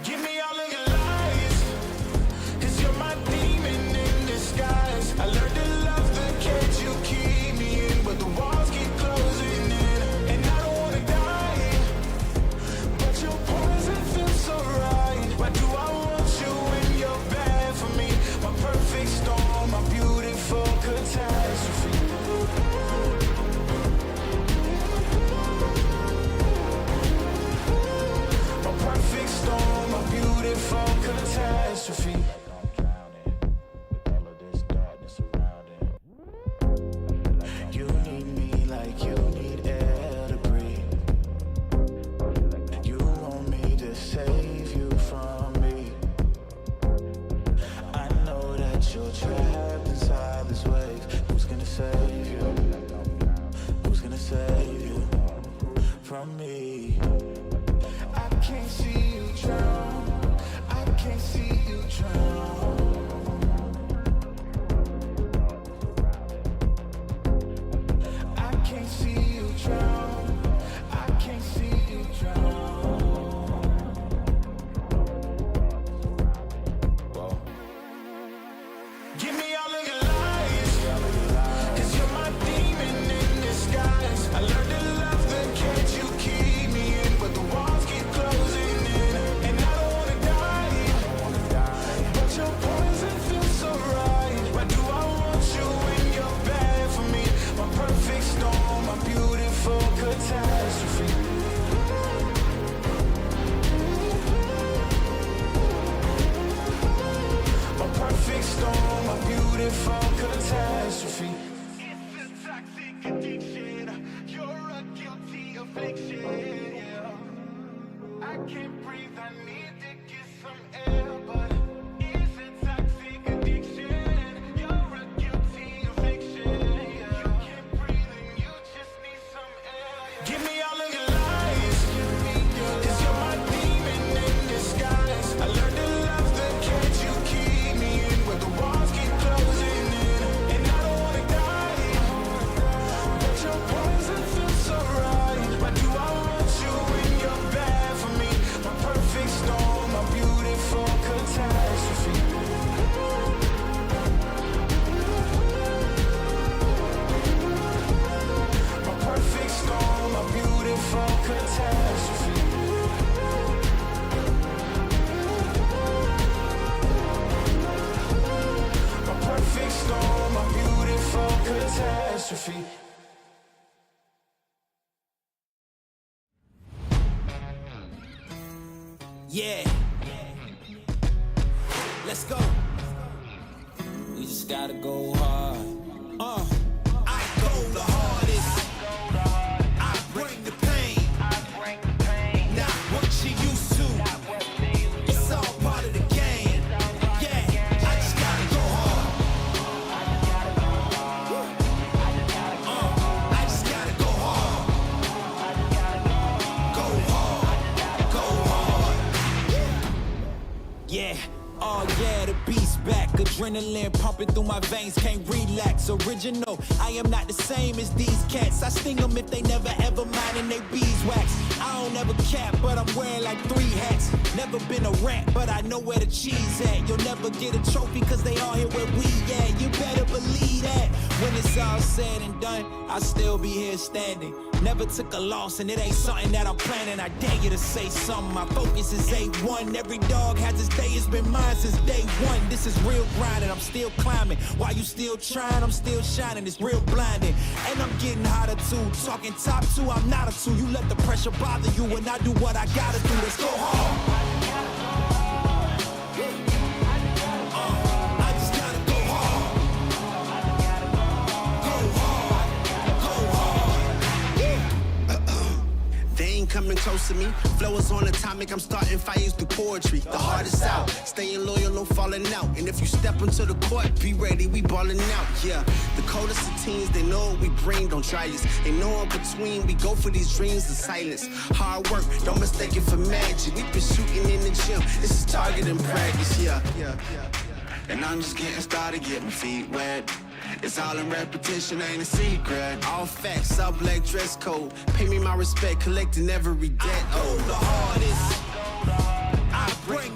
Give me all of your lies, 'cause you're my demon in disguise. I learned to love the cage you keep me in, but the walls keep closing in, and I don't wanna die, but your poison feels so right. Why do I want you when you're bad for me? My perfect storm, my beautiful catastrophe. My perfect storm, my beautiful catastrophe. You need me like you need air to breathe. You want me to save you from me. I know that you're trapped inside this wave. Who's gonna save you? Who's gonna save you from me? I can't see you drown. I can't see you drown. I can't see you drown. I can't see you drown. Whoa. Give me all of your lies, 'cause you're my demon in disguise. I learned to love the cage you keep me in, but the walls keep closing in, and I don't wanna die, but your poison feels so right. Why do I want you when you're bad for me? My perfect storm, my beautiful catastrophe. My perfect storm, my beautiful catastrophe. It's a toxic addiction. You're a guilty affliction. Yeah. I can't breathe. I need to get some air, but it's a toxic addiction. You're a guilty affliction. Yeah. You can't breathe and you just need some air. Yeah. Give me all of your lies, 'cause you're my demon in disguise. I learned to love the cage you keep me in, where the walls keep closing in, and I don't wanna die, but your poison feels so right. Why do I want you when you're bad for me? My perfect storm, my beautiful catastrophe. My perfect storm, my beautiful catastrophe. My perfect storm, my beautiful catastrophe. Yeah. Let's go. We just gotta go hard. I go the hardest. I bring the pain. Not what you used to. It's all part of the game. Yeah, I just gotta go hard. I just gotta go hard. Go hard. Go hard. Yeah. Oh yeah, the beast back. Adrenaline pumping through my veins, can't relax. Original, I am not the same as these cats. I sting them if they never ever mind and they beeswax. I don't ever cap, but I'm wearing like 3 hats. Never been a rat, but I know where the cheese at. You'll never get a trophy cause they all here where we at. You better believe that. When it's all said and done, I'll still be here standing. Never took a loss and it ain't something that I'm planning. I dare you to say something, my focus is A1. Every dog has his day, it's been mine since day one. This is real grinding, I'm still climbing. While you still trying, I'm still shining. It's real blinding, and I'm getting hotter too. Talking top 2, I'm not a 2. You let the pressure bother you when I do what I gotta do. Let's go hard. I just gotta go hard. Go hard. Go hard. They ain't coming close to me. Flow is on atomic, I'm starting fires through poetry. The hardest out, staying loyal, no falling out. And if you step into the court, be ready, we ballin' out. Yeah, the coldest of teens, they know what we bring, don't try us. Ain't no in between, we go for these dreams in silence. Hard work, don't mistake it for magic. We been shooting in the gym, this is target and practice. Yeah. And I'm just getting started, get my feet wet. It's all in repetition, ain't a secret. All facts, all black dress code. Pay me my respect, collecting every debt. I go the hardest. I bring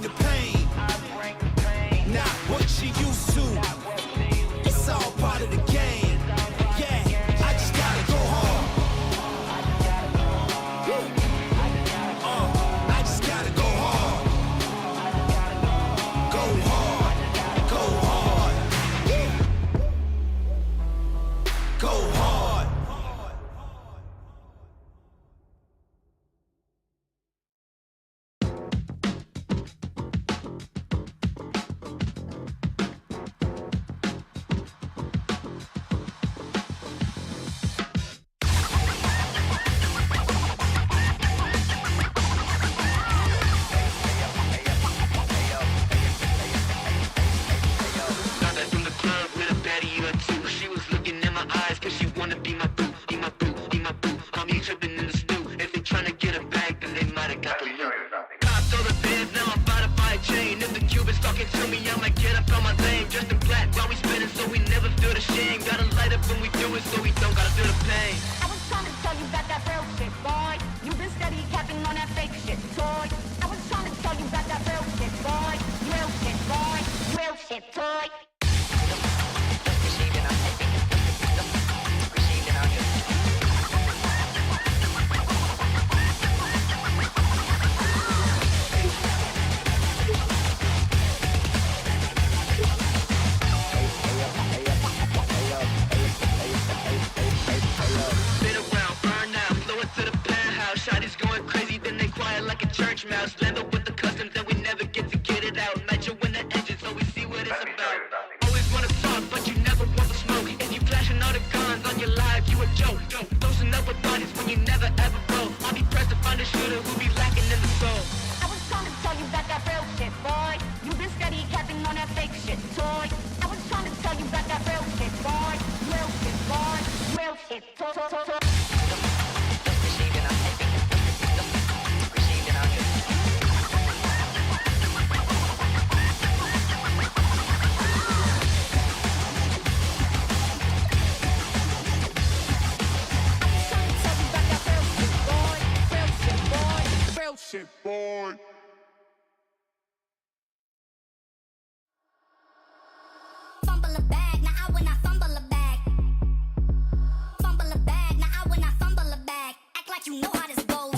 rap on my lane, just in black while we spinning, so we never feel the shame. Gotta light up when we do it, so we don't gotta feel the pain. I was trying to tell you about that real shit, boy. You been steady capping on that fake shit, toy. I was trying to tell you about that real shit, boy. Real shit, boy. Real shit, toy. Like a church mouse, land up with the customs and we never get to get it out. Nitro in the engine, so we see what it's about. Always wanna talk, but you never want to smoke. And you flashing all the guns on your live, you a joke. Dosing up with bodies when you never ever blow. I'll be pressed to find a shooter who be lacking in the soul. I was trying to tell you about that real shit, boy. You been steady capping on that fake shit, toy. I was trying to tell you about that real shit, boy. Real shit, boy. Real shit, toy. Shit, boy. Fumble a bag, now I when I fumble a bag. Fumble a bag, now I when I fumble a bag. Act like you know how this goes.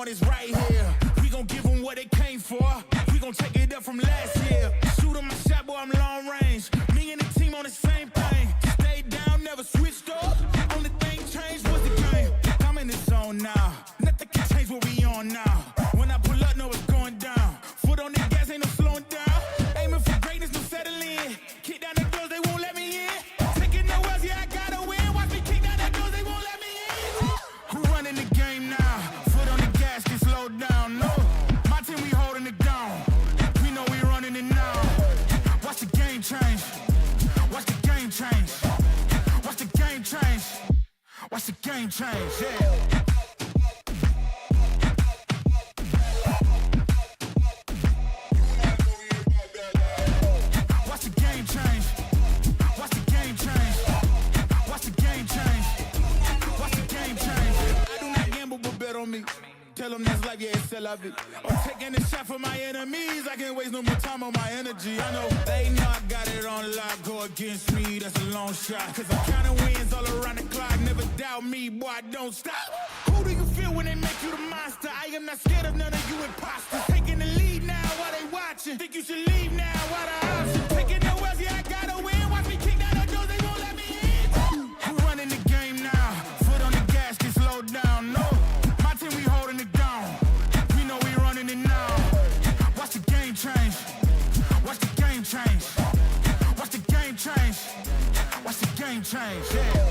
Is right here. We gon' give them what they came for. We gon' take it up from last year. Shoot 'em my shot, boy, I'm long range. Me and the team on the same thing. Stayed down, never switched up. Only thing changed was the game. I'm in the zone now. Nothing can change what we on now. When I pull up, know it's going down. Foot on the gas, ain't no slowing down. Aiming for greatness, no settling. Kick down the doors, they won't let me in. Taking no L's, yeah, I gotta win. Watch me kick down the doors, they won't let me in. Who running the game now? Can slow down, no. My team, we holding it down. We know we running it now. Watch the game change. Watch the game change. Watch the game change. Watch the game change, yeah. Watch the game change. Watch the game change. Watch the game change. Watch the game change. I do not gamble, but bet on me. Tell them this life, yeah, it's la vie. I'm taking a shot for my enemies. I can't waste no more time on my energy. I know they know I got it on lock. Go against me, that's a long shot. Cause I'm counting wins all around the clock. Never doubt me, boy, don't stop. Who do you feel when they make you the monster? I am not scared of none of you imposters. Taking the lead now while they watching. Think you should leave now while the option. Taking no L's, yeah, I gotta win. Watch me kick down the doors, they won't let me in. Who running the game now? Foot on the gas, can slow down, no. My team, we holding it down. We know we running it now. Watch the game change. Watch the game change. Watch the game change. Watch the game change, yeah.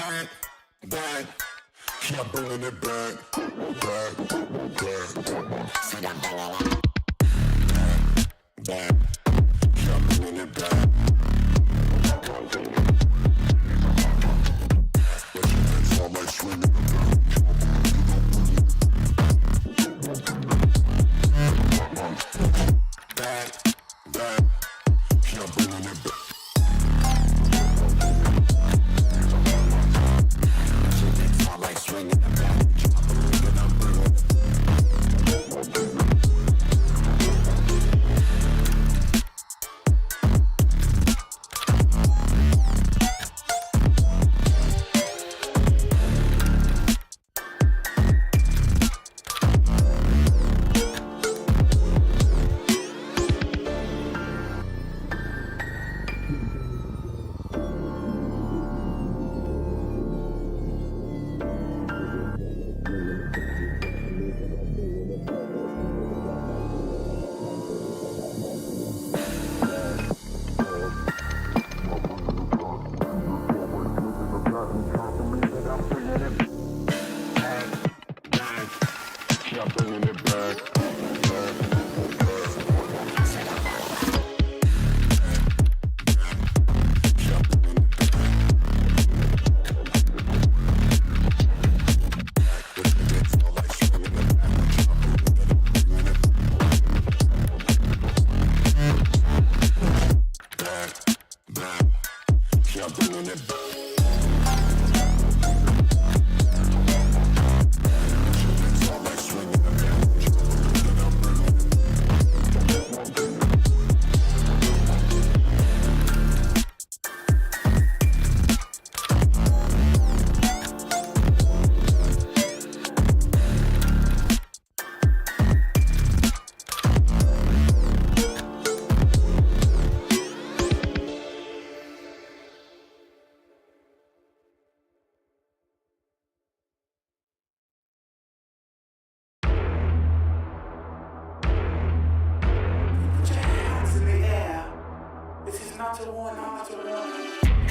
back, back. Keep bringing it back, back, back. Said I'm bringing it back, keep bringing it back. But you can fall like swinging it back, back. Keep bringing it back.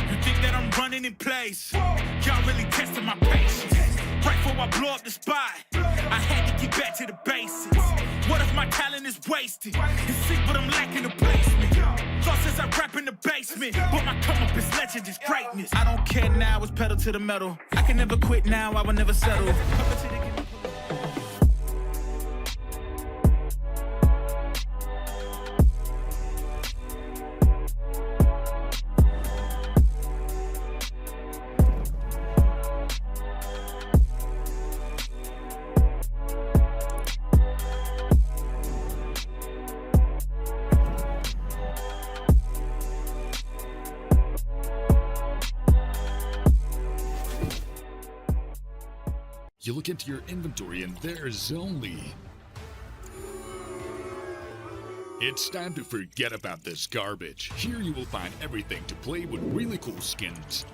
You think that I'm running in place? Y'all really testing my patience. Right before I blow up the spot, I had to get back to the basics. What if my talent is wasted? It's sick, but I'm lacking the placement. Thought since I rap in the basement, but my come up is legend, is greatness. I don't care now, it's pedal to the metal. I can never quit now, I will never settle. You look into your inventory and there's only... It's time to forget about this garbage. Here you will find everything to play with really cool skins.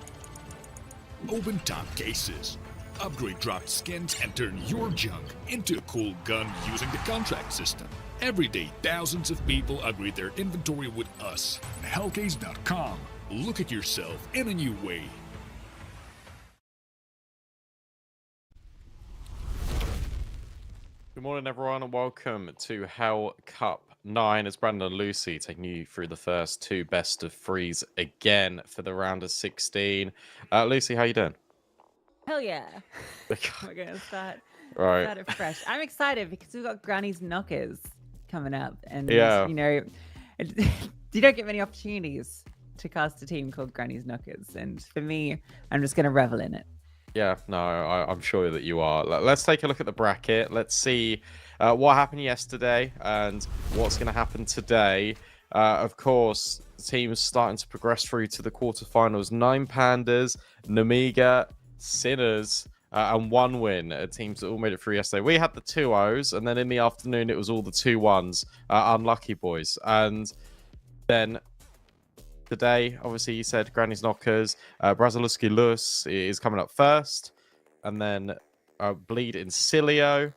Open top cases. Upgrade dropped skins and turn your junk into a cool gun using the contract system. Every day, thousands of people upgrade their inventory with us. Hellcase.com. Look at yourself in a new way. Good morning, everyone, and welcome to Hellcup 9. It's Brandon and Lucy taking you through the first two best of threes again for the round of 16. Lucy, how you doing? Hell yeah. We're going to start it fresh. I'm excited because we've got Granny's Knockers coming up. And, yeah. you know, you don't get many opportunities to cast a team called Granny's Knockers. And for me, I'm just going to revel in it. Yeah, no, I'm sure that you are. Let's take a look at the bracket. Let's see what happened yesterday and what's going to happen today. Of course, the team's starting to progress through to the quarterfinals. 9 Pandas, Namiga, Sinners, and 1 win. Teams that all made it through yesterday. We had the 2-0s, and then in the afternoon, it was all the 2-1s. Unlucky boys. And then... today, obviously, you said Granny's Knockers. Braziluski Lus is coming up first. And then Bleed in Cilio.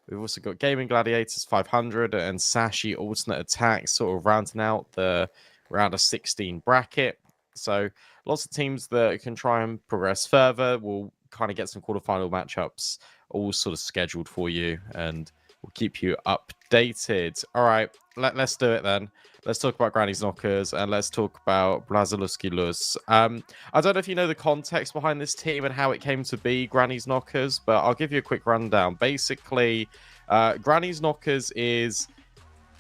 We've also got Gaming Gladiators 500 and Sashi Alternate Attack, sort of rounding out the round of 16 bracket. So lots of teams that can try and progress further. We'll kind of get some quarterfinal matchups all sort of scheduled for you, and we'll keep you updated. All right, let's do it then. Let's talk about Granny's Knockers, and let's talk about Brazilowski Luz. I don't know if you know the context behind this team and how it came to be Granny's Knockers, but I'll give you a quick rundown. Basically, Granny's Knockers is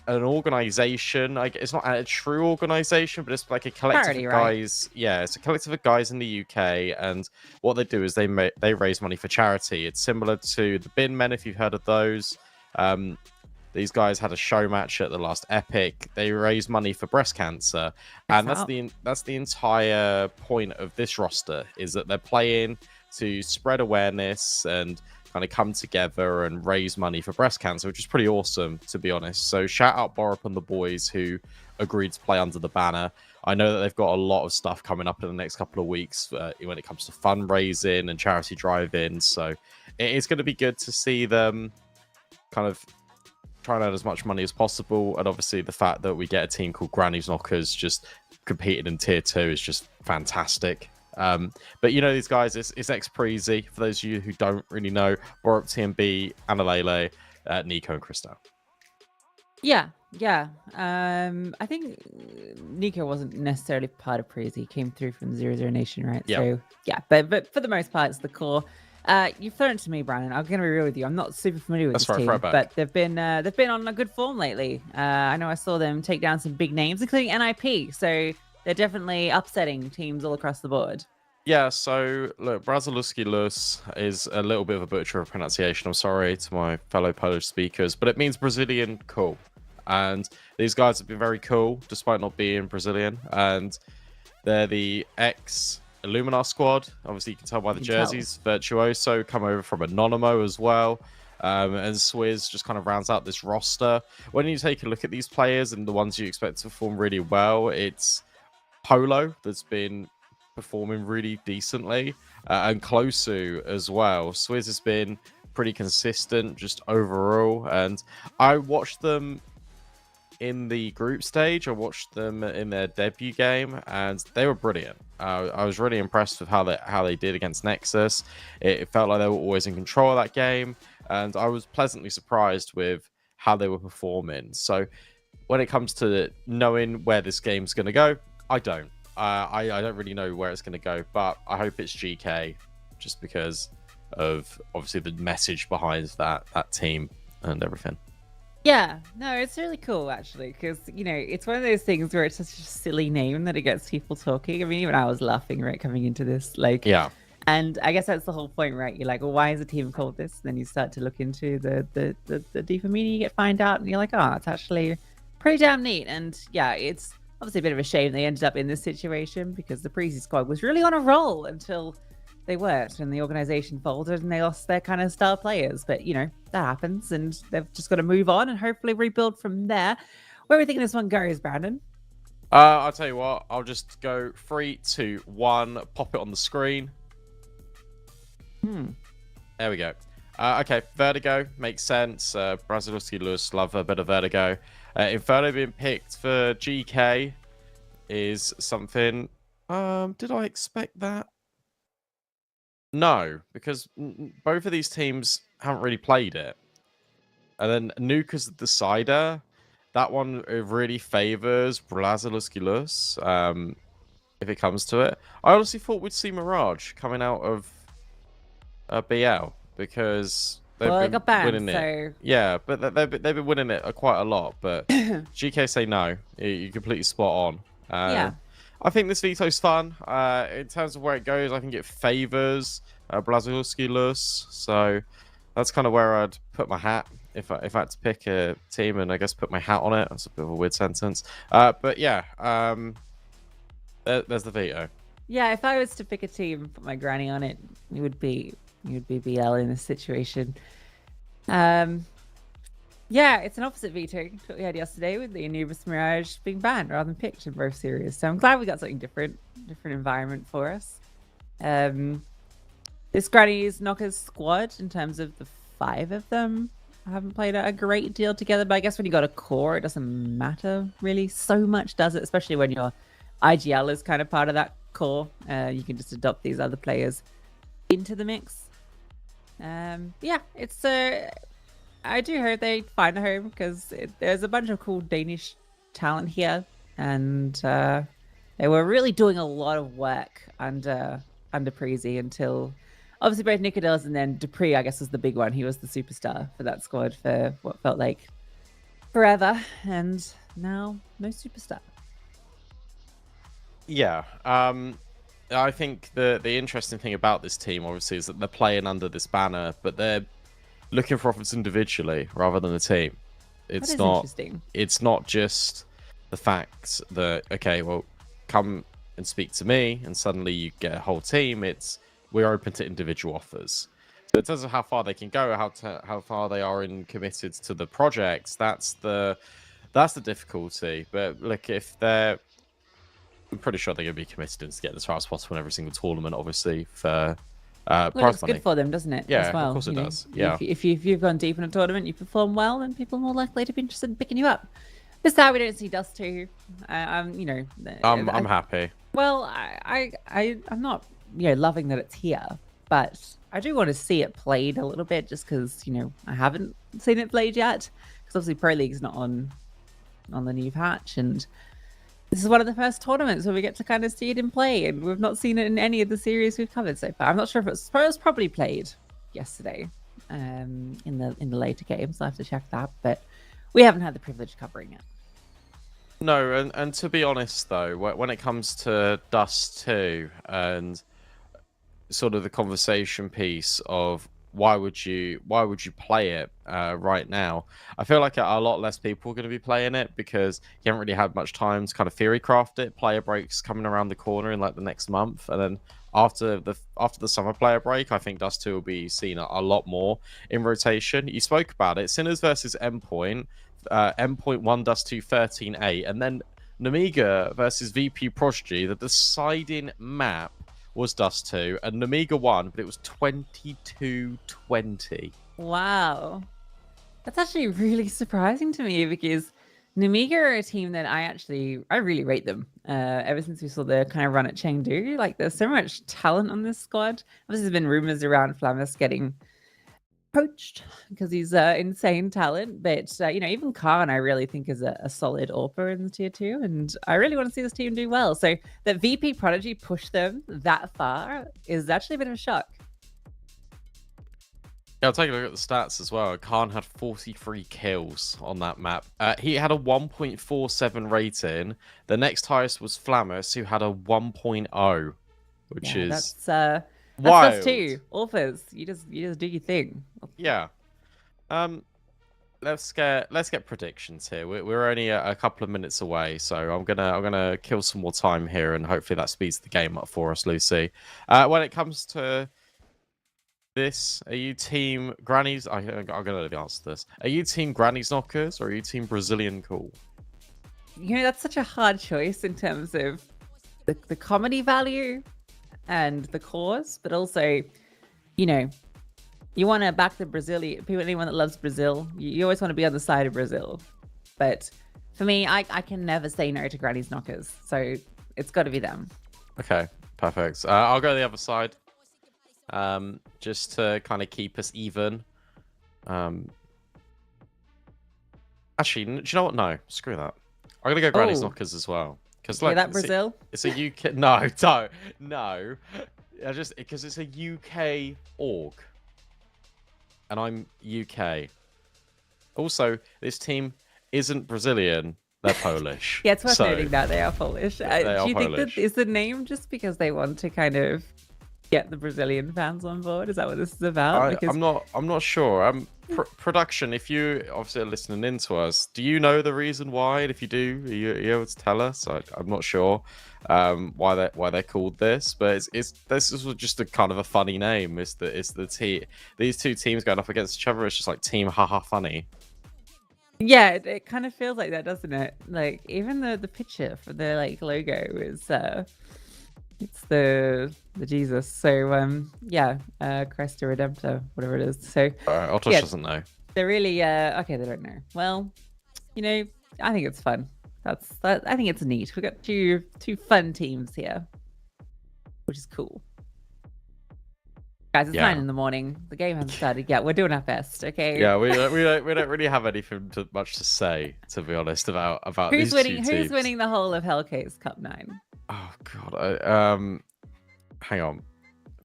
an organization. It's not a true organization, but it's like a collective of guys. Right? Yeah, it's a collective of guys in the UK, and what they do is they raise money for charity. It's similar to the Bin Men, if you've heard of those. These guys had a show match at the last Epic. They raised money for breast cancer, and that's the entire point of this roster, is that they're playing to spread awareness and kind of come together and raise money for breast cancer, which is pretty awesome, to be honest. So shout out Borup and the boys who agreed to play under the banner. I know that they've got a lot of stuff coming up in the next couple of weeks when it comes to fundraising and charity drive-in. So it's going to be good to see them kind of trying out as much money as possible, and obviously the fact that we get a team called Granny's Knockers just competing in tier 2 is just fantastic. But you know these guys, it's ex-Preezy. For those of you who don't really know, Borup, TMB, Analele, Nico, and Cristal. Yeah. I think Nico wasn't necessarily part of Preezy. He came through from 00 Nation, right? Yep. So yeah, but for the most part, it's the core. You've thrown it to me, Brandon. I'm going to be real with you. I'm not super familiar with this team, but they've been on a good form lately. I know I saw them take down some big names, including NIP. So they're definitely upsetting teams all across the board. Yeah, so look, Brazilowski Luz is a little bit of a butcher of pronunciation. I'm sorry to my fellow Polish speakers, but it means Brazilian cool. And these guys have been very cool, despite not being Brazilian. And they're the ex-Illuminar squad. Obviously, you can tell by the jerseys. Virtuoso come over from Anonymous as well. And Swizz just kind of rounds out this roster. When you take a look at these players and the ones you expect to perform really well, it's Polo that's been performing really decently, and Closu as well. Swizz has been pretty consistent just overall, and I watched them in the group stage. I watched them in their debut game, and they were brilliant. I was really impressed with how they did against Nexus. It felt like they were always in control of that game, and I was pleasantly surprised with how they were performing. So when it comes to knowing where this game's going to go, I don't. I don't really know where it's going to go, but I hope it's GK, just because of obviously the message behind that team and everything. Yeah, no, it's really cool actually, because it's one of those things where it's such a silly name that it gets people talking. I mean, even I was laughing right coming into this, yeah. And I guess that's the whole point, right? You're like, well, why is a team called this? And then you start to look into the deeper meaning. You find out, and you're like, oh, it's actually pretty damn neat. And yeah, it's obviously a bit of a shame they ended up in this situation, because the Preezy squad was really on a roll until they weren't, and the organization folded and they lost their kind of star players. But that happens, and they've just got to move on and hopefully rebuild from there. Where are we thinking this one goes, Brandon? I'll tell you what, I'll just go 3, 2, 1, pop it on the screen. There we go. Okay, Vertigo makes sense. Brazilowski Luz, love a bit of Vertigo. Inferno being picked for GK is something. Did I expect that? No, because both of these teams haven't really played it. And then Nuka's the decider. That one really favors Brazilowski Luz, if it comes to it. I honestly thought we'd see Mirage coming out of BL, because they've been winning it. Yeah, but they've been winning it quite a lot. But GK say no. You're completely spot on. Yeah. I think this veto's fun. In terms of where it goes, I think it favors Brazilowski Luz. So that's kind of where I'd put my hat if I had to pick a team, and I guess put my hat on it. That's a bit of a weird sentence. But yeah, there's the veto. Yeah, if I was to pick a team, put my granny on it, it would be BL in this situation. Yeah, it's an opposite veto to what we had yesterday with the Anubis Mirage being banned rather than picked in both series. So I'm glad we got something different environment for us. This Granny's Knockers squad, in terms of the 5 of them, haven't played a great deal together. But I guess when you got a core, it doesn't matter really so much, does it? Especially when your IGL is kind of part of that core. You can just adopt these other players into the mix. Yeah, it's I do hope they find a home because there's a bunch of cool Danish talent here, and they were really doing a lot of work under Prezi until obviously both Nicodemus and then Dupree, I guess, was the big one. He was the superstar for that squad for what felt like forever, and now no superstar. Yeah. I think the interesting thing about this team, obviously, is that they're playing under this banner, but they're looking for offers individually rather than a team. It's not interesting. It's not just the fact that, okay, well, come and speak to me, and suddenly you get a whole team. It's we're open to individual offers. So in terms of how far they can go, how far they are committed to the project, that's the difficulty. But look, if they're, I'm pretty sure they're going to be committed to getting as far as possible in every single tournament, obviously, for well, it's good for them, doesn't it? Yeah, as well, of course it does. Yeah. If you've gone deep in a tournament, you perform well, then people are more likely to be interested in picking you up. This time we don't see Dust 2. I'm happy. Well, I'm not, loving that it's here, but I do want to see it played a little bit, just because I haven't seen it played yet. Because obviously Pro League's not on the new patch, and this is one of the first tournaments where we get to kind of see it in play, and we've not seen it in any of the series we've covered so far. I'm not sure if it was probably played yesterday in the later games. I have to check that, but we haven't had the privilege of covering it. No, and to be honest though, when it comes to Dust 2 and sort of the conversation piece of why would you play it right now, I feel like a lot less people are going to be playing it because you haven't really had much time to kind of theory craft it. Player breaks coming around the corner in like the next month, and then after the summer player break, I think Dust 2 will be seen a lot more in rotation. You spoke about it, Sinners versus Endpoint. Endpoint 1 Dust 2 13-8, and then Namiga versus VP Prodigy. The deciding map was Dust 2, and Namiga won, but it was 22-20. Wow. That's actually really surprising to me, because Namiga are a team that I really rate them. Ever since we saw the kind of run at Chengdu, like there's so much talent on this squad. Obviously, there's been rumors around Flamus getting poached because he's insane talent, but even Khan I really think is a solid AWPer in the tier 2, and I really want to see this team do well. So that VP Prodigy pushed them that far is actually a bit of a shock. Yeah, I'll take a look at the stats as well. Khan had 43 kills on that map. He had a 1.47 rating. The next highest was Flamus, who had a 1.0, which is wild. That's us too. Authors, you just do your thing. Yeah. Let's get predictions here. We're only a couple of minutes away, so I'm gonna kill some more time here, and hopefully that speeds the game up for us, Lucy. When it comes to this, are you team Grannies? I'm gonna know the answer to this. Are you team Grannies Knockers or are you team Brazilian Cool? That's such a hard choice in terms of the comedy value and the cause, but also, you want to back the Brazilian people. Anyone that loves Brazil, you always want to be on the side of Brazil. But for me, I can never say no to Granny's Knockers, so it's got to be them. Okay, perfect. I'll go the other side, just to kind of keep us even. Actually, do you know what? No, screw that. I'm gonna go Granny's Knockers as well. Because like that Brazil, it's a UK. No, don't. No, just because it's a UK org, and I'm UK. Also, this team isn't Brazilian; they're Polish. Yeah, it's worth noting that they are Polish. They are do you Polish. think that is the name just because they want to kind of get the Brazilian fans on board? Is that what this is about? I'm not sure. Production, if you obviously are listening in to us, do you know the reason why? And if you do, are you able to tell us? I'm not sure why they're called this, but this is just a kind of a funny name. It's these two teams going up against each other. It's just like team haha funny. Yeah, it kind of feels like that, doesn't it? Like even the picture for the logo is it's the Jesus. So yeah, Christ the Redemptor, whatever it is. So Otosh doesn't know. They're really okay. They don't know. Well, I think it's fun. I think it's neat. We've got two fun teams here. which is cool. Guys, it's 9 in the morning. The game hasn't started yet. We're doing our best, okay? Yeah, we don't really have anything much to say, to be honest, about who's these winning. two teams. Who's winning the whole of Hellcase Cup 9? Oh God, hang on,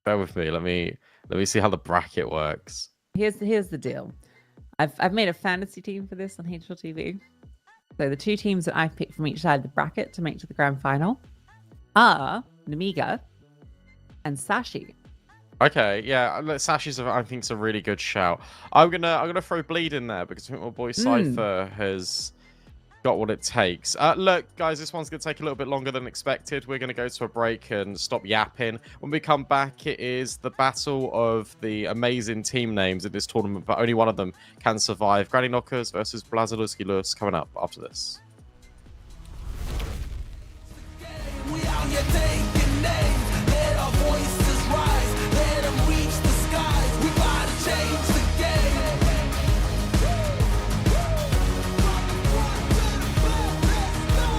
bear with me. Let me see how the bracket works. Here's the deal. I've made a fantasy team for this on HLTV. So the 2 teams that I've picked from each side of the bracket to make to the grand final are Namiga and Sashi. Okay, yeah, Sashi's I think is a really good shout. I'm gonna throw Bleed in there because I think my boy Cypher has got what it takes. Look, guys, this one's gonna take a little bit longer than expected. We're gonna go to a break and stop yapping. When we come back, it is the battle of the amazing team names in this tournament, but only one of them can survive. Granny Knockers versus Blazalowski Lewis coming up after this. We out here taking names, let our voices rise, let them reach the skies. We about to change the game.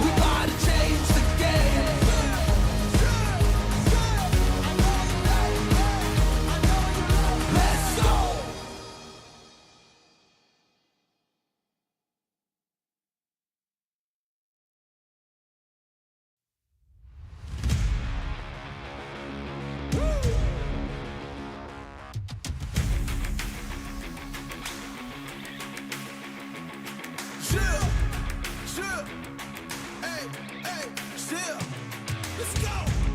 We about to change the game. Let's go.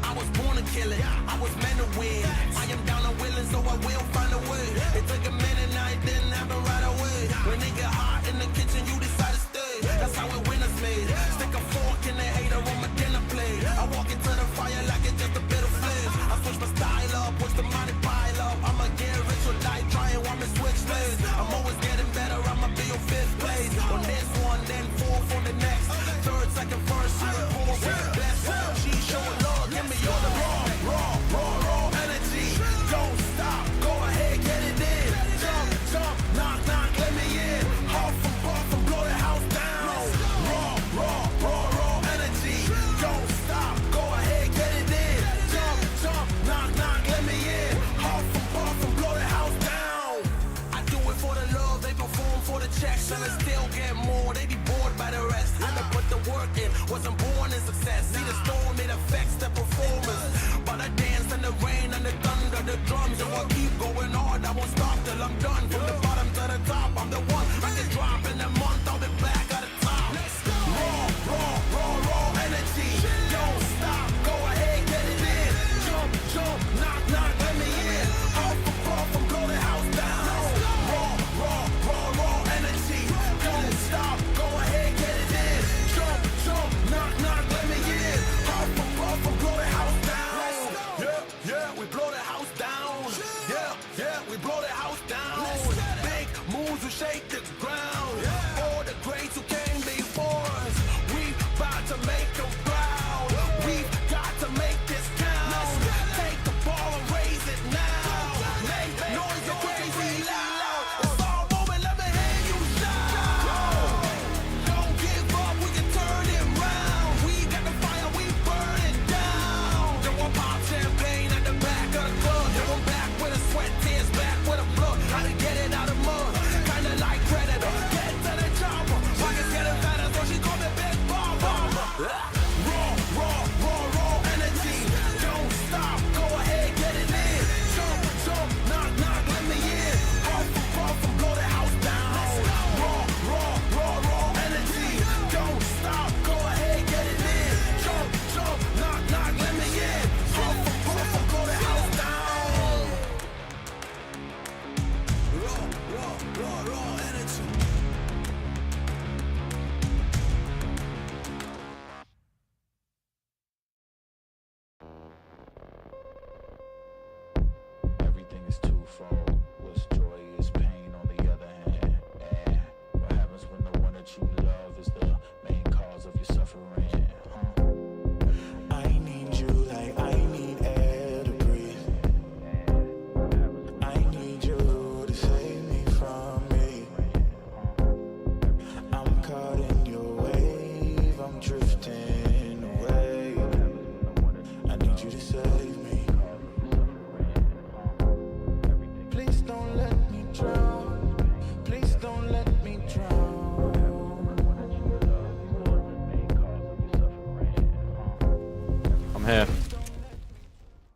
I was born to kill it, I was meant to win. I am down and willing, so I will find a way. It took a minute, now it didn't happen right away. When it get hot in the kitchen, you decide to stay. That's how it winners made. Stick a fork in the hater on my dinner plate. I walk into the fire like it's just a bit of flames. I switch my style up, watch the money pile up. I'ma get rich or die trying, want me switch lanes. I'm always getting better, I'ma be your 5th place. On this one, then 4 for the next. 3rd, 2nd, 1st, you report with the best. She showing love, give me all the raw energy. Don't stop, go ahead, get it in. Jump, knock, let me in. Huff and puff and blow the house down. Raw energy. Don't stop, go ahead, get it in. Jump, knock, let me in. Huff and puff and blow the house down. I do it for the love, they perform for the checks, and I still get more. They be bored by the rest. Had to put the work in, wasn't born in success. See the storm, it affects the performance. But I dance in the rain and the thunder, the drums. So I keep going hard, I won't stop till I'm done. From the bottom to the top, I'm the one. I can drop in a month, I'll be back at the top. Raw energy. Don't stop, go ahead, get it in. Jump, knock, let me in. Huff and puff and blow the house down. Raw energy. Don't stop, go ahead, get it in. Jump, knock, let me in. Huff and puff and blow the house down. Yeah, we blow the house down. Yeah, we blow the house down. Big moves will shake the ground. All the greats who came before us, we about to make them proud. We've got to make this count. Take the ball and raise it now. Make noise so crazy loud. It's all moment, let me hear you shout. Don't give up, we can turn it round. We got the fire, we burn it down. Then we'll pop champagne at the back of the club. Then we're back with a sweat, tears back with a blood. How to get it out of mud. Kinda like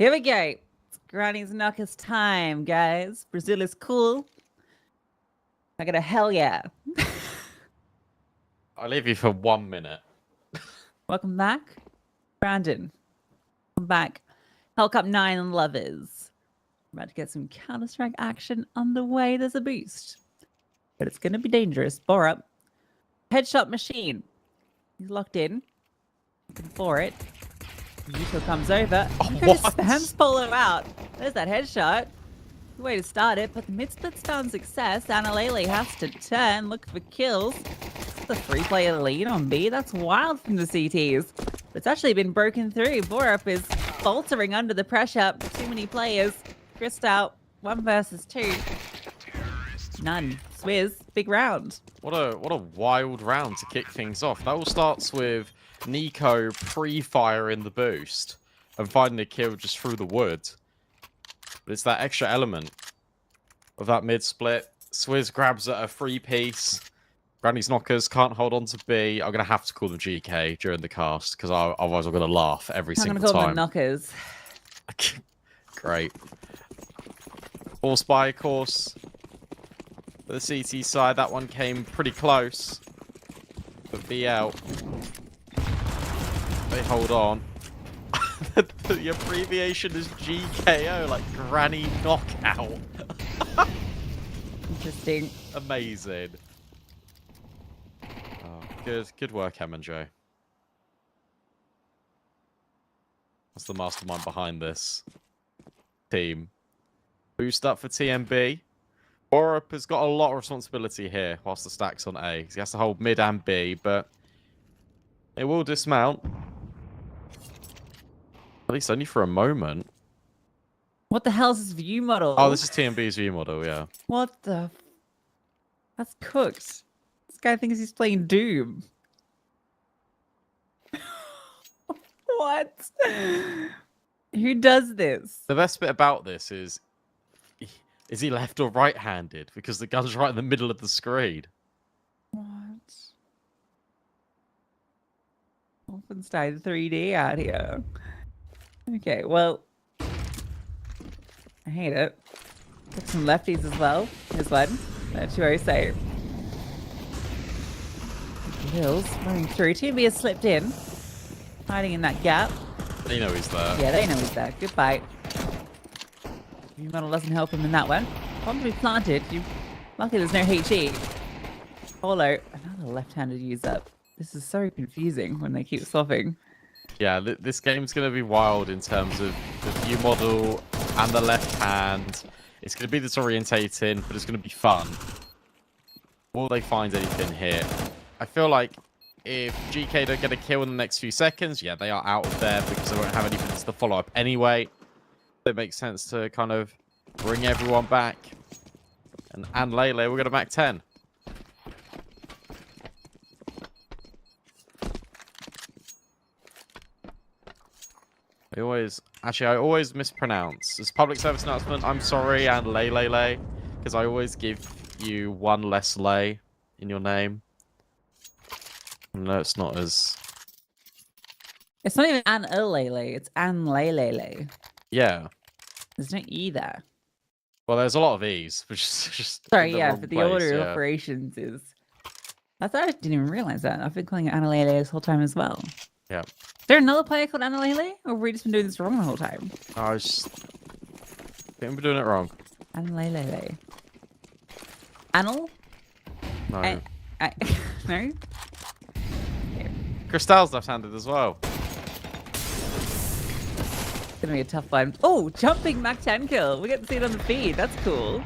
Here we go. It's Granny's Knockers time, guys. Brazil is cool. I got a hell yeah. I'll leave you for 1 minute. Welcome back, Brandon. Welcome back. Hellcup 9 and Lovers. About to get some Counter-Strike action underway. There's a boost. But it's going to be dangerous. Bore up. Headshot machine. He's locked in. Looking for it. Nico comes over. Nico just spams Polo out. There's that headshot. Good way to start it, but the mid-split's found success. Analele has to turn, look for kills. It's the 3-player lead on B. That's wild from the CTs. But it's actually been broken through. Borup is faltering under the pressure. Too many players. Chris out. 1 versus 2. None. Swizz, big round. What a wild round to kick things off. That all starts with Nico pre-firing the boost and finding a kill just through the wood. But it's that extra element of that mid-split. Swizz grabs at a 3-piece. Granny's Knockers can't hold on to B. I'm going to have to call them GK during the cast because otherwise I'm going to laugh every single time. I'm going to call them Knockers. Great. Force by, of course. For the CT side, that one came pretty close. But BL, they hold on. The abbreviation is GKO, like Granny Knockout. Interesting. Amazing. Oh, good work, M&J. That's the mastermind behind this team. Boost up for TMB. Borup has got a lot of responsibility here whilst the stack's on A. He has to hold mid and B, but it will dismount. At least only for a moment. What the hell is this view model? Oh, this is TMB's view model, yeah. What the... That's cooked. This guy thinks he's playing Doom. What? Who does this? The best bit about this is he left or right-handed? Because the gun's right in the middle of the screen. What? Wolfenstein 3D out here. Okay, well, I hate it. Got some lefties as well. Here's one. 207. Hills running through. TMB has slipped in. Hiding in that gap. They know he's there. Yeah, they know he's there. Good fight. View model doesn't help him in that one. Bomb to be planted. Lucky there's no HE. Polo. Another left-handed use up. This is so confusing when they keep swapping. Yeah, this game's going to be wild in terms of the view model and the left hand. It's going to be disorientating, but it's going to be fun. Will they find anything here? I feel like if GK don't get a kill in the next few seconds, yeah, they are out of there because they won't have anything to follow up anyway. It makes sense to kind of bring everyone back. And Lele, we're going to Mac 10. I always mispronounce. As public service announcement, I'm sorry, and Lele, because I always give you one less lay in your name. No, it's not as... It's not even An Lele, it's An Lele. Yeah. There's no E there. Well, there's a lot of E's, which is just... Sorry, yeah, but the order of operations is... I didn't even realize that. I've been calling it Anna Lele this whole time as well. Yeah. Is there another player called Anna Lele? Or have we just been doing this wrong the whole time? I think we're doing it wrong. Anna Lele. Anil? No. No? Cristal's left-handed as well. It's gonna be a tough one. Oh, jumping Mac 10 kill. We get to see it on the feed. That's cool.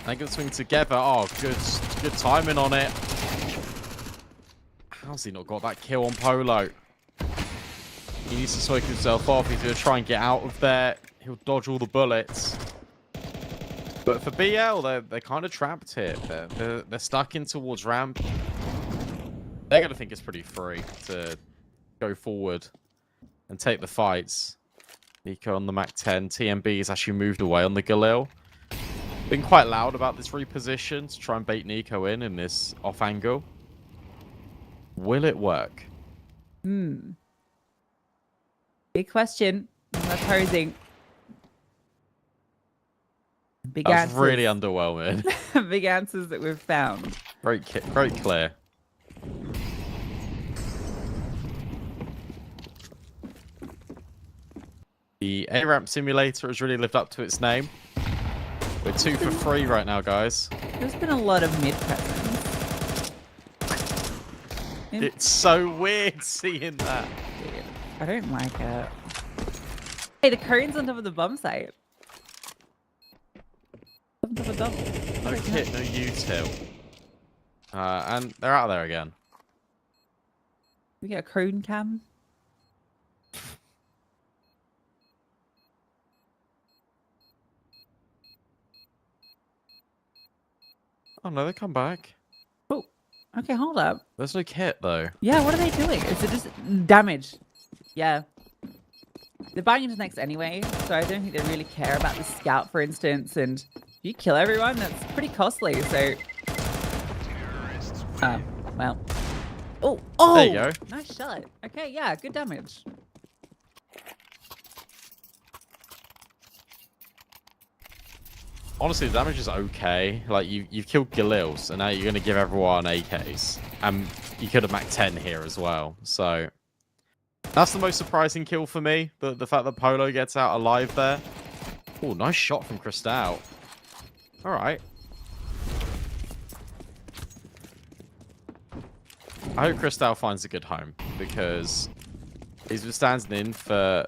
They can swing together. Oh, good timing on it. How's he not got that kill on Polo? He needs to swing himself off. He's going to try and get out of there. He'll dodge all the bullets. But for BL, they're kind of trapped here. They're stuck in towards ramp. They're going to think it's pretty free to go forward and take the fights. Nico on the Mac 10. TMB has actually moved away on the Galil. Been quite loud about this reposition to try and bait Nico in this off angle. Will it work? Big question. I'm not posing. Big That's answers. really underwhelming. Big answers that we've found. Very clear. The A-Ramp Simulator has really lived up to its name. We're 2 for 3 right now, guys. There's been a lot of mid-presents. It's so weird seeing that. I don't like it. Hey, the cone's on top of the bomb site. On top of the bomb. No kit, no util. And they're out of there again. We get a cone cam. Oh no, they come back. Oh, okay, hold up. There's no kit though. Yeah, what are they doing? Is it just damage? Yeah. They're buying into next anyway, so I don't think they really care about the scout, for instance. And if you kill everyone, that's pretty costly. So, well. Oh, there you go. Nice shot. Okay, yeah, good damage. Honestly, the damage is okay. Like, you've killed Galils, and now you're going to give everyone AKs. And you could have Mac 10 here as well. So, that's the most surprising kill for me. The fact that Polo gets out alive there. Oh, nice shot from Cristal. All right. I hope Cristal finds a good home, because he's been standing in for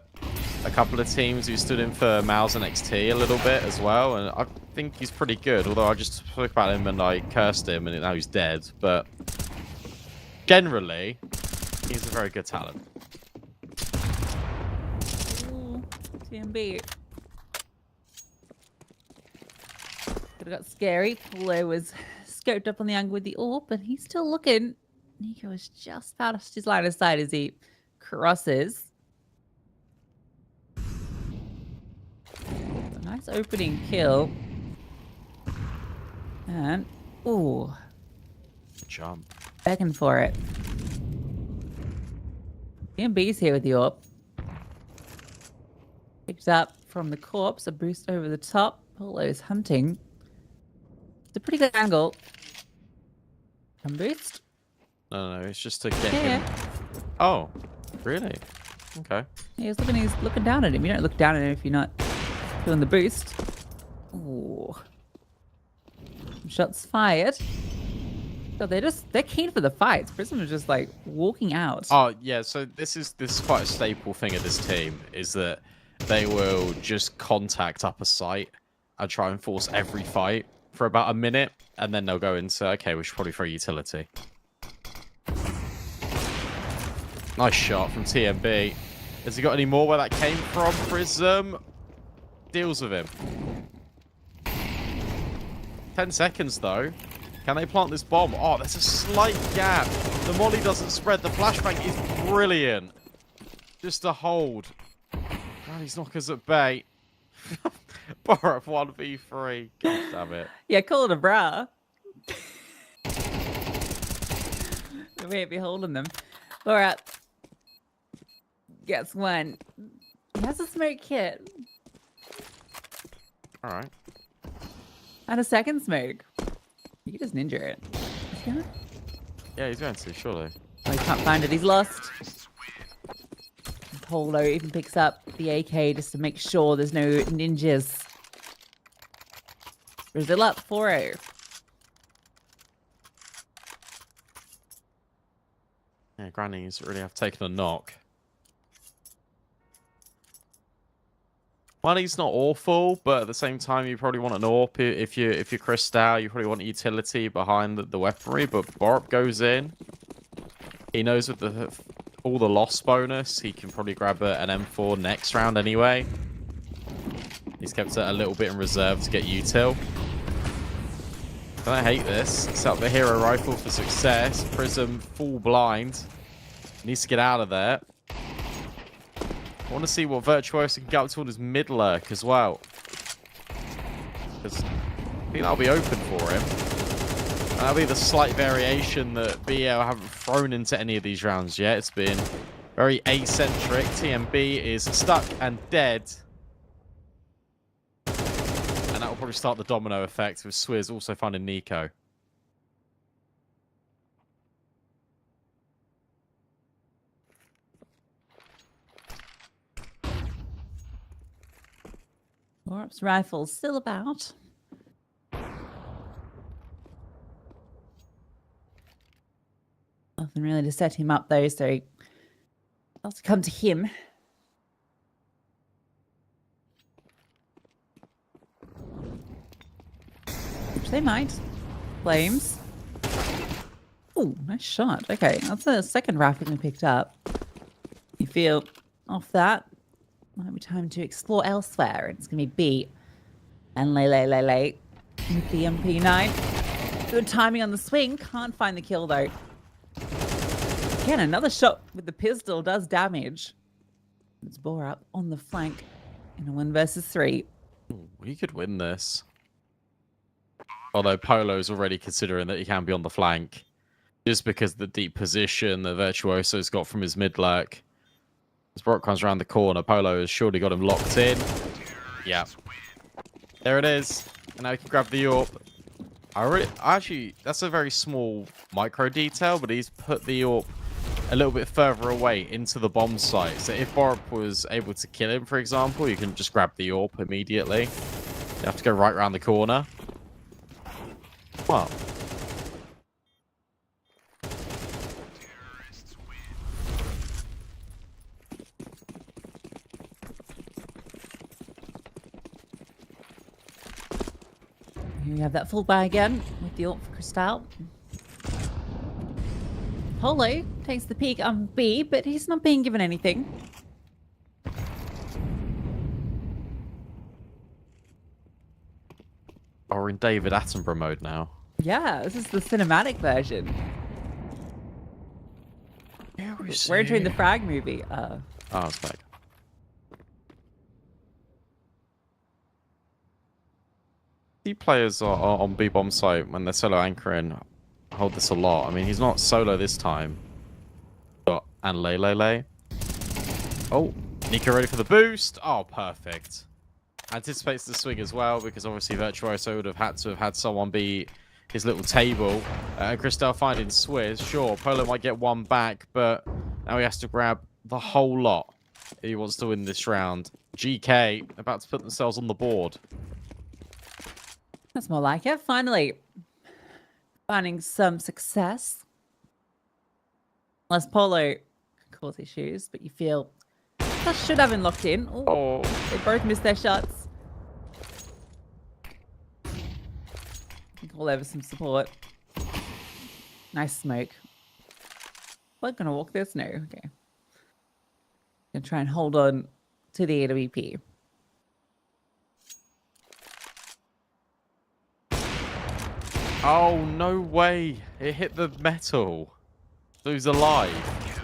a couple of teams who stood in for Mouse and XT a little bit as well, and I think he's pretty good, although I just spoke about him and I cursed him and now he's dead, but generally he's a very good talent. Ooh, TMB. Could have got scary. Polo was scoped up on the angle with the AWP, but he's still looking. Nico has just past his line of sight as he crosses. A nice opening kill. And, ooh. Jump. Begging for it. TMB's here with the AWP. Picked up from the corpse, a boost over the top. Polo's hunting. It's a pretty good angle. One boost. No, it's just to get him. Oh, really? Okay. Yeah, he's looking down at him. You don't look down at him if you're not doing the boost. Ooh. Shots fired. So they're keen for the fights. Prism is just like walking out. Oh yeah, so this is quite a staple thing of this team, is that they will just contact up a site and try and force every fight for about a minute, and then they'll go into, okay, we should probably throw utility. Nice shot from TMB. Has he got any more where that came from? Prism deals with him. 10 seconds though. Can they plant this bomb? Oh, there's a slight gap. The molly doesn't spread. The flashbang is brilliant. Just a hold. Oh, these knockers at bay. Borup 1v3. God damn it. Yeah, call it a bra. We ain't be holding them. Borup gets one. He has a smoke kit. Alright. And a second smoke. You can just ninja it. Is he gonna? Yeah, he's going to, surely. Oh, he can't find it. He's lost. Polo even picks up the AK just to make sure there's no ninjas. Brazil up 4-0. Yeah, Granny's really have taken a knock. Money's not awful, but at the same time, you probably want an AWP. If you're Cristal, you probably want a utility behind the weaponry. But Borup goes in. He knows with all the loss bonus, he can probably grab an M4 next round anyway. He's kept it a little bit in reserve to get util. I hate this. Set up the hero rifle for success. Prism full blind. Needs to get out of there. I want to see what Virtuoso can get up toward his mid lurk as well. Because I think that'll be open for him. That'll be the slight variation that BL haven't thrown into any of these rounds yet. It's been very eccentric. TMB is stuck and dead. And that will probably start the domino effect with Swizz also finding Nico. Warp's rifle's still about. Nothing really to set him up though, so I'll have to come to him. Which they might. Flames. Oh, nice shot. Okay, that's the second rifle we picked up. You feel off that? Might be time to explore elsewhere. It's going to be B and Lay with the MP9. Good timing on the swing. Can't find the kill though. Again, another shot with the pistol does damage. It's bore up on the flank in a 1 versus 3. Ooh, we could win this. Although Polo's already considering that he can be on the flank. Just because of the deep position that Virtuoso's got from his mid-lurk. As Brock comes around the corner, Polo has surely got him locked in. Yeah. There it is. And now he can grab the AWP. Actually, that's a very small micro detail, but he's put the AWP a little bit further away into the bomb site. So if Borup was able to kill him, for example, you can just grab the AWP immediately. You have to go right around the corner. Well. Here we have that full buy again with the AWP for Cristal. Polo takes the peek on B, but he's not being given anything. Oh, we're in David Attenborough mode now. Yeah, this is the cinematic version. We're entering the Frag movie. Oh, it's back. The players are on B-bomb site when they're solo anchoring hold this a lot. I mean, he's not solo this time. But, and Lay. Oh, Nico ready for the boost. Oh, perfect. Anticipates the swing as well, because obviously Virtuoso would have had to have had someone be his little table. Cristal finding Swizz. Sure, Polo might get one back, but now he has to grab the whole lot if he wants to win this round. GK about to put themselves on the board. That's more like it. Finally, finding some success. Unless Polo can cause issues, but you feel that should have been locked in. Ooh, Oh, they both missed their shots. Call over some support. Nice smoke. We're gonna walk this? No. Okay. Gonna try and hold on to the AWP. oh, no way. It hit the metal. So he's alive.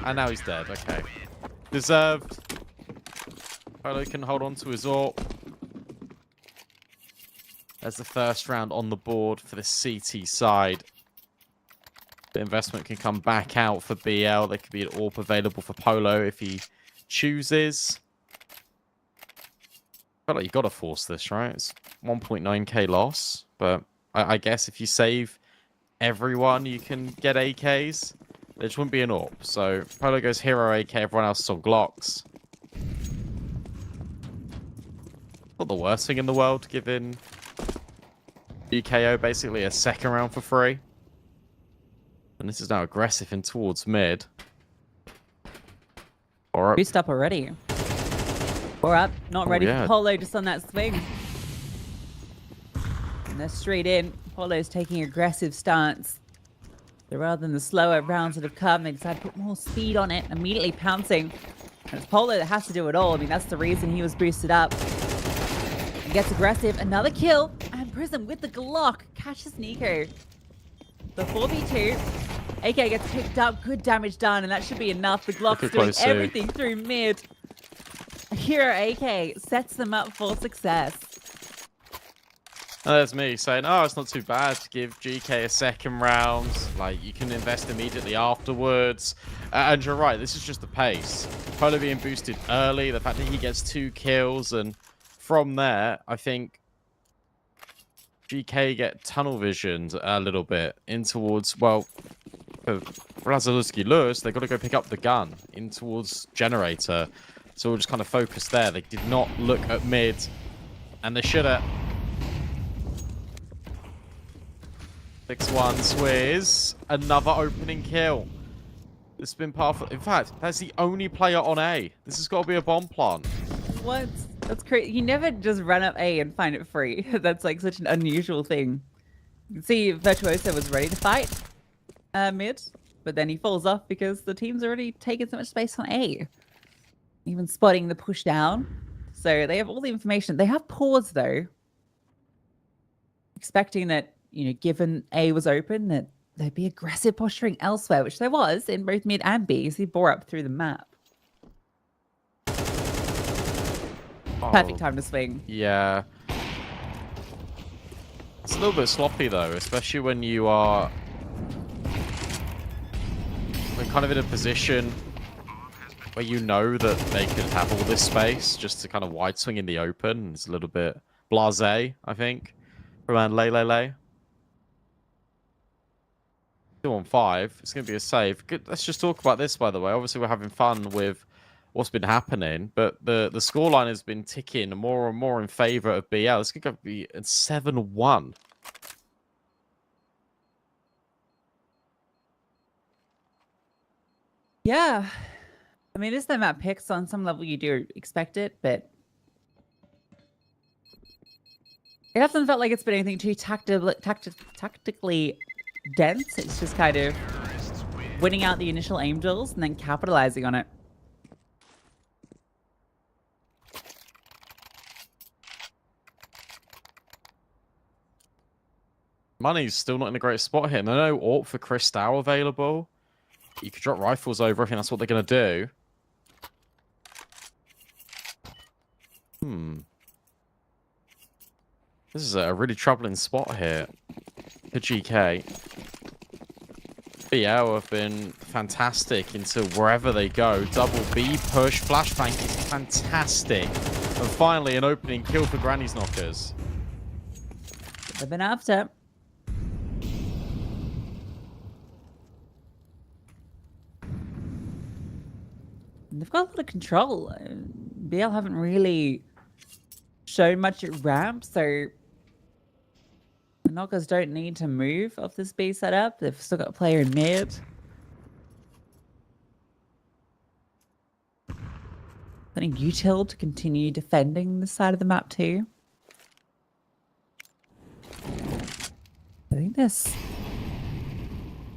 And now he's dead. Okay. Deserved. Polo can hold on to his AWP. There's the first round on the board for the CT side. The investment can come back out for BL. There could be an AWP available for Polo if he chooses. But like, you got to force this, right? It's 1.9k loss. But I guess if you save everyone, you can get AKs. There just wouldn't be an AWP. So Polo goes hero AK. Everyone else is on Glocks. Not the worst thing in the world, giving UKO basically a second round for free. And this is now aggressive in towards mid. Or Boost up already. Or up, not ready for Polo, just on that swing. And they're straight in. Polo's taking aggressive stance. So rather than the slower rounds that have come, they decide to put more speed on it, immediately pouncing. And it's Polo that has to do it all. I mean, that's the reason he was boosted up. He gets aggressive, another kill, and Prism with the Glock catches Nico. The 4v2. AK gets picked up, good damage done, and that should be enough. The Glock's doing everything through mid. Hero AK sets them up for success. there's me saying, oh, it's not too bad to give GK a second round. Like, you can invest immediately afterwards. And you're right, this is just the pace. Polo being boosted early, the fact that he gets 2 kills, and from there, I think GK get tunnel visioned a little bit in towards, well, for Razalowski Lewis, they've got to go pick up the gun in towards Generator. So we'll just kind of focus there. They did not look at mid, and they should have. 6-1 Swizz. Another opening kill. This has been powerful. In fact, that's the only player on A. This has got to be a bomb plant. What? That's crazy. You never just run up A and find it free. That's like such an unusual thing. You can see Virtuoso was ready to fight mid, but then he falls off because the team's already taken so much space on A. Even spotting the push down. So they have all the information. They have pause though. Expecting that, you know, given A was open, that there'd be aggressive posturing elsewhere, which there was in both mid and B as he bore up through the map. Oh, perfect time to swing. Yeah. It's a little bit sloppy though, especially when you are kind of in a position where you know that they could have all this space just to kind of wide swing in the open. It's a little bit blasé, I think, around Lay. 2 on 5. It's going to be a save. Good. Let's just talk about this, by the way. Obviously, we're having fun with what's been happening, but the scoreline has been ticking more and more in favor of BL. It's going to be at 7-1. Yeah. I mean, it's the map picks. On some level, you do expect it, but it hasn't felt like it's been anything too tactically dense. It's just kind of winning out the initial aim drills and then capitalizing on it. Money's still not in a great spot here. No AWP for Crystal available. You could drop rifles over. I think that's what they're going to do. This is a really troubling spot here for GK. BL have been fantastic into wherever they go. Double B push. Flashbang is fantastic. And finally, an opening kill for Granny's Knockers. They've been after. They've got a lot of control. BL haven't really shown much at ramp, so the Knockers don't need to move off this B setup. They've still got a player in mid. I think util to continue defending this side of the map too. I think this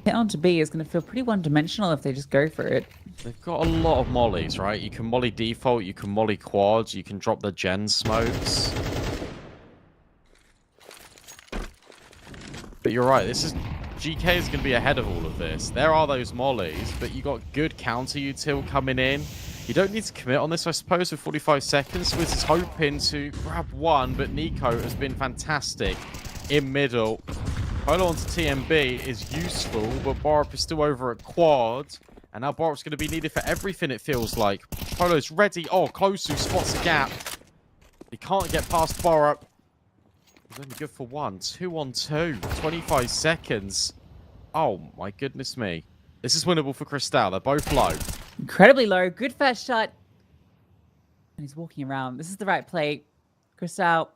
hit onto B is going to feel pretty one-dimensional if they just go for it. They've got a lot of mollies, right? You can molly default, you can molly quads, you can drop the gen smokes. But you're right, this is GK is going to be ahead of all of this. There are those mollies, but you got good counter util coming in. You don't need to commit on this, I suppose, with 45 seconds. Swizz is hoping to grab one, but Nico has been fantastic in middle. Polo onto TMB is useful, but Borup is still over at quad. And now Borup's going to be needed for everything, it feels like. Polo's ready. Oh, Closu spots a gap. He can't get past Borup. He's only good for 1. 2 on 2. 25 seconds. Oh, my goodness me. This is winnable for Crystal. They're both low. Incredibly low. Good first shot. And he's walking around. This is the right play. Crystal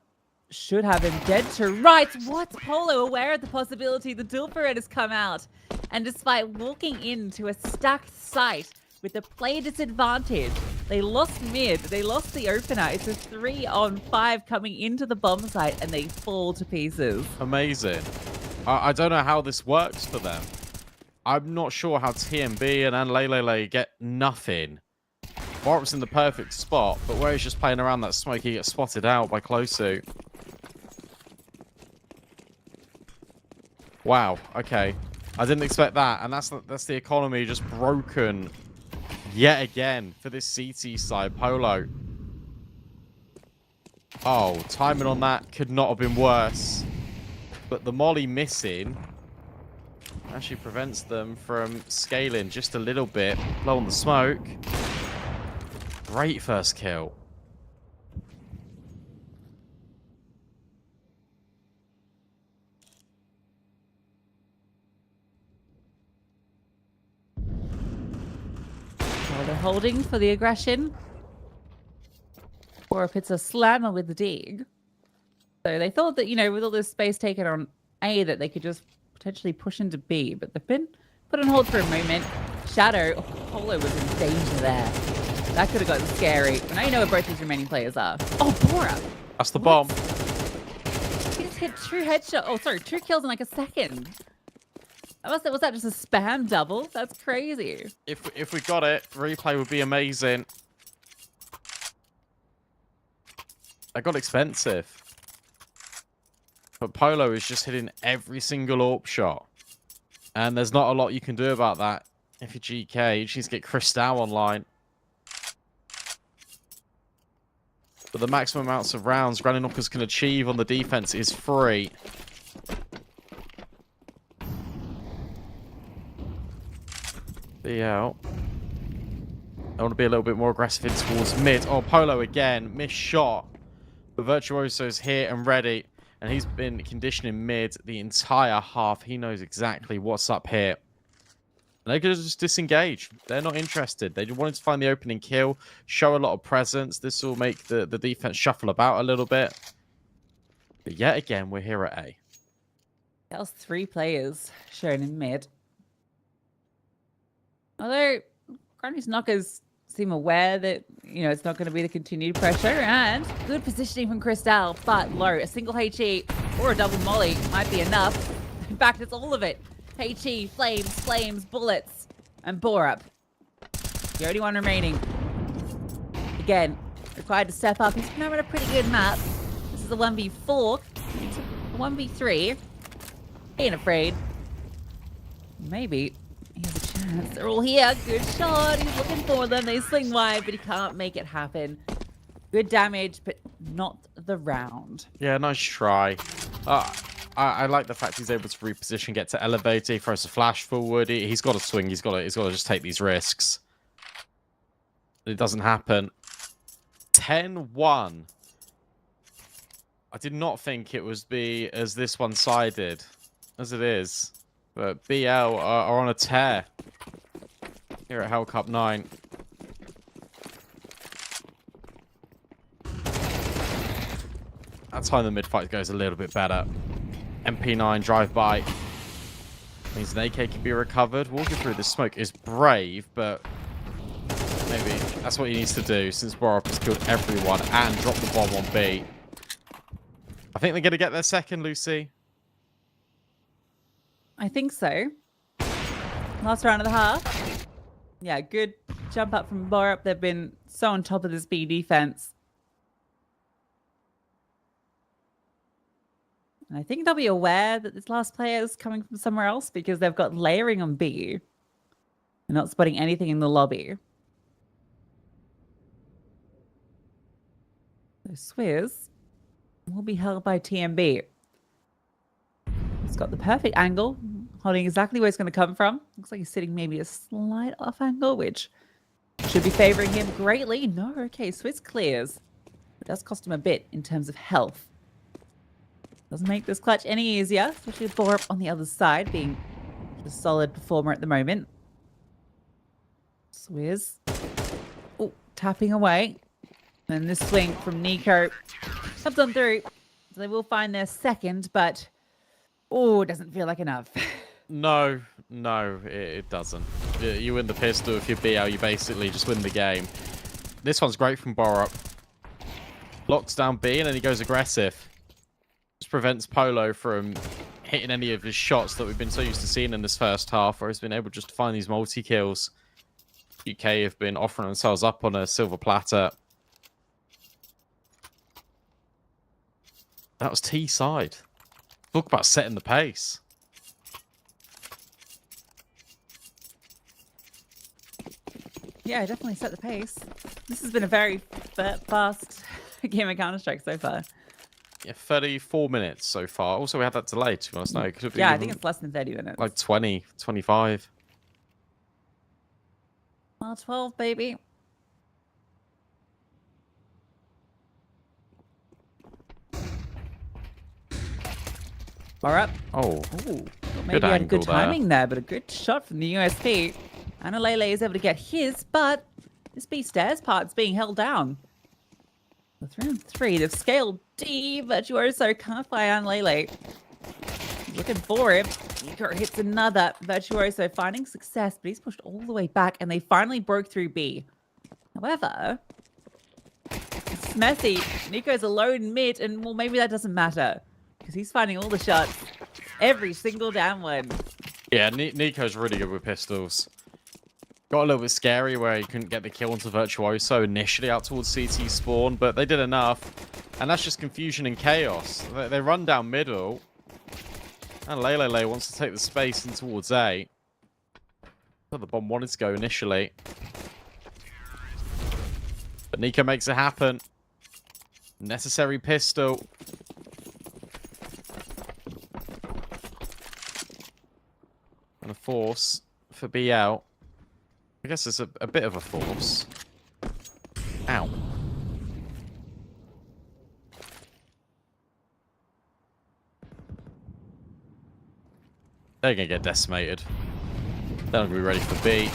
should have him dead to rights. What? Polo aware of the possibility the dual turret has come out. And despite walking into a stacked site with a play disadvantage, they lost mid. They lost the opener. It's a 3 on 5 coming into the bomb site and they fall to pieces. Amazing. I don't know how this works for them. I'm not sure how TMB and Lele get nothing. Borup's in the perfect spot, but where he's just playing around that smoke, he gets spotted out by Closu. Wow, okay. I didn't expect that, and that's the economy just broken yet again for this CT side. Polo. Oh, timing on that could not have been worse. But the molly missing actually prevents them from scaling just a little bit. Blow on the smoke. Great first kill. Well, they're holding for the aggression. Or if it's a slammer with the dig. So they thought that, you know, with all this space taken on A, that they could just potentially push into B, but they've been put on hold for a moment. Shadow, Polo was in danger there. That could have gotten scary. But now you know where both these remaining players are. Oh, Bora! That's the bomb. He just hit 2 headshot. Oh, sorry, 2 kills in like a second. Was that just a spam double? That's crazy. If we got it, replay would be amazing. That got expensive. But Polo is just hitting every single AWP shot. And there's not a lot you can do about that. If you're GK, you just need to get Crystal online. But the maximum amounts of rounds Granny Knockers can achieve on the defense is 3. BL. I want to be a little bit more aggressive in towards mid. Oh, Polo again. Missed shot. But Virtuoso's here and ready. And he's been conditioning mid the entire half. He knows exactly what's up here. And they could just disengage. They're not interested. They just wanted to find the opening kill, show a lot of presence. This will make the defense shuffle about a little bit. But yet again, we're here at A. That was 3 players shown in mid. Although Granny's Knockers seem aware that, you know, it's not going to be the continued pressure, and good positioning from Crystal, but low. A single HE or a double molly might be enough. In fact, it's all of it. HE, flames, bullets, and Borup. The only one remaining. Again, required to step up. He's been having a pretty good map. This is a 1v4. A 1v3. Ain't afraid. Maybe he has a chance. They're all here. Good shot. He's looking for them. They swing wide, but he can't make it happen. Good damage, but not the round. Yeah, nice try. I like the fact he's able to reposition, get to elevator, he throws a flash forward. He's got to swing. He's got to just take these risks. It doesn't happen. 10-1. I did not think it would be as this one-sided as it is. But BL are on a tear here at Hellcup 9. That's how the mid-fight goes a little bit better. MP9 drive-by. Means an AK can be recovered. Walking through this smoke is brave, but maybe that's what he needs to do since Borup has killed everyone and dropped the bomb on B. I think they're going to get their second, Lucy. I think so. Last round of the half. Yeah, good jump up from Borup. They've been so on top of this B defense. And I think they'll be aware that this last player is coming from somewhere else because they've got layering on B. They're not spotting anything in the lobby. So Swizz will be held by TMB. He's got the perfect angle, holding exactly where it's going to come from. Looks like he's sitting maybe a slight off angle, which should be favoring him greatly. No, okay, Swizz clears. It does cost him a bit in terms of health. Doesn't make this clutch any easier, especially with Borup on the other side, being a solid performer at the moment. Swizz. Oh, tapping away. And this swing from Nico comes on through. So they will find their second, but oh, it doesn't feel like enough. No, it doesn't. You win the pistol. If you're BL, you basically just win the game. This one's great from Borup. Locks down B and then he goes aggressive. Just prevents Polo from hitting any of his shots that we've been so used to seeing in this first half, where he's been able just to find these multi-kills. UK have been offering themselves up on a silver platter. That was T side. Talk about setting the pace. Yeah, definitely set the pace. This has been a very fast game of Counter-Strike so far. Yeah, 34 minutes so far. Also, we had that delay, to be honest. No, it could have been Yeah, I think it's less than 30 minutes. like 20, 25. Well, 12, baby. Far up. Oh. Ooh. Maybe had a good timing there, but a good shot from the USP. And Lele is able to get his, but this B stairs part's being held down. With round 3, they've scaled D. Virtuoso can't fire on Lele. Looking for him. Nico hits another. Virtuoso finding success, but he's pushed all the way back, and they finally broke through B. However, it's messy. Nico's alone mid, and well, maybe that doesn't matter because he's finding all the shots. Every single damn one. Yeah, Nico's really good with pistols. Got a little bit scary where he couldn't get the kill onto Virtuoso initially out towards CT spawn, but they did enough. And that's just confusion and chaos. They run down middle. And Lele wants to take the space in towards A. Where the bomb wanted to go initially. But Nico makes it happen. Necessary pistol. And a force for BL. I guess it's a bit of a force. Ow. They're going to get decimated. They're not going to be ready for B.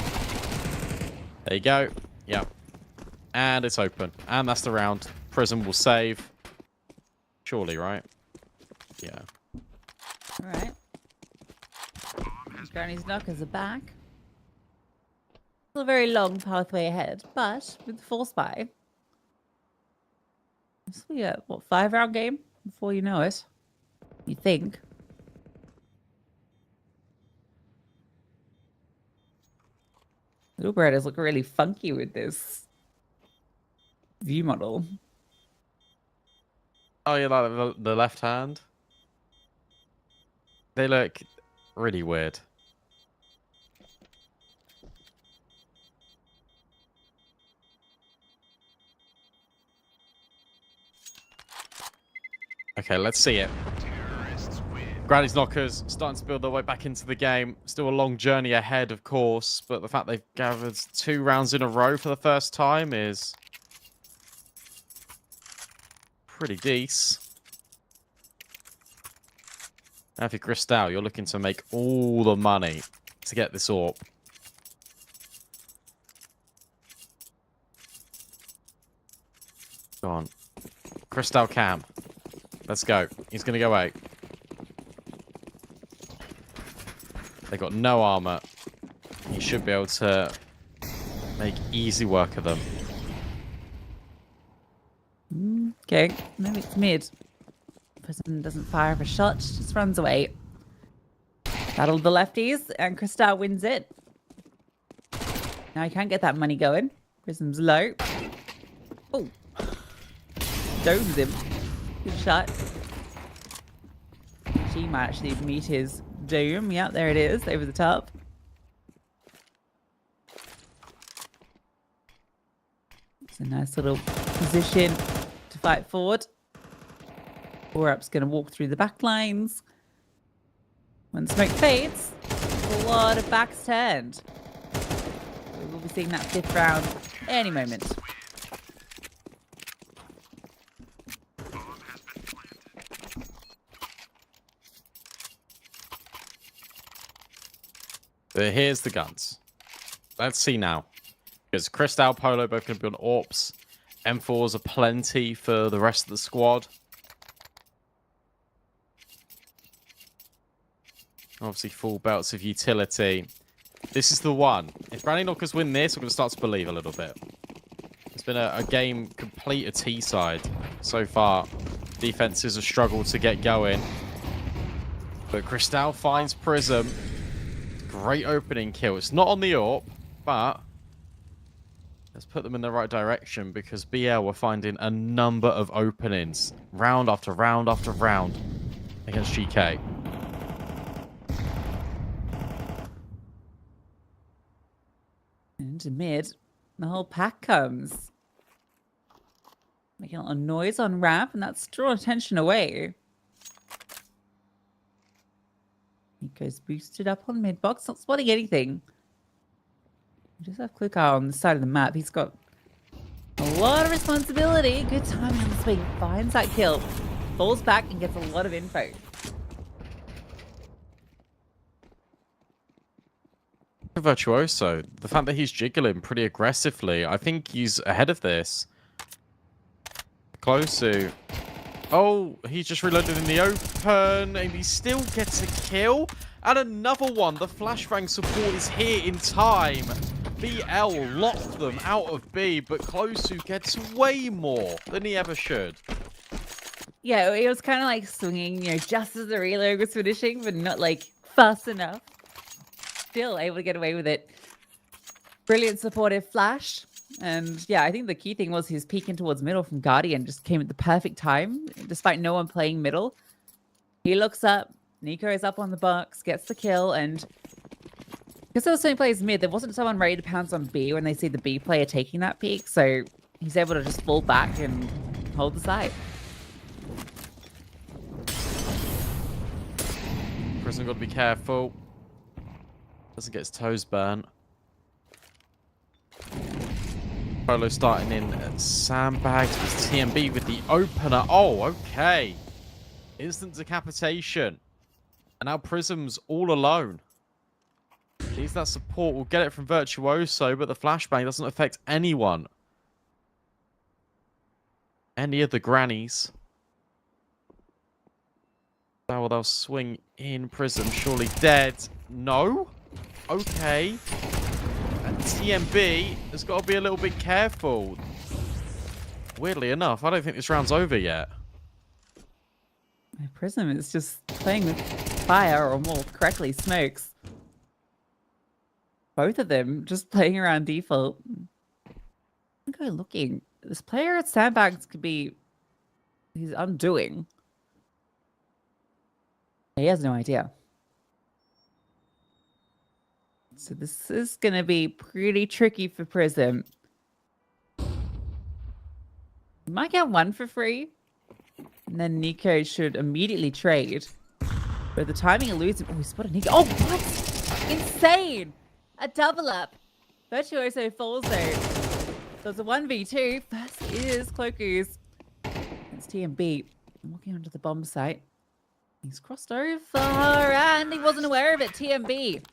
There you go. Yep. And it's open. And that's the round. Prism will save. Surely, right? Yeah. All right. Granny's knockers are back. Still a very long pathway ahead, but with the full spy. This will be a, what, 5-round game before you know it? You think. Little Brothers look really funky with this view model. Oh, you like the left hand? They look really weird. Okay, let's see it. Granny's Knockers starting to build their way back into the game. Still a long journey ahead, of course, but the fact they've gathered 2 rounds in a row for the first time is pretty decent. Now if you're Cristal, you're looking to make all the money to get this AWP. Go on. Cristal Cam. Let's go. He's going to go out. They got no armor. He should be able to make easy work of them. Okay, maybe it's mid. Person doesn't fire a shot, just runs away. Battle of the lefties, and Cristal wins it. Now he can't get that money going. Prism's low. Oh. Domes him. Good shot. She might actually meet his doom. Yep, there it is, over the top. It's a nice little position to fight forward. 4-Up's going to walk through the back lines. When the smoke fades, a lot of backs turned. We'll be seeing that 5th round any moment. But here's the guns. Let's see now. Because Cristal, Polo both going to be on AWPs. M4s are plenty for the rest of the squad. Obviously, full belts of utility. This is the one. If Granny Knockers win this, we're going to start to believe a little bit. It's been a game complete a T-side so far. Defenses have struggled to get going. But Cristal finds Prism. Great opening kill. It's not on the AWP, but let's put them in the right direction because BL were finding a number of openings. Round after round after round against GK. Into mid, the whole pack comes. Making a little noise on ramp, and that's drawn attention away. Nico's boosted up on mid box, not spotting anything. We just have Clicker on the side of the map. He's got a lot of responsibility. Good timing on the swing. Finds that kill. Falls back and gets a lot of info. Virtuoso, the fact that he's jiggling pretty aggressively, I think he's ahead of this. Close to. Oh, he's just reloaded in the open, and he still gets a kill. And another one. The flashbang support is here in time. BL locked them out of B, but Closu gets way more than he ever should. Yeah, it was kind of like swinging, just as the reload was finishing, but not like fast enough. Still able to get away with it. Brilliant supportive flash. And yeah, I think the key thing was his peeking towards middle from Guardian just came at the perfect time, despite no one playing middle. He looks up, Nico is up on the box, gets the kill, and because there was so many players mid, there wasn't someone ready to pounce on B when they see the B player taking that peek, so he's able to just fall back and hold the site. Prism got to be careful. Doesn't get his toes burnt. Polo starting in at sandbags with TMB with the opener. Oh, okay. Instant decapitation. And now Prism's all alone. Needs that support. We'll get it from Virtuoso, but the flashbang doesn't affect anyone. Any of the grannies. Oh, they'll swing in. Prism surely dead. No? Okay. And TMB has got to be a little bit careful. Weirdly enough, I don't think this round's over yet. Prism is just playing with fire, or more correctly, smokes. Both of them just playing around default. I'm go looking. This player at sandbags could be his undoing. He has no idea. So this is going to be pretty tricky for Prism. You might get one for free. And then Nico should immediately trade. But the timing eludes him. Oh, he spotted Nico. Oh, what? Insane! A double up. Virtuoso falls though. So it's a 1v2. First is Cloaku's. It's TMB. Walking onto the bomb site. He's crossed over and he wasn't aware of it. TMB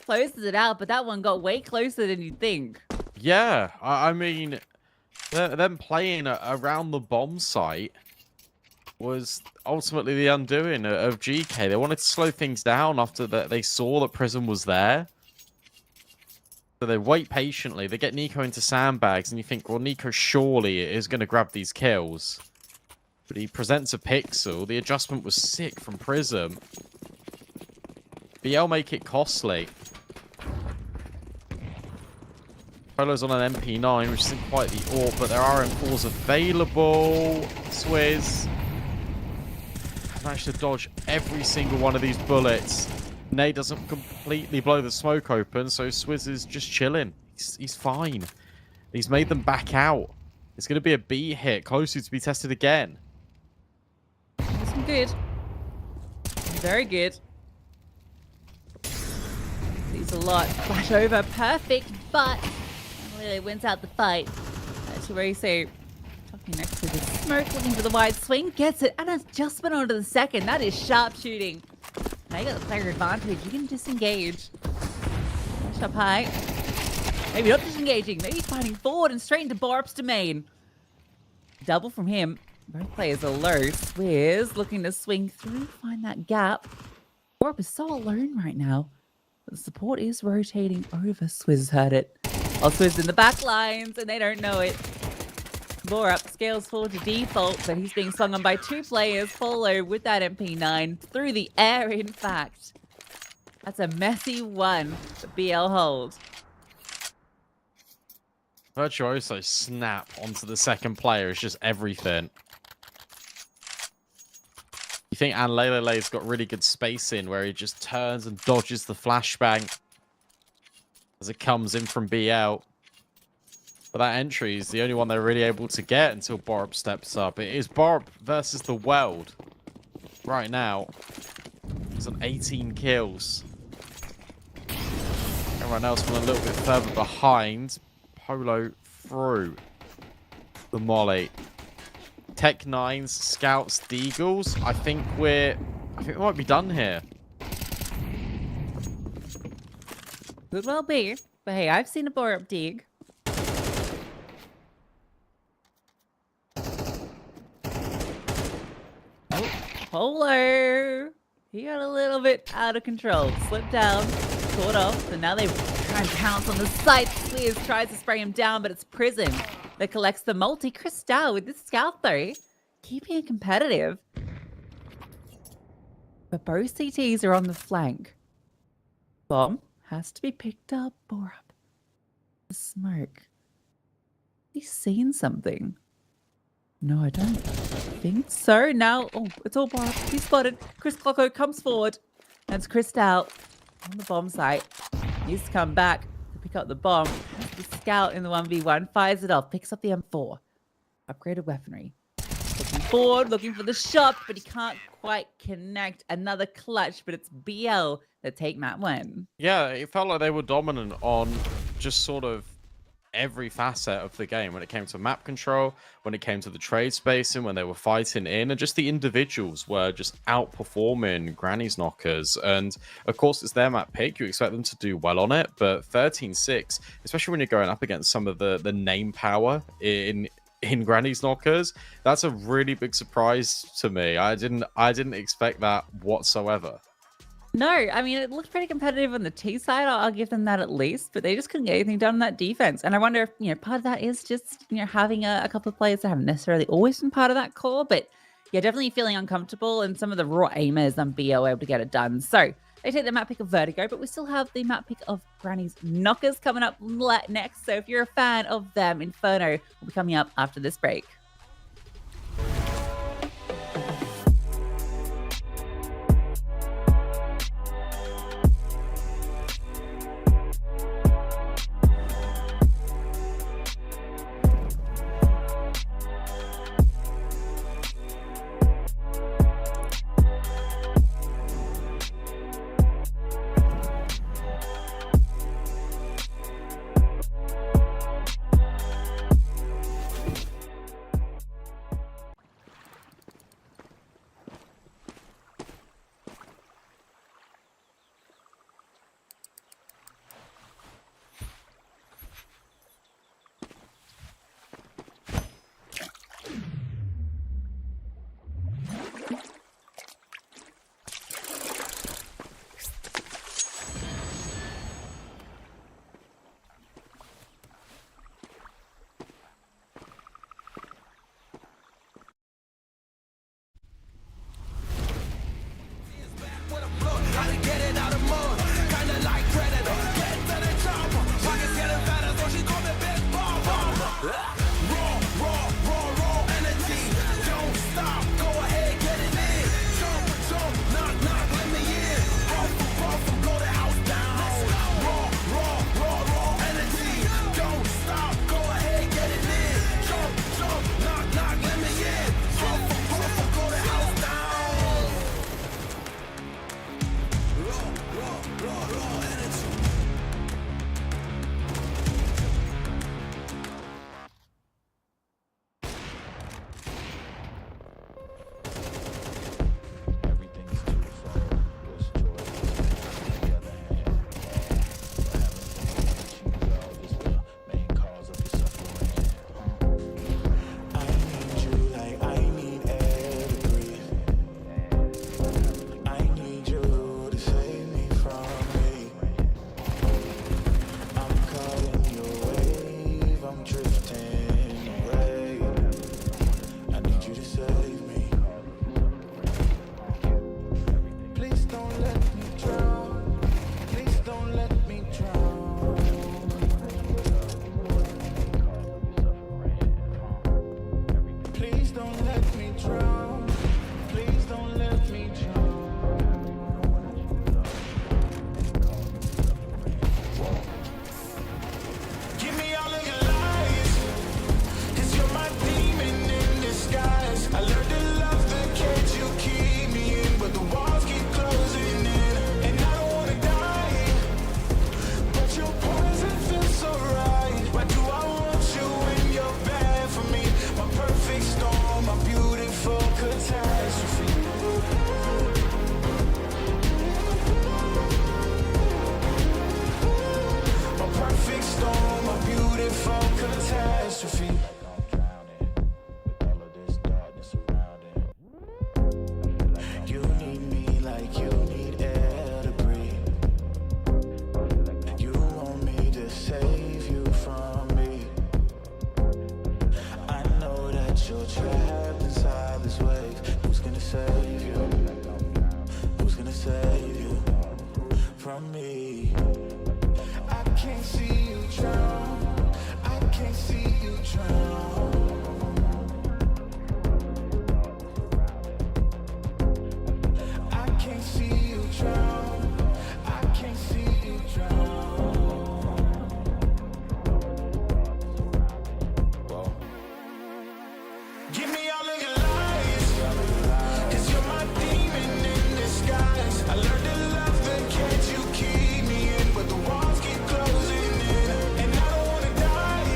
closes it out, but that one got way closer than you'd think. Yeah, I mean, them playing around the bomb site was ultimately the undoing of GK. They wanted to slow things down after that. They saw that Prism was there. So they wait patiently. They get Nico into sandbags, and you think, well, Nico surely is going to grab these kills. But he presents a pixel. The adjustment was sick from Prism. BL make it costly. Polo's on an MP9, which isn't quite the AWP, but there are M4s available. Swizz managed to dodge every single one of these bullets. Nade doesn't completely blow the smoke open, so Swizz is just chilling. He's fine. He's made them back out. It's going to be a B hit, closer to be tested again. Looking good. Very good. Sees a lot. Flash over. Perfect, but Lily wins out the fight. Teresa talking next to the smoke, looking for the wide swing. Gets it. And adjustment onto the second. That is sharp shooting. Now you got the player advantage. You can disengage. Flash up high. Maybe not disengaging. Maybe fighting forward and straight into Borup's domain. Double from him. Both players are low. Swizz looking to swing through, find that gap. Borup is so alone right now. But the support is rotating over. Swizz heard it. Oh, Swizz in the back lines, and they don't know it. Borup scales forward to default, but he's being swung on by two players. Follow with that MP9 through the air, in fact. That's a messy one for BL hold. Virtuoso snap onto the second player is just everything. You think Anlele's got really good spacing where he just turns and dodges the flashbang as it comes in from BL. But that entry is the only one they're really able to get until Borup steps up. It is Borup versus the Weld. Right now, he's on 18 kills. Everyone else from a little bit further behind. Polo through the molly. Tech 9s, Scouts, Deagles. I think we might be done here. Could well be. But hey, I've seen a Borup dig. Oh, Polo. He got a little bit out of control. Slipped down, caught off, and now they try and pounce on the site. Squeeze tries to spray him down, but it's Prison that collects the multi. Cristal with this Scout, though, keeping it competitive. But both CTs are on the flank. Bomb has to be picked up. Borup. The smoke. He's seen something. No, I don't think so. Now, oh, it's all Borup. He's spotted. Chris Clocko comes forward. And it's Cristal on the bomb site. Needs to come back to pick up the bomb. The Scout in the 1v1 fires it off. Picks up the M4. Upgraded weaponry. Looking forward, looking for the shot, but he can't quite connect. Another clutch, but it's BL that take map win. Yeah, it felt like they were dominant on just sort of every facet of the game when it came to map control, when it came to the trade spacing, when they were fighting in, and just the individuals were just outperforming Granny's Knockers. And of course, it's their map pick. You expect them to do well on it, but 13-6, especially when you're going up against some of the name power in Granny's Knockers, that's a really big surprise to me. I didn't expect that whatsoever. No, I mean, it looked pretty competitive on the T side. I'll give them that at least, but they just couldn't get anything done on that defense. And I wonder if, part of that is just, having a couple of players that haven't necessarily always been part of that core, but yeah, definitely feeling uncomfortable, and some of the raw aimers on BO were able to get it done. So they take the map pick of Vertigo, but we still have the map pick of Granny's Knockers coming up next. So if you're a fan of them, Inferno will be coming up after this break. trapped inside this wave. Who's gonna save you? Who's gonna save you from me? I can't see you drown. I can't see you drown. I can't see you drown. I can't see you drown. Give me all of your lies, 'cause you're my demon in disguise. I learned to love the cage you keep me in, but the walls keep closing in. And I don't wanna die,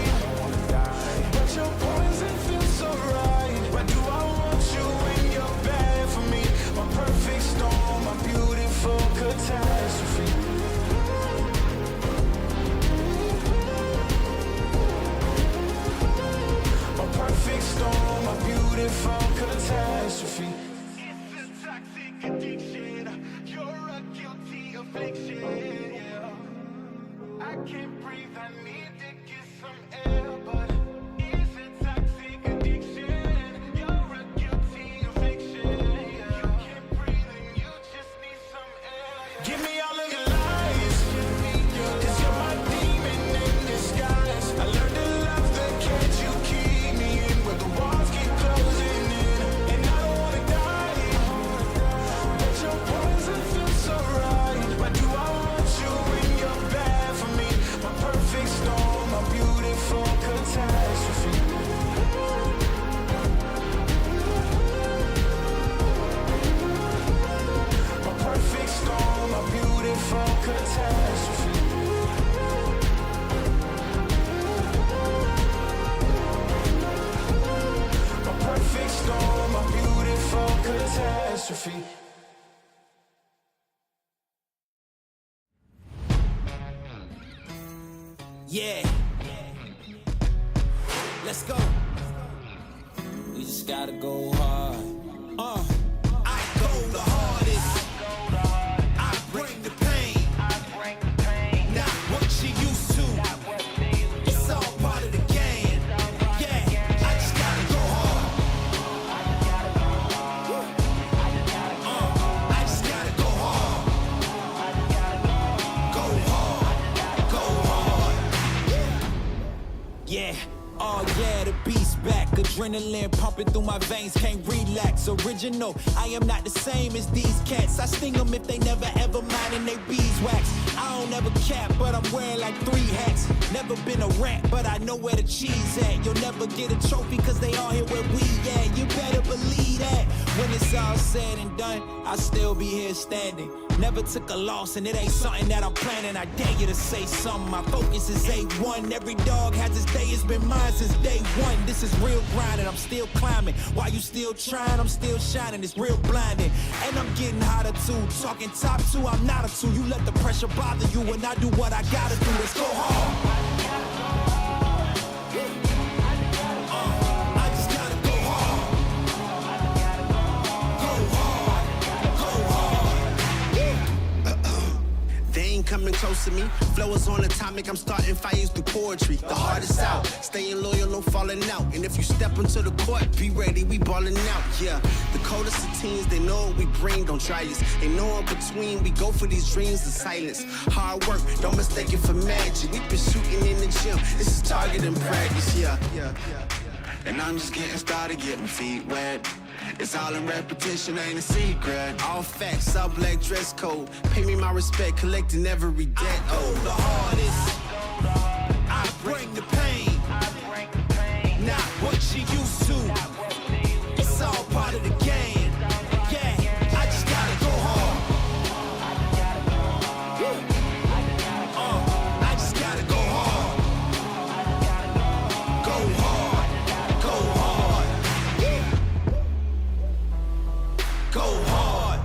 but your poison feels so right. Why do I want you when you're bad for me? My perfect storm, my beautiful catastrophe. My perfect storm, my beautiful catastrophe. It's a toxic addiction. You're a guilty affliction. Yeah. I can't breathe. I need to get some air, but it's a toxic addiction. You're a guilty affliction. Yeah. You can't breathe and you just need some air. Yeah. Give me all of your lies, 'cause you're my demon in disguise. I learned to love the cage you keep me in, but the walls keep closing in. And I don't wanna die, but your poison feels so right. Why do I want you when you're bad for me? My perfect storm, my beautiful catastrophe. My perfect storm, my beautiful catastrophe. My perfect storm, my beautiful catastrophe. Yeah. Let's go. We just gotta go hard. I go the hardest. I bring the pain. Not what you used to. It's all part of the game. Yeah, I just gotta go hard. I just gotta go hard. Go hard. Go hard. Yeah. Oh yeah, the beast back. Adrenaline pumping through my veins, can't relax. Original, I am not the same as these cats. I sting them if they never ever mind and they beeswax. I don't ever cap, but I'm wearing like 3 hats. Never been a rat, but I know where the cheese at. You'll never get a trophy cause they all here where we at. You better believe that. When it's all said and done, I'll still be here standing. Never took a loss and it ain't something that I'm planning. I dare you to say something, my focus is A1. Every dog has its day, it's been mine since day one. This is real grinding, I'm still climbing. While you still trying, I'm still shining. It's real blinding, and I'm getting hotter too. Talking top 2, I'm not a 2. You let the pressure bother you when I do what I gotta do. Let's go hard. I just gotta go hard. Go hard. Go hard. They ain't coming close to me. Flow is on atomic, I'm starting fires through poetry. The hardest out, staying loyal, no falling out. And if you step into the court, be ready, we balling out. Yeah, the coldest of teens, they know what we bring, don't try us. Ain't no in between, we go for these dreams in silence. Hard work, don't mistake it for magic. We been shooting in the gym, this is target and practice. Yeah. And I'm just getting started, getting feet wet. It's all in repetition, ain't a secret. All facts, all black dress code. Pay me my respect, collecting every debt. Oh, the hardest. I bring the pain. Not what you used to. It's all part of the game. Yeah, I just gotta go hard. I just gotta go hard. Go hard. Go hard. Go hard.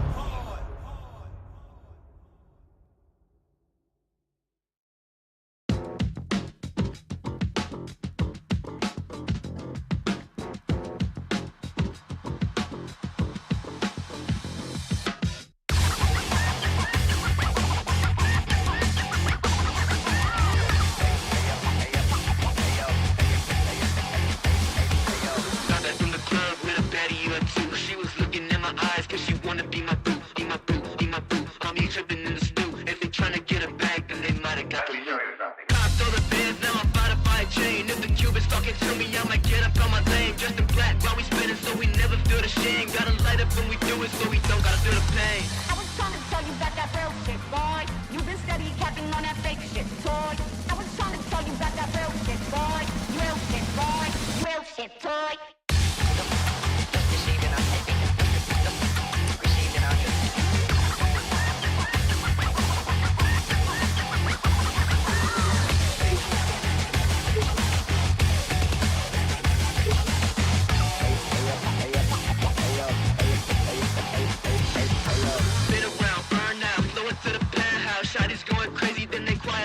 get up on my lane, just in black while we spinning, so we never feel the shame. Gotta light up when we do it, so we don't gotta feel the pain. I was trying to tell you about that real shit, boy. You've been steady capping on that fake shit, toy. I was trying to tell you about that real shit, boy. Real shit, boy. Real shit, toy.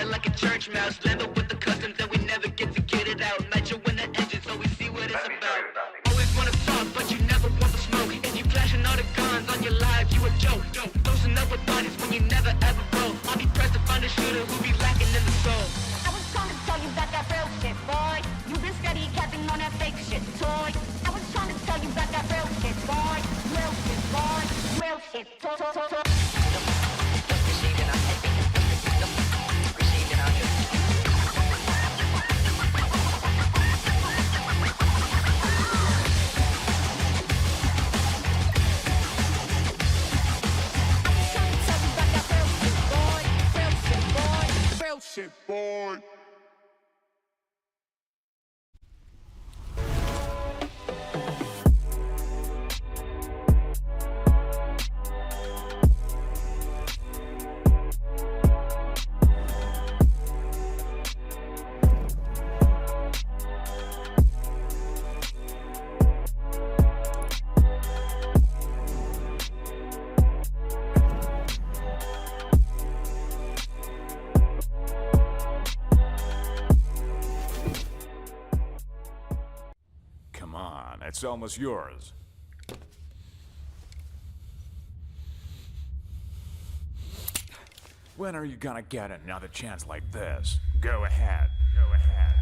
Like a church mouse, land up with the customs and we never get to get it out. Nitro in the engine so we see what it's about. Always wanna talk, but you never want the smoke. And you flashing all the guns on your live, you a joke. Dosing up with bodies when you never ever roll. I'll be pressed to find a shooter who be lacking in the soul. I was trying to tell you about that real shit, boy. You've been steady capping on that fake shit, toy. I was trying to tell you about that real shit, boy. Real shit, boy. Real shit, toy. Shit, boy. It's almost yours. When are you gonna get another chance like this? Go ahead. Go ahead.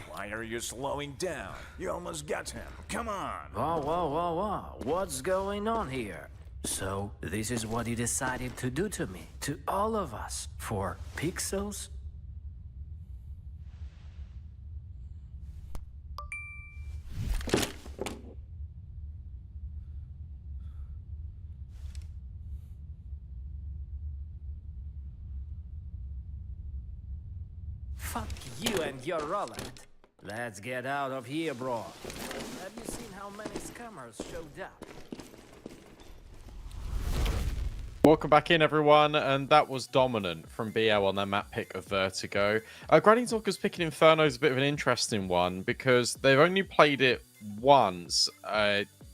Why are you slowing down? You almost got him. Come on. Whoa, whoa, whoa, whoa. What's going on here? So, this is what you decided to do to me, to all of us, for pixels? Fuck you and your Roland. Let's get out of here, bro. Have you seen how many scammers showed up? Welcome back in, everyone, and that was Dominant from BL on their map pick of Vertigo. Granny Talker's picking Inferno is a bit of an interesting one because they've only played it once,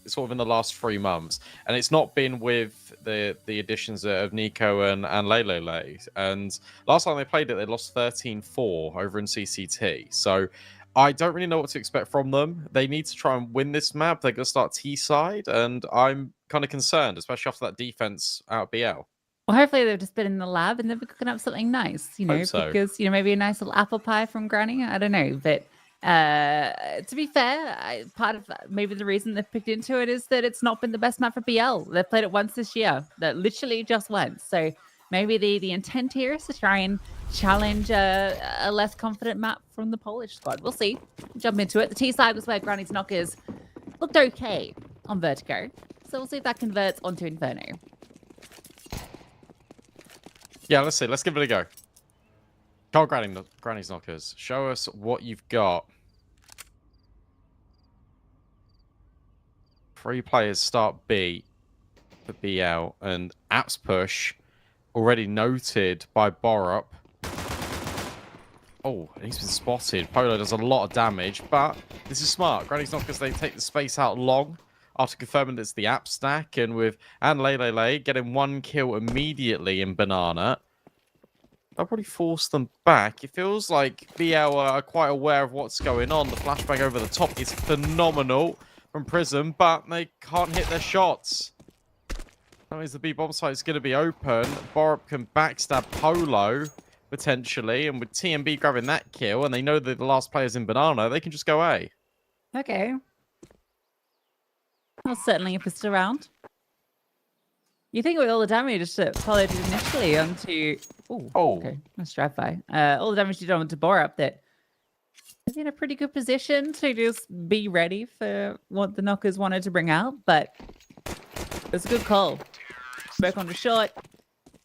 sort of in the last 3 months, and it's not been with the additions of Nico and Lele. And last time they played it, they lost 13-4 over in CCT. So I don't really know what to expect from them. They need to try and win this map. They're going to start T-side, and I'm kind of concerned, especially after that defense out of BL. Well, hopefully they've just been in the lab and they've been cooking up something nice, you know, because, you know, maybe a nice little apple pie from Granny. I don't know. But to be fair, part of maybe the reason they've picked into it is that it's not been the best map for BL. They've played it once this year, that literally just once. So maybe the intent here is to try and challenge a less confident map from the Polish squad. We'll see. Jump into it. The T side was where Granny's knockers looked okay on Vertigo. So we'll see if that converts onto Inferno. Yeah, let's see. Let's give it a go. Call Granny's knockers. Show us what you've got. 3 players start B for BL, and Apps push already noted by Borup. Oh, and he's been spotted. Polo does a lot of damage, but this is smart. Granny's knockers, they take the space out long after confirming that it's the app stack, and with Lele getting 1 kill immediately in Banana, that'll probably force them back. It feels like BL are quite aware of what's going on. The flashbang over the top is phenomenal from Prism, but they can't hit their shots. That means the B bomb site is going to be open. Borup can backstab Polo, potentially, and with TMB grabbing that kill, and they know that the last player's in Banana, they can just go A. Okay. Well, certainly a pistol round. You think with all the damage that Polo did initially onto... Oh, okay. Nice drive-by. All the damage you did onto Borup, that is in a pretty good position to just be ready for what the knockers wanted to bring out, but it's a good call. Back on the short,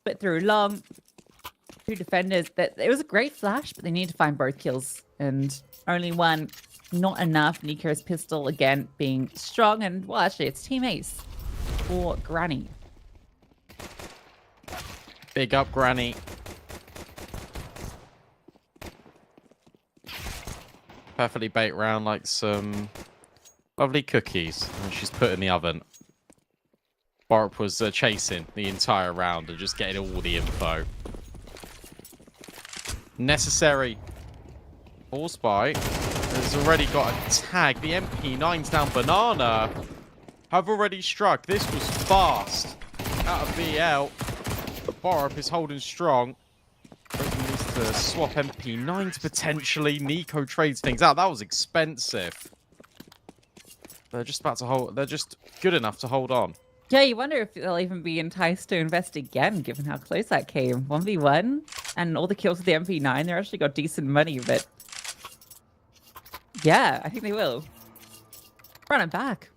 split through long. 2 defenders. It was a great flash, but they need to find both kills, and only one, not enough. Nico's pistol again being strong, and well, actually, it's team ace for Granny. Big up, Granny. Perfectly baked round like some lovely cookies, and she's put in the oven. Borup was chasing the entire round and just getting all the info. Necessary. Force bite has already got a tag. The MP9's down. Banana have already struck. This was fast. Out of BL. Borup is holding strong. Needs to swap MP9s potentially. Nico trades things out. That was expensive. They're just about to hold. They're just good enough to hold on. Yeah, you wonder if they'll even be enticed to invest again, given how close that came. 1v1, and all the kills with the MP9, they actually got decent money, but yeah, I think they will. Run it back.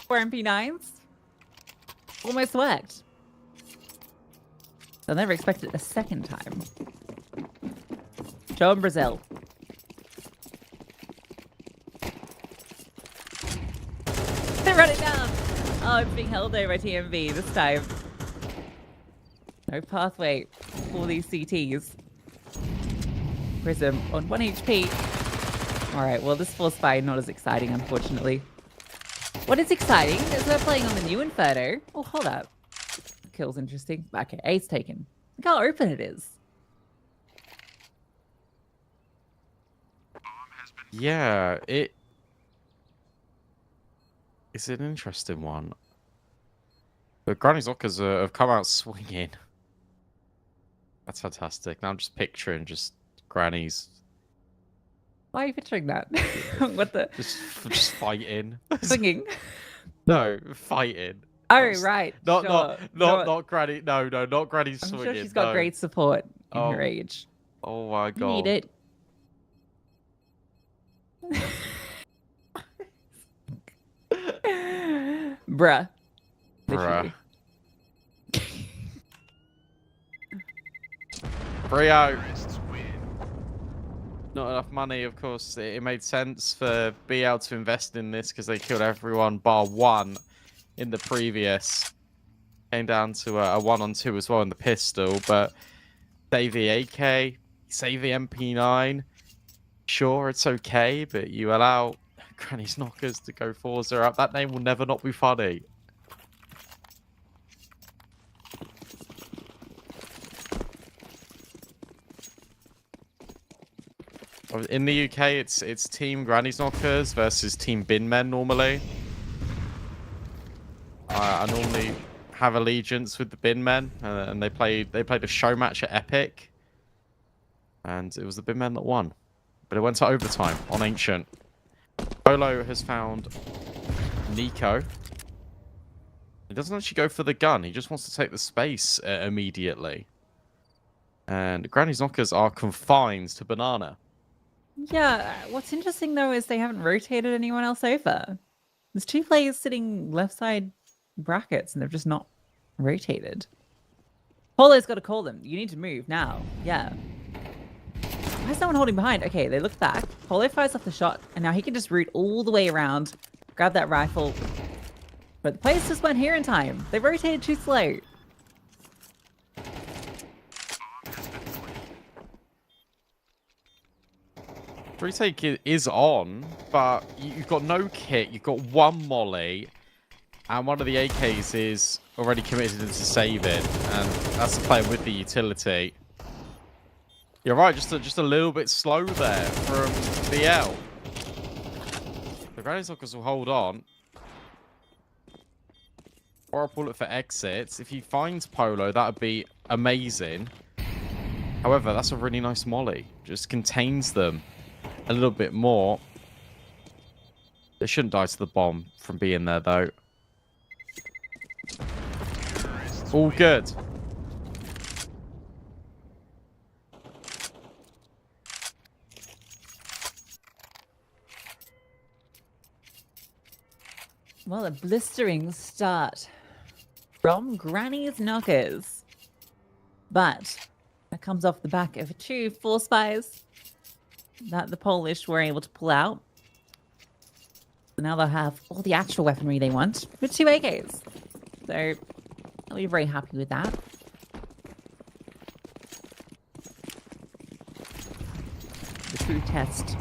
4 MP9s. Almost worked. They'll never expect it a second time. Show 'em Brazil. They're running down. Oh, it's being held over by TMV this time. No pathway for these CTs. Prism on 1 HP. Alright, well, this force fight not as exciting, unfortunately. What is exciting is we're playing on the new Inferno. Oh, hold up. Kill's interesting. Okay, ace taken. Look how open it is. Yeah, it's an interesting one. The Granny's Knockers have come out swinging. That's fantastic. Now I'm just picturing just Granny's. Why are you picturing that? What the? Just fighting. Swinging. No, fighting. Oh, right. Not Granny. No, not Granny's I'm swinging. sure she's got great support in her age. Oh my god. You need it. Bruh. Bruh. Brio. Not enough money, of course. It made sense for BL to invest in this because they killed everyone bar one in the previous. Came down to a 1-on-2 as well in the pistol, but save the AK, save the MP9. Sure, it's okay, but you allow Granny's Knockers to go 4-0 up. That name will never not be funny. In the UK, it's Team Granny's Knockers versus Team Binmen normally. I normally have allegiance with the Binmen, and they played a show match at Epic, and it was the Binmen that won. But it went to overtime on Ancient. Polo has found Nico. He doesn't actually go for the gun. He just wants to take the space immediately. And Granny's Knockers are confined to Banana. Yeah, what's interesting though is they haven't rotated anyone else over. There's 2 players sitting left side brackets and they've just not rotated. Polo's got to call them. You need to move now. Yeah. Why is someone holding behind? Okay, they look back. Polo fires off the shot, and now he can just root all the way around, grab that rifle. But the players just weren't here in time. They rotated too slow. Retake is on, but you've got no kit. You've got 1 molly, and one of the AKs is already committed into saving, and that's the player with the utility. You're right, just a little bit slow there from BL. The Granny's Knockers will hold on. Or I'll pull it for exits. If he finds Polo, that would be amazing. However, that's a really nice molly. Just contains them a little bit more. They shouldn't die to the bomb from being there, though. All good. Well, a blistering start from Granny's Knockers. But that comes off the back of 2 force fires that the Polish were able to pull out. So now they'll have all the actual weaponry they want with 2 AKs. So I'll be very happy with that. The true test.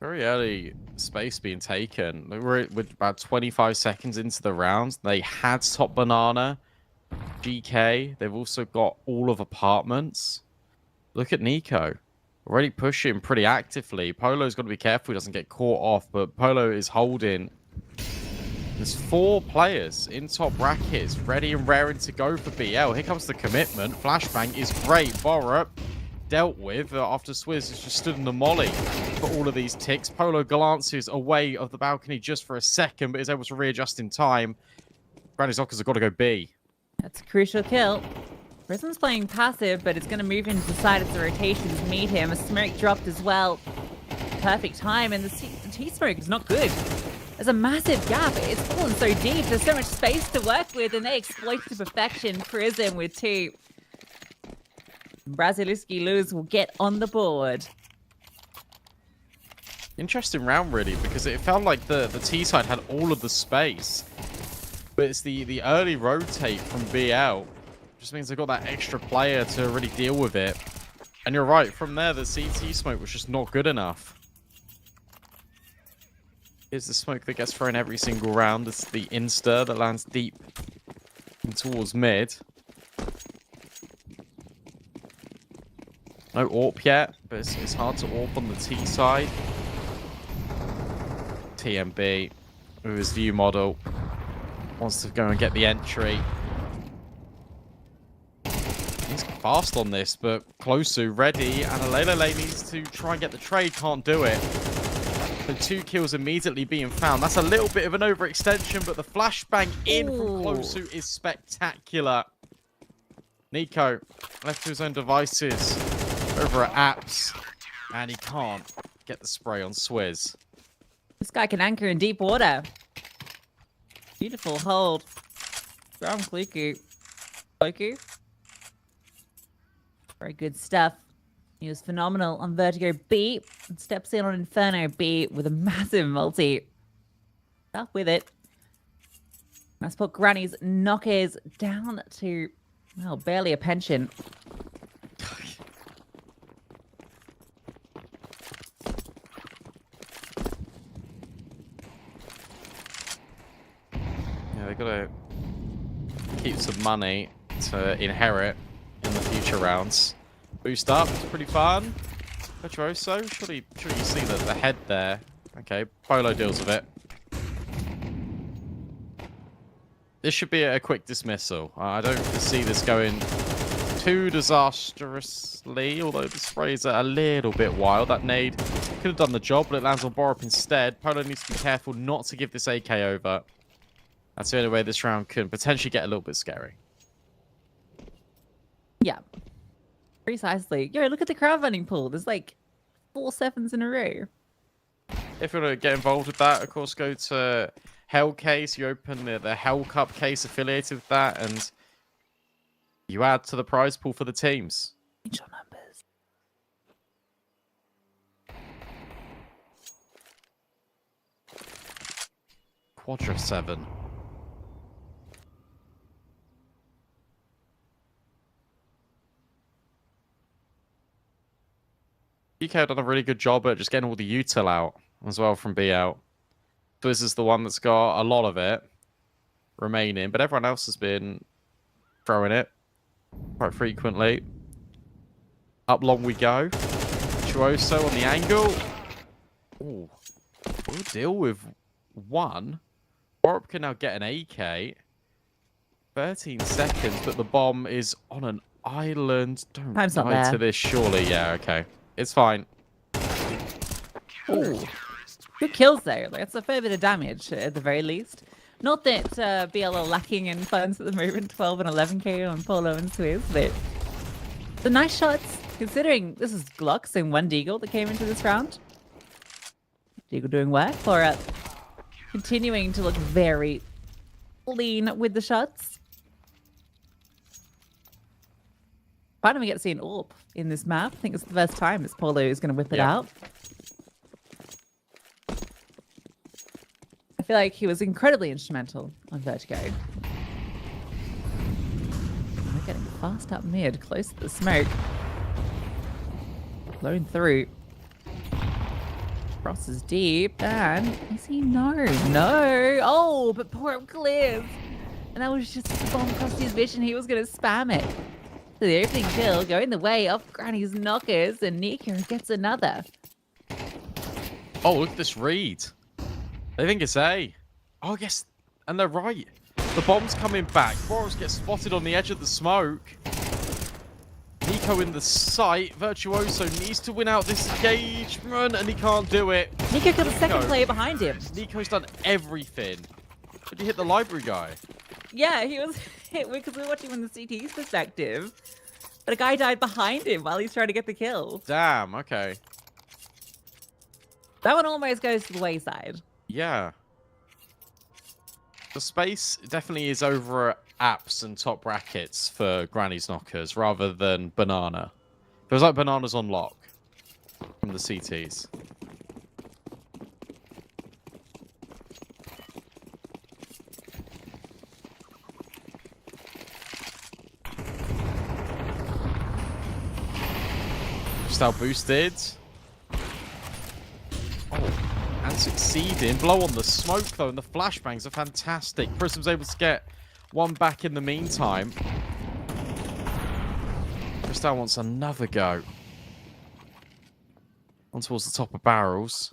Very early space being taken. We're about 25 seconds into the round. They had top banana, GK. They've also got all of apartments. Look at Nico. Already pushing pretty actively. Polo's got to be careful he doesn't get caught off, but Polo is holding. There's 4 players in top brackets, ready and raring to go for BL. Here comes the commitment. Flashbang is great. Borup dealt with after Swizz has just stood in the molly for all of these ticks. Polo glances away of the balcony just for a second, but is able to readjust in time. Granny Zockers have got to go B. That's a crucial kill. Prism's playing passive, but it's going to move into the side as the rotations meet him. A smoke dropped as well. Perfect time, and the T-smoke is not good. There's a massive gap. It's fallen so deep. There's so much space to work with, and they exploit to perfection. Prism with 2. Brasiluski Luz will get on the board. Interesting round, really, because it felt like the T side had all of the space. But it's the early rotate from BL. Just means they've got that extra player to really deal with it. And you're right, from there, the CT smoke was just not good enough. Here's the smoke that gets thrown every single round. It's the Insta that lands deep and towards mid. No AWP yet, but it's hard to AWP on the T side. TMB, with his view model, wants to go and get the entry. He's fast on this, but Closu ready, and Alele needs to try and get the trade, can't do it. So 2 kills immediately being found. That's a little bit of an overextension, but the flashbang in from Closu is spectacular. Nico left to his own devices over at Apps, and he can't get the spray on Swizz. This guy can anchor in deep water. Beautiful hold from Kluku. Kluku. Very good stuff. He was phenomenal on Vertigo B and steps in on Inferno B with a massive multi. Up with it. Let's put Granny's Knockers down to, well, barely a pension. Yeah, they gotta keep some money to inherit in the future rounds. Boost up, it's pretty fun. Petroso, surely you see the head there. Okay, Polo deals with it. This should be a quick dismissal. I don't see this going too disastrously, although the sprays are a little bit wild. That nade could have done the job, but it lands on Borup instead. Polo needs to be careful not to give this AK over. That's the only way this round can potentially get a little bit scary. Yeah. Precisely. Yo, look at the crowdfunding pool. There's like 4 sevens in a row. If you want to get involved with that, of course, go to Hellcase. You open the Hellcup case affiliated with that, and you add to the prize pool for the teams. Change your numbers. Quadra 7. UK have done a really good job at just getting all the util out as well from BL. Swizz is the one that's got a lot of it remaining, but everyone else has been throwing it quite frequently. Up long we go. Chuoso on the angle. Ooh. We'll deal with 1. Borup can now get an AK. 13 seconds, but the bomb is on an island. Don't die to this, surely. Yeah, okay. It's fine. Ooh. Good kills, though. That's a fair bit of damage, at the very least. Not that BL are lacking in funds at the moment, 12 and 11k on Polo and Swizz, but the nice shots, considering this is Glocks and one Deagle that came into this round. Deagle doing work for it. Continuing to look very lean with the shots. Finally, we get to see an AWP in this map. I think it's the first time as Polo is going to whip it out. I feel like he was incredibly instrumental on Vertigo. We're getting fast up mid, close to the smoke. Blown through. Crosses deep, and is he? No. Oh, but Borup clears. And that was just a bomb across his vision. He was going to spam it. So the opening kill going the way of Granny's knockers, and Nico gets another. Oh, look at this read. They think it's A. Oh, yes. And they're right. The bomb's coming back. Boros gets spotted on the edge of the smoke. Nico in the sight. Virtuoso needs to win out this engagement, and he can't do it. Nico got a second player behind him. Nico's done everything. Did you hit the library guy? Yeah, he was hit because we were watching from the CT's perspective. But a guy died behind him while he's trying to get the kill. Damn, okay. That one almost goes to the wayside. Yeah. The space definitely is over apps and top brackets for Granny's knockers rather than Banana. Feels like Banana's on lock from the CTs. Style boosted. Oh, and succeeding. Blow on the smoke though, and the flashbangs are fantastic. Prism's able to get one back in the meantime. Cristal wants another go. On towards the top of barrels.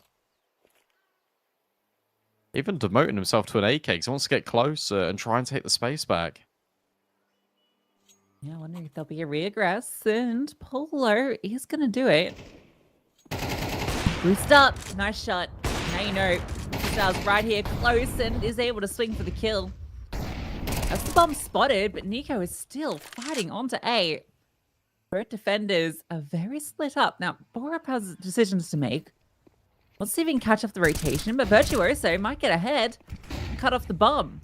Even demoting himself to an AK because he wants to get closer and try and take the space back. Yeah, I wonder if there'll be a reaggress, and Polo is going to do it. Boost up. Nice shot. Now you know. Cristal's right here close and is able to swing for the kill. That's the bomb spotted, but Nico is still fighting onto A. Both defenders are very split up. Now, Borup has decisions to make. Let's see if he can catch off the rotation, but Virtuoso might get ahead and cut off the bomb.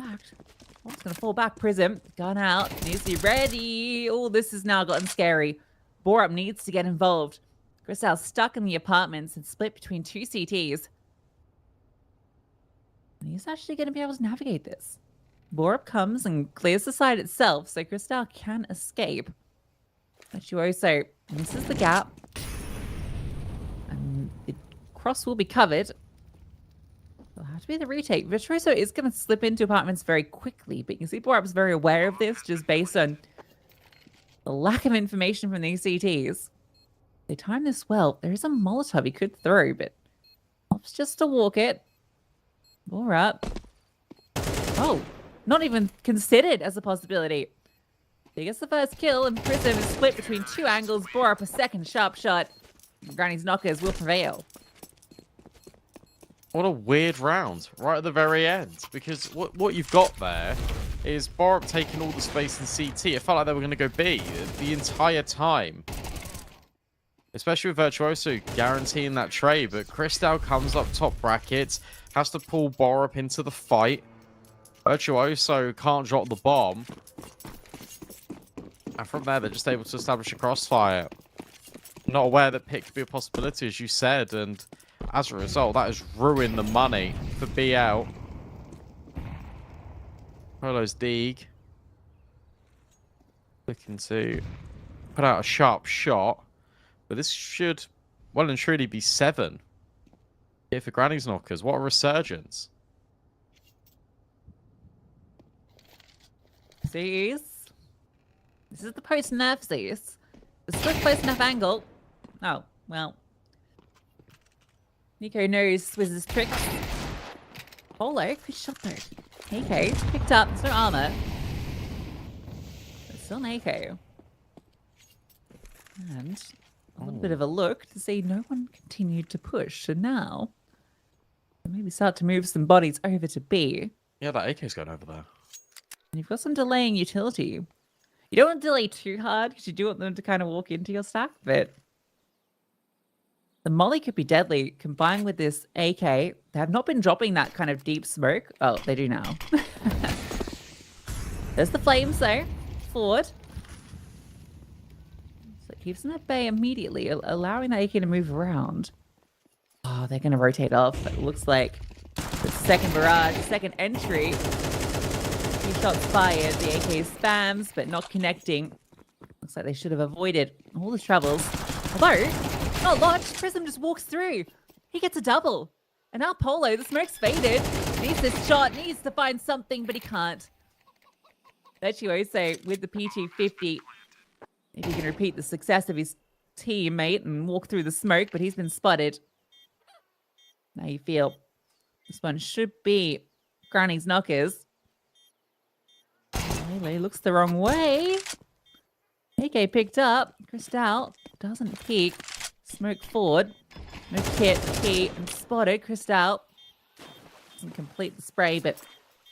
In fact, it's going to fall back. Prism, gun out, needs to be ready. Oh, this has now gotten scary. Borup needs to get involved. Cristal's stuck in the apartments and split between two CTs. And he's actually going to be able to navigate this. Borup comes and clears the side itself, so Cristal can escape. Virtuoso misses the gap. And the cross will be covered. It'll have to be the retake. Virtuoso is going to slip into apartments very quickly, but you can see Borup's very aware of this just based on the lack of information from these CTs. They time this well. There is a Molotov he could throw, but opts just to walk it. Borup. Oh, not even considered as a possibility. He gets the first kill, and Prism is split between two angles. Borup a second sharp shot. Granny's knockers will prevail. What a weird round, right at the very end. Because what you've got there is Borup taking all the space in CT. It felt like they were going to go B the entire time. Especially with Virtuoso guaranteeing that trade. But Cristal comes up top brackets, has to pull Borup into the fight. Virtuoso can't drop the bomb. And from there, they're just able to establish a crossfire. Not aware that pick could be a possibility, as you said, and as a result, that has ruined the money for BL. Polo's Deeg. Looking to put out a sharp shot. But this should well and truly be 7. Here for Granny's knockers. What a resurgence. This is the post-nerf Zeus. The split post-nerf angle. Oh, well. Nico knows Swizz's tricks. Polo, good shot though. Nico picked up, there's no armor. But still Nico. And a little bit of a look to see no one continued to push. So now, Maybe start to move some bodies over to B. Yeah, that AK's going over there. And you've got some delaying utility. You don't want to delay too hard because you do want them to kind of walk into your stack, but the molly could be deadly combined with this AK. They have not been dropping that kind of deep smoke. Oh, they do now. There's the flames though. Forward. So it keeps them at bay immediately, allowing that AK to move around. Oh, they're going to rotate off. It looks like the second barrage, second entry. Few shots fired. The AK spams, but not connecting. Looks like they should have avoided all the troubles. Although, not launched, Prism just walks through. He gets a double. And now Polo, the smoke's faded. Needs this shot, needs to find something, but he can't. Virtuoso with the PT-50. If he can repeat the success of his teammate and walk through the smoke, but he's been spotted. Now you feel this one should be Granny's knockers. Lele looks the wrong way. AK picked up. Cristal doesn't peek. Smoke forward. No kit, key, and spotted. Cristal doesn't complete the spray, but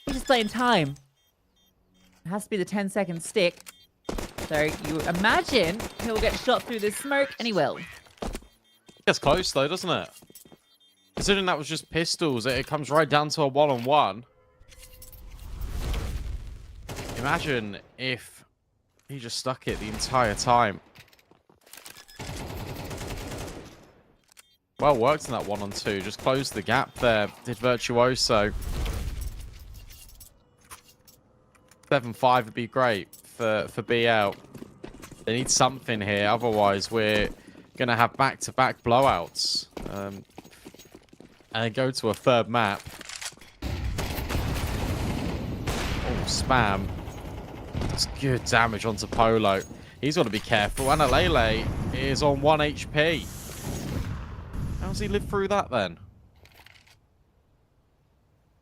he's just playing time. It has to be the 10-second stick. So you imagine he'll get shot through this smoke, and he will. Gets close though, doesn't it? Considering that was just pistols, it comes right down to a one-on-one. Imagine if he just stuck it the entire time. Well worked in that 1-on-2. Just closed the gap there. Did Virtuoso. 7-5 would be great for BL. They need something here. Otherwise, we're going to have back-to-back blowouts. And go to a third map. Oh, spam. It's good damage onto Polo. He's got to be careful. And Alele is on 1 HP. How's he lived through that then?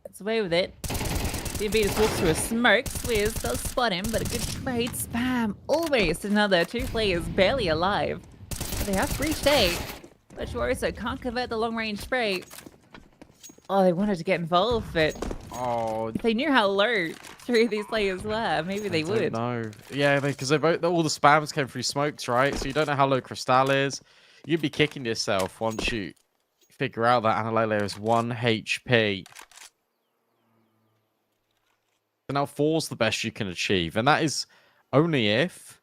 Gets away with it. DB just walks through a smoke. Swizz does spot him, but a good trade. Spam. Almost another 2 players barely alive. But they have breached A. Virtuoso can't convert the long-range spray. Oh, they wanted to get involved, but if they knew how low 3 of these players were, maybe they would. No, yeah, because all the spams came through smokes, right? So you don't know how low Cristal is. You'd be kicking yourself once you figure out that Analele is 1 HP. So now 4's the best you can achieve, and that is only if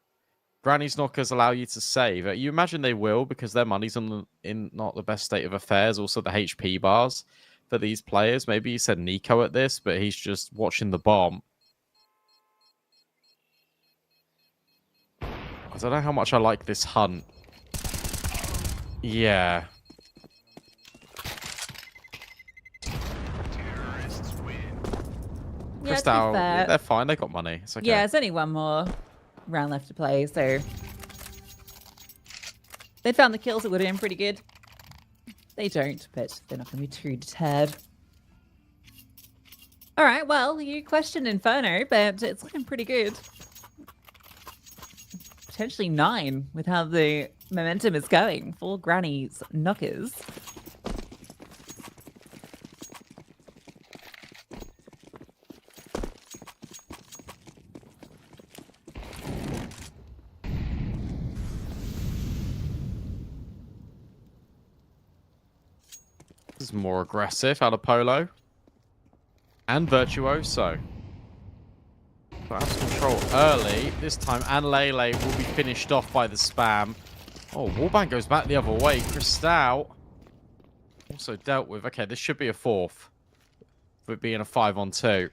Granny's knockers allow you to save. You imagine they will, because their money's in not the best state of affairs. Also, the HP bars for these players. Maybe he said Nico at this, but he's just watching the bomb. I don't know how much I like this hunt. Yeah. Cristal, they're fine. They got money. It's okay. Yeah, it's only 1 more round left to play, so they found the kills that would have been pretty good. They don't, but they're not going to be too deterred. All right, well, you questioned Inferno, but it's looking pretty good. Potentially 9 with how the momentum is going for Granny's knockers. This is more aggressive out of Polo. And Virtuoso. Perhaps control early. This time, Anlele will be finished off by the spam. Oh, Wallbang goes back the other way. Cristal also dealt with. Okay, this should be a 4th. For it being a 5-on-2.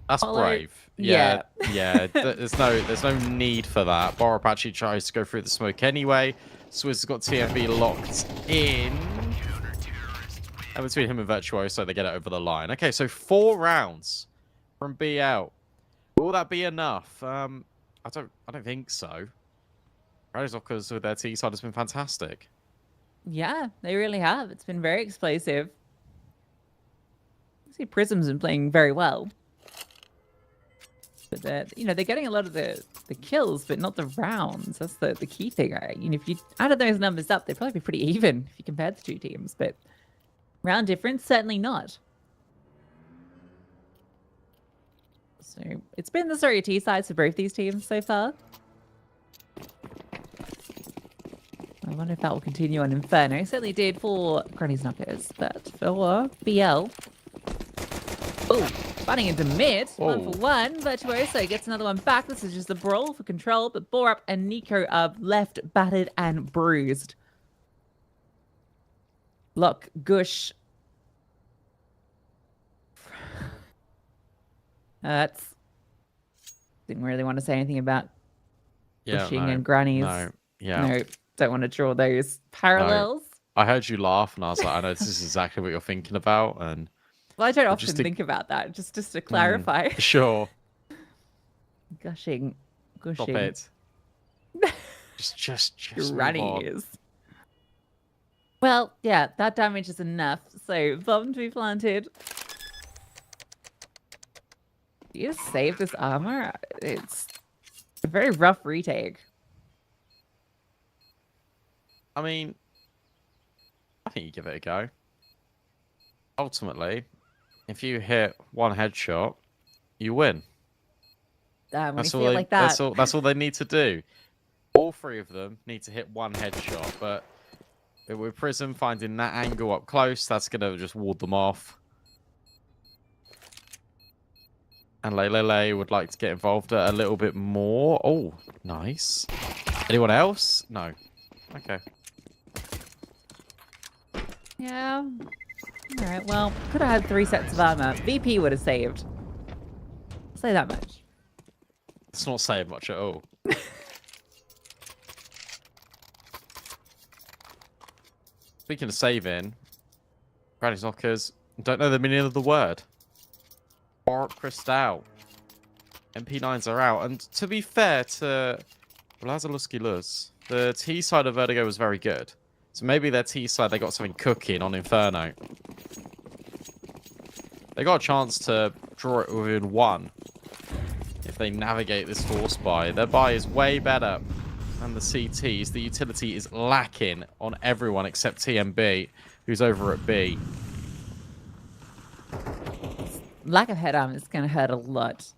That's brave. Yeah. There's no need for that. Boropachi tries to go through the smoke anyway. Swizz has got TMB locked in. And between him and Virtuoso, they get it over the line. Okay, so 4 rounds from BL. Will that be enough? I don't think so. Razokas with their T-side has been fantastic. Yeah, they really have. It's been very explosive. I see Prism's been playing very well. But they're getting a lot of the kills, but not the rounds. That's the key thing. If you added those numbers up, they'd probably be pretty even if you compared the two teams. But round difference, certainly not. So it's been the story of T-sides for both these teams so far. I wonder if that will continue on Inferno. It certainly did for Granny's Knockers, but for BL. Oh, running into mid. Whoa. 1-for-1. Virtuoso gets another one back. This is just a brawl for control, but Borup and Nico are left battered and bruised. Look, Gush. That's... Didn't really want to say anything about Gushing and Grannies. No, don't want to draw those parallels. No. I heard you laugh, and I was like, I know this is exactly what you're thinking about, and... Well, I don't often think about that, just to clarify. Sure. Gushing. Stop it. just Grannies. Well, yeah, that damage is enough. So, bomb to be planted. You just save this armor? It's a very rough retake. I mean, I think you give it a go. Ultimately, if you hit one headshot, you win. That's all like that. That's all they need to do. All three of them need to hit one headshot, but with Prism finding that angle up close, that's gonna just ward them off. And Lele would like to get involved a little bit more. Oh, nice. Anyone else? No. Okay. Yeah. All right, well, could have had 3 sets of armor. VP would have saved. I'll say that much. It's not saying much at all. Speaking of saving, Granny's Knockers don't know the meaning of the word. Crystal. MP9s are out. And to be fair to Lazarusky Luz, the T side of Vertigo was very good. So maybe their T side, they got something cooking on Inferno. They got a chance to draw it within 1. If they navigate this force buy. Their buy is way better than the CTs. The utility is lacking on everyone except TMB, who's over at B. Lack of head armor is going to hurt a lot.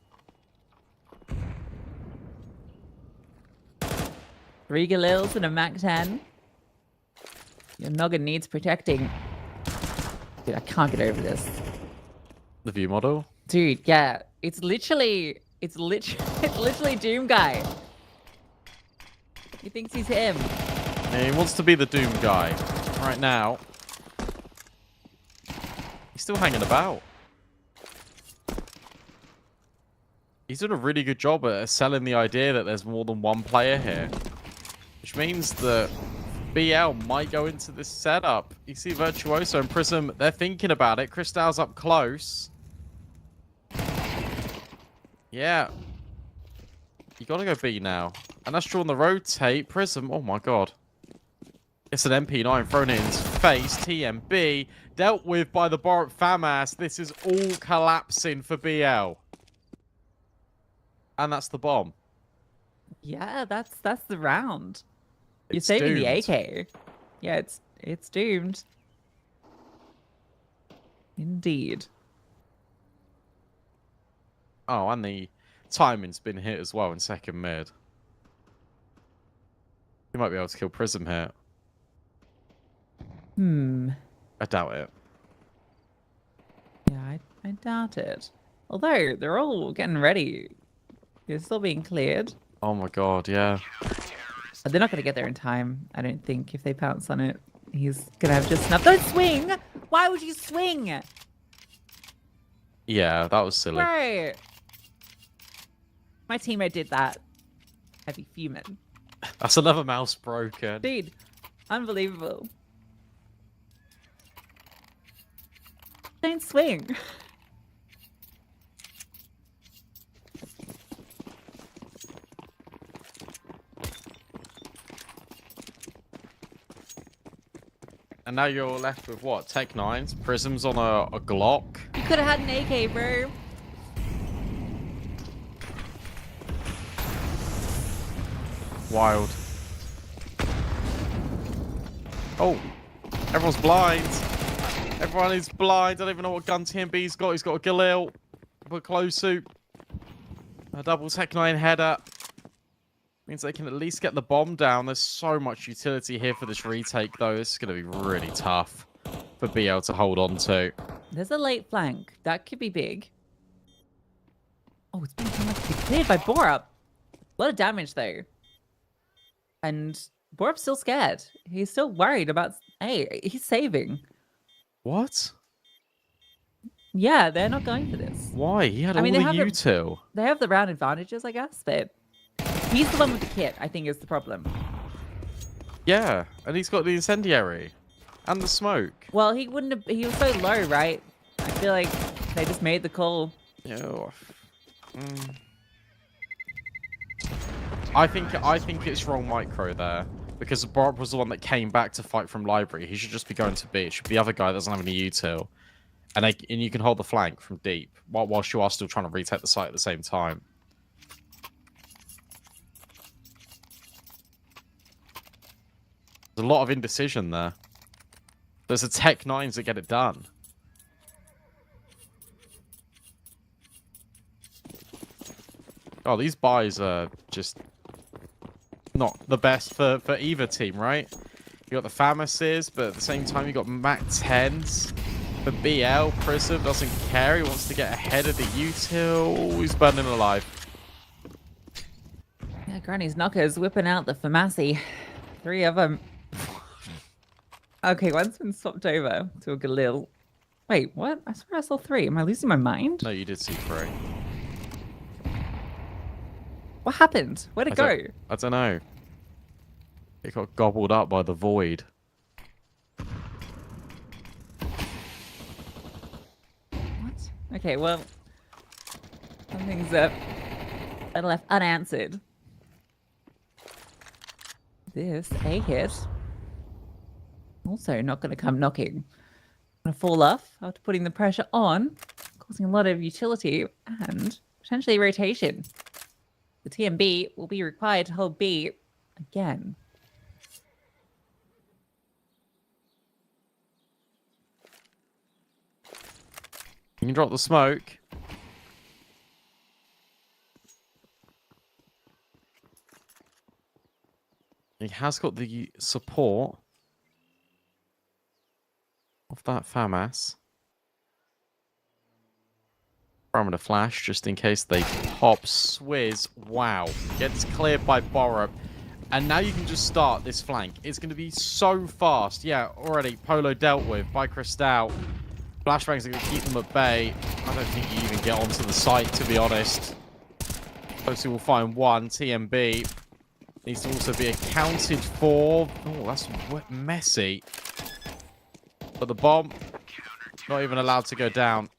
3 Galils and a Mac 10. Your noggin needs protecting. Dude, I can't get over this. The view model? Dude, yeah. It's literally Doom Guy. He thinks he's him. Yeah, he wants to be the Doom guy. Right now, he's still hanging about. He's done a really good job at selling the idea that there's more than one player here. Which means that BL might go into this setup. You see Virtuoso and Prism, they're thinking about it. Crystal's up close. Yeah. You gotta go B now. And that's drawn the rotate. Prism, oh my god. It's an MP9 thrown in his face. TMB dealt with by the Borup FAMAS. This is all collapsing for BL. And that's the bomb. Yeah, that's the round. You're It's saving doomed. the AK. Yeah, it's doomed. Indeed. Oh, and the timing's been hit as well in second mid. You might be able to kill Prism here. I doubt it. Yeah, I doubt it. Although, they're all getting ready. They're still being cleared. Oh my god, yeah. But they're not going to get there in time, I don't think, if they pounce on it. He's going to have just enough. Don't swing! Why would you swing? Yeah, that was silly. Right. My teammate did that. I'd be fuming. That's another mouse broken. Dude, unbelievable. Don't swing. And now you're left with what? Tech 9s? Prism's on a Glock? You could have had an AK, bro. Wild. Oh, everyone's blind. Everyone is blind. I don't even know what gun TMB's got. He's got a Galil, a close suit, a double Tech 9 header. Means they can at least get the bomb down. There's so much utility here for this retake, though. This is going to be really tough for BL to hold on to. There's a late flank. That could be big. Oh, it's been cleared by Borup. A lot of damage, though. And Borup's still scared. He's still worried about... Hey, he's saving. What? Yeah, they're not going for this. Why? He had all the util. They have the round advantages, I guess, but he's the one with the kit, I think, is the problem. Yeah, and he's got the incendiary and the smoke. Well, he wouldn't have... He was so low, right? I feel like they just made the call. Yeah. I think it's wrong micro there. Because Borup was the one that came back to fight from library. He should just be going to B. It should be the other guy that doesn't have any util. And you can hold the flank from deep whilst you are still trying to retake the site at the same time. There's a lot of indecision there. There's a Tech 9s that get it done. Oh, these buys are just not the best for either team, right? You got the Famaces, but at the same time you got Mac 10s. For BL, Prism doesn't care. He wants to get ahead of the util. Oh, he's burning alive. Yeah, Granny's Knockers whipping out the Famasi. 3 of them. Okay, one's been swapped over to a Galil. Wait, what? I swear I saw 3. Am I losing my mind? No, you did see 3. What happened? Where'd it go? I don't know. It got gobbled up by the void. What? Okay, well, some things that are left unanswered. This A hit. Also not going to come knocking. Going to fall off after putting the pressure on, causing a lot of utility and potentially rotation. The TMB will be required to hold B again. You can drop the smoke. He has got the support of that FAMAS. Parameter flash, just in case they pop. Swizz, wow. Gets cleared by Borup. And now you can just start this flank. It's going to be so fast. Yeah, already Polo dealt with by Cristal. Flashbangs are going to keep them at bay. I don't think you even get onto the site, to be honest. Hopefully we'll find one. TMB needs to also be accounted for. Oh, that's messy. But the bomb, not even allowed to go down.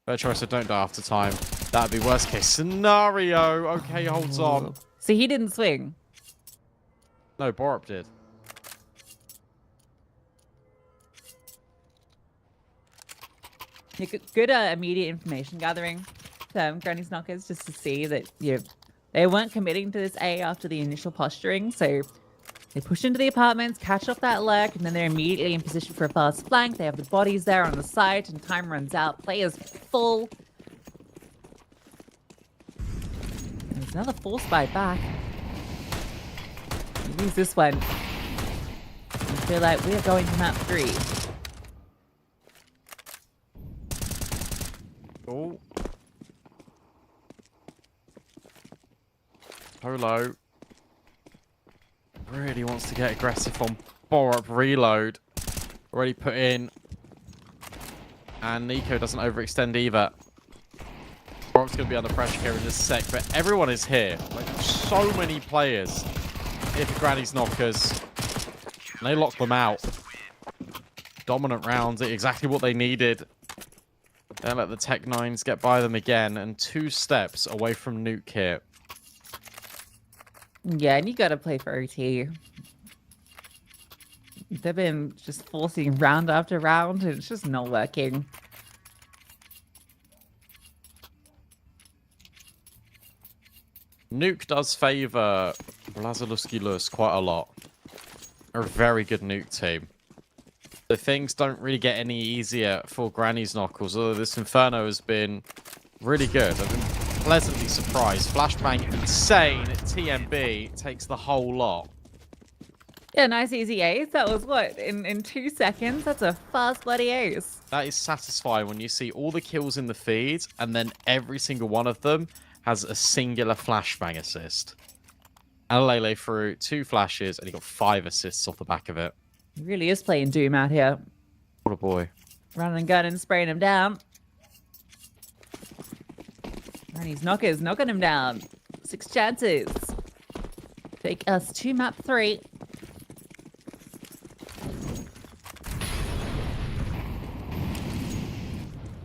Fair choice, I don't die after time. That'd be worst case scenario. Okay, holds on. So he didn't swing? No, Borup did. Good immediate information gathering from Granny's Knockers, just to see that they weren't committing to this A after the initial posturing. So they push into the apartments, catch off that lurk, and then they're immediately in position for a fast flank. They have the bodies there on the site, and time runs out. Players full. There's another force buy back. We lose this one. I feel like we are going to map 3. Oh. Polo really wants to get aggressive on Borup reload. Already put in. And Nico doesn't overextend either. Borup's going to be under pressure here in this sec, but everyone is here. Like, so many players here for Granny's Knockers. And they lock them out. Dominant rounds, exactly what they needed. Don't let the Tech 9s get by them again, and 2 steps away from nuke here. Yeah, and you gotta play for OT. They've been just forcing round after round, and it's just not working. Nuke does favor Blazoluski Lewis quite a lot. They're a very good nuke team. The things don't really get any easier for Granny's Knuckles, although this Inferno has been really good. I've been pleasantly surprised. Flashbang insane at TMB takes the whole lot. Yeah, nice easy ace. That was what, in 2 seconds? That's a fast bloody ace. That is satisfying when you see all the kills in the feed and then every single one of them has a singular flashbang assist. Alele threw 2 flashes and he got 5 assists off the back of it. He really is playing Doom out here. What a boy. Running gun and spraying him down. Granny's Knockers knocking him down. 6 chances. Take us to map 3.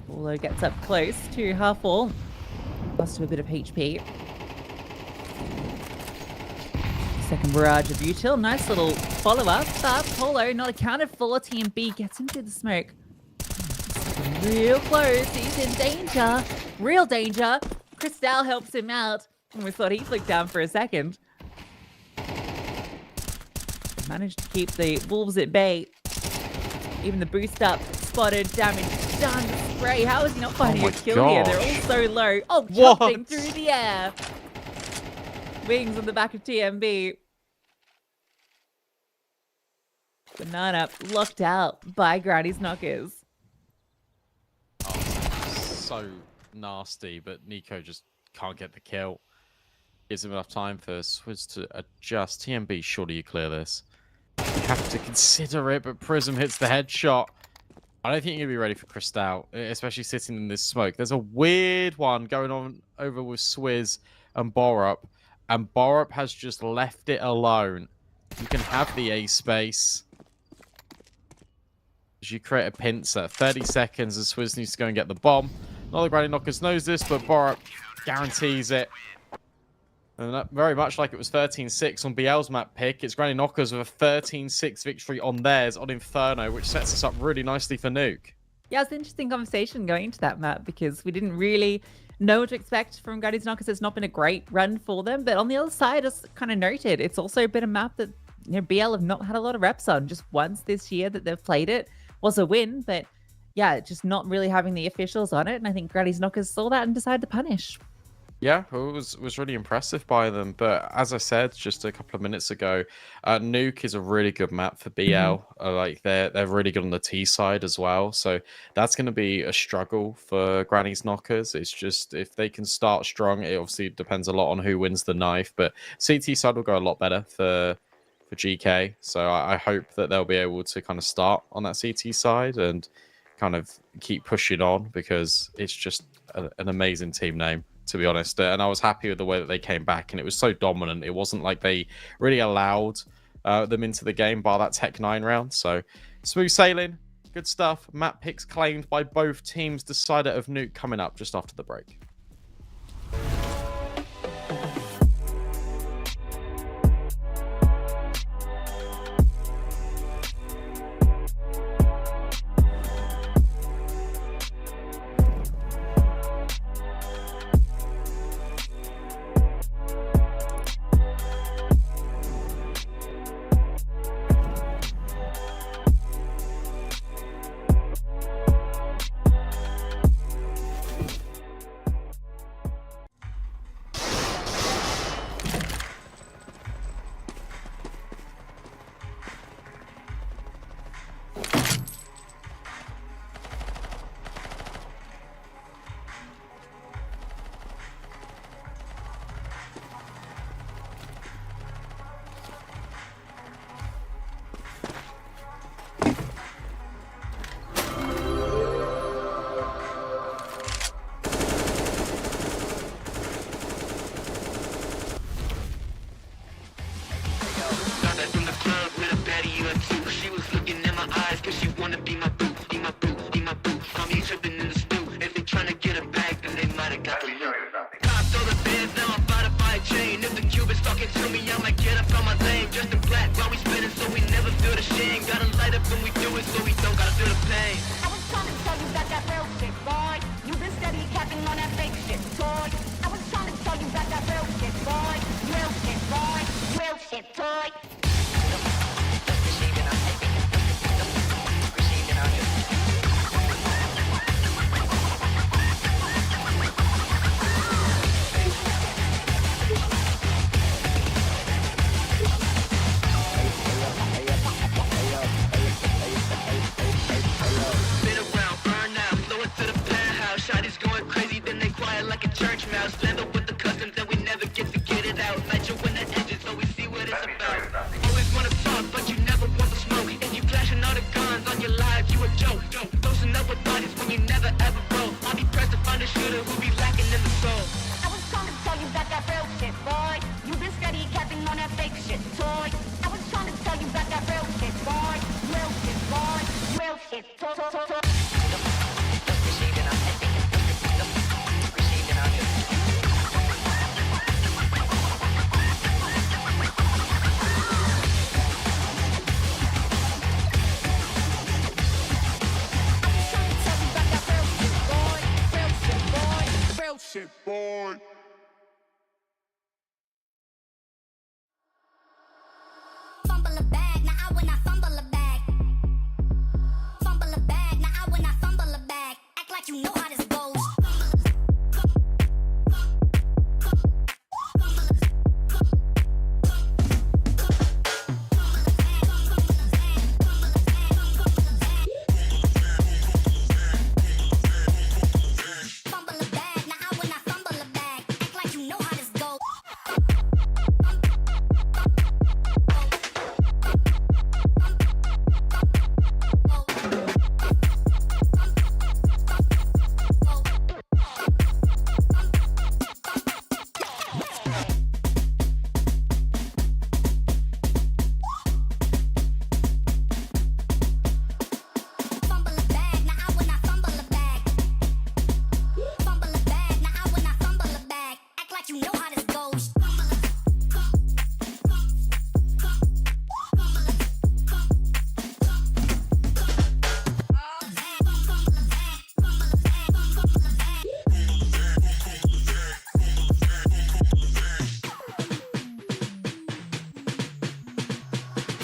Paulo gets up close to half wall. Lost to a bit of HP. Second barrage of Util. Nice little follow-up. But Paulo not accounted for. TMB gets him through the smoke. Real close. He's in danger. Real danger. Cristal helps him out. And we thought he flicked down for a second. Managed to keep the Wolves at bay. Even the boost up spotted, damage done. The spray. How is he not finding a kill here? They're all so low. Oh, jumping through the air. Wings on the back of TMB. Banana locked out by Granny's Knockers. Oh, so nasty, but Nico just can't get the kill. Gives him enough time for Swizz to adjust. TMB, surely you clear this. You have to consider it, but Prism hits the headshot. I don't think you're going to be ready for Cristal, especially sitting in this smoke. There's a weird one going on over with Swizz and Borup, and Borup has just left it alone. You can have the A space. As you create a pincer, 30 seconds, and Swizz needs to go and get the bomb. Not that Granny Knockers knows this, but Borup guarantees it. And that, very much like it was 13-6 on BL's map pick, it's Granny Knockers with a 13-6 victory on theirs on Inferno, which sets us up really nicely for Nuke. Yeah, it's an interesting conversation going into that map because we didn't really know what to expect from Granny's Knockers. It's not been a great run for them, but on the other side, as kind of noted, it's also been a map that BL have not had a lot of reps on. Just once this year that they've played it was a win, but yeah, just not really having the officials on it. And I think Granny's Knockers saw that and decided to punish. Yeah, it was really impressive by them. But as I said just a couple of minutes ago, Nuke is a really good map for BL. Like they're really good on the T side as well. So that's going to be a struggle for Granny's Knockers. It's just if they can start strong, it obviously depends a lot on who wins the knife. But CT side will go a lot better for GK. So I hope that they'll be able to kind of start on that CT side and kind of keep pushing on because it's just an amazing team name, to be honest. And I was happy with the way that they came back, and it was so dominant. It wasn't like they really allowed them into the game by that Tech 9 round. So smooth sailing, good stuff. Map picks claimed by both teams. Decider of Nuke coming up just after the break. Real shit, boy. church mouse, land up with the customs and we never get it out. Nitro in the engine, so we see what it's about. Always wanna talk, but you never want to smoke. And you flashing all the guns on your live, you a joke. Dosing up with bodies when you never ever broke. I'll be pressed to find a shooter who be lacking in the soul. I was trying to tell you about that real shit, boy. You been steady capping on that fake shit, toy. I was trying to tell you about that real shit, boy. Real shit, boy. Real shit, toy. Shit, boy. Fumble a bag, now I when I fumble a bag. Fumble a bag, now I when I fumble a bag. Act like you know how this goes. Fumble a bag, now I when I fumble a bag. Act like you know how this goes. Fumble a bag, now I when I fumble a bag. Fumble a bag, now I when I fumble a bag. Act like you know how this goes.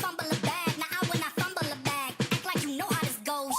Fumble a bag, now I when I fumble a bag. Act like you know how this goes.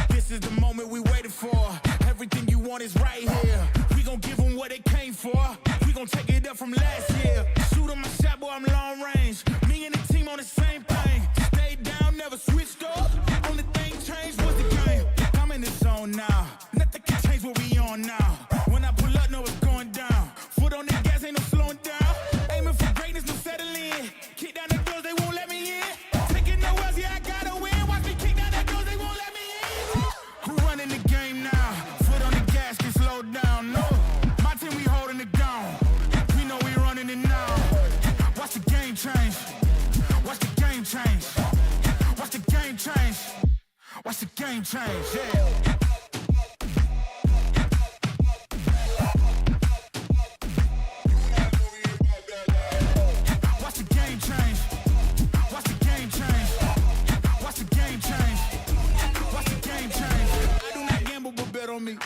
This is the moment we waited for. Everything you want is right here. We gon' give them what they came for. We gon' take it up from last year. Shoot 'em my shot, boy, I'm long range. Me and the team on the same thing. Stayed down, never switched up. Only thing changed was the game. I'm in the zone now. Nothing can change what we on now. When I pull up, know it's going down. Foot on the gas, ain't no slowing down. Aiming for greatness, no settling. Kick down the doors, they won't let me in. Taking no else, yeah, I gotta win. Watch me kick down the doors, they won't let me in. Who running the game now? Foot on the gas, can slow down. No, my team, we holding it down. We know we running it now. Watch the game change. Watch the game change. Watch the game change. Watch the game change. Yeah. Watch the game change. Watch the game change. Watch the game change. Watch the game change. I do not gamble, but bet on me.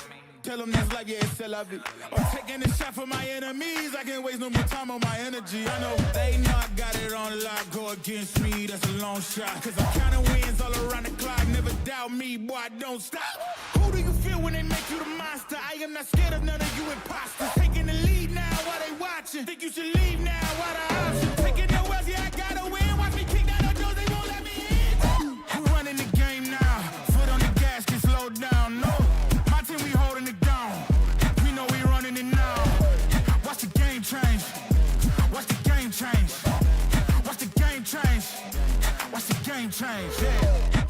Tell them this like, yeah, it's la vie. I'm taking a shot for my enemies. I can't waste no more time on my energy. I know they know I got it on lock. Go against me, that's a long shot. Cause I'm counting wins all around the clock. Never doubt me, boy, don't stop. Who do you feel when they make you the monster? I am not scared of none of you imposters. Taking the lead now while they watching. Think you should leave now while the option. Taking no else, yeah, I gotta win. Watch me kick down the doors, they won't let me in. Who running the game now? Foot on the gas, can slow down. No, my team, we holding it down. We know we running it now. Watch the game change. Watch the game change. Watch the game change. Watch the game change. Yeah.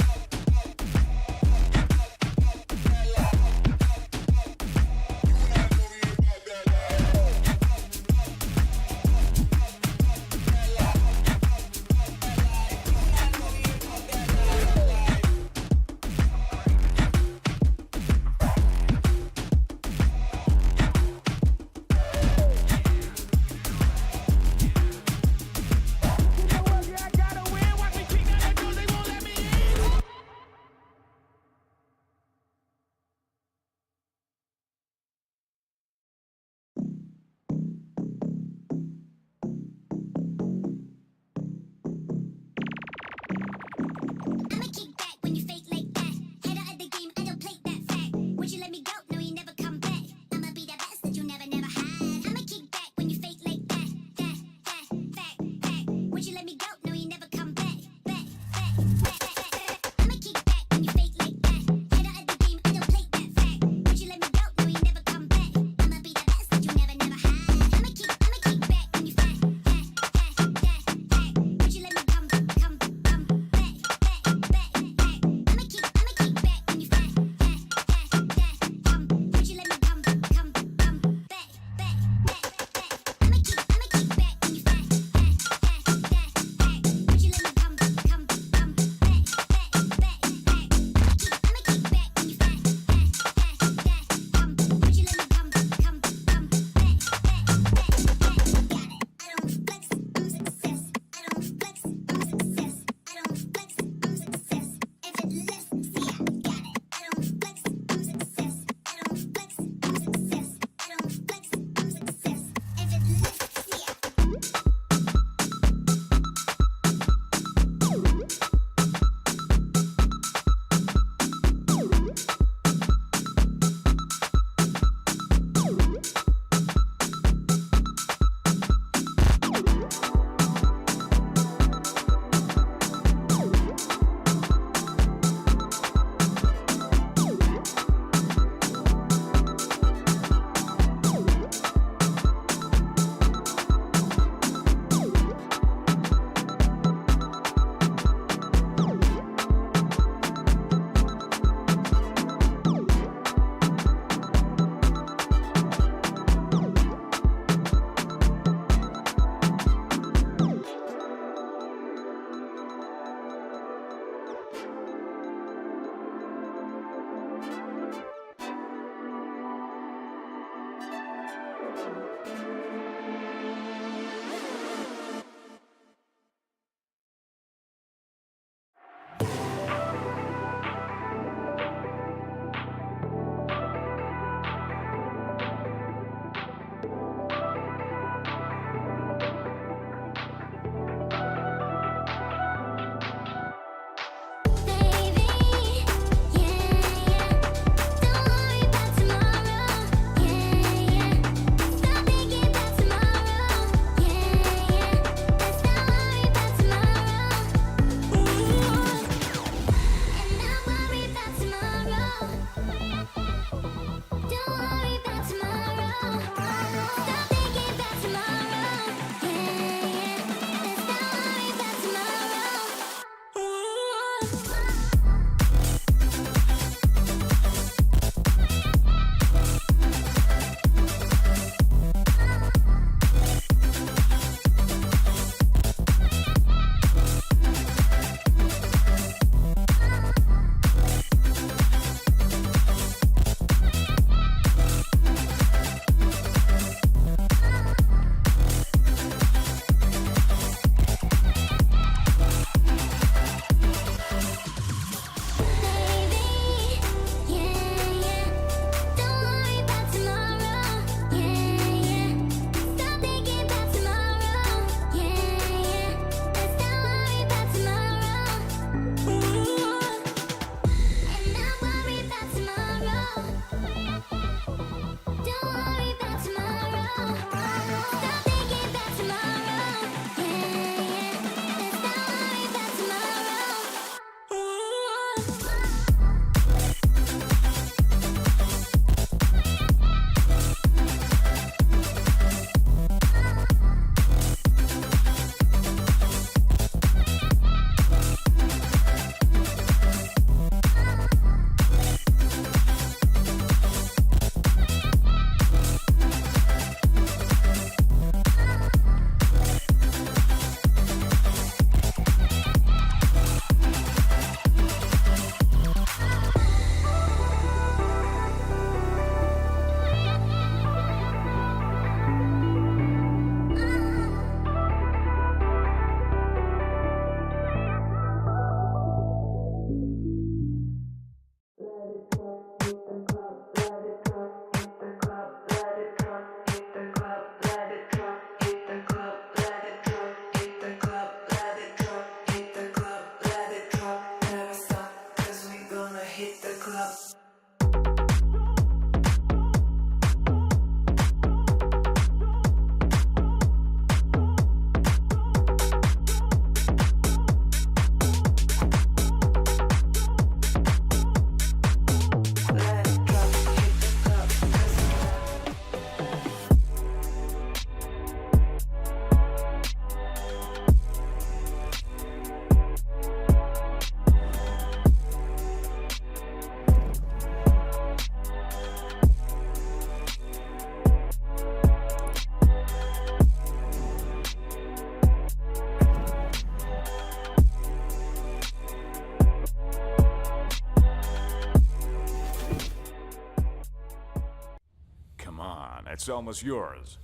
It's almost yours.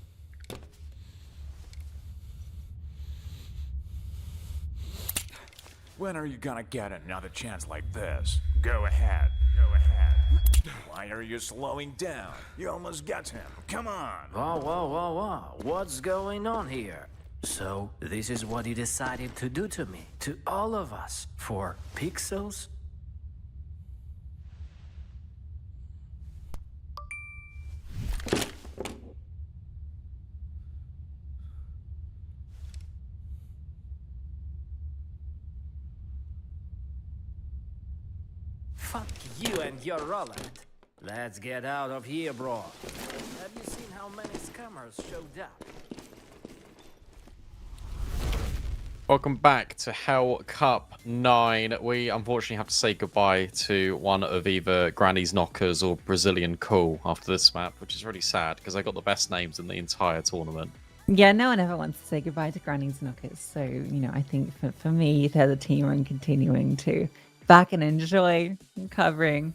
When are you gonna get another chance like this? Go ahead. Go ahead. Why are you slowing down? You almost got him. Come on. Whoa, whoa, whoa, whoa. What's going on here? So, this is what you decided to do to me, to all of us, for pixels? Fuck you and your Roland. Let's get out of here, bro. Have you seen how many scammers showed up? Welcome back to Hellcup 9. We unfortunately have to say goodbye to one of either Granny's Knockers or Brazilian Cool after this map, which is really sad because I got the best names in the entire tournament. Yeah, no one ever wants to say goodbye to Granny's Knockers. So, you know, I think for me, they're the team I'm continuing to back and enjoy covering.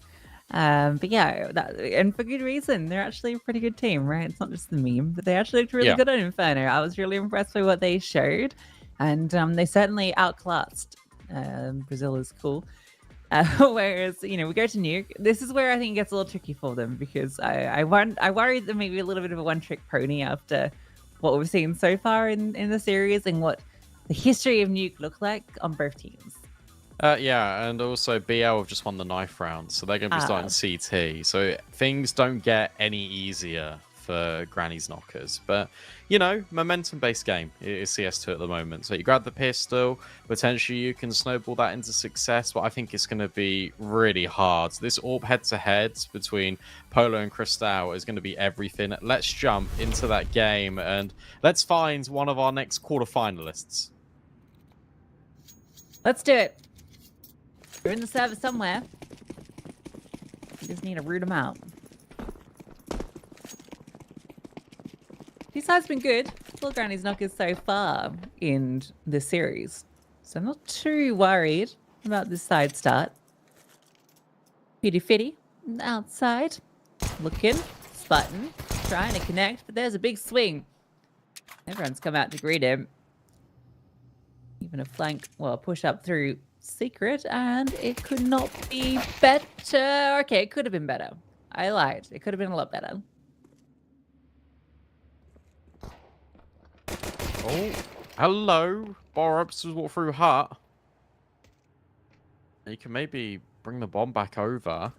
But yeah, and for good reason. They're actually a pretty good team, right? It's not just the meme, but they actually looked really good on Inferno. I was really impressed by what they showed. And they certainly outclassed Brazil is cool. Whereas, you know, we go to Nuke. This is where I think it gets a little tricky for them because I worried that maybe a little bit of a one-trick pony after what we've seen so far in the series and what the history of Nuke looked like on both teams. Yeah, and also BL have just won the knife round, so they're going to be starting CT. So things don't get any easier for Granny's Knockers. But, you know, momentum-based game is CS2 at the moment. So you grab the pistol, potentially you can snowball that into success, but I think it's going to be really hard. This AWP head-to-head between Polo and Cristal is going to be everything. Let's jump into that game, and let's find one of our next quarterfinalists. Let's do it. We're in the server somewhere. We just need to root them out. This side's been good. Still Granny's Knockers so far in this series. So I'm not too worried about this side start. Fitty outside. Looking. Sputting. Trying to connect, but there's a big swing. Everyone's come out to greet him. Even a flank, well, a push up through Secret, and it could not be better. Okay, it could have been better. I lied. It could have been a lot better. Oh, hello. Borups was walk through hut. You can maybe bring the bomb back over.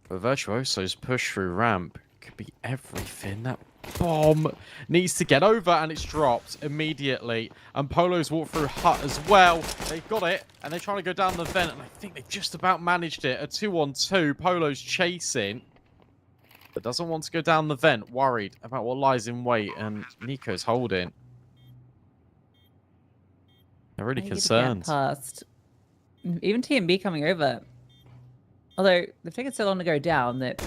But Virtuoso's push through ramp could be everything. That bomb needs to get over, and it's dropped immediately. And Polo's walked through hut as well. They've got it, and they're trying to go down the vent, and I think they just about managed it. A 2-on-2. Polo's chasing, but doesn't want to go down the vent. Worried about what lies in wait, and Nico's holding. They're really concerned. Past. Even TMB coming over. Although they've taken so long to go down that.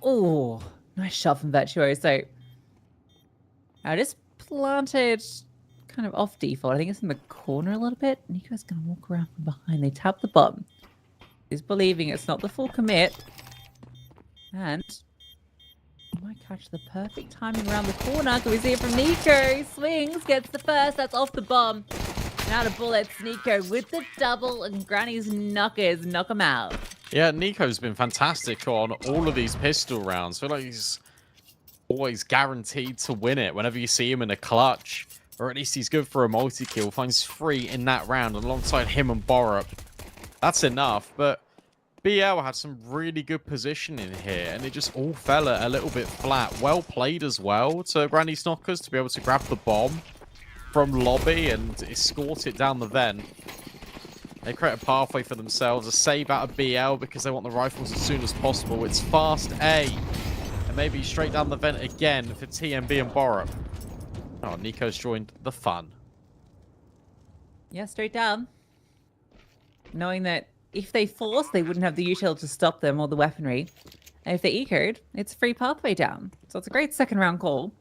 Oh, nice shot from Virtuoso. I just planted kind of off default. I think it's in the corner a little bit. Nico's going to walk around from behind. They tap the bomb. He's believing it's not the full commit. And he might catch the perfect timing around the corner. Can we see it from Nico? He swings, gets the first. That's off the bomb. And out of bullets, Nico with the double, and Granny's Knockers knock him out. Yeah, Nico's been fantastic on all of these pistol rounds. I feel like he's always guaranteed to win it whenever you see him in a clutch. Or at least he's good for a multi-kill. Finds 3 in that round alongside him and Borup. That's enough, but BL had some really good positioning here, and it just all fell a little bit flat. Well played as well to Granny's Knockers to be able to grab the bomb from lobby and escort it down the vent. They create a pathway for themselves, a save out of BL because they want the rifles as soon as possible. It's fast A, and maybe straight down the vent again for TMB and Borup. Oh, Nico's joined the fun. Yeah, straight down. Knowing that if they force, they wouldn't have the util to stop them or the weaponry. And if they ecoed, it's a free pathway down. So it's a great second round call.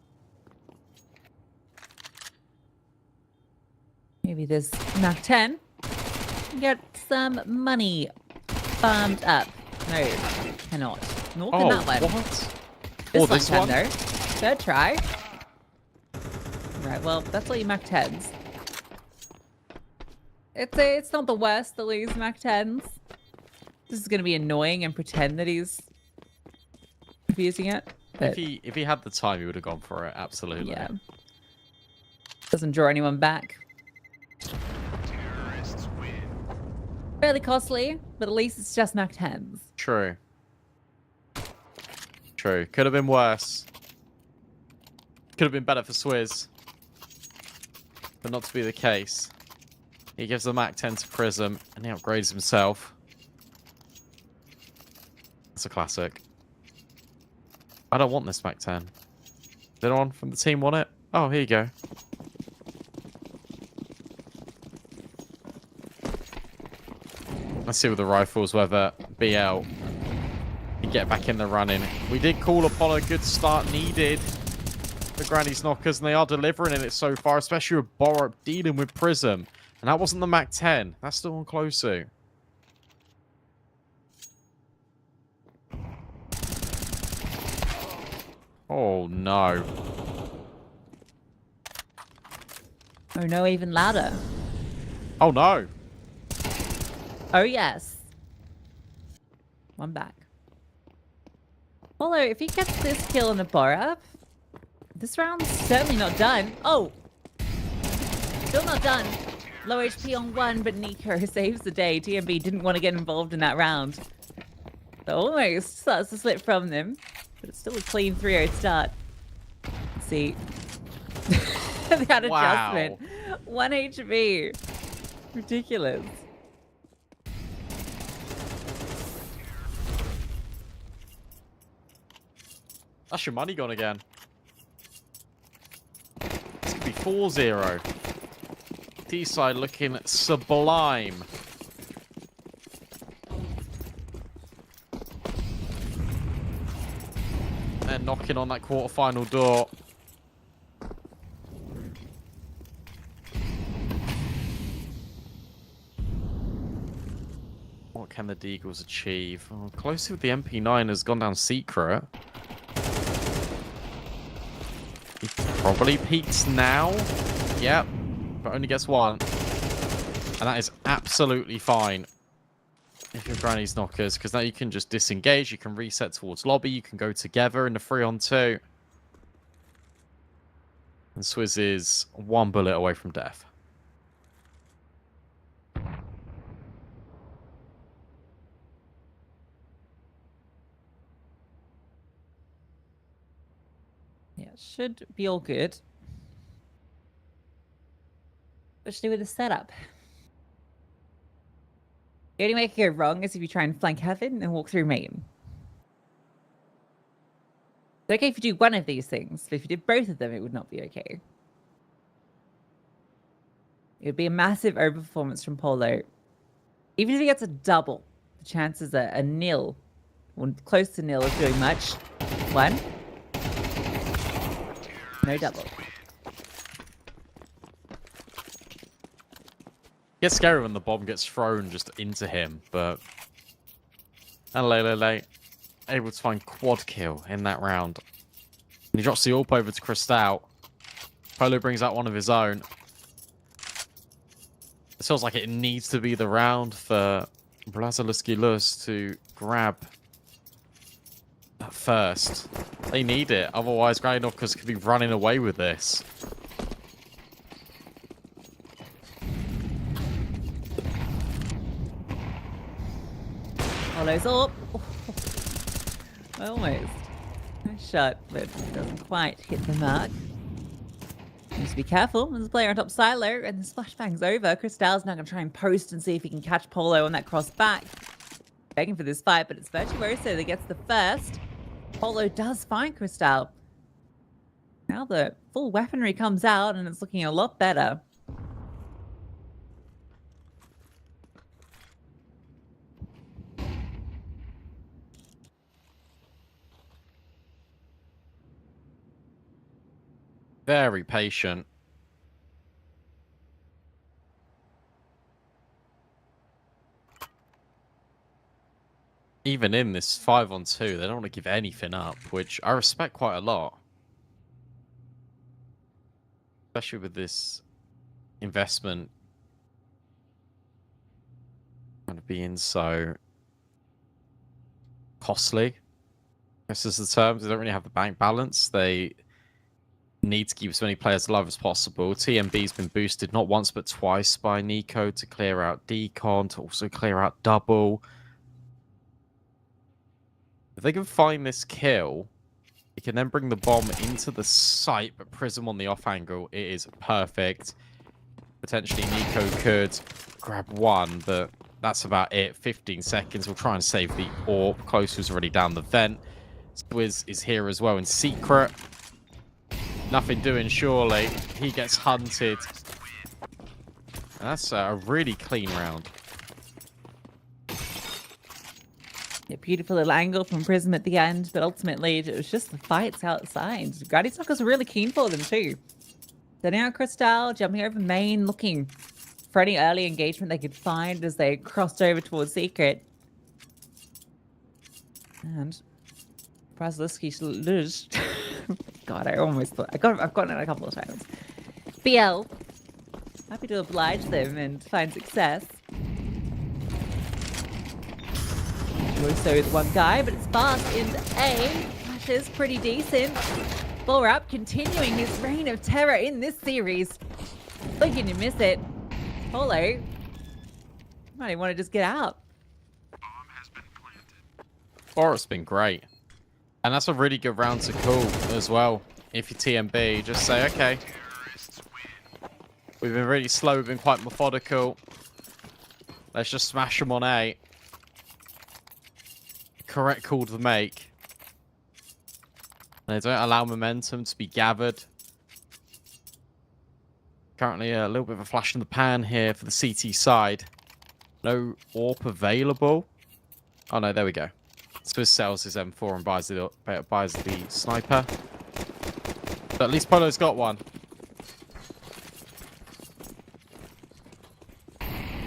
Maybe this Mach 10. Get some money farmed up. No, cannot. Nor can that one. What? This Oh, one this can, one? though. Third try. Right, well, that's all you Mac 10s. It's not the worst to lose Mac 10s. This is going to be annoying and pretend that he's using it. But if he had the time, he would have gone for it. Absolutely. Yeah. Doesn't draw anyone back. Fairly costly, but at least it's just Mac 10s. True. True. Could have been worse. Could have been better for Swizz. But not to be the case. He gives the Mac 10 to Prism, and he upgrades himself. That's a classic. I don't want this Mac 10. Did anyone from the team want it? Oh, here you go. Let's see with the rifles whether BL can get back in the running. We did call upon a good start needed. The Granny's Knockers, and they are delivering in it so far, especially with Borup dealing with Prism. And that wasn't the Mac 10. That's still on Closu. Oh, no. Oh, no, even louder. Oh, no. Oh, yes. One back. Although, if he gets this kill on the Borup, this round's certainly not done. Oh! Still not done. Low HP on one, but Nico saves the day. TMB didn't want to get involved in that round. So almost starts to slip from them. But it's still a clean 3-0 start. Let's see. That adjustment. 1 HP. Ridiculous. That's your money gone again. This could be 4-0. T-side looking sublime. They're knocking on that quarterfinal door. What can the Deagles achieve? Oh, closely with the MP9 has gone down secret. He probably peaks now. Yep. But only gets one. And that is absolutely fine. If you're Granny's Knockers, because now you can just disengage, you can reset towards lobby, you can go together in the 3-on-2. And Swizz is one bullet away from death. Yeah, should be all good. Especially with the setup. The only way it could go wrong is if you try and flank heaven and walk through main. It's okay if you do one of these things, but if you did both of them, it would not be okay. It would be a massive overperformance from Polo. Even if he gets a double, the chances are a nil, or close to nil, of doing much. One. No double. Gets scary when the bomb gets thrown just into him, but and Lele able to find quad kill in that round. And he drops the AWP over to Cristal. Polo brings out one of his own. It feels like it needs to be the round for Blazalowski-Luz to grab that first. They need it, otherwise Granny Knockers could be running away with this. Follows up. Almost. Nice shot, but doesn't quite hit the mark. Needs to be careful. There's a player on top silo, and the splashbang's over. Cristal's now going to try and post and see if he can catch Polo on that cross back. Begging for this fight, but it's Virtuoso that gets the first. Polo does find Cristal. Now the full weaponry comes out, and it's looking a lot better. Very patient. Even in this 5-on-2, they don't want to give anything up, which I respect quite a lot. especially with this investment kind of being so costly. This is the terms. They don't really have the bank balance. They need to keep as many players alive as possible. TMB's been boosted not once but twice by Nico to clear out Decon, to also clear out Double. If they can find this kill, they can then bring the bomb into the site, but Prism on the off angle, it is perfect. Potentially Nico could grab one, but that's about it. 15 seconds. We'll try and save the AWP. Close was already down the vent. Swizz is here as well in secret. Nothing doing, surely. He gets hunted. And that's a really clean round. A beautiful little angle from Prism at the end, but ultimately it was just the fights outside. Gradisnockers are really keen for them too. Setting out Crystal, jumping over main, looking for any early engagement they could find as they crossed over towards Secret. And Brazilski lose. God, I almost thought I've gotten it a couple of times. BL, happy to oblige them and find success. So is one guy, but it's fast into A. Flash is pretty decent. Bullrap continuing his reign of terror in this series. Looking to miss it. Polo might even want to just get out. Forest's been great. And that's a really good round to call as well. If you're TMB, just say, okay. We've been really slow, we've been quite methodical. Let's just smash them on A. Correct call to make. They don't allow momentum to be gathered. Currently a little bit of a flash in the pan here for the CT side. No AWP available. Oh no, there we go. Swizz sells his M4 and buys the sniper. But at least Polo's got one.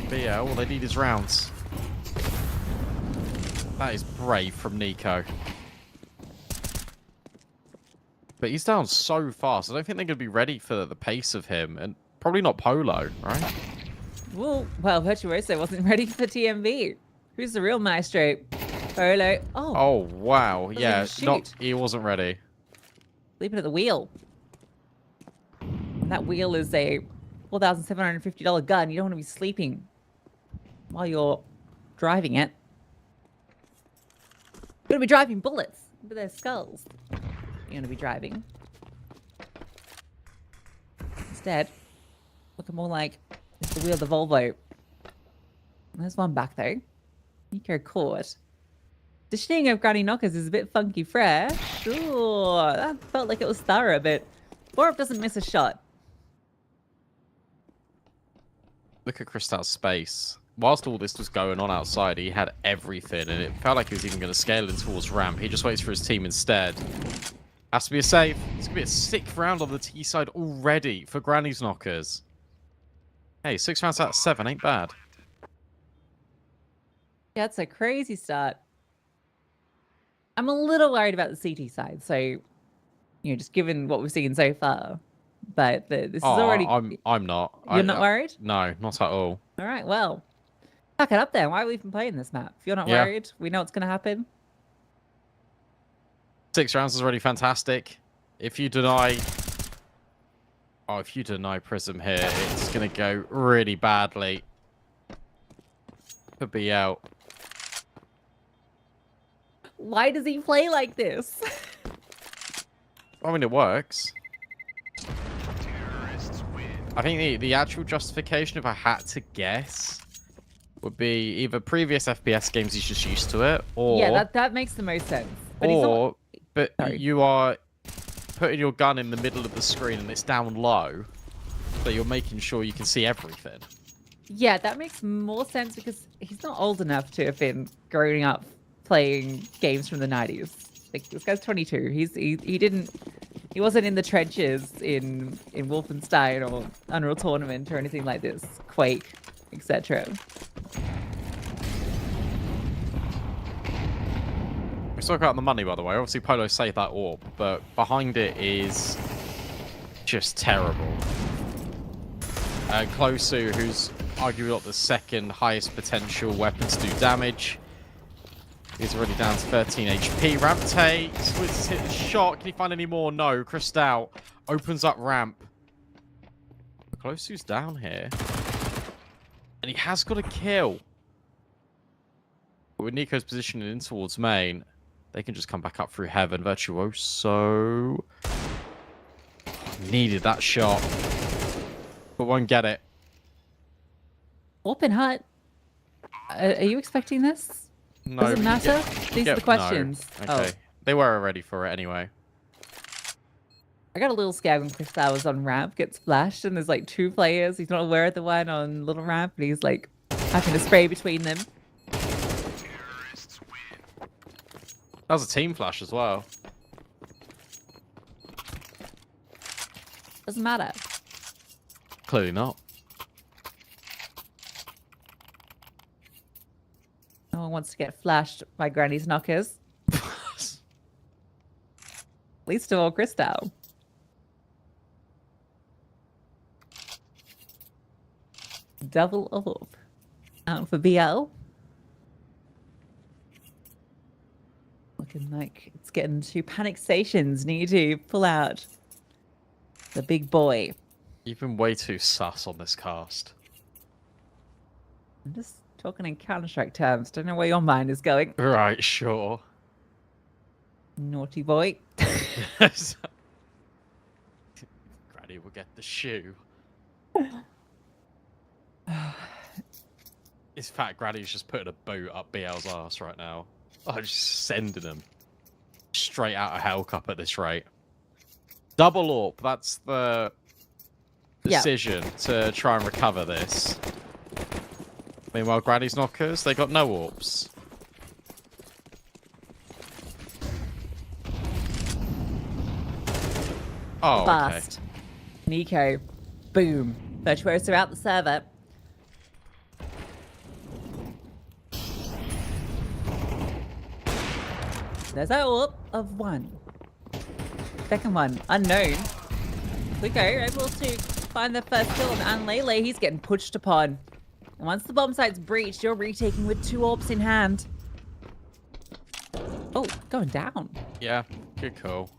But yeah, all they need is rounds. That is brave from Nico. But he's down so fast. I don't think they're going to be ready for the pace of him. And probably not Polo, right? Well, Virtuoso wasn't ready for TMB. Who's the real maestro? Polo. Oh, wow. Yeah, he wasn't ready. Sleeping at the wheel. And that wheel is a $4,750 gun. You don't want to be sleeping while you're driving it. You're going to be driving bullets into their skulls. You're going to be driving. Instead, looking more like it's the wheel of the Volvo. There's one back though. Nico caught. Positioning of Gradisnockers is a bit funky fresh. Ooh, that felt like it was thorough, but Borup doesn't miss a shot. Look at Crystal's space. Whilst all this was going on outside, he had everything, and it felt like he was even going to scale in towards ramp. He just waits for his team instead. Has to be a save. It's going to be a sick round on the T side already for Gradisnockers. Hey, 6 rounds out of 7 ain't bad. Yeah, it's a crazy start. I'm a little worried about the CT side, so, you know, just given what we've seen so far. But this is already... I'm not. You're not worried? No, not at all. All right, well, pack it up then. Why are we even playing this map? If you're not worried, we know what's going to happen. 6 rounds is already fantastic. If you deny Prism here, it's going to go really badly. Could be out. Why does he play like this? I mean, it works. I think the actual justification, if I had to guess, would be either previous FPS games he's just used to it, or... Yeah, that makes the most sense. But you are putting your gun in the middle of the screen and it's down low, so you're making sure you can see everything. Yeah, that makes more sense because he's not old enough to have been growing up playing games from the 90s. Like, this guy's 22. He wasn't in the trenches in Wolfenstein or Unreal Tournament or anything like this. Quake, etc. We spoke about the money, by the way. Obviously, Polo saved that AWP, but behind it is Just terrible. Closu, who's arguably got the second highest potential weapon to do damage. He's already down to 13 HP. Ramp takes. Wiz hit the shot. Can he find any more? No. Cristal opens up ramp. Closu's down here. And he has got a kill. But with Nico's positioning in towards main, they can just come back up through heaven. Virtuoso needed that shot, but won't get it. Open hut. Are you expecting this? No. Does it matter? These are the questions. No. Okay. Oh. They were ready for it anyway. I got a little scared when Cristal was on ramp, gets flashed, and there's like 2 players. He's not aware of the one on little ramp, and he's like having to spray between them. That was a team flash as well. Doesn't matter. Clearly not. No one wants to get flashed by Granny's knockers. Least of all, Cristal. Double up. Out for BL. Looking like it's getting to panic stations. Need to pull out the big boy. You've been way too sus on this cast. I'm just talking in Counter-Strike terms. Don't know where your mind is going. Right, sure. Naughty boy. Granny will get the shoe. In fact, Granny's just putting a boot up BL's ass right now. Oh, just sending him straight out of Hellcup at this rate. Double AWP, that's the decision to try and recover this. Meanwhile, Granny's knockers, they got no AWPs. Oh, Fast. okay. Nico. Boom. Virtuoso out the server. There's our AWP of 1. Second one, unknown. Clico able to find the first kill on Anlele. He's getting pushed upon. And once the bomb site's breached, you're retaking with 2 AWPs in hand. Oh, going down. Yeah, good call.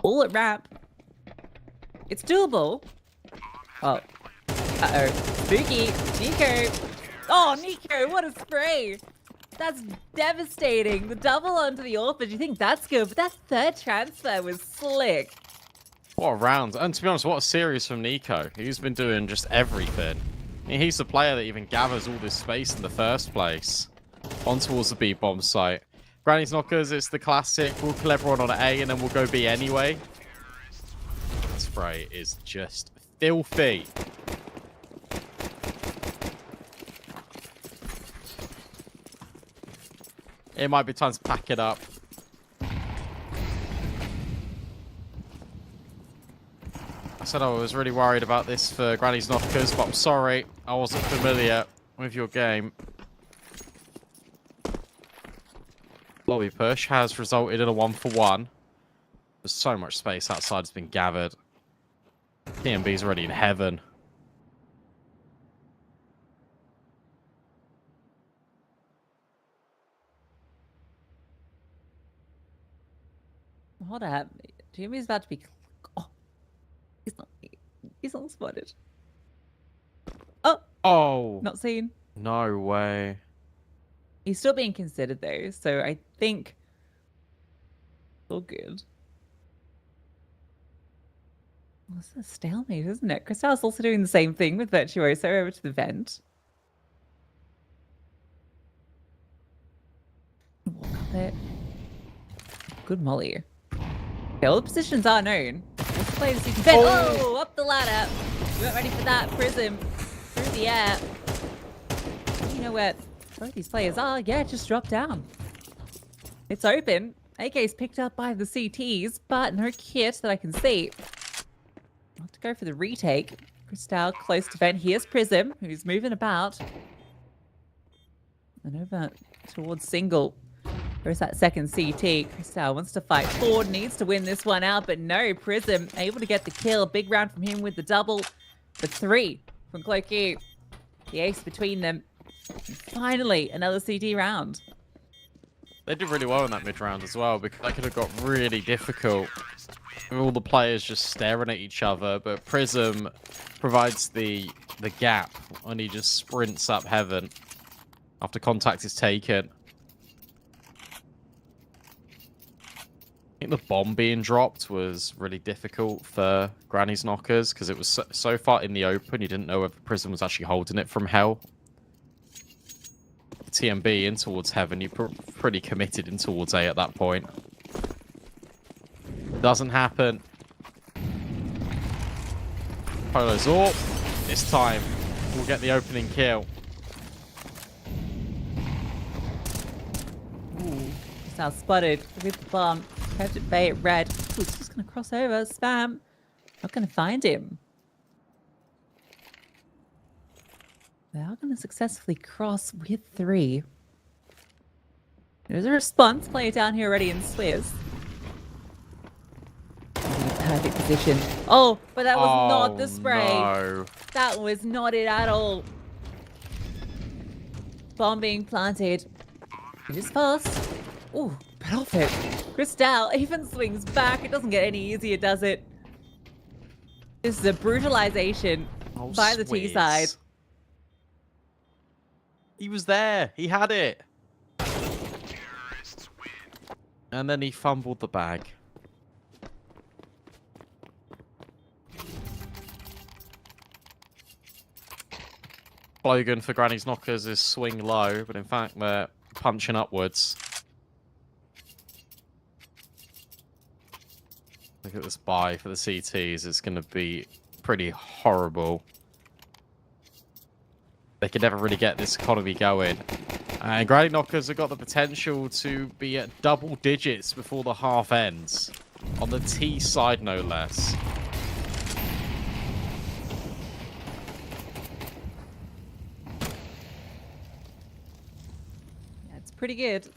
All at ramp. It's doable. Oh. Uh-oh. Spooky. Nico. Oh, Nico, what a spray. That's devastating. The double onto the orphan. You think that's good, but that third transfer was slick. What a round. And to be honest, what a series from Nico. He's been doing just everything. I mean, he's the player that even gathers all this space in the first place. On towards the B bomb site. Granny's knockers, it's the classic. We'll kill everyone on A and then we'll go B anyway. That spray is just filthy. It might be time to pack it up. I said I was really worried about this for Granny's knockers, but I'm sorry. I wasn't familiar with your game. Lobby push has resulted in a 1-for-1. There's so much space outside has been gathered. TMB's already in heaven. Hold up. Jimmy's about to be... Oh. He's not spotted. Oh! Oh! Not seen. No way. He's still being considered though, so I think... all good. Well, it's a stalemate, isn't it? Cristal's also doing the same thing with Virtuoso over to the vent. Walk up it. Good molly. Okay, all the positions are known. Let's play this vent. Oh, up the ladder. We weren't ready for that. Prism through the air. You know where both these players are? Yeah, just drop down. It's open. AK's picked up by the CTs, but no kit that I can see. I'll have to go for the retake. Cristal close to vent. Here's Prism, who's moving about. And over towards single. There's that second CT. Cristal wants to fight forward, needs to win this one out, but no, Prism able to get the kill. Big round from him with the double. The 3 from Cloaky. The ace between them. And finally, another CT round. They did really well in that mid round as well, because that could have got really difficult with all the players just staring at each other. But Prism provides the gap when he just sprints up heaven after contact is taken. I think the bomb being dropped was really difficult for Granny's Knockers because it was so far in the open, you didn't know if Prism was actually holding it from Hell. TMB in towards heaven, you're pretty committed in towards A at that point. Doesn't happen. Polo's up. This time, we'll get the opening kill. Ooh, he's now spotted with the bomb. Kept it bay at red. Ooh, it's just going to cross over. Spam. Not going to find him. They are going to successfully cross with 3. There's a response. Player down here already in Swiss. Perfect position. Oh, but that was not the spray. No. That was not it at all. Bomb being planted. It is fast. Ooh, but off it. Cristal even swings back. It doesn't get any easier, does it? This is a brutalization by the T side. He was there. He had it. And then he fumbled the bag. Slogan for Granny's Knockers is swing low, but in fact they're punching upwards. Look at this buy for the CTs. It's going to be pretty horrible. They could never really get this economy going. And Granny Knockers have got the potential to be at double digits before the half ends. On the T side, no less. That's pretty good.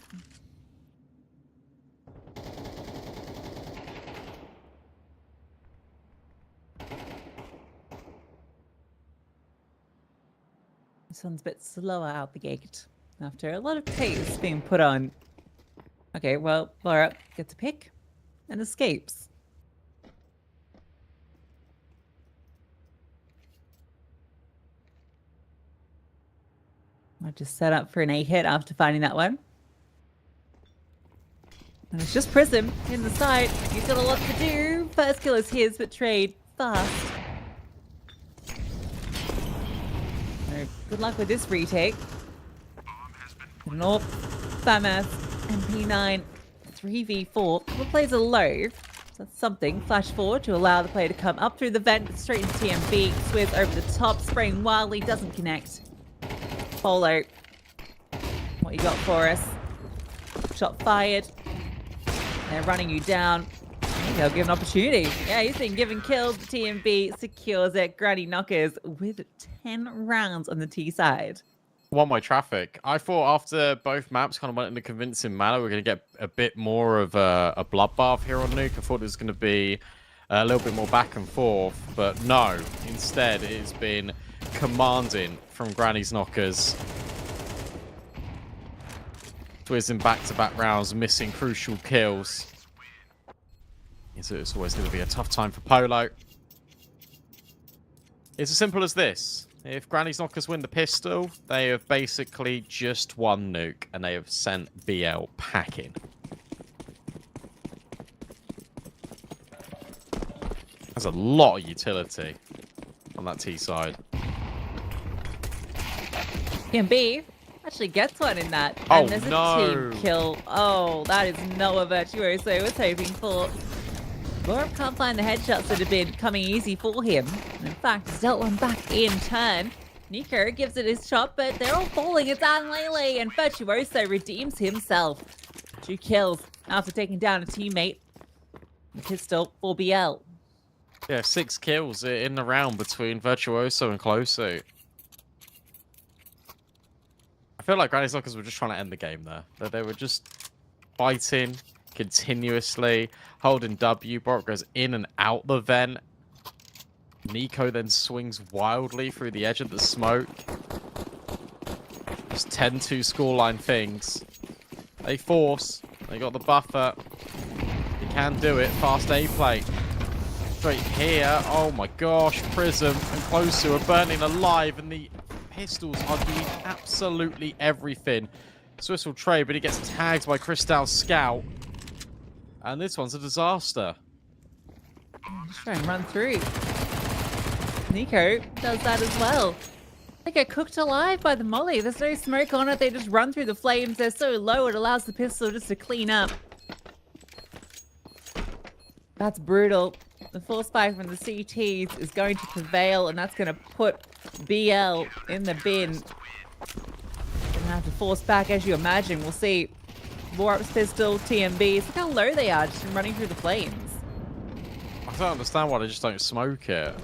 This one's a bit slower out the gate after a lot of pace being put on. Okay, well, Laura gets a pick and escapes. I just set up for an A hit after finding that one. And it's just Prism in the side. He's got a lot to do. First kill is his, but trade fast. So good luck with this retake. North, FAMAS, and P9, 3v4. Couple plays are low, so that's something. Flash forward to allow the player to come up through the vent, straight into TMB. Swizz over the top, spraying wildly, doesn't connect. Polo, what you got for us? Shot fired. They're running you down. They'll give an opportunity. Yeah, he's been given kills. The TMB secures it. Granny Knockers with 10 rounds on the T side. One-way traffic. I thought after both maps kind of went in a convincing manner, we're going to get a bit more of a bloodbath here on Nuke. I thought it was going to be a little bit more back and forth, but no. Instead, it's been commanding from Granny's Knockers. Swizz in back-to-back rounds, missing crucial kills. It's always going to be a tough time for Polo. It's as simple as this. If Granny's Knockers win the pistol, they have basically just won Nuke, and they have sent BL packing. There's a lot of utility on that T side. TMB actually gets one in that. Oh, and there's no. a team kill. Oh, that is not a virtuoso was hoping for. Gorb can't find the headshots that have been coming easy for him. And in fact, he's dealt one back in turn. Nico gives it his shot, but they're all falling. It's Lele, and Virtuoso redeems himself. 2 kills after taking down a teammate. The pistol for BL. Yeah, 6 kills in the round between Virtuoso and Closeuit. I feel like Granny's Knockers were just trying to end the game there. They were just fighting continuously, holding W. Brock goes in and out the vent. Nico then swings wildly through the edge of the smoke. Just 10-2 scoreline things. They force. They got the buffer. They can do it. Fast A play. Straight here. Oh my gosh. Prism and Closer are burning alive, and the pistols are doing absolutely everything. Swiss will trade, but he gets tagged by Cristal's scout. And this one's a disaster. Just try and run through. Nico does that as well. They get cooked alive by the molly. There's no smoke on it. They just run through the flames. They're so low, it allows the pistol just to clean up. That's brutal. The force spike from the CTs is going to prevail, and that's going to put BL in the bin. Gonna have to force back, as you imagine. We'll see. Warup's pistol, TMBs. Look how low they are just from running through the flames. I don't understand why they just don't smoke it.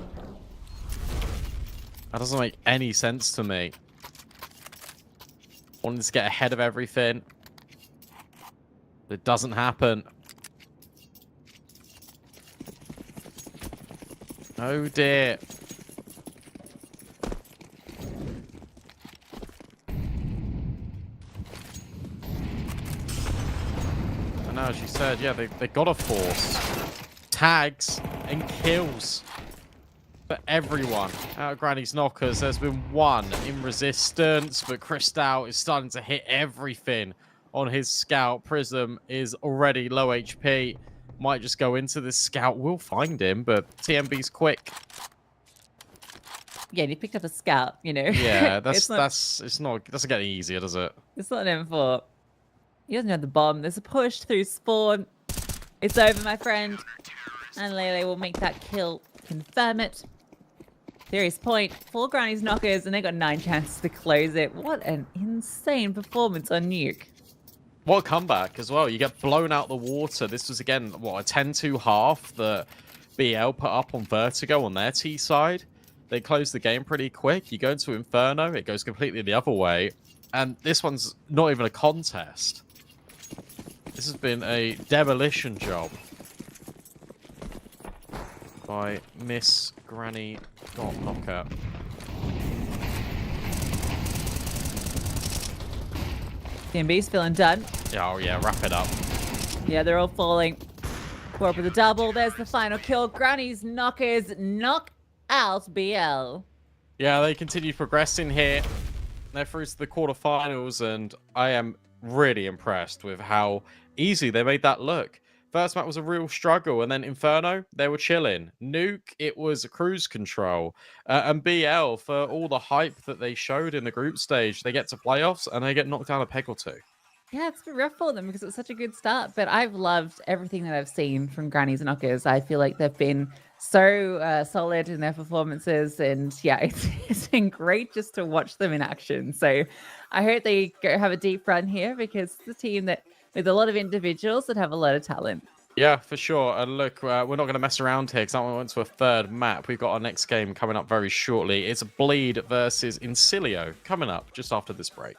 That doesn't make any sense to me. Wanting to get ahead of everything. It doesn't happen. Oh dear. I know, as you said, yeah, they got a force. Tags and kills. For everyone out of Granny's knockers, there's been one in resistance, but Cristal is starting to hit everything on his scout. Prism is already low HP. Might just go into this scout. We'll find him, but TMB's quick. Yeah, and he picked up a scout, you know. Yeah, it doesn't get any easier, does it? It's not an M4. He doesn't have the bomb. There's a push through spawn. It's over, my friend. And Lele will make that kill. Confirm it. Serious point. 4 Granny's knockers, and they got 9 chances to close it. What an insane performance on Nuke. What a comeback as well. You get blown out the water. This was, again, what, a 10-2 half that BL put up on Vertigo on their T side. They closed the game pretty quick. You go into Inferno, it goes completely the other way. And this one's not even a contest. This has been a demolition job by Miss Granny Knocker. TMB's feeling done. Oh yeah, wrap it up. Yeah, they're all falling. Four with a double. There's the final kill. Granny's knockers knock out BL. Yeah, they continue progressing here. They're through to the quarterfinals, and I am really impressed with how easy they made that look. First map was a real struggle, and then Inferno, they were chilling. Nuke, it was cruise control. And BL, for all the hype that they showed in the group stage, they get to playoffs, and they get knocked down a peg or two. Yeah, it's been rough for them because it was such a good start, but I've loved everything that I've seen from Granny's Knockers. I feel like they've been so solid in their performances, and yeah, it's been great just to watch them in action. So I hope they go have a deep run here, because it's a team that with a lot of individuals that have a lot of talent. Yeah, for sure. And look, we're not going to mess around here because I went to a third map. We've got our next game coming up very shortly. It's Bleed versus Incilio coming up just after this break.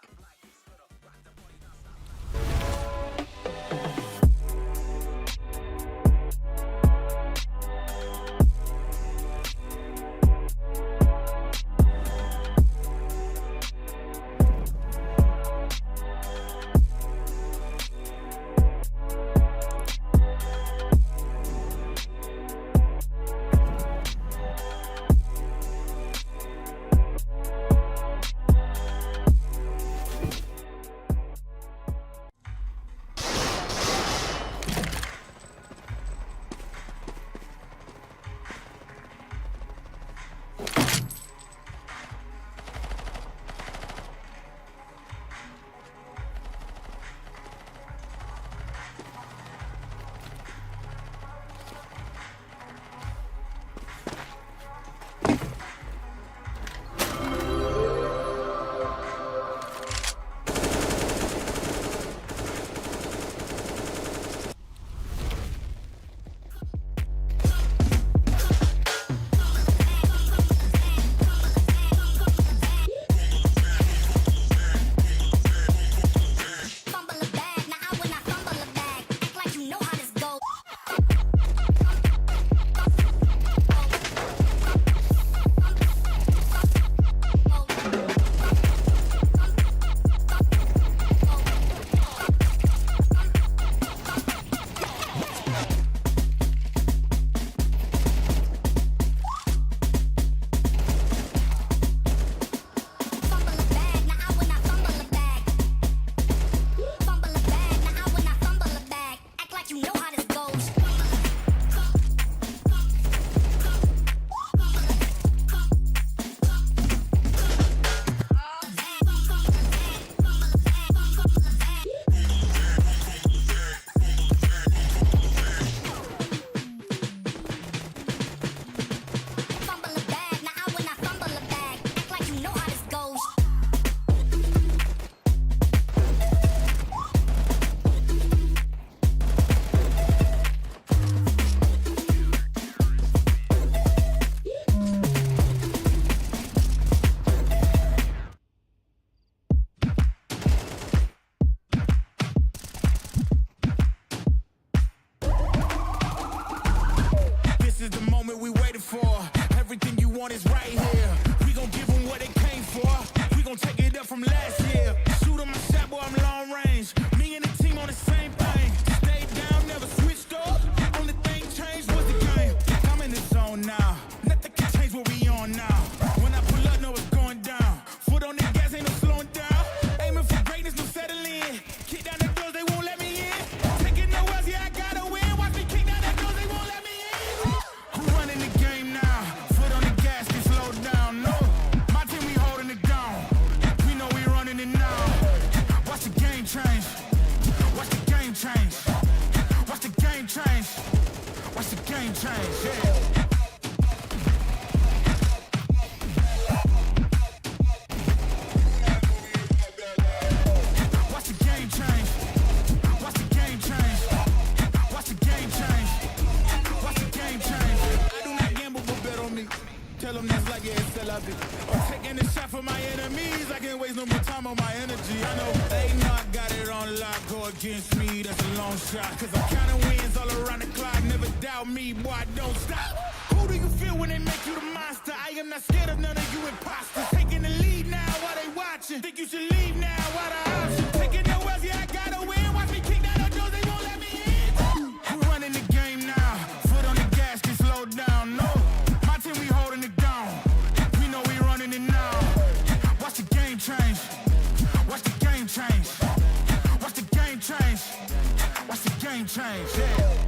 Tell them that's like it's celibate. I'm taking a shot for my enemies. I can't waste no more time on my energy. I know they not got it on lock. Go against me, that's a long shot. Cause I'm counting wins all around the clock. Never doubt me, boy, I don't stop. Who do you feel when they make you the monster? I am not scared of none of you imposters. Taking the lead now while they watching. Think you should leave now while the option. Taking no L's, yeah, I gotta win. Watch me kick down the doors, they won't let me in. I'm running the game now. Foot on the gas, can slow down, no. My team, we holding it down. We know we running it now. Watch the game change. Watch the game change. Watch the game change. Watch the game change, yeah.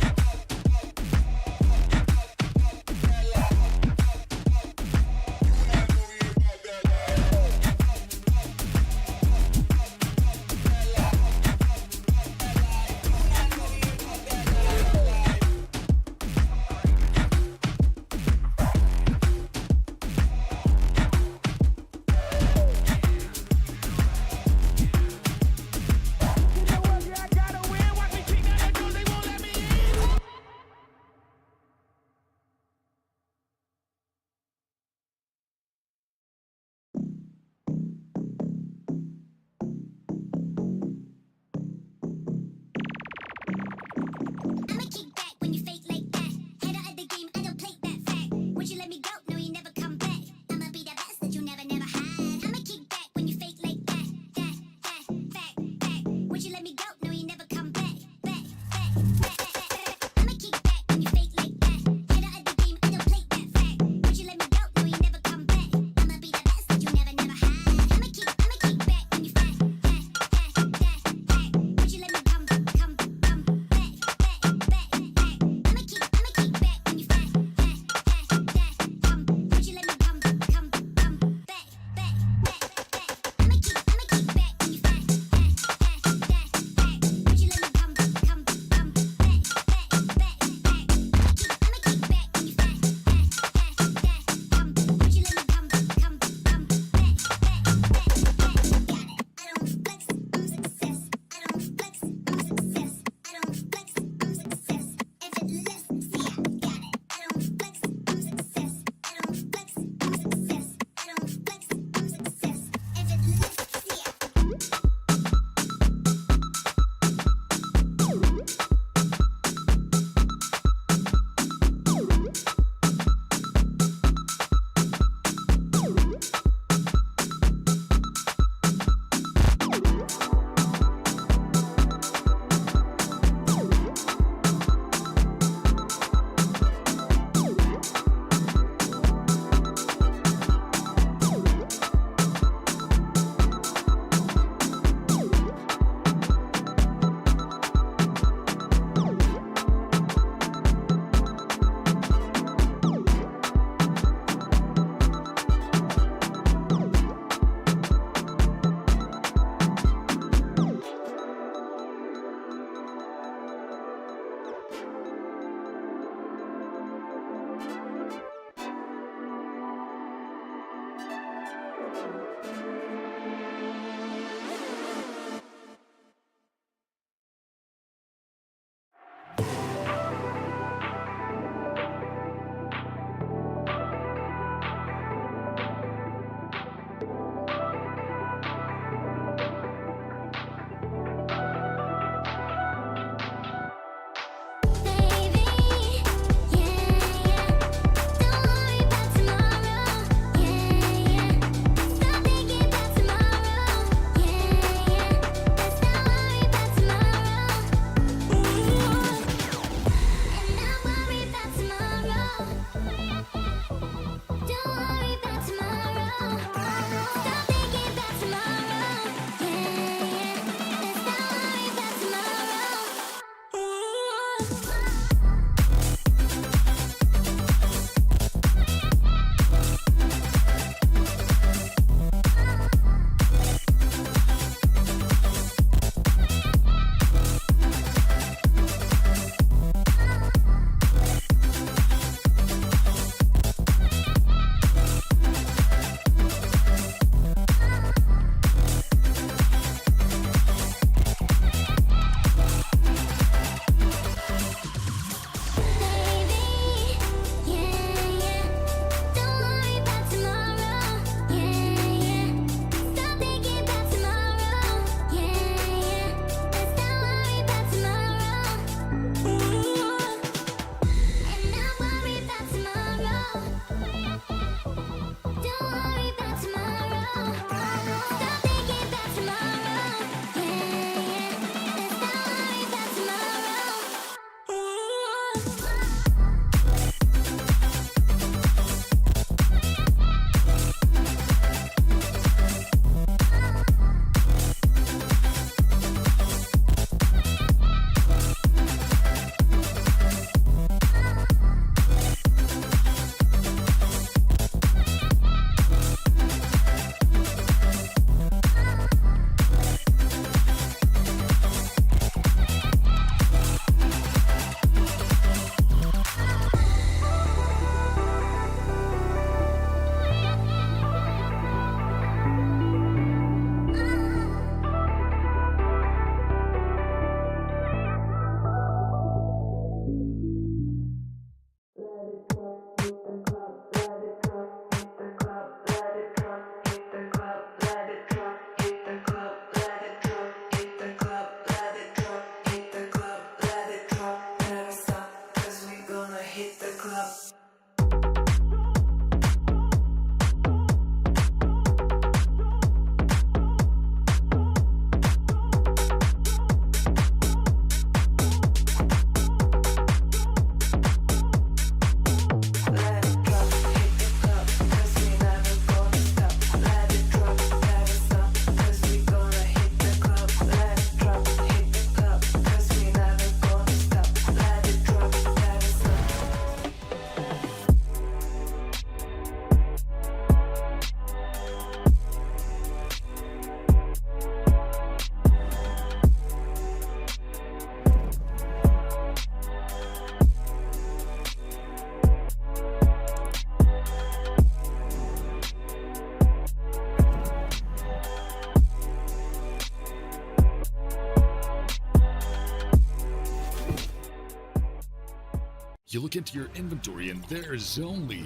You look into your inventory and there's only...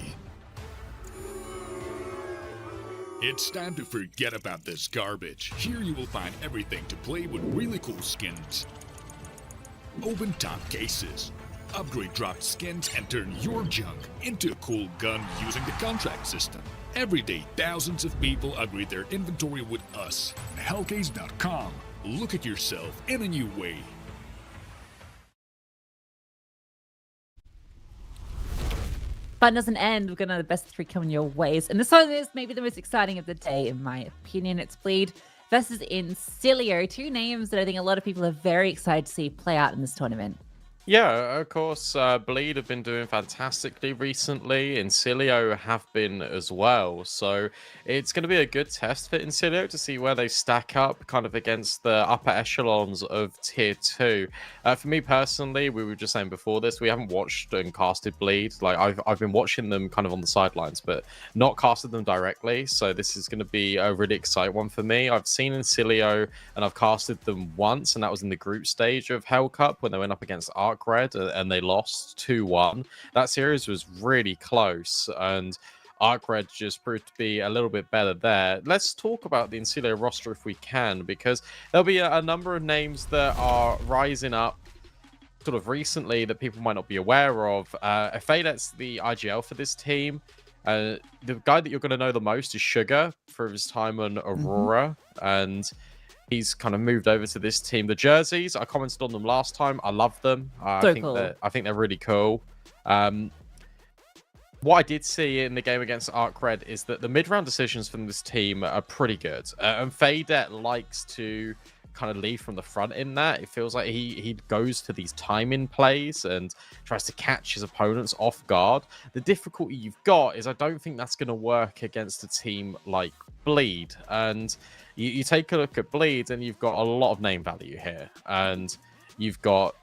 It's time to forget about this garbage. Here you will find everything to play with really cool skins. Open top cases. Upgrade dropped skins and turn your junk into a cool gun using the contract system. Every day, thousands of people upgrade their inventory with us. Hellcase.com. Look at yourself in a new way. Fun doesn't end. We're gonna have the best of 3 coming your ways. And this one is maybe the most exciting of the day, in my opinion. It's Bleed versus Incilio. 2 names that I think a lot of people are very excited to see play out in this tournament. Yeah, of course, Bleed have been doing fantastically recently. Incilio have been as well. So it's going to be a good test for Incilio to see where they stack up kind of against the upper echelons of Tier 2. For me personally, we were just saying before this, we haven't watched and casted Bleed. Like, I've been watching them kind of on the sidelines, but not casted them directly. So this is going to be a really exciting one for me. I've seen Incilio and I've casted them once, and that was in the group stage of Hellcup when they went up against Red, and they lost 2-1. That series was really close, and Red just proved to be a little bit better there. Let's talk about the Incilio roster if we can, because there'll be a number of names that are rising up sort of recently that people might not be aware of. Fadet's the IGL for this team. The guy that you're going to know the most is Sugar for his time on Aurora, and he's kind of moved over to this team. The jerseys, I commented on them last time. I love them. I think they're really cool. What I did see in the game against Red is that the mid-round decisions from this team are pretty good. And Fadet likes to kind of lead from the front in that. It feels like he goes for these timing plays and tries to catch his opponents off guard. The difficulty you've got is I don't think that's going to work against a team like Bleed. And you take a look at Bleed and you've got a lot of name value here. And you've got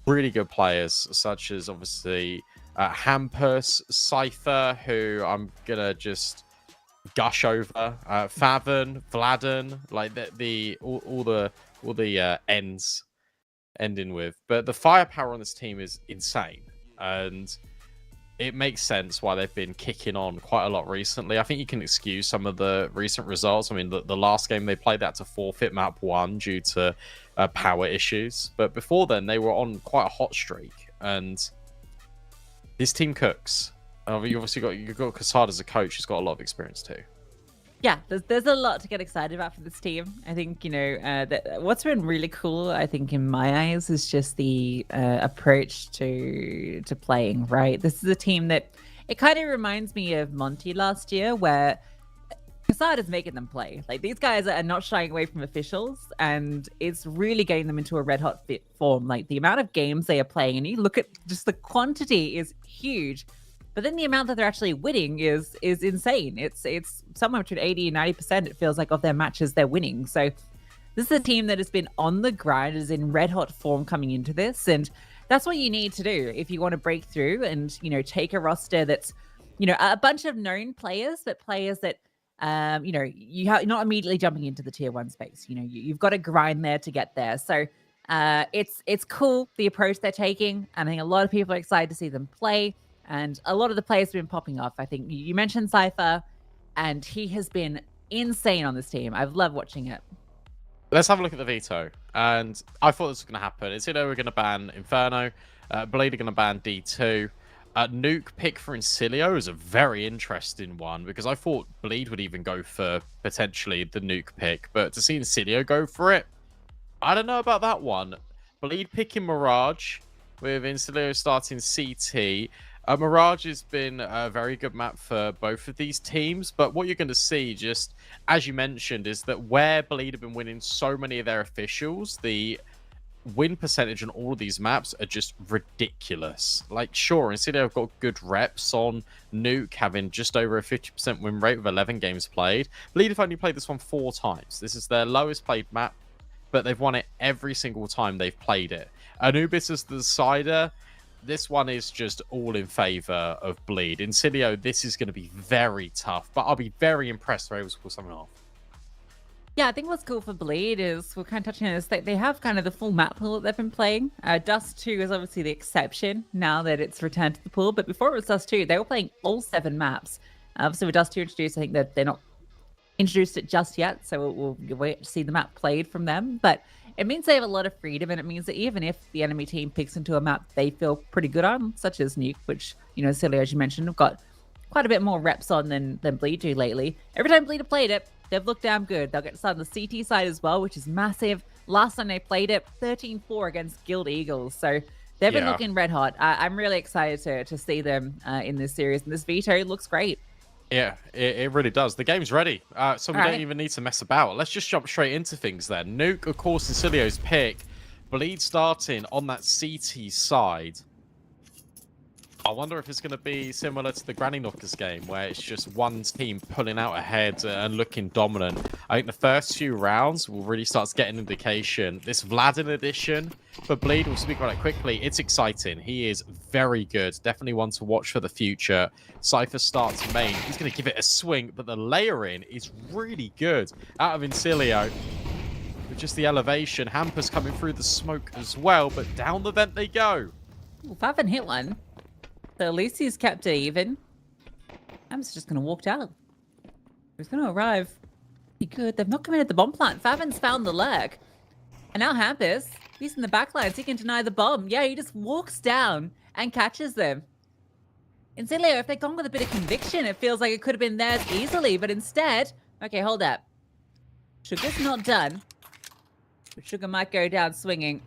really good players such as obviously Hampus, Cypher, who I'm going to just gush over, Favon, Vladen, like all the ends ending with. But the firepower on this team is insane. And it makes sense why they've been kicking on quite a lot recently. I think you can excuse some of the recent results. I mean, the last game they played that to forfeit map 1 due to power issues. But before then, they were on quite a hot streak. And this team cooks. You've got Casada as a coach who's got a lot of experience too. Yeah, there's a lot to get excited about for this team. I think, what's been really cool, I think, in my eyes, is just the approach to playing, right? This is a team that, it kind of reminds me of Monty last year, where Casada's making them play. Like, these guys are not shying away from officials, and it's really getting them into a red-hot fit form. Like, the amount of games they are playing, and you look at just the quantity is huge. But then the amount that they're actually winning is insane. It's somewhere between 80 and 90%, it feels like, of their matches they're winning. So this is a team that has been on the grind, is in red hot form coming into this. And that's what you need to do if you want to break through and, take a roster that's, a bunch of known players, but players that, you're not immediately jumping into the tier 1 space. You've got to grind there to get there. So it's cool, the approach they're taking. And I think a lot of people are excited to see them play. And a lot of the players have been popping off. I think you mentioned Cypher, and he has been insane on this team. I've loved watching it. Let's have a look at the veto. And I thought this was going to happen. It's we're going to ban Inferno. Blade are going to ban D2. Nuke pick for Incilio is a very interesting one, because I thought Bleed would even go for potentially the Nuke pick. But to see Incilio go for it, I don't know about that one. Bleed picking Mirage with Incilio starting CT. Mirage has been a very good map for both of these teams, but what you're going to see, just as you mentioned, is that where Bleed have been winning so many of their officials, the win percentage on all of these maps are just ridiculous. Like, sure, Incilio have got good reps on Nuke, having just over a 50% win rate with 11 games played. Bleed have only played this one 4 times. This is their lowest played map, but they've won it every single time they've played it. Anubis is the decider. This one is just all in favor of Bleed. Incilio, this is going to be very tough, but I'll be very impressed they're able to pull something off. Yeah, I think what's cool for Bleed is we're kind of touching on this. They have kind of the full map pool that they've been playing. Dust 2 is obviously the exception now that it's returned to the pool. But before it was Dust 2, they were playing all 7 maps. Obviously, with Dust 2 introduced, I think that they're not introduced it just yet. So we'll wait to see the map played from them. But it means they have a lot of freedom. And it means that even if the enemy team picks into a map they feel pretty good on, such as Nuke, which, you know, Silly, as you mentioned, have got quite a bit more reps on than Bleed do lately. Every time Bleed have played it, they've looked damn good. They'll get to start on the CT side as well, which is massive. Last time they played it, 13-4 against Guild Eagles. So they've been looking red hot. I'm really excited to see them in this series. And this Veto looks great. Yeah, it really does. The game's ready. So we don't even need to mess about. Let's just jump straight into things then. Nuke, of course, is Cilio's pick. Bleed starting on that CT side. I wonder if it's going to be similar to the Granny Knockers game, where it's just one team pulling out ahead and looking dominant. I think the first few rounds will really start to get an indication. This Vladin edition for Bleed, we'll speak about it quickly. It's exciting. He is very good. Definitely one to watch for the future. Cypher starts main. He's going to give it a swing, but the layering is really good out of Incilio. With just the elevation, Hampus coming through the smoke as well, but down the vent they go. Well, Favin hit one. So at least he's kept it even. Hampus just going to walk down. He's going to arrive. Pretty good. They've not committed the bomb plant. Favin's found the lurk. And now Hampus, he's in the backlines. He can deny the bomb. Yeah, he just walks down and catches them. Incilio, if they'd gone with a bit of conviction, it feels like it could have been theirs easily. But instead, okay, hold up. Sugar's not done. But Sugar might go down swinging.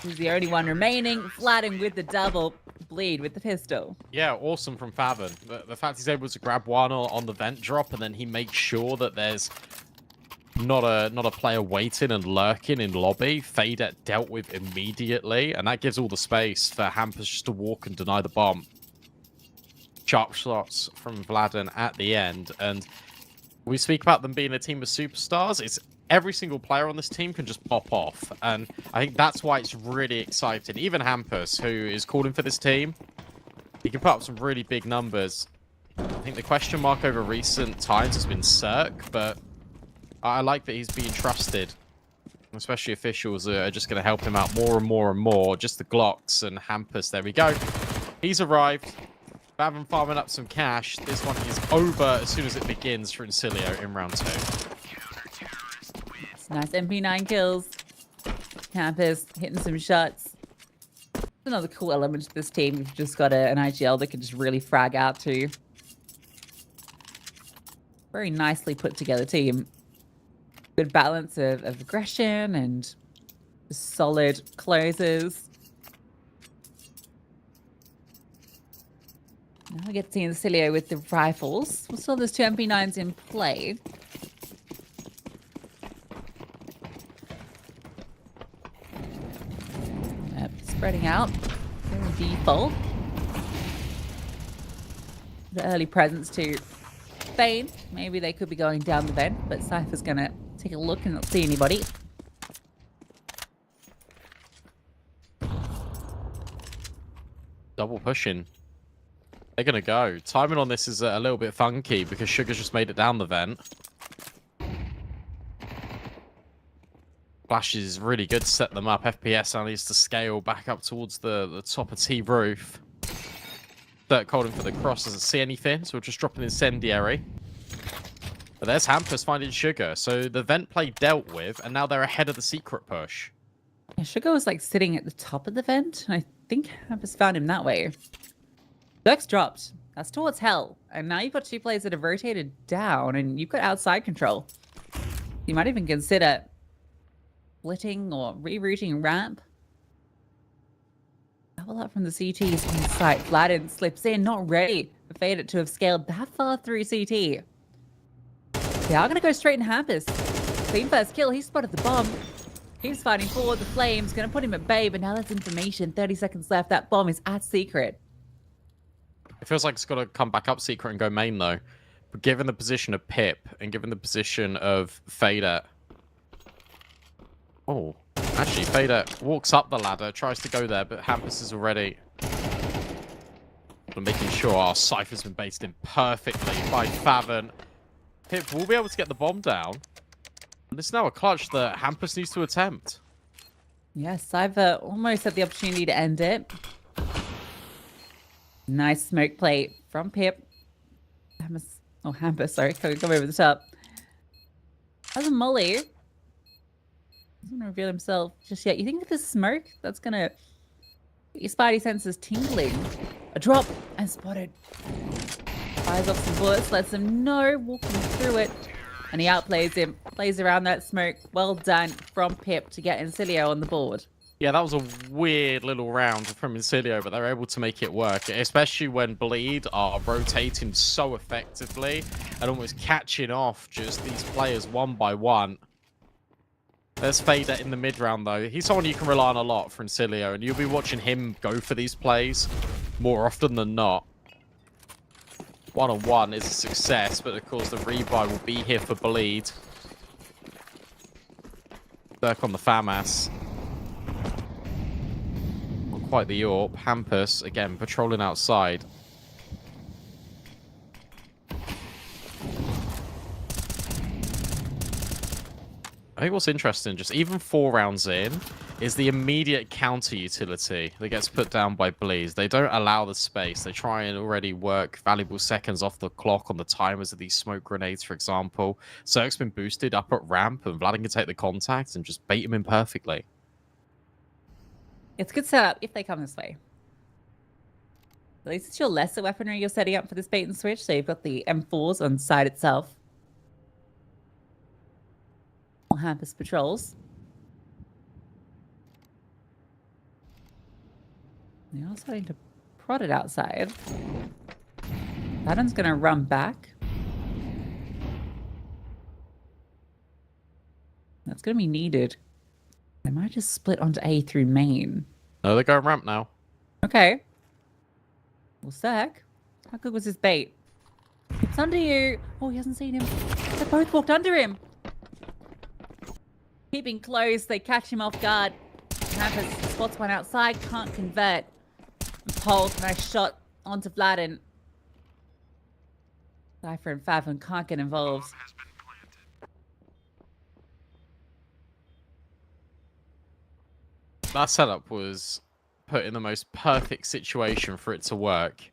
He's the only one remaining. Vladin with the double. Bleed with the pistol. Yeah, awesome from Favin. The fact he's able to grab one on the vent drop, and then he makes sure that there's not a player waiting and lurking in lobby. Fadet dealt with immediately, and that gives all the space for Hampus just to walk and deny the bomb. Sharp shots from Vladin at the end, and we speak about them being a team of superstars. It's every single player on this team can just pop off, and I think that's why it's really exciting. Even Hampus, who is called in for this team, he can put up some really big numbers. I think the question mark over recent times has been Cirque, but I like that he's being trusted. Especially officials are just going to help him out more and more and more. Just the Glocks and Hampus. There we go. He's arrived. Favin farming up some cash. This one is over as soon as it begins for Incilio in round 2. Nice MP9 kills. Hampus hitting some shots. Another cool element to this team. You've just got an IGL that can just really frag out to. Very nicely put together team. Good balance of aggression and solid closes. Now we get to see Incilio with the rifles. We'll still have those 2 MP9s in play. Spreading out. Default. The early presence to Spain. Maybe they could be going down the vent, but Cypher's going to take a look and not see anybody. Double pushing. They're going to go. Timing on this is a little bit funky because Sugar's just made it down the vent. Flash is really good to set them up. FPS now needs to scale back up towards the top of T roof. Dirk holding for the cross doesn't see anything, so we'll just drop an incendiary. But there's Hampus finding Sugar. So the vent play dealt with, and now they're ahead of the secret push. Yeah, Sugar was like sitting at the top of the vent. I think Hampus found him that way. Dirk's dropped. That's towards Hell. And now you've got 2 players that have rotated down, and you've got outside control. You might even consider splitting or rerouting ramp. Double up from the CTs on site. Vladin slips in, not ready for Fadet to have scaled that far through CT. They are going to go straight in Hampus. Clean first kill. He spotted the bomb. He's fighting forward. The flames going to put him at bay, but now that's information. 30 seconds left. That bomb is at secret. It feels like it's got to come back up secret and go main, though. But given the position of Pip and given the position of Fadet. Oh, actually, Fadet walks up the ladder, tries to go there, but Hampus is already. But making sure our Cypher's been based in perfectly by Favin. Pip will be able to get the bomb down. This is now a clutch that Hampus needs to attempt. Yes, I've almost had the opportunity to end it. Nice smoke plate from Pip. Hampus, sorry, come over the top. As a Molly, doesn't want to reveal himself just yet. You think with this smoke, that's gonna get your spidey senses tingling? A drop and spotted. Fires off some bullets, lets him know, walking through it. And he outplays him, plays around that smoke. Well done from Pip to get Incilio on the board. Yeah, that was a weird little round from Incilio, but they're able to make it work, especially when Bleed are rotating so effectively and almost catching off just these players one by one. There's Fader in the mid round, though. He's someone you can rely on a lot for Incilio, and you'll be watching him go for these plays more often than not. One-on-one is a success, but of course the rebuy will be here for Bleed. Dirk on the FAMAS. Not quite the AWP. Hampus, again, patrolling outside. I think what's interesting, just even 4 rounds in, is the immediate counter utility that gets put down by Bleed. They don't allow the space. They try and already work valuable seconds off the clock on the timers of these smoke grenades, for example. Cirque's been boosted up at ramp, and Vlad can take the contact and just bait him in perfectly. It's a good setup if they come this way. At least it's your lesser weaponry you're setting up for this bait and switch. So you've got the M4s on side itself. Hampus patrols. They are starting to prod it outside. Adam's going to run back. That's going to be needed. They might just split onto A through main. No, they're going ramp now. Okay. Well, Sec, how good was his bait? It's under you. Oh, he hasn't seen him. They both walked under him. Keeping close, they catch him off guard. Hampus spots one outside, can't convert. Pulse, nice shot onto Vladin. Cypher and Favon can't get involved. That setup was put in the most perfect situation for it to work.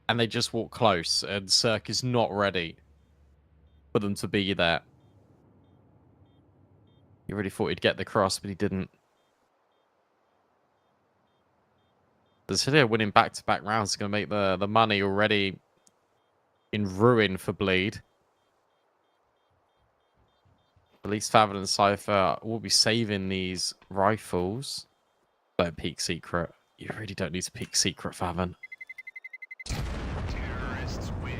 And they just walk close, and Cirque is not ready for them to be there. He really thought he'd get the cross, but he didn't. The City winning back-to-back rounds is going to make the money already in ruin for Bleed. At least Favon and Cypher will be saving these rifles. But peak secret. You really don't need to peak secret, Favon. Terrorists win.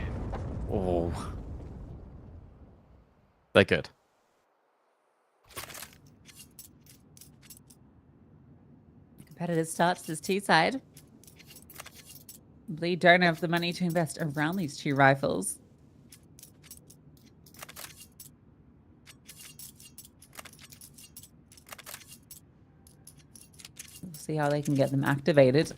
Oh. They're good. Competitive start to this T side. Bleed don't have the money to invest around these 2 rifles. We'll see how they can get them activated.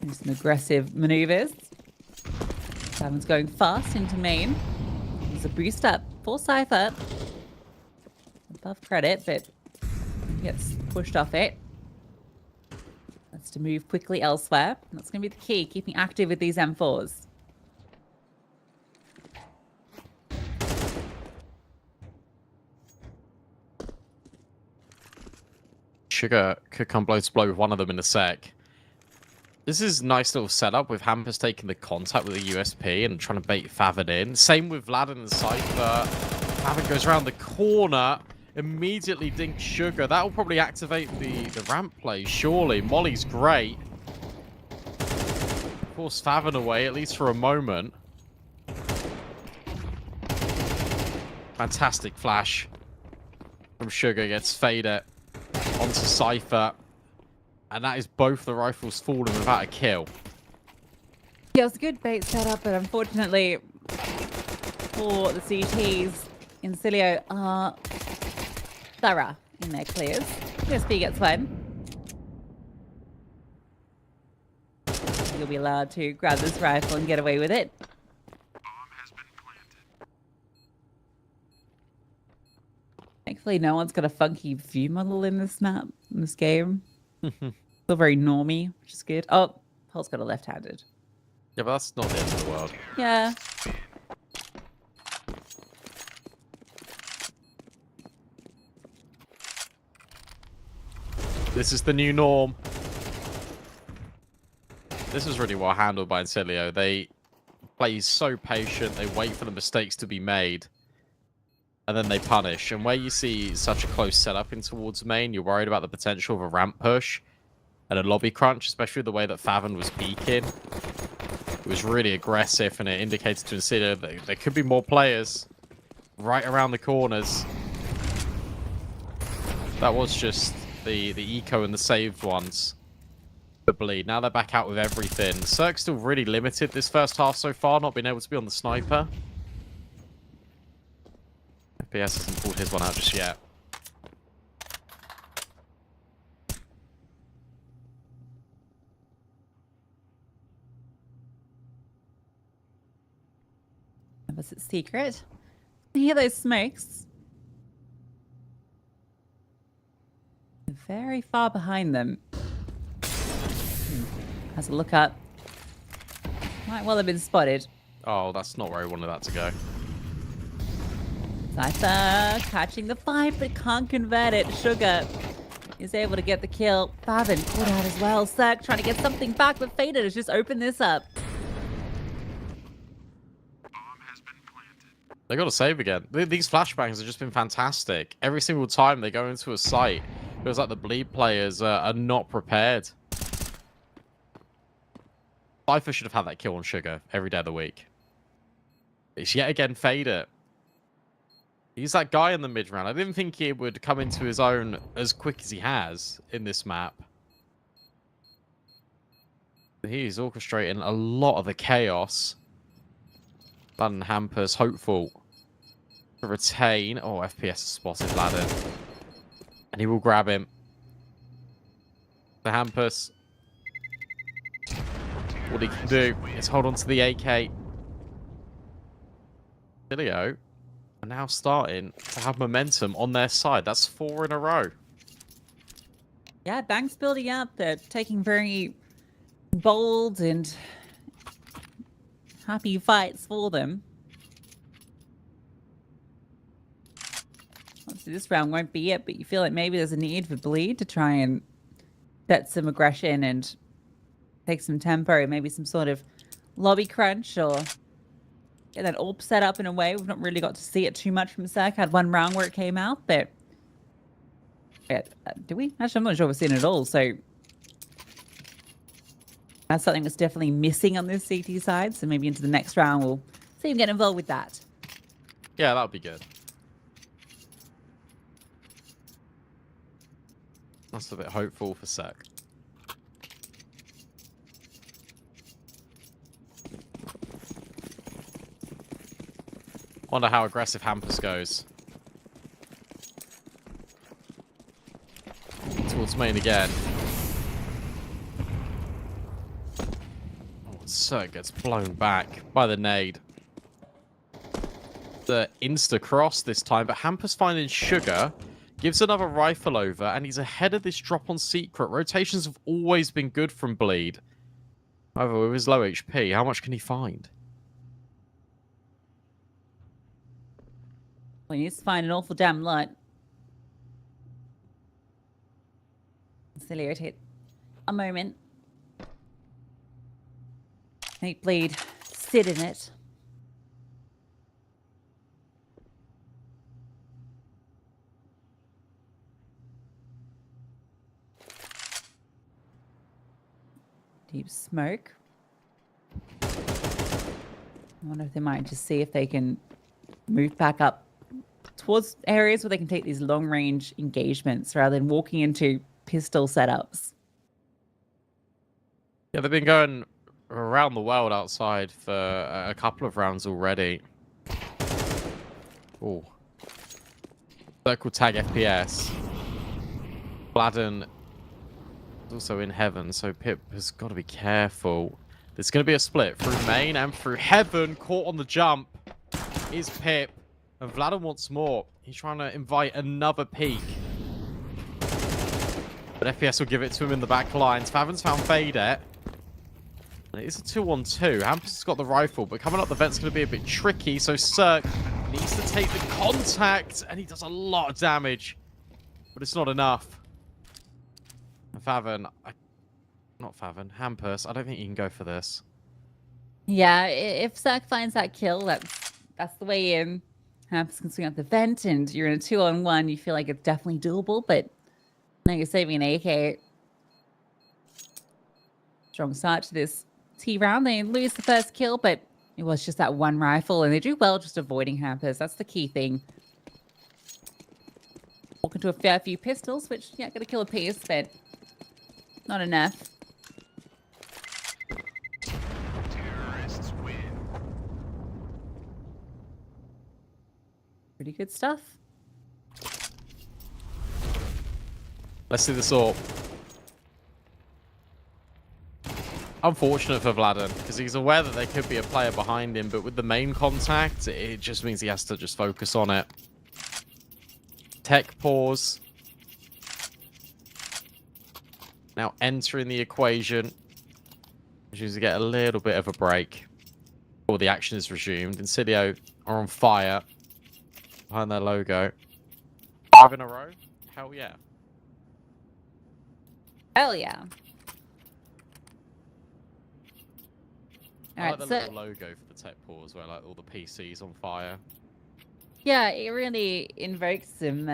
There's some aggressive maneuvers. Savon's going fast into main. There's a boost up for Cypher. Above credit, but gets pushed off it. That's to move quickly elsewhere. And that's going to be the key, keeping active with these M4s. Sugar could come blow to blow with one of them in a sec. This is a nice little setup with Hampus taking the contact with the USP and trying to bait Favon in. Same with Vladin and Cypher. Favon goes around the corner. Immediately dinks Sugar. That will probably activate the ramp play, surely. Molly's great. Force Favon away, at least for a moment. Fantastic flash from Sugar. Gets Fader onto Cypher. And that is both the rifles falling without a kill. Yeah, it was a good bait setup, but unfortunately for the CTs, Incilio are thorough in their clears. USP gets one. You'll be allowed to grab this rifle and get away with it. Hopefully no one's got a funky view model in this map, in this game. Still very normie, which is good. Oh, Paul's got a left-handed. Yeah, but that's not the end of the world. Yeah. This is the new norm. This was really well handled by Incilio. They play so patient. They wait for the mistakes to be made. And then they punish. And where you see such a close setup in towards main, you're worried about the potential of a ramp push and a lobby crunch, especially the way that Faven was peeking. It was really aggressive, and it indicated to Incilio that there could be more players right around the corners. That was just the eco and the saved ones. The bleed. Now they're back out with everything. Cirque's still really limited this first half so far, not being able to be on the sniper. FPS hasn't pulled his one out just yet. Was it secret? I hear those smokes. They're very far behind them. Has a look up. Might well have been spotted. Oh, that's not where I wanted that to go. Cypher catching the fight, but can't convert it. Sugar is able to get the kill. Faven caught out as well. Cirque trying to get something back, but Faded has just opened this up. They got to save again. These flashbangs have just been fantastic. Every single time they go into a site, it feels like the bleed players are not prepared. Cypher should have had that kill on Sugar every day of the week. It's yet again Fader. He's that guy in the mid round. I didn't think he would come into his own as quick as he has in this map. He's orchestrating a lot of the chaos. Laden Hampus hopeful to retain. Oh, FPS has spotted Laden. And he will grab him. The Hampus. What he can do is hold on to the AK. Filio are now starting to have momentum on their side. That's 4 in a row. Yeah, Bank's building up. They're taking very bold and happy fights for them. Obviously, this round won't be it, but you feel like maybe there's a need for Bleed to try and set some aggression and take some tempo, maybe some sort of lobby crunch or get that AWP set up in a way. We've not really got to see it too much from Cirque. Had one round where it came out, but do we? Actually, I'm not sure we've seen it at all, so that's something that's definitely missing on this CT side. So maybe into the next round, we'll see him get involved with that. Yeah, that would be good. That's a bit hopeful for Cirque. Wonder how aggressive Hampus goes. Towards main again. Oh, Cirque gets blown back by the nade. The insta-cross this time, but Hampus finding Sugar. Gives another rifle over, and he's ahead of this drop on Secret. Rotations have always been good from Bleed. However, with his low HP, how much can he find? Well, he needs to find an awful damn lot. Cilio hit a moment. Make Bleed sit in it. Deep smoke. I wonder if they might just see if they can move back up towards areas where they can take these long-range engagements rather than walking into pistol setups. Yeah, they've been going around the world outside for a couple of rounds already. Oh. Circle tag FPS. Bladen also in heaven, so Pip has got to be careful. There's going to be a split through main and through heaven. Caught on the jump is Pip, and Vladen wants more. He's trying to invite another peek. But FPS will give it to him in the back lines. Faven's found Fadet. And it is a 2-on-2. Hampus has got the rifle, but coming up the vent's going to be a bit tricky. So Cirque needs to take the contact, and he does a lot of damage. But it's not enough. And Faven, not Faven, Hampus, I don't think you can go for this. Yeah, if Cirque finds that kill, that's the way in. Hampus can swing out the vent, and you're in a 2-on-1. You feel like it's definitely doable, but now you're saving an AK. Strong start to this T round. They lose the first kill, but it was just that one rifle, and they do well just avoiding Hampus. That's the key thing. Walk into a fair few pistols, which, yeah, gonna kill a piece, but not enough. Terrorists win. Pretty good stuff. Let's see this all. Unfortunate for Vladen, because he's aware that there could be a player behind him, but with the main contact, it just means he has to just focus on it. Tech pause. Now entering the equation. Which is to get a little bit of a break. Before the action is resumed. Insidio are on fire. Behind their logo. 5 in a row? Hell yeah. Hell yeah. I like the little logo for the tech pause where like all the PCs on fire. Yeah, it really invokes some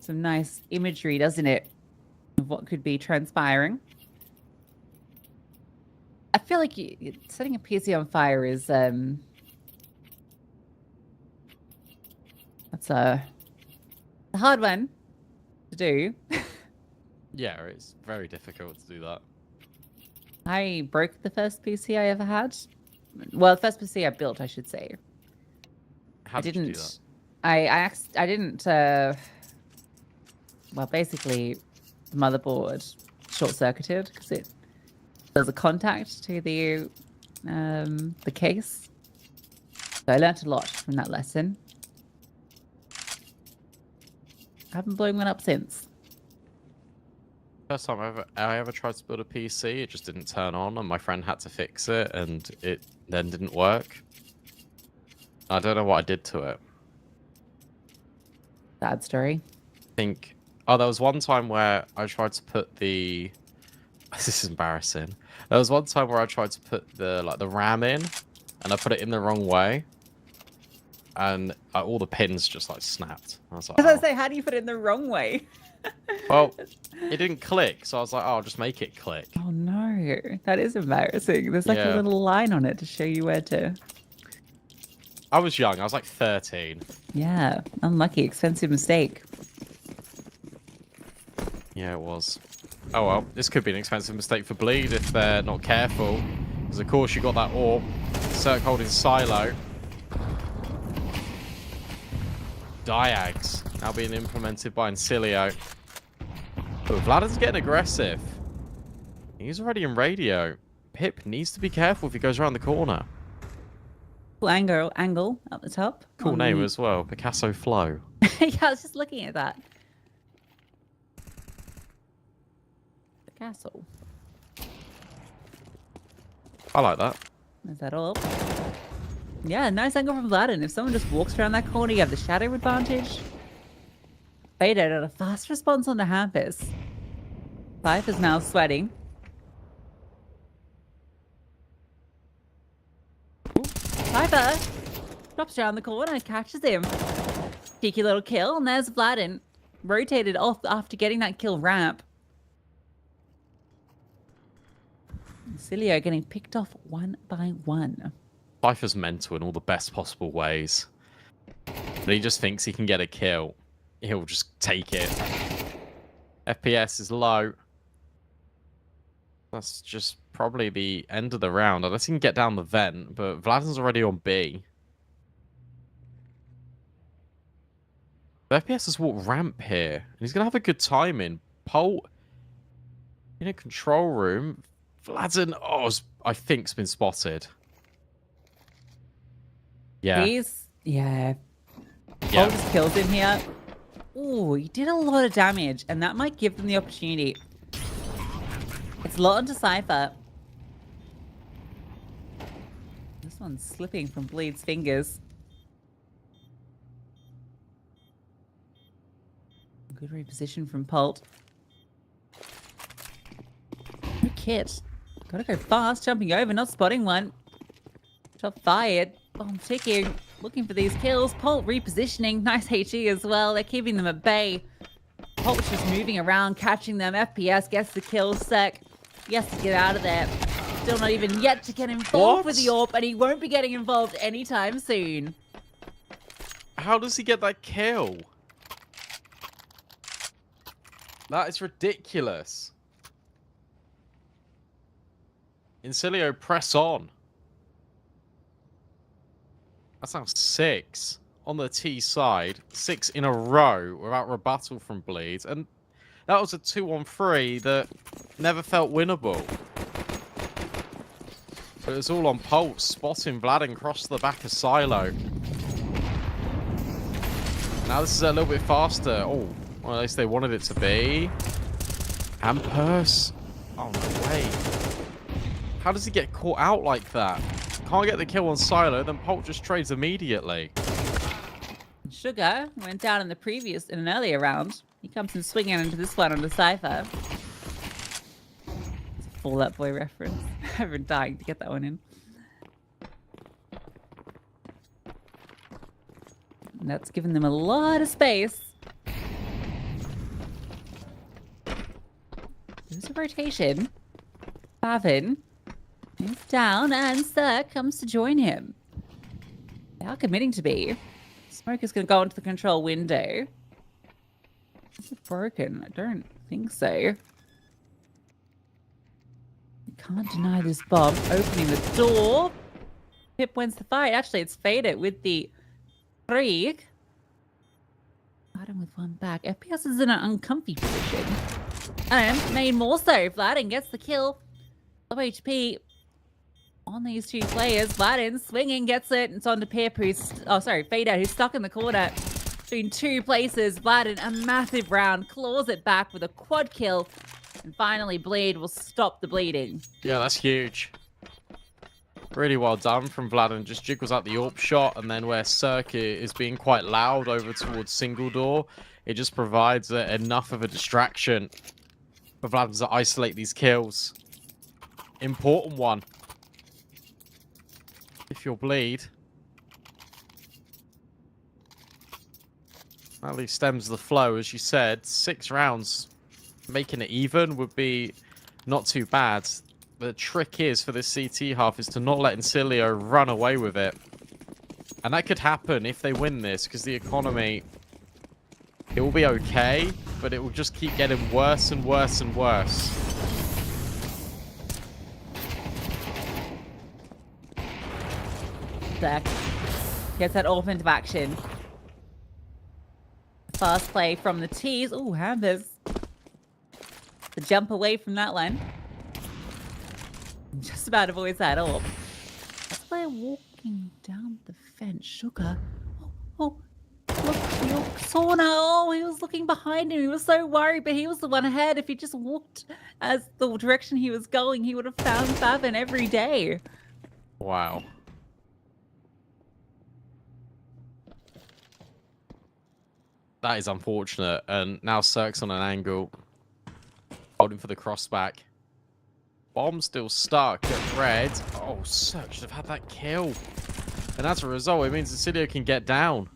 nice imagery, doesn't it? Of what could be transpiring. I feel like setting a PC on fire is that's a hard one to do. Yeah, it's very difficult to do that. I broke the first PC I ever had. Well, the first PC I built, I should say. How did you do that? I didn't. Well, basically, the motherboard short-circuited because there's a contact to the case. So I learnt a lot from that lesson. I haven't blown one up since. First time I ever tried to build a PC, it just didn't turn on, and my friend had to fix it, and it then didn't work. I don't know what I did to it. Sad story. I think... Oh, there was one time where I tried to put the... This is embarrassing. There was one time where I tried to put the RAM in, and I put it in the wrong way. And all the pins just like snapped. I was like, I was going to say, how do you put it in the wrong way? Well, it didn't click, so I was like, oh, I'll just make it click. Oh no, that is embarrassing. There's like a little line on it to show you where to... I was young, I was like 13. Yeah, unlucky, expensive mistake. Yeah, it was. Oh well, this could be an expensive mistake for Bleed if they're not careful. Because of course you got that orb. Cirque holding silo. Diags now being implemented by Incilio. But Vladen's getting aggressive. He's already in radio. Pip needs to be careful if he goes around the corner. Cool angle up the top. Cool name as well, Picasso Flow. Yeah, I was just looking at that. Picasso. I like that. Is that all? Yeah, nice angle from Vladen. If someone just walks around that corner, you have the shadow advantage. Faded at a fast response on the Hampus. Life is now sweating. Piper drops around the corner, catches him. Cheeky little kill, and there's Vladen. Rotated off after getting that kill ramp. Cilio getting picked off one by one. Cypher's mental in all the best possible ways. But he just thinks he can get a kill. He'll just take it. FPS is low. That's just probably the end of the round. Unless he can get down the vent, but Vladen's already on B. But FPS has walked ramp here. And he's going to have a good time in. Pole in a control room. Vladen, I think, has been spotted. Yeah. Yeah. Yeah. Just kills him here. Ooh, he did a lot of damage, and that might give them the opportunity. It's a lot onto Cypher. This one's slipping from Bleed's fingers. Good reposition from Pult. No kit. Gotta go fast, jumping over, not spotting one. Shot fired. Bomb ticking. Looking for these kills. Pult repositioning. Nice HE as well. They're keeping them at bay. Pult just moving around, catching them. FPS gets the kill sec. He has to get out of there. Still not even yet to get involved with the AWP, and he won't be getting involved anytime soon. How does he get that kill? That is ridiculous. Incilio, press on. That's now 6 on the T side. 6 in a row without rebuttal from Bleed. And that was a 2-on-3 that never felt winnable. But it was all on Pulse, spotting Vladin across the back of Silo. Now this is a little bit faster. Oh, well, at least they wanted it to be. And Purse. Oh, no way. How does he get caught out like that? Can't get the kill on Silo, then Pult just trades immediately. Sugar went down in an earlier round. He comes in swinging into this one on the Cypher. It's a Fall Out Boy reference. I've been dying to get that one in. And that's given them a lot of space. There's a rotation. Bavin is down, and Sir comes to join him. They are committing to B. Smoke is going to go into the control window. Is it broken? I don't think so. You can't deny this bomb. Opening the door. Pip wins the fight. Actually, it's Faded with the 3. Vladin with one back. FPS is in an uncomfy position. And made more so. Vladin gets the kill. Low HP on these two players. Vladin swinging, gets it. It's on to Pip, Fader, who's stuck in the corner between 2 places. Vladin, a massive round, claws it back with a quad kill. And finally, Bleed will stop the bleeding. Yeah, that's huge. Really well done from Vladin. Just jiggles out the AWP shot, and then where Circuit is being quite loud over towards single door, it just provides enough of a distraction for Vladin to isolate these kills. Important one. If you'll Bleed. At least stems the flow, as you said. 6 rounds. Making it even would be not too bad. The trick is for this CT half is to not let Incilio run away with it. And that could happen if they win this, because the economy, it will be okay, but it will just keep getting worse and worse and worse. Zach gets that AWP into action. Fast play from the T's. Oh, Hammers. The jump away from that one. Just about avoids that AWP. That's why walking down the fence. Sugar. Oh, look, Sauna. Oh, he was looking behind him. He was so worried, but he was the one ahead. If he just walked as the direction he was going, he would have found Favin every day. Wow. That is unfortunate. And now Cirque's on an angle. Holding for the crossback. Bomb still stuck at red. Oh, Cirque should have had that kill. And as a result, it means Incilio can get down.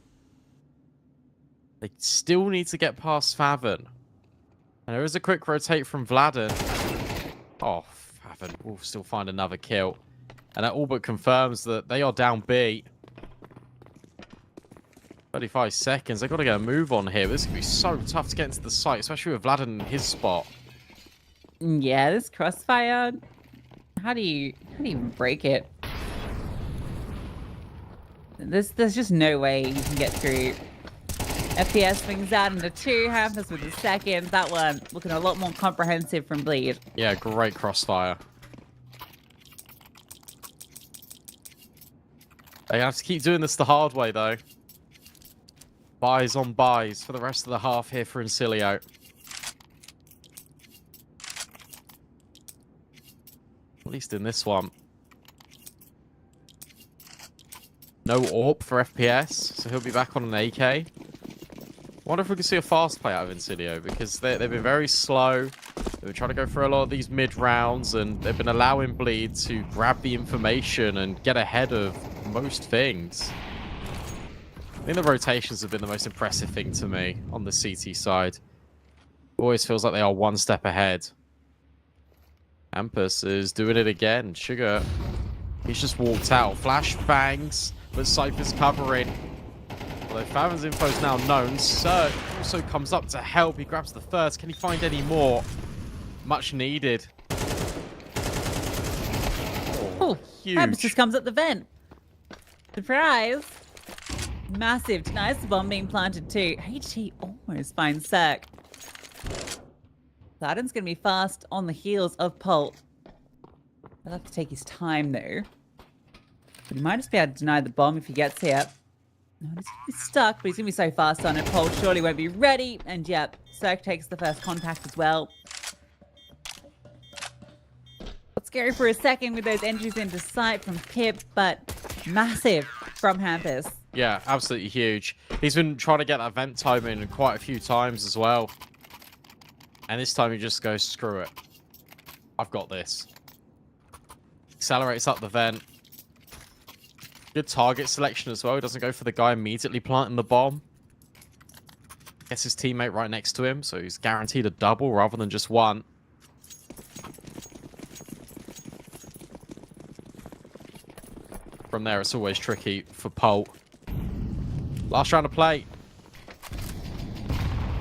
They still need to get past Favin. And there is a quick rotate from Vladin. Oh, Favin will still find another kill. And that all but confirms that they are down B. 35 seconds. They've got to get a move on here. This could be so tough to get into the site, especially with Vladin in his spot. Yeah, this crossfire. How do you even break it? There's just no way you can get through. FPS swings out into 2, happens with the second. That one looking a lot more comprehensive from Bleed. Yeah, great crossfire. They have to keep doing this the hard way, though. Buys on buys for the rest of the half here for Incilio. At least in this one. No AWP for FPS, so he'll be back on an AK. Wonder if we can see a fast play out of Incilio, because they've been very slow. They've been trying to go for a lot of these mid rounds, and they've been allowing Bleed to grab the information and get ahead of most things. I think the rotations have been the most impressive thing to me on the CT side. Always feels like they are one step ahead. Ampus is doing it again. Sugar, he's just walked out. Flashbangs, but Cypher's covering. Although Faven's info is now known, Cirque also comes up to help. He grabs the first. Can he find any more? Much needed. Oh, huge. Ampus just comes up the vent. Surprise. Massive. Denies the bomb being planted too. HT almost finds Cirque. Vladden's going to be fast on the heels of Pult. He'll have to take his time though. But he might just be able to deny the bomb if he gets here. No, he's stuck, but he's going to be so fast on it. Pult surely won't be ready. And yep, Cirque takes the first contact as well. It's scary for a second with those entries into sight from Pip, but massive from Hampus. Yeah, absolutely huge. He's been trying to get that vent time in quite a few times as well. And this time he just goes, screw it. I've got this. Accelerates up the vent. Good target selection as well. He doesn't go for the guy immediately planting the bomb. Gets his teammate right next to him, so he's guaranteed a double rather than just one. From there, it's always tricky for Pult. Last round of play.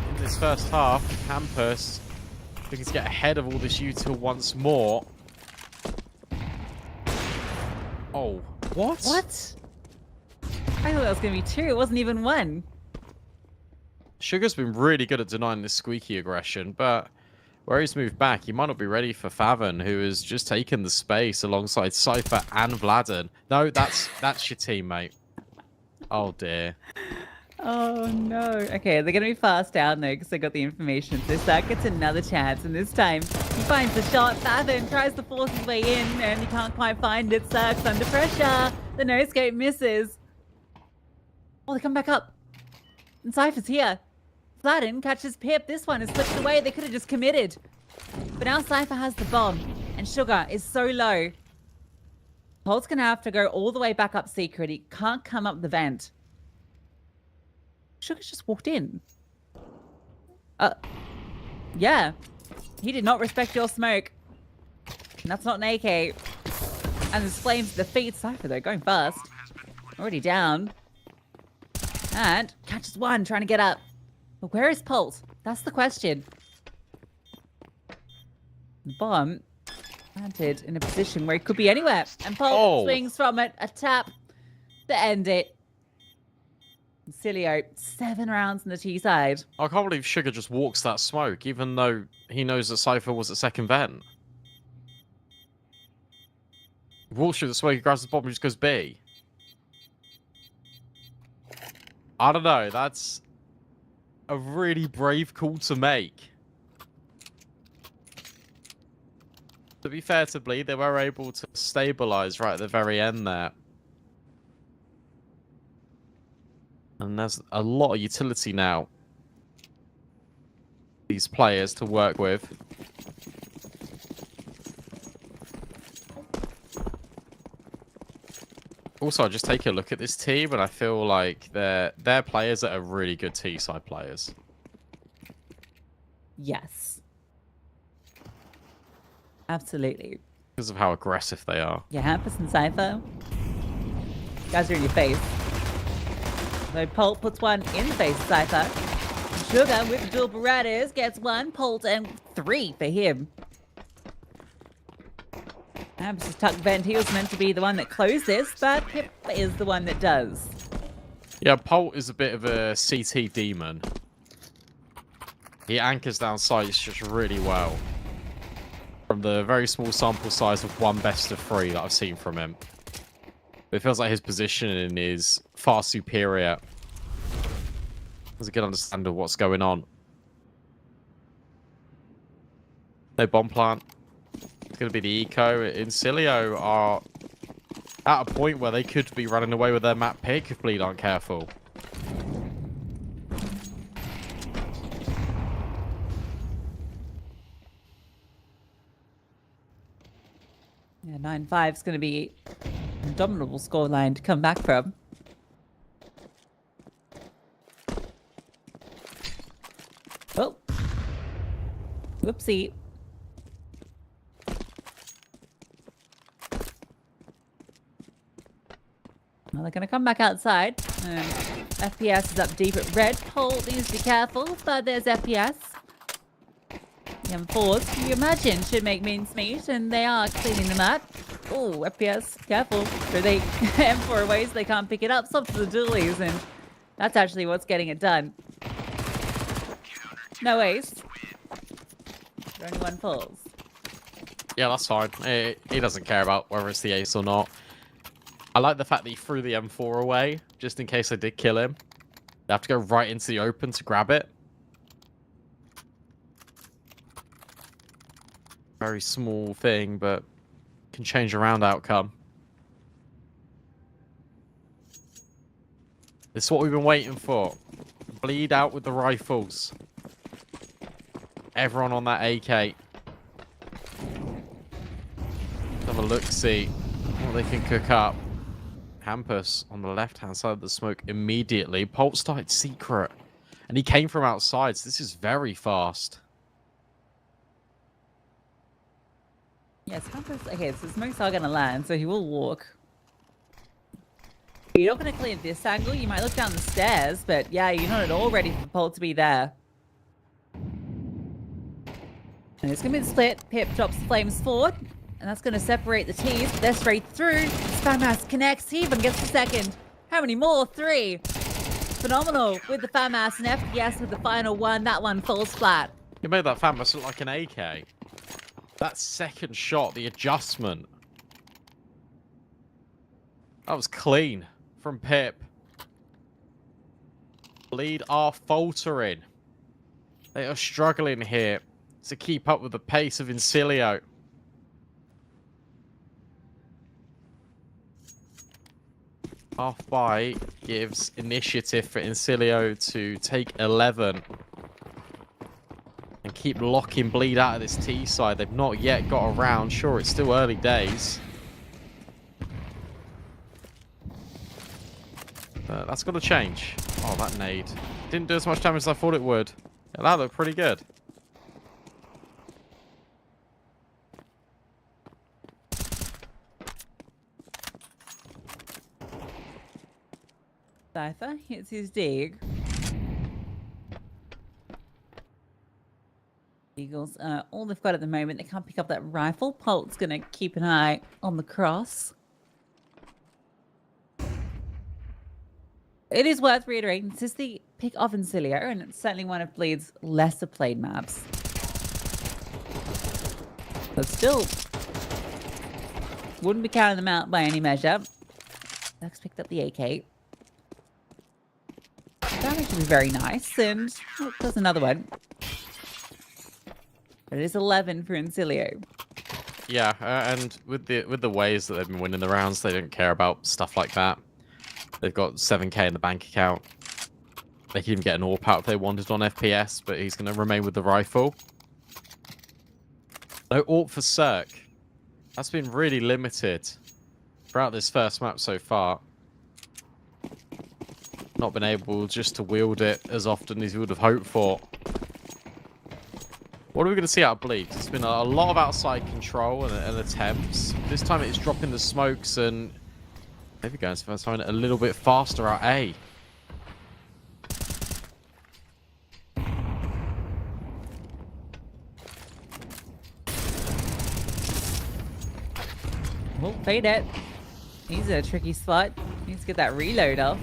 In this first half, Hampus looking to get ahead of all this util once more. Oh, what? What? I thought that was going to be two. It wasn't even one. Sugar's been really good at denying this squeaky aggression, but where he's moved back, he might not be ready for Faven, who has just taken the space alongside Cypher and Vladden. No, that's your teammate. Oh, dear. Oh, no. Okay, they're going to be fast down, though, because they got the information. So Cirque gets another chance, and this time he finds the shot. Faven tries to force his way in, and he can't quite find it. Cirque's under pressure. The no-scope misses. Oh, they come back up. And Cypher's here. Vladden catches Pip. This one is slipped away. They could have just committed. But now Cypher has the bomb, and Sugar is so low. Pult's going to have to go all the way back up secret. He can't come up the vent. Sugar's just walked in. Yeah. He did not respect your smoke. And that's not an AK. And there's flames to defeat Cypher, though, going fast. Already down. And catches one, trying to get up. But where is Pult? That's the question. The bomb planted in a position where it could be anywhere. And Pult swings from it. A tap to end it. Cilio, 7 rounds on the T side. I can't believe Sugar just walks that smoke, even though he knows that Cypher was at second vent. He walks through the smoke, he grabs the bomb and just goes B. I don't know, that's a really brave call to make. To be fair to Bleed, they were able to stabilize right at the very end there. And there's a lot of utility now. These players to work with. Also, I just take a look at this team and I feel like they're players that are really good T-side players. Yes. Absolutely. Because of how aggressive they are. Yeah, Hampus and Cypher. Guys are in your face. So Pult puts one in the face of Cypher. Sugar with the dual Berettas gets one. Pult and 3 for him. Hampus is tucked vent. He was meant to be the one that closed this, but Pip is the one that does. Yeah, Pult is a bit of a CT demon. He anchors down sights just really well. From the very small sample size of one best of 3 that I've seen from him. It feels like his positioning is far superior There's a good understanding of what's going on. No bomb plant. It's going to be the eco. Incilio are at a point where they could be running away with their map pick if Bleed aren't careful. Yeah, 9-5 is going to be an indomitable scoreline to come back from. Oh. Whoopsie. Well, they're going to come back outside. FPS is up deep at red. Pole needs to be careful, but there's FPS. The M4s, can you imagine, should make mincemeat, and they are cleaning them up. Oh, FPS, careful. So they M4 away so they can't pick it up. Stop to the dualies, and that's actually what's getting it done. No ace. But only one falls. Yeah, that's fine. He doesn't care about whether it's the ace or not. I like the fact that he threw the M4 away, just in case I did kill him. They have to go right into the open to grab it. Very small thing, but can change a round outcome. This is what we've been waiting for. Bleed out with the rifles. Everyone on that AK. Have a look-see what they can cook up. Campus on the left-hand side of the smoke immediately. Pulp started secret. And he came from outside, so this is very fast. Yes, Campus. Okay, so smoke's are going to land, so he will walk. You're not going to clear this angle. You might look down the stairs, but yeah, you're not at all ready for the Pulp to be there. And it's going to be the split. Pip drops the flames forward. And that's going to separate the teams. They're straight through. FAMAS connects. He even gets the second. How many more? 3. Phenomenal with the FAMAS and FPS with the final one. That one falls flat. You made that FAMAS look like an AK. That second shot, the adjustment. That was clean from Pip. Bleed are faltering. They are struggling here to keep up with the pace of Incilio. Half by gives initiative for Incilio to take 11 and keep locking Bleed out of this T side. They've not yet got around. Sure, it's still early days. That's got to change. Oh, that nade. Didn't do as much damage as I thought it would. Yeah, that looked pretty good. Cypher hits his dig. Eagles, all they've got at the moment, they can't pick up that rifle. Pult's going to keep an eye on the cross. It is worth reiterating, this is the pick of Incilio, and it's certainly one of Bleed's lesser played maps. But still, wouldn't be counting them out by any measure. Next picked up the AK. Damage should be very nice, and oh, there's another one. It is 11 for Incilio. Yeah, and with the ways that they've been winning the rounds, they don't care about stuff like that. They've got 7k in the bank account. They could even get an AWP out if they wanted on FPS, but he's going to remain with the rifle. No AWP for Cirque. That's been really limited throughout this first map so far. Not been able just to wield it as often as you would have hoped for. What are we going to see out of Bleed? It's been a lot of outside control and attempts. This time it's dropping the smokes and maybe going to find it a little bit faster at A. Oh, fade it. He's in a tricky spot. Needs to get that reload off.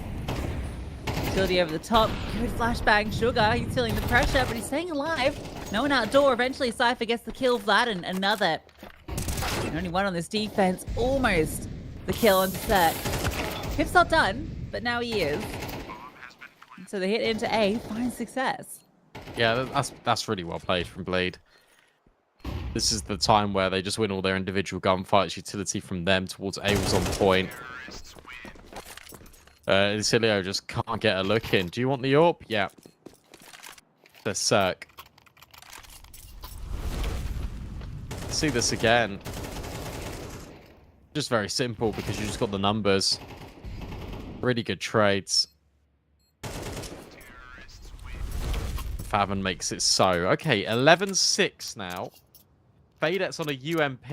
Utility over the top. Good flashbang. Sugar. He's feeling the pressure, but he's staying alive. No one outdoor. Eventually, Cypher gets the kill for that, and another. And only one on this defense. Almost the kill on set. Pip's not done, but now he is. So the hit into A finds success. Yeah, that's really well played from Bleed. This is the time where they just win all their individual gunfights. Utility from them towards A was on point. Incilio just can't get a look in. Do you want the AWP? Yeah. The Cirque. See this again. Just very simple because you just got the numbers. Really good trades. Faven makes it so. Okay, 11-6 now. Fadet's on a UMP.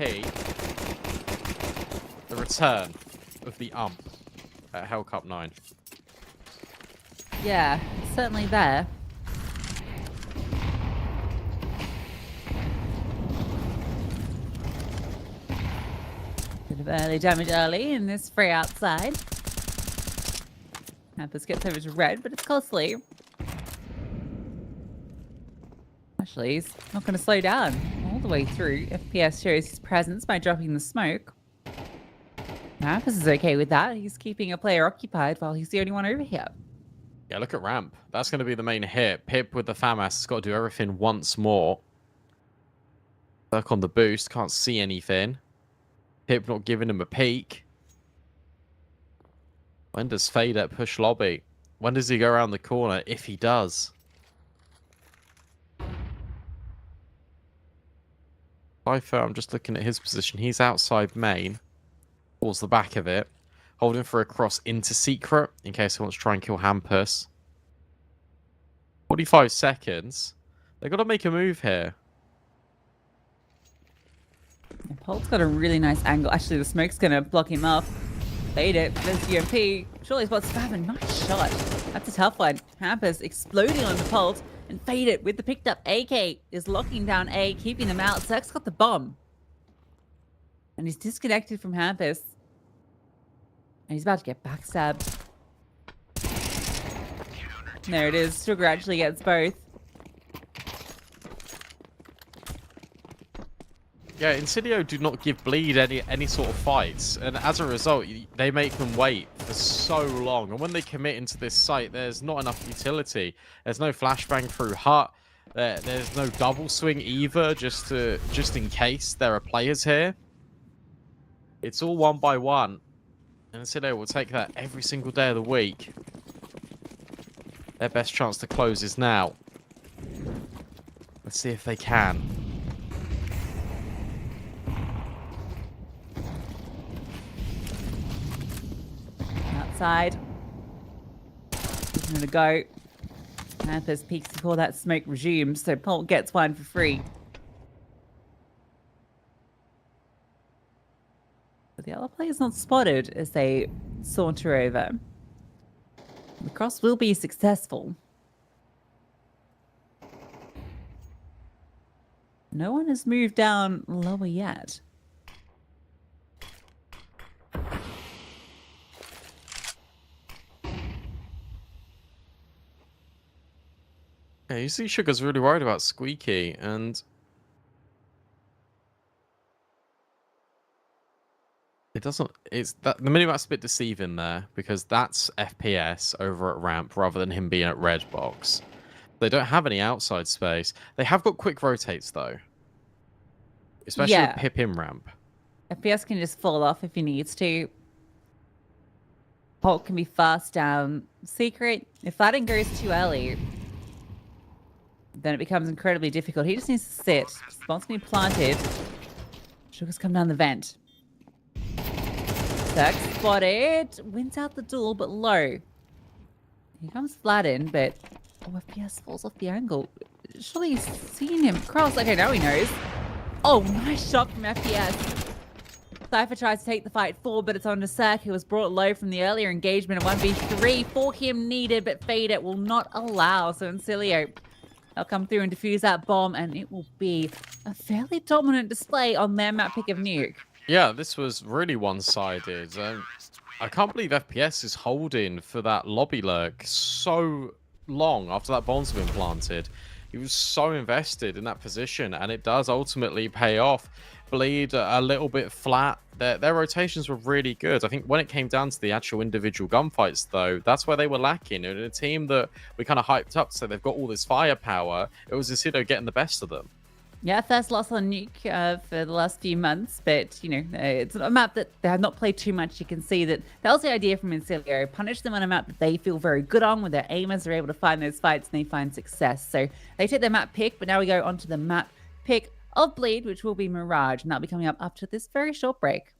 The return of the ump at Hellcup 9. Yeah, it's certainly there. Bit of early damage early in this free outside. This gets over to red, but it's costly. Actually, he's not going to slow down all the way through. FPS shows his presence by dropping the smoke. This is okay with that. He's keeping a player occupied while he's the only one over here. Yeah, look at ramp. That's going to be the main hit. Pip with the FAMAS has got to do everything once more. Work on the boost. Can't see anything. Pip not giving him a peek. When does Fadet push lobby? When does he go around the corner? If he does. Cypher, I'm just looking at his position. He's outside main. Towards the back of it. Holding for a cross into secret. In case he wants to try and kill Hampus. 45 seconds. They've got to make a move here. Polt's got a really nice angle. Actually, the smoke's going to block him off. Fade it. There's UMP. Surely spots Faven. Nice shot. That's a tough one. Hampus exploding on the Polt. And Fade it with the picked up AK is locking down A, keeping them out. Cirque's got the bomb. And he's disconnected from Hampus. And he's about to get backstabbed. There it is. Sugar actually gets both. Yeah, Insidio do not give Bleed any sort of fights. And as a result, they make them wait for so long. And when they commit into this site, there's not enough utility. There's no flashbang through hut. There's no double swing either, just in case there are players here. It's all one by one. And Insidio will take that every single day of the week. Their best chance to close is now. Let's see if they can. Outside. Giving it a go. Hampus peeks before that smoke resumes, so Polt gets one for free. But the other player's not spotted as they saunter over. The cross will be successful. No one has moved down lower yet. Yeah, you see Sugar's really worried about Squeaky, and it doesn't. It's that the minimap's a bit deceiving there because that's FPS over at ramp rather than him being at red box. They don't have any outside space. They have got quick rotates though, especially with Pip in ramp. FPS can just fall off if he needs to. Polt can be fast down. Secret, if Flatten goes too early, then it becomes incredibly difficult. He just needs to sit. Spawn's going to be planted. Sugar's come down the vent. Cirque spotted. Wins out the duel, but low. Here comes Flatten, but FPS falls off the angle. Surely he's seen him cross. Okay, now he knows. Oh, nice shot from FPS. Cypher tries to take the fight forward, but it's on to Cirque, who was brought low from the earlier engagement. 1v3 for him needed, but Fade it will not allow. So Incilio, they'll come through and defuse that bomb, and it will be a fairly dominant display on their map pick of Nuke. Yeah, this was really one-sided. I can't believe FPS is holding for that lobby lurk so long after that bomb's been planted. He was so invested in that position, and it does ultimately pay off. Bleed a little bit flat. Their rotations were really good. I think when it came down to the actual individual gunfights, though, that's where they were lacking. And a team that we kind of hyped up, so they've got all this firepower, it was Isido getting the best of them. Yeah, first loss on Nuke for the last few months, but, you know, it's a map that they have not played too much. You can see that was the idea from Incilio. Punish them on a map that they feel very good on, with their aimers are able to find those fights and they find success. So they take their map pick, but now we go on to the map pick of Bleed, which will be Mirage, and that'll be coming up after this very short break.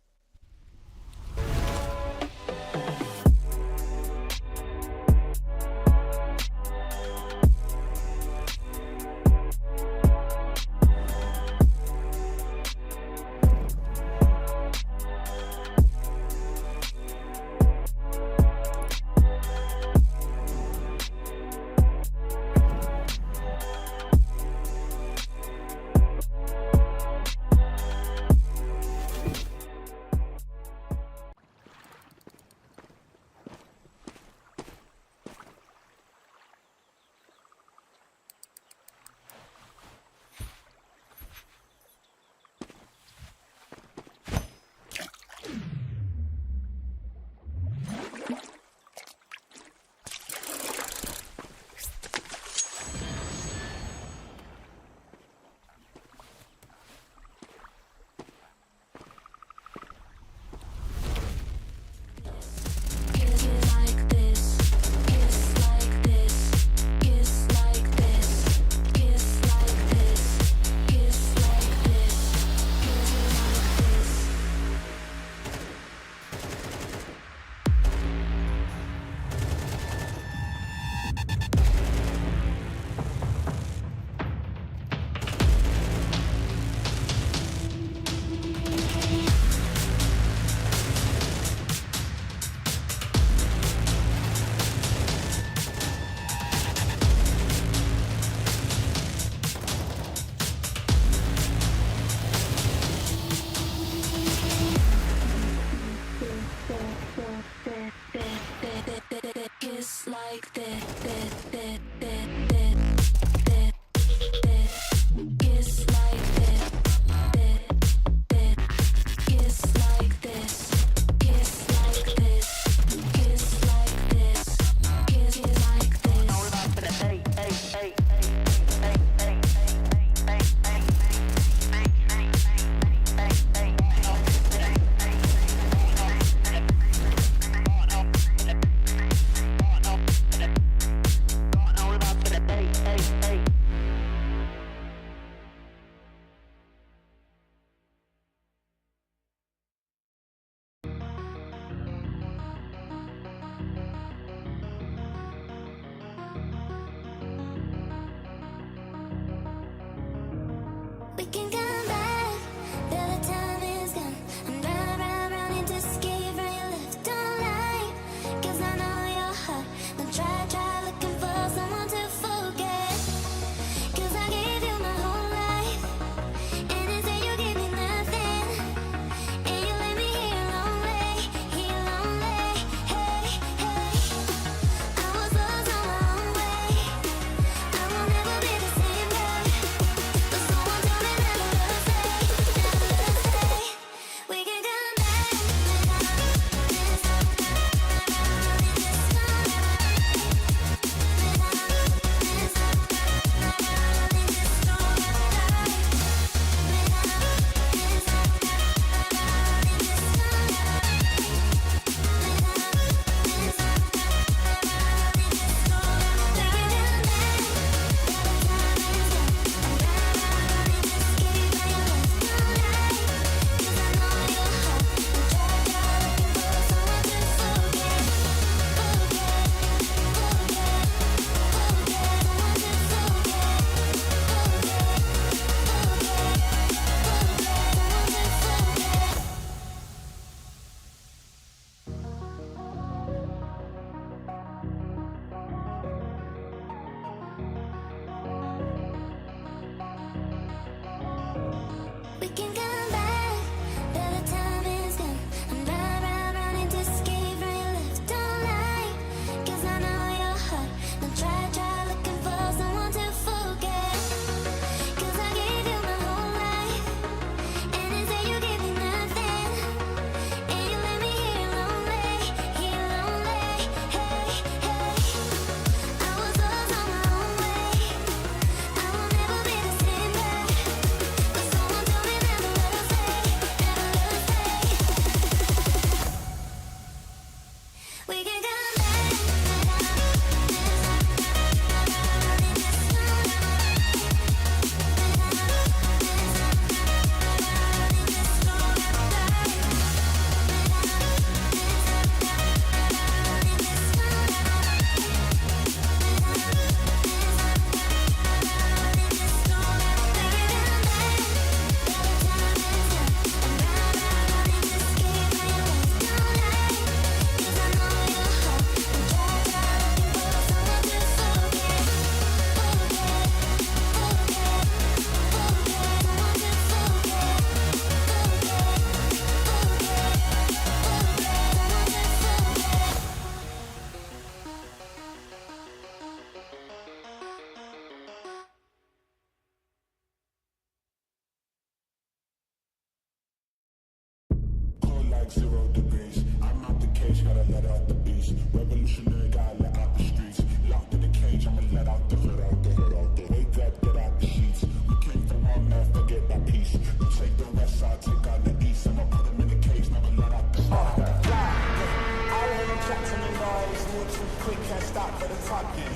for the talking.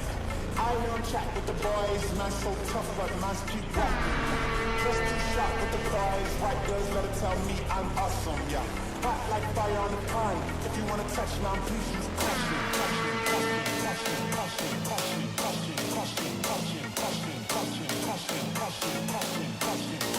I don't chat with the boys, man so tough, but man's keep walking. Just too sharp with the boys, white girls better tell me I'm awesome, yeah. Hot like fire on the pine. If you wanna touch me, please use caution, caution, caution, caution, caution, caution, caution, caution, caution, caution, caution, caution, caution, caution, caution, caution,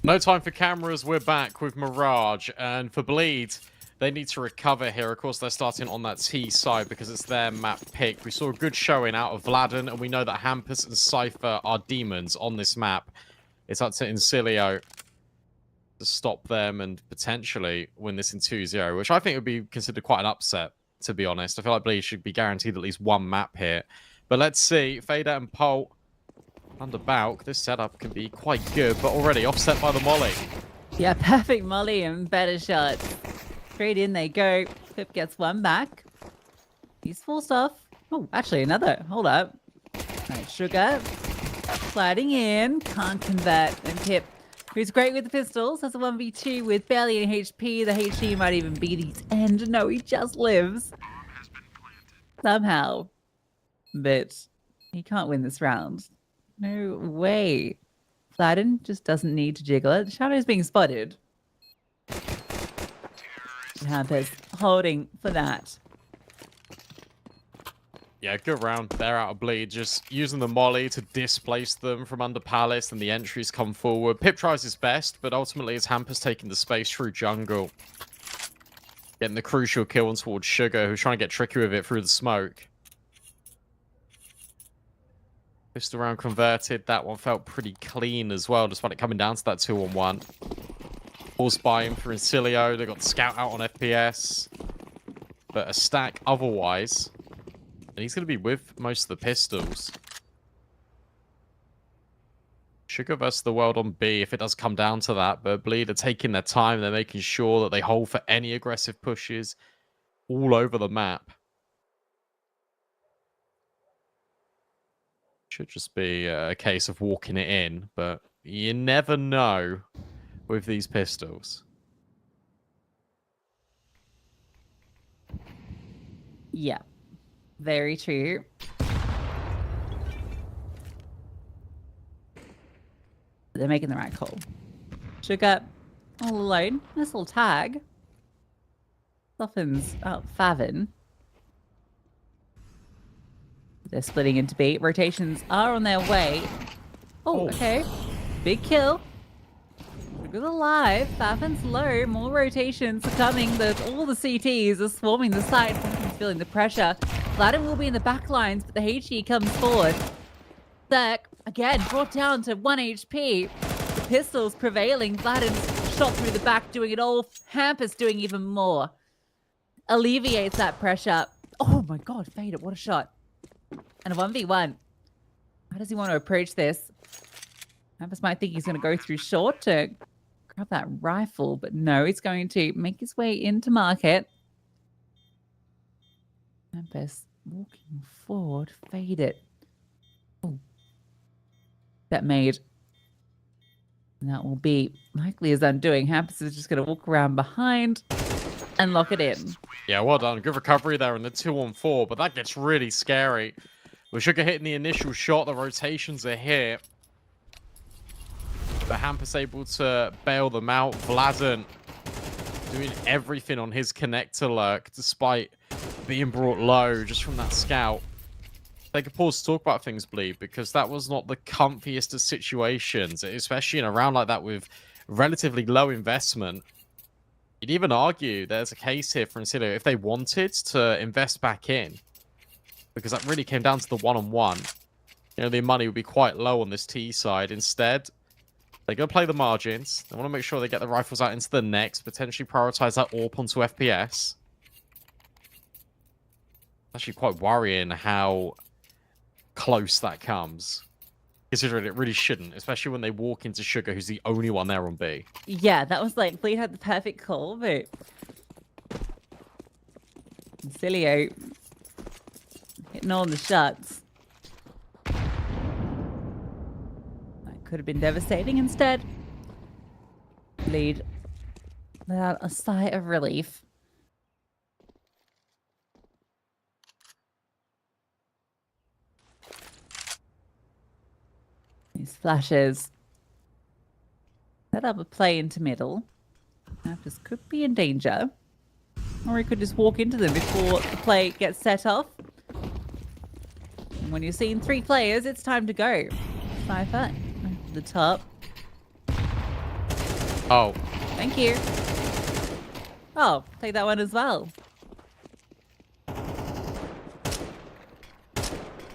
No time for cameras. We're back with Mirage. And for Bleed, they need to recover here. Of course, they're starting on that T side because it's their map pick. We saw a good showing out of Vladden, and we know that Hampus and Cypher are demons on this map. It's up to Incilio to stop them and potentially win this in 2-0, which I think would be considered quite an upset, to be honest. I feel like Bleed should be guaranteed at least one map here. But let's see. Fader and Polt under Balk. This setup can be quite good, but already offset by the Molly. Yeah, perfect Molly and better shots. Straight in they go. Pip gets one back. Useful stuff. Oh, actually another. Hold up. Right, Sugar. Sliding in. Can't convert. And Pip, who's great with the pistols, has a 1v2 with barely any HP. The HP might even be the end. No, he just lives. Somehow. But he can't win this round. No way. Fladden just doesn't need to jiggle it. Shadow's being spotted. Hampus holding for that. Yeah, good round. They're out of Bleed. Just using the Molly to displace them from under Palace, and the entries come forward. Pip tries his best, but ultimately it's Hampus taking the space through jungle. Getting the crucial kill on towards Sugar, who's trying to get tricky with it through the smoke. Pistol round converted. That one felt pretty clean as well, despite it coming down to that 2-on-1. All spying for Incilio. They got the scout out on FPS. But a stack otherwise. And he's going to be with most of the pistols. Sugar versus the world on B if it does come down to that. But Bleed are taking their time. They're making sure that they hold for any aggressive pushes all over the map. Should just be a case of walking it in. But you never know with these pistols. Yeah. Very true. They're making the right call. Sugar all alone. Nice little tag. Softens up Favin. They're splitting into B. Rotations are on their way. Oh, okay. Big kill. Sugar's alive. Favin's low. More rotations are coming. All the CTs are swarming the site. Favin's feeling the pressure. Vladden will be in the back lines, but the HE comes forward. Zerk, again, brought down to 1 HP. The pistols prevailing. Vladden's shot through the back, doing it all. Hampus doing even more. Alleviates that pressure. Oh my god, Fader, what a shot. And a 1v1. How does he want to approach this? Hampus might think he's going to go through short to grab that rifle, but no, he's going to make his way into market. Hampus walking forward, fade it. Oh, that made. And that will be likely his undoing. Hampus is just going to walk around behind and lock it in. Yeah, well done. Good recovery there in the 2-on-4, but that gets really scary. With Sugar hitting the initial shot, the rotations are here. But Hampus able to bail them out. Vladden doing everything on his connector lurk, despite being brought low just from that scout. Take a pause to talk about things, Bleed, because that was not the comfiest of situations, especially in a round like that with relatively low investment. You'd even argue there's a case here for Incilio if they wanted to invest back in, because that really came down to the 1-on-1. You know, the money would be quite low on this T side. Instead, they're going to play the margins. They want to make sure they get the rifles out into the next, potentially prioritize that AWP onto FPS. Actually quite worrying how close that comes, considering it really shouldn't, especially when they walk into Sugar, who's the only one there on B. Yeah, that was like, Bleed had the perfect call, but Incilio hitting all the shots. That could have been devastating. Instead, Bleed let out a sigh of relief. These flashes set up a play into middle. Hampus could be in danger. Or he could just walk into them before the play gets set off. And when you're seeing 3 players, it's time to go. Cypher, over the top. Oh. Thank you. Oh, take that one as well.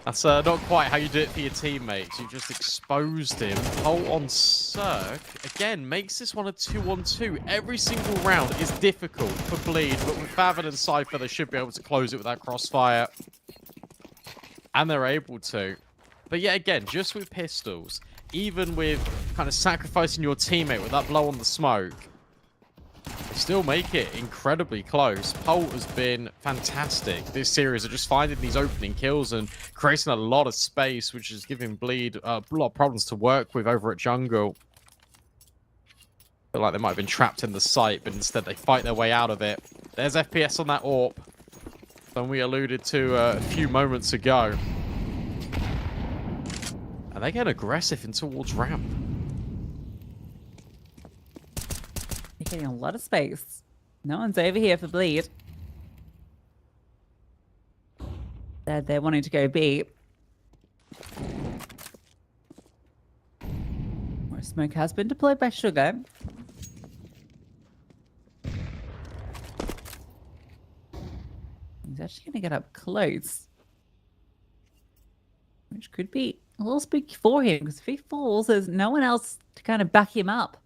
That's not quite how you do it for your teammates. You just exposed him. Pole on Cirque. Again, makes this one a 2-on-2. Every single round is difficult for Bleed, but with Favin and Cypher, they should be able to close it with that crossfire. And they're able to. But yet again, just with pistols, even with kind of sacrificing your teammate with that blow on the smoke, still make it incredibly close. Polt has been fantastic this series of just finding these opening kills and creating a lot of space, which is giving Bleed a lot of problems to work with over at jungle. Feel like they might have been trapped in the site, but instead they fight their way out of it. There's FPS on that AWP, than we alluded to a few moments ago. And they get aggressive in towards ramp. They're getting a lot of space. No one's over here for Bleed. They're wanting to go B. More smoke has been deployed by Sugar. He's actually going to get up close. Which could be a little spooky for him, because if he falls, there's no one else to kind of back him up.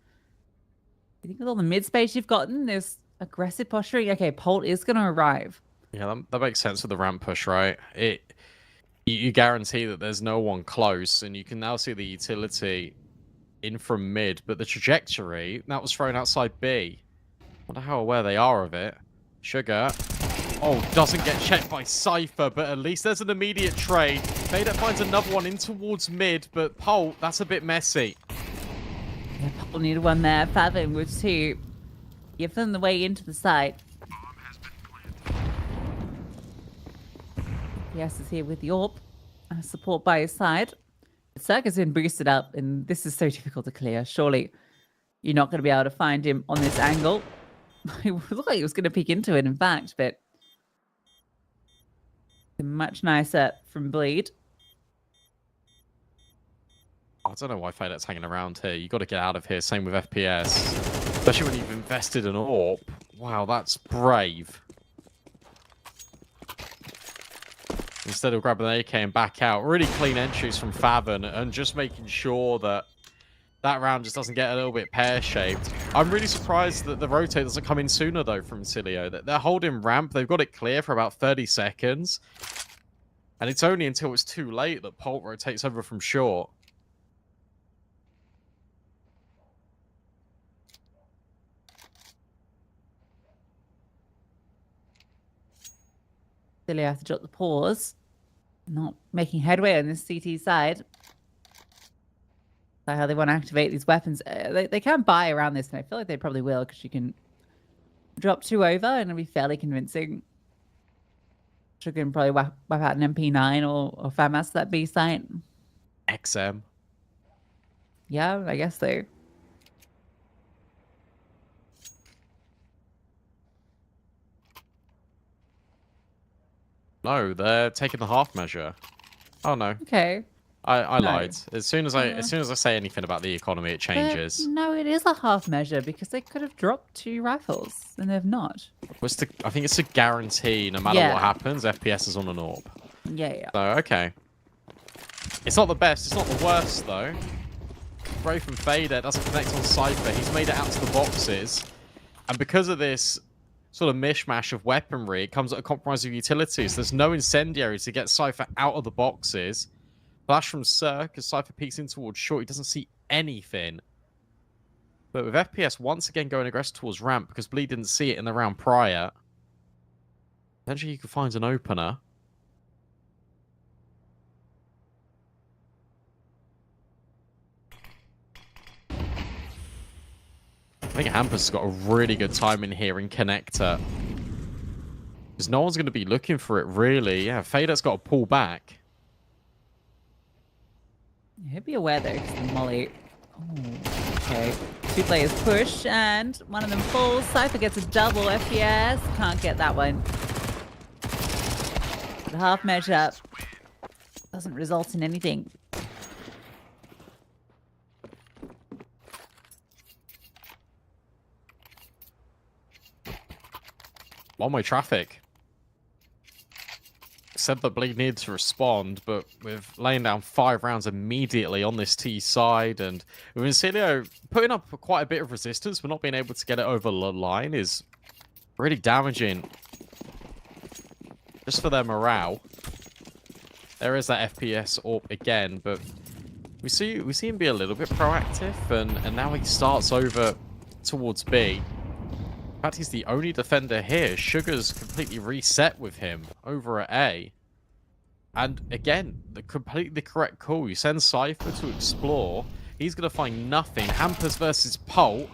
You think with all the mid space you've gotten, there's aggressive posturing. Okay, Polt is going to arrive. Yeah, that makes sense with the ramp push, right? You guarantee that there's no one close, and you can now see the utility in from mid, but the trajectory, that was thrown outside B. I wonder how aware they are of it. Sugar. Oh, doesn't get checked by Cypher, but at least there's an immediate trade. Vader finds another one in towards mid, but Polt, that's a bit messy. Yeah, Polt needed one there. Fathom was to give them the way into the site. Yes, is here with the AWP. Support by his side. Cirque has been boosted up, and this is so difficult to clear. Surely you're not going to be able to find him on this angle. It looked like he was going to peek into it, in fact, but much nicer from Bleed. I don't know why Fade's hanging around here. You got to get out of here. Same with FPS, especially when you've invested in AWP. Wow, that's brave. Instead of grabbing an AK and back out, really clean entries from Favin and just making sure that that round just doesn't get a little bit pear-shaped. I'm really surprised that the rotate doesn't come in sooner, though, from Cilio. They're holding ramp. They've got it clear for about 30 seconds. And it's only until it's too late that Polt rotates over from short. Cilio have to drop the pause. Not making headway on this CT side. Like how they want to activate these weapons. They can buy around this, and I feel like they probably will, because you can drop 2 over and it'll be fairly convincing. Sugar can probably wipe out an MP9 or FAMAS that B site. XM. Yeah, I guess so. No, they're taking the half measure. Oh no. Okay. I No. lied. As soon as I say anything about the economy, it changes. But no, it is a half measure, because they could have dropped 2 rifles and they've not. I think it's a guarantee no matter what happens, FPS is on an AWP. Yeah. So, okay. It's not the best, it's not the worst though. Brave from Fader doesn't connect on Cypher. He's made it out to the boxes. And because of this sort of mishmash of weaponry, it comes at a compromise of utilities. There's no incendiary to get Cypher out of the boxes. Flash from Cirque as Cypher peeks in towards short. He doesn't see anything. But with FPS once again going aggressive towards ramp, because Bleed didn't see it in the round prior, potentially he could find an opener. I think Hampus has got a really good time in here in connector. Because no one's going to be looking for it, really. Yeah, Fader's got to pull back. He'd be aware, though, because the molly... Oh, okay. 2 players push, and one of them falls. Cypher gets a double FPS. Can't get that one. The half measure doesn't result in anything. one-way traffic. Said that Bleed needed to respond, but with laying down 5 rounds immediately on this T side, and with Incilio putting up quite a bit of resistance but not being able to get it over the line is really damaging just for their morale. There is that FPS AWP again, but we see him be a little bit proactive, and now he starts over towards B. In fact, he's the only defender here. Sugar's completely reset with him over at A. And again, the completely correct call. You send Cypher to explore. He's going to find nothing. Hampers versus Pult.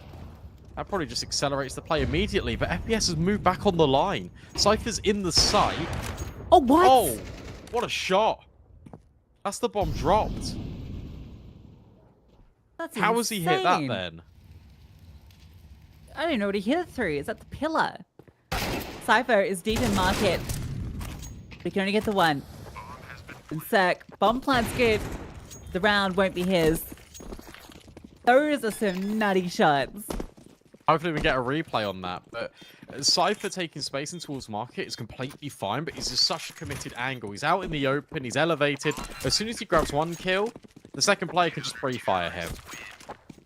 That probably just accelerates the play immediately, but FPS has moved back on the line. Cypher's in the site. Oh, what? Oh, what a shot. That's the bomb dropped. That's How has he hit that insane. then? I don't know what he hit it through. Is that the pillar? Cypher is deep in market. We can only get the one. And Cirque, bomb plant's good. The round won't be his. Those are some nutty shots. Hopefully we get a replay on that, but Cypher taking space in towards market is completely fine, but he's just such a committed angle. He's out in the open, he's elevated. As soon as he grabs one kill, the second player can just pre-fire him.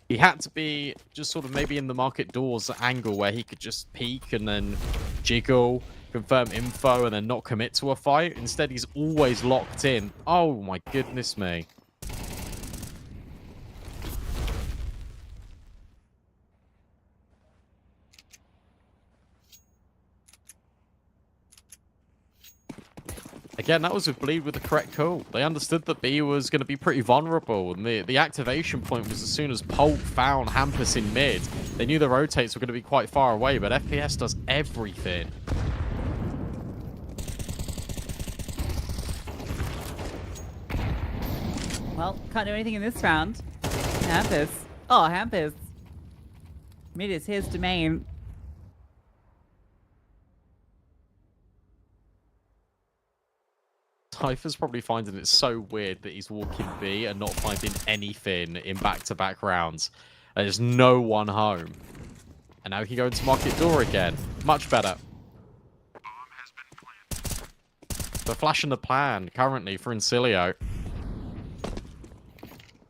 He had to be just sort of maybe in the market doors angle where he could just peek and then jiggle, confirm info, and then not commit to a fight. Instead, he's always locked in. Oh my goodness me. Again, that was with Bleed with the correct call. They understood that B was going to be pretty vulnerable, and the activation point was as soon as Pult found Hampus in mid. They knew the rotates were going to be quite far away, but FPS does everything. Well, can't do anything in this round. Hampus. Oh, Hampus. Mid is his domain. Cypher's probably finding it so weird that he's walking B and not finding anything in back-to-back rounds. There's no one home. And now he can go into market door again. Much better. They're flashing the plan currently for Incilio.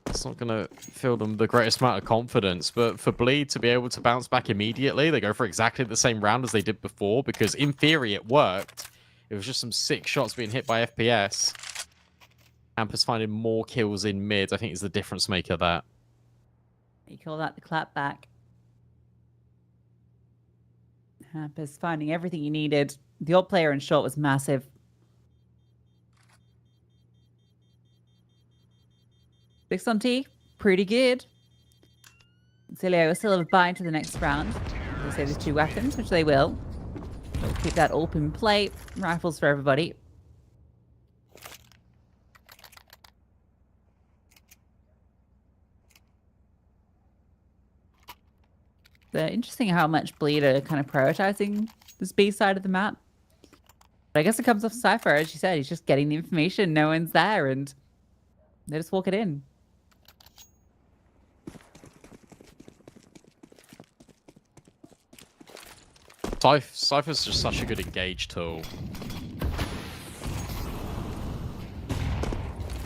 It's not going to fill them the greatest amount of confidence, but for Bleed to be able to bounce back immediately, they go for exactly the same round as they did before, because in theory it worked. It was just some sick shots being hit by FPS. Hampus finding more kills in mid, I think, is the difference maker there. You call that the clap back. Hampus finding everything he needed. The old player in short was massive. Six on T, pretty good. Incilio will still have a buy into the next round. They say there's 2 weapons, which they will. They'll keep that open plate. Rifles for everybody. It's interesting how much Bleed are kind of prioritizing this B side of the map. But I guess it comes off Cypher, as you said. He's just getting the information. No one's there, and they just walk it in. Cypher's just such a good engage tool.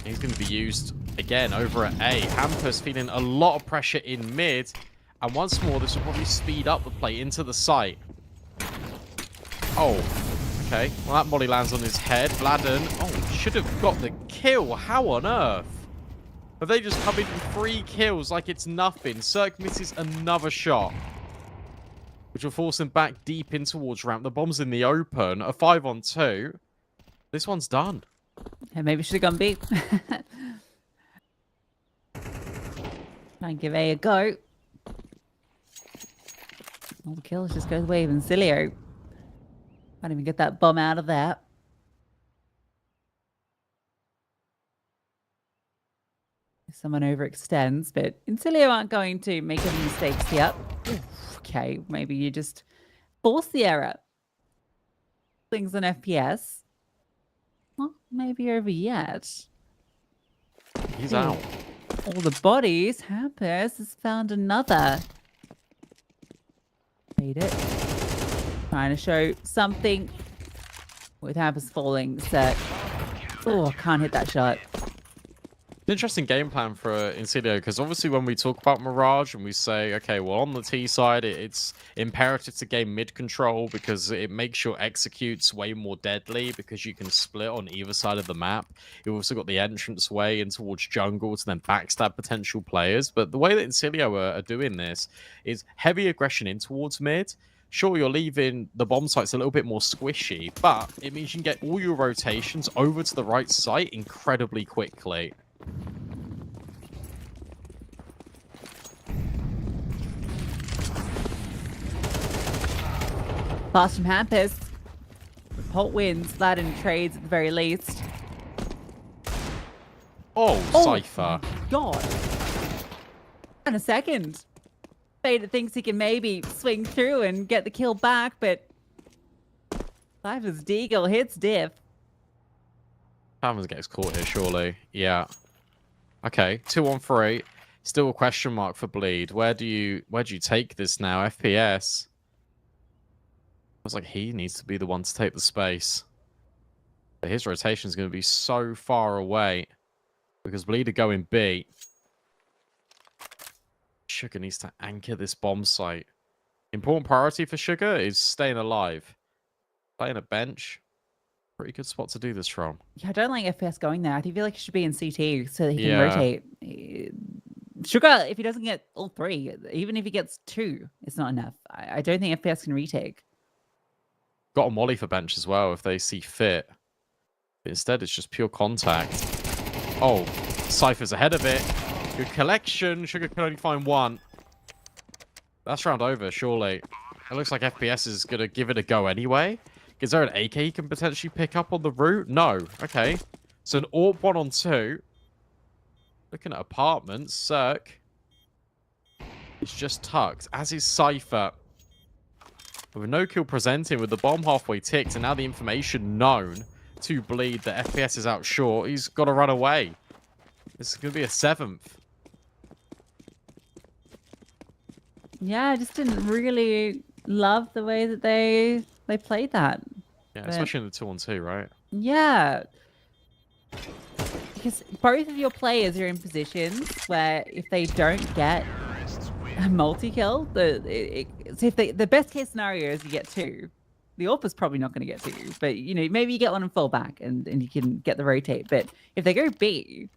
He's going to be used again over at A. Hampus feeling a lot of pressure in mid. And once more, this will probably speed up the play into the site. Oh, okay. Well, that molly lands on his head. Vladden, oh, should have got the kill. How on earth? Have they just come in 3 kills like it's nothing? Cirque misses another shot, which will force him back deep in towards ramp. The bomb's in the open. A 5-on-2. This one's done. And maybe should have gone B. Try and give A go. All the kills just go the way of Incilio. Can't even get that bomb out of there. Someone overextends, but Incilio aren't going to make any mistakes here. Oof, okay, maybe you just force the error. Things on FPS. Not maybe over yet. He's out. All the bodies. Hampus has found another. Made it. Trying to show something with Hampus falling set. Oh, I can't hit that shot. Interesting game plan for Insidio, because obviously when we talk about Mirage and we say, okay, well, on the T side, it's imperative to gain mid control because it makes your executes way more deadly because you can split on either side of the map. You've also got the entrance way in towards jungle to then backstab potential players. But the way that Insidio are doing this is heavy aggression in towards mid. Sure, you're leaving the bomb sites a little bit more squishy, but it means you can get all your rotations over to the right site incredibly quickly. Pass from Hampus. Holt wins. Laden trades at the very least. Oh, Cypher. God. In a second. Fade thinks he can maybe swing through and get the kill back, but Cypher's Deagle hits Diff. Hammers gets caught here, surely. Yeah. Okay, 2-on-3. Still a question mark for Bleed. Where do you take this now? FPS. Looks like he needs to be the one to take the space. But his rotation is going to be so far away because Bleed are going B. Sugar needs to anchor this bomb site. Important priority for Sugar is staying alive. Playing a bench. Pretty good spot to do this from. Yeah, I don't like FPS going there. I feel like he should be in CT so that he can rotate. Sugar, if he doesn't get all 3, even if he gets 2, it's not enough. I don't think FPS can retake. Got a molly for bench as well if they see fit. But instead, it's just pure contact. Oh, Cypher's ahead of it. Good collection. Sugar can only find 1. That's round over, surely. It looks like FPS is going to give it a go anyway. Is there an AK he can potentially pick up on the route? No. Okay. So an AWP 1-on-2. Looking at apartments. Cirque. It's just tucked. As is Cypher. With no kill presenting, with the bomb halfway ticked, and now the information known to Bleed that FPS is out short, he's got to run away. This is going to be a 7th. Yeah, I just didn't really love the way that they played that. Yeah, especially in the 2-on-2, right? Yeah. Because both of your players are in positions where if they don't get a multi-kill, so if the best case scenario is you get 2. The AWP is probably not going to get 2, but you know, maybe you get 1 and fall back and you can get the rotate. But if they go B,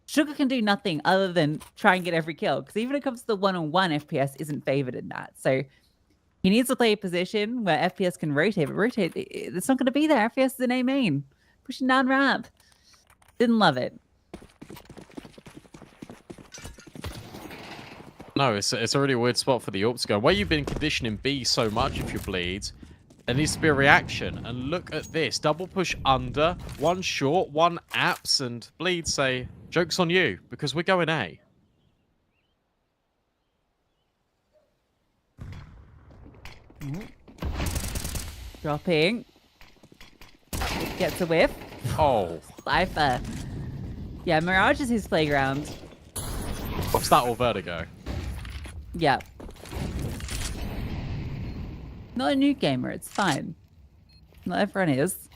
Sugar can do nothing other than try and get every kill, because even when it comes to the 1-on-1, FPS isn't favored in that. So he needs to play a position where FPS can rotate, but rotate, it's not going to be there. FPS is an A main. Pushing down ramp. Didn't love it. No, it's a really weird spot for the AWP to go. Where you've been conditioning B so much if you Bleed, there needs to be a reaction. And look at this. Double push under, 1 short, 1 apps, and Bleed say, joke's on you, because we're going A. Dropping. Gets a whiff. Oh. Cypher. Yeah, Mirage is his playground. What's that, or Vertigo? Yeah. Not a new gamer, it's fine. Not everyone is.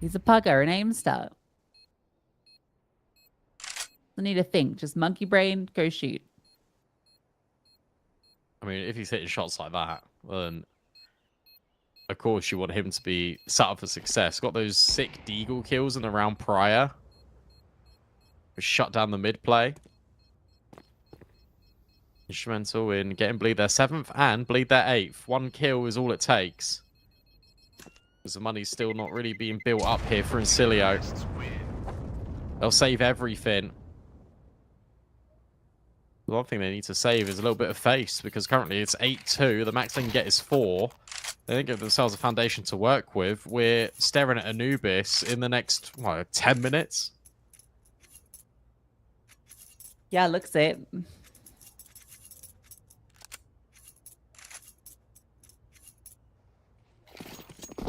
He's a pugger, an aim star. Don't need to think, just monkey brain, go shoot. I mean, if he's hitting shots like that, then of course you want him to be set up for success. Got those sick Deagle kills in the round prior. Shut down the mid play. Instrumental in getting Bleed their 7th and Bleed their 8th. 1 kill is all it takes. Because the money's still not really being built up here for Incilio. They'll save everything. The one thing they need to save is a little bit of face, because currently it's 8-2. The max they can get is 4. They didn't give themselves a foundation to work with. We're staring at Anubis in the next, what, 10 minutes? Yeah, looks it.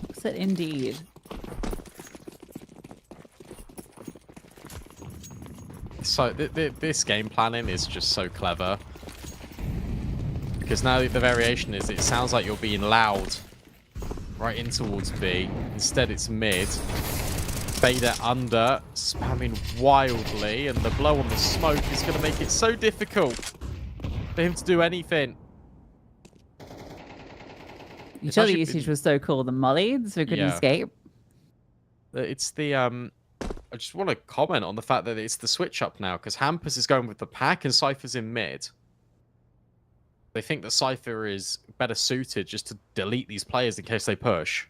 Looks it indeed. So this game planning is just so clever. Because now the variation is it sounds like you're being loud right in towards B. Instead, it's mid. Vader under, spamming wildly, and the blow on the smoke is going to make it so difficult for him to do anything. Utility usage was so cool. The molly, so we couldn't escape. It's the I just want to comment on the fact that it's the switch up now, because Hampus is going with the pack and Cypher's in mid. They think that Cypher is better suited just to delete these players in case they push.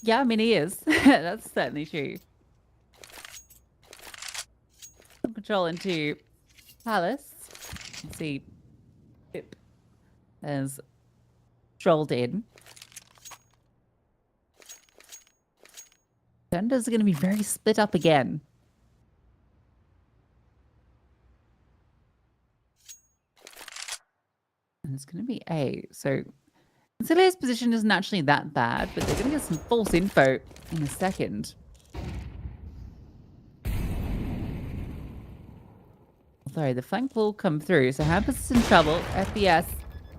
Yeah, I mean, he is. That's certainly true. Some control into Palace. You can see Pip has strolled in. Defenders are going to be very split up again. And it's going to be A. So Concilia's position isn't actually that bad, but they're going to get some false info in a second. Sorry, the flank will come through. So Hampus is in trouble. FPS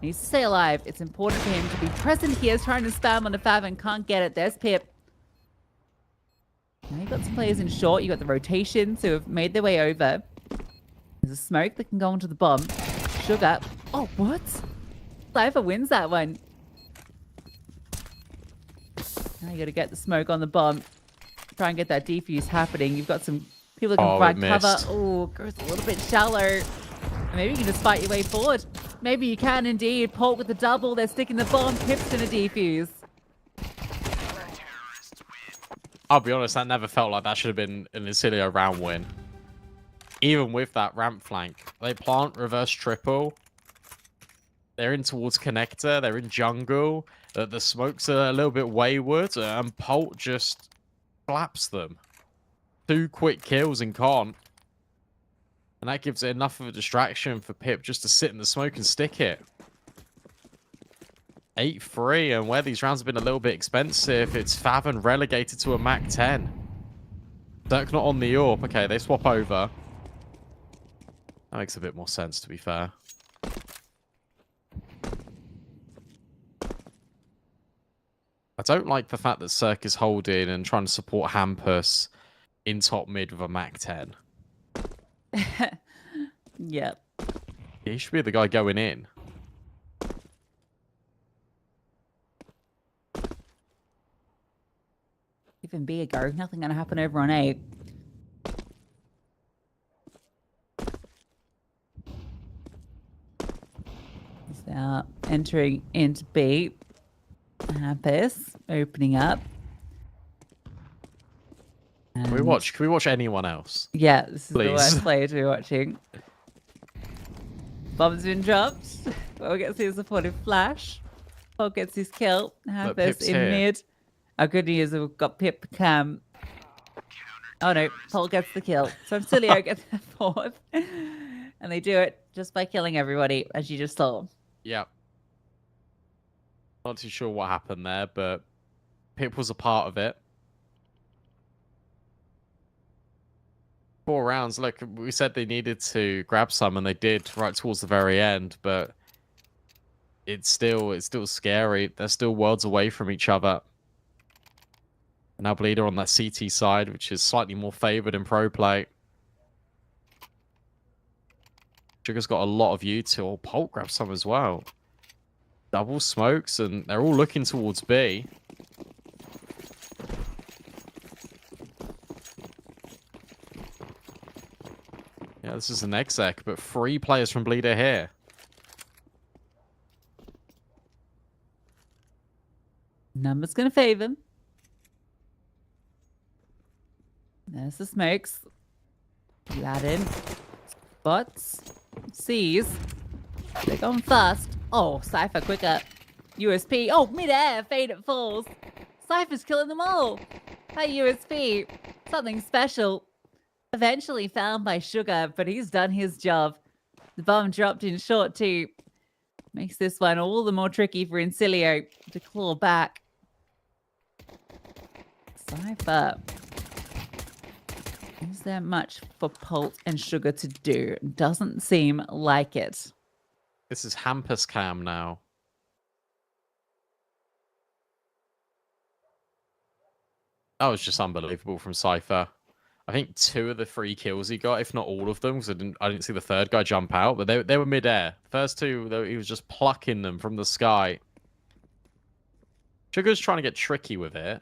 needs to stay alive. It's important for him to be present here, trying to spam on the Fav and can't get it. There's Pip. Now you've got some players in short. You've got the rotations who have made their way over. There's a smoke that can go onto the bomb. Sugar. Oh, what? Cypher wins that one. Now you got to get the smoke on the bomb. Try and get that defuse happening. You've got some people that can provide cover. Oh, goes a little bit shallow. Maybe you can just fight your way forward. Maybe you can indeed. Polk with the double. They're sticking the bomb. Pip's going to defuse. I'll be honest, that never felt like that should have been an Incilia round win. Even with that ramp flank. They plant reverse triple. They're in towards connector. They're in jungle. The smokes are a little bit wayward. And Polt just slaps them. 2 quick kills and can't. And that gives it enough of a distraction for Pip just to sit in the smoke and stick it. 8-3, and where these rounds have been a little bit expensive, it's Faven relegated to a Mac 10. Dirk not on the AWP. Okay, they swap over. That makes a bit more sense, to be fair. I don't like the fact that Cirque is holding and trying to support Hampus in top mid with a Mac 10. Yep. He should be the guy going in. Even B a go. Nothing going to happen over on A. He's now entering into B. Hampus opening up. Can we watch anyone else? Yeah, this is Please. the worst player to be watching. Bomb's been dropped. We'll get to see a supportive flash. Paul gets his kill. Hampus in mid. Our good news is we've got Pip Cam. Oh no, Paul gets the kill. So Silio gets the 4th. And they do it just by killing everybody, as you just saw. Yep. Not too sure what happened there, but Pip was a part of it. 4 rounds. Look, we said they needed to grab some, and they did right towards the very end, but it's still scary. They're still worlds away from each other. Now Bleeder on that CT side, which is slightly more favored in pro play. Sugar's got a lot of util. Polt grabs some as well. Double smokes, and they're all looking towards B. Yeah, this is an exec, but 3 players from Bleeder here. Numbers going to favor them. There's the smokes. Aladdin. Spots. Sees. They're going fast. Oh, Cypher quicker. USP. Oh, mid-air. Fade it falls. Cypher's killing them all. That USP. Something special. Eventually found by Sugar, but he's done his job. The bomb dropped in short too. Makes this one all the more tricky for Incilio to claw back. Cypher. Is there much for Pult and Sugar to do? Doesn't seem like it. This is Hampus Cam now. That was just unbelievable from Cypher. I think 2 of the 3 kills he got, if not all of them, because I didn't see the third guy jump out, but they were mid-air. First 2, though, he was just plucking them from the sky. Sugar's trying to get tricky with it.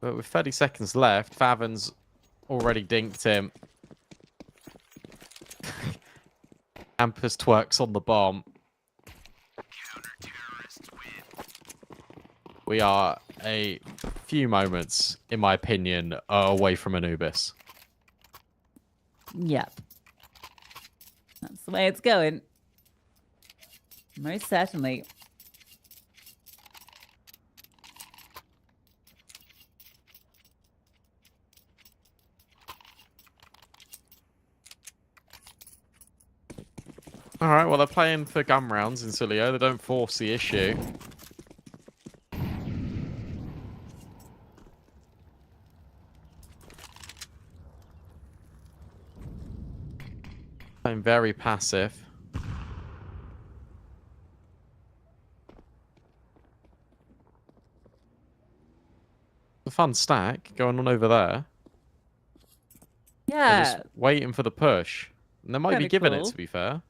But with 30 seconds left, Favin's already dinked him. Hampus twerks on the bomb. We are a few moments, in my opinion, away from Anubis. Yep. That's the way it's going. Most certainly. Alright, well, they're playing for gun rounds in Cilio. They don't force the issue. I'm very passive. A fun stack going on over there. Yeah. They're just waiting for the push. And they might be giving it, cool. to be fair.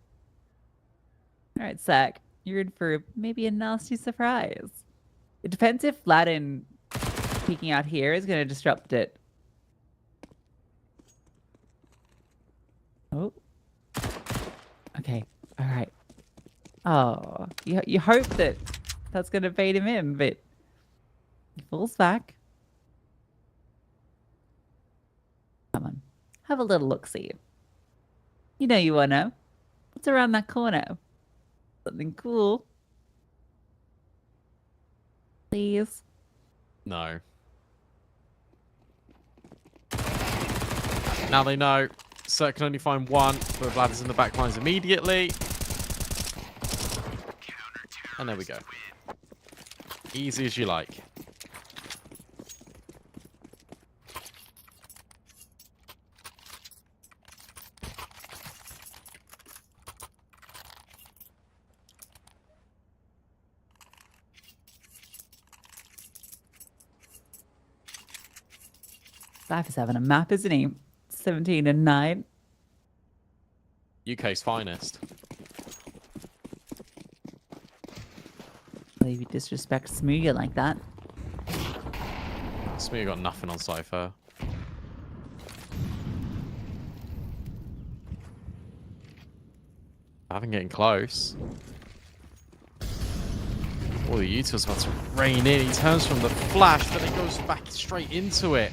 All right, Zach. You're in for maybe a nasty surprise. It depends if Ladin peeking out here is going to disrupt it. Oh. Okay. All right. Oh, you hope that that's going to bait him in, but he falls back. Come on. Have a little look-see. You know you want to know. What's around that corner? Something cool. Please. No. Now they know. Cirque can only find one, but Vlad's in the back lines immediately. And there we go. Easy as you like. Cypher's having a map, isn't he? 17 and 9. UK's finest. Believe you disrespect Smooga like that. Smooga got nothing on Cypher. Having getting close. Oh, the Utah's about to rain in. He turns from the flash, but then goes back straight into it.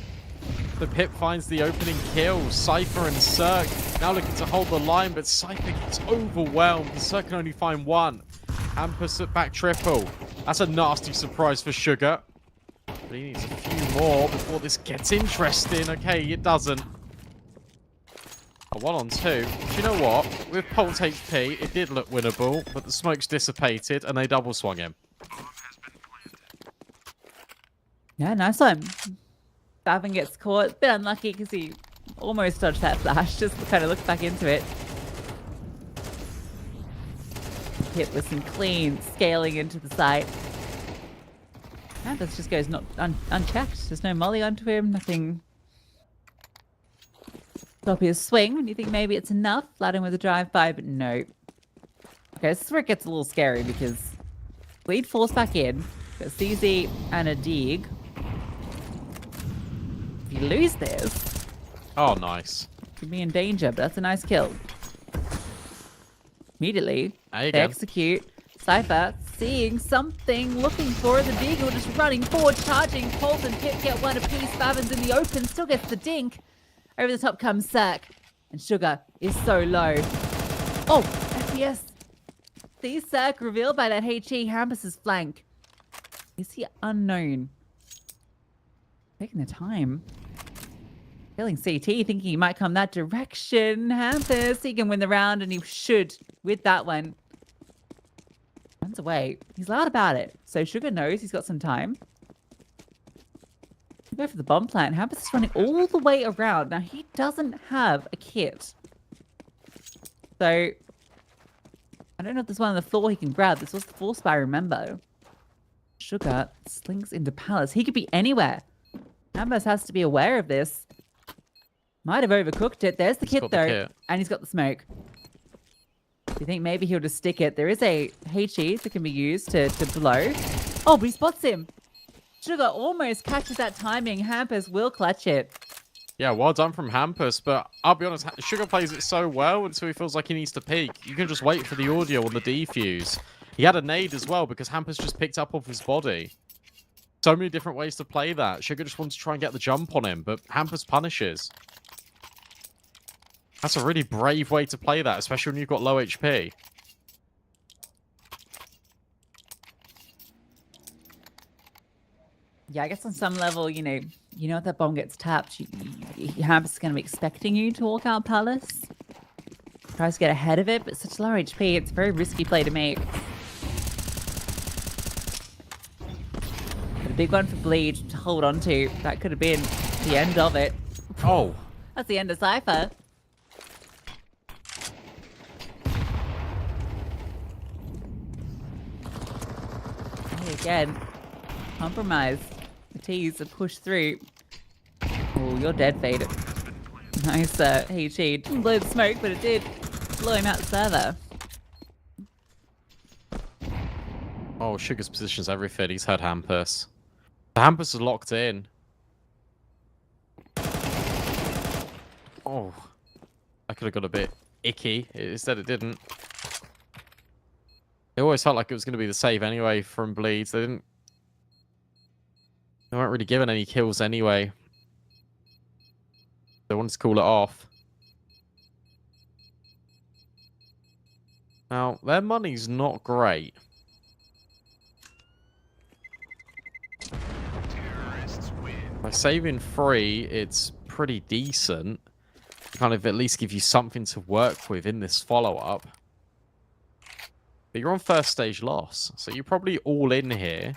The Pip finds the opening kill. Cypher and Cirque now looking to hold the line, but Cypher gets overwhelmed. Cirque can only find one. Hampus at back triple. That's a nasty surprise for Sugar. But he needs a few more before this gets interesting. Okay, it doesn't. A 1-on-2. Do you know what? With Pulse HP, it did look winnable, but the smoke's dissipated and they double swung him. Yeah, nice one. Gavin gets caught. A bit unlucky because he almost dodged that flash. Just kind of looks back into it. Hit with some clean scaling into the site. And this just goes not unchecked. There's no molly onto him. Nothing. Stop his swing. And you think maybe it's enough. Flat him with a drive-by, but no. Okay, this is where it gets a little scary because lead falls back in. Got CZ and a dig. If you lose this, oh, nice. You'd be in danger, but that's a nice kill. Immediately, they go. execute. Cypher seeing something, looking for the Deagle, just running forward, charging. Pulse and Pip get one apiece. Favin's in the open, still gets the dink. Over the top comes Cirque, and Sugar is so low. Oh, FPS. See Cirque revealed by that HE Hampus's flank. Is he unknown? Taking the time. Killing CT, thinking he might come that direction. Hampus, he can win the round, and he should with that one. Runs away. He's loud about it. So Sugar knows he's got some time. Go for the bomb plant. Hampus is running all the way around. Now, he doesn't have a kit. So, I don't know if there's one on the floor he can grab. This was the force by, remember. Sugar slinks into Palace. He could be anywhere. Hampus has to be aware of this. Might have overcooked it. There's the kit, though. And he's got the smoke. Do you think maybe he'll just stick it? There is a HE that can be used to blow. Oh, but he spots him. Sugar almost catches that timing. Hampus will clutch it. Yeah, well done from Hampus, but I'll be honest, Sugar plays it so well until he feels like he needs to peek. You can just wait for the audio on the defuse. He had a nade as well because Hampus just picked up off his body. So many different ways to play that. Sugar just wants to try and get the jump on him, but Hampus punishes. That's a really brave way to play that, especially when you've got low HP. Yeah, I guess on some level, you know if that bomb gets tapped, Hampus is going to be expecting you to walk out Palace. Tries to get ahead of it, but such low HP, it's a very risky play to make. But a big one for Bleed to hold on to. That could have been the end of it. Oh. That's the end of Cypher. Hey, again, compromise. The T's are pushed through. Oh, you're dead, Fade. Nice HE. Didn't blow the smoke, but it did blow him out the server. Oh, Sugar's positions everything. He's had Hampus. The Hampus is locked in. Oh. I could have got a bit icky. Instead, it didn't. It always felt like it was going to be the save anyway from Bleeds. They weren't really given any kills anyway. They wanted to call it off. Now, their money's not great. By saving 3, it's pretty decent. Kind of at least give you something to work with in this follow-up. But you're on first stage loss, so you're probably all in here.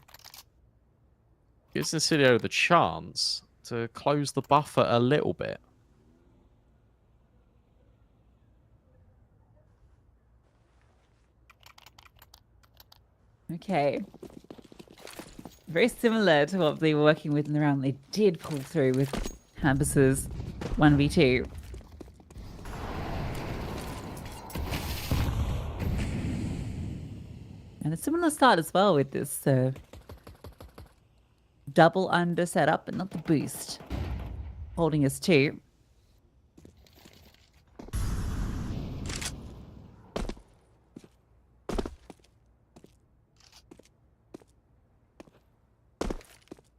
Gives Nacilio the chance to close the buffer a little bit. Okay. Very similar to what they were working with in the round. They did pull through with Hampus's 1v2. And a similar start as well with this double under setup, but not the boost. Holding us 2.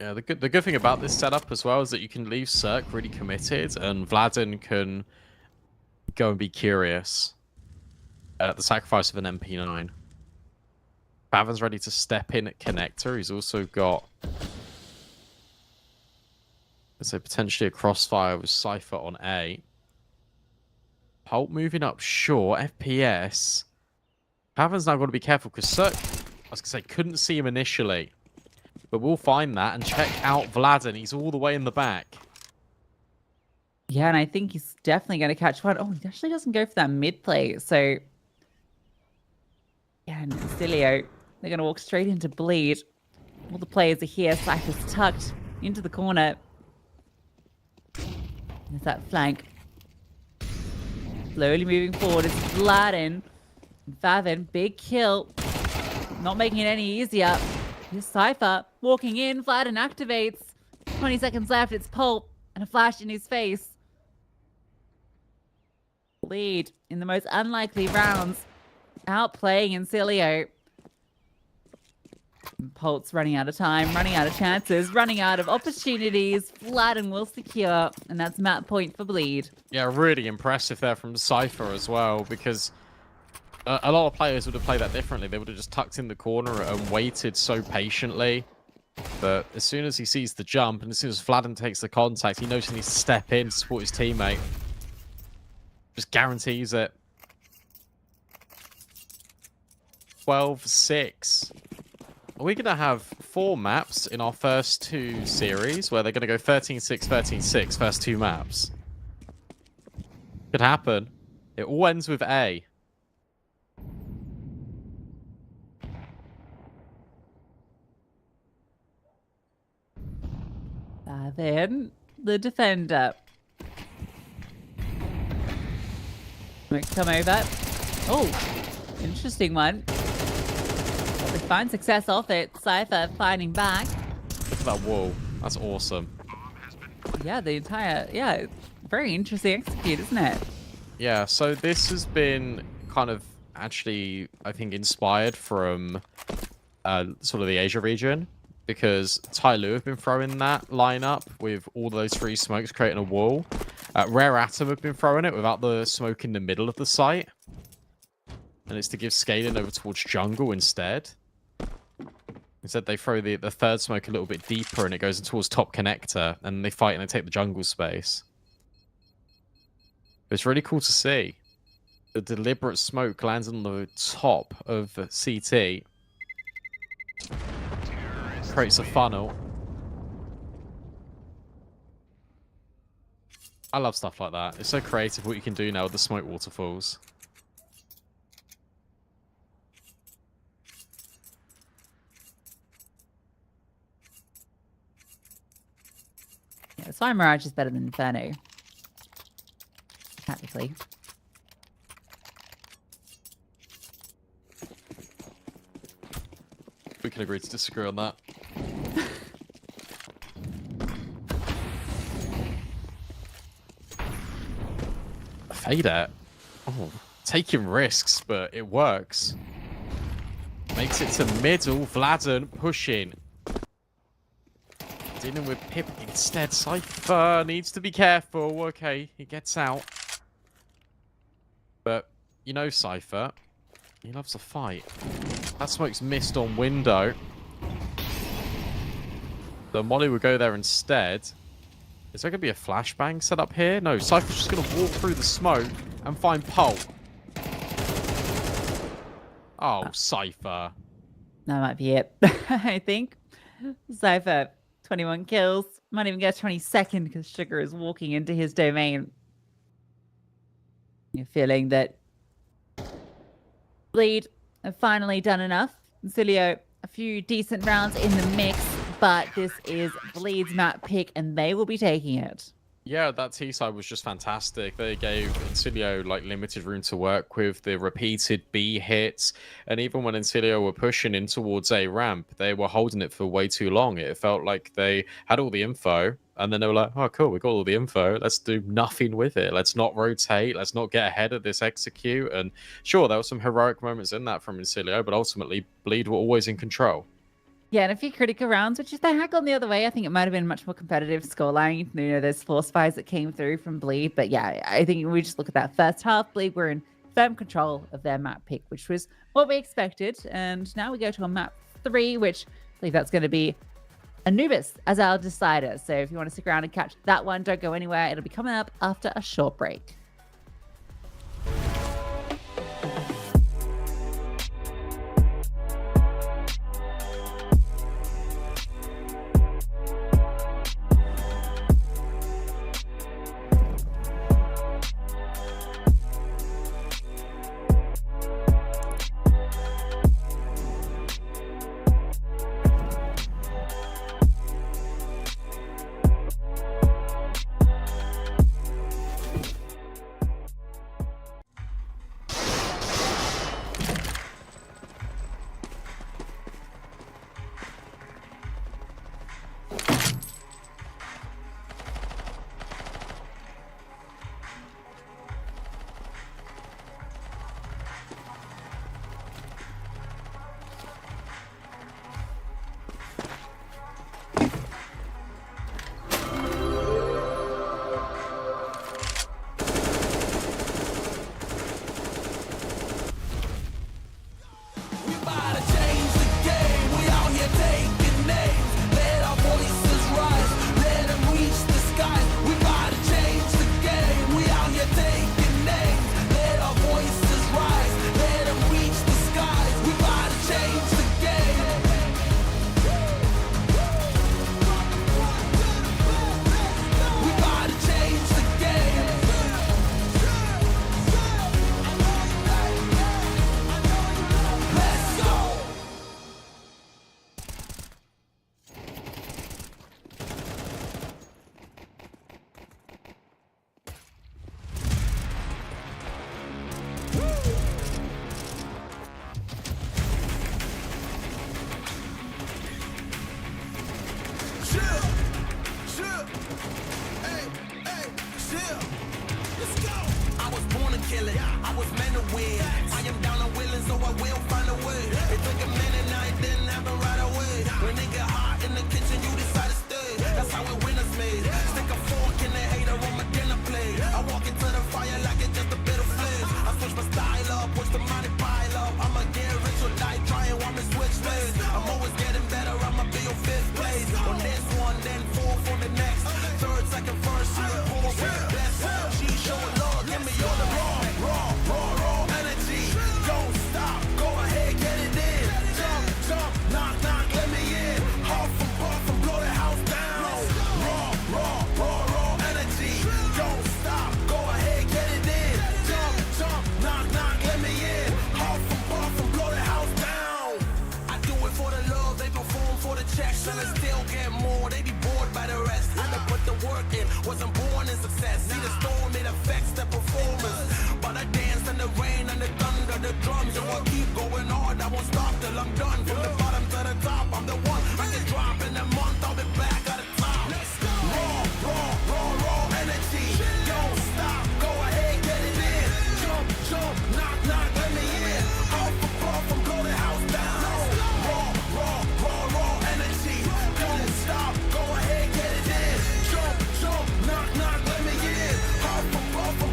Yeah, the good thing about this setup as well is that you can leave Cirque really committed, and Vladin can go and be curious at the sacrifice of an MP9. Bavan's ready to step in at Connector. He's also got, let's say, potentially a crossfire with Cypher on A. Pulp moving up short. FPS. Bavan's now got to be careful because Cirque, I was going to say, couldn't see him initially. But we'll find that and check out Vladin. He's all the way in the back. Yeah, and I think he's definitely going to catch one. Oh, he actually doesn't go for that mid play. So, yeah, and Nacilio, they're going to walk straight into Bleed. All the players are here. Cypher's tucked into the corner. There's that flank. Slowly moving forward. It's Vladin. Favin, big kill. Not making it any easier. Here's Cypher walking in. Vladin activates. 20 seconds left. It's Pulp and a flash in his face. Bleed in the most unlikely rounds. Outplaying Nacilio. Pulp's running out of time, running out of chances, running out of opportunities. Vladin will secure, and that's map point for Bleed. Yeah, really impressive there from Cypher as well, because a lot of players would have played that differently. They would have just tucked in the corner and waited so patiently. But as soon as he sees the jump, and as soon as Vladin takes the contact, he knows he needs to step in to support his teammate. Just guarantees it. 12-6. Are we going to have 4 maps in our first 2 series where they're going to go 13-6, 13-6, first 2 maps? Could happen. It all ends with A. Then the defender. Come over. Oh, interesting one. But we find success off it. Cypher fighting back. Look at that wall. That's awesome. Yeah, the entire... Yeah, very interesting execute, isn't it? Yeah, so this has been kind of actually, I think, inspired from sort of the Asia region. Because Tai Lu have been throwing that lineup with all those 3 smokes creating a wall. Rare Atom have been throwing it without the smoke in the middle of the site. And it's to give scaling over towards jungle instead. Instead, they throw the 3rd smoke a little bit deeper and it goes towards top connector. And they fight and they take the jungle space. It's really cool to see. The deliberate smoke lands on the top of CT. Creates a funnel. I love stuff like that. It's so creative what you can do now with the smoke waterfalls. Yeah, that's why Mirage is better than Inferno. Technically. We can agree to disagree on that. Fade it. Oh, taking risks, but it works. Makes it to middle. Vladen pushing. Dealing with Pip instead. Cypher needs to be careful. Okay, he gets out. But, you know Cypher. He loves a fight. That smoke's missed on window. The Molly would go there instead. Is there going to be a flashbang set up here? No, Cypher's just going to walk through the smoke and find Pulp. Oh, Cypher. That might be it, I think. Cypher, 21 kills. Might even get 22nd because Sugar is walking into his domain. You're feeling that Bleed have finally done enough. Cilio, a few decent rounds in the mix, but this is Bleed's map pick, and they will be taking it. Yeah, that T-side was just fantastic. They gave Incilio like limited room to work with the repeated B hits, and even when Incilio were pushing in towards A ramp, they were holding it for way too long. It felt like they had all the info, and then they were like, "Oh, cool, we got all the info. Let's do nothing with it. Let's not rotate. Let's not get ahead of this execute." And sure, there were some heroic moments in that from Incilio, but ultimately, Bleed were always in control. Yeah, and a few critical rounds, which if they had gone the other way, I think it might have been a much more competitive scoreline. You know, there's force fires that came through from Bleed. But yeah, I think we just look at that first half. Bleed were in firm control of their map pick, which was what we expected. And now we go to a map 3, which I believe that's going to be Anubis as our decider. So if you want to stick around and catch that one, don't go anywhere. It'll be coming up after a short break. chill, chill. Hey, hey, chill. Let's go. I was born to kill it. I was meant to win. I am down and willing, so I will find a way. It took a minute, now it didn't happen right away. When they get hot in the kitchen, you decide to stay. That's how it winners made. Stick a fork in the hater on my dinner plate. I walk into the fire like it's just a bit of flame. I switch my style up, watch the money pile up. I'ma get rich or die trying, want me switch lanes. I'm always getting better, I'ma be on 5th place. On this one, then 4th on the next. 3rd, 2nd, 1st, she the poor with the best. She showing love, give me all the raw energy. Don't stop, go ahead, get it in. Jump, jump, knock, knock, let me in. Huff and puff and blow the house down. Raw energy. Don't stop, go ahead, get it in. Jump, jump, knock, knock, let me in. Huff and puff and blow the house down. I do it for the love, they perform for the checks. And I still get more, they be bored by the rest. I done put the work in, wasn't born in success. See the storm, it affects the performance. But I dance in the rain and the thunder, the drums. So I keep going hard, I won't stop till I'm done. From the bottom to the top, I'm the one. I can drop in a month, I'll be back at the top. Raw energy. Don't stop, go ahead, get it in. Jump, jump, knock, knock, let me in. Huff and puff and blow the house down. Raw energy. Don't stop, go ahead, get it in. Jump, jump, knock, knock, let me in. Huff and puff and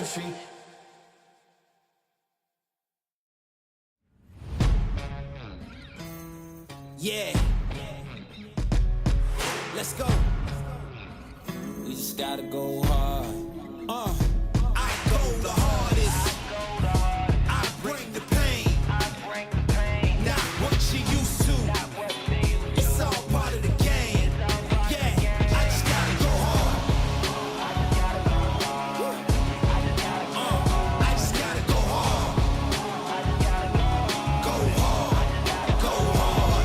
catastrophe. Yeah. Let's go. We just gotta go hard. I go the hardest. I bring the pain. Not what you used to. It's all part of the game. Yeah, I just gotta go hard. I just gotta go hard. Go hard. Go hard.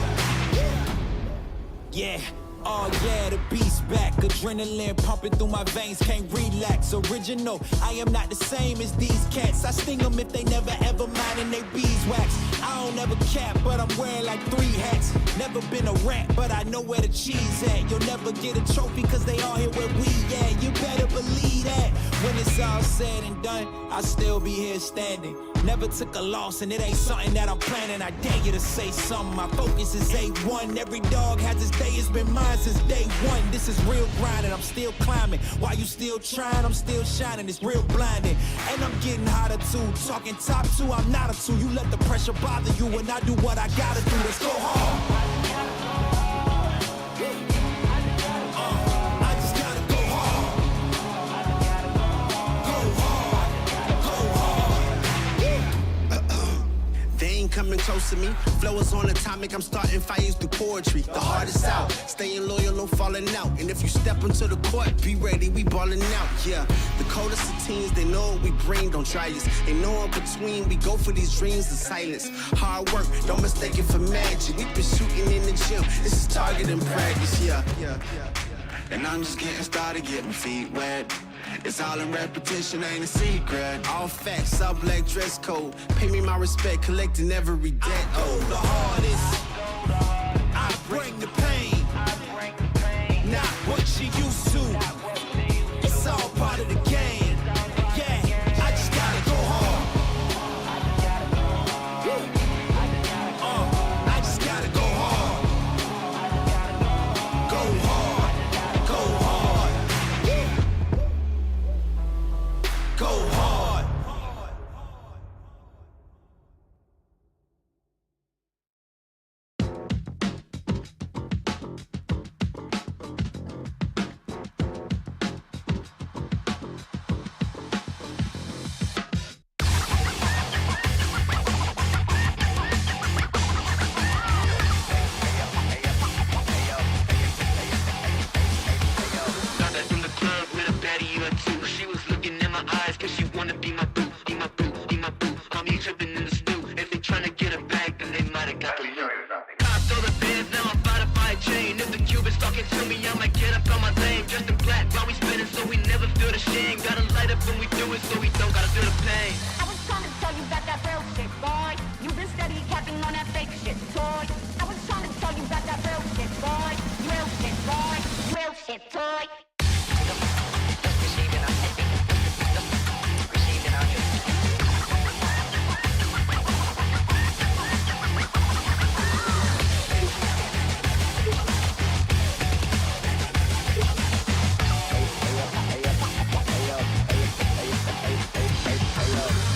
Yeah. Oh yeah, the beast back. Adrenaline pumping through my veins, can't relax. Original, I am not the same as these cats. I sting them if they never ever mind and they beeswax. I don't ever cap, but I'm wearing like 3 hats. Never been a rat, but I know where the cheese at. You'll never get a trophy cause they all here where we at. You better believe that. When it's all said and done, I'll still be here standing. Never took a loss and it ain't something that I'm planning. I dare you to say something, my focus is A1. Every dog has his day, it's been mine since day one. This is real grinding, I'm still climbing. While you still trying, I'm still shining. It's real blinding, and I'm getting hotter too. Talking top 2, I'm not a 2. You let the pressure bother you and I do what I gotta do. Let's go hard. I just gotta go hard. Go hard. Go hard. They ain't coming close to me. Flow is on atomic, I'm starting fires through poetry. The hardest out, staying loyal, no falling out. And if you step into the court, be ready, we ballin' out. Yeah, the coldest of teens, they know what we bring, don't try us. Ain't no in between, we go for these dreams in silence. Hard work, don't mistake it for magic. We been shooting in the gym, this is target and practice. Yeah. And I'm just getting started, getting feet wet. It's all in repetition, ain't a secret. All facts, all black dress code. Pay me my respect, collecting every debt. I go the hardest. I bring the pain. Not what you used to. It's all part of the game. Yeah, I just gotta go hard. I just gotta go hard. Go hard. Go hard. Go hard. Got back from the club with a baddie or 2. She was looking in my eyes cause she wanna be my boo, be my boo, be my boo. Call me tripping in the stew. If they tryna get her back, then they might've got the loot. Cops all the bands, now I'm about to buy a chain. If the Cubans talking to me, I might get up on my lane. Dressed in black while we spinning so we never feel the shame. Gotta light up when we do it so we don't gotta feel the pain. I was trying to tell you about that real shit, boy. You been steady capping on that fake shit, toy. I was trying to tell you about that real shit, boy. Real shit, boy. Real shit, toy.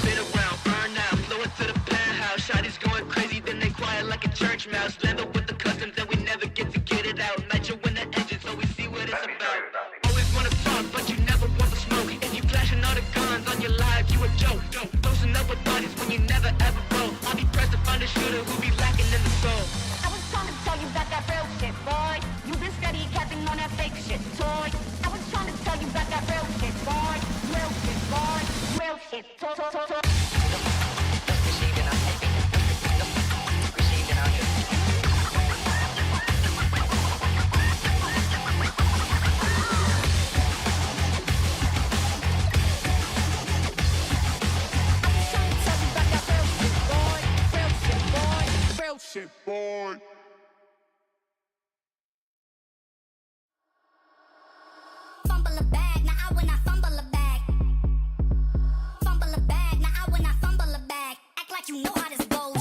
Been around, burn out, blow it to the penthouse. Shotty's going crazy, then they quiet like a church mouse. Land up with the customs and we never get to get it out. Nitro in the engine so we see what it's about. Always wanna talk, but you never want the smoke. And you flashing all the guns on your live, you a joke. Dosing up with bodies when you never ever roll. I'll be pressed to find a shooter who be lacking in the soul. I was trying to tell you about that real shit, boy. You been steady capping on that fake shit, toy. I was trying to tell you about that real shit, boy. Real shit, boy. Real shit, toy. Shit, boy. Fumble a bag, now I when I fumble a bag. Fumble a bag, now I when I fumble a bag. Act like you know how this goes.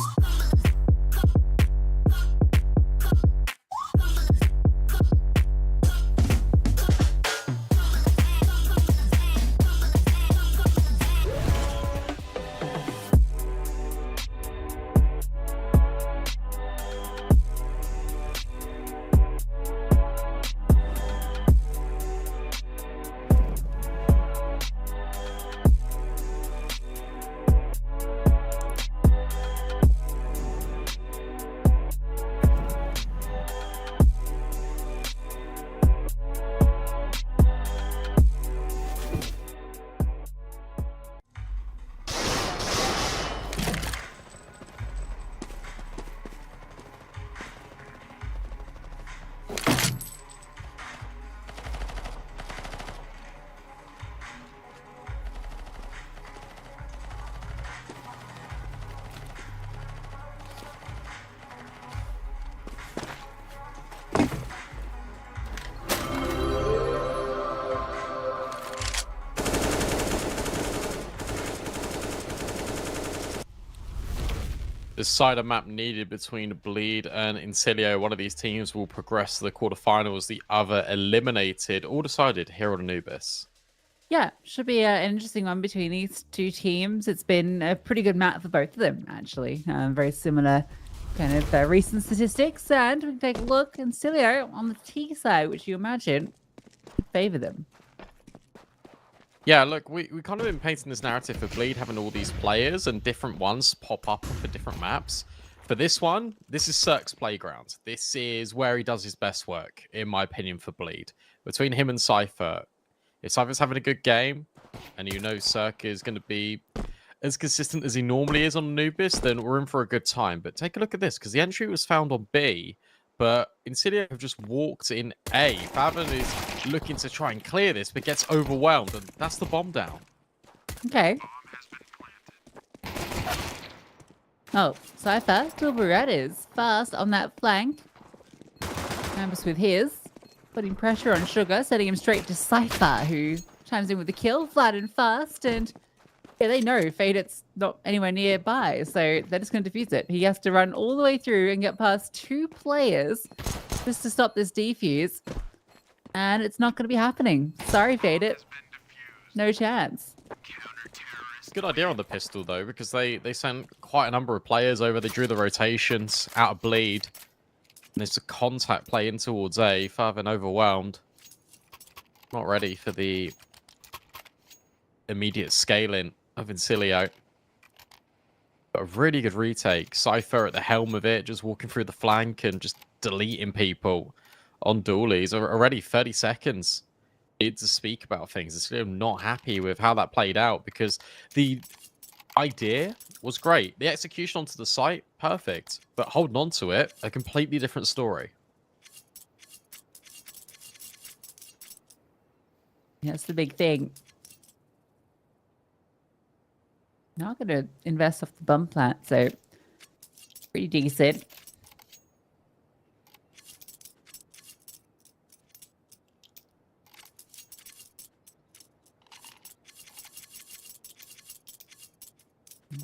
cider map needed between Bleed and Incilio. One of these teams will progress to the quarterfinals, the other eliminated. All decided here on Anubis. Yeah, should be an interesting one between these two teams. It's been a pretty good map for both of them, actually. Very similar kind of recent statistics. And we can take a look. Incilio on the T side, which you imagine favor them. Yeah, look, we kind of been painting this narrative for Bleed having all these players and different ones pop up for different maps. For this one, this is Cirque's playground. This is where he does his best work, in my opinion, for Bleed. Between him and Cypher, if Cypher's having a good game, and you know Cirque is going to be as consistent as he normally is on Anubis, then we're in for a good time. But take a look at this, because the entry was found on B, but Incilio have just walked in A. Faven is looking to try and clear this, but gets overwhelmed, and that's the bomb down. Okay. Oh, Cypher, Silverette is fast on that flank. Ambus with his. Putting pressure on Sugar, sending him straight to Cypher, who chimes in with the kill, flat and fast, and yeah, they know Faded's not anywhere nearby, so they're just going to defuse it. He has to run all the way through and get past 2 players just to stop this defuse, and it's not going to be happening. Sorry, Faded. No chance. Good idea on the pistol, though, because they sent quite a number of players over. They drew the rotations out of Bleed. And there's a contact play in towards A. Faven overwhelmed. Not ready for the immediate scaling of Incilio. But a really good retake. Cypher at the helm of it, just walking through the flank and just deleting people on dualies. Already 30 seconds to speak about things. Incilio not happy with how that played out because the idea was great. The execution onto the site, perfect. But holding on to it, a completely different story. That's the big thing. Not going to invest off the bomb plant, so pretty decent.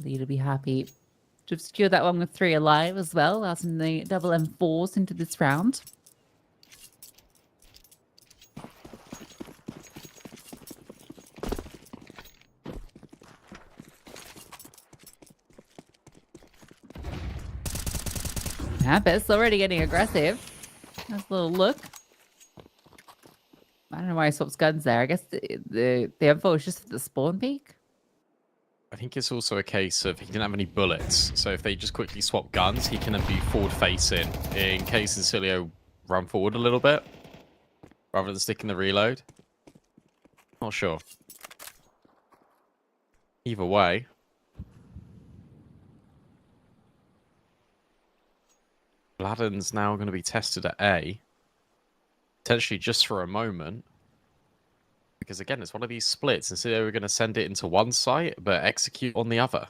Lead will be happy to have secured that one with 3 alive as well, passing the double M4s into this round. Ambus already getting aggressive. Nice little look. I don't know why he swaps guns there. I guess the M4 is just at the spawn peak. I think it's also a case of he didn't have any bullets, so if they just quickly swap guns, he can be forward-facing in case Incilio run forward a little bit, rather than sticking the reload. Not sure. Either way. Bladden's now going to be tested at A, potentially just for a moment. Because again, it's one of these splits, and so we're going to send it into one site, but execute on the other.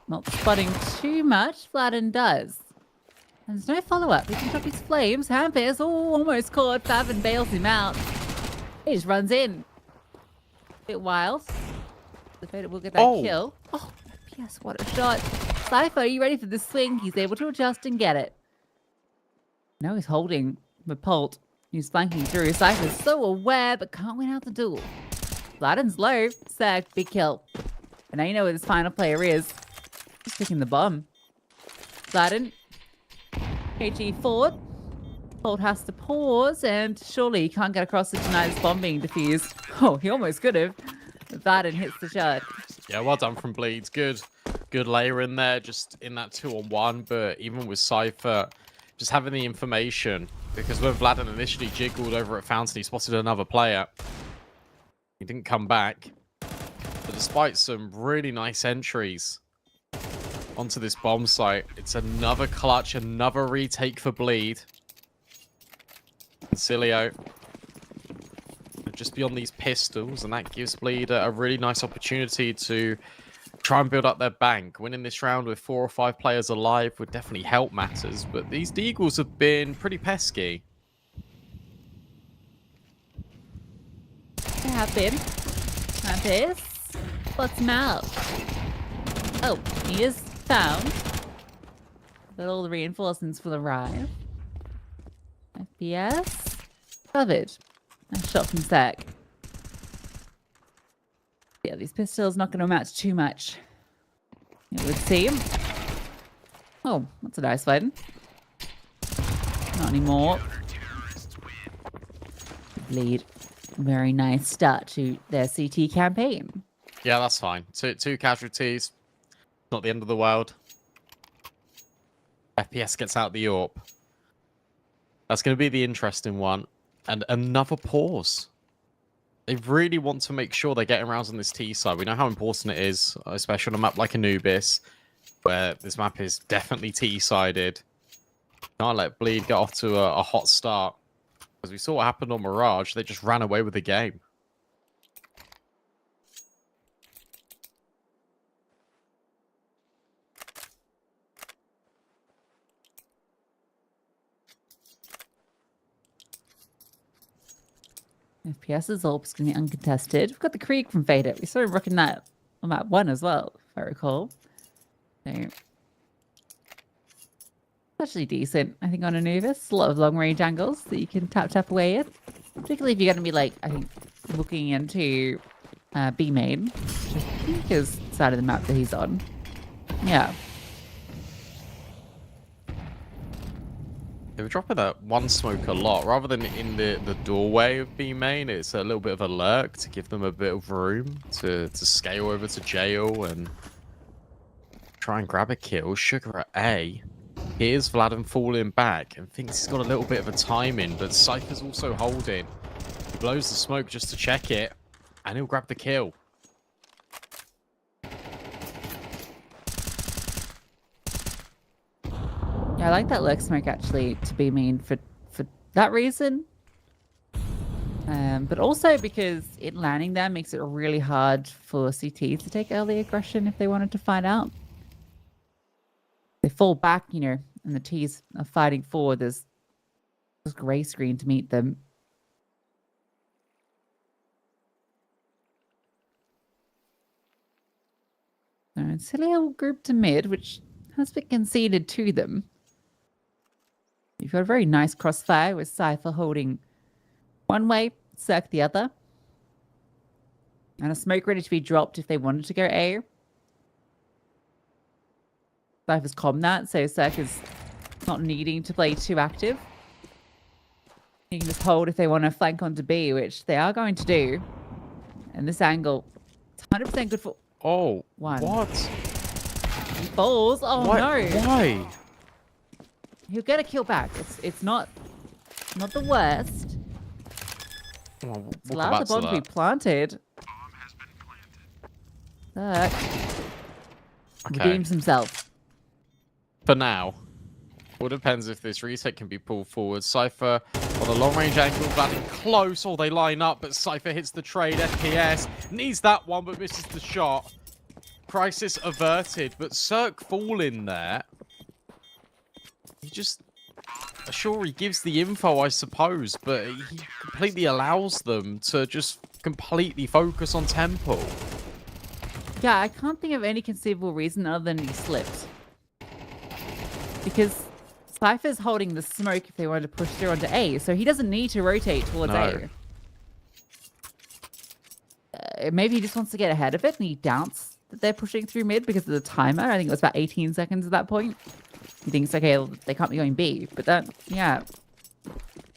Not spotting too much. Fladden does. And there's no follow-up. He can drop his flames. Hampus, almost caught. Faven bails him out. He just runs in. Bit wild. The Fader will get that kill. Oh, yes, what a shot. Cypher, are you ready for the swing? He's able to adjust and get it. Now he's holding with Polt. He's flanking through. Cypher's so aware, but can't win out the duel. Fladden's low. Sag, big kill. And now you know where this final player is. He's picking the bomb. Fladden. KG forward. Polt has to pause, and surely he can't get across to deny this bomb being defused. Oh, he almost could have. Fladden hits the shot. Yeah, well done from Bleeds. Good layer in there, just in that 2-on-1. But even with Cypher, just having the information, because when Fladden initially jiggled over at Fountain, he spotted another player. He didn't come back. But despite some really nice entries onto this bomb site, it's another clutch, another retake for Bleed. Incilio just beyond these pistols, and that gives Bleed a really nice opportunity to try and build up their bank. Winning this round with 4 or 5 players alive would definitely help matters, but these Deagles have been pretty pesky. They have been. Hampus What's him out? Oh, he is found. But all the reinforcements will arrive. FPS. Covered. Nice shot from Zach. Yeah, these pistols not going to amount to too much. It would seem. Oh, that's a nice one. Not anymore. Bleed. Very nice start to their CT campaign. Yeah, that's fine. Two casualties. Not the end of the world. FPS gets out the AWP. That's going to be the interesting one. And another pause. They really want to make sure they're getting rounds on this T side. We know how important it is, especially on a map like Anubis, where this map is definitely T-sided. Can't let Bleed get off to a hot start. Because we saw what happened on Mirage. They just ran away with the game. FPS is all going to be uncontested. We've got the Krieg from Faded. We saw him rocking that on map 1 as well, if I recall. So, actually decent, I think, on Anubis. A lot of long-range angles that you can tap away at. Particularly if you're going to be, like, I think, looking into B main, which I think is the side of the map that he's on. Yeah. They were dropping that one smoke a lot. Rather than in the doorway of B main, it's a little bit of a lurk to give them a bit of room to scale over to jail and try and grab a kill. Sugar at A. Here's Vladim falling back and thinks he's got a little bit of a timing, but Cypher's also holding. He blows the smoke just to check it, and he'll grab the kill. Yeah, I like that lurk smoke actually to be mean for that reason. But also because it landing there makes it really hard for CT to take early aggression if they wanted to find out. They fall back, you know, and the T's are fighting forward. There's grey screen to meet them. So Cilia will group to mid, which has been conceded to them. You've got a very nice crossfire with Cypher holding one way, Cirque the other. And a smoke ready to be dropped if they wanted to go A. Cypher's calmed that, so Cirque is not needing to play too active. You can just hold if they want to flank onto B, which they are going to do. And this angle, it's 100% good for... Oh, one. What? He falls. Oh, Why? no. Why? He'll get a kill back. It's not the worst. Well, It's allowed the bomb to be planted. Cirque redeems himself. For now. All depends if this reset can be pulled forward. Cypher on a long-range angle, Vladim close. Oh, they line up, but Cypher hits the trade. FPS needs that one, but misses the shot. Crisis averted, but Cirque fall in there. He just... Sure, he gives the info, I suppose, but he completely allows them to just completely focus on Temple. Yeah, I can't think of any conceivable reason other than he slipped. Because Cypher's holding the smoke if they wanted to push through onto A, so he doesn't need to rotate towards A. Maybe he just wants to get ahead of it and he doubts that they're pushing through mid because of the timer. I think it was about 18 seconds at that point. He thinks, okay, well, they can't be going B. But that, yeah.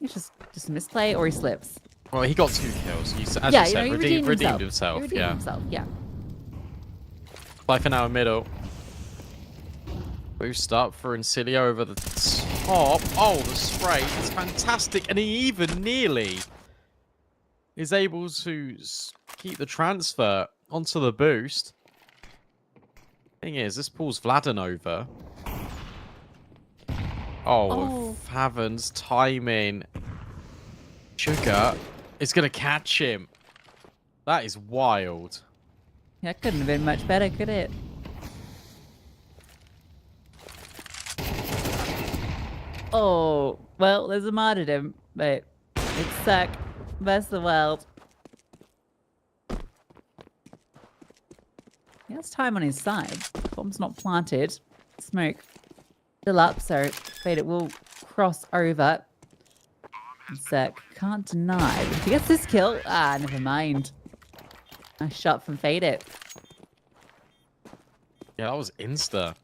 It's just a misplay or he slips. Well, he got 2 kills. As you said, he redeemed himself. He redeemed himself, yeah. Cypher now in middle. Boost up for Incilia over the top. Oh, the spray is fantastic. And he even nearly is able to keep the transfer onto the boost. Thing is, this pulls Vladim over. Oh, Faven's timing. Sugar is going to catch him. That is wild. That couldn't have been much better, could it? Oh, well, there's a martyrdom, but it's Cirque versus the world. He has time on his side. Bomb's not planted. Smoke still up, so Fade it will cross over. Sec can't deny. If he gets this kill, never mind. Nice shot from Fade it. Yeah, that was insta.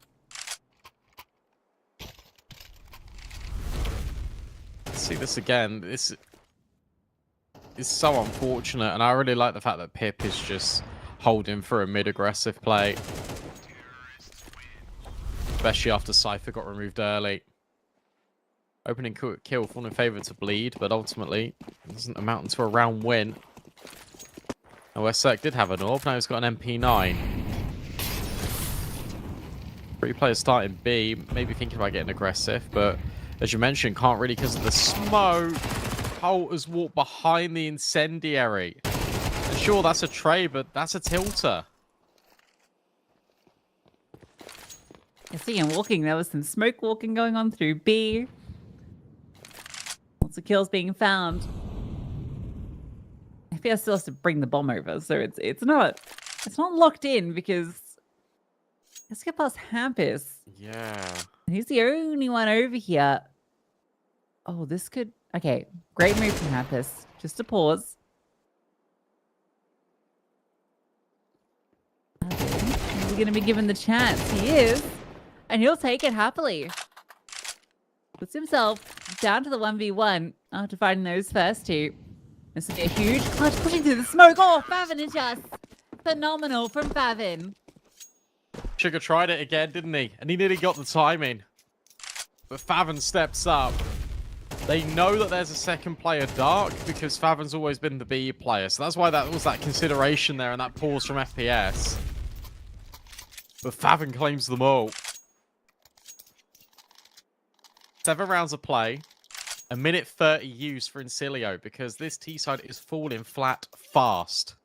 Let's see this again. This is so unfortunate, and I really like the fact that Pip is just holding for a mid-aggressive play. Especially after Cypher got removed early. Opening kill falling in favour to Bleed, but ultimately it doesn't amount to a round win. And where Cirque did have an AWP, now he's got an MP9. 3 players starting B, maybe thinking about getting aggressive, but as you mentioned, can't really because of the smoke. Holt has walked behind the incendiary. And sure, that's a trade, but that's a tilter. I see him walking. There was some smoke walking going on through B. Lots of kills being found. FPS still has to bring the bomb over, so it's not locked in because let's get past Hampus. Yeah. And he's the only one over here. Oh, this could okay. Great move from Hampus. Just a pause. Is he gonna be given the chance? He is. And he'll take it happily. Puts himself down to the 1v1 after finding those first two. This will be a huge clutch pushing through the smoke. Oh, Favin is just phenomenal from Favin. Sugar tried it again, didn't he? And he nearly got the timing. But Favin steps up. They know that there's a second player, Dark, because Favin's always been the B player. So that's why that was that consideration there and that pause from FPS. But Favin claims them all. 7 rounds of play, a minute 30 use for Incilio because this T-side is falling flat fast.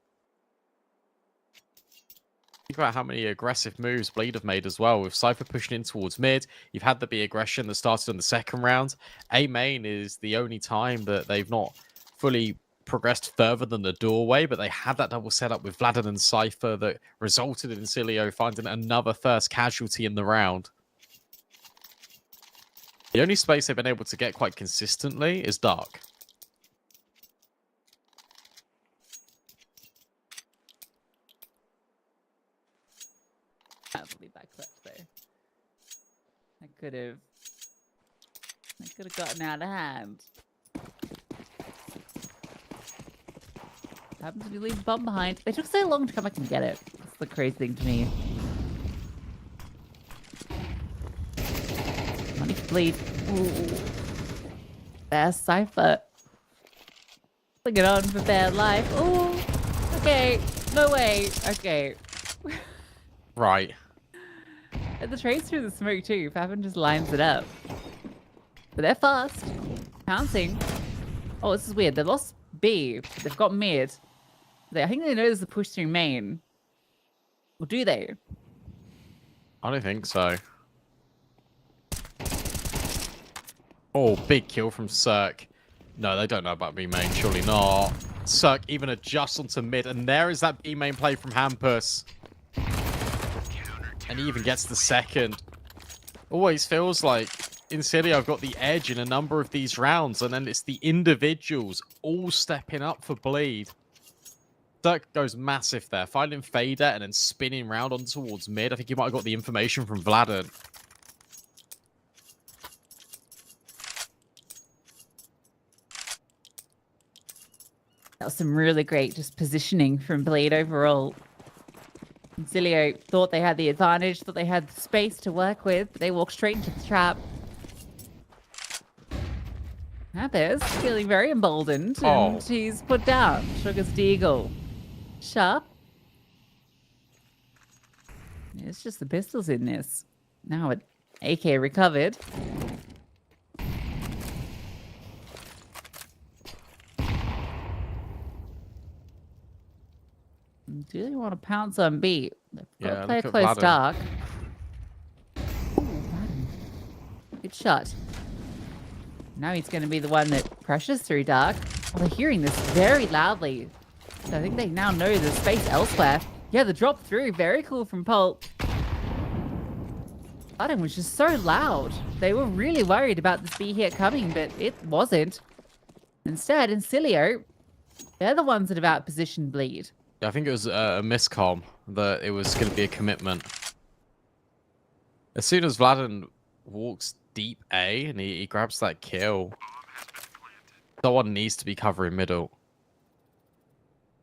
Think about how many aggressive moves Bleed have made as well. With Cypher pushing in towards mid, you've had the B aggression that started in the second round. A main is the only time that they've not fully progressed further than the doorway, but they had that double setup with Vladden and Cypher that resulted in Incilio finding another first casualty in the round. The only space they've been able to get quite consistently is Dark. Can't believe that clutch though. I could have gotten out of hand. What happens if you leave the bomb behind? They took so long to come back and get it. That's the crazy thing to me. Money to Bleed. Ooh. There's Cypher. Bring it on for bad life. Ooh. Okay. No way. Okay. Right. And the trace through the smoke too. Favin just lines it up. But they're fast. Pouncing. Oh, this is weird. They've lost B. They've got mid. I think they know there's a push through main. Or do they? I don't think so. Oh, big kill from Cirque. No, they don't know about B main. Surely not. Cirque even adjusts onto mid. And there is that B main play from Hampus. And he even gets the second. Always feels like Incilio have got the edge in a number of these rounds. And then it's the individuals all stepping up for Bleed. Cirque goes massive there. Finding Fader and then spinning round on towards mid. I think he might have got the information from Vladden. That was some really great just positioning from Bleed overall. Incilio thought they had the advantage, thought they had the space to work with, but they walked straight into the trap. Hampus feeling very emboldened, and he's put down. Sugar's Deagle. Sharp. It's just the pistols in this. Now with AK recovered. Do they want to pounce on B? They've got to play close Dark. Ooh, good shot. Now he's going to be the one that pressures through Dark. Oh, they're hearing this very loudly. So I think they now know there's space elsewhere. Yeah, the drop through, very cool from Pulp. Button was just so loud. They were really worried about this B hit coming, but it wasn't. Instead, Incilio, they're the ones that have outpositioned Bleed. Yeah, I think it was a miscomm that it was going to be a commitment. As soon as Vladin walks deep A and he grabs that kill, someone needs to be covering middle.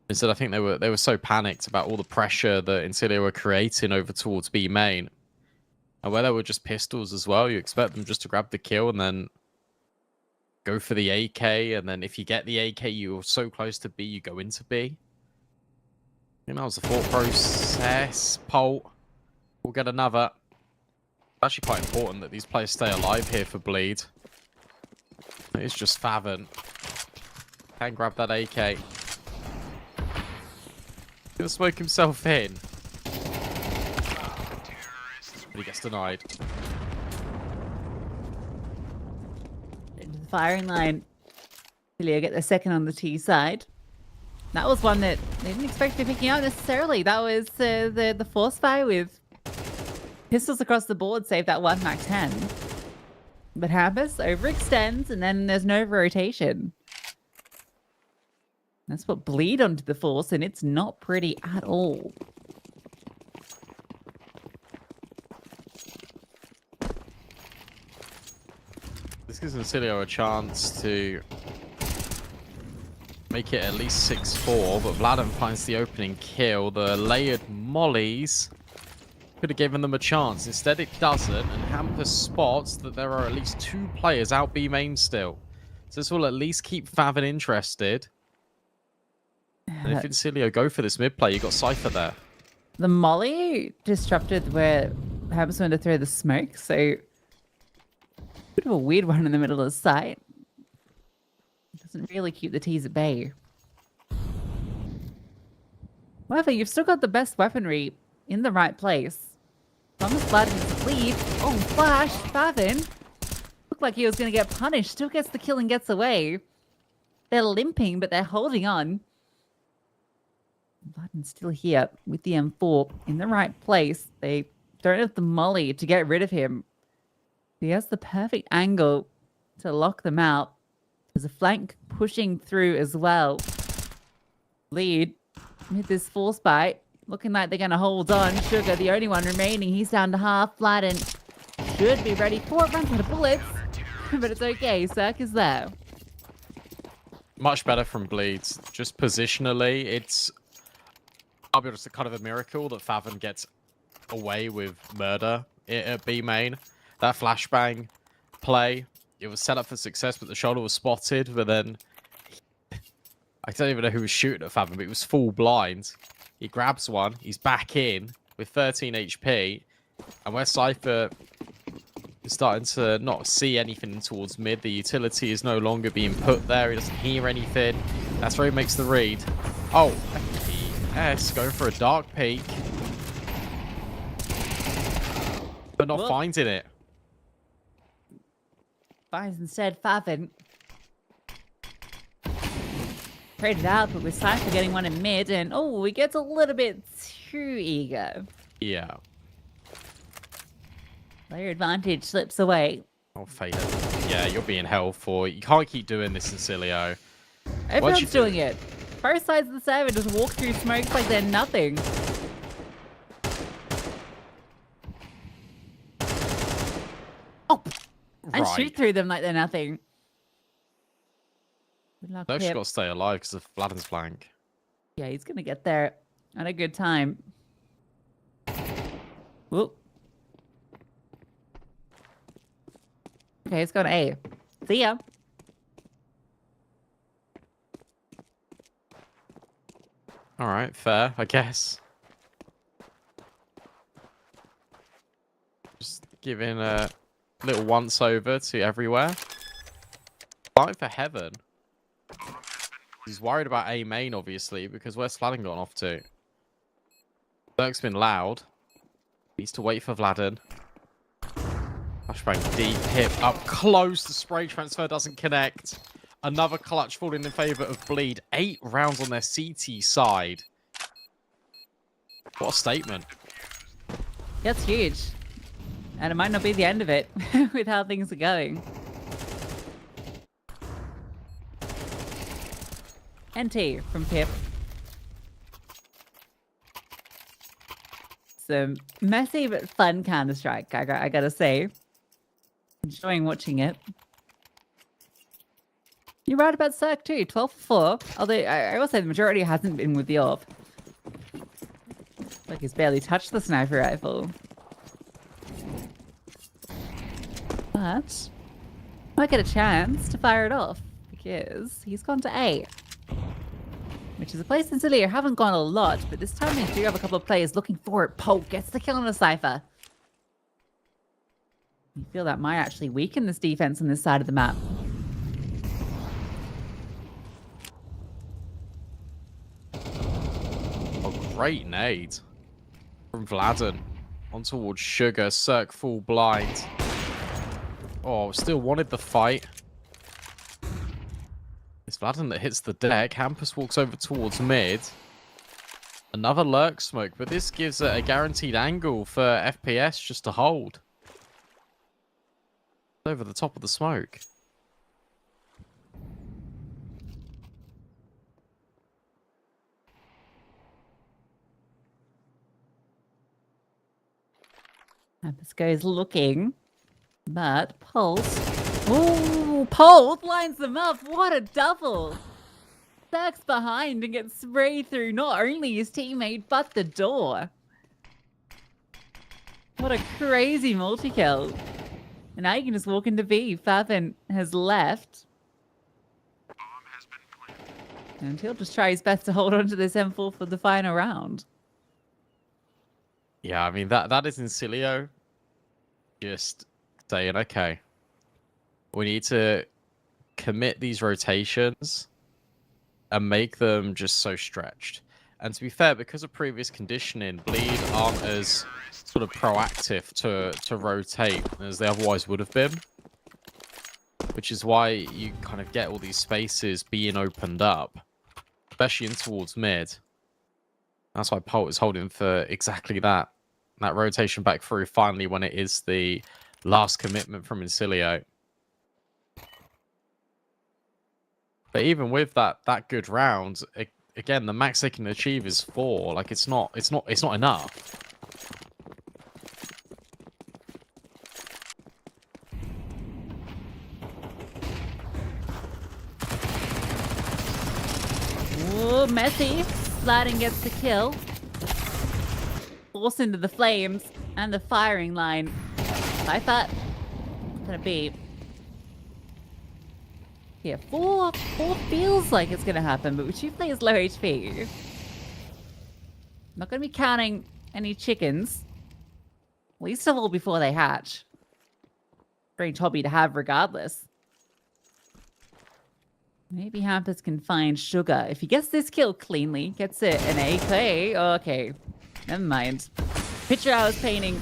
Instead, I think they were so panicked about all the pressure that Incilio were creating over towards B main. And where they were just pistols as well, you expect them just to grab the kill and then go for the AK. And then if you get the AK, you're so close to B, you go into B. I think that was the thought process. Polt. We'll get another. It's actually quite important that these players stay alive here for Bleed. It's just Favon. Can grab that AK. Gonna smoke himself in. But he gets denied. Into the firing line. Ilya get the second on the T side. That was one that they didn't expect to be picking out necessarily. That was the force fire with pistols across the board, save that one Mac 10. But Hampus overextends, and then there's no rotation. That's what Bleed onto the force, and it's not pretty at all. This gives Incilio a chance to make it at least 6-4, but Vladin finds the opening kill. The layered mollies could have given them a chance. Instead, it doesn't, and Hampus spots that there are at least 2 players out B main still. So this will at least keep Favon interested. And if Incilio go for this mid play, you got Cypher there. The molly disrupted where Hampus wanted to throw the smoke, so bit of a weird one in the middle of the site. Doesn't really keep the T's at bay. However, you've still got the best weaponry in the right place. Thomas Vladin's lead. Oh, flash! Favon looked like he was going to get punished. Still gets the kill and gets away. They're limping, but they're holding on. Vladin's still here with the M4 in the right place. They don't have the molly to get rid of him. He has the perfect angle to lock them out. There's a flank pushing through as well. Lead with this force bite. Looking like they're going to hold on. Sugar, the only one remaining. He's down to half. Vladin should be ready for it. Runs out of bullets. But it's okay. Cirque is there. Much better from Bleeds. Just positionally, it's... I'll be honest, kind of a miracle that Favon gets away with murder at B main. That flashbang play, it was set up for success, but the shoulder was spotted. But then, I don't even know who was shooting at Favon, but it was full blind. He grabs one, he's back in with 13 HP. And where Cypher is starting to not see anything towards mid, the utility is no longer being put there. He doesn't hear anything. That's where he makes the read. Oh, yes, going for a dark peek. But not finding it. Finds instead Favon. Traded out, but with Cypher getting one in mid, and oh, he gets a little bit too eager. Yeah. Player advantage slips away. Oh, Fader. Yeah, you're being held for. You can't keep doing this, Incilio. Everyone's doing it. Both sides of the server just walk through smokes like they're nothing. Oh, and shoot through them like they're nothing. Good luck, They've got to stay alive because of Vladin's flank. Yeah, he's going to get there at a good time. Whoop. Okay, let's go to A. See ya. All right, fair, I guess. Just giving a little once over to everywhere. Fighting for heaven. He's worried about A main, obviously, because where's Vladin gone off to? Zerk's been loud. Needs to wait for Vladin. Flashbang deep, hip up close. The spray transfer doesn't connect. Another clutch falling in favor of Bleed. 8 rounds on their CT side. What a statement. That's huge. And it might not be the end of it with how things are going. NT from Pip. Some messy but fun Counter-Strike, I gotta say. Enjoying watching it. You're right about Cirque too, 12 for 4. Although I will say the majority hasn't been with the AWP. Like he's barely touched the sniper rifle. But might get a chance to fire it off because he's gone to A. Which is a place in City I haven't gone a lot, but this time they do have a couple of players looking for it. Poke gets the kill on a Cypher. You feel that might actually weaken this defense on this side of the map. Oh, great nade from Vladen on towards Sugar. Cirque full blind. Oh, still wanted the fight. It's Vladen that hits the deck. Hampus walks over towards mid. Another lurk smoke, but this gives it a guaranteed angle for FPS just to hold. Over the top of the smoke. Hampus goes looking, but Pulse. Ooh, Pulse lines them up. What a double. Cirque's behind and gets sprayed through not only his teammate, but the door. What a crazy multi-kill. And now you can just walk into B. Favin has left. And he'll just try his best to hold on to this M4 for the final round. Yeah, I mean, that is Incilio just saying, okay, we need to commit these rotations and make them just so stretched. And to be fair, because of previous conditioning, Bleed aren't as sort of proactive to rotate as they otherwise would have been. Which is why you kind of get all these spaces being opened up, especially in towards mid. That's why Polt is holding for exactly that. That rotation back through finally when it is the last commitment from Incilio. But even with that good round, again, the max they can achieve is 4. Like it's not enough. Ooh, messy. Sliding gets the kill. Forced into the flames and the firing line. I thought gonna be. Yeah, 4 feels like it's gonna happen, but with 2 players low HP. Not gonna be counting any chickens. Least of all before they hatch. Strange hobby to have regardless. Maybe Hampus can find Sugar. If he gets this kill cleanly, gets it an AK. Okay, never mind. Picture I was painting.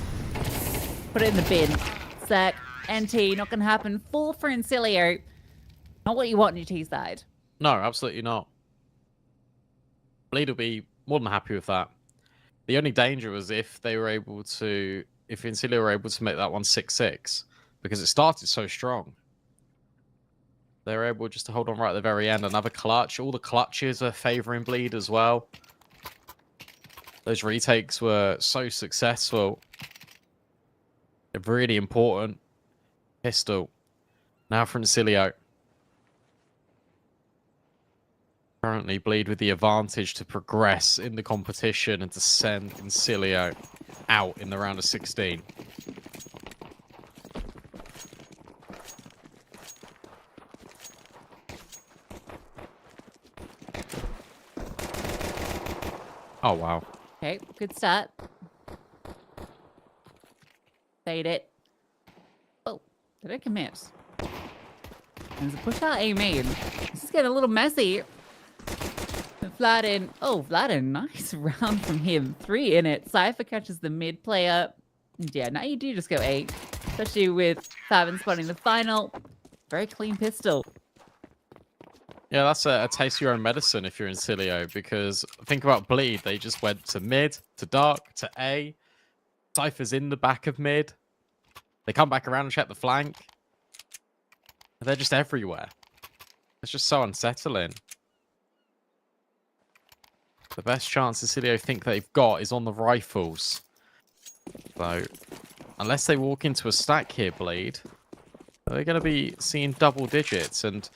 Put it in the bin. Sec. NT, not gonna happen. 4 for Incilio. Not what you want on your T side. No, absolutely not. Bleed will be more than happy with that. The only danger was if they were able to, if Incilio were able to make that one 6-6, because it started so strong. They were able just to hold on right at the very end. Another clutch. All the clutches are favoring Bleed as well. Those retakes were so successful. A really important pistol. Now from Incilio. Currently, Bleed with the advantage to progress in the competition and to send Incilio out in the round of 16. Oh, wow. Okay, good start. Fade it. Oh, did I commit? There's a push out A main. This is getting a little messy. Vladen. Oh, Vladen. Nice round from him. 3 in it. Cypher catches the mid player. And yeah, now you do just go 8. Especially with Favin spotting the final. Very clean pistol. Yeah, that's a taste of your own medicine if you're in Cilio, because think about Bleed. They just went to mid, to dark, to A. Cypher's in the back of mid. They come back around and check the flank. They're just everywhere. It's just so unsettling. The best chance the Cilio think they've got is on the rifles. So, unless they walk into a stack here, Bleed, they're going to be seeing double digits. And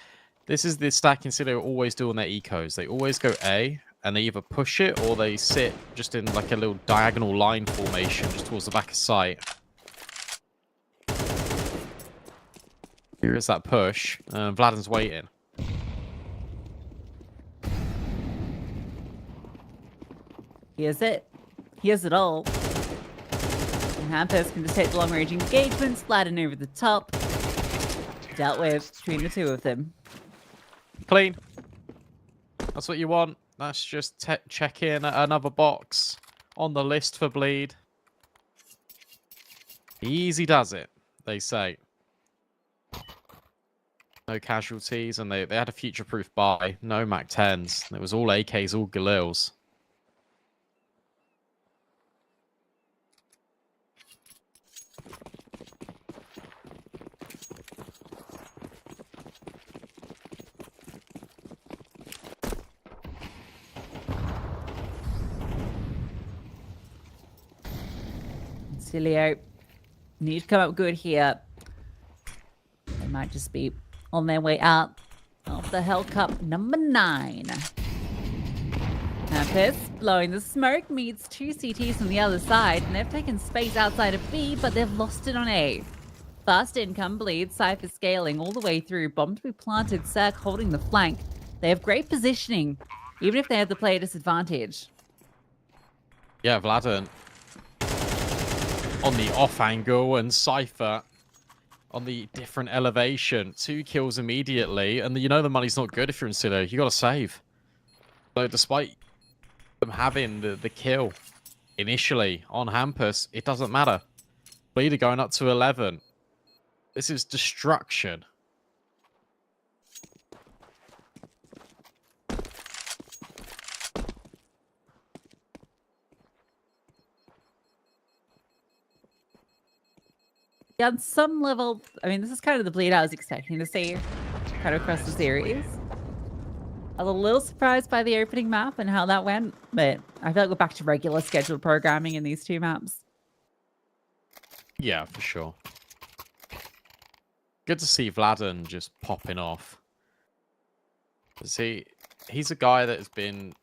this is the stacking Cilio always do on their ecos. They always go A, and they either push it or they sit just in like a little diagonal line formation just towards the back of sight. Here is that push. Vladim's waiting. Here's it. Here's it all. And Hampus can just take the long-range engagements, Vladin over the top. Dealt with between the two of them. Clean. That's what you want. That's just check in another box on the list for Bleed. Easy does it, they say. No casualties, and they had a future-proof buy. No MAC-10s. It was all AKs, all Galils. Cilio need to come up good here. They might just be on their way out of the Hellcup number 9. Hampus blowing the smoke meets 2 CTs on the other side, and they've taken space outside of B, but they've lost it on A. Fast income Bleed, Cypher scaling all the way through, bomb to be planted, Cirque holding the flank. They have great positioning, even if they have the player disadvantage. Yeah, Vladin on the off angle, and Cypher on the different elevation. 2 kills immediately, and you know the money's not good if you're in Cilio. You got to save. So despite them having the kill initially on Hampus, it doesn't matter. Bleeder going up to 11. This is destruction. Yeah, on some level, I mean, this is kind of the Bleed I was expecting to see kind of across the series. I was a little surprised by the opening map and how that went, but I feel like we're back to regular scheduled programming in these 2 maps. Yeah, for sure. Good to see Vladin just popping off. See, he's a guy that has been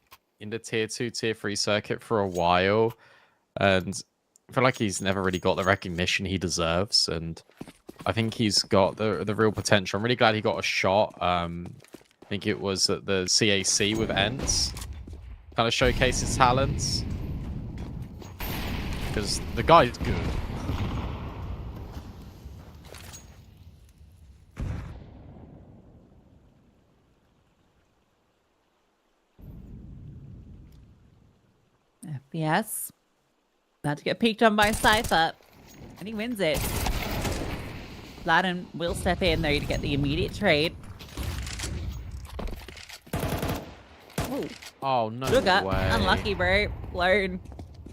in the tier 2, tier 3 circuit for a while, and I feel like he's never really got the recognition he deserves, and I think he's got the real potential. I'm really glad he got a shot. I think it was at the CAC with Ents. Kind of showcase his talents. Because the guy's good. FPS. About to get peeked on by Cypher. And he wins it. Vladin will step in, though, to get the immediate trade. Ooh. Oh, no Sugar. way. Unlucky, bro. Blown.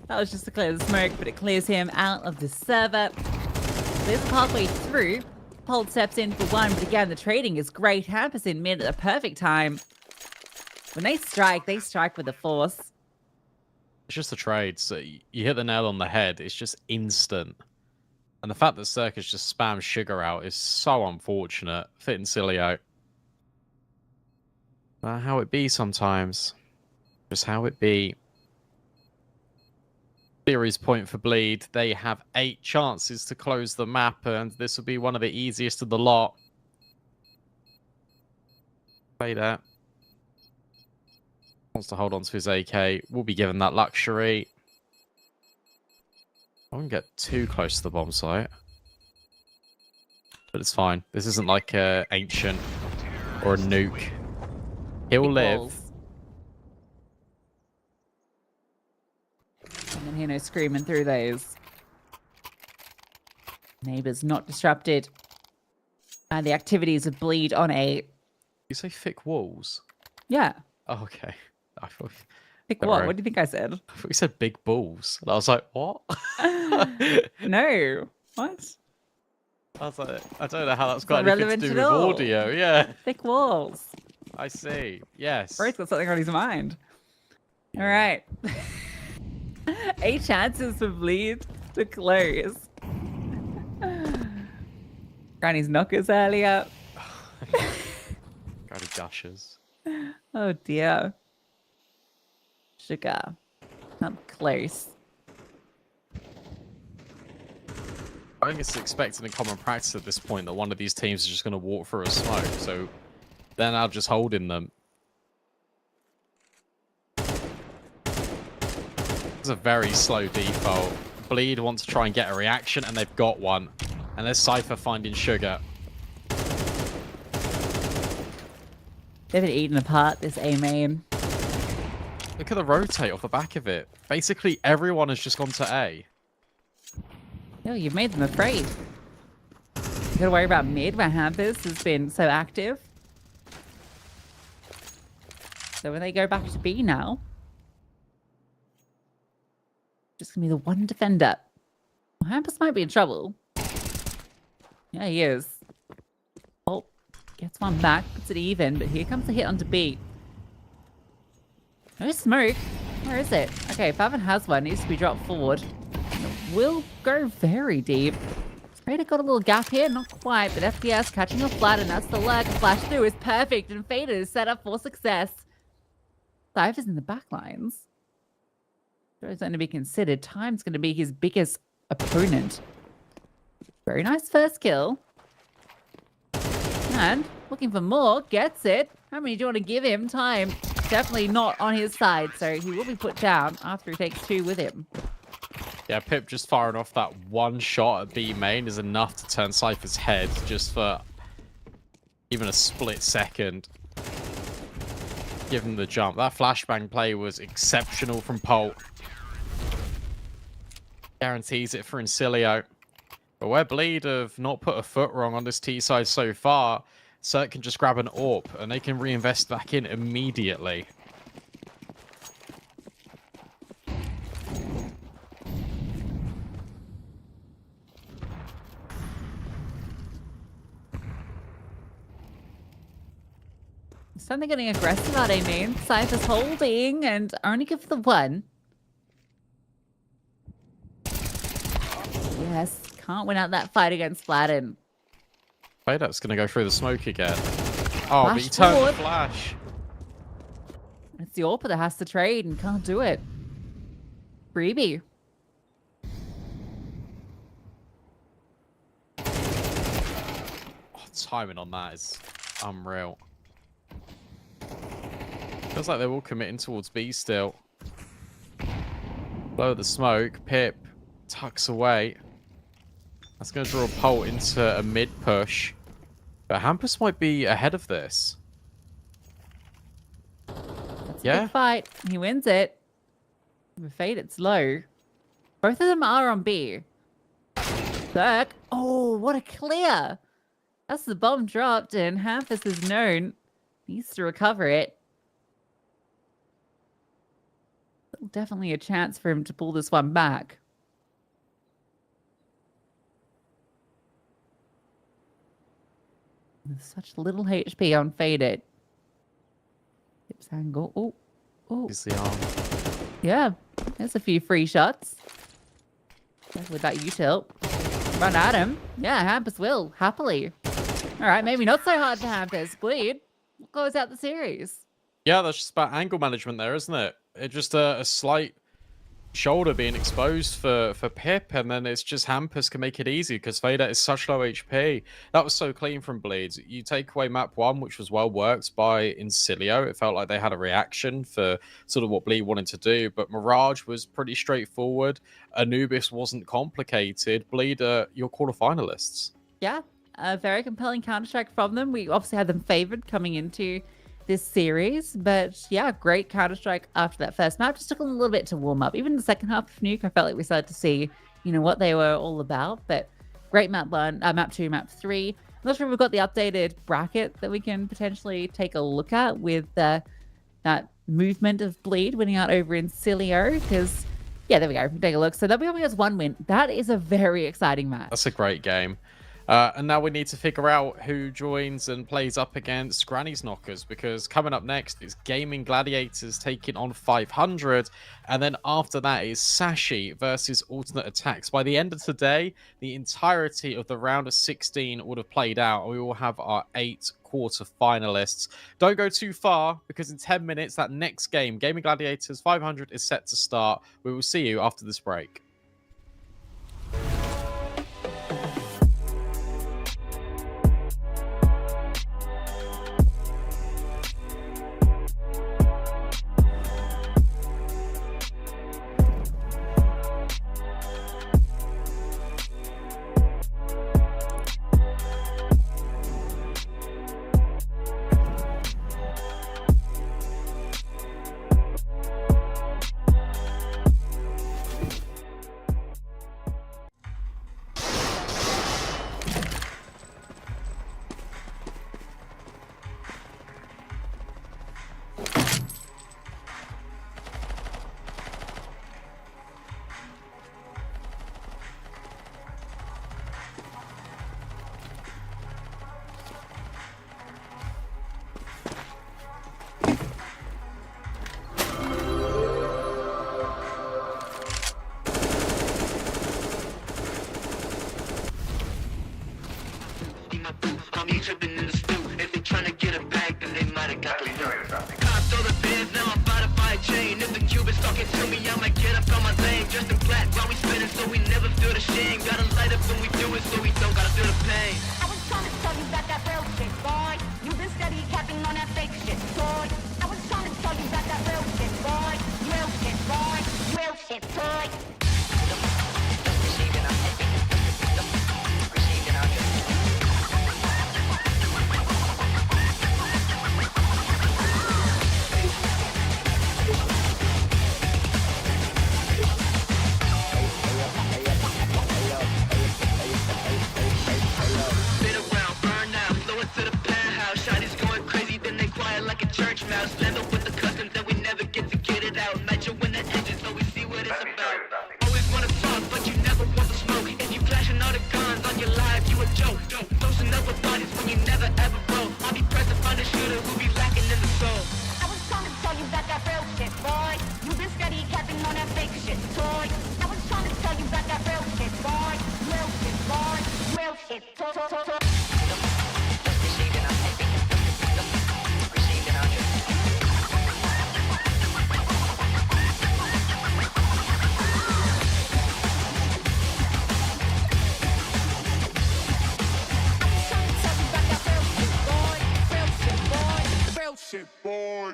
That was just to clear the smoke, but it clears him out of the server. There's halfway through. Pold steps in for 1, but again, the trading is great. Hampus in mid at the perfect time. When they strike with a force. It's just a trade, so you hit the nail on the head. It's just instant. And the fact that Circus just spams Sugar out is so unfortunate. Fitting Cilio. How it be sometimes. Just how it be. Series point for Bleed. They have 8 chances to close the map, and this will be one of the easiest of the lot. Play that. Wants to hold on to his AK. We'll be given that luxury. I won't get too close to the bomb site. But it's fine. This isn't like a Ancient or a Nuke. He'll live. And then, you know, screaming through those. Neighbors not disrupted by the activities of Bleed on A. You say thick walls? Yeah. Oh, okay. I thought. Thick what? What do you think I said? I thought you said big balls, and I was like, what? No. What? I was like, I don't know how that's It's got not anything to do relevant with at all. audio. Yeah. Thick walls. I see. Yes. Bro's got something on his mind. All right. 8 chances for Bleed to close. Granny's knockers earlier. Granny gushers. Oh dear. Sugar. Up close. I think it's expected in common practice at this point that one of these teams is just going to walk through a smoke, so they're now just holding them. It's a very slow default. Bleed want to try and get a reaction, and they've got one. And there's Cypher finding Sugar. They've been eaten apart, this A-main. Look at the rotate off the back of it. Basically, everyone has just gone to A. No, you've made them afraid. You gotta worry about mid, where Hampus has been so active. So when they go back to B now, just gonna be the one defender. Well, Hampus might be in trouble. Yeah, he is. Oh, gets one back, puts it even, but here comes the hit onto B. No smoke. Where is it? Okay, Favin has one, needs to be dropped forward. Will go very deep. Fader got a little gap here, not quite, but FPS catching a flat, and that's the lurk. Flash through is perfect, and Fader is set up for success. Cypher's in the back lines. Joe's going to be considered. Time's going to be his biggest opponent. Very nice first kill. And looking for more, gets it. How many do you want to give him? Time definitely not on his side, so he will be put down after he takes 2 with him. Yeah, Pip just firing off that one shot at B main is enough to turn Cypher's head just for even a split second. Give him the jump. That flashbang play was exceptional from Polt. Guarantees it for Incilio. But where Bleed have not put a foot wrong on this T side so far, Cert can just grab an AWP and they can reinvest back in immediately. Suddenly getting aggressive out A main. Cypher's holding and only give the one. Yes, can't win out that fight against Flatten. Fader's going to go through the smoke again. Oh, but he Flash turned forward. the flash. It's the AWP that has to trade and can't do it. Freebie. Oh, timing on that is unreal. Feels like they're all committing towards B still. Blow the smoke. Pip tucks away. That's going to draw Polt into a mid push. But Hampus might be ahead of this. That's a Yeah. big fight. He wins it. With Fade, it's low. Both of them are on B. Zerk. Oh, what a clear. That's the bomb dropped, and Hampus is known. Needs to recover it. Definitely a chance for him to pull this one back. With such little HP on Faded. Tips angle. Oh, oh. He's the arm. Yeah, there's a few free shots. With that U-tilt. Run at him. Yeah, Hampus will. Happily. All right, maybe not so hard for Hampus. Bleed. Close out the series. Yeah, that's just about angle management there, isn't it? It's just a slight shoulder being exposed for Pip, and then it's just Hampus can make it easy because Vader is such low HP. That was so clean from Bleeds. You take away map 1, which was well worked by Incilio. It felt like they had a reaction for sort of what Bleed wanted to do, but Mirage was pretty straightforward. Anubis wasn't complicated. Bleed, your quarterfinalists. Yeah, a very compelling Counter-Strike from them. We obviously had them favored coming into this series, but yeah, great Counter-Strike after that first map. Just took them a little bit to warm up. Even the second half of Nuke, I felt like we started to see, you know, what they were all about. But great map 1, map 2, map 3. not sure if we've got the updated bracket that we can potentially take a look at with that movement of bleed winning out over in Cilio, because yeah, there we go. Take a look. So WW has 1 win. That is a very exciting match. That's a great game. And now we need to figure out who joins and plays up against Granny's Knockers, because coming up next is Gaming Gladiators taking on 500, and then after that is Sashi versus Alternate Attacks. By the end of today, the entirety of the round of 16 would have played out, and we will have our 8 quarter finalists. Don't go too far, because in 10 minutes, that next game, Gaming Gladiators 500, is set to start. We will see you after this break. Tripping in the stew. If they tryna get it back, then they might have got the cops all the bins, now I'm about to buy a chain. If the Cubans talking to me, I might get up on my lane. Just in black while we spinning, so we never feel the shame. Gotta light up when we do it, so we don't gotta feel the pain. I was trying to tell you about that real shit, boy. You been steady capping on that fake shit, boy. I was trying to tell you about that real shit, boy. Real shit, boy. Real shit, boy. Church mouse, land up with the customs that we never get to get it out. Nitro when the engine, so we see what it's about. Always wanna talk, but you never want to smoke. And you flashing all the guns on your live, you a joke. Dosing up with bodies when you never ever broke. I'll be pressed to find a shooter who be lacking in the soul. I was trying to tell you about that real shit, boy. You been steady capping on that fake shit, toy. I was trying to tell you about that real shit, boy. Real shit, boy. Real shit, toy. Shit, boy.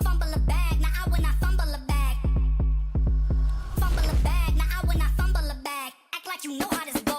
Fumble a bag, now I when I fumble a bag. Fumble a bag, now I when I fumble a bag. Act like you know how this goes.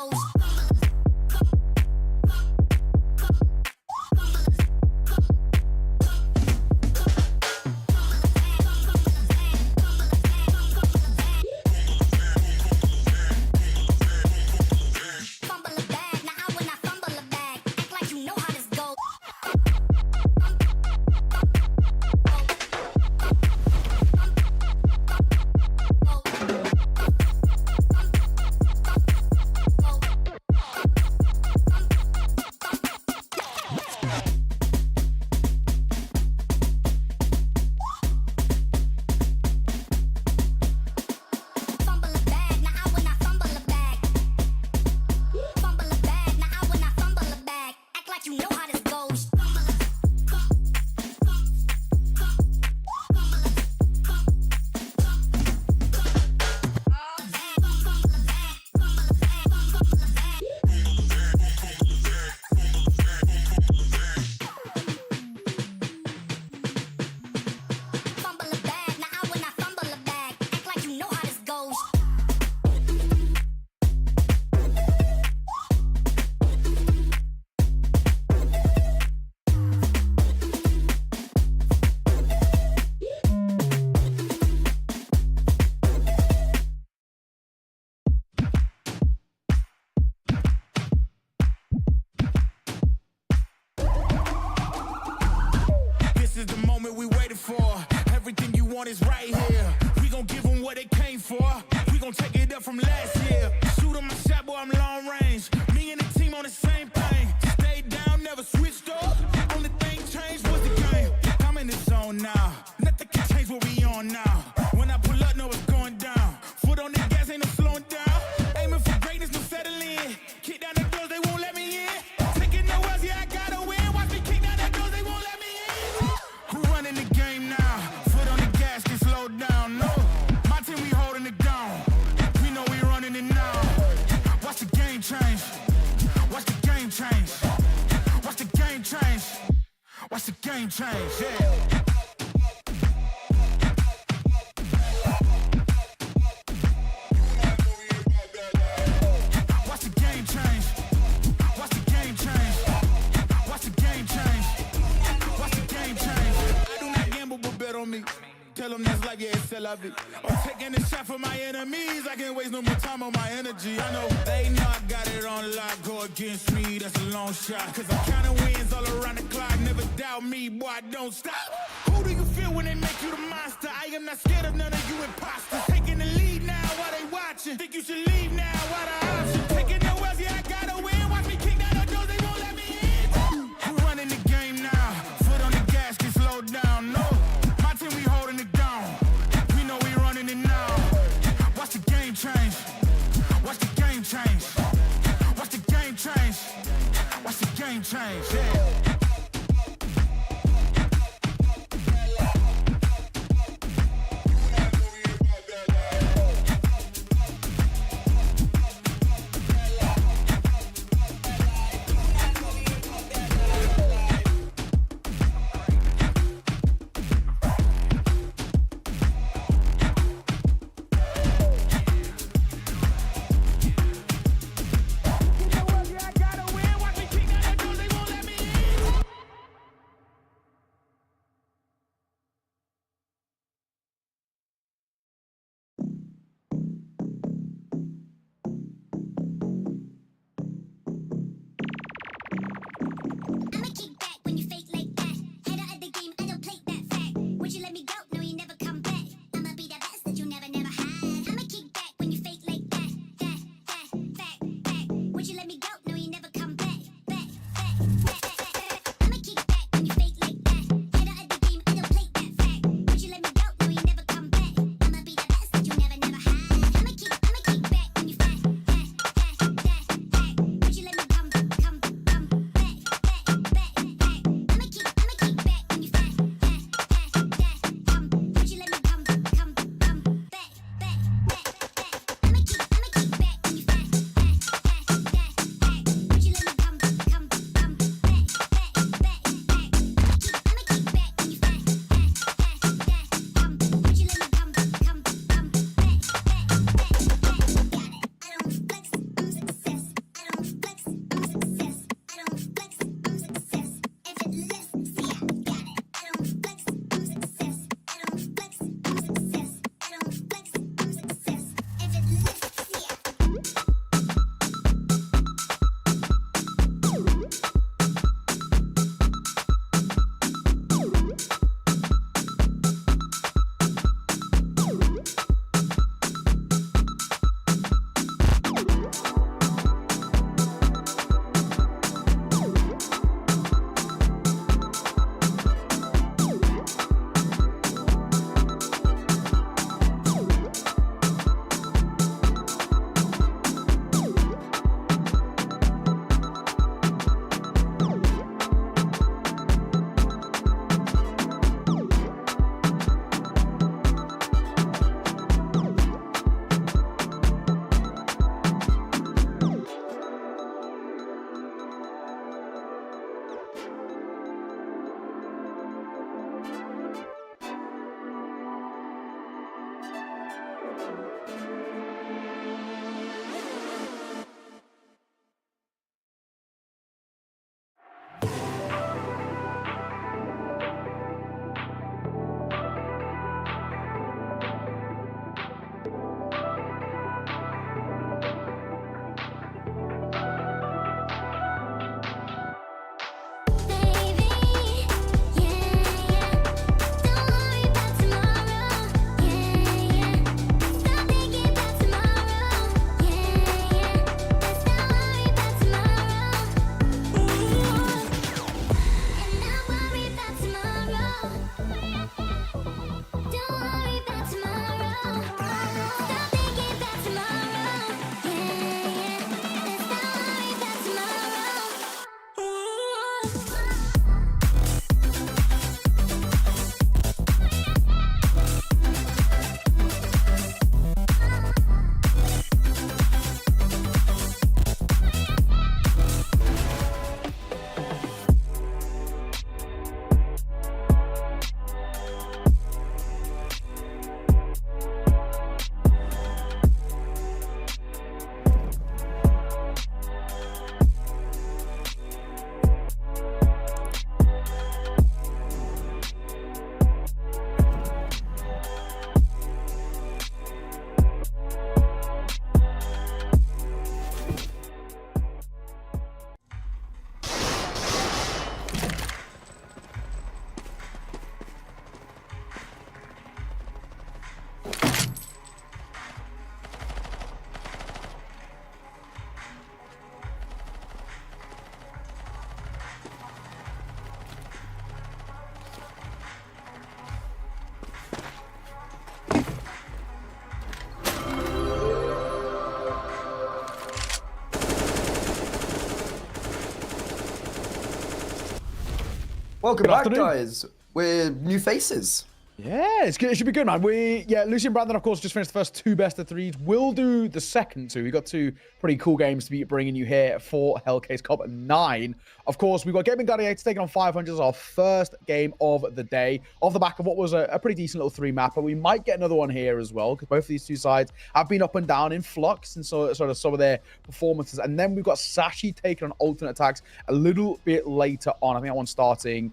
want is right here. We gon' give them what they came for. We gon' take it up from last year. Shoot 'em my shot, boy, I'm long range. Me and the team on the same thing. Stayed down, never switched up. Only thing changed was the game. I'm in the zone now. Nothing can change what we on now. When I pull up, know it's going down. Foot on the gas, ain't no slowing down. Aiming for greatness, no settling. Kick down the doors, they won't let me in. Taking no else, yeah, I gotta win. Watch me kick down the doors, they won't let me in. Who running the game now? Foot on the gas, can slow down. No, my team, we holding it down. We know we running it now. Watch the game change. Watch the game change. Watch the game change. Watch the game change, yeah. Tell them that's like, yeah, c'est la vie. I'm taking a shot for my enemies. I can't waste no more time on my energy. I know they know I got it on lock. Go against me, that's a long shot. Cause I'm counting wins all around the clock. Never doubt me, boy, I don't stop. Who do you feel when they make you the monster? I am not scared of none of you imposters. Taking the lead now while they watching. Think you should leave now while the option. Taking no else, yeah, I gotta win. Watch me kick down the doors, they won't let me in. We're running the game now. Foot on the gas, can slow down, no. My team, we holding it down. We know we running it now. Watch the game change. Watch the game change. Watch the game change. Watch the game change, yeah. Welcome back, guys. We're new faces. Yeah, it should be good, man. Lucy and Brandon, of course, just finished the first 2 best of 3s. We'll do the second 2. We got 2 pretty cool games to be bringing you here for Hellcase Cup 9. Of course, we've got Gaming Gladiators taking on 500 as our first game of the day, off the back of what was a pretty decent little 3-map, but we might get another one here as well, because both of these 2 sides have been up and down in flux and sort of some of their performances. And then we've got Sashi taking on alternate attacks a little bit later on. I think that one's starting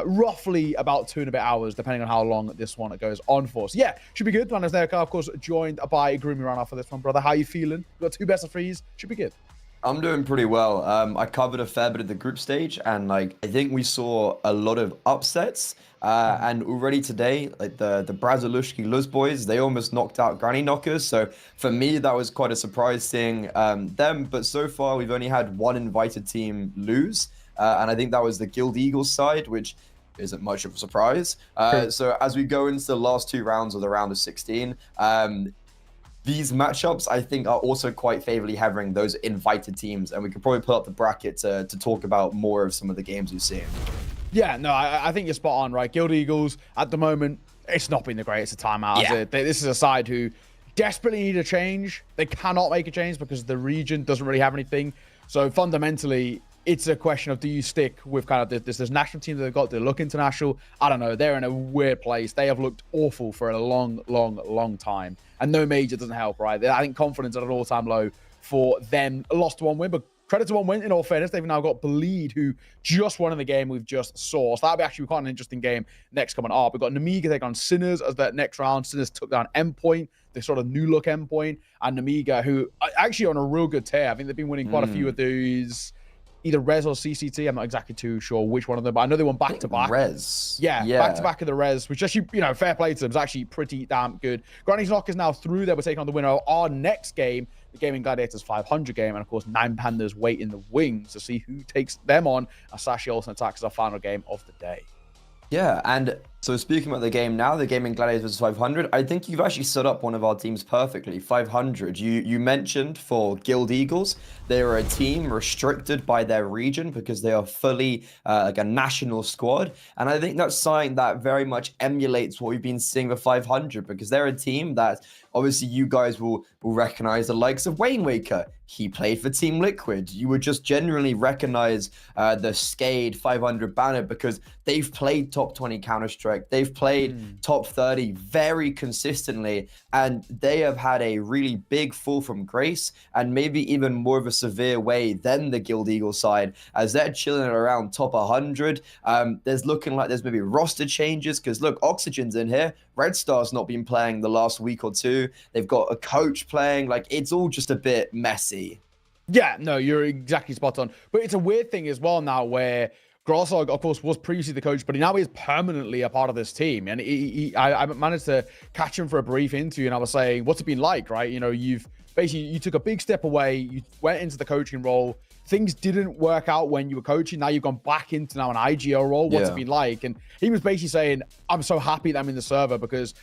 roughly about 2 and a bit hours, depending on how long this one goes on for. So yeah, should be good. Manas there, of course, joined by Groomy Rana for this one, brother. How you feeling? We've got 2 best of 3s. Should be good. I'm doing pretty well. I covered a fair bit of the group stage, and I think we saw a lot of upsets. And already today, the Brazilushki Luz boys, they almost knocked out Granny Knockers. So for me, that was quite a surprise seeing them. But so far, we've only had 1 invited team lose. And I think that was the Guild Eagles side, which isn't much of a surprise. So as we go into the last 2 rounds of the round of 16, these matchups, I think, are also quite favorably having those invited teams. And we could probably put up the bracket to talk about more of some of the games we've seen. Yeah, no, I think you're spot on, right? Guild Eagles, at the moment, it's not been the greatest of time out. Yeah. This is a side who desperately need a change. They cannot make a change because the region doesn't really have anything. So fundamentally, it's a question of, do you stick with kind of this national team that they've got to look international? I don't know. They're in a weird place. They have looked awful for a long time. And no major doesn't help, right? I think confidence at an all-time low for them. Lost 1 win, but credit to 1 win, in all fairness. They've now got Bleed, who just won in the game we've just saw. So that'll be actually quite an interesting game next coming up. We've got Namiga take on Sinners as that next round. Sinners took down Endpoint, the sort of new look Endpoint. And Namiga, who are actually on a real good tear. I think they've been winning quite a few of these, either Res or CCT. I'm not exactly too sure which one of them, but I know they won back-to-back. Res. Yeah, back-to-back of the Res, which actually, fair play to them. It's actually pretty damn good. Granny's Knock is now through there. We're taking on the winner of our next game, the Gaming Gladiators 500 game. And of course, 9 Pandas wait in the wings to see who takes them on. And Sashi Olsen attacks our final game of the day. Yeah, and so speaking about the game now, the Gaming Gladiators 500, I think you've actually set up one of our teams perfectly. 500, you mentioned for Guild Eagles, they are a team restricted by their region because they are fully like a national squad. And I think that's something that very much emulates what we've been seeing with 500, because they're a team that obviously you guys will recognize the likes of Wayne Waker. He played for Team Liquid. You would just generally recognize the Skade 500 banner because they've played top 20 Counter-Strike. They've played top 30 very consistently, and they have had a really big fall from grace, and maybe even more of a severe way than the Guild Eagle side, as they're chilling at around top 100. There's looking like there's maybe roster changes, because look, Oxygen's in here. Red Star's not been playing the last week or 2. They've got a coach playing. Like, it's all just a bit messy. Yeah, no, you're exactly spot on. But it's a weird thing as well now where Grossog, of course, was previously the coach, but now he's permanently a part of this team. And I managed to catch him for a brief interview, and I was saying, what's it been like, right? You took a big step away. You went into the coaching role. Things didn't work out when you were coaching. Now you've gone back into now an IGL role. What's it been like? And he was basically saying, I'm so happy that I'm in the server, because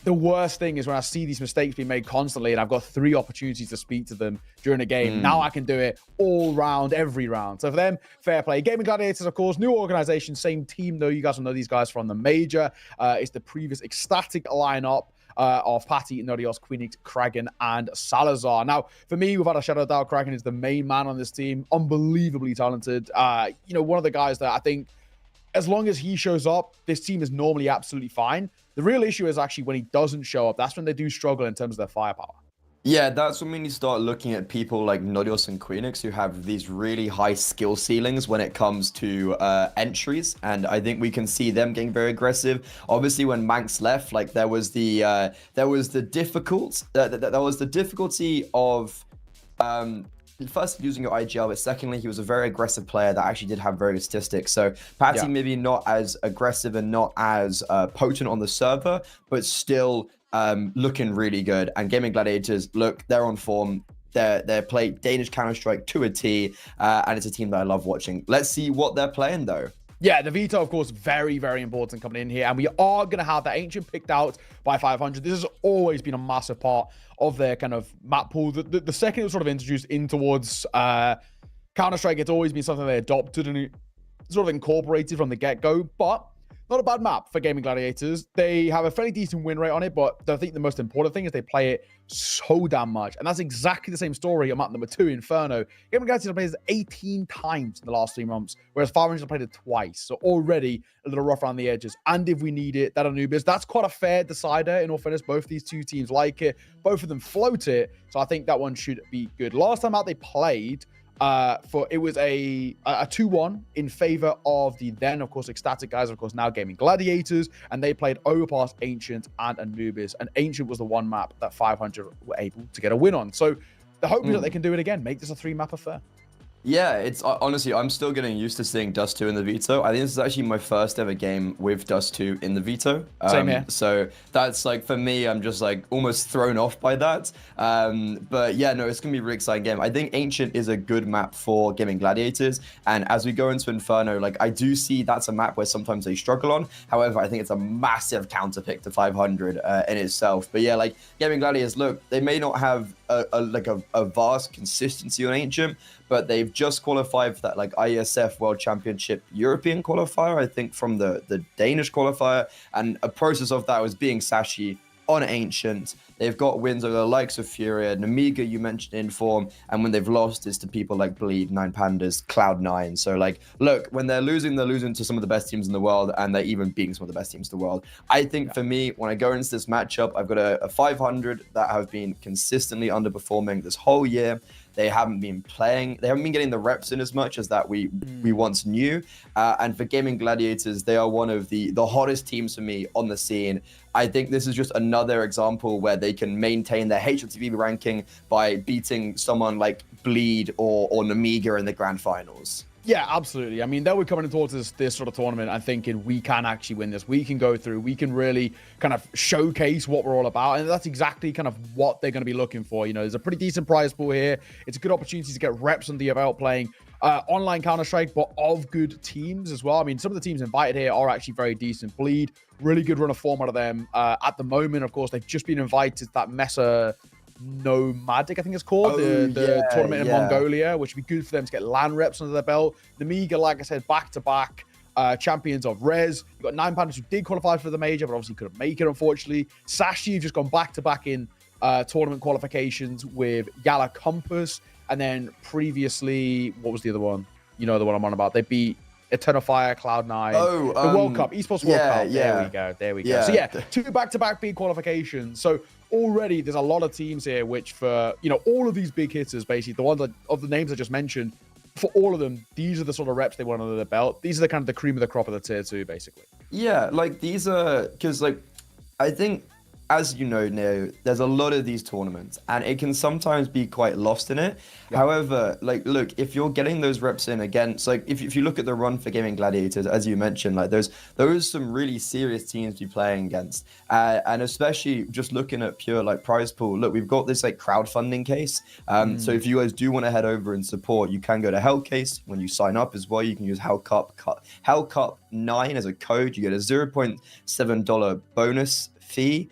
the worst thing is when I see these mistakes being made constantly and I've got 3 opportunities to speak to them during a game. Now I can do it all round, every round. So for them, fair play. Gaming Gladiators, of course, new organization, same team though. You guys will know these guys from the major. It's the previous ecstatic lineup of Patty, Nodios, Queenix, Kraken, and Salazar. Now, for me, without a shadow of doubt, Kraken is the main man on this team. Unbelievably talented. One of the guys that I think, as long as he shows up, this team is normally absolutely fine. The real issue is actually when he doesn't show up. That's when they do struggle in terms of their firepower. Yeah, that's when you start looking at people like Nodios and Queenix who have these really high skill ceilings when it comes to entries, and I think we can see them getting very aggressive. Obviously, when Manx left, like there was the difficulty of first losing your IGL, but secondly, he was a very aggressive player that actually did have very good statistics. So Patty maybe not as aggressive and not as potent on the server, but still looking really good. And Gaming Gladiators, look, they're on form. They play Danish Counter-Strike to a T, and it's a team that I love watching. Let's see what they're playing though. Yeah, the veto, of course, very, very important coming in here. And we are going to have the Ancient picked out by 500. This has always been a massive part of their kind of map pool. The second it was sort of introduced in towards Counter-Strike, it's always been something they adopted. And sort of incorporated from the get-go, but not a bad map for Gaming Gladiators. They have a fairly decent win rate on it, but I think the most important thing is they play it so damn much. And that's exactly the same story on map number 2, Inferno. Gaming Gladiators have played it 18 times in the last 3 months, whereas 500 have played it twice. So already a little rough around the edges. And if we need it, that Anubis, that's quite a fair decider. In all fairness, both these two teams like it. Both of them float it. So I think that one should be good. Last time out they played, it was a 2-1 in favor of the then, of course, ecstatic guys, of course, now Gaming Gladiators, and they played Overpass, Ancient, and Anubis, and Ancient was the one map that 500 were able to get a win on. So the hope is that they can do it again, make this a 3-map affair. Yeah, it's honestly, I'm still getting used to seeing Dust 2 in the veto. I think this is actually my first ever game with Dust 2 in the veto. Same here. So that's like, for me, I'm just like almost thrown off by that. But yeah, no, it's going to be a really exciting game. I think Ancient is a good map for Gaming Gladiators. And as we go into Inferno, like I do see that's a map where sometimes they struggle on. However, I think it's a massive counter pick to 500 in itself. But yeah, like Gaming Gladiators, look, they may not have a vast consistency on Ancient, but they've just qualified for that like IESF World Championship European qualifier, I think from the Danish qualifier, and a process of that was being Sashi on Ancient. They've got wins over the likes of Furia, Namiga you mentioned in form, and when they've lost is to people like Bleed, Nine Pandas, Cloud9. So like, look, when they're losing to some of the best teams in the world, and they're even beating some of the best teams in the world. I think for me, when I go into this matchup, I've got a 500 that have been consistently underperforming this whole year. They haven't been playing. They haven't been getting the reps in as much as that we once knew. And for Gaming Gladiators, they are one of the hottest teams for me on the scene. I think this is just another example where they can maintain their HLTV ranking by beating someone like Bleed or Namiga in the grand finals. Yeah, absolutely. I mean, they were coming towards this sort of tournament and thinking we can actually win this. We can go through. We can really kind of showcase what we're all about. And that's exactly kind of what they're going to be looking for. You know, there's a pretty decent prize pool here. It's a good opportunity to get reps under your belt playing online Counter-Strike, but of good teams as well. I mean, some of the teams invited here are actually very decent. Bleed, really good run of form out of them. At the moment, of course, they've just been invited to that Mesa Nomadic, I think it's called, the tournament in Mongolia, which would be good for them to get LAN reps under their belt. Namiga, like I said, back-to-back champions of Res. You've got Nine Pandas who did qualify for the major, but obviously couldn't make it, unfortunately. Sashi have just gone back-to-back in tournament qualifications with Yala Compass, and then previously, what was the other one? You know the one I'm on about. They beat Eternal Fire, Cloud9, the World Cup, Esports World Cup. There we go. So yeah, 2 back-to-back big qualifications. So already there's a lot of teams here which for, you know, all of these big hitters, basically, the ones that, of the names I just mentioned, for all of them, these are the sort of reps they want under their belt. These are the kind of the cream of the crop of the tier 2, basically. Yeah, like these are, because like, I think, as you know, Neo, there's a lot of these tournaments and it can sometimes be quite lost in it. Yeah. However, like, look, if you're getting those reps in against, like, if you look at the run for Gaming Gladiators, as you mentioned, like, there's some really serious teams to be playing against. And especially just looking at pure, like, prize pool, look, we've got this, like, crowdfunding case. So if you guys do want to head over and support, you can go to Hellcase. When you sign up as well, you can use Hellcup 9 as a code. You get a $0.7 bonus fee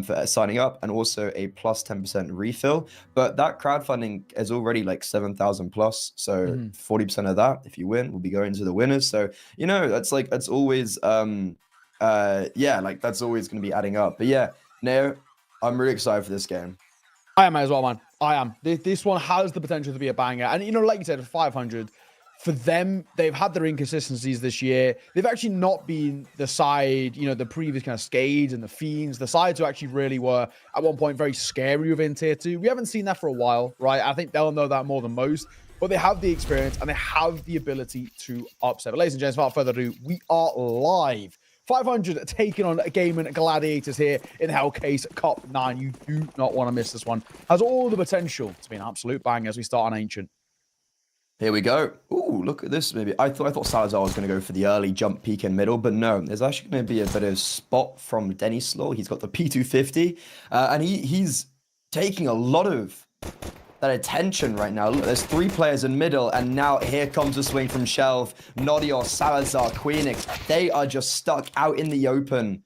for signing up, and also a plus 10% refill. But that crowdfunding is already like 7,000 plus, so 40% of that, if you win, will be going to the winners. So, you know, that's always like that's always going to be adding up. But yeah, Neo, I'm really excited for this game. I am as well, man. I am. This one has the potential to be a banger, and you know, like you said, 500. For them, they've had their inconsistencies this year. They've actually not been the side, you know, the previous kind of Scades and the Fiends, the sides who actually really were, at one point, very scary within Tier 2. We haven't seen that for a while, right? I think they'll know that more than most. But they have the experience and they have the ability to upset. But ladies and gents, without further ado, we are live. 500 taking on Gaming Gladiators here in Hellcase Cup 9. You do not want to miss this one. Has all the potential to be an absolute bang as we start on Ancient. Here we go. Ooh, look at this. Maybe I thought Salazar was going to go for the early jump peak in middle, but no. There's actually going to be a bit of spot from Denny Slaw. He's got the P250, and he's taking a lot of that attention right now. Look, there's 3 players in middle, and now here comes a swing from Shelf, Nodios, Salazar, Queenix. They are just stuck out in the open.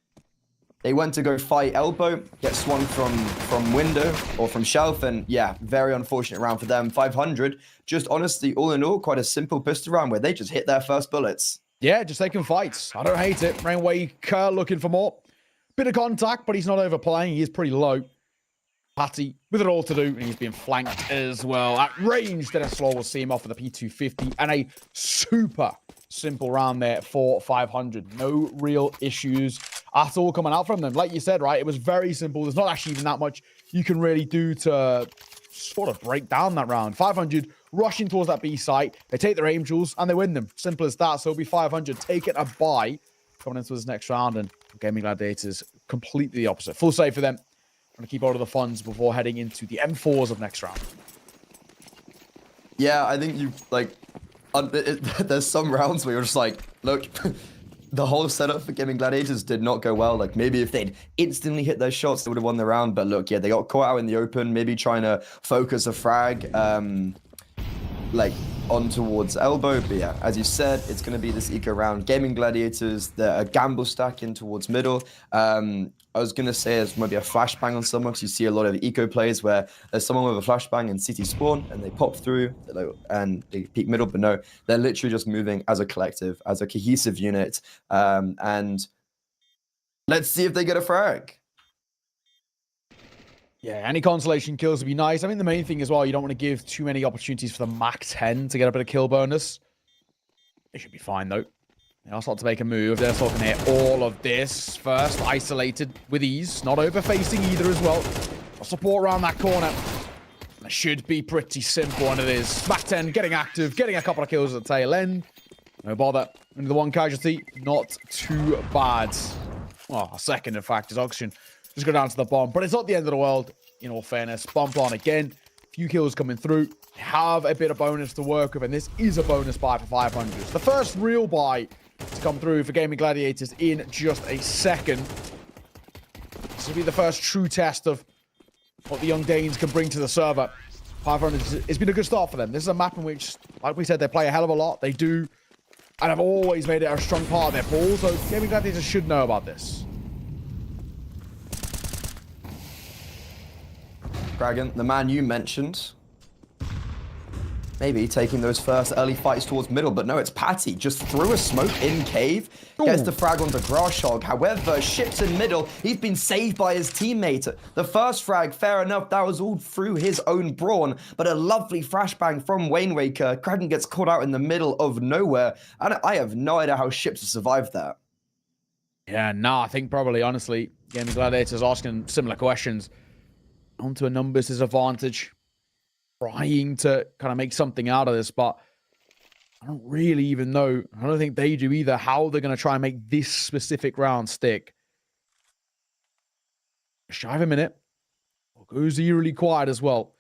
They went to go fight elbow, get swung from window or from shelf, and yeah, very unfortunate round for them. 500, just honestly, all in all, quite a simple pistol round where they just hit their first bullets. Yeah, just taking fights. I don't hate it. Rainmaker looking for more. Bit of contact, but he's not overplaying. He is pretty low. Patty with it all to do, and he's being flanked as well. At range, Dennis will see him off with a P250, and a super simple round there for 500. No real issues at all coming out from them. Like you said, right, it was very simple. There's not actually even that much you can really do to sort of break down that round. 500 rushing towards that B site. They take their angels, and they win them. Simple as that. So it'll be 500 taking a bye coming into this next round, and Gaming Gladiators completely the opposite. Full save for them. Trying to keep hold of the funds before heading into the M4s of next round. Yeah, I think you, like, there's some rounds where you're just like, look, the whole setup for Gaming Gladiators did not go well. Like, maybe if they'd instantly hit their shots, they would have won the round. But look, yeah, they got caught out in the open, maybe trying to focus a frag, like, on towards elbow. But yeah, as you said, it's going to be this eco round. Gaming Gladiators, they're a gamble stack in towards middle. I was going to say there's maybe a flashbang on someone, because you see a lot of eco plays where there's someone with a flashbang in city spawn and they pop through and they peek middle, but no, they're literally just moving as a collective, as a cohesive unit. And let's see if they get a frag. Yeah, any consolation kills would be nice. I mean, the main thing as well, you don't want to give too many opportunities for the Mach 10 to get a bit of kill bonus. They should be fine, though. They are starting to make a move. They're talking here all of this. First, isolated with ease. Not over-facing either as well. A support around that corner. It should be pretty simple, and it is. Mach 10 getting active, getting a couple of kills at the tail end. No bother. Only the one casualty. Not too bad. Well, a second, in fact, is Oxygen. Just go down to the bomb. But it's not the end of the world, in all fairness. Bomb plan again. Few kills coming through. They have a bit of bonus to work with, and this is a bonus buy for 500. The first real buy to come through for Gaming Gladiators in just a second. This will be the first true test of what the Young Danes can bring to the server. 500, it's been a good start for them. This is a map in which, like we said, they play a hell of a lot. They do, and have always made it a strong part of their pool, so Gaming Gladiators should know about this. Dragon, the man you mentioned, maybe taking those first early fights towards middle, but no, it's Patty. Just threw a smoke in cave, gets the frag onto Grashog. However, ships in middle, he's been saved by his teammate. The first frag, fair enough, that was all through his own brawn, but a lovely flashbang from Wainwaker. Kraken gets caught out in the middle of nowhere, and I have no idea how ships have survived that. Yeah, I think probably, honestly, Gaming Gladiators asking similar questions. Onto a numbers disadvantage. Trying to kind of make something out of this, but I don't really even know. I don't think they do either, how they're going to try and make this specific round stick. Shy of a minute. Goes eerily quiet as well.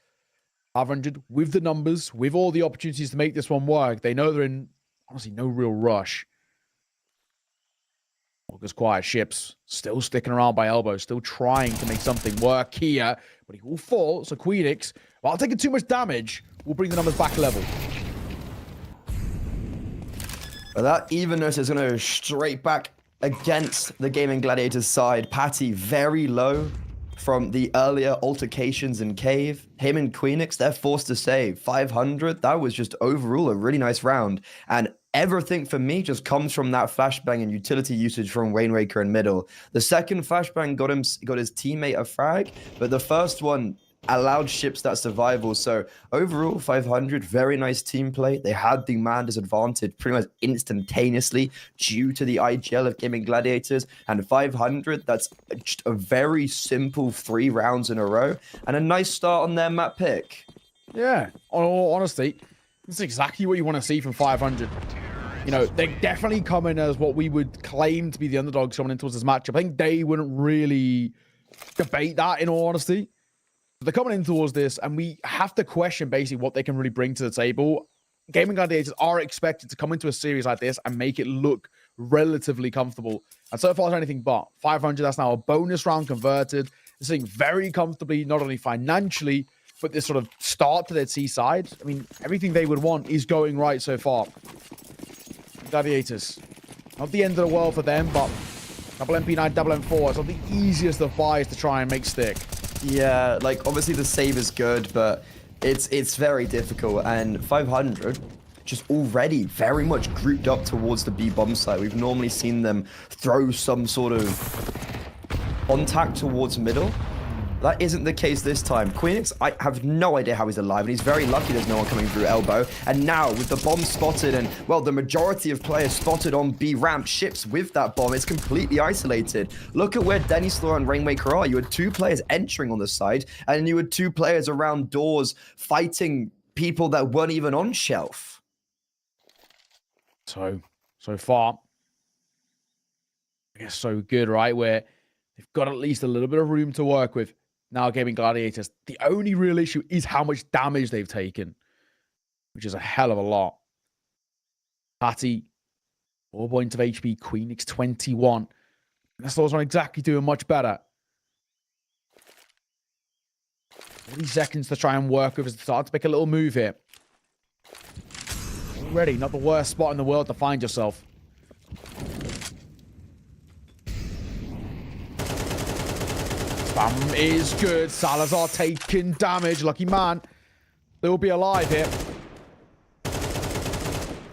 500 with the numbers, with all the opportunities to make this one work. They know they're in, honestly, no real rush. Goes quiet. Ships still sticking around by elbow, still trying to make something work here, but he will fall. So Queenix, while taking too much damage, will bring the numbers back level. But that evenness is going to go straight back against the Gaming Gladiators side. Patty very low from the earlier altercations in cave. Him and Queenix, they're forced to save. 500, that was just overall a really nice round. And everything for me just comes from that flashbang and utility usage from Rainwaker in middle. The second flashbang got his teammate a frag, but the first one allowed ships that survival. So overall, 500, very nice team play. They had the man disadvantage pretty much instantaneously due to the IGL of Gaming Gladiators. And 500, that's just a very simple 3 rounds in a row and a nice start on their map pick. Yeah, honestly, this is exactly what you want to see from 500. You know, they're definitely coming as what we would claim to be the underdogs coming into this matchup. I think they wouldn't really debate that, in all honesty. They're coming in towards this, and we have to question basically what they can really bring to the table. Gaming Gladiators are expected to come into a series like this and make it look relatively comfortable. And so far, it's anything but. 500, that's now a bonus round converted. They're sitting very comfortably, not only financially, but this sort of start to their T side. I mean, everything they would want is going right so far. Gladiators, not the end of the world for them, but Double MP9, double M4. It's not the easiest of buys to try and make stick. Yeah, like obviously the save is good, but it's very difficult. And 500 just already very much grouped up towards the B bomb site. We've normally seen them throw some sort of contact towards middle. That isn't the case this time. Queenix, I have no idea how he's alive, and he's very lucky there's no one coming through elbow. And now, with the bomb spotted and, well, the majority of players spotted on B ramp, ships with that bomb, it's completely isolated. Look at where Denny Slaw and Rainmaker are. You had 2 players entering on the side, and you had 2 players around doors fighting people that weren't even on shelf. So far, I guess so good, right? Where they've got at least a little bit of room to work with. Now Gaming Gladiators, the only real issue is how much damage they've taken, which is a hell of a lot. Patty, 4 points of HP, Queenix 21. Nestle's not exactly doing much better. 40 seconds to try and work with as they start to make a little move here. Already not the worst spot in the world to find yourself. Spam is good. Salazar taking damage. Lucky man. They will be alive here.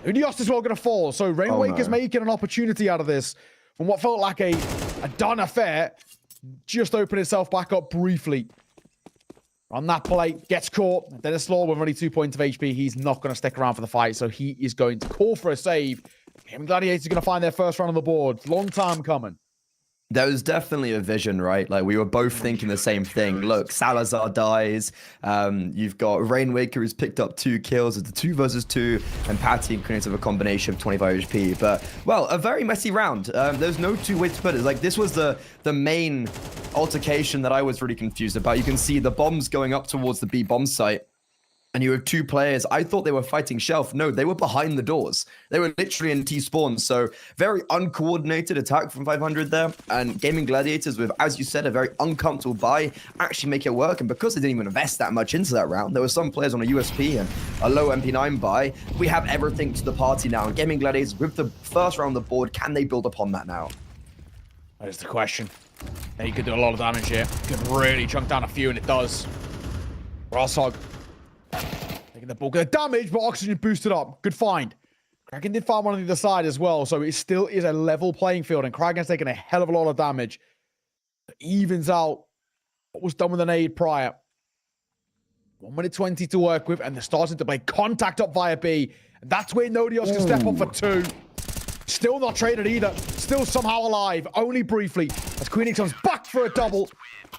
Unios is well going to fall. So Rainwaker's making an opportunity out of this. From what felt like a done affair. Just opened itself back up briefly. On that play, gets caught. Dennis Law with only 2 points of HP. He's not going to stick around for the fight. So he is going to call for a save. Gaming Gladiators are going to find their first run on the board. Long time coming. There was definitely a vision, right? Like, we were both thinking the same thing. Look, Salazar dies. You've got Rainwaker who's picked up 2 kills. It's a 2 versus 2. And Patty and Queenix have a combination of 25 HP. But, well, a very messy round. There's no 2 ways to put it. Like, this was the main altercation that I was really confused about. You can see the bombs going up towards the B bomb site. And you have 2 players. I thought they were fighting shelf. No, they were behind the doors. They were literally in T-spawn. So very uncoordinated attack from 500 there. And Gaming Gladiators with, as you said, a very uncomfortable buy, actually make it work. And because they didn't even invest that much into that round, there were some players on a USP and a low MP9 buy. We have everything to the party now. And Gaming Gladiators with the first round on the board, can they build upon that now? That is the question. He could do a lot of damage here. Could really chunk down a few, and it does. Rosshog. Taking the bulk of the damage, but oxygen boosted up. Good find. Kraken did farm one on the other side as well, so it still is a level playing field, and Kraken's taken a hell of a lot of damage. It evens out what was done with an aid prior. 1 minute 20 to work with, and they're starting to play contact up via B. And that's where Nodios can step up for 2. Still not traded either. Still somehow alive, only briefly, as Queenix comes back for a double.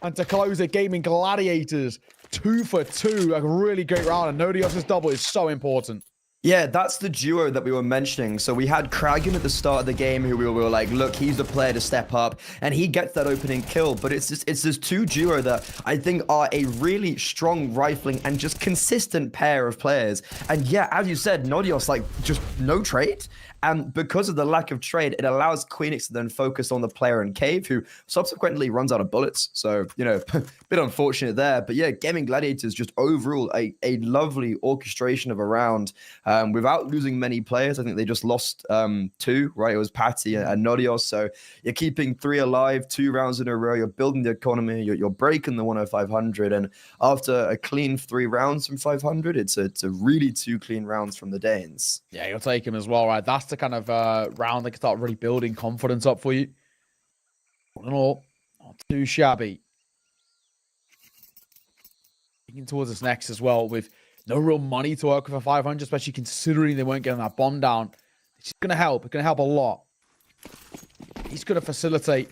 And to close it, Gaming Gladiators 2 for 2. A really great round, and Nodios' double is so important. Yeah, that's the duo that we were mentioning. So we had Kragan at the start of the game who we were like, look, he's the player to step up, and he gets that opening kill. But it's this 2 duo that I think are a really strong rifling and just consistent pair of players. And yeah, as you said, Nodios, like, just no trade. And because of the lack of trade, it allows Queenix to then focus on the player in Cave, who subsequently runs out of bullets. So, you know, a bit unfortunate there. But yeah, Gaming Gladiators just overall a lovely orchestration of a round without losing many players. I think they just lost 2, right? It was Patty and Nodios. So you're keeping 3 alive, 2 rounds in a row. You're building the economy. You're breaking the 10500. And after a clean 3 rounds from 500, it's a really 2 clean rounds from the Danes. Yeah, you'll take him as well, right? That's the kind of round that can start really building confidence up for you. All in all, not too shabby. Thinking towards this next as well, with no real money to work with for 500, especially considering they weren't getting that bomb down. It's going to help. It's going to help a lot. He's going to facilitate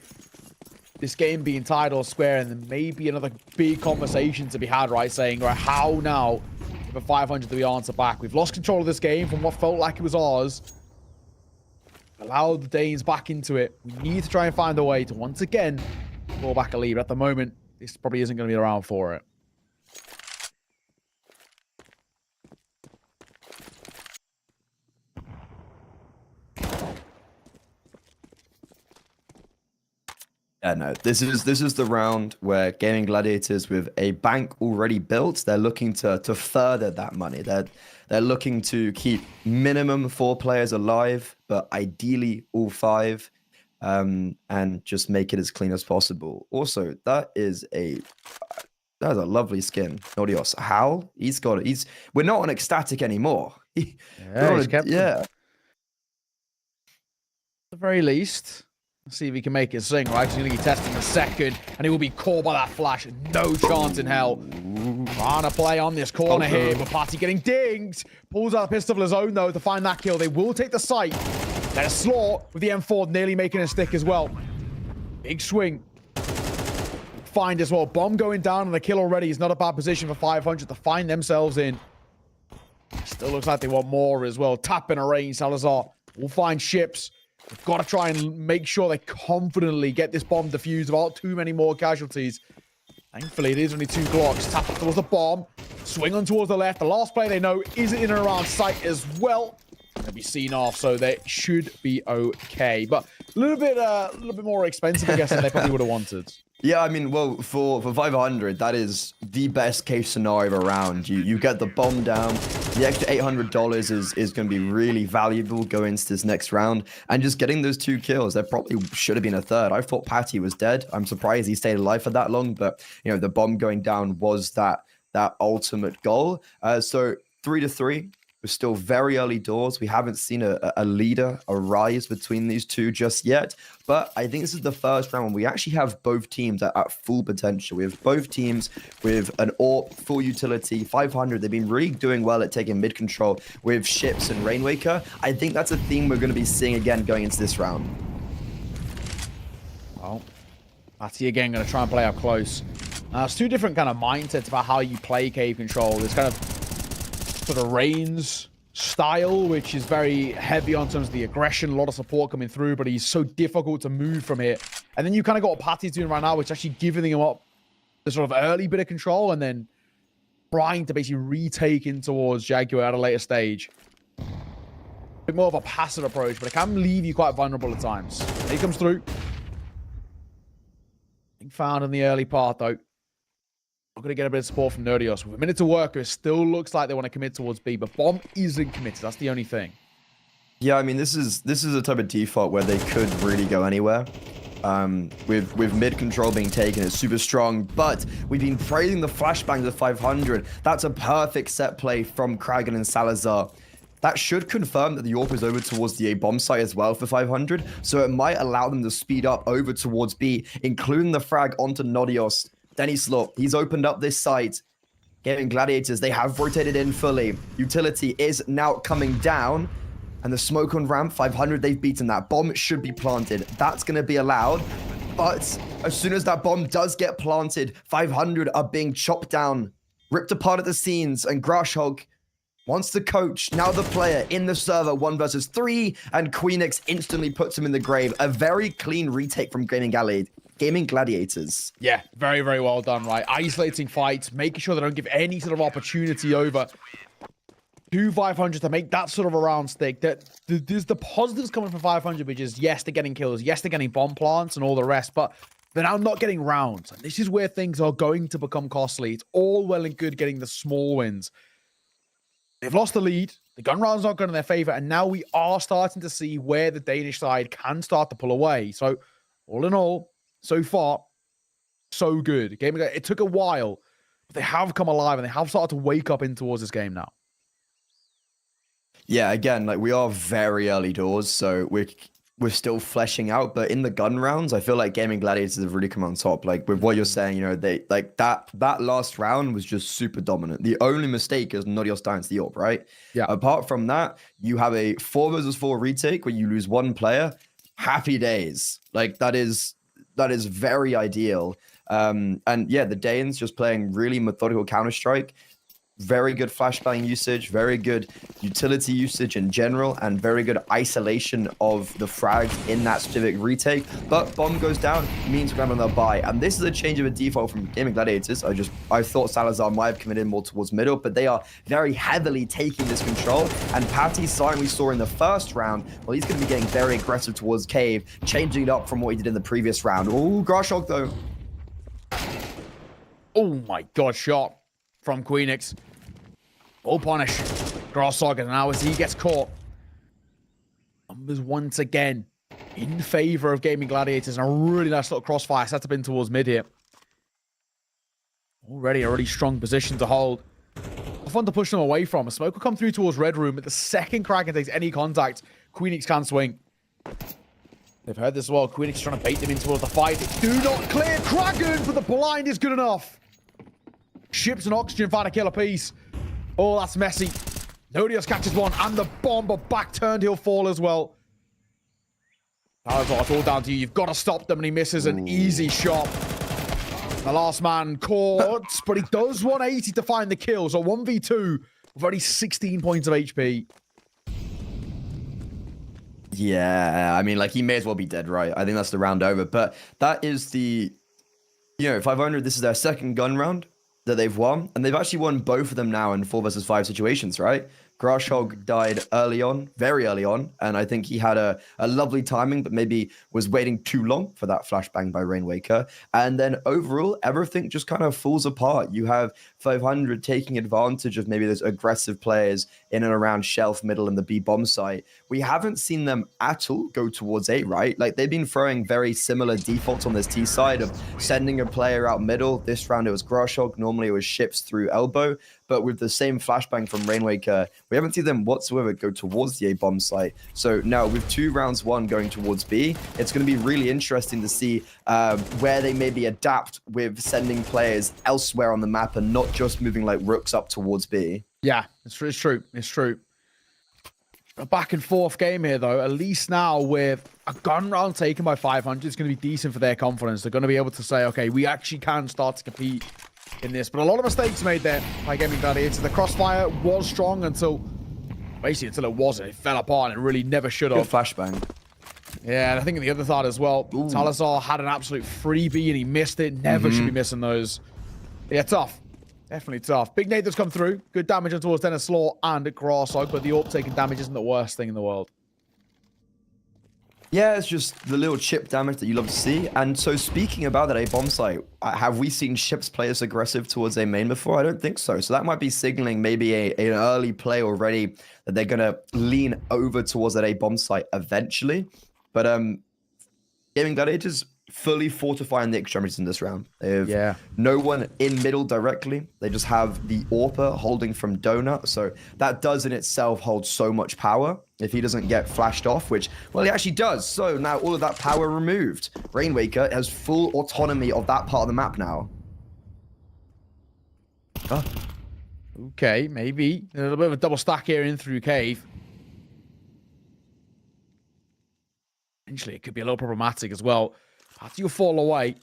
this game being tied or square, and then maybe another big conversation to be had, right? Saying, right, how now for 500 do we answer back? We've lost control of this game from what felt like it was ours. Allow the Danes back into it. We need to try and find a way to once again pull back a lead. But at the moment, this probably isn't going to be around for it. Yeah, no, this is the round where Gaming Gladiators, with a bank already built, they're looking to further that money. They're looking to keep minimum 4 players alive, but ideally all 5. and just make it as clean as possible. Also, that is a lovely skin. Nodios. How? We're not on ecstatic anymore. Yeah. At the very least, let's see if he can make it sing, right? He's going to be testing the second, and he will be caught by that flash. No chance in hell. Trying to play on this corner here, but Party getting dinged. Pulls out a pistol of his own, though, to find that kill. They will take the site. There's Slaw with the M4 nearly making a stick as well. Big swing. Find as well. Bomb going down on the kill already is not a bad position for 500 to find themselves in. Still looks like they want more as well. Tap in a range. Salazar will find ships. We've got to try and make sure they confidently get this bomb defused without too many more casualties. Thankfully, it is only 2 Glocks. Tap towards the bomb. Swing on towards the left. The last play they know is in and around sight as well. They'll be seen off, so they should be okay. But a little bit more expensive, I guess, than they probably would have wanted. Yeah, I mean, well, for 500, that is the best case scenario around. You get the bomb down. The extra $800 is going to be really valuable going into this next round. And just getting those 2 kills, there probably should have been a third. I thought Patty was dead. I'm surprised he stayed alive for that long. But, you know, the bomb going down was that ultimate goal. So 3-3. We're still very early doors. We haven't seen a leader arise between these two just yet. But I think this is the first round when we actually have both teams at full potential. We have both teams with an AWP, full utility, 500. They've been really doing well at taking mid control with Ships and Rainwaker. I think that's a theme we're going to be seeing again going into this round. Oh, Matty again going to try and play up close. It's 2 different kind of mindsets about how you play cave control. There's kind of sort of Reigns style, which is very heavy on terms of the aggression, a lot of support coming through, but he's so difficult to move from here. And then you kind of got what Patty's doing right now, which is actually giving him up the sort of early bit of control and then trying to basically retake in towards Jaguar at a later stage. A bit more of a passive approach, but it can leave you quite vulnerable at times. He comes through. Being found in the early part, though. We're going to get a bit of support from Nerdios. With a minute to work, it still looks like they want to commit towards B, but Bomb isn't committed. That's the only thing. Yeah, I mean, this is a type of default where they could really go anywhere. With mid control being taken, it's super strong, but we've been praising the flashbangs of 500. That's a perfect set play from Kragan and Salazar. That should confirm that the AWP is over towards the A bomb site as well for 500, so it might allow them to speed up over towards B, including the frag onto Nodios. Denny Slop, he's opened up this site. Gaming Gladiators, they have rotated in fully. Utility is now coming down. And the smoke on ramp, 500, they've beaten that. Bomb should be planted. That's going to be allowed. But as soon as that bomb does get planted, 500 are being chopped down, ripped apart at the scenes. And Grashhog wants the coach, now the player, in the server, 1 versus 3. And Queenix instantly puts him in the grave. A very clean retake from Gaming Gladiators. Yeah, very, very well done, right? Isolating fights, making sure they don't give any sort of opportunity over to 500 to make that sort of a round stick. There's the positives coming from 500, which is, yes, they're getting kills, yes, they're getting bomb plants and all the rest, but they're now not getting rounds. And this is where things are going to become costly. It's all well and good getting the small wins. They've lost the lead. The gun round's not going in their favor, and now we are starting to see where the Danish side can start to pull away. So, all in all, so far, so good. It took a while, but they have come alive and they have started to wake up in towards this game now. Yeah, again, like we are very early doors, so we're still fleshing out. But in the gun rounds, I feel like Gaming Gladiators have really come on top. Like with what you're saying, you know, they like that last round was just super dominant. The only mistake is Nodios down to the AWP, right? Yeah. Apart from that, you have a 4 versus 4 retake where you lose 1 player. Happy days. Like that is very ideal. And yeah, the Danes just playing really methodical Counter-Strike. Very good flashbang usage, very good utility usage in general, and very good isolation of the frags in that specific retake. But bomb goes down, means we're having another buy. And this is a change of a default from Gaming Gladiators. I thought Salazar might have committed more towards middle, but they are very heavily taking this control. And Patty's sign we saw in the first round, well, he's going to be getting very aggressive towards Cave, changing it up from what he did in the previous round. Oh, Grashhog though. Oh my god, shot from Queenix. Full punish. Grashhog, and now as he gets caught, numbers once again in favor of Gaming Gladiators, and a really nice little crossfire set up in towards mid here. Already a really strong position to hold. Fun to push them away from. A smoke will come through towards Red Room, but the second Kraken takes any contact, Queenix can swing. They've heard this as well. Queenix trying to bait them in towards the fight. They do not clear Kraken, but the blind is good enough. Ships and Oxygen find a kill apiece. Oh, that's messy. Nodios catches one, and the bomb, but back turned, he'll fall as well. It's all down to you. You've got to stop them, and he misses an easy shot. The last man caught, but he does 180 to find the kill. So 1v2 with only 16 points of HP. Yeah, I mean, like, he may as well be dead, right? I think that's the round over. But that is the, 500, this is their second gun round that they've won. And they've actually won both of them now in 4 versus 5 situations, right? Grashhog died early on, very early on, and I think he had a lovely timing, but maybe was waiting too long for that flashbang by Rainwaker. And then overall, everything just kind of falls apart. You have 500 taking advantage of maybe those aggressive players in and around Shelf, Middle, and the B bomb site. We haven't seen them at all go towards A, right? Like, they've been throwing very similar defaults on this T side of sending a player out middle. This round it was Grashhog. Normally it was ships through elbow. But with the same flashbang from Rainwaker, we haven't seen them whatsoever go towards the A bomb site. So now with 2 rounds won going towards B, it's going to be really interesting to see where they maybe adapt with sending players elsewhere on the map and not just moving like rooks up towards B. Yeah, it's true. It's true. A back and forth game here, though. At least now with a gun round taken by 500, it's going to be decent for their confidence. They're going to be able to say, okay, we actually can start to compete in this. But a lot of mistakes made there by Gaming Gladiators. The crossfire was strong until it wasn't. It fell apart and it really never should have. Good flashbang. Yeah, and I think in the other side as well, Salazar had an absolute freebie and he missed it. Never should be missing those. Yeah, tough. Definitely tough. Big Nate that's come through. Good damage on towards Dennis Law and Grashhog, but the AWP taking damage isn't the worst thing in the world. Yeah, it's just the little chip damage that you love to see. And so speaking about that A bomb site, have we seen ships play as aggressive towards A main before? I don't think so. So that might be signaling maybe an early play already that they're going to lean over towards that A bomb site eventually. But Gaming Gladiators fully fortifying the extremities in this round. They have no one in middle directly. They just have the AWPer holding from Donut. So that does in itself hold so much power if he doesn't get flashed off, which, well, he actually does. So now all of that power removed. Rainwaker has full autonomy of that part of the map now. Oh. Okay, maybe. A little bit of a double stack here in through cave. Potentially, it could be a little problematic as well. After you fall away,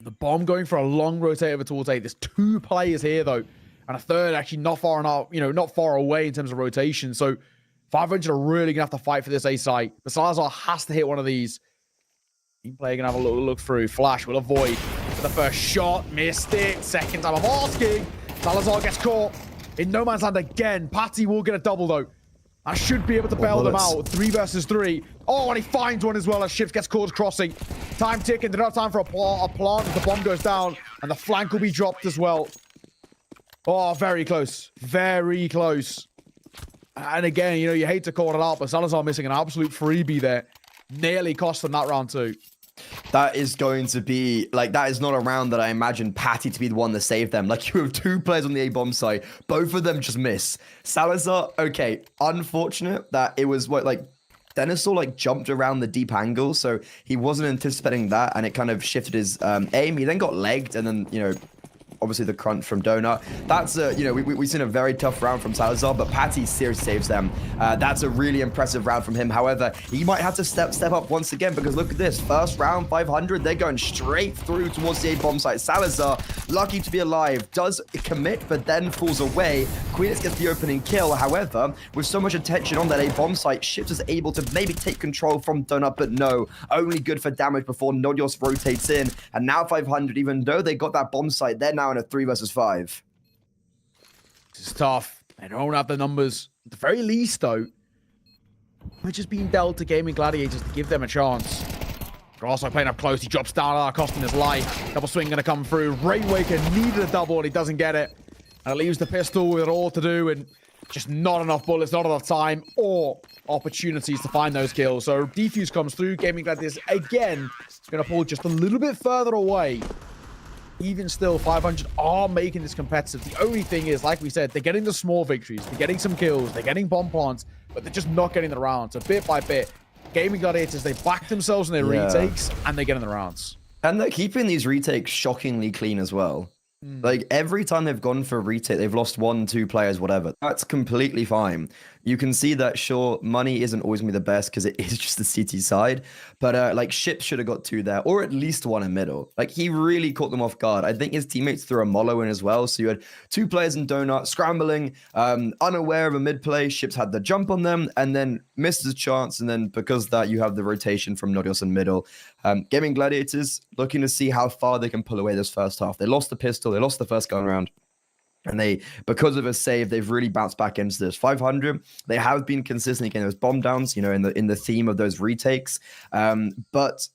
the bomb going for a long rotate over towards A. There's 2 players here, though, and a third actually not far enough, not far away in terms of rotation. So 500 are really going to have to fight for this A site. But Salazar has to hit one of these. Team player going to have a little look through. Flash will avoid the first shot. Missed it. Second time of asking. Salazar gets caught in no man's land again. Patty will get a double, though. I should be able to bail them out. 3 versus 3. Oh, and he finds one as well as Ships gets caught crossing. Time ticking. They don't have time for a plant. The bomb goes down. And the flank will be dropped as well. Oh, very close. Very close. And again, you hate to call it out, but Salazar missing an absolute freebie there. Nearly cost them that round too. That is going to be, that is not a round that I imagine Patty to be the one to save them. Like, you have 2 players on the A-bomb site. Both of them just miss. Salazar, okay, unfortunate that it was Denisaur, jumped around the deep angle, so he wasn't anticipating that, and it kind of shifted his aim. He then got legged, and then, obviously the crunch from Donut. That's we've seen a very tough round from Salazar, but Patty seriously saves them. That's a really impressive round from him. However, he might have to step up once again, because look at this. First round, 500, they're going straight through towards the A-bomb site. Salazar, lucky to be alive, does commit, but then falls away. Queenix gets the opening kill. However, with so much attention on that A-bomb site, Ships is able to maybe take control from Donut, but no, only good for damage before Nodios rotates in. And now 500, even though they got that bomb site, they're now in a 3 versus 5. This is tough. They don't have the numbers. At the very least, though, we're just being dealt to Gaming Gladiators to give them a chance. Grashhog playing up close. He drops down, costing his life. Double swing going to come through. Rainwaker needed a double, and he doesn't get it. And it leaves the pistol with it all to do. And Just not enough bullets, not enough time, or opportunities to find those kills. So defuse comes through. Gaming Gladiators again going to pull just a little bit further away. Even still, 500 are making this competitive. The only thing is, like we said, they're getting the small victories. They're getting some kills. They're getting bomb plants, but they're just not getting the rounds. So bit by bit, Gaming Gladiators, they back themselves in their retakes, and they get in the rounds. And they're keeping these retakes shockingly clean as well. Like, every time they've gone for a retake, they've lost 1, 2 players, whatever. That's completely fine. You can see that, sure, money isn't always going to be the best because it is just the CT side. But, like, Ships should have got 2 there, or at least 1 in middle. Like, he really caught them off guard. I think his teammates threw a mollo in as well. So you had 2 players in Donut scrambling, unaware of a mid play. Ships had the jump on them and then missed his chance. And then because of that, you have the rotation from Nodios in middle. Gaming Gladiators looking to see how far they can pull away this first half. They lost the pistol. They lost the first gun round. And they, because of a save, they've really bounced back into this. 500, they have been consistently getting those bomb downs, you know, in the theme of those retakes. But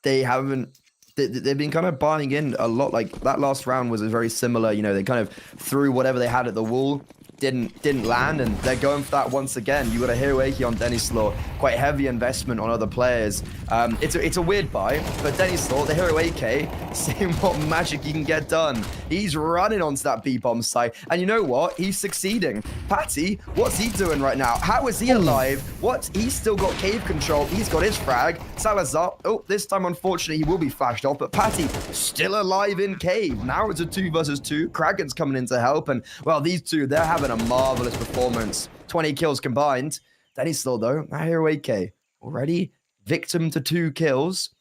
they haven't, they've been kind of buying in a lot. Like, that last round was a very similar, you know, they kind of threw whatever they had at the wall. Didn't land, and they're going for that once again. You got a Hiroaki on Denislaw, quite heavy investment on other players. It's a weird buy, but Denislaw, the Hiroaki, seeing what magic he can get done. He's running onto that B-bomb site, and you know what? He's succeeding. Patty, what's he doing right now? How is he alive? What? He's still got cave control. He's got his frag. Salazar, oh, this time unfortunately he will be flashed off, but Patty still alive in cave. Now it's a 2 versus 2. Kraken's coming in to help, and well, these two, they're having a marvelous performance. 20 kills combined. Denislaw, though, Hiroaki already victim to 2 kills.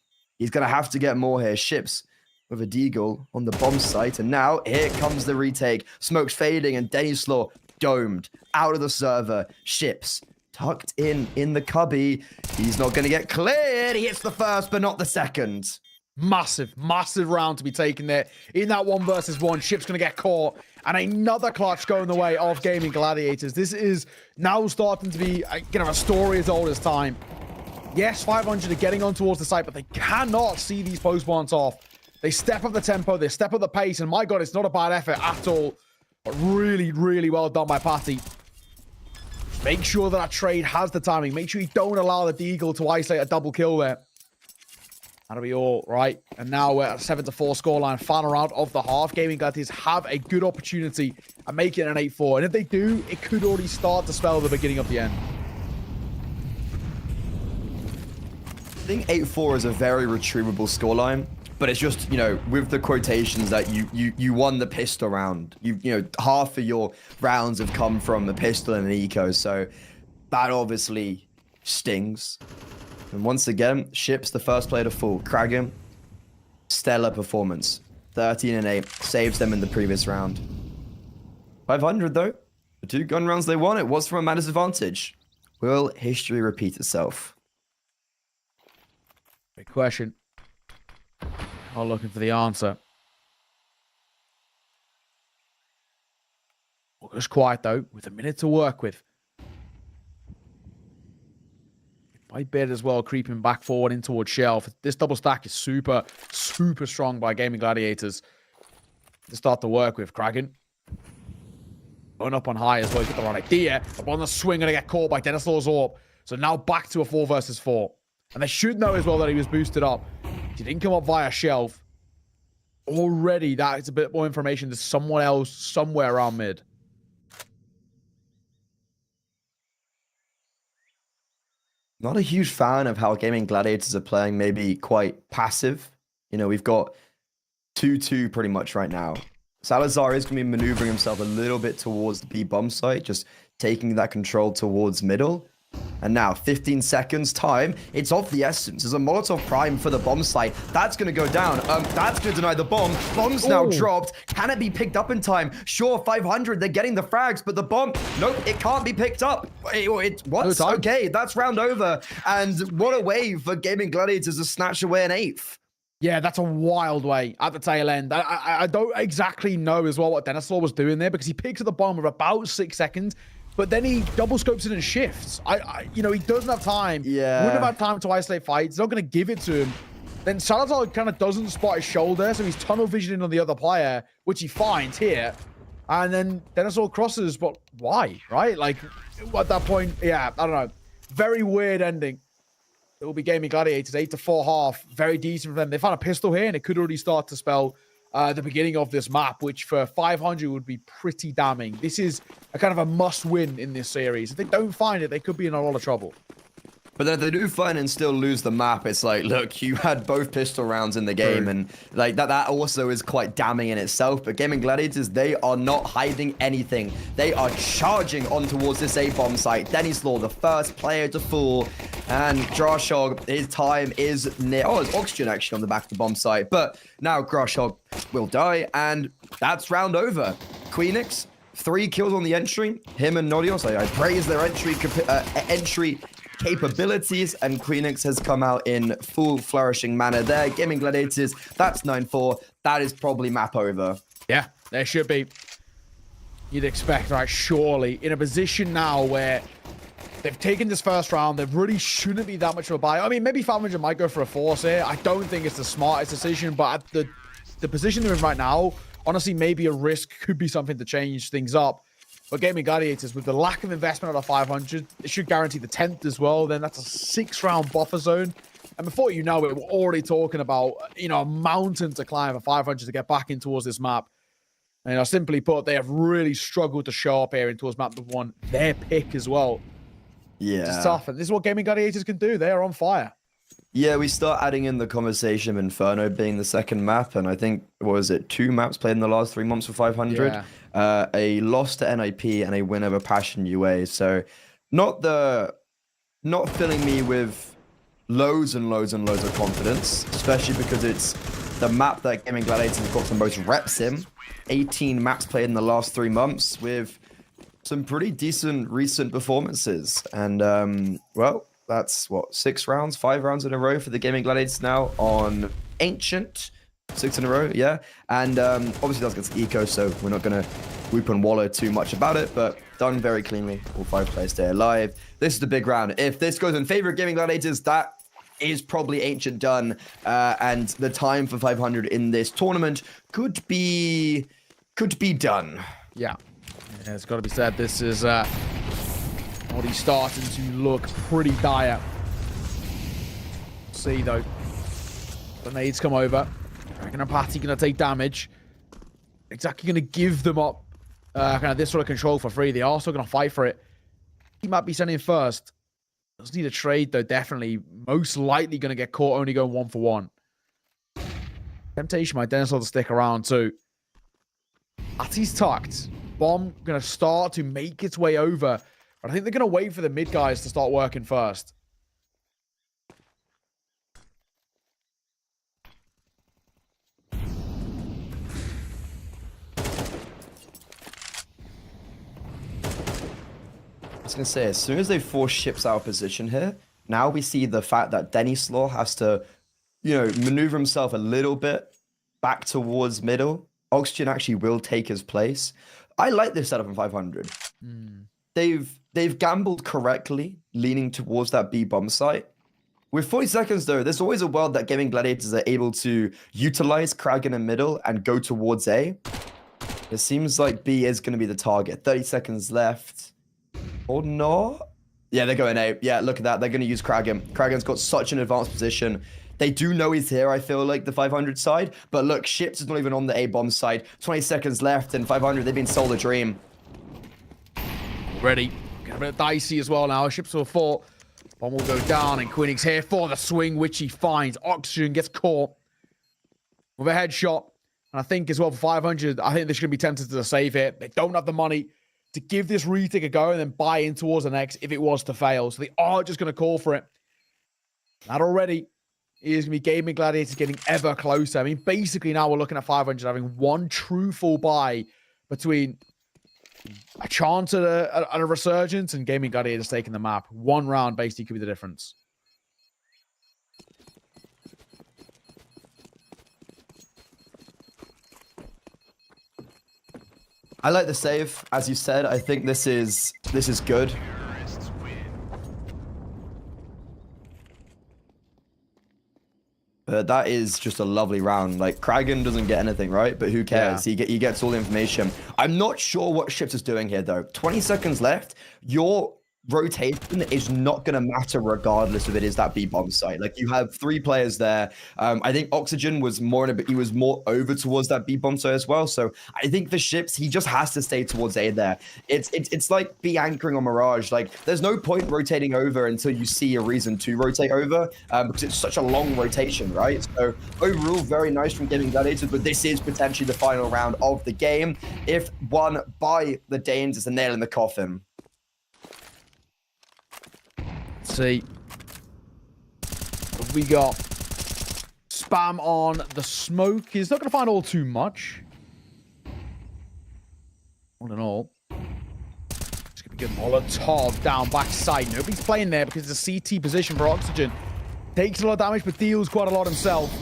He's going to have to get more here. Ships with a deagle on the bomb site. And now here comes the retake. Smoke's fading and Denislaw domed out of the server. Ships tucked in the cubby. He's not going to get cleared. He hits the first, but not the second. Massive round to be taken there. In that 1 versus 1, Ship's going to get caught. And another clutch going the way of Gaming Gladiators. This is now starting to be, you know, a story as old as time. Yes, 500 are getting on towards the site, but they cannot see these post plants off. They step up the tempo, they step up the pace, and my God, it's not a bad effort at all. But really, really well done by Patty. Make sure that trade has the timing. Make sure you don't allow the Deagle to isolate a double kill there. That'll be all right. And now we're at a 7-4 scoreline. Final round of the half. Gaming Gladiators have a good opportunity at making it an 8-4. And if they do, it could already start to spell the beginning of the end. I think 8-4 is a very retrievable scoreline. But it's just, you know, with the quotations that you won the pistol round. You know, half of your rounds have come from a pistol and an eco. So that obviously stings. And once again, Ships the first player to fall. Kraken, stellar performance. 13-8, saves them in the previous round. 500 though, the 2 gun rounds they won, it was from a man disadvantage. Will history repeat itself? Big question. All looking for the answer. Just quiet though, with a minute to work with. By bit as well, creeping back forward in towards Shelf. This double stack is super strong by Gaming Gladiators to start to work with. Kraken going up on high as well. He's got the right idea. Up on the swing, going to get caught by Denislaw's Orb. So now back to a 4 versus 4. And they should know as well that he was boosted up. He didn't come up via Shelf. Already, that is a bit more information to someone else somewhere around mid. Not a huge fan of how Gaming Gladiators are playing, maybe quite passive. You know, we've got 2-2 pretty much right now. Salazar is going to be maneuvering himself a little bit towards the B-bomb site, just taking that control towards middle. And now, 15 seconds time, it's of the essence. There's a Molotov Prime for the bomb site. That's going to go down. That's going to deny the bomb. Bomb's now dropped. Can it be picked up in time? Sure, 500, they're getting the frags, but the bomb, nope, it can't be picked up. What? Okay, that's round over. And what a way for Gaming Gladiators to snatch away an 8th. Yeah, that's a wild way at the tail end. I don't exactly know as well what Denislaw was doing there, because he picks up the bomb with about 6 seconds. But then he double scopes it and shifts. You know, he doesn't have time. Yeah. Wouldn't have had time to isolate fights. He's not going to give it to him. Then Salazar kind of doesn't spot his shoulder, so he's tunnel visioning on the other player, which he finds here. And then Dinosaur crosses, but why, right? Like, at that point, yeah, I don't know. Very weird ending. It will be Gaming Gladiators, 8-4 half. Very decent for them. They found a pistol here, and it could already start to spell the beginning of this map, which for 500 would be pretty damning. This is a kind of a must-win in this series. If they don't find it, they could be in a lot of trouble. But then if they do find and still lose the map, it's like, look, you had both pistol rounds in the game, and like that also is quite damning in itself. But Gaming Gladiators, they are not hiding anything. They are charging on towards this A-bomb site. Dennyslaw, the first player to fall, and Grashog, his time is near. Oh, there's oxygen actually on the back of the bomb site. But now Grashog will die, and that's round over. Queenix, 3 kills on the entry. Him and Nodios, I praise their entry capabilities, and Queenix has come out in full flourishing manner there. Gaming Gladiators, that's 9-4. That is probably map over. Yeah, there should be. You'd expect, right, surely, in a position now where they've taken this first round, there really shouldn't be that much of a buy. I mean, maybe 500 might go for a force here. I don't think it's the smartest decision, but at the position they're in right now, honestly, maybe a risk could be something to change things up. But Gaming Gladiators, with the lack of investment out of 500, it should guarantee the 10th as well. Then that's a 6-round buffer zone. And before you know it, we're already talking about, you know, a mountain to climb for 500 to get back in towards this map. And, you know, simply put, they have really struggled to show up here in towards map number 1. Their pick as well. Yeah. It's tough. And this is what Gaming Gladiators can do. They are on fire. Yeah, we start adding in the conversation of Inferno being the second map, and I think, what was it, 2 maps played in the last 3 months for 500? Yeah. A loss to NIP and a win over Passion UA. So not filling me with loads and loads and loads of confidence, especially because it's the map that Gaming Gladiators have got the most reps in. 18 maps played in the last 3 months with some pretty decent recent performances. And, well, that's what, 5 rounds in a row for the Gaming Gladiators now on Ancient. 6 in a row, yeah. And obviously that's against Eco, so we're not going to whoop and wallow too much about it, but done very cleanly. All 5 players stay alive. This is the big round. If this goes in favor of Gaming Gladiators, that is probably Ancient done. And the time for 500 in this tournament could be done. Yeah, it's got to be said. This is already starting to look pretty dire. See, though. The nades come over. I reckon Apathy going to take damage. Exactly going to give them up kind of this sort of control for free. They are still going to fight for it. He might be sending first. Does need a trade, though, definitely. Most likely going to get caught only going 1 for 1. Temptation might then sort of stick around, too. Atty's tucked. Bomb going to start to make its way over. But I think they're going to wait for the mid guys to start working first. I was going to say, as soon as they force ships out of position here, now we see the fact that Dennyslaw has to, you know, maneuver himself a little bit back towards middle. Oxygen actually will take his place. I like this setup in 500. They've gambled correctly, leaning towards that B bomb site. With 40 seconds, though, there's always a world that Gaming Gladiators are able to utilize Kraken in middle and go towards A. It seems like B is going to be the target. 30 seconds left. Or not? Yeah, they're going A. Yeah, look at that. They're going to use Kraken. Kraken's got such an advanced position. They do know he's here, I feel like, the 500 side. But look, Ships is not even on the A-bomb side. 20 seconds left, and 500, they've been sold a dream. Ready. Get a bit dicey as well now. Ships will fall. Bomb will go down, and Queenix here for the swing, which he finds. Oxygen gets caught with a headshot. And I think as well for 500, I think they're going to be tempted to save it. They don't have the money to give this retake a go and then buy in towards the next if it was to fail. So they are just going to call for it. That already is going to be Gaming Gladiators getting ever closer. I mean, basically now we're looking at 500 having one true full buy between a chance at a resurgence and Gaming Gladiators taking the map. 1 round basically could be the difference. I like the save, as you said. I think this is good. But that is just a lovely round. Like, Kragan doesn't get anything, right? But who cares? Yeah. He gets all the information. I'm not sure what Ships is doing here, though. 20 seconds left. Your rotation is not going to matter regardless if it is that B-bomb site. Like, you have 3 players there. I think Oxygen was more he was more over towards that B-bomb site as well. So I think for Ships, he just has to stay towards A there. It's like B anchoring on Mirage. Like, there's no point rotating over until you see a reason to rotate over, because it's such a long rotation, right? So overall, very nice from Gaming Gladiators, but this is potentially the final round of the game. If won by the Danes, it's a nail in the coffin. See, we got spam on the smoke. He's not going to find all too much. All in all, it's going to be good. Molotov down backside. Nobody's playing there because it's a CT position for Oxygen. Takes a lot of damage, but deals quite a lot himself.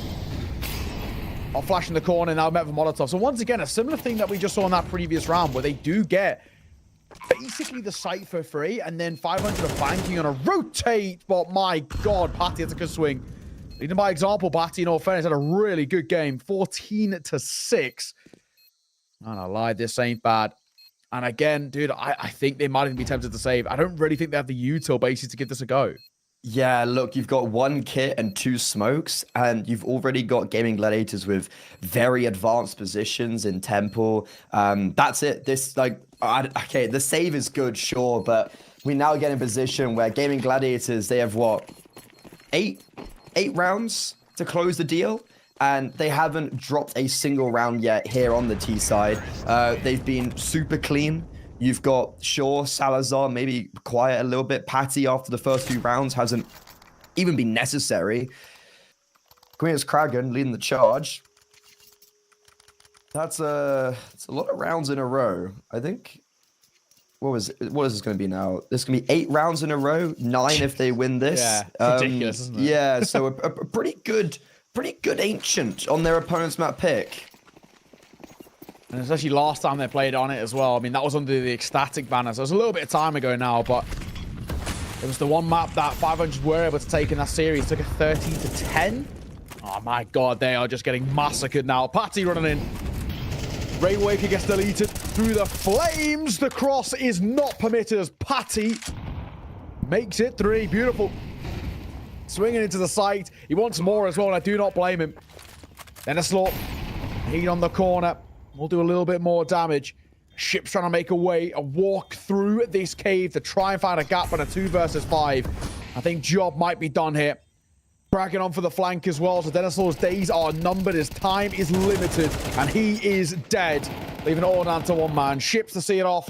I'll flash in the corner now, met with Molotov. So once again, a similar thing that we just saw in that previous round, where they do get basically the site for free, and then 500 of banking on a rotate. But my God, Patty, that's a good swing. Leading by example, Patty, in all fairness, had a really good game. 14-6. And I lied, this ain't bad. And again, dude, I think they might even be tempted to save. I don't really think they have the util basically to give this a go. Yeah, look, you've got 1 kit and 2 smokes, and you've already got Gaming Gladiators with very advanced positions in Temple. That's it. This, like, okay, the save is good, sure, but we now get in a position where Gaming Gladiators, they have what? 8 rounds to close the deal, and they haven't dropped a single round yet here on the T side. They've been super clean. You've got Shaw, Salazar, maybe quiet a little bit. Patty, after the first few rounds, hasn't even been necessary. Queen's Kragan leading the charge. That's a lot of rounds in a row. I think. What is this going to be now? This is going to be 8 rounds in a row. 9 if they win this. Yeah, ridiculous, isn't it? Yeah, so a pretty good Ancient on their opponent's map pick. And especially last time they played on it as well. I mean, that was under the Ecstatic banner, so it was a little bit of time ago now, but it was the one map that 500 were able to take in that series. Took it 13-10. Oh my God, they are just getting massacred now. Patty running in. Rainwaker gets deleted through the flames. The cross is not permitted as Patty makes it 3. Beautiful. Swinging into the site. He wants more as well, and I do not blame him. Then a slot. Heat on the corner. We'll do a little bit more damage. Ship's trying to make a walk through this cave to try and find a gap on a 2 versus 5. I think job might be done here. Bragging on for the flank as well, so Denisor's days are numbered. His time is limited, and he is dead. Leaving it all down to 1 man. Ships to see it off.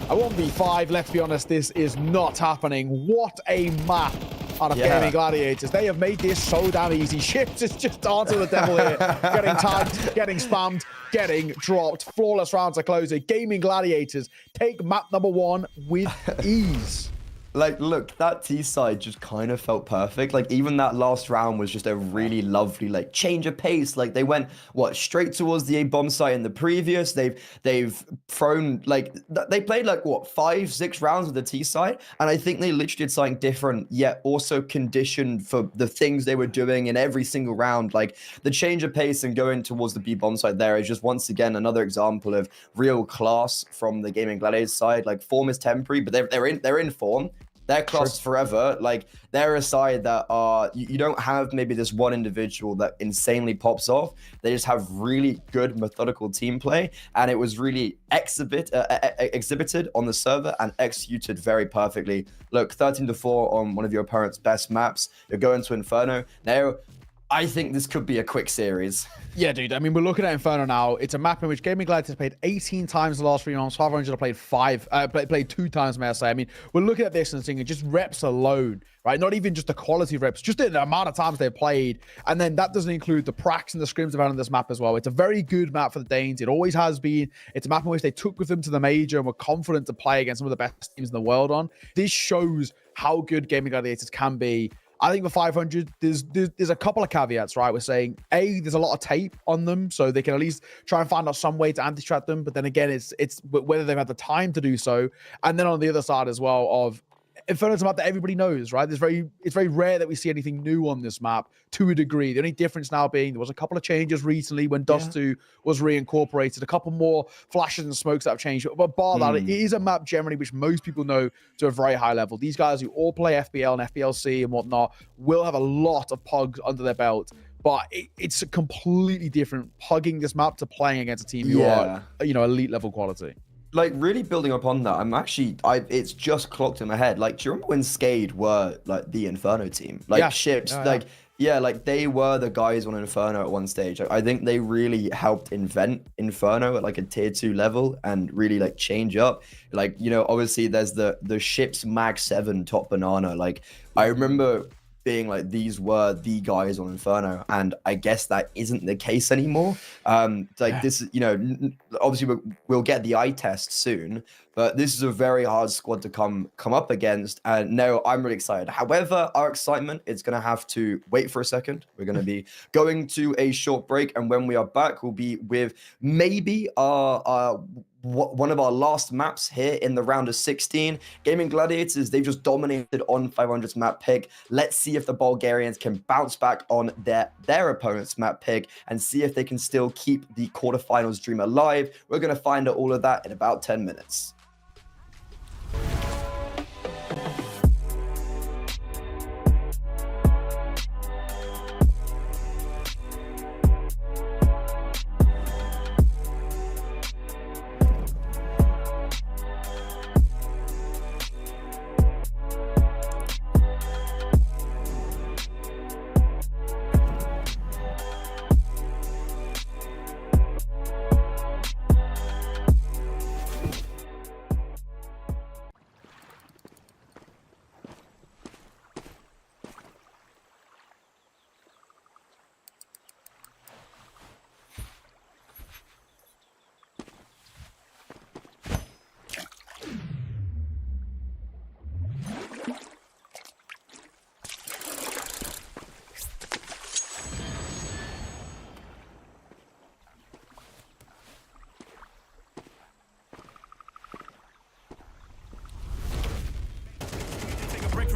A 1v5, let's be honest, this is not happening. What a map out of Gaming Gladiators. They have made this so damn easy. Ships is just onto the devil here. Getting tagged, getting spammed, getting dropped. Flawless rounds are closing. Gaming Gladiators take map number 1 with ease. Like, look, that T side just kind of felt perfect. Like, even that last round was just a really lovely, like, change of pace. Like, they went, what, straight towards the A-bomb site in the previous. They've thrown, like, they played, like, what, 5-6 rounds with the T side? And I think they literally did something different, yet also conditioned for the things they were doing in every single round. Like, the change of pace and going towards the B-bomb side there is just, once again, another example of real class from the Gaming Gladiators side. Like, form is temporary, but they're in form. Their class forever. Like, they're a side that are, you don't have maybe this one individual that insanely pops off. They just have really good methodical team play, and it was really exhibited on the server and executed very perfectly. Look, 13-4 on one of your opponent's best maps. You're going to Inferno. Now, I think this could be a quick series. Yeah, dude. I mean, we're looking at Inferno now. It's a map in which Gaming Gladiators played 18 times the last 3 rounds. 500 have played 2 times, may I say. I mean, we're looking at this and thinking just reps alone, right? Not even just the quality of reps, just the amount of times they've played. And then that doesn't include the pracs and the scrims they've had on this map as well. It's a very good map for the Danes. It always has been. It's a map in which they took with them to the major and were confident to play against some of the best teams in the world on. This shows how good Gaming Gladiators can be. I think for 500, there's a couple of caveats, right? We're saying, A, there's a lot of tape on them, so they can at least try and find out some way to anti-strat them. But then again, it's whether they've had the time to do so. And then on the other side as well of Inferno's a map that everybody knows, right? It's very rare that we see anything new on this map to a degree. The only difference now being there was a couple of changes recently when Dust 2 was reincorporated, a couple more flashes and smokes that have changed. But bar that, it is a map generally which most people know to a very high level. These guys who all play FBL and FBLC and whatnot will have a lot of pugs under their belt. But it's a completely different pugging this map to playing against a team who are, elite level quality. Like, really building upon that, it's just clocked in my head. Like, do you remember when Skade were, like, the Inferno team? Like, ships, they were the guys on Inferno at one stage. I think they really helped invent Inferno at, like, a tier 2 level and really, like, change up. Like, obviously there's the ships Mag 7 top banana. Like, I remember being like, these were the guys on Inferno, and I guess that isn't the case anymore. This is, obviously we'll get the eye test soon, but this is a very hard squad to come up against. And no, I'm really excited. However, our excitement is going to have to wait for a second. We're going to be going to a short break, and when we are back, we'll be with maybe one of our last maps here in the round of 16. Gaming Gladiators, they've just dominated on 500's map pick. Let's see if the Bulgarians can bounce back on their opponent's map pick and see if they can still keep the quarterfinals dream alive. We're going to find out all of that in about 10 minutes.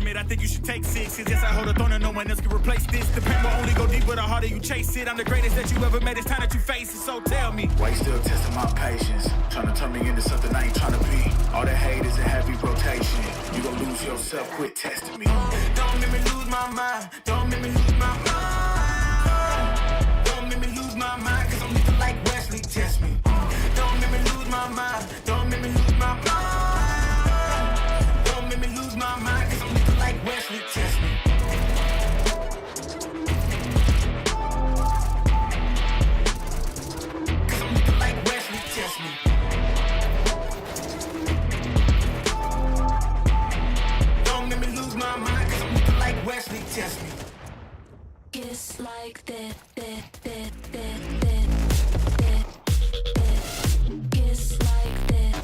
I think you should take 6. Yes, I hold a throne and no one else can replace this. The pain will only go deeper the harder you chase it. I'm the greatest that you ever met. It's time that you face it, so tell me. Why you still testing my patience? Trying to turn me into something I ain't trying to be. All the hate is a heavy rotation. You gon' lose yourself, quit testing me. Don't make me lose my mind. Don't make me lose my mind. Don't make me lose my mind, cause I'm looking like Wesley, test me. Don't make me lose my mind. Don't make me lose my mind. Don't make me lose my mind, cause I'm looking like Wesley, test me. Cause I'm looking like Wesley, test me. Don't make me lose my mind, cause I'm looking like Wesley, test me. Kiss like that. Kiss like that. Kiss like this.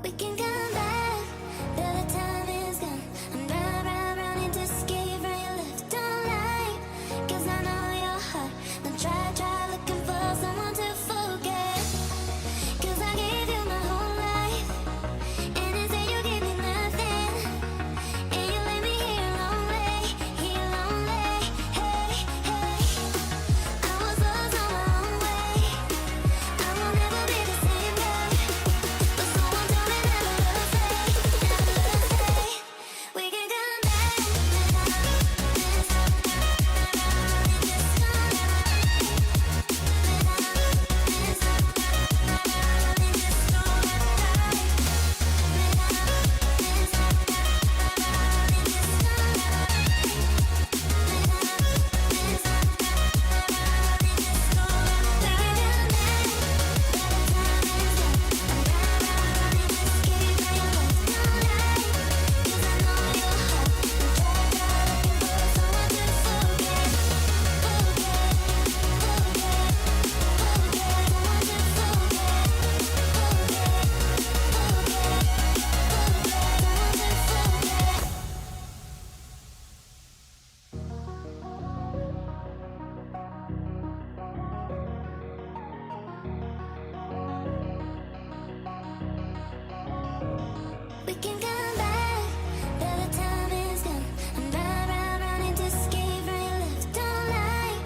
We can come back, though the time is gone. I'm running to escape from your left. Don't lie, 'cause I know your heart. Don't try looking for someone to forget. 'Cause I gave you my whole life, and instead you gave me nothing. And you left me here lonely, hey, hey. I was lost on my own way. I will never be the same girl. But someone told me never to stay. We can come back. We can come back, though the time is gone. I'm running to escape from your left. Don't lie,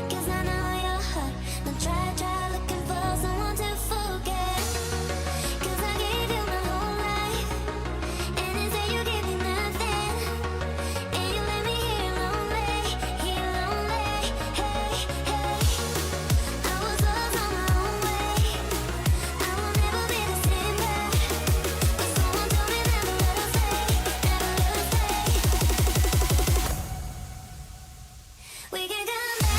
'cause I know your heart. Don't try looking for someone to forget. 'Cause I gave you my whole life, and instead you gave me nothing. And you left me here lonely, hey, hey. I was lost on my own way. I will never be the same girl. But someone told me never let us stay. We can come back.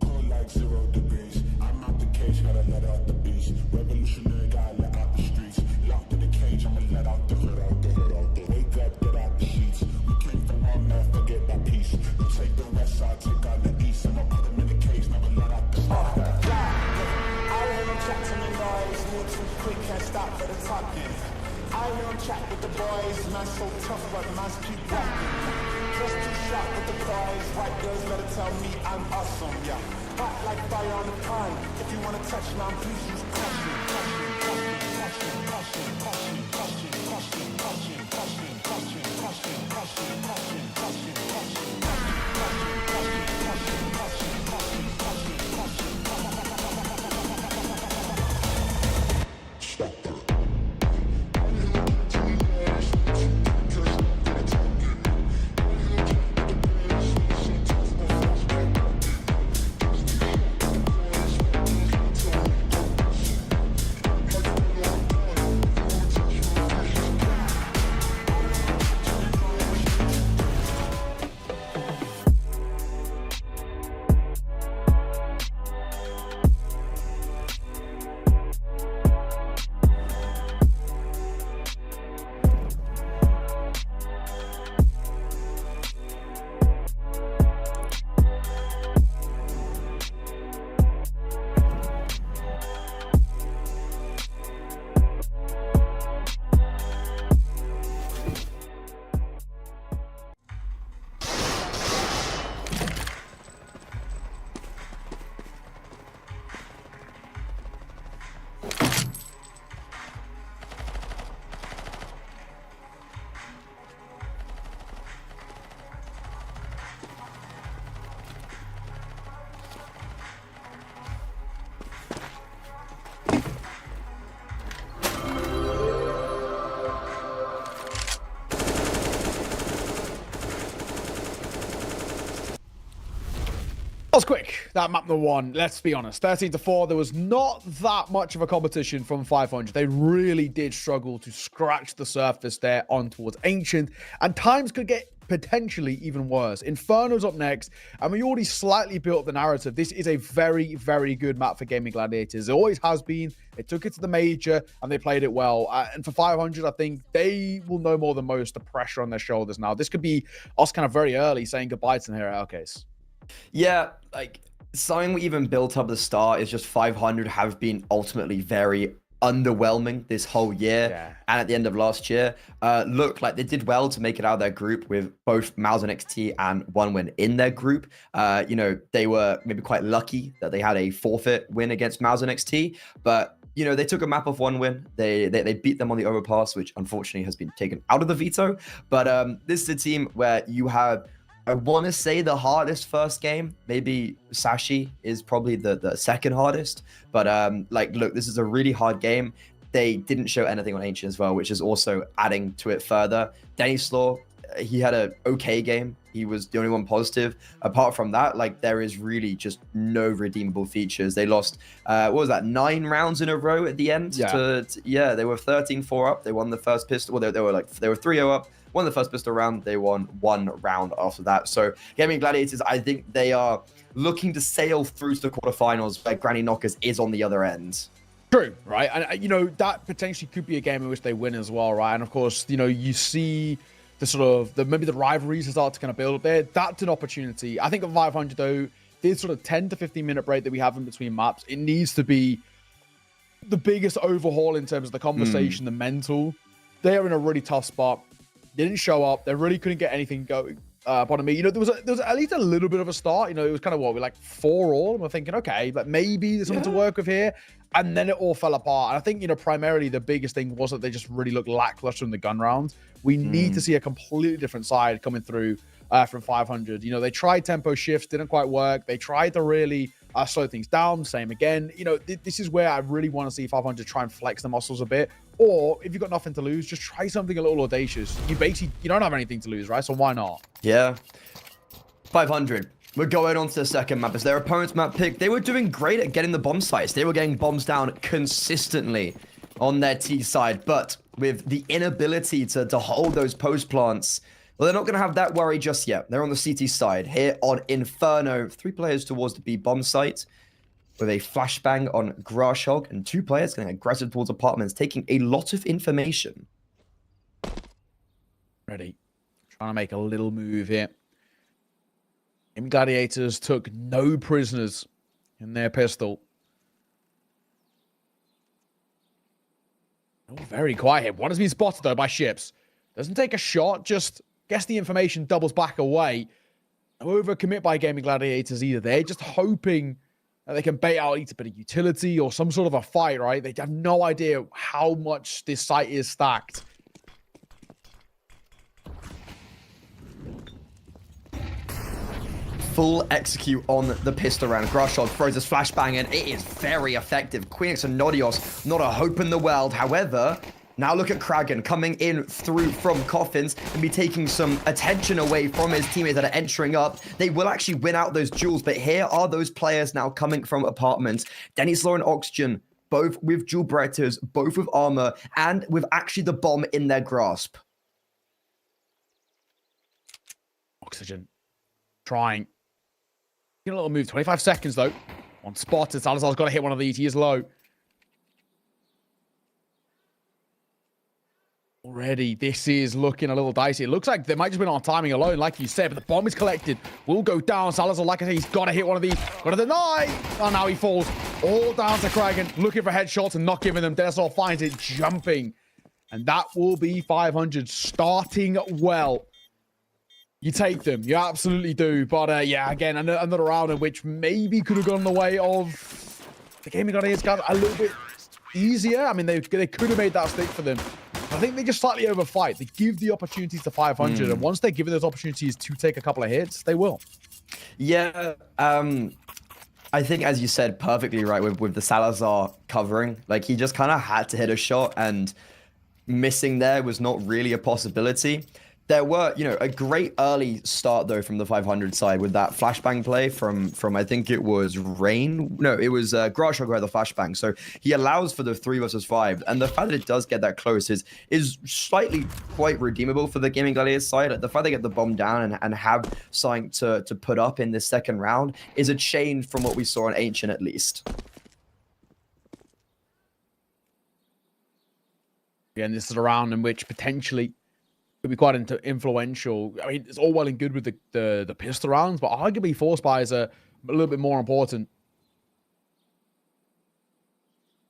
Cold like 0 degrees. I'm out the cage, gotta let out the beast. Revolutionary, gotta let out the streets. Locked in the cage, I'ma let out the hood, out the hood, out the wake up, get out the sheets. We came from one man, forget that peace. You take the west side, take out the east. I'ma put them in the cage, never let out the smoke. I hear him chat to me noise, move too quick, can't stop for the talking. I hear him chat with the boys, man so tough, but man's keep walking. Just too sharp with the boys, white girls better tell me I'm awesome, yeah. Hot like fire on the pine, if you wanna touch man, please use caution, caution, caution, caution, caution, caution, caution, caution, caution, caution, caution, caution, caution, caution, caution, was quick, that map number 1. Let's be honest. 13-4. There was not that much of a competition from 500. They really did struggle to scratch the surface there on towards Ancient. And times could get potentially even worse. Inferno's up next, and we already slightly built the narrative. This is a very, very good map for Gaming Gladiators. It always has been. They took it to the major, and they played it well. And for 500, I think they will know more than most the pressure on their shoulders now. This could be us kind of very early saying goodbye to them here at Hellcase. Yeah, like, something we even built up at the start is just 500 have been ultimately very underwhelming this whole year and at the end of last year. Look, like, they did well to make it out of their group with both Mouse and XT and 1win in their group. You know, they were maybe quite lucky that they had a forfeit win against Mouse and XT, but you know, they took a map of 1win. They beat them on the overpass, which unfortunately has been taken out of the veto. But this is a team where you have, I want to say, the hardest first game. Maybe Sashi is probably the second hardest. But like, look, this is a really hard game. They didn't show anything on Ancient as well, which is also adding to it further. Danny Slaw, he had an okay game. He was the only one positive. Apart from that, like, there is really just no redeemable features. They lost, what was that, 9 rounds in a row at the end? Yeah, they were 13-4 up. They won the first pistol. Well, they were 3-0 up. Won the first pistol round. They won 1 round after that. So Gaming Gladiators, I think they are looking to sail through to the quarterfinals, where Granny Knockers is on the other end. True, right? And, you know, that potentially could be a game in which they win as well, right? And, of course, you know, you see the sort of, maybe the rivalries start to kind of build up there. That's an opportunity. I think at 500, though, this sort of 10 to 15 minute break that we have in between maps, it needs to be the biggest overhaul in terms of the conversation, the mental. They're in a really tough spot. They didn't show up. They really couldn't get anything going. Pardon me. You know, there was at least a little bit of a start. You know, it was kind of, what, we're like 4 all. And we're thinking, okay, like, maybe there's something to work with here. And then it all fell apart. And I think, you know, primarily the biggest thing was that they just really looked lackluster in the gun round. We need to see a completely different side coming through from 500. You know, they tried tempo shifts, didn't quite work. They tried to really slow things down. Same again. You know, this is where I really want to see 500 try and flex the muscles a bit. Or if you've got nothing to lose, just try something a little audacious. You don't have anything to lose, right? So why not? Yeah. 500. We're going on to the second map. As their opponent's map pick, they were doing great at getting the bomb sites. They were getting bombs down consistently on their T side. But with the inability to hold those post plants, well, they're not going to have that worry just yet. They're on the CT side. Here on Inferno, 3 players towards the B bomb site, with a flashbang on Grashhog, and 2 players getting aggressive towards apartments, taking a lot of information. Ready. Trying to make a little move here. Gaming Gladiators took no prisoners in their pistol. Oh, very quiet here. One has been spotted, though, by ships. Doesn't take a shot, just gets the information, doubles back away. No overcommit by Gaming Gladiators either. They're just hoping that they can bait out either a bit of utility or some sort of a fight, right? They have no idea how much this site is stacked. Full execute on the pistol round. Grashhog throws his flashbang and it is very effective. Queenix and Nodios, not a hope in the world. However, now look at Kragan coming in through from Coffins and be taking some attention away from his teammates that are entering up. They will actually win out those duels, but here are those players now coming from apartments. Denny Slaw and Oxygen, both with dual Berettas, both with armor, and with actually the bomb in their grasp. Oxygen. Trying. Get a little move. 25 seconds, though. One spotted. Salazar's got to hit one of these. He is low. Already, this is looking a little dicey. It looks like they might just win on timing alone, like you said, but the bomb is collected. Will go down. Salazar, like I said, he's got to hit one of these. Got to deny. Oh, now he falls. All down to Kragan, looking for headshots and not giving them. Desol finds it, jumping. And that will be 500, starting well. You take them. You absolutely do. But, yeah, again, another round in which maybe could have gone the way of the Gaming Gladiators got a little bit easier. I mean, they could have made that stick for them. I think they just slightly overfight. They give the opportunities to 500, and once they're given those opportunities to take a couple of hits, they will. Yeah, I think, as you said perfectly right, with the Salazar covering, like, he just kind of had to hit a shot, and missing there was not really a possibility. There were, a great early start though from the 500 side with that flashbang play from I think it was Rain. No, it was Grashog who had the flashbang. So he allows for the 3 versus 5, and the fact that it does get that close is slightly quite redeemable for the Gaming Gladiators side. The fact they get the bomb down and have something to put up in this second round is a change from what we saw in Ancient at least. And this is a round in which potentially could be quite influential. I mean, it's all well and good with the pistol rounds, but arguably force buys are a little bit more important.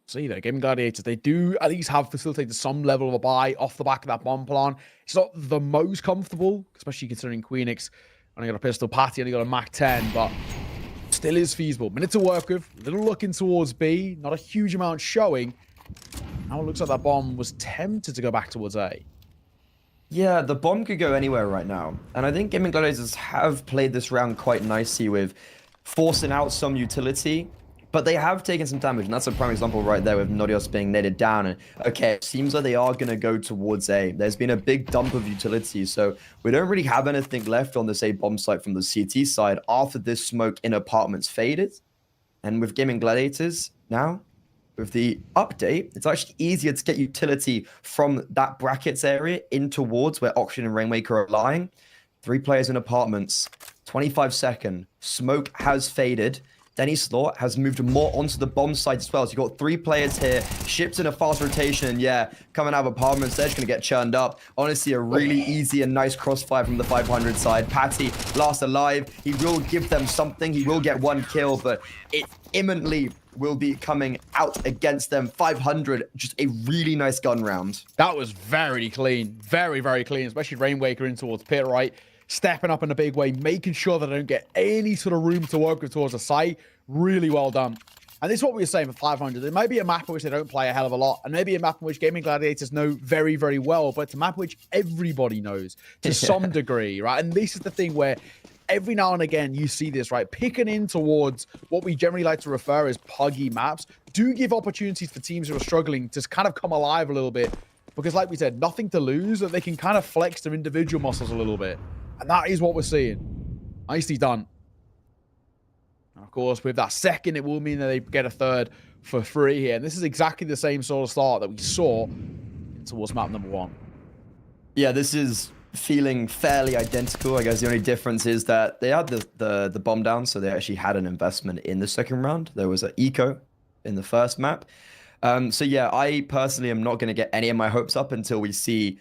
See there, Gaming Gladiators, they do at least have facilitated some level of a buy off the back of that bomb plan. It's not the most comfortable, especially considering Queenix only got a pistol, Patty only got a Mac 10, but still is feasible. Minute to work with, a little looking towards B, not a huge amount showing. Now it looks like that bomb was tempted to go back towards A. Yeah, the bomb could go anywhere right now. And I think Gaming Gladiators have played this round quite nicely with forcing out some utility, but they have taken some damage. And that's a prime example right there with Nodios being netted down. And okay, it seems like they are going to go towards A. There's been a big dump of utility, so we don't really have anything left on this A bomb site from the CT side after this smoke in apartments faded. And with Gaming Gladiators now, with the update, it's actually easier to get utility from that brackets area in towards where Auction and Rainmaker are lying. 3 players in apartments, 25-second. Smoke has faded. Denny Slort has moved more onto the bomb site as well. So you've got 3 players here. Ships in a fast rotation. And yeah, coming out of apartments, they're just going to get churned up. Honestly, a really easy and nice crossfire from the 500 side. Patty, last alive. He will give them something. He will get 1 kill, but it imminently will be coming out against them. 500, just a really nice gun round. That was very clean. Very, very clean, especially Rainmaker in towards pit right. Stepping up in a big way, making sure that they don't get any sort of room to work with towards the site. Really well done. And this is what we were saying for 500. There may be a map in which they don't play a hell of a lot, and maybe a map in which Gaming Gladiators know very, very well, but it's a map which everybody knows to some degree, right? And this is the thing where every now and again you see this, right? Picking in towards what we generally like to refer as puggy maps do give opportunities for teams who are struggling to kind of come alive a little bit, because like we said, nothing to lose, that they can kind of flex their individual muscles a little bit. And that is what we're seeing. Nicely done. And of course, with that second, it will mean that they get a third for free here. And this is exactly the same sort of start that we saw towards map number 1. Yeah, this is feeling fairly identical. I guess the only difference is that they had the bomb down, so they actually had an investment in the second round. There was an eco in the first map. So yeah, I personally am not going to get any of my hopes up until we see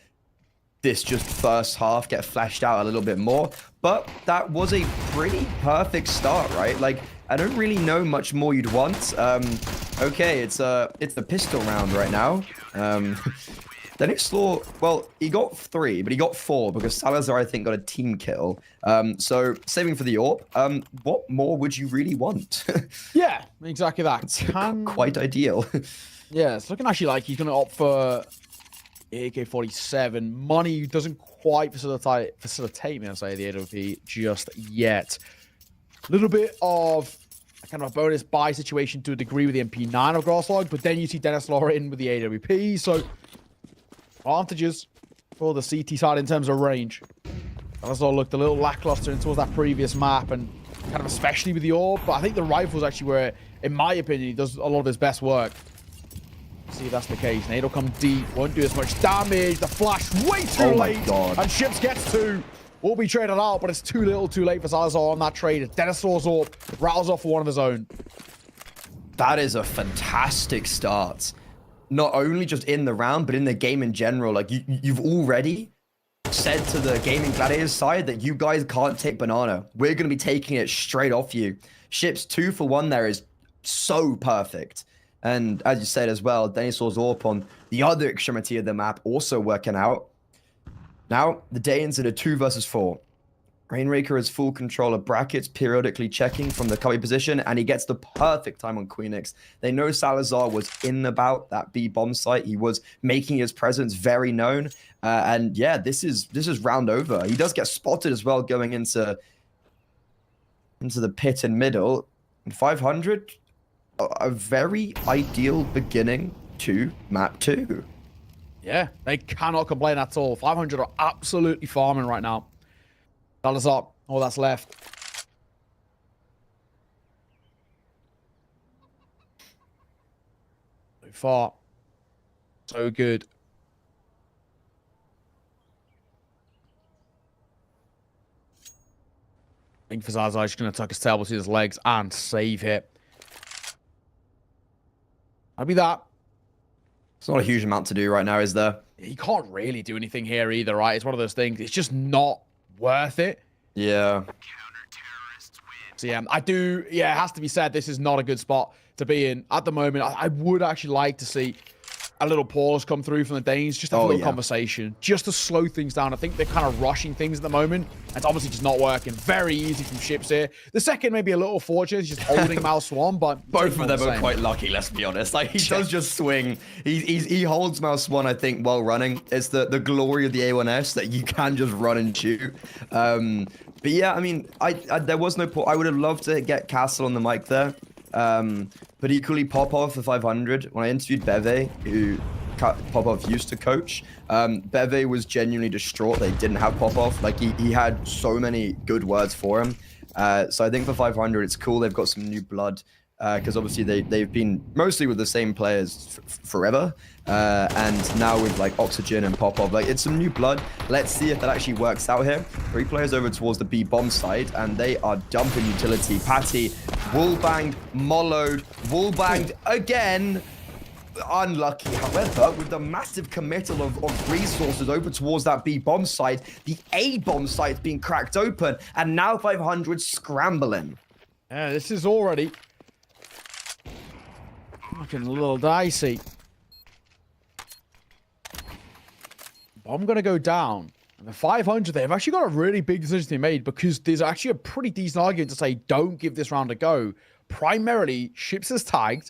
this just first half get fleshed out a little bit more. But that was a pretty perfect start, right? Like, I don't really know much more you'd want. Okay, it's a pistol round right now. Then it's Slaw, well, he got 3, but he got 4 because Salazar, I think, got a team kill. So saving for the AWP, what more would you really want? Yeah, exactly that. It's quite ideal. Yeah, it's looking actually like he's going to opt for AK-47. Money doesn't quite facilitate me, I'll say, the AWP just yet. A little bit of kind of a bonus buy situation to a degree with the MP9 of Grosslog, but then you see Dennis Laura in with the AWP, so advantages for the CT side in terms of range. Dennis Laura looked a little lackluster towards that previous map, and kind of especially with the AWP, but I think the rifle's actually where, in my opinion, he does a lot of his best work. See if that's the case. Nade will come deep, won't do as much damage. The flash way too late. God. And Ships gets 2. Will be traded out, but it's too little too late for Salazar on that trade. Dennis Laws up, rattles off for one of his own. That is a fantastic start. Not only just in the round, but in the game in general. Like, you've already said to the Gaming Gladiators side that you guys can't take banana. We're going to be taking it straight off you. Ships 2 for 1 there is so perfect. And as you said as well, Denisor's AWP on the other extremity of the map also working out. Now, the Danes in a 2 versus 4. Rainmaker has full control of brackets, periodically checking from the cubby position, and he gets the perfect time on Queenix. They know Salazar was in about that B bomb site. He was making his presence very known. And yeah, this is round over. He does get spotted as well going into the pit and middle. And 500, a very ideal beginning to map 2. Yeah, they cannot complain at all. 500 are absolutely farming right now. Salazar, all that's left. So far, so good. I think Salazar is going to tuck his tail between his legs and save it. That'll be that. It's not a huge amount to do right now, is there? He can't really do anything here either, right? It's one of those things. It's just not worth it. Yeah. So yeah, it has to be said, this is not a good spot to be in at the moment. I would actually like to see a little pause come through from the Danes, just have a little conversation, just to slow things down. I think they're kind of rushing things at the moment. It's obviously just not working. Very easy from ships here. The second may be a little fortunate, he's just holding Mal Swan, but both of them are quite lucky, let's be honest. Like, he does just swing. He holds Mal Swan, I think, while running. It's the glory of the A1S that you can just run and shoot. But yeah, I mean, there was no I would have loved to get Castle on the mic there. But equally, Popov for 500. When I interviewed Beve, who Popov used to coach, Beve was genuinely distraught they didn't have Popov. Like, he had so many good words for him. So I think for 500, it's cool they've got some new blood. Because obviously they've been mostly with the same players forever. And now with like Oxygen and Popov, like, it's some new blood. Let's see if that actually works out here. 3 players over towards the B bomb side, and they are dumping utility. Patty, wall-banged, mollowed, wall-banged again. Unlucky, however, with the massive committal of resources over towards that B bomb site, the A bomb site's being cracked open, and now 500 scrambling. Yeah, this is already looking a little dicey. I'm going to go down. And the 500, they've actually got a really big decision to be made, because there's actually a pretty decent argument to say don't give this round a go. Primarily, Ships is tagged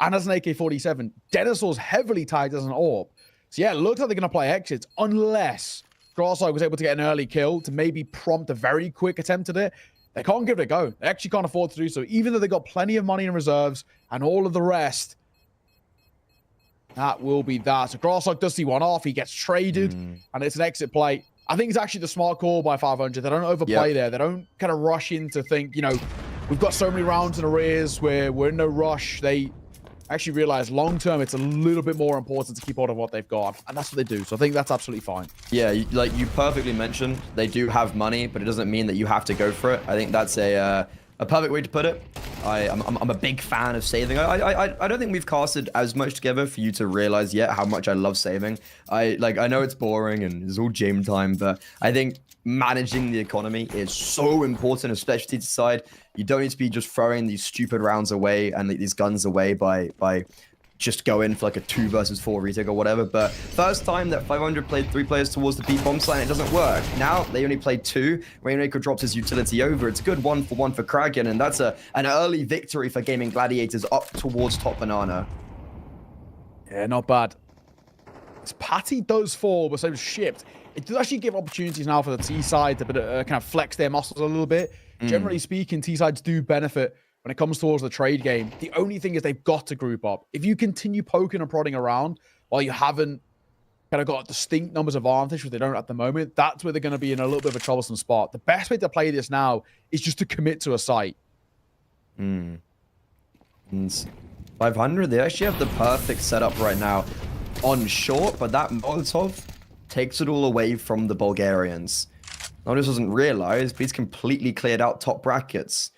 and as an AK-47. Dinosaur's heavily tagged as an AWP. So yeah, it looks like they're going to play exits, unless Grasside was able to get an early kill to maybe prompt a very quick attempt at it. They can't give it a go. They actually can't afford to do so, even though they've got plenty of money in reserves and all of the rest. That will be that. So Grasslock does see one off. He gets traded, and it's an exit play. I think it's actually the smart call by 500. They don't overplay there. They don't kind of rush in to think, you know, we've got so many rounds in arrears where we're in no rush. They actually realize long-term it's a little bit more important to keep hold of what they've got, and that's what they do. So I think that's absolutely fine. Yeah, like you perfectly mentioned, they do have money, but it doesn't mean that you have to go for it. I think that's a perfect way to put it. I'm a big fan of saving. I don't think we've casted as much together for you to realize yet how much I love saving. I know it's boring and it's all gym time, but I think managing the economy is so important, especially to side. You don't need to be just throwing these stupid rounds away and these guns away by just go in for like a 2 versus 4 retake or whatever. But first time that 500 played 3 players towards the B bomb site, it doesn't work. Now they only played 2. Rainmaker drops his utility over. It's a good 1-for-1 for Kraken, and that's an early victory for Gaming Gladiators up towards top banana. Yeah, not bad. This Patty does fall, but so does Shipped. It does actually give opportunities now for the T side to kind of flex their muscles a little bit. Generally speaking, T sides do benefit when it comes towards the trade game. The only thing is they've got to group up. If you continue poking and prodding around while you haven't kind of got distinct numbers of advantage, which they don't at the moment, that's where they're going to be in a little bit of a troublesome spot. The best way to play this now is just to commit to a site. 500, they actually have the perfect setup right now on short, but that Molotov takes it all away from the Bulgarians. Now, this wasn't realized, but he's completely cleared out top brackets.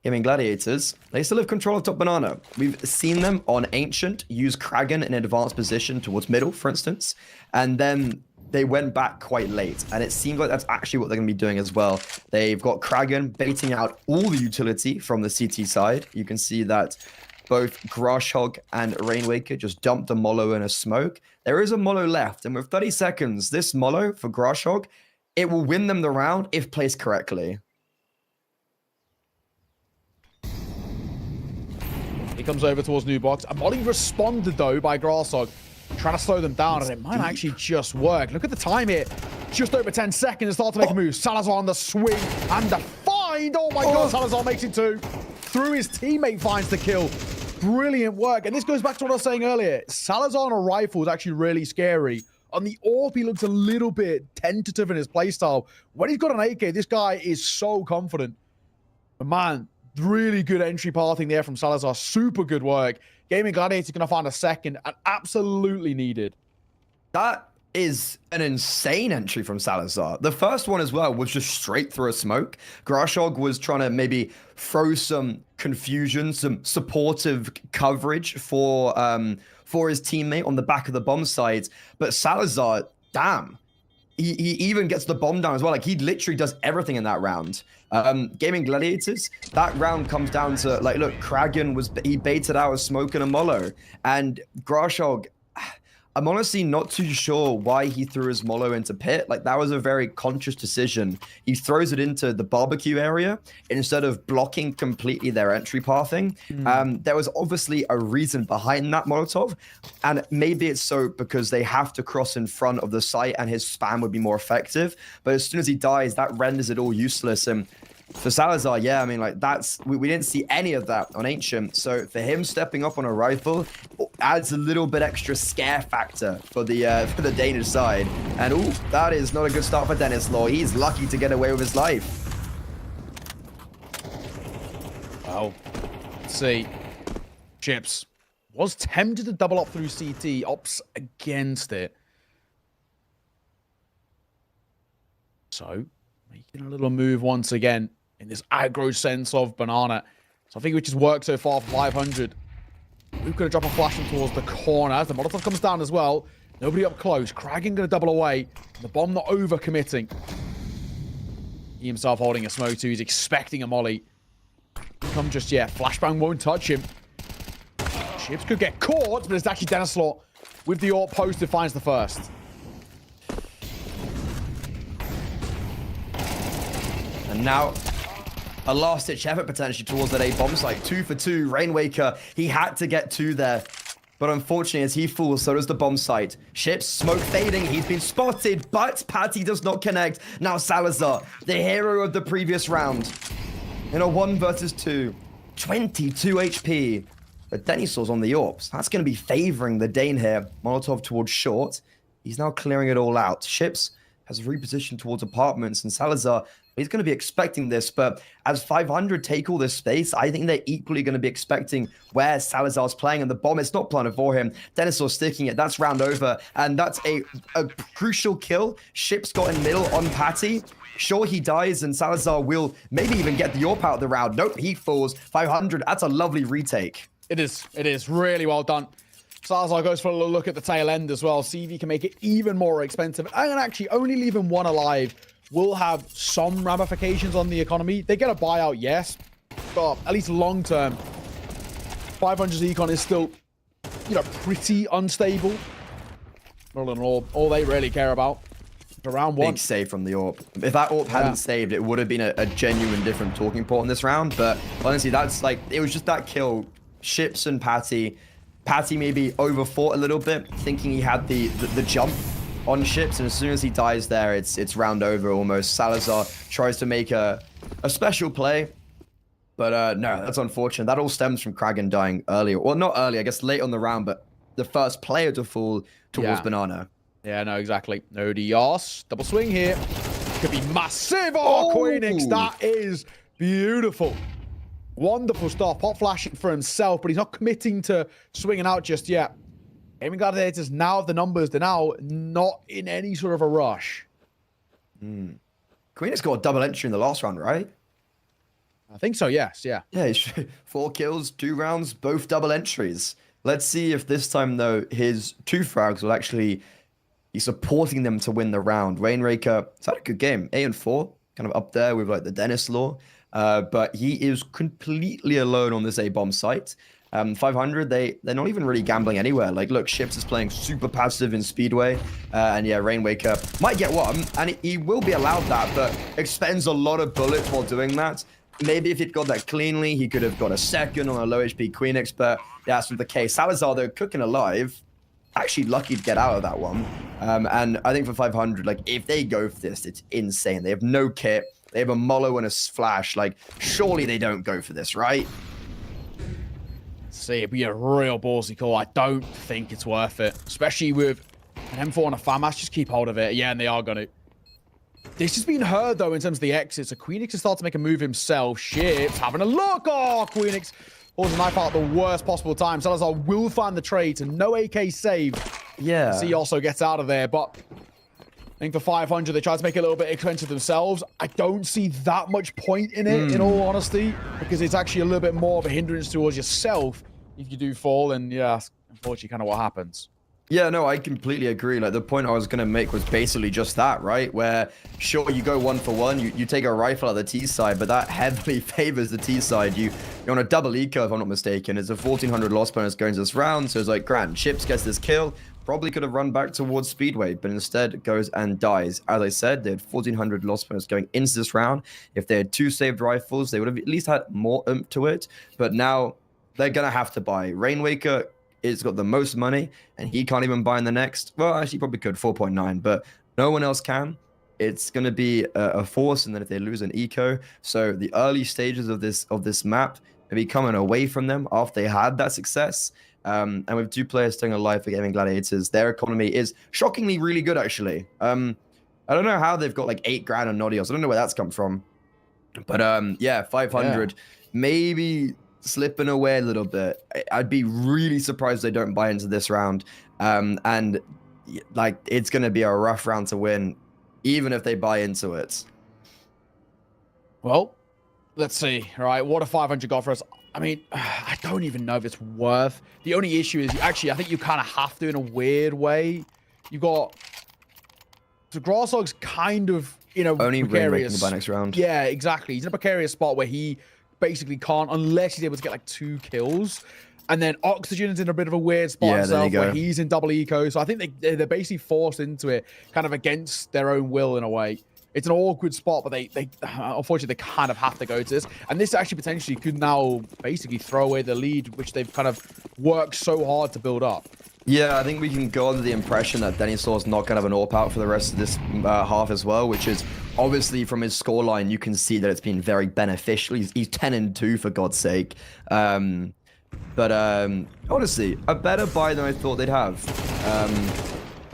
Gaming Gladiators, they still have control of top banana. We've seen them on Ancient use Kragan in an advanced position towards middle, for instance, and then they went back quite late, and it seems like that's actually what they're going to be doing as well. They've got Kragan baiting out all the utility from the CT side. You can see that both Grashhog and Rainwaker just dumped the Mollo in a smoke. There is a Mollo left, and with 30 seconds, this Mollo for Grashhog, it will win them the round if placed correctly. He comes over towards New Box. A Molly responded, though, by Grashog, trying to slow them down, and it might actually just work. Look at the time here. Just over 10 seconds to start to make a move. Salazar on the swing and the find. Oh, my God. Salazar makes it 2. Through his teammate finds the kill. brilliant work. And this goes back to what I was saying earlier. Salazar on a rifle is actually really scary. On the AWP, he looks a little bit tentative in his playstyle. When he's got an AK, this guy is so confident. But man, really good entry pathing there from Salazar. Super good work. Gaming Gladiator going to find a second and absolutely needed. That is an insane entry from Salazar. The first one as well was just straight through a smoke. Grashog was trying to maybe throw some confusion, some supportive coverage for his teammate on the back of the bomb site. But Salazar, damn, he even gets the bomb down as well. Like, he literally does everything in that round. Gaming Gladiators, that round comes down to, like, look, Kragan he baited out a smoke and a mollo. And Grashog, I'm honestly not too sure why he threw his mollo into pit. Like, that was a very conscious decision. He throws it into the barbecue area instead of blocking completely their entry pathing. There was obviously a reason behind that Molotov, and maybe it's so because they have to cross in front of the site and his spam would be more effective. But as soon as he dies, that renders it all useless. And for Salazar, yeah, I mean, like, we didn't see any of that on Ancient. So for him stepping up on a rifle adds a little bit extra scare factor for the Danish side. And ooh, that is not a good start for Dennis Law. He's lucky to get away with his life. Well, let's see. Chips was tempted to double up through CT, opts against it. So making a little move once again in this aggro sense of Banana. So I think which has worked so far for 500. Who's going to drop a flash towards the corner as the Molotov comes down as well. Nobody up close. Kragan going to double away. The bomb not over-committing. He himself holding a smoke too. He's expecting a molly. Come just yet. Flashbang won't touch him. Chips could get caught, but it's actually Denislaw with the AWP posted finds the first. And now a last-ditch effort potentially towards that A bomb site. 2 for 2. Rainwaker, he had to get 2 there. But unfortunately, as he falls, so does the bomb site. Ships, smoke fading. He's been spotted, but Patty does not connect. Now Salazar, the hero of the previous round. In a 1 versus 2. 22 HP. But Denisaw's on the AWPs. That's going to be favoring the Dane here. Molotov towards short. He's now clearing it all out. Ships has repositioned towards apartments, and Salazar, he's going to be expecting this, but as 500 take all this space, I think they're equally going to be expecting where Salazar's playing, and the bomb is not planted for him. Denisaw sticking it. That's round over, and that's a crucial kill. Ships got in middle on Patty. Sure, he dies, and Salazar will maybe even get the AWP out of the round. Nope, he falls. 500, that's a lovely retake. It is really well done. Salazar goes for a little look at the tail end as well. See if he can make it even more expensive. And actually, only leaving 1 alive will have some ramifications on the economy. They get a buyout, yes, but at least long term, 500's econ is still, pretty unstable. All in all they really care about for round 1. Big save from the AWP. If that AWP hadn't saved, it would have been a genuine different talking point in this round. But honestly, that's like, it was just that kill. Ships and Patty maybe overfought a little bit, thinking he had the jump on Ships, and as soon as he dies there, it's round over almost. Salazar tries to make a special play, but no, that's unfortunate. That all stems from Kragan dying earlier. Well, not early, I guess late on the round, but the first player to fall towards Banana. Yeah, no, exactly. No DRs. Double swing here. Could be massive. Oh, Queenix, that is beautiful. Wonderful stuff. Pop flashing for himself, but he's not committing to swinging out just yet. Gaming Gladiators now have the numbers. They're now not in any sort of a rush. Queenix got a double entry in the last round, right? I think so, yes. Yeah. Yeah, 4 kills, 2 rounds, both double entries. Let's see if this time, though, his 2 frags will actually be supporting them to win the round. Rainraker, it's had a good game. 8 and 4, kind of up there with like the Dennis Law. But he is completely alone on this A-bomb site. 500, they're not even really gambling anywhere. Like, look, Ships is playing super passive in Speedway. And yeah, Rainwaker might get 1, and he will be allowed that, but expends a lot of bullets while doing that. Maybe if he'd got that cleanly, he could have got a second on a low HP Queenix, but yeah, that's not the case. Salazar, though, cooking alive. Actually lucky to get out of that one. And I think for 500, like, if they go for this, it's insane. They have no kit. They have a mollo and a flash. Like, surely they don't go for this, right? see. It'd be a real ballsy call. I don't think it's worth it, especially with an M4 and a fan match. Just keep hold of it. Yeah, and they are going to. This has been heard, though, in terms of the exit. So Queenix has started to make a move himself. Ships having a look. Oh, Queenix pulls a knife out at the worst possible time. Salazar will find the trade to no AK save. Yeah. C also gets out of there, but I think for 500, they tried to make it a little bit expensive themselves. I don't see that much point in it, in all honesty, because it's actually a little bit more of a hindrance towards yourself if you do fall, and yeah, that's unfortunately kind of what happens. Yeah, no, I completely agree. Like, the point I was going to make was basically just that, right? Where, sure, you go 1-for-1, you take a rifle at the T side, but that heavily favors the T side. You're on a double eco, if I'm not mistaken. It's a 1400 loss bonus going to this round, so it's like, grand, Chips gets this kill. Probably could have run back towards Speedway, but instead goes and dies. As I said, they had 1400 loss bonus going into this round. If they had 2 saved rifles, they would have at least had more oomph to it. But now they're going to have to buy. Rainwaker is got the most money, and he can't even buy in the next. Well, actually, probably could, 4.9, but no one else can. It's going to be a force, and then if they lose an eco. So the early stages of this map are be coming away from them after they had that success. And with 2 players staying alive for Gaming Gladiators, their economy is shockingly really good, actually. I don't know how they've got like 8 grand on Nodios. I don't know where that's come from. But yeah, 500. Yeah. Maybe slipping away a little bit. I'd be really surprised they don't buy into this round. And like, it's going to be a rough round to win, even if they buy into it. Well, let's see. All right, what a 500 got for us. I mean, I don't even know if it's worth. The only issue is, actually, I think you kind of have to in a weird way. You got... So Grasshog's kind of in a only precarious... by next round. Yeah, exactly. He's in a precarious spot where he basically can't, unless he's able to get like 2 kills. And then Oxygen's in a bit of a weird spot himself where he's in double eco. So I think they're basically forced into it kind of against their own will in a way. It's an awkward spot, but they unfortunately, they kind of have to go to this. And this actually potentially could now basically throw away the lead, which they've kind of worked so hard to build up. Yeah, I think we can go under the impression that Denisor's not going to have an AWP out for the rest of this half as well, which is obviously from his scoreline, you can see that it's been very beneficial. He's 10-2 for God's sake. But honestly, a better buy than I thought they'd have.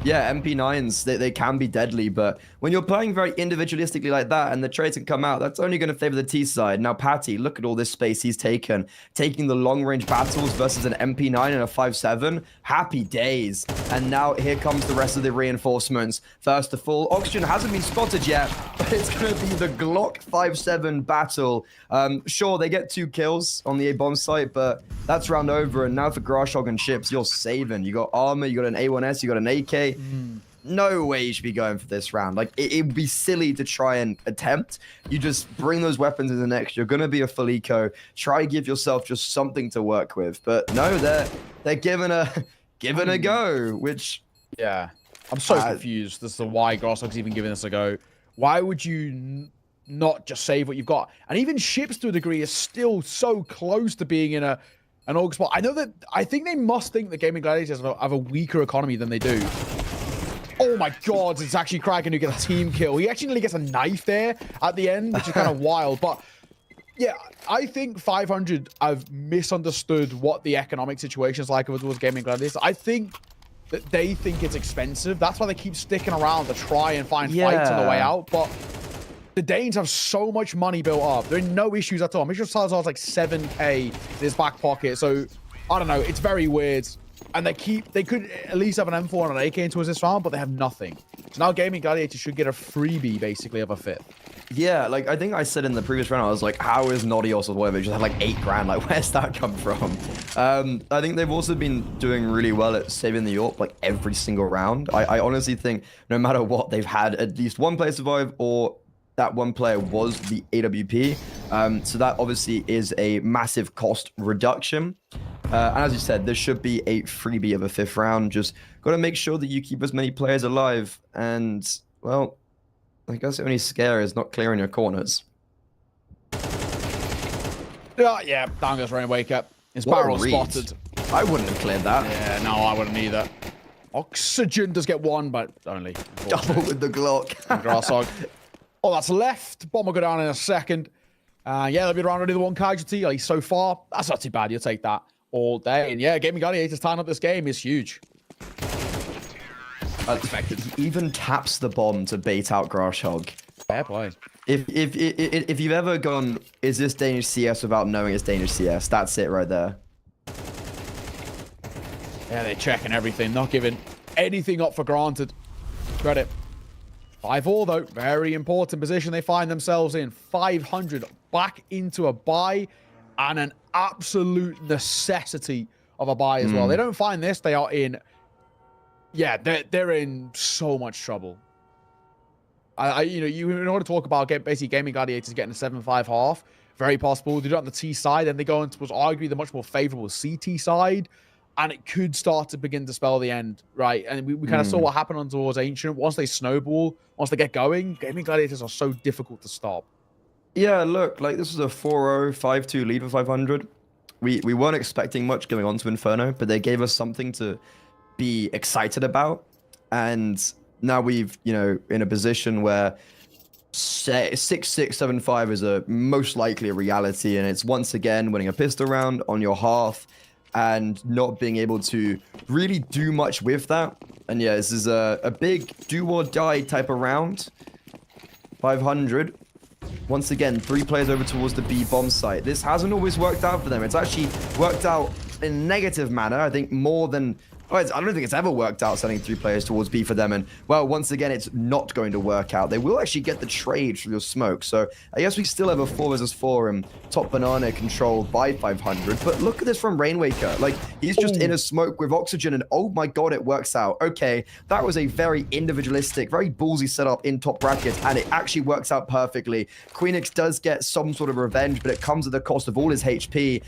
Yeah, MP9s, they can be deadly, but when you're playing very individualistically like that and the trades can come out, that's only going to favor the T side. Now, Patty, look at all this space he's taken. Taking the long-range battles versus an MP9 and a 5.7. Happy days. And now here comes the rest of the reinforcements. First of all, Oxygen hasn't been spotted yet, but it's going to be the Glock 5.7 battle. Sure, they get 2 kills on the A-bomb site, but that's round over. And now for Grashog and Chips, you're saving. You got armor, you got an A1S, you got an AK. No way you should be going for this round. Like, it would be silly to try and attempt. You just bring those weapons in the next. You're going to be a full eco. Try to give yourself just something to work with. But no, they're giving a go, which... Yeah. I'm so confused as to why Grosshog's even giving this a go. Why would you not just save what you've got? And even Ships, to a degree, is still so close to being in an org spot. I think they must think that Gaming Gladiators have a weaker economy than they do. Oh my god, it's actually Kraken who gets a team kill. He actually nearly gets a knife there at the end, which is kind of wild. But yeah, I think 500 have misunderstood what the economic situation is like towards Gaming Gladiators. I think that they think it's expensive. That's why they keep sticking around to try and find fights on the way out. But the Danes have so much money built up. There are no issues at all. I'm sure Salazar's like 7k in his back pocket. So, I don't know. It's very weird. And they could at least have an M4 and an AK towards this round, but they have nothing. So now Gaming Gladiator should get a freebie, basically, of a 5th. Yeah, like, I think I said in the previous round, I was like, how is Nodios or whatever just had like 8 grand? Like, where's that come from? I think they've also been doing really well at saving the AWP, like, every single round. I honestly think no matter what, they've had at least one player survive, or that one player was the AWP. So that obviously is a massive cost reduction. And as you said, there should be a freebie of a 5th round. Just got to make sure that you keep as many players alive. And, well, I guess the only scare is not clearing your corners. Yeah, down goes Rainwaker. His barrel spotted. I wouldn't have cleared that. Yeah, no, I wouldn't either. Oxygen does get 1, but only. Double with the Glock. Grasshog. Oh, that's left. Bomb will go down in a second. Yeah, they'll be around only the 1 casualty, at least so far. That's not too bad. You'll take that. all day. And yeah, Gaming Gladiators tying up this game is huge. He even taps the bomb to bait out Grashhog. Fair play. If you've ever gone, is this Danish CS without knowing it's Danish CS? That's it right there. Yeah, they're checking everything, not giving anything up for granted. Credit. 5-4 though, very important position they find themselves in. 500 back into a buy and an absolute necessity of a buy as well. They don't find this, they are in. Yeah, they're in so much trouble. You in order to talk about basically Gaming Gladiators getting a 7-5 half, very possible. They do it on the T side, and they go into what's arguably the much more favorable CT side, and it could start to begin to spell the end, right? And we kind of saw what happened on towards Ancient. Once they snowball, once they get going, Gaming Gladiators are so difficult to stop. Yeah, look, like this was a 4-0, 5-2 lead for 500. We weren't expecting much going on to Inferno, but they gave us something to be excited about. And now we've, in a position where 6-6-7-5 is a most likely a reality, and it's once again winning a pistol round on your half and not being able to really do much with that. And yeah, this is a big do or die type of round. 500. Once again, 3 players over towards the B bomb site. This hasn't always worked out for them. It's actually worked out in a negative manner, I think, more than... I don't think it's ever worked out sending 3 players towards B for them. And, well, once again, it's not going to work out. They will actually get the trade through your smoke. So I guess we still have a 4 versus 4 and top banana controlled by 500. But look at this from Rainwaker. Like, he's just in a smoke with oxygen, and oh my god, it works out. Okay, that was a very individualistic, very ballsy setup in top brackets, and it actually works out perfectly. Queenix does get some sort of revenge, but it comes at the cost of all his HP.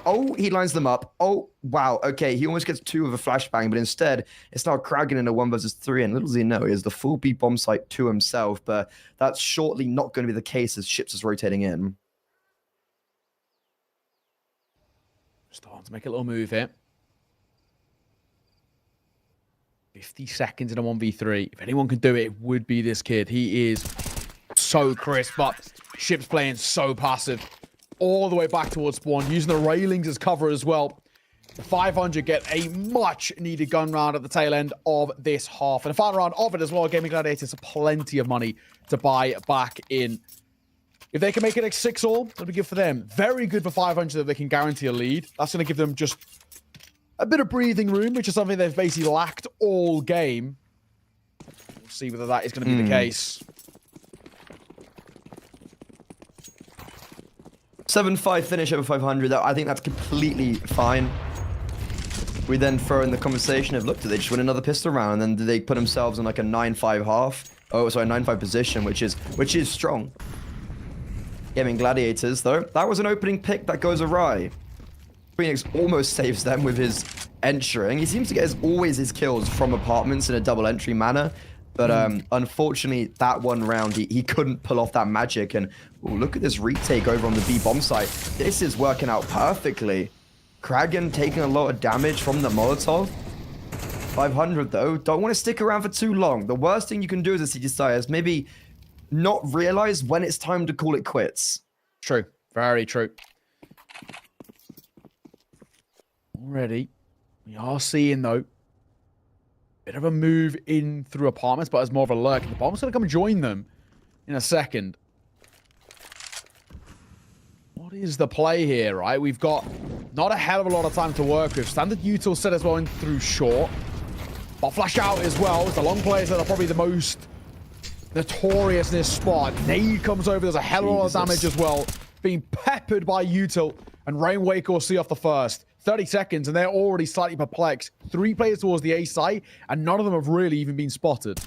Oh, he lines them up. Oh, wow. Okay, he almost gets 2 with a flashbang, but instead, it's now Kragan in a 1 versus 3, and little does he know, he has the full B bomb site to himself, but that's shortly not going to be the case as Ships is rotating in. Starting to make a little move here. 50 seconds in a 1v3. If anyone can do it, it would be this kid. He is so crisp, but Ships playing so passive. All the way back towards spawn, using the railings as cover as well. The 500 get a much needed gun round at the tail end of this half. And a final round of it as well. Gaming Gladiators have plenty of money to buy back in. If they can make it a 6-all, that'll be good for them. Very good for 500 that they can guarantee a lead. That's going to give them just a bit of breathing room, which is something they've basically lacked all game. We'll see whether that is going to be the case. 7-5 finish over 500. I think that's completely fine. We then throw in the conversation of, look, do they just win another pistol round? And then do they put themselves in like a 9-5 half? Oh, sorry, 9-5 position, which is strong. Gaming Gladiators, though, that was an opening pick that goes awry. Phoenix almost saves them with his entering. He seems to get always his kills from apartments in a double entry manner. But unfortunately, that one round, he couldn't pull off that magic. And ooh, look at this retake over on the B bomb site. This is working out perfectly. Kragan taking a lot of damage from the Molotov. 500, though, don't want to stick around for too long. The worst thing you can do as a CTSI is maybe not realize when it's time to call it quits. True. Very true. Already, we are seeing, though, bit of a move in through apartments, but as more of a lurk. The bomb's going to come and join them in a second. What is the play here, right? We've got not a hell of a lot of time to work with. Standard util set as well in through short. But flash out as well. It's the long players that are probably the most notorious in this spot. Nade comes over. There's a hell of a lot of damage as well. Being peppered by util. And Rainwake will see off the first. 30 seconds, and they're already slightly perplexed. 3 players towards the A site, and none of them have really even been spotted.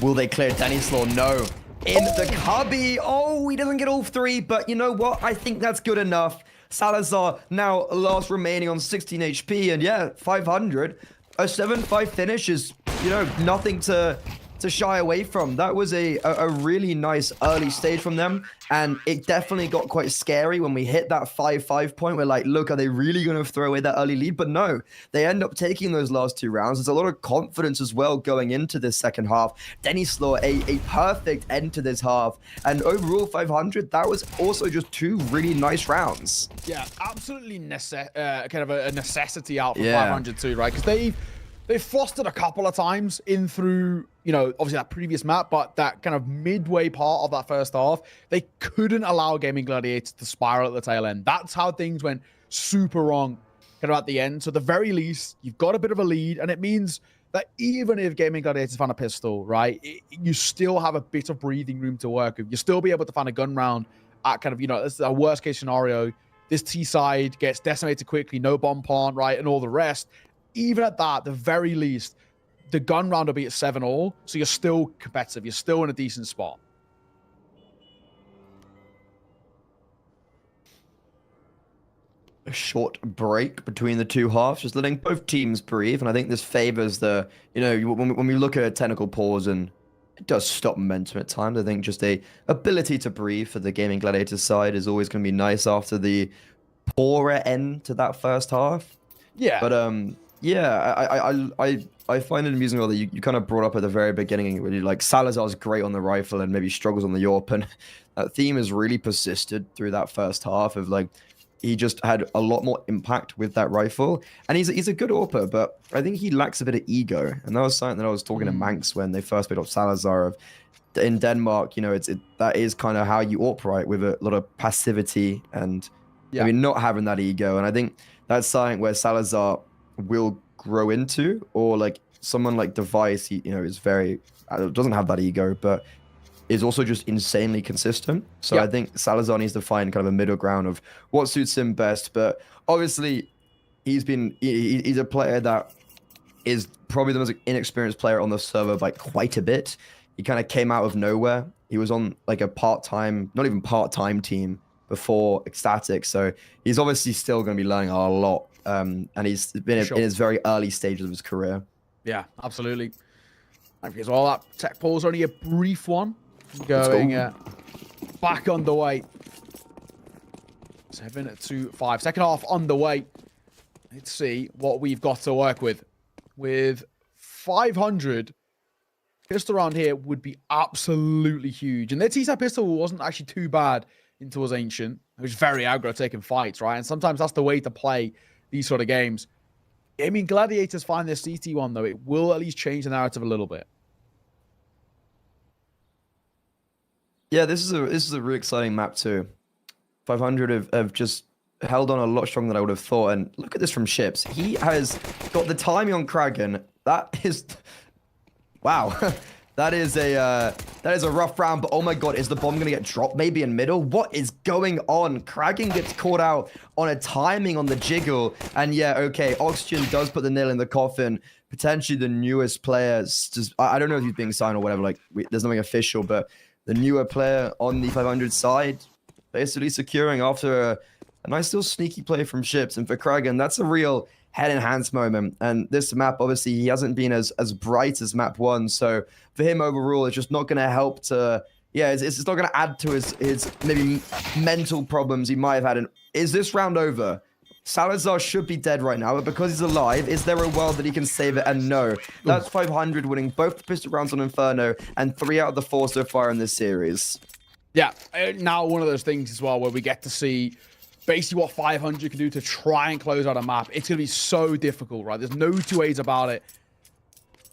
Will they clear Danislaw? No. In the cubby. Oh, he doesn't get all 3, but you know what? I think that's good enough. Salazar now last remaining on 16 HP, and yeah, 500. A 7-5 finish is, nothing to to shy away from. That was a really nice early stage from them, and it definitely got quite scary when we hit that 5-5 point. We're like, look, are they really going to throw away that early lead? But no, they end up taking those last 2 rounds. There's a lot of confidence as well going into this second half. Denny Slaw, a perfect end to this half, and overall 500, that was also just 2 really nice rounds. Yeah, absolutely kind of a necessity out for 500 too, right? Because they've fostered a couple of times in through, you know, obviously that previous map, but that kind of midway part of that first half, they couldn't allow Gaming Gladiators to spiral at the tail end. That's how things went super wrong kind of at the end. So at the very least, you've got a bit of a lead, and it means that even if Gaming Gladiators find a pistol, right, you still have a bit of breathing room to work with. You'll still be able to find a gun round at kind of, you know, this is a worst case scenario. This T side gets decimated quickly, no bomb plant, right, and all the rest. Even at that, the very least, the gun round will be at 7-all, so you're still competitive. You're still in a decent spot. A short break between the 2 halves, just letting both teams breathe, and I think this favors the, you know, when we look at a technical pause, and it does stop momentum at times. I think just a ability to breathe for the Gaming Gladiators side is always going to be nice after the poorer end to that first half. Yeah. But yeah, I find it amusing that you kind of brought up at the very beginning when you like Salazar's great on the rifle and maybe struggles on the AWP, and that theme has really persisted through that first half of like he just had a lot more impact with that rifle, and he's a good AWPer, but I think he lacks a bit of ego, and that was something that I was talking to Manx when they first picked up Salazar of in Denmark. You know, that is kind of how you AWP, right, with a lot of passivity and I mean not having that ego, and I think that's something where Salazar will grow into, or like someone like Device, he, you know, is very doesn't have that ego, but is also just insanely consistent. So I think Salazar needs to find kind of a middle ground of what suits him best. But obviously, he's a player that is probably the most inexperienced player on the server by quite a bit. He kind of came out of nowhere. He was on like a part-time, not even part-time team before Ecstatic. So he's obviously still going to be learning a lot. And he's been in his very early stages of his career. Yeah, absolutely. Because all that tech pause only a brief one. Going back underway. 7-5. Second half underway. Let's see what we've got to work with. With 500, pistol around here would be absolutely huge. And their T-side pistol wasn't actually too bad into his Ancient. It was very aggro taking fights, right? And sometimes that's the way to play these sort of games. I mean, Gladiators find this CT one, though. It will at least change the narrative a little bit. Yeah, this is a really exciting map too. 500 have just held on a lot stronger than I would have thought. And look at this from Ships. He has got the timing on Kragan. That is, wow, that is a rough round. But oh my god, is the bomb gonna get dropped maybe in middle? What is going on? Kragan gets caught out on a timing on the jiggle, and yeah, okay, Oxygen does put the nail in the coffin. Potentially the newest player. Just I don't know if he's being signed or whatever. Like there's nothing official, but the newer player on the 500 side, basically securing after a nice little sneaky play from Ships. And for Kragan, that's a real head-enhanced moment. And this map, obviously, he hasn't been as bright as map 1. So for him overall, it's just not going to help to... Yeah, it's not going to add to his maybe mental problems he might have had. And is this round over? Salazar should be dead right now, but because he's alive, is there a world that he can save it? And no. That's 500 winning both the pistol rounds on Inferno and 3 out of the 4 so far in this series. Yeah, now one of those things as well where we get to see basically what 500 can do to try and close out a map. It's going to be so difficult, right? There's no two ways about it.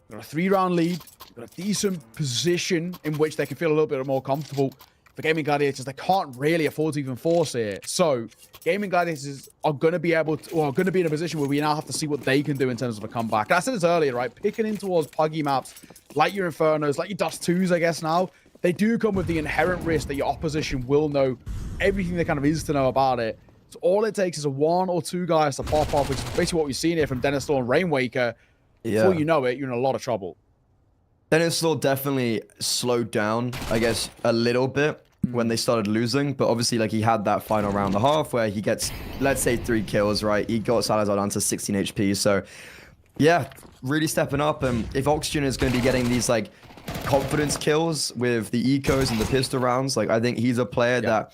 We've got a 3-round lead. We've got a decent position in which they can feel a little bit more comfortable. For Gaming Gladiators, they can't really afford to even force it. So Gaming Gladiators are going to be able to, or are going to be in a position where we now have to see what they can do in terms of a comeback. And I said this earlier, right? Picking in towards puggy maps, like your Infernos, like your Dust 2s, I guess now, they do come with the inherent risk that your opposition will know everything there kind of is to know about it. So all it takes is a 1 or 2 guys to pop off, which is basically what we've seen here from Dennis Law and Rainwaker. Yeah. Before you know it, you're in a lot of trouble. Dennis Law definitely slowed down, I guess, a little bit when they started losing, but obviously like he had that final round and a half where he gets, let's say, 3 kills, right? He got Salazar down to 16 HP. So yeah, really stepping up. And if Oxygen is going to be getting these like confidence kills with the ecos and the pistol rounds. Like, I think he's a player that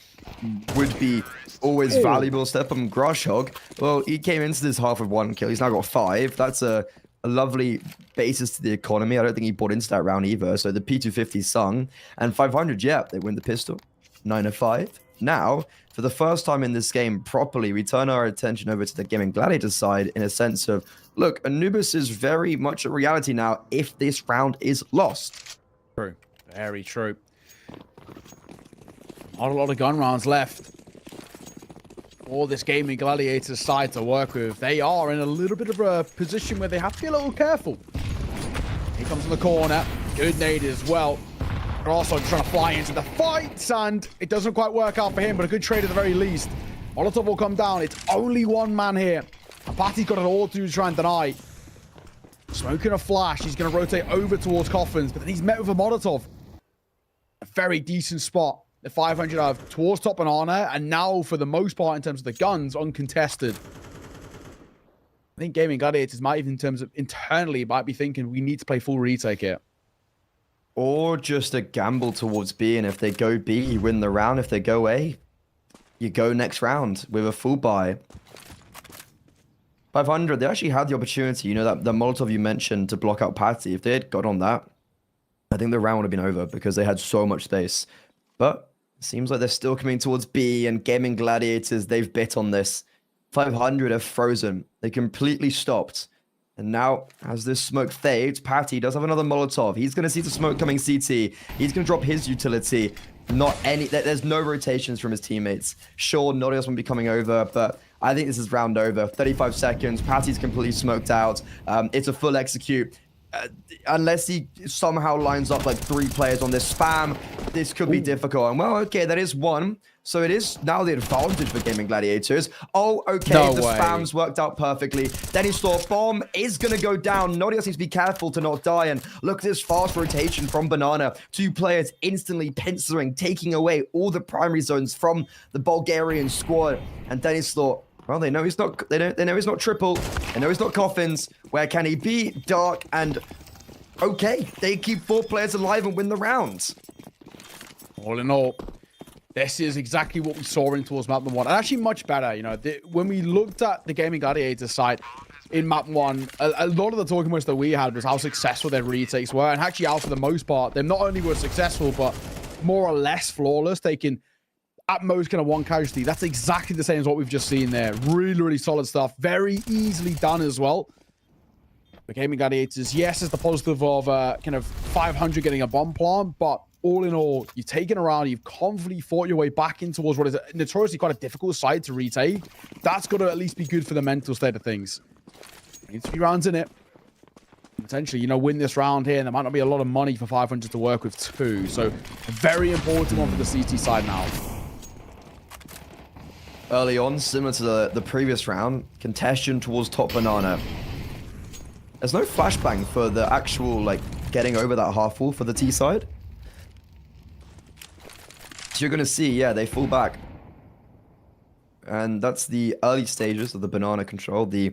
would be always valuable. Step on Groshog. Well, he came into this half with 1 kill. He's now got 5. That's a lovely basis to the economy. I don't think he bought into that round either. So the P250 sung. And 500, yeah, they win the pistol. 9 of 5. Now, for the first time in this game properly, we turn our attention over to the Gaming Gladiator side in a sense of, look, Anubis is very much a reality now if this round is lost. True. Very true. Not a lot of gun rounds left. All this Gaming Gladiators side to work with. They are in a little bit of a position where they have to be a little careful. He comes in the corner. Good nade as well. They're also trying to fly into the fight, and it doesn't quite work out for him, but a good trade at the very least. Molotov will come down. It's only one man here. And Patty's got it all to try and deny. Smoking a flash. He's going to rotate over towards Coffins, but then he's met with a Molotov. A very decent spot. The 500 of towards Top Banana, and now, for the most part, in terms of the guns, uncontested. I think Gaming Gladiators might even, in terms of internally, might be thinking we need to play full retake here. Or just a gamble towards B, and if they go B, you win the round. If they go A, you go next round with a full buy. 500, they actually had the opportunity, you know, that the Molotov you mentioned to block out Patty. If they had got on that, I think the round would have been over because they had so much space. But it seems like they're still coming towards B, and Gaming Gladiators, they've bit on this. 500 have frozen. They completely stopped. And now, as this smoke fades, Patty does have another Molotov. He's going to see the smoke coming CT. He's going to drop his utility. There's no rotations from his teammates. Sure, Norios won't be coming over, but I think this is round over. 35 seconds. Patty's completely smoked out. It's a full execute. Unless he somehow lines up like 3 players on this spam, this could be difficult. And well, okay, that is 1. So it is now the advantage for Gaming Gladiators. Oh, okay, no the way. spams worked out perfectly. Then he saw bomb is going to go down. Norios needs to be careful to not die. And look at this fast rotation from Banana. 2 players instantly pinceling, taking away all the primary zones from the Bulgarian squad. And Dennis thought, well, they know he's not. They know he's not triple. They know he's not Coffins. Where can he be? Dark and okay. They keep 4 players alive and win the round. All in all, this is exactly what we saw in towards map 1, and actually much better. You know, when we looked at the Gaming Gladiator side in map 1, a lot of the talking points that we had was how successful their retakes were, and actually, out for the most part, they not only were successful but more or less flawless, taking at most kind of 1 casualty. That's exactly the same as what we've just seen there. Really, really solid stuff. Very easily done as well. The Gaming Gladiators, yes, is the positive of kind of 500 getting a bomb plant, but all in all, you've taken around, you've confidently fought your way back in towards what is notoriously quite a difficult side to retake. That's got to at least be good for the mental state of things. Needs to be rounds in it. Potentially, you know, win this round here, and there might not be a lot of money for 500 to work with too. So, a very important one for the CT side now. Early on, similar to the previous round, contention towards Top Banana. There's no flashbang for the actual, like, getting over that half wall for the T side. So you're going to see, yeah, they fall back. And that's the early stages of the Banana control. The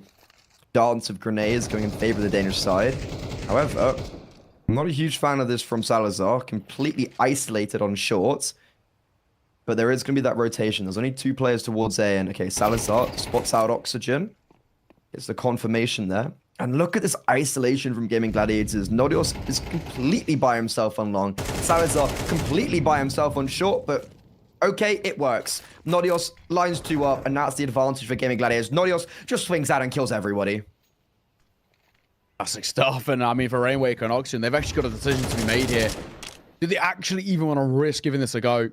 dance of grenades going in favor of the Danish side. However, I'm not a huge fan of this from Salazar. Completely isolated on shorts. But there is going to be that rotation. There's only 2 players towards A. And, okay, Salazar spots out Oxygen. It's the confirmation there. And look at this isolation from Gaming Gladiators. Norios is completely by himself on long. Salazar completely by himself on short, but okay, it works. Norios lines 2 up, and that's the advantage for Gaming Gladiators. Norios just swings out and kills everybody. Classic stuff, and I mean, for Rainwaker and Oxygen, they've actually got a decision to be made here. Do they actually even want to risk giving this a go?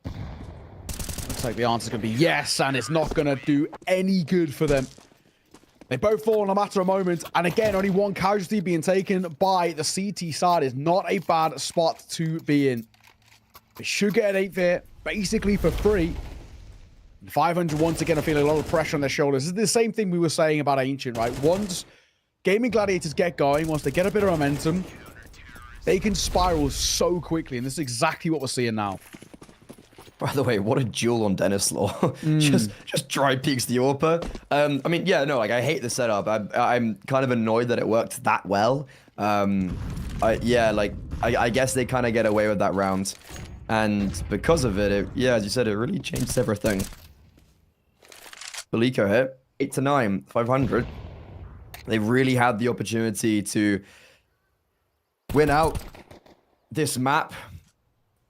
Looks like the answer's going to be yes, and it's not going to do any good for them. They both fall in a matter of moments, and again, only 1 casualty being taken by the CT side is not a bad spot to be in. They should get an 8th here, basically for free. And 500 once again are feeling a lot of pressure on their shoulders. This is the same thing we were saying about Ancient, right? Once Gaming Gladiators get going, once they get a bit of momentum, they can spiral so quickly, and this is exactly what we're seeing now. By the way, what a duel on Dennis Law. just dry peeks the AWPer. I mean, yeah, no, like, I hate the setup. I'm kind of annoyed that it worked that well. I yeah, like, I guess they kind of get away with that round. And because of it, yeah, as you said, it really changes everything. Belico hit. 8-9, 500. They really had the opportunity to win out this map.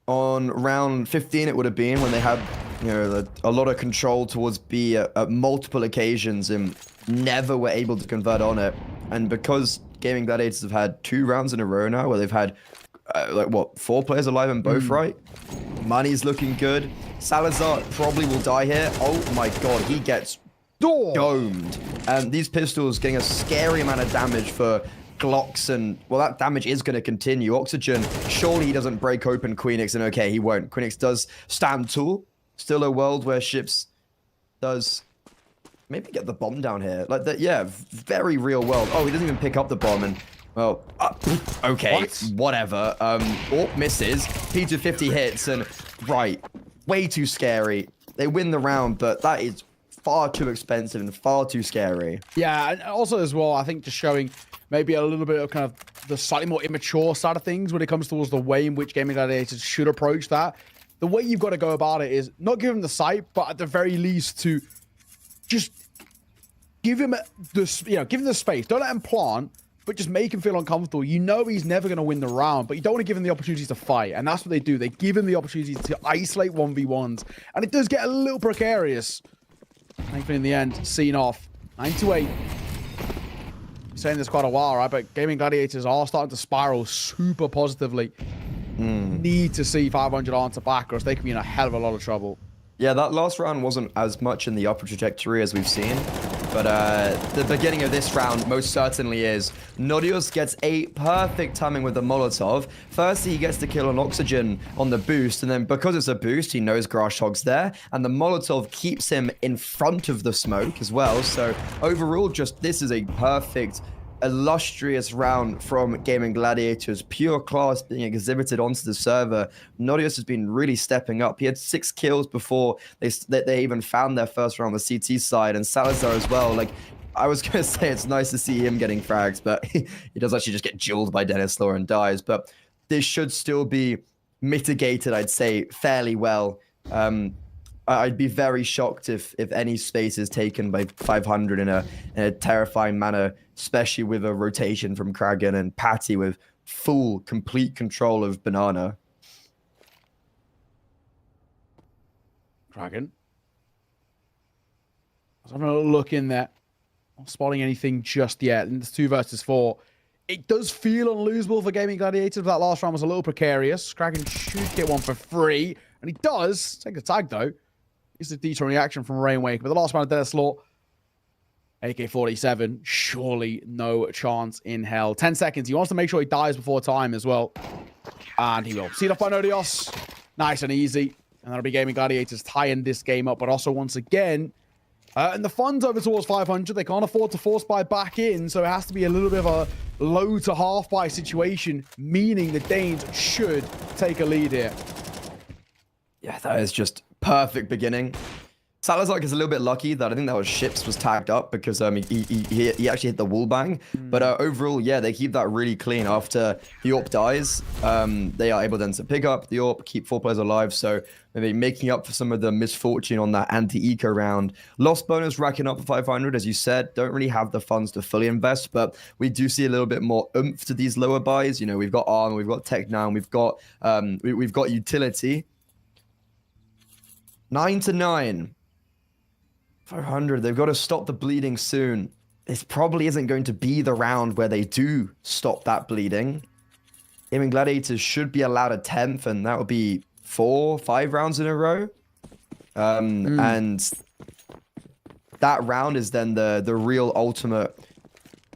On round 15, it would have been when they had, you know, a lot of control towards B at multiple occasions and never were able to convert on it. And because Gaming Gladiators have had 2 rounds in a row now where they've had, like, what, 4 players alive in both, right? Money's looking good. Salazar probably will die here. Oh my god, he gets domed. And these pistols getting a scary amount of damage for Glocks, and well, that damage is going to continue. Oxygen, surely he doesn't break open Queenix, and okay, he won't. Queenix does stand tall. Still a world where Ships does maybe get the bomb down here. Like that, yeah, very real world. Oh, he doesn't even pick up the bomb, and well, okay, whatever. Orp misses. P250 hits, and right, way too scary. They win the round, but that is far too expensive and far too scary. Yeah, and also as well, I think just showing maybe a little bit of kind of the slightly more immature side of things when it comes towards the way in which Gaming Gladiators should approach that. The way you've got to go about it is not give him the sight, but at the very least to just give him the, you know, give him the space. Don't let him plant, but just make him feel uncomfortable. You know he's never going to win the round, but you don't want to give him the opportunity to fight, and that's what they do. They give him the opportunity to isolate 1v1s, and it does get a little precarious. Thankfully, in the end, seen off 9-8. Saying this quite a while, right? But Gaming Gladiators are starting to spiral super positively. Need to see 500 on to back, or else they could be in a hell of a lot of trouble. Yeah, that last round wasn't as much in the upper trajectory as we've seen. But the beginning of this round most certainly is. Nodius gets a perfect timing with the Molotov. Firstly, he gets to kill on Oxygen on the boost, and then because it's a boost, he knows Grashog's there, and the Molotov keeps him in front of the smoke as well. So overall, just this is a perfect, illustrious round from Gaming Gladiators. Pure class being exhibited onto the server. Nodius has been really stepping up. He had 6 kills before they even found their first round on the CT side, and Salazar as well. Like, I was going to say it's nice to see him getting frags, but he does actually just get dueled by Dennis Law and dies. But this should still be mitigated, I'd say, fairly well. I'd be very shocked if any space is taken by 500 in a terrifying manner, especially with a rotation from Kragan and Patty with full, complete control of Banana. Kragan. I was having a look in there. Not spotting anything just yet. And it's 2 versus 4. It does feel unlosable for Gaming Gladiators, but that last round was a little precarious. Kragan should get one for free, and he does. Take the tag, though. It's a detour reaction from Rainwake, but the last round of Dennis Law, AK-47, surely no chance in hell. 10 seconds. He wants to make sure he dies before time as well. And he will. Seed off by Nodios. Nice and easy. And that'll be Gaming Gladiators tying this game up, but also once again, and the funds over towards 500. They can't afford to force buy back in, so it has to be a little bit of a low to half buy situation, meaning the Danes should take a lead here. Yeah, that is just perfect beginning. Salazar is a little bit lucky that I think that was Ships was tagged up because he actually hit the wall bang. But overall, yeah, they keep that really clean. After the AWP dies, they are able then to pick up the AWP, keep 4 players alive. So maybe making up for some of the misfortune on that anti-eco round. Lost bonus racking up for 500, as you said. Don't really have the funds to fully invest, but we do see a little bit more oomph to these lower buys. You know, we've got Armor, we've got Tech now, and we've got Utility. 9-9. 500, they've got to stop the bleeding soon. This probably isn't going to be the round where they do stop that bleeding. Gaming Gladiators should be allowed a 10th, and that would be 4-5 rounds in a row. And that round is then the real ultimate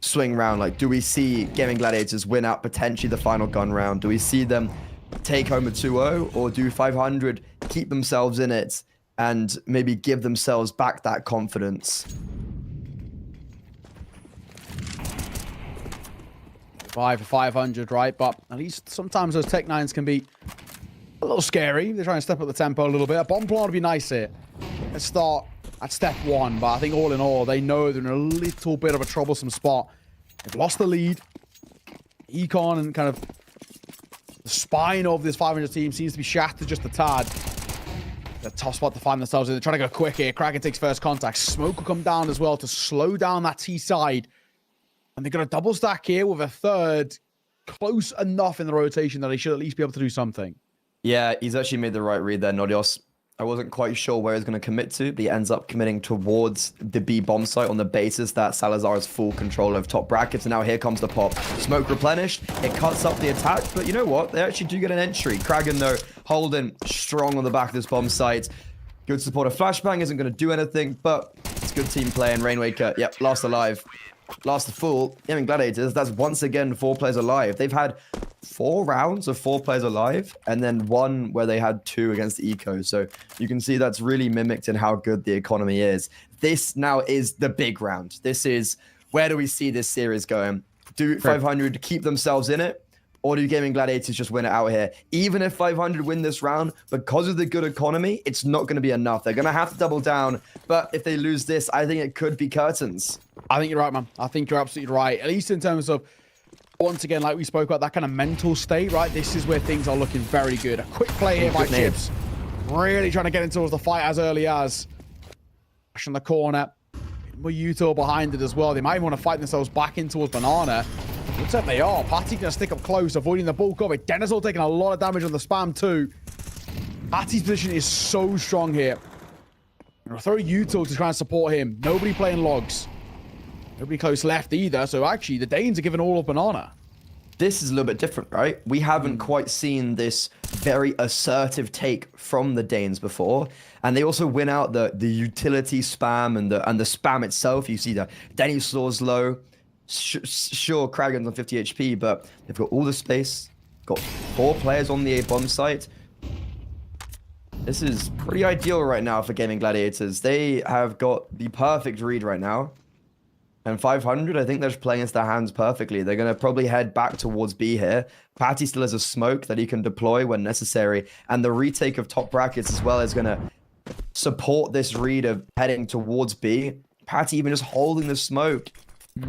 swing round. Like, do we see Gaming Gladiators win out potentially the final gun round? Do we see them take home a 2-0, or do 500 keep themselves in it and maybe give themselves back that confidence? 5 for 500, right? But at least sometimes those Tech 9s can be a little scary. They're trying to step up the tempo a little bit. A bomb plant would be nice here. Let's start at step 1, but I think all in all, they know they're in a little bit of a troublesome spot. They've lost the lead. Econ and kind of the spine of this 500 team seems to be shattered just a tad. A tough spot to find themselves in. They're trying to go quick here. Kraken takes first contact. Smoke will come down as well to slow down that T side. And they've got a double stack here with a third close enough in the rotation that he should at least be able to do something. Yeah, he's actually made the right read there, Nodios. I wasn't quite sure where he's going to commit to, but he ends up committing towards the B bomb site on the basis that Salazar has full control of top brackets. And now here comes the pop. Smoke replenished. It cuts up the attack, but you know what? They actually do get an entry. Kraken, though, holding strong on the back of this bomb site. Good support. A flashbang isn't going to do anything, but it's good team play. And Rainwaker, yep, last alive. Last the full. Gaming Gladiators, that's once again 4 players alive. They've had 4 rounds of 4 players alive, and then 1 where they had 2 against the Eco. So you can see that's really mimicked in how good the economy is. This now is the big round. This is, where do we see this series going? Do 500 keep themselves in it? Or do Gaming Gladiators just win it out here? Even if 500 win this round, because of the good economy, it's not going to be enough. They're going to have to double down. But if they lose this, I think it could be curtains. I think you're right, man. I think you're absolutely right. At least in terms of, once again, like we spoke about, that kind of mental state, right? This is where things are looking very good. A quick play here by Chips. Really trying to get into the fight as early as. Push in the corner. Yuto behind it as well. They might even want to fight themselves back in towards Banana. Looks like they are. Patty going to stick up close, avoiding the bulk of it. Denizal taking a lot of damage on the spam too. Patty's position is so strong here. I'll throw Yuto to try and support him. Nobody playing logs. Nobody close left either. So actually, the Danes are giving all of Banana. This is a little bit different, right? We haven't quite seen this very assertive take from the Danes before. And they also win out the utility spam and the spam itself. You see the Denny Slaw's low. Sure, Kragen's on 50 HP, but they've got all the space. Got 4 players on the A bomb site. This is pretty ideal right now for Gaming Gladiators. They have got the perfect read right now. And 500, I think they're just playing into their hands perfectly. They're going to probably head back towards B here. Patty still has a smoke that he can deploy when necessary. And the retake of top brackets as well is going to support this read of heading towards B. Patty even just holding the smoke.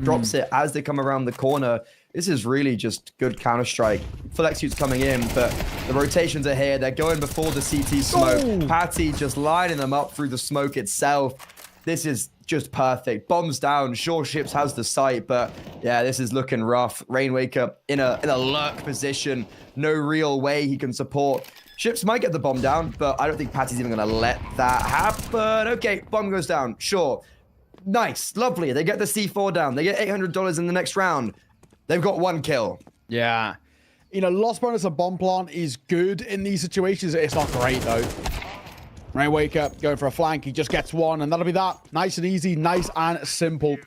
Drops it as they come around the corner. This is really just good Counter-Strike. Full execute's coming in, but the rotations are here. They're going before the CT smoke. Oh. Patty just lining them up through the smoke itself. This is just perfect. Bombs down. Sure, Ships has the sight, but yeah, this is looking rough. Rainwaker in a lurk position. No real way he can support. Ships might get the bomb down, but I don't think Patty's even going to let that happen. Okay, bomb goes down. Sure. Nice. Lovely. They get the C4 down. They get $800 in the next round. They've got 1 kill. Yeah. You know, loss bonus of bomb plant is good in these situations. It's not great, though. Rainwaker going for a flank. He just gets 1, and that'll be that. Nice and easy. Nice and simple.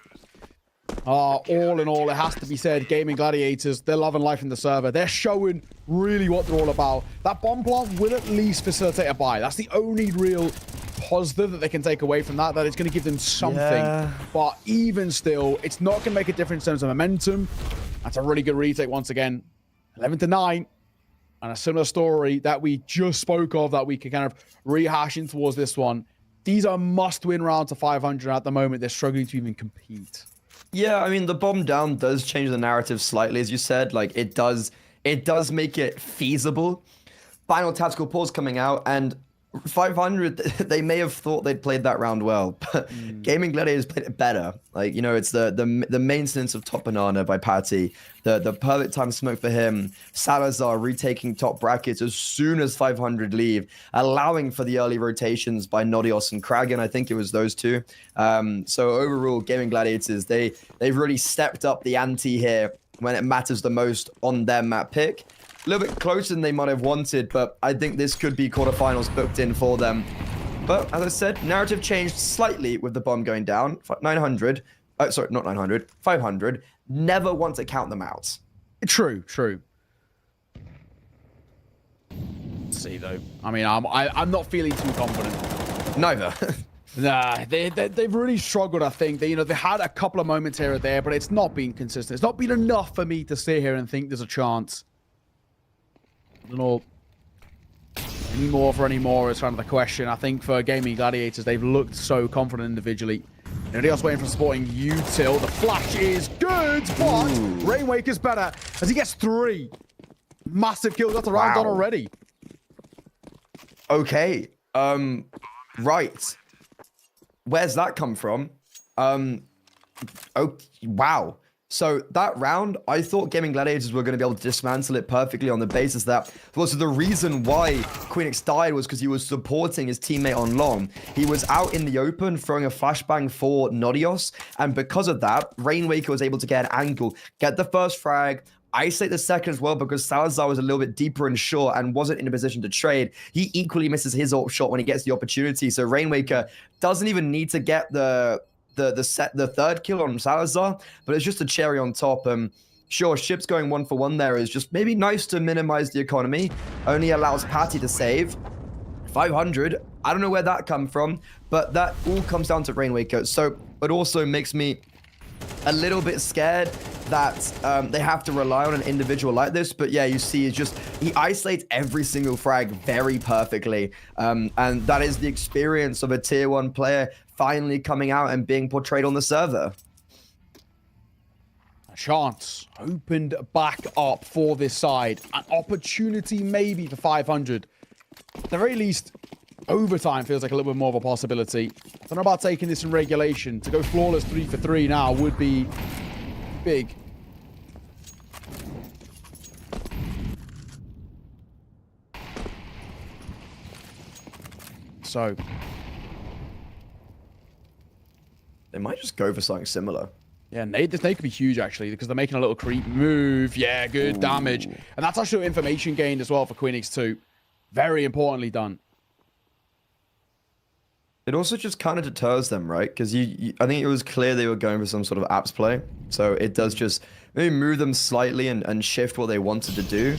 All in all, it has to be said, Gaming Gladiators, they're loving life in the server. They're showing really what they're all about. That bomb plant will at least facilitate a buy. That's the only real positive that they can take away from that it's going to give them something. Yeah. But even still, it's not going to make a difference in terms of momentum. That's a really good retake once again. 11-9. And a similar story that we just spoke of that we can kind of rehash in towards this one. These are must-win rounds to 500 at the moment. They're struggling to even compete. Yeah, I mean, the bomb down does change the narrative slightly, as you said. Like, it does make it feasible. Final tactical pause coming out, and 500, they may have thought they'd played that round well, but Gaming Gladiators played it better. Like, you know, it's the maintenance of top banana by Patty, the perfect time smoke for him, Salazar retaking top brackets as soon as 500 leave, allowing for the early rotations by Nodios and Kragen. I think it was those two. So overall, Gaming Gladiators, they've really stepped up the ante here when it matters the most on their map pick. A little bit closer than they might have wanted, but I think this could be quarterfinals booked in for them. But as I said, narrative changed slightly with the bomb going down. 900, sorry, not 900, 500. Never want to count them out. True. Let's see though. I mean, I'm not feeling too confident. Neither. Nah, they've really struggled, I think. They had a couple of moments here or there, but it's not been consistent. It's not been enough for me to sit here and think there's a chance. I don't know any more is kind of the question. I think for Gaming Gladiators, they've looked so confident individually. Nobody else waiting for supporting Util. The flash is good, but Rainwaker's better as he gets 3 massive kills. That's a round done already. Okay. Right. Where's that come from? Oh, wow. So that round, I thought Gaming Gladiators were going to be able to dismantle it perfectly on the basis that the reason why Queenix died was because he was supporting his teammate on long. He was out in the open throwing a flashbang for Nodios, and because of that, Rainwaker was able to get an angle, get the first frag, isolate the second as well because Salazar was a little bit deeper and short and wasn't in a position to trade. He equally misses his ult shot when he gets the opportunity, so Rainwaker doesn't even need to get the third kill on Salazar, but it's just a cherry on top. Sure, Ship's going 1-for-1 there is just maybe nice to minimize the economy. Only allows Patty to save. 500, I don't know where that come from, but that all comes down to Rainwaker. So it also makes me a little bit scared that they have to rely on an individual like this. But yeah, you see, it's just he isolates every single frag very perfectly. And that is the experience of a tier 1 player finally coming out and being portrayed on the server. A chance opened back up for this side. An opportunity maybe for 500. At the very least, overtime feels like a little bit more of a possibility. I don't know about taking this in regulation. To go flawless 3 for 3 now would be big. So they might just go for something similar. Yeah, this nade could be huge, actually, because they're making a little creep move. Yeah, good damage. And that's actually information gained as well for Queenix 2. Very importantly done. It also just kind of deters them, right? Because I think it was clear they were going for some sort of apps play. So it does just maybe move them slightly and shift what they wanted to do.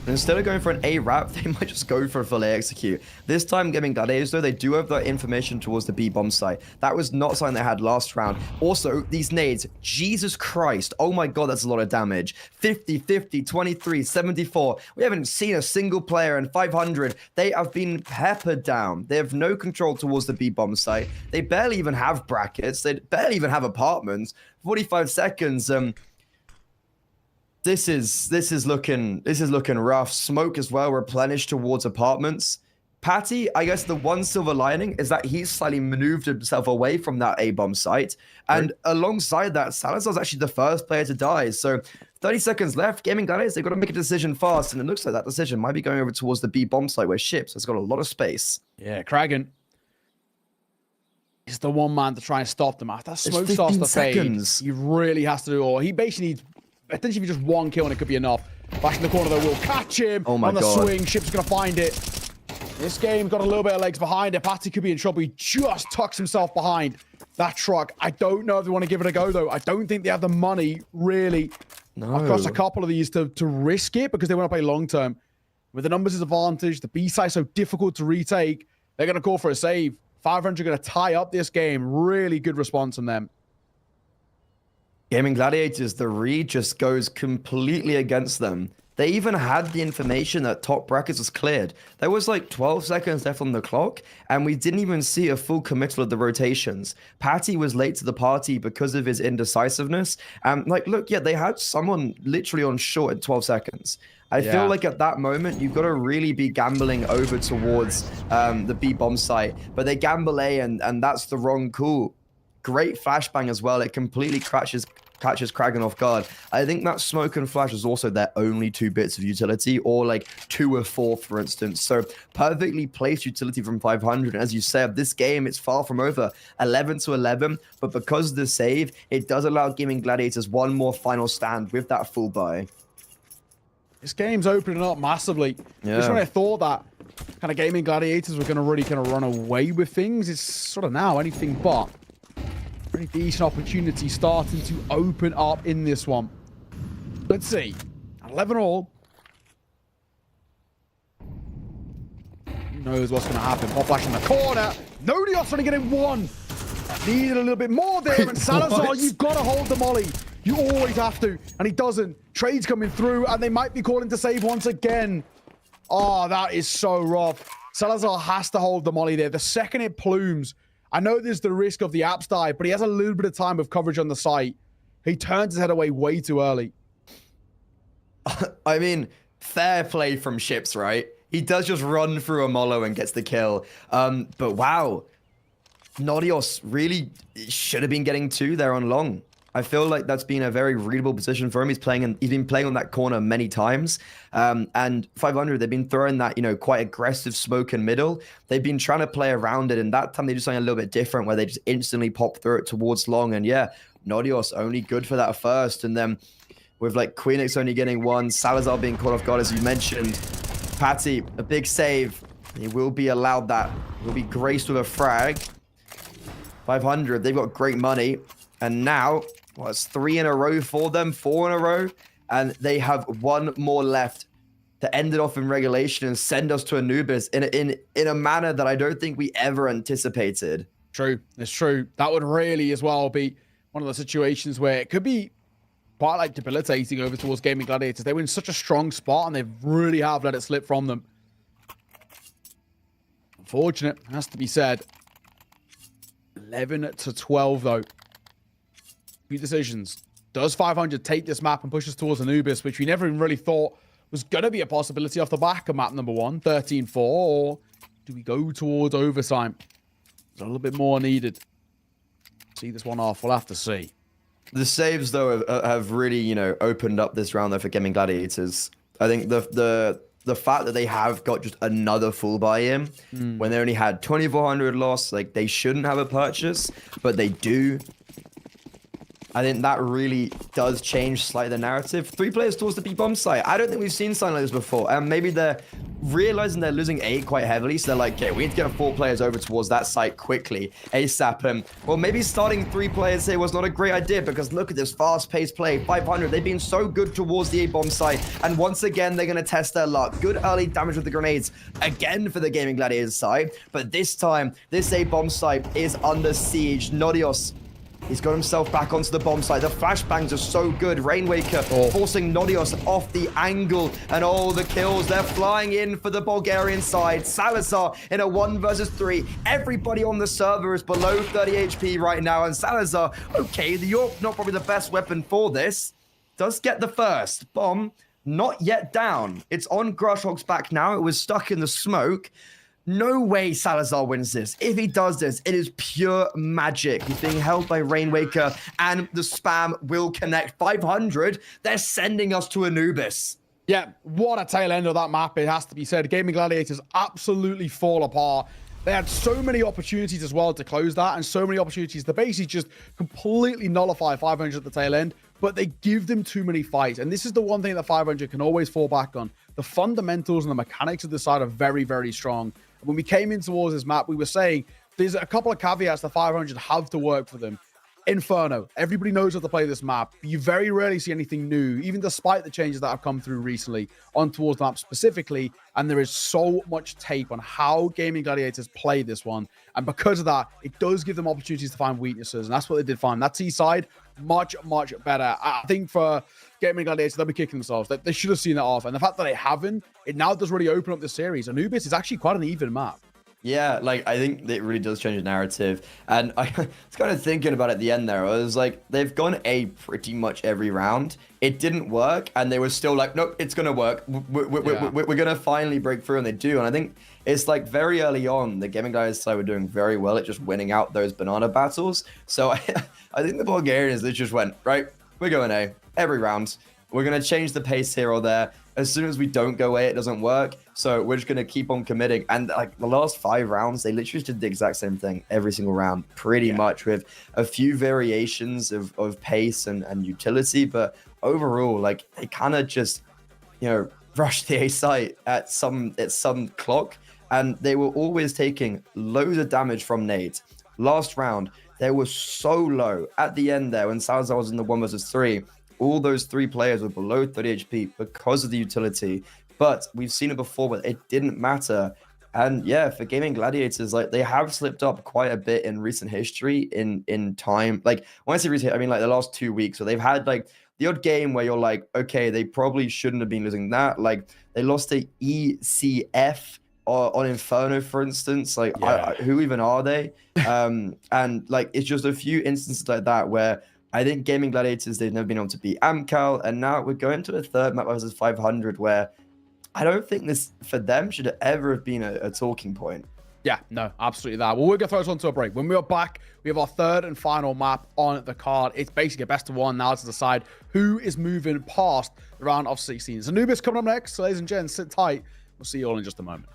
And instead of going for an A wrap, they might just go for a full A execute. This time, Gaming Gladiators, though, they do have that information towards the B bomb site. That was not something they had last round. Also, these nades, Jesus Christ. Oh my God, that's a lot of damage. 50, 50, 23, 74. We haven't seen a single player in 500. They have been peppered down. They have no control towards the B bomb site. They barely even have brackets. They barely even have apartments. 45 seconds. This is looking rough. Smoke as well, replenished towards apartments. Patty, I guess the one silver lining is that he's slightly maneuvered himself away from that A-bomb site. And alongside that, Salazar's actually the first player to die. So 30 seconds left. Gaming Gladiators, they've got to make a decision fast. And it looks like that decision might be going over towards the B-bomb site where Ships has got a lot of space. Yeah, Kragan is the one man to try and stop them. After that smoke starts to fade, he really has to do all. He basically needs potentially just one kill and it could be enough. Back in the corner though, will catch him on the swing. Ship's gonna find it. This game got a little bit of legs behind it. Patty could be in trouble. He just tucks himself behind that truck. I don't know if they want to give it a go though. I don't think they have the money really across a couple of these to risk it because they want to play long term. With the numbers as advantage, the B side so difficult to retake, they're gonna call for a save. 500 gonna tie up this game. Really good response from them. Gaming Gladiators, the read just goes completely against them. They even had the information that top brackets was cleared. There was like 12 seconds left on the clock, and we didn't even see a full committal of the rotations. Patty was late to the party because of his indecisiveness. Look, yeah, they had someone literally on short at 12 seconds. I feel like at that moment, you've got to really be gambling over towards the B bomb site. But they gamble A, and that's the wrong call. Great flashbang as well. It completely catches Kragan off guard. I think that smoke and flash is also their only 2 bits of utility, or like 2 or 4, for instance. So perfectly placed utility from 500. And as you said, this game, it's far from over. 11 to 11, but because of the save, it does allow Gaming Gladiators one more final stand with that full buy. This game's opening up massively. Just when I thought that kind of Gaming Gladiators were going to really kind of run away with things, it's sort of now anything but. Pretty decent opportunity starting to open up in this one. Let's see. 11 all. Who knows what's going to happen? Pop flash in the corner. Nodios trying to get in one. Needed a little bit more there. And Salazar, you've got to hold the molly. You always have to. And he doesn't. Trades coming through, and they might be calling to save once again. Oh, that is so rough. Salazar has to hold the molly there. The second it plumes, I know there's the risk of the apps die, but he has a little bit of time of coverage on the site. He turns his head away way too early. I mean, fair play from Ships, right? He does just run through a Molo and gets the kill. But wow, Nodios really should have been getting 2 there on long. I feel like that's been a very readable position for him. He's been playing on that corner many times. And 500, they've been throwing that, quite aggressive smoke in middle. They've been trying to play around it, and that time they do something a little bit different where they just instantly pop through it towards long. And yeah, Nodios only good for that first. And then with like Queenix only getting 1, Salazar being caught off guard, as you mentioned. Patty, a big save. He will be allowed that. He'll be graced with a frag. 500, they've got great money. And now, it's 3 in a row for them, 4 in a row. And they have 1 more left to end it off in regulation and send us to Anubis in a manner that I don't think we ever anticipated. True, it's true. That would really as well be one of the situations where it could be quite like debilitating over towards Gaming Gladiators. They were in such a strong spot and they really have let it slip from them. Unfortunate, has to be said. 11 to 12 though. Few decisions. Does 500 take this map and push us towards Anubis, which we never even really thought was going to be a possibility off the back of map number 1, 13-4, or do we go towards overtime? There's a little bit more needed. See this one off, we'll have to see. The saves, though, have really, opened up this round, though, for Gaming Gladiators. I think the fact that they have got just another full buy-in when they only had 2,400 loss, like, they shouldn't have a purchase, but they do. I think that really does change slightly the narrative. 3 players towards the B-bomb site. I don't think we've seen something like this before. And maybe they're realizing they're losing 8 quite heavily. So they're like, okay, we need to get 4 players over towards that site quickly. ASAP. And well, maybe starting 3 players here was not a great idea because look at this fast-paced play. 500, they've been so good towards the A-bomb site. And once again, they're going to test their luck. Good early damage with the grenades again for the Gaming Gladiators side. But this time, this A-bomb site is under siege. Nodios, he's got himself back onto the bomb site. The flashbangs are so good. Rainwaker forcing Nodios off the angle. And all the kills, they're flying in for the Bulgarian side. Salazar in a 1 versus 3. Everybody on the server is below 30 HP right now. And Salazar, okay, you're not probably the best weapon for this. Does get the first bomb. Not yet down. It's on Grushhog's back now. It was stuck in the smoke. No way Salazar wins this. If he does this, it is pure magic. He's being held by Rainwaker, and the spam will connect. 500, they're sending us to Anubis. Yeah, what a tail end of that map, it has to be said. Gaming Gladiators absolutely fall apart. They had so many opportunities as well to close that, and so many opportunities to basically just completely nullify 500 at the tail end, but they give them too many fights. And this is the one thing that 500 can always fall back on. The fundamentals and the mechanics of the side are very, very strong. When we came in towards this map, we were saying there's a couple of caveats that 500 have to work for them. Inferno. Everybody knows how to play this map. You very rarely see anything new, even despite the changes that have come through recently on towards the map specifically. And there is so much tape on how Gaming Gladiators play this one. And because of that, it does give them opportunities to find weaknesses. And that's what they did find. That T side, much, much better. I think for Gaming Gladiators, they'll be kicking themselves. They should have seen that off. And the fact that they haven't, it now does really open up the series. Anubis is actually quite an even map. Yeah, like, I think it really does change the narrative. And I was kind of thinking about it at the end there. I was like, they've gone A pretty much every round. It didn't work, and they were still like, nope, it's going to work. We're going to finally break through, and they do. And I think it's like very early on, the Gaming Guys side were doing very well at just winning out those banana battles. So I think the Bulgarians, they just went, right, we're going A every round. We're going to change the pace here or there. As soon as we don't go A, it doesn't work. So we're just going to keep on committing. And like the last 5 rounds, they literally did the exact same thing every single round, pretty much, with a few variations of pace and utility. But overall, like, they kind of just, rushed the A site at some clock. And they were always taking loads of damage from nades. Last round, they were so low at the end there when Salazar was in the 1 versus 3. All those 3 players were below 30 HP because of the utility. But we've seen it before, but it didn't matter. And yeah, for Gaming Gladiators, like, they have slipped up quite a bit in recent history in time. Like, when I say recent, I mean like the last 2 weeks. So they've had like the odd game where you're like, okay, they probably shouldn't have been losing that. Like, they lost to ECF on Inferno, for instance. Like, who even are they? And like, it's just a few instances like that where I think Gaming Gladiators, they've never been able to beat Amcal, and now we're going to a third map versus 500 where I don't think this for them should ever have been a talking point. Yeah, no, absolutely that. Well, we're going to throw us onto a break. When we are back, we have our third and final map on the card. It's basically a best of one now to decide who is moving past the round of 16. So Anubis coming up next. So ladies and gents, sit tight. We'll see you all in just a moment.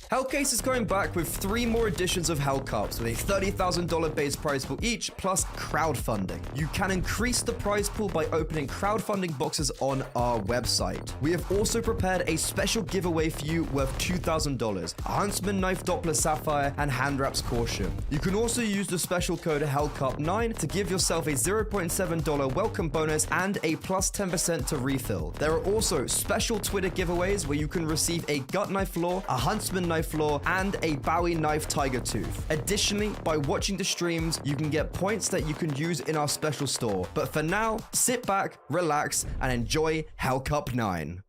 Hellcase is going back with 3 more editions of Hellcups with a $30,000 base prize pool each, plus crowdfunding. You can increase the prize pool by opening crowdfunding boxes on our website. We have also prepared a special giveaway for you worth $2,000, a Huntsman Knife Doppler Sapphire, and Hand Wraps Caution. You can also use the special code HELLCUP9 to give yourself a $0.7 welcome bonus and a plus 10% to refill. There are also special Twitter giveaways where you can receive a Gut Knife Lore, a Huntsman Knife Lore, and a Bowie Knife Tiger Tooth. Additionally, by watching the streams, you can get points that you can use in our special store. But for now, sit back, relax, and enjoy Hellcup 9.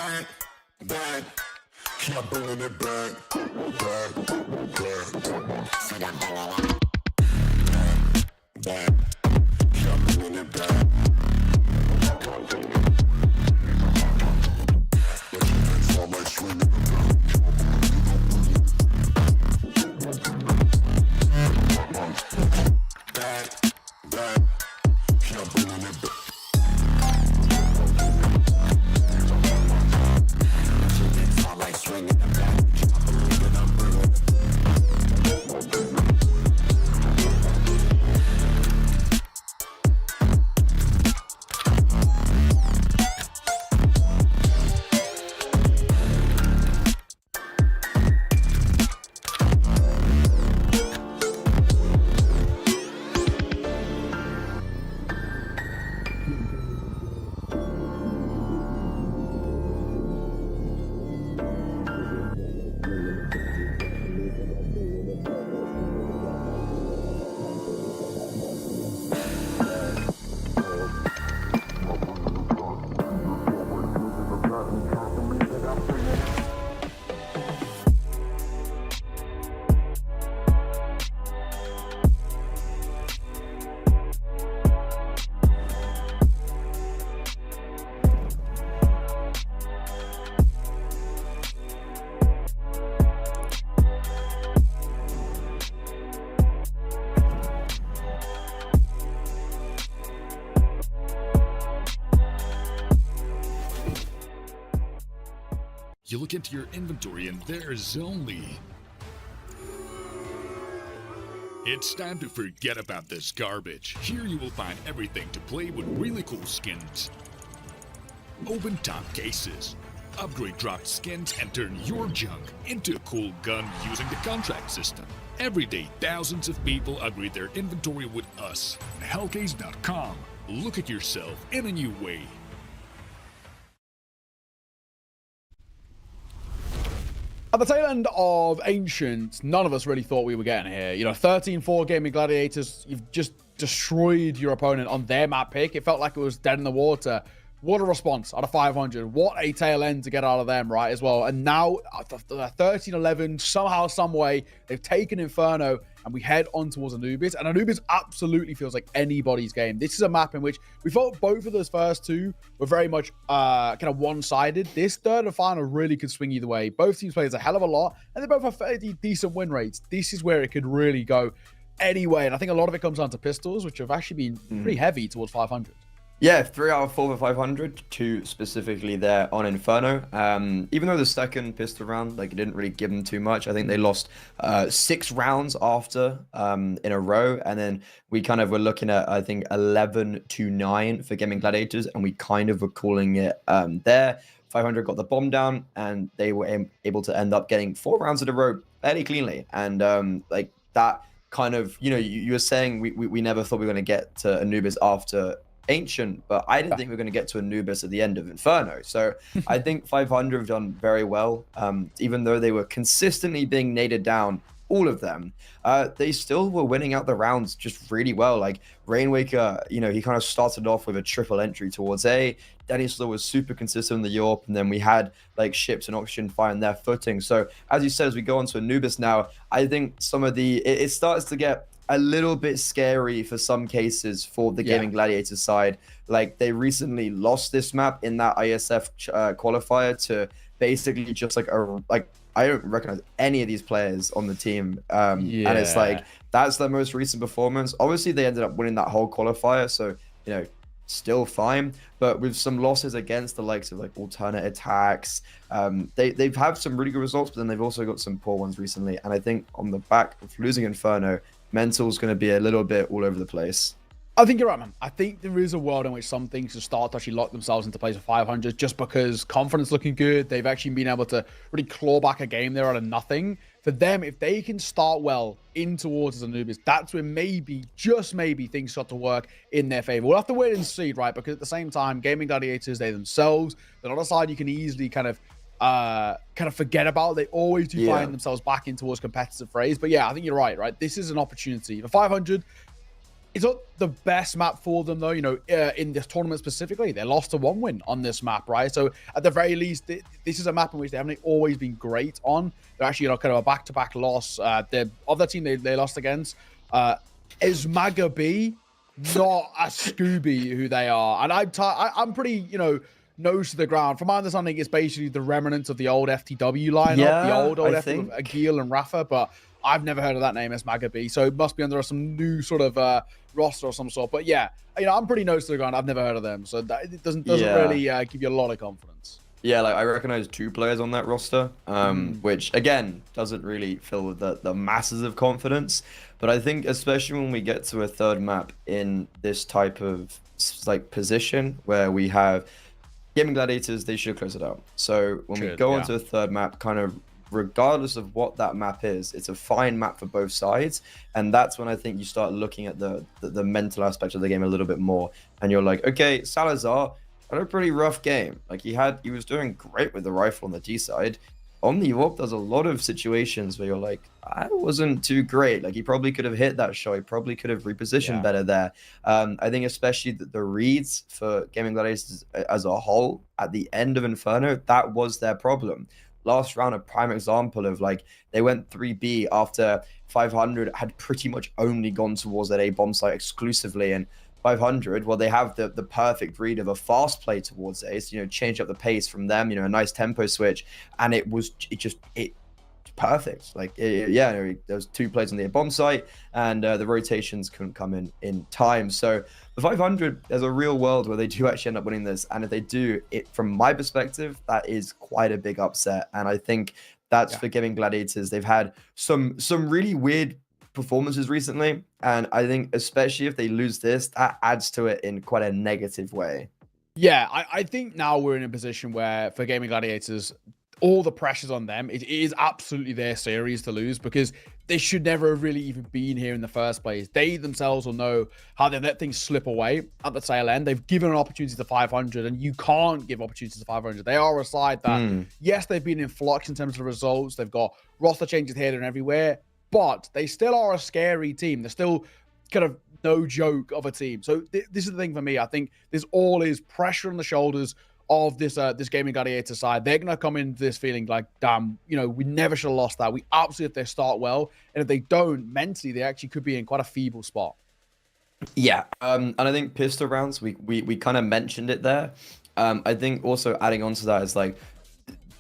Back, back, keep bringing it back, back, back. Said I'm bringing it back, keep bringing it back. But you can't fall like swinging it back, back, keep bringing it back. Like swinging the back, I believe that I'm bringing it. You look into your inventory and there's only... It's time to forget about this garbage. Here you will find everything to play with really cool skins. Open top cases. Upgrade dropped skins and turn your junk into a cool gun using the contract system. Every day, thousands of people upgrade their inventory with us. Hellcase.com. Look at yourself in a new way. At the tail end of Ancient, none of us really thought we were getting here. You know, 13-4 Gaming Gladiators, you've just destroyed your opponent on their map pick. It felt like it was dead in the water. What a response out of 500. What a tail end to get out of them, right, as well. And now, 13-11, somehow, some way, they've taken Inferno, and we head on towards Anubis. And Anubis absolutely feels like anybody's game. This is a map in which we felt both of those first two were very much kind of one-sided. This third and final really could swing either way. Both teams played a hell of a lot, and they both have fairly decent win rates. This is where it could really go anyway. And I think a lot of it comes down to pistols, which have actually been pretty heavy towards 500. Yeah, 3 out of 4 for 500, 2 specifically there on Inferno. Even though the second pistol round, like, it didn't really give them too much. I think they lost 6 rounds after in a row. And then we kind of were looking at, I think, 11-9 for Gaming Gladiators. And we kind of were calling it there. 500 got the bomb down, and they were able to end up getting 4 rounds in a row fairly cleanly. And like that kind of, you know, you were saying we never thought we were going to get to Anubis after Ancient, but I didn't think we were going to get to Anubis at the end of Inferno. So I think 500 have done very well, even though they were consistently being naded down, all of them. They still were winning out the rounds just really well. Like Rainwaker, you know, he kind of started off with a triple entry towards A. Danislaw was super consistent in the Yorp, and then we had like Ships and Oxygen find their footing. So as you said, as we go on to Anubis now, I think some of the it starts to get a little bit scary for some cases for the Gaming Gladiator side. Like they recently lost this map in that ISF qualifier to basically just like I don't recognize any of these players on the team. And it's like, that's their most recent performance. Obviously they ended up winning that whole qualifier. So, you know, still fine, but with some losses against the likes of like alternate attacks, they've had some really good results, but then they've also got some poor ones recently. And I think on the back of losing Inferno, mental's going to be a little bit all over the place. I think you're right, man. I think there is a world in which some things will start to actually lock themselves into place of 500 just because confidence looking good. They've actually been able to really claw back a game there out of nothing. For them, if they can start well in towards Anubis, that's when maybe, just maybe, things start to work in their favor. We'll have to wait and see, right? Because at the same time, Gaming Gladiators, they themselves, they're not a side you can easily kind of forget about. They always do find themselves back in towards competitive phrase. But yeah, I think you're right? This is an opportunity. For 500, It's not the best map for them, though. You know, in this tournament specifically, they lost to 1 win on this map, right? So at the very least, this is a map in which they haven't always been great on. They're actually, you know, kind of a back-to-back loss. The other team they lost against is Maga B, not a Scooby who they are. And I'm pretty, you know, nose to the ground. From my understanding, it's basically the remnants of the old FTW lineup, the old FTW of Agil and Rafa, but I've never heard of that name as Maga B, so it must be under some new sort of roster of some sort. But yeah, you know, I'm pretty nose to the ground. I've never heard of them, so it doesn't really give you a lot of confidence. Yeah, like I recognize 2 players on that roster, which again doesn't really fill with the masses of confidence. But I think especially when we get to a third map in this type of like position where we have Gaming Gladiators, they should close it out. So when we go onto a third map, kind of regardless of what that map is, it's a fine map for both sides, and that's when I think you start looking at the mental aspect of the game a little bit more, and you're like, okay, Salazar had a pretty rough game. Like he was doing great with the rifle on the T side. On the AWP, there's a lot of situations where you're like, I wasn't too great. Like he probably could have hit that shot. He probably could have repositioned better there. I think especially the reads for Gaming Gladiators as a whole at the end of Inferno, that was their problem. Last round, a prime example of like they went 3B after 500 had pretty much only gone towards that A bomb site exclusively, and 500, well, they have the perfect read of a fast play towards A, so, you know, change up the pace from them, you know, a nice tempo switch, and it just perfect. Like, there was 2 plays on the bomb site, and the rotations couldn't come in time. So the 500, there's a real world where they do actually end up winning this, and if they do, it from my perspective, that is quite a big upset, and I think that's for Gaming Gladiators. They've had some really weird performances recently, and I think especially if they lose this, that adds to it in quite a negative way. Yeah, I think now we're in a position where for Gaming Gladiators, all the pressure's on them. It is absolutely their series to lose because they should never have really even been here in the first place. They themselves will know how they let things slip away at the tail end. They've given an opportunity to 500, and you can't give opportunities to 500. They are a side that, yes, they've been in flux in terms of the results. They've got roster changes here and everywhere, but they still are a scary team. They're still kind of no joke of a team. So this is the thing for me. I think this all is pressure on the shoulders of this Gaming Gladiator side. They're going to come into this feeling like, damn, you know, we never should have lost that. We absolutely, if they start well, and if they don't, mentally, they actually could be in quite a feeble spot. Yeah, and I think pistol rounds, we kind of mentioned it there. I think also adding on to that is like,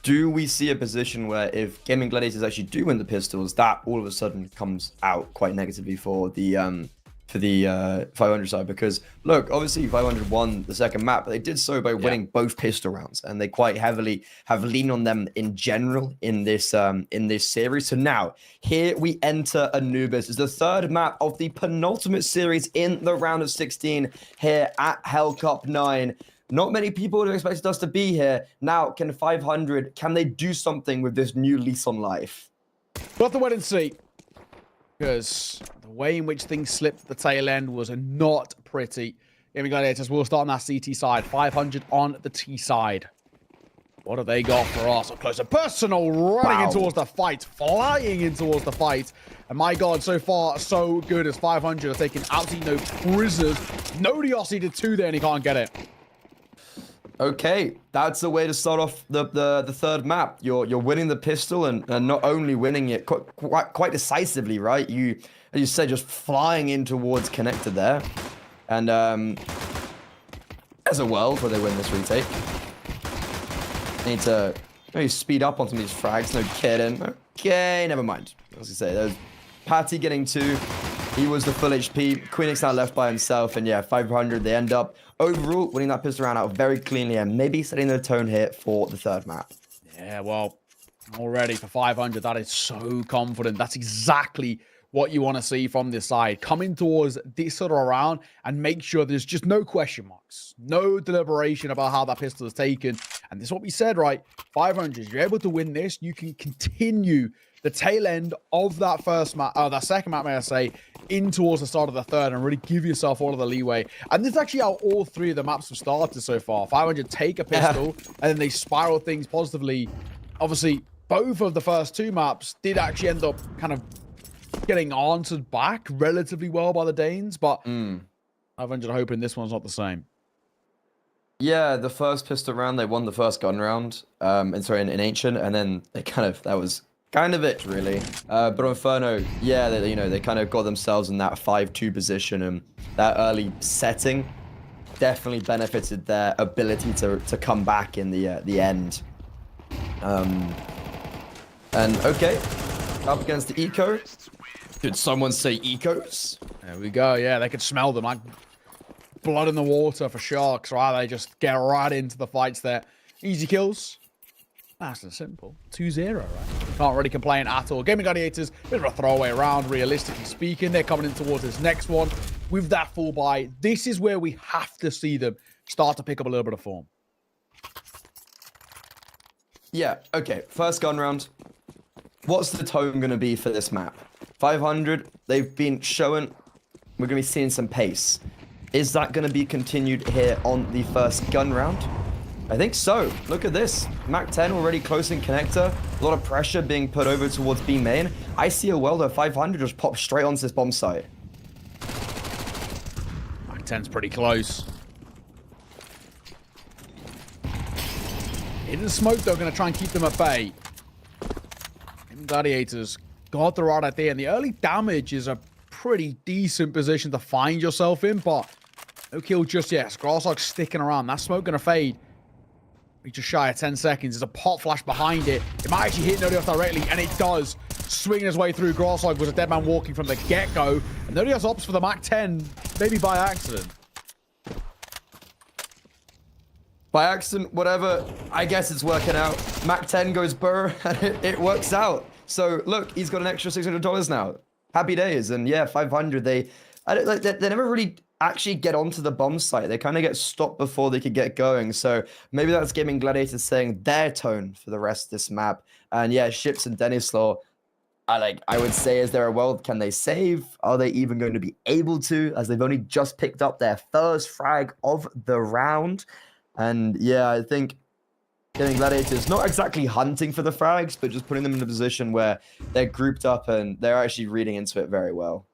do we see a position where if Gaming Gladiators actually do win the pistols, that all of a sudden comes out quite negatively for the 500 side? Because look, obviously 500 won the second map, but they did so by winning both pistol rounds, and they quite heavily have leaned on them in general in this series. So now here we enter Anubis. It's the third map of the penultimate series in the round of 16 here at Hellcup 9. Not many people would have expected us to be here. Now, can 500, can they do something with this new lease on life? We'll have to wait and see. Because the way in which things slipped at the tail end was not pretty. Gaming Gladiators will start on that CT side. 500 on the T side. What have they got for us? Up close and personal, running in towards the fight, flying in towards the fight. And my God, so far, so good as 500 are taking absolutely no prisoners. No Dios, he did 2 there and he can't get it. Okay, that's the way to start off the third map. You're winning the pistol, and not only winning it quite decisively, right? You, as you said, just flying in towards connector there. And there's a world where they win this retake. Need to maybe speed up on some of these frags. No kidding. Okay, never mind. As I say, there's Patty getting 2. He was the full HP. Queenix now left by himself, and yeah, 500. They end up overall winning that pistol round out very cleanly, and maybe setting the tone here for the third map. Yeah, well, already for 500, that is so confident. That's exactly what you want to see from this side. Coming towards this sort of round and make sure there's just no question marks, no deliberation about how that pistol is taken. And this is what we said, right? 500, you're able to win this, you can continue the tail end of that first map, that second map, may I say, in towards the start of the third, and really give yourself all of the leeway. And this is actually how all 3 of the maps have started so far. 500 take a pistol, and then they spiral things positively. Obviously, both of the first 2 maps did actually end up kind of getting answered back relatively well by the Danes, but 500 hoping this one's not the same. Yeah, the first pistol round, they won the first gun round, in Ancient, and then that was kind of it, really. But on Inferno, yeah, they kind of got themselves in that 5-2 position, and that early setting definitely benefited their ability to come back in the end. And okay, up against the Eco. Did someone say Ecos? There we go, yeah, they could smell them, like blood in the water for sharks, right? They just get right into the fights there. Easy kills. Nice and simple. 2-0, right? Can't really complain at all. Gaming Gladiators, bit of a throwaway round, realistically speaking. They're coming in towards this next one with that full buy. This is where we have to see them start to pick up a little bit of form. Yeah, okay. First gun round. What's the tone going to be for this map? 500, they've been showing, we're going to be seeing some pace. Is that going to be continued here on the first gun round? I think so. Look at this. Mac 10 already close in connector. A lot of pressure being put over towards B main. I see a welder 500 just pop straight onto this bomb site. Mac 10's pretty close. In the smoke, though, going to try and keep them at bay. Gladiators got the right idea, and the early damage is a pretty decent position to find yourself in, but no kill just yet. Grossock sticking around. That smoke going to fade. We just shy of 10 seconds. There's a pot flash behind it. It might actually hit Nodios directly, and it does. Swinging his way through. Grossock was a dead man walking from the get-go. And Nodios opts for the Mac 10, maybe by accident. By accident, whatever, I guess it's working out. Mac 10 goes burr, and it works out. So, look, he's got an extra $600 now. Happy days. And yeah, 500, they never really actually get onto the bomb site. They kind of get stopped before they could get going. So maybe that's Gaming Gladiators saying their tone for the rest of this map. And yeah, Ships and Denislaw, I would say, is there a world? Can they save? Are they even going to be able to? As they've only just picked up their first frag of the round. And yeah, I think Gaming Gladiators, not exactly hunting for the frags, but just putting them in a position where they're grouped up and they're actually reading into it very well.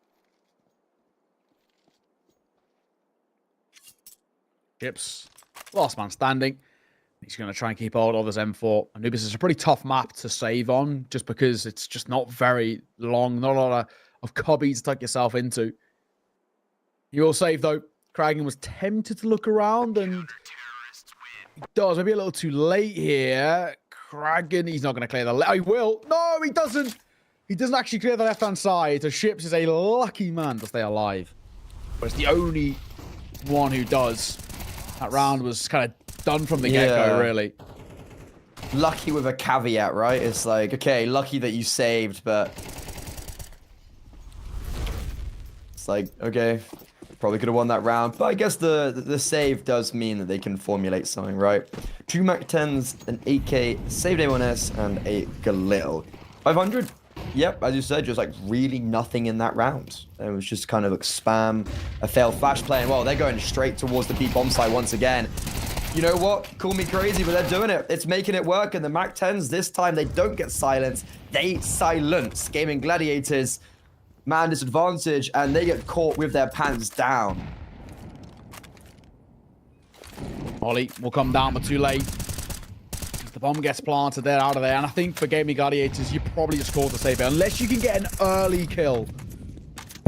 Ships, last man standing. He's going to try and keep hold of this M4. Anubis is a pretty tough map to save on, just because it's just not very long, not a lot of cubby to tuck yourself into. You will save, though. Kragan was tempted to look around, and he does. Maybe a little too late here. Kragan, he's not going to clear the left. Oh, he will. No, he doesn't. He doesn't actually clear the left-hand side. So Ships is a lucky man to stay alive. But it's the only one who does. That round was kind of done from the get-go, really. Lucky with a caveat, right? It's like, okay, lucky that you saved, but it's like, okay, probably could have won that round. But I guess the save does mean that they can formulate something, right? 2 Mac 10s, an 8K, saved A1S, and a Galil. 500? Yep, as you said, just like really nothing in that round. It was just kind of like spam, a failed flash play, and well, they're going straight towards the B bomb site once again. You know what? Call me crazy, but they're doing it. It's making it work, and the Mac 10s this time, they don't get silenced. They silence Gaming Gladiators. Man disadvantage, and they get caught with their pants down. Ollie will come down, but too late. The bomb gets planted, they're out of there. And I think for Gaming Gladiators, you probably just call to save it. Unless you can get an early kill.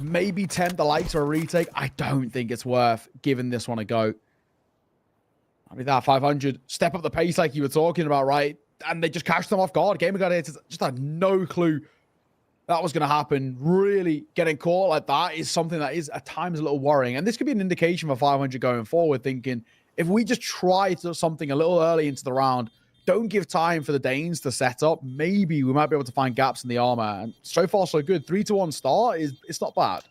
Maybe tempt the likes of a retake. I don't think it's worth giving this one a go. I mean, that 500, step up the pace like you were talking about, right? And they just cashed them off guard. Gaming Gladiators just had no clue that was going to happen. Really getting caught like that is something that is at times a little worrying. And this could be an indication for 500 going forward, thinking if we just try to something a little early into the round, don't give time for the Danes to set up, maybe we might be able to find gaps in the armor. And so far, so good. 3-1 start it's not bad.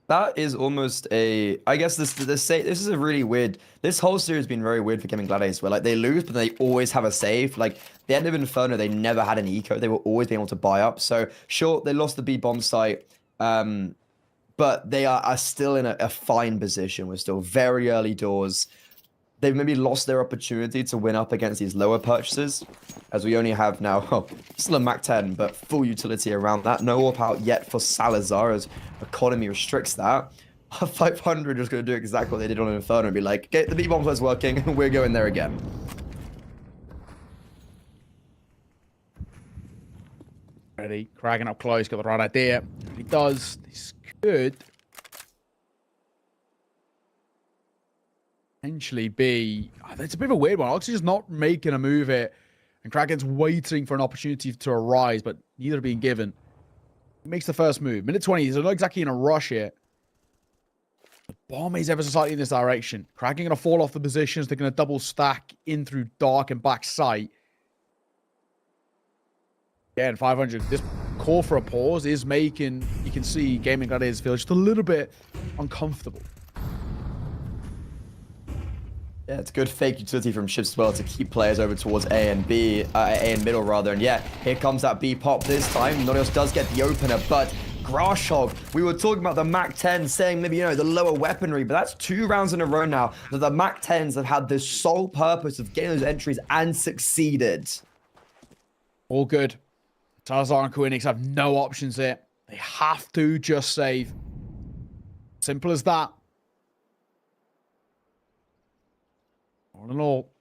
That is almost a, I guess this is a really weird, this whole series has been very weird for Gaming Gladiators, where like they lose, but they always have a save. Like the end of Inferno, they never had an eco. They were always being able to buy up. So sure, they lost the B bomb site, but they are still in a fine position. We're still very early doors. they've maybe lost their opportunity to win up against these lower purchases, as we only have now, still a Mac 10, but full utility around that. No AWP out yet for Salazar, as economy restricts that. 500 is going to do exactly what they did on Inferno and be like, okay, the B-bomb was working, we're going there again. Ready, Kraken up close, got the right idea. He does. This could potentially be. It's a bit of a weird one. Oxygen's not making a move here, and Kraken's waiting for an opportunity to arise, but neither are being given. He makes the first move. Minute 20. They're not exactly in a rush here. The bomb is ever so slightly in this direction. Kraken going to fall off the positions. They're going to double stack in through dark and back sight. Yeah, and 500, this call for a pause is making, you can see Gaming Gladiators feel just a little bit uncomfortable. Yeah, it's good fake utility from Ships as well to keep players over towards A and B, A and middle rather. And yeah, here comes that B pop this time. Norios does get the opener, but Grashog, we were talking about the Mac 10 saying maybe, the lower weaponry, but that's 2 rounds in a row now that the Mac 10s have had this sole purpose of getting those entries and succeeded. All good. Salazar and Quinix have no options here. They have to just save. Simple as that. All in all,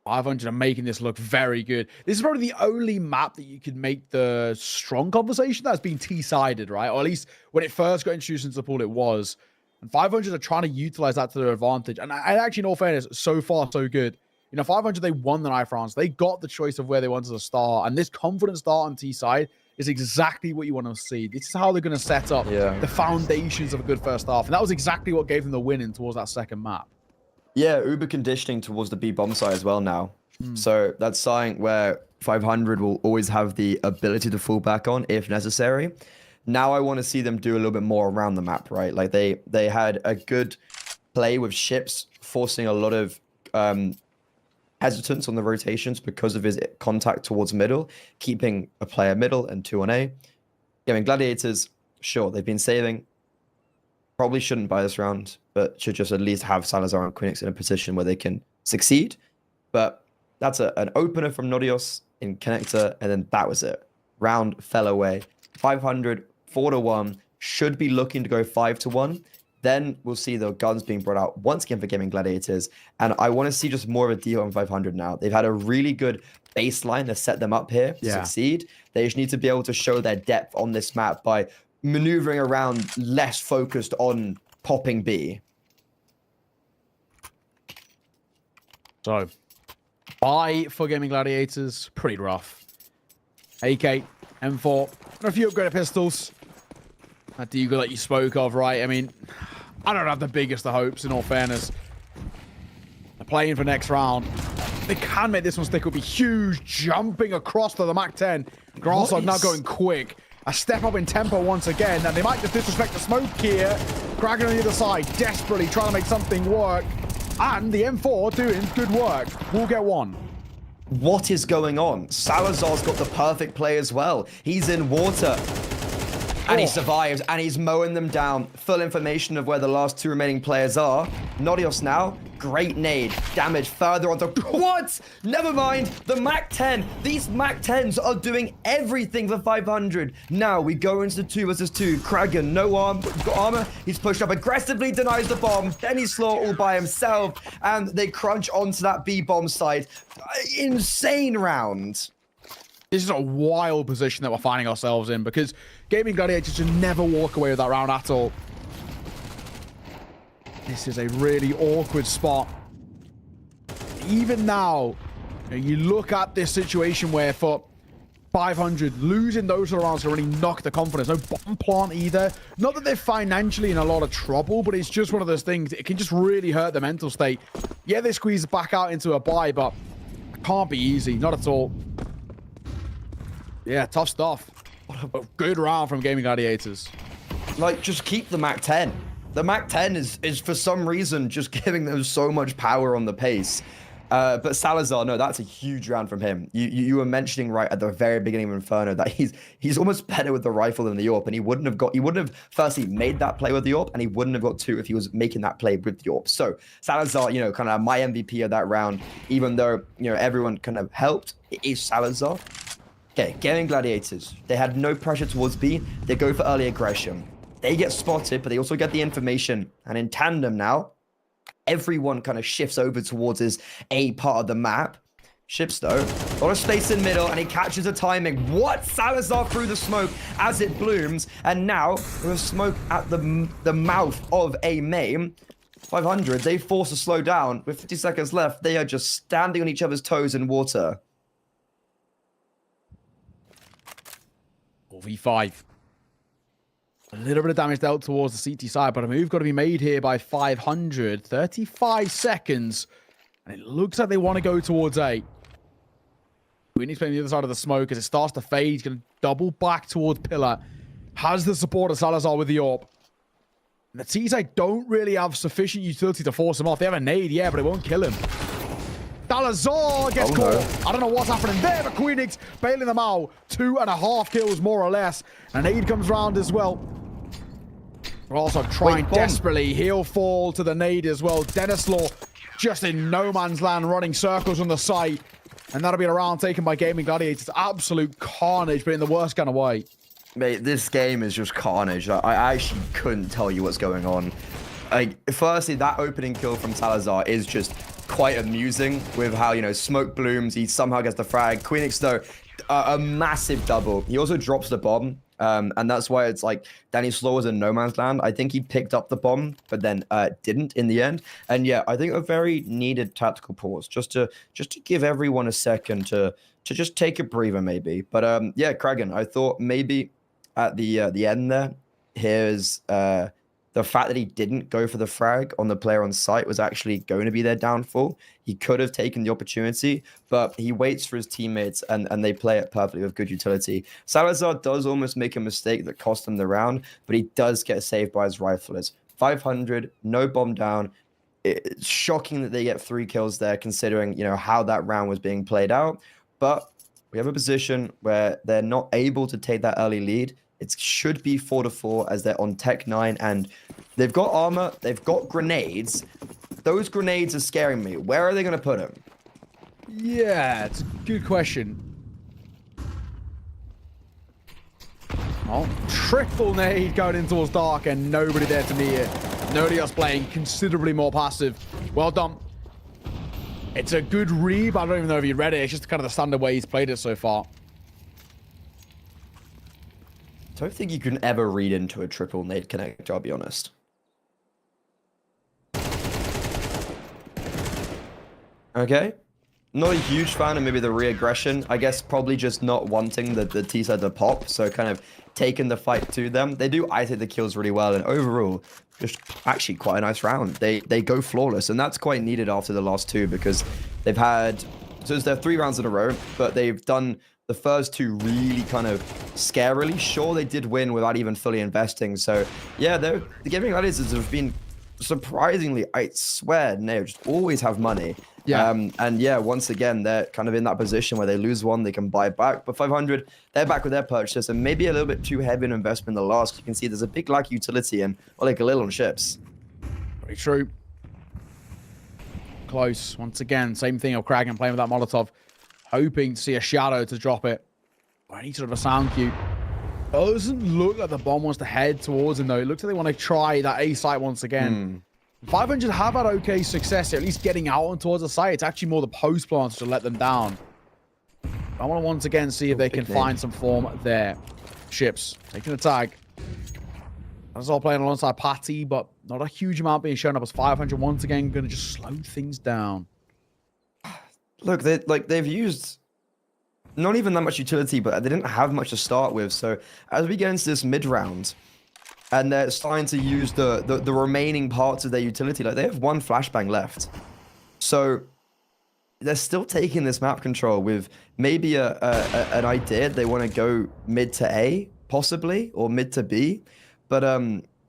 500 are making this look very good. This is probably the only map that you could make the strong conversation that's been T-sided, right? Or at least when it first got introduced into the pool, it was. And 500 are trying to utilize that to their advantage. And actually, in all fairness, so far, so good. 500, they won the knife rounds. They got the choice of where they wanted to start. And this confident start on T side is exactly what you want to see. This is how they're going to set up the foundations of a good first half. And that was exactly what gave them the win in towards that second map. Yeah, uber conditioning towards the B bomb side as well now. So that's something where 500 will always have the ability to fall back on if necessary. Now I want to see them do a little bit more around the map, right? Like they had a good play with Ships, forcing a lot of hesitance on the rotations because of his contact towards middle, keeping a player middle and 2 on A. Gaming Gladiators, sure, they've been saving. Probably shouldn't buy this round, but should just at least have Salazar and Quinix in a position where they can succeed. But that's an opener from Norios in connector, and then that was it. Round fell away. 500, 4-1, should be looking to go 5-1. Then we'll see the guns being brought out once again for Gaming Gladiators. And I want to see just more of a deal on 500 now. They've had a really good baseline to set them up here to succeed. They just need to be able to show their depth on this map by maneuvering around less focused on popping B. So, buy for Gaming Gladiators, pretty rough. AK, M4, and a few upgraded pistols. That Deagle that you spoke of, right? I mean, I don't have the biggest of hopes, in all fairness. They're playing for next round. They can make this one stick. It would be huge. Jumping across to the Mac 10. Grassog now going quick. A step up in tempo once again, and they might just disrespect the smoke here. Kraken on the other side, desperately trying to make something work. And the M4 doing good work. We'll get one. What is going on? Salazar's got the perfect play as well. He's in water. And he survives, and he's mowing them down. Full information of where the last 2 remaining players are. Norios now, great nade. Damage further onto... What? Never mind. The Mac 10. These Mac 10s are doing everything for 500. Now we go into the 2 versus 2. Kraken, no arm, got armor. He's pushed up aggressively, denies the bomb. Then he's slaw all by himself, and they crunch onto that B bomb site. Insane round. This is a wild position that we're finding ourselves in, because Gaming Gladiators should never walk away with that round at all. This is a really awkward spot. Even now, you look at this situation where for 500, losing those rounds to really knock the confidence. No bomb plant either. Not that they're financially in a lot of trouble, but it's just one of those things. It can just really hurt the mental state. Yeah, they squeeze back out into a buy, but it can't be easy. Not at all. Yeah, tough stuff. What a good round from Gaming Gladiators. Like, just keep the Mac 10. The Mac 10 is for some reason just giving them so much power on the pace. But Salazar, no, that's a huge round from him. You were mentioning right at the very beginning of Inferno that he's almost better with the rifle than the AWP, and he wouldn't have firstly made that play with the AWP, and he wouldn't have got 2 if he was making that play with the AWP. So Salazar, kind of my MVP of that round, even though everyone kind of helped, it is Salazar. Okay, Gaming Gladiators. They had no pressure towards B. They go for early aggression. They get spotted, but they also get the information, and in tandem now, everyone kind of shifts over towards his A part of the map. Shipsto, a lot of space in middle, and he catches the timing. What? Salazar through the smoke as it blooms, and now with smoke at the mouth of a main. 500, they force to slow down. With 50 seconds left, they are just standing on each other's toes in water. 4v5. A little bit of damage dealt towards the CT side, but a move got to be made here by 500. 35 seconds. And it looks like they want to go towards A. Queenix playing the other side of the smoke as it starts to fade. He's going to double back towards Pillar. Has the support of Salazar with the AWP. And the T side don't really have sufficient utility to force him off. They have a nade, yeah, but it won't kill him. Salazar gets caught. No. I don't know what's happening there, but Queenix bailing them out. 2.5 kills, more or less. And aid comes round as well. We're also trying desperately. He'll fall to the nade as well. Denislaw just in no man's land, running circles on the site. And that'll be a round taken by Gaming Gladiators. Absolute carnage, but in the worst kind of way. Mate, this game is just carnage. I actually couldn't tell you what's going on. Firstly, that opening kill from Salazar is just quite amusing with how, smoke blooms. He somehow gets the frag. Queenix, though, a massive double. He also drops the bomb. And that's why it's like Denislaw was in no man's land. I think he picked up the bomb, but then didn't in the end. And yeah, I think a very needed tactical pause just to give everyone a second to just take a breather, maybe. But yeah, Kragan, I thought maybe at the end there, here's the fact that he didn't go for the frag on the player on site was actually going to be their downfall. He could have taken the opportunity, but he waits for his teammates and they play it perfectly with good utility. Salazar does almost make a mistake that cost him the round, but he does get saved by his riflers. 500, no bomb down. It's shocking that they get 3 kills there, considering, how that round was being played out. But we have a position where they're not able to take that early lead. It should be 4-4 as they're on Tech 9, and they've got armor, they've got grenades. Those grenades are scaring me. Where are they going to put them? Yeah, it's a good question. Oh, triple nade going in towards Dark, and nobody there to meet it. Nobody else playing considerably more passive. Well done. It's a good read, but I don't even know if he read it. It's just kind of the standard way he's played it so far. I don't think you can ever read into a triple nade connector, I'll be honest. Okay. Not a huge fan of maybe the re-aggression. I guess probably just not wanting the T-side to pop, so kind of taking the fight to them. They do isolate the kills really well, and overall, just actually quite a nice round. They go flawless, and that's quite needed after the last 2 because they've had... So it's their 3 rounds in a row, but they've done the first 2 really kind of scarily. Sure, they did win without even fully investing. So, yeah, the Gaming Gladiators have been surprisingly, I swear, they just always have money. Yeah. And yeah, once again, they're kind of in that position where they lose one, they can buy back. But 500, they're back with their purchase, and maybe a little bit too heavy an investment in the last. You can see there's a big lack of utility and like a little on ships. Very true. Close. Once again, same thing of Kragan playing with that Molotov. Hoping to see a shadow to drop it. I need sort of a sound cue. Doesn't look like the bomb wants to head towards him, though. It looks like they want to try that A site once again. 500 have had okay success, at least getting out and towards the site. It's actually more the post plants to let them down. I want to once again see if they can find some form there. Ships taking a tag. That's all playing alongside Patty, but not a huge amount being shown up as 500 once again going to just slow things down. Look, they've used not even that much utility, but they didn't have much to start with. So as we get into this mid round, and they're starting to use the remaining parts of their utility, like they have 1 flashbang left. So they're still taking this map control with maybe an idea they want to go mid to A, possibly, or mid to B. But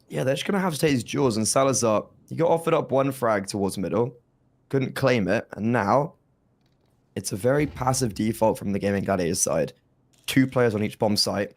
yeah, they're just gonna have to take these duels. And Salazar, he got offered up 1 frag towards middle. couldn't claim it, and now it's a very passive default from the Gaming Gladiators side. 2 players on each bomb site,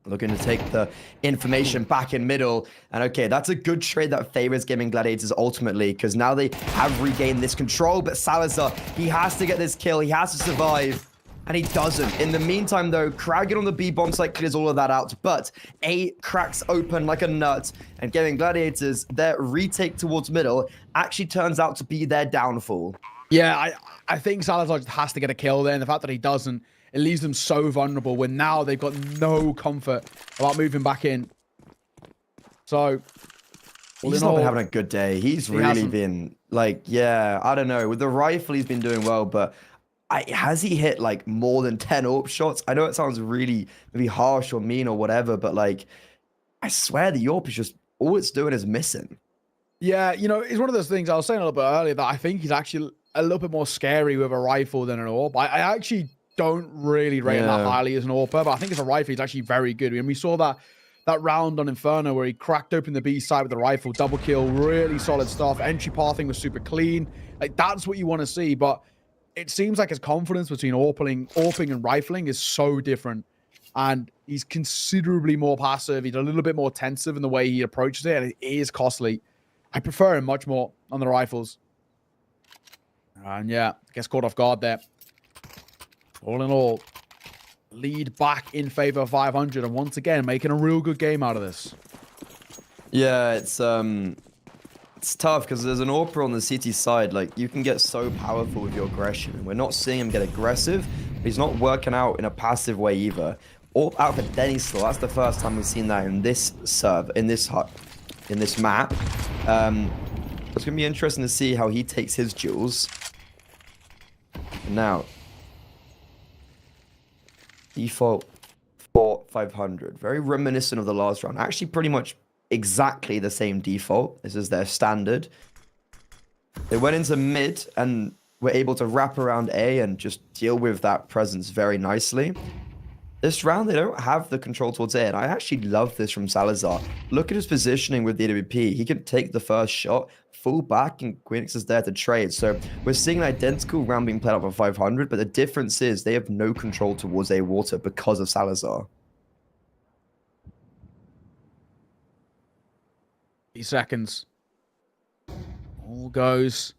looking to take the information back in middle. And okay, that's a good trade that favors Gaming Gladiators ultimately, because now they have regained this control. But Salazar, he has to get this kill. He has to survive. And he doesn't. In the meantime, though, Kragan on the B bomb site clears all of that out. But A cracks open like a nut. And Gaming Gladiators, their retake towards middle actually turns out to be their downfall. Yeah, I think Salazar just has to get a kill there. And the fact that he doesn't, it leaves them so vulnerable when now they've got no comfort about moving back in. So, he's not been having a good day. He's really been like, yeah, I don't know. With the rifle, he's been doing well, but has he hit like more than 10 AWP shots? I know it sounds really maybe harsh or mean or whatever, but like, I swear the AWP is just, all it's doing is missing. Yeah, you know, it's one of those things I was saying a little bit earlier that I think he's actually a little bit more scary with a rifle than an AWP. I actually don't really rate him that highly as an AWPer, but I think as a rifle, he's actually very good. And we saw that round on Inferno where he cracked open the B side with the rifle, double kill, really solid stuff. Entry pathing was super clean. Like, that's what you want to see. But it seems like his confidence between AWPing and rifling is so different. And he's considerably more passive. He's a little bit more tensive in the way he approaches it, and it is costly. I prefer him much more on the rifles. And yeah, gets caught off guard there. All in all, lead back in favor of 500, and once again making a real good game out of this. Yeah, it's tough because there's an AWPer on the CT side. Like, you can get so powerful with your aggression, and we're not seeing him get aggressive, but he's not working out in a passive way either. AWP out for Denny still. That's the first time we've seen that in this serve, in this map. It's gonna be interesting to see how he takes his duels. Now, default for 500, very reminiscent of the last round. Actually, pretty much exactly the same default. This is their standard. They went into mid and were able to wrap around A and just deal with that presence very nicely. This round, they don't have the control towards A, and I actually love this from Salazar. Look at his positioning with the AWP. He can take the first shot, fall back, and Queenix is there to trade. So we're seeing an identical round being played out for 500, but the difference is they have no control towards A water because of Salazar. 30 seconds. All goes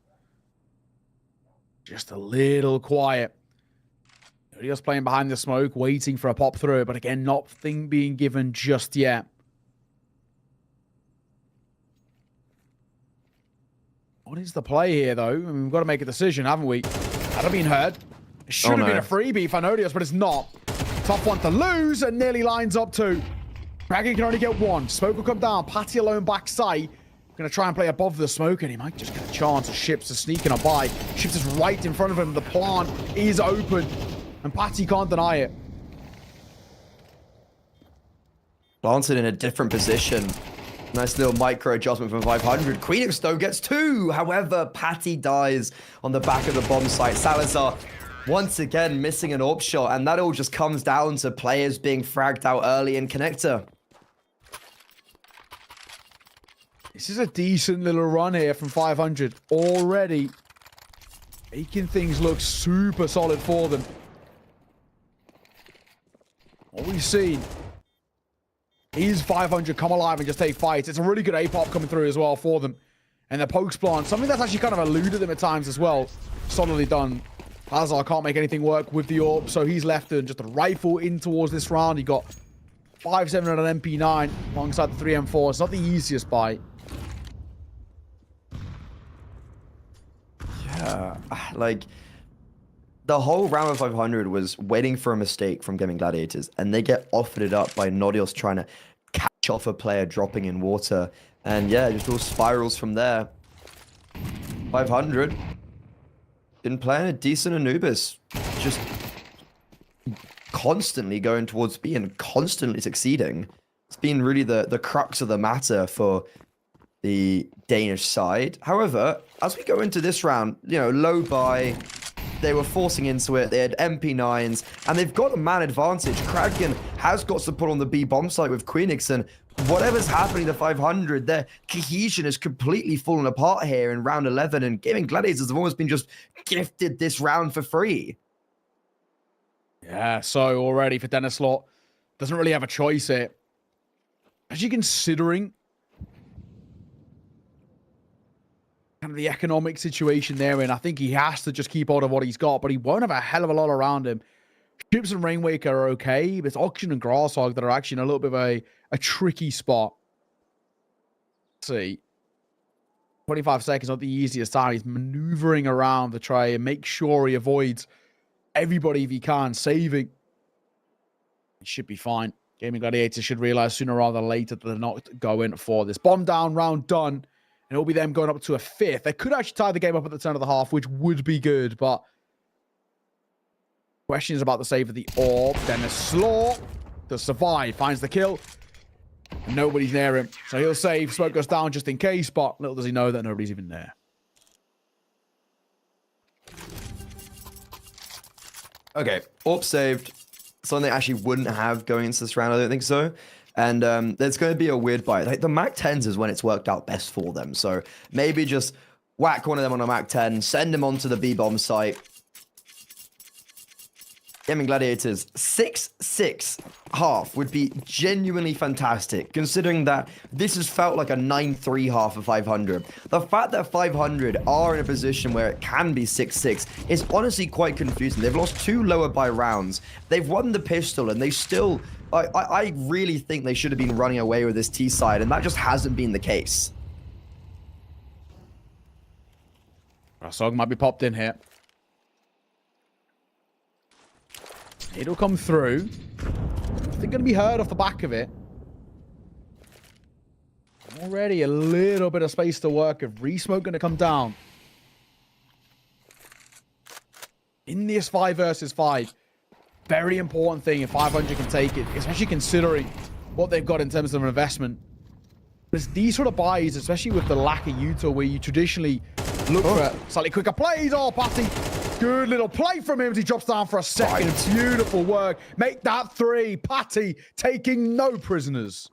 just a little quiet. Just playing behind the smoke, waiting for a pop through, but again, nothing being given just yet. What is the play here, though? I mean, we've got to make a decision, haven't we? That been heard. It should have been a freebie for Nodius, but it's not. Tough one to lose, and nearly lines up two. Kragan can only get one. Smoke will come down. Patty alone back sight. Going to try and play above the smoke, and he might just get a chance of Ships to sneak in a buy. Ships is right in front of him. The plant is open, and Patty can't deny it. Planted in a different position. Nice little micro adjustment from 500. Queenix, though, gets two. However, Patty dies on the back of the bomb site. Salazar, once again, missing an AWP shot, and that all just comes down to players being fragged out early in connector. This is a decent little run here from 500. Already making things look super solid for them. What we've seen is 500 come alive and just take fights. It's a really good A-pop coming through as well for them. And the pokes plant, something that's actually kind of eluded them at times as well. Solidly done. Hazard can't make anything work with the AWP, so he's left and just a rifle in towards this round. He got 5.7 on an MP9 alongside the 3M4. It's not the easiest buy. Yeah, like, the whole round of 500 was waiting for a mistake from Gaming Gladiators, and they get offered it up by Nodios trying to catch off a player dropping in water. And yeah, just all spirals from there. 500 been playing a decent Anubis, just constantly going towards B and constantly succeeding. It's been really the crux of the matter for the Danish side. However, as we go into this round, you know, low buy, They were forcing into it. They had MP9s, and they've got a man advantage. Kraken has got support on the B bomb site with Queenix, and whatever's happening to 500, their cohesion has completely fallen apart here in round 11, and Gaming Gladiators have almost been just gifted this round for free. Yeah, so already for Dennis Slot, doesn't really have a choice here. Actually considering kind of the economic situation there, and I think he has to just keep hold of what he's got, but he won't have a hell of a lot around him. Ships and Rainwaker are okay, but it's Auction and Grasshog that are actually in a little bit of a tricky spot. Let's see. 25 seconds, not the easiest time. He's maneuvering around to try and make sure he avoids everybody if he can, saving. He should be fine. Gaming Gladiators should realize sooner rather than later that they're not going for this. Bomb down, round done. And it'll be them going up to a 5th. They could actually tie the game up at the turn of the half, which would be good, but questions about the save of the orb. Dennis Slaw to survive, finds the kill. Nobody's near him, so he'll save. Smoke goes down just in case, but little does he know that nobody's even there. Okay, orb saved. Something they actually wouldn't have going into this round, I don't think so. And there's going to be a weird bite. Like the Mac 10s is when it's worked out best for them. So maybe just whack one of them on a Mac 10, send them onto the B-bomb site. Gaming Gladiators, 6-6 half would be genuinely fantastic, considering that this has felt like a 9-3 half for 500. The fact that 500 are in a position where it can be 6-6 is honestly quite confusing. They've lost 2 lower by rounds. They've won the pistol, and they still... I really think they should have been running away with this T side, and that just hasn't been the case. Grasshog might be popped in here. It'll come through. Nothing going to be heard off the back of it. Already a little bit of space to work with. Re-smoke going to come down. In this 5 versus 5. Very important thing if 500 can take it. Especially considering what they've got in terms of investment. There's these sort of buys, especially with the lack of Utah, where you traditionally look for slightly quicker plays. Oh, Patty. Good little play from him as he drops down for a second. Beautiful work. Make that 3. Patty taking no prisoners.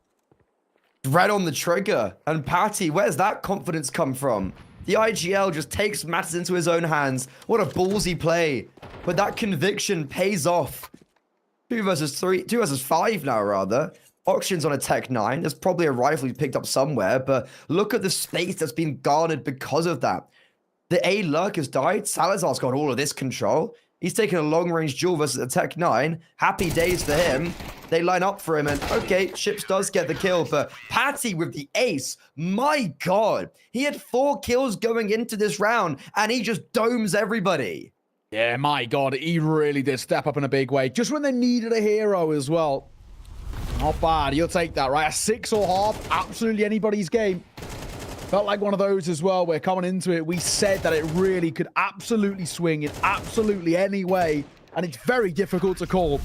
Right on the trigger. And Patty, where's that confidence come from? The IGL just takes matters into his own hands. What a ballsy play. But that conviction pays off. 2 versus 5 now, rather. Auction's on a Tech 9. There's probably a rifle he picked up somewhere, but look at the space that's been garnered because of that. The A Lurk has died. Salazar's got all of this control. He's taking a long-range duel versus a Tech 9. Happy days for him. They line up for him, and okay, Ships does get the kill, but Patty with the ace, my God. He had 4 kills going into this round, and he just domes everybody. Yeah, my God, he really did step up in a big way. Just when they needed a hero as well. Not bad, you'll take that, right? A 6 or half, absolutely anybody's game. Felt like one of those as well, where coming into it, we said that it really could absolutely swing in absolutely any way, and it's very difficult to call.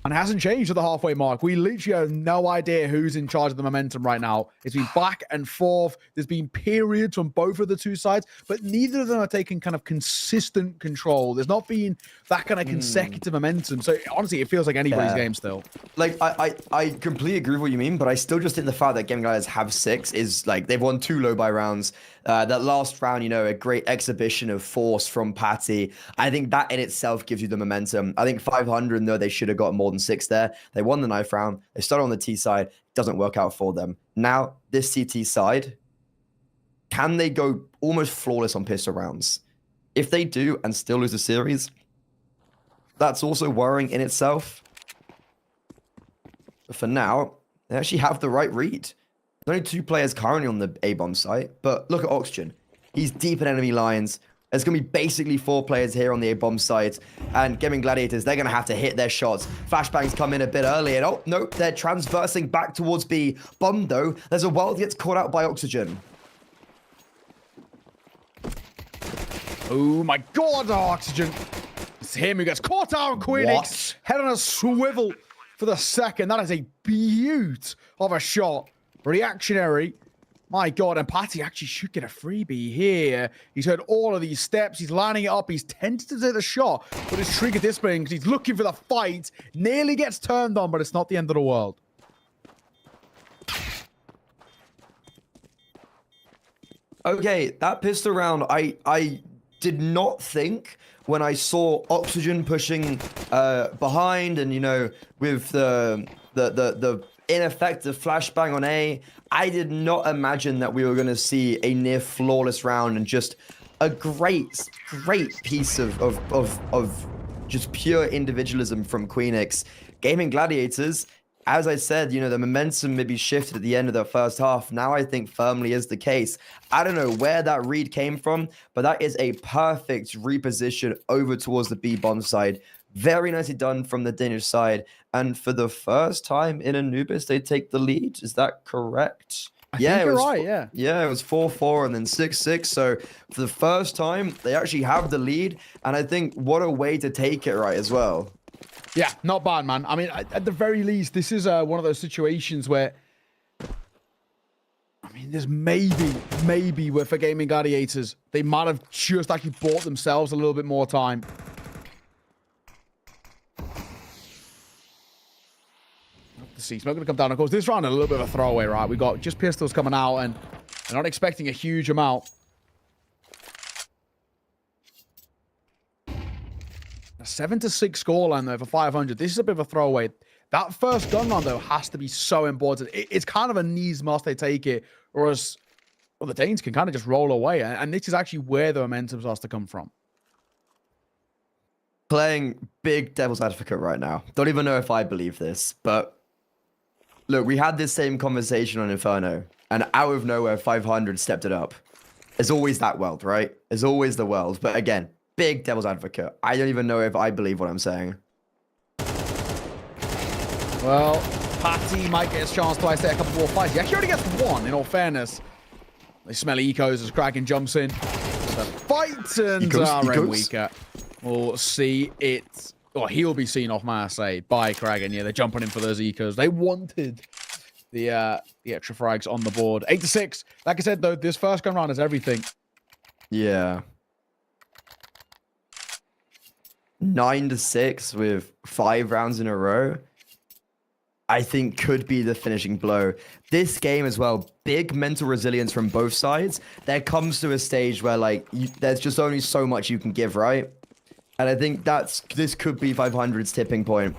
And it hasn't changed at the halfway mark. We literally have no idea who's in charge of the momentum right now. It's been back and forth. There's been periods on both of the 2 sides, but neither of them are taking kind of consistent control. There's not been that kind of consecutive momentum. So honestly, it feels like anybody's game still. Like, I completely agree with what you mean, but I still just think the fact that Gaming Gladiators have 6 is like, they've won 2 low buy rounds. That last round, you know, a great exhibition of force from Patty. I think that in itself gives you the momentum. I think 500, though, they should have got more than 6 there. They won the knife round. They started on the T side. Doesn't work out for them. Now, this CT side, can they go almost flawless on pistol rounds? If they do and still lose the series, that's also worrying in itself. But for now, they actually have the right read. There's only 2 players currently on the A-bomb site, but look at Oxygen. He's deep in enemy lines. There's going to be basically 4 players here on the A-bomb site, and Gaming Gladiators, they're going to have to hit their shots. Flashbangs come in a bit early, and oh, no, they're transversing back towards B. Bomb, though, there's a world gets caught out by Oxygen. Oh, my God, Oxygen. It's him who gets caught out on Queenix. Head on a swivel for the second. That is a beaut of a shot. Reactionary. My God, and Patty actually should get a freebie here. He's heard all of these steps. He's lining it up. He's tempted to take the shot, but his trigger displaying because he's looking for the fight. Nearly gets turned on, but it's not the end of the world. Okay, that pistol round, I did not think when I saw Oxygen pushing behind and, you know, with the ineffective flashbang on A, I did not imagine that we were going to see a near flawless round and just a great piece of just pure individualism from Queenix. Gaming Gladiators, as I said, you know, the momentum maybe shifted at the end of the first half. Now I think firmly is the case. I don't know where that read came from, but that is a perfect reposition over towards the B bomb side. Very nicely done from the Danish side. And for the first time in Anubis, they take the lead. Is that correct? I think you're right, yeah. Yeah, it was 4-4 and then 6-6. So for the first time, they actually have the lead. And I think what a way to take it right as well. Yeah, not bad, man. I mean, at the very least, this is one of those situations where, I mean, there's maybe where for Gaming Gladiators, they might have just actually bought themselves a little bit more time. The sea smoke going to come down. Of course, this round a little bit of a throwaway, right? We got just pistols coming out, and they're not expecting a huge amount. A 7-6 scoreline though for 500. This is a bit of a throwaway. That first gun round though has to be so important. It's kind of a needs must they take it, or else, well, the Danes can kind of just roll away. And this is actually where the momentum starts to come from. Playing big devil's advocate right now. Don't even know if I believe this, but look, we had this same conversation on Inferno, and out of nowhere, 500 stepped it up. It's always that world, right? It's always the world. But again, big devil's advocate. I don't even know if I believe what I'm saying. Well, Patty might get his chance to take a couple more fights. He actually already gets one, in all fairness. They smell ecos as Kraken jumps in. The fight and Ren weaker. We'll see it. Or he'll be seen off Marseille by Kraken. Yeah, they're jumping in for those ecos. They wanted the extra frags on the board. 8-6. Like I said, though, this first gun round is everything. Yeah. 9-6 with 5 rounds in a row, I think could be the finishing blow. This game as well, big mental resilience from both sides. There comes to a stage where like there's just only so much you can give, right? And I think this could be 500's tipping point.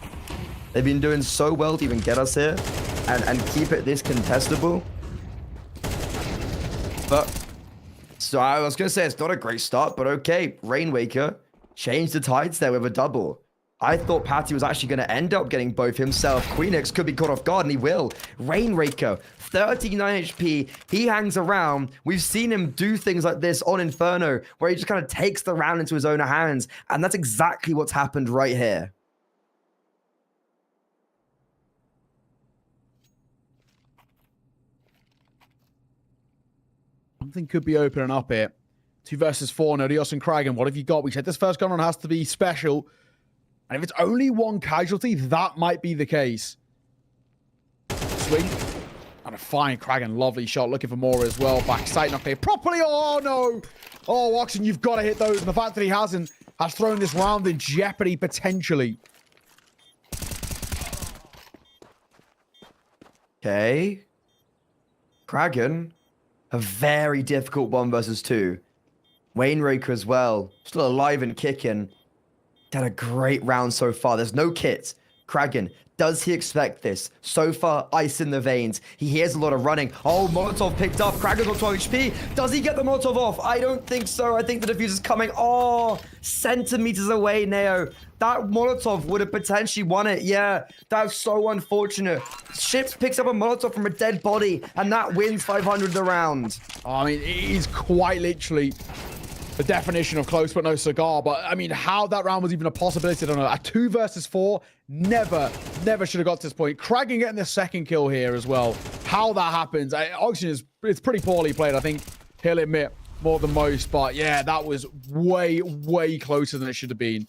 They've been doing so well to even get us here and keep it this contestable. But so I was gonna say it's not a great start, but okay, Rainwaker changed the tides there with a double. I thought Patty was actually going to end up getting both himself. Queenix could be caught off guard, and he will. Rainwaker, 39 HP. He hangs around. We've seen him do things like this on Inferno, where he just kind of takes the round into his own hands. And that's exactly what's happened right here. Something could be opening up here. 2 versus 4, Nodios and Kraken. What have you got? We said this first gun run has to be special. And if it's only one casualty, that might be the case. Swing. And a fine Kraken. Lovely shot. Looking for more as well. Backside knocked there properly. Oh, no. Oh, Oxen, you've got to hit those. And the fact that he hasn't has thrown this round in jeopardy, potentially. Okay. Kraken. A very difficult 1 versus 2. Rainwaker as well. Still alive and kicking. Had a great round so far. There's no kit. Kraken, does he expect this? So far, ice in the veins. He hears a lot of running. Oh, Molotov picked up. Kraken's on 12 HP. Does he get the Molotov off? I don't think so. I think the diffuser's coming. Oh, centimeters away, Neo. That Molotov would have potentially won it. Yeah, that's so unfortunate. Ships picks up a Molotov from a dead body, and that wins 500 the round. I mean, it is quite literally the definition of close but no cigar. But I mean, how that round was even a possibility, I don't know. A 2 versus 4, never should have got to this point. Kraken getting the second kill here as well. How that happens, Oxygen it's pretty poorly played, I think he'll admit, more than most. But yeah, that was way closer than it should have been.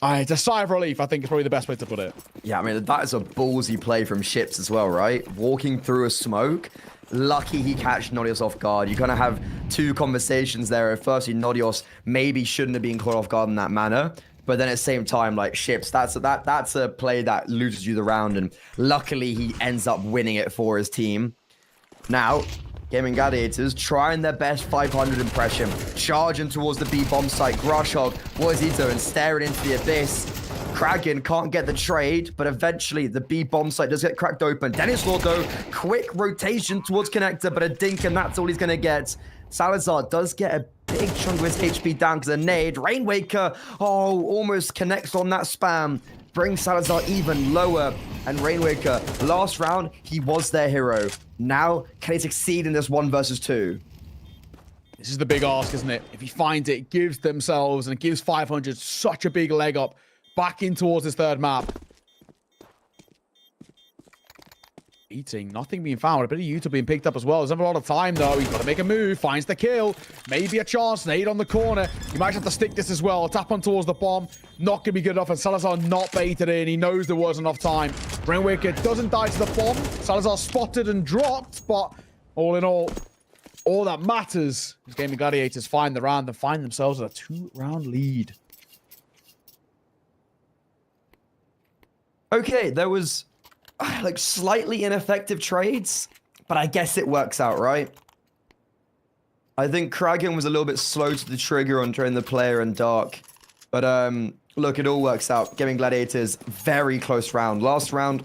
It's a sigh of relief, I think is probably the best way to put it. Yeah, I mean, that is a ballsy play from Ships as well, right? Walking through a smoke. Lucky he catched Nodios off guard. You kind of have two conversations there. Firstly, Nodios maybe shouldn't have been caught off guard in that manner. But then at the same time, like, Ships, that's a play that loses you the round. And luckily, he ends up winning it for his team. Now, Gaming Gladiators trying their best 500 impression. Charging towards the B bomb site. Grushhog, what is he doing? Staring into the abyss. Kraken can't get the trade, but eventually the B bomb site does get cracked open. Dennis Lord, though, quick rotation towards Connector, but a dink, and that's all he's going to get. Salazar does get a big chunk of his HP down because a nade. Rainwaker, almost connects on that spam. Brings Salazar even lower. And Rainwaker, last round, he was their hero. Now, can he succeed in this 1 versus 2? This is the big ask, isn't it? If he finds it, it gives themselves and it gives 500 such a big leg up back in towards his third map. Eating, nothing being found. A bit of Utah being picked up as well. There's not a lot of time, though. He's got to make a move. Finds the kill. Maybe a chance. Nade on the corner. He might have to stick this as well. Tap on towards the bomb. Not going to be good enough. And Salazar not baited in. He knows there was enough time. Rainwaker doesn't die to the bomb. Salazar spotted and dropped. But all in all that matters is Gaming Gladiators find the round and find themselves at a 2-round lead. Okay, there was like slightly ineffective trades, but I guess it works out, right? I think Kraken was a little bit slow to the trigger on throwing the player in dark, but look, it all works out. Gaming Gladiators, very close round. Last round,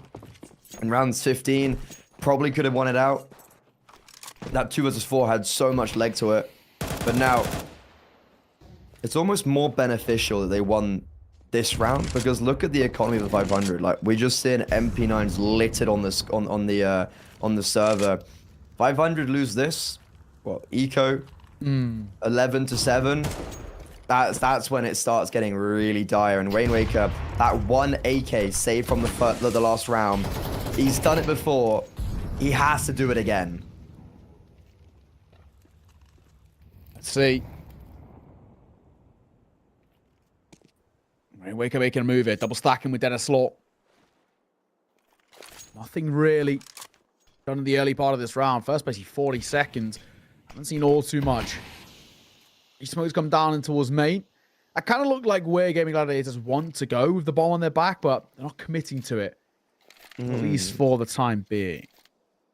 in rounds 15, probably could have won it out. That 2 versus 4 had so much leg to it, but now it's almost more beneficial that they won this round, because look at the economy of the 500. Like, we just seen MP9s littered on this on the server. 500 lose this. What, eco? 11-7. That's when it starts getting really dire. And Rainwaker, that 1 AK saved from the last round. He's done it before. He has to do it again. Let's see. Rainwaker making a move here. Double stacking with Dennis Law. Nothing really done in the early part of this round. First basically 40 seconds. Haven't seen all too much. These smokes come down in towards main. I kind of look like where Gaming Gladiators want to go with the bomb on their back, but they're not committing to it. At least for the time being.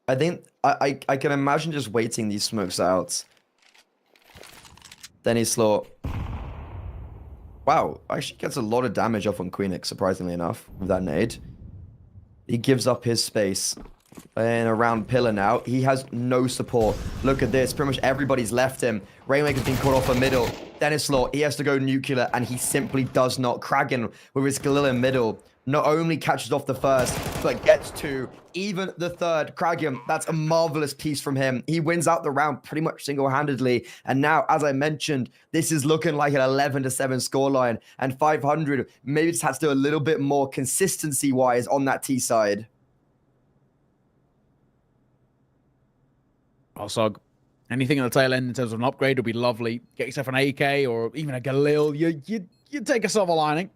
I think I can imagine just waiting these smokes out. Dennis Slaw. Wow, actually gets a lot of damage off on Queenix, surprisingly enough, with that nade. He gives up his space. And around Pillar now, he has no support. Look at this, pretty much everybody's left him. Rainwaker's been caught off a middle. Dennis Law, he has to go nuclear, and he simply does not. Kraken with his Galil middle not only catches off the first, but gets to even the third. Kraken, that's a marvelous piece from him. He wins out the round pretty much single-handedly. And now, as I mentioned, this is looking like an 11-7 scoreline. And 500 maybe just has to do a little bit more consistency-wise on that T side. Also, anything at the tail end in terms of an upgrade would be lovely. Get yourself an AK or even a Galil. You'd take a silver lining.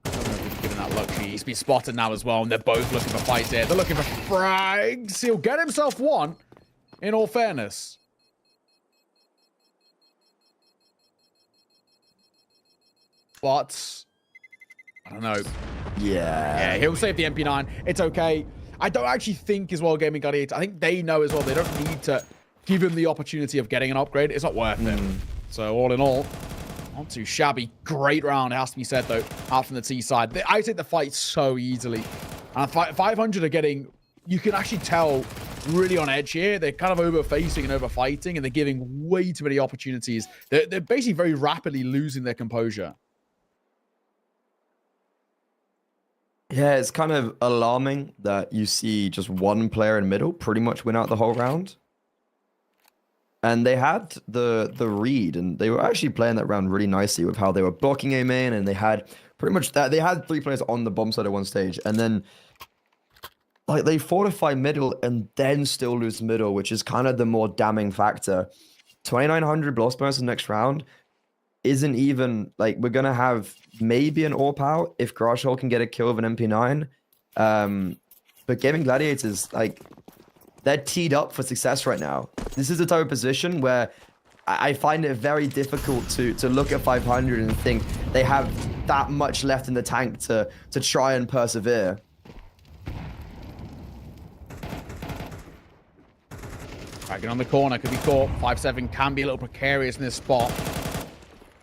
I don't know if he's given that luxury. He's been spotted now as well, and they're both looking for fights here. They're looking for frags. He'll get himself one, in all fairness. But I don't know. Yeah, he'll save the MP9. It's okay. I don't actually think as well, Gaming Gladiator, I think they know as well, they don't need to give him the opportunity of getting an upgrade. It's not worth it. So all in all, not too shabby. Great round, it has to be said, though, out from the T side. I take the fight so easily. And 500 are getting, you can actually tell, really on edge here. They're kind of over-facing and over-fighting, and they're giving way too many opportunities. They're basically very rapidly losing their composure. Yeah, it's kind of alarming that you see just one player in middle pretty much win out the whole round. And they had the read, and they were actually playing that round really nicely with how they were blocking A main, and they had pretty much that. They had 3 players on the bomb side at one stage, and then like they fortify middle and then still lose middle, which is kind of the more damning factor. 2900 blast bonus the next round. isn't even like we're gonna have maybe an AWP out if Grashol can get a kill with an MP9. But Gaming Gladiators, like, they're teed up for success right now. This is the type of position where I find it very difficult to look at 500 and think they have that much left in the tank to try and persevere. Dragon on the corner, could be caught. 5-7 can be a little precarious in this spot.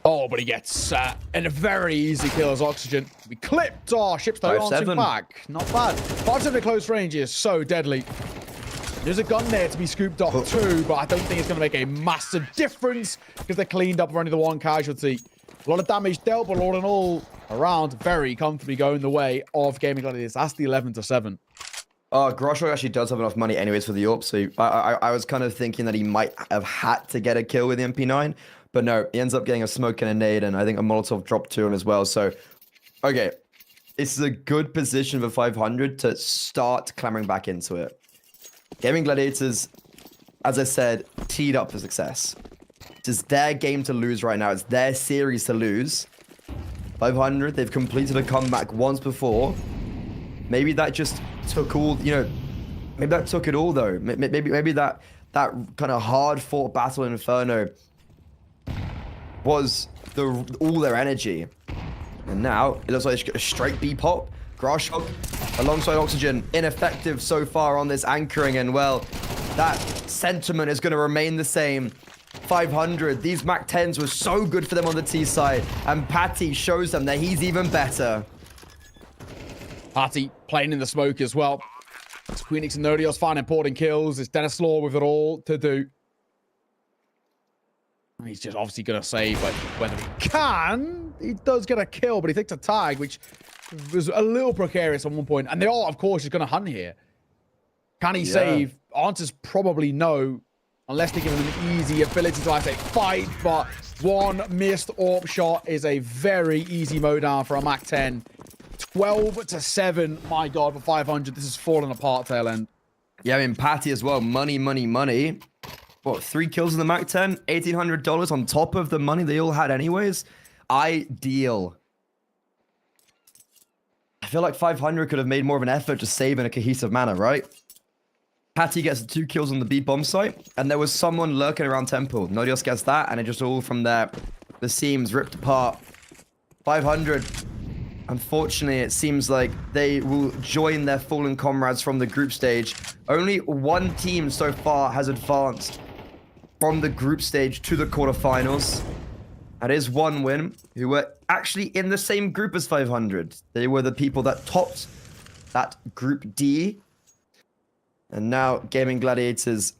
Oh, but he gets in a very easy kill as Oxygen. We clipped. Oh, Ship's though answering back. Not bad. 5-7 at close range is so deadly. There's a gun there to be scooped off too, but I don't think it's going to make a massive difference because they're cleaned up for only the one casualty. A lot of damage dealt, but all in all, around, very comfortably going the way of Gaming Gladiators. That's the 11-7. Grosho actually does have enough money anyways for the AWP, so I was kind of thinking that he might have had to get a kill with the MP9, but no, he ends up getting a smoke and a nade, and I think a Molotov dropped to him as well, so, okay. This is a good position for 500 to start clambering back into it. Gaming Gladiators, as I said, teed up for success. It's their game to lose right now. It's their series to lose. 500, they've completed a comeback once before. Maybe that just took all, maybe that took it all though. Maybe that kind of hard-fought battle in Inferno was all their energy. And now, it looks like a straight B-pop. Grashok alongside Oxygen, ineffective so far on this anchoring, and well, that sentiment is going to remain the same. 500, these MAC-10s were so good for them on the T side, and Patty shows them that he's even better. Patty playing in the smoke as well. It's Queenix and Nodios find important kills. It's Dennis Law with it all to do. He's just obviously going to save, but whether he can, he does get a kill, but he takes a tag, which was a little precarious at one point. And they all, of course, is going to hunt here. Can he save? Answer's probably no, unless they give him an easy ability to, I say, fight. But one missed AWP shot is a very easy mow down for a MAC-10. 12-7. My God, for 500, this is falling apart tail end. Yeah, I mean, Patty as well. Money. What, 3 kills in the MAC-10? $1,800 on top of the money they all had anyways? Ideal. I feel like 500 could have made more of an effort to save in a cohesive manner, right? Patty gets 2 kills on the B bomb site, and there was someone lurking around Temple. Nodios gets that, and it just all from there. The seams ripped apart. 500. Unfortunately, it seems like they will join their fallen comrades from the group stage. Only one team so far has advanced from the group stage to the quarterfinals. That is One Win, who were actually in the same group as 500. They were the people that topped that Group D. And now Gaming Gladiators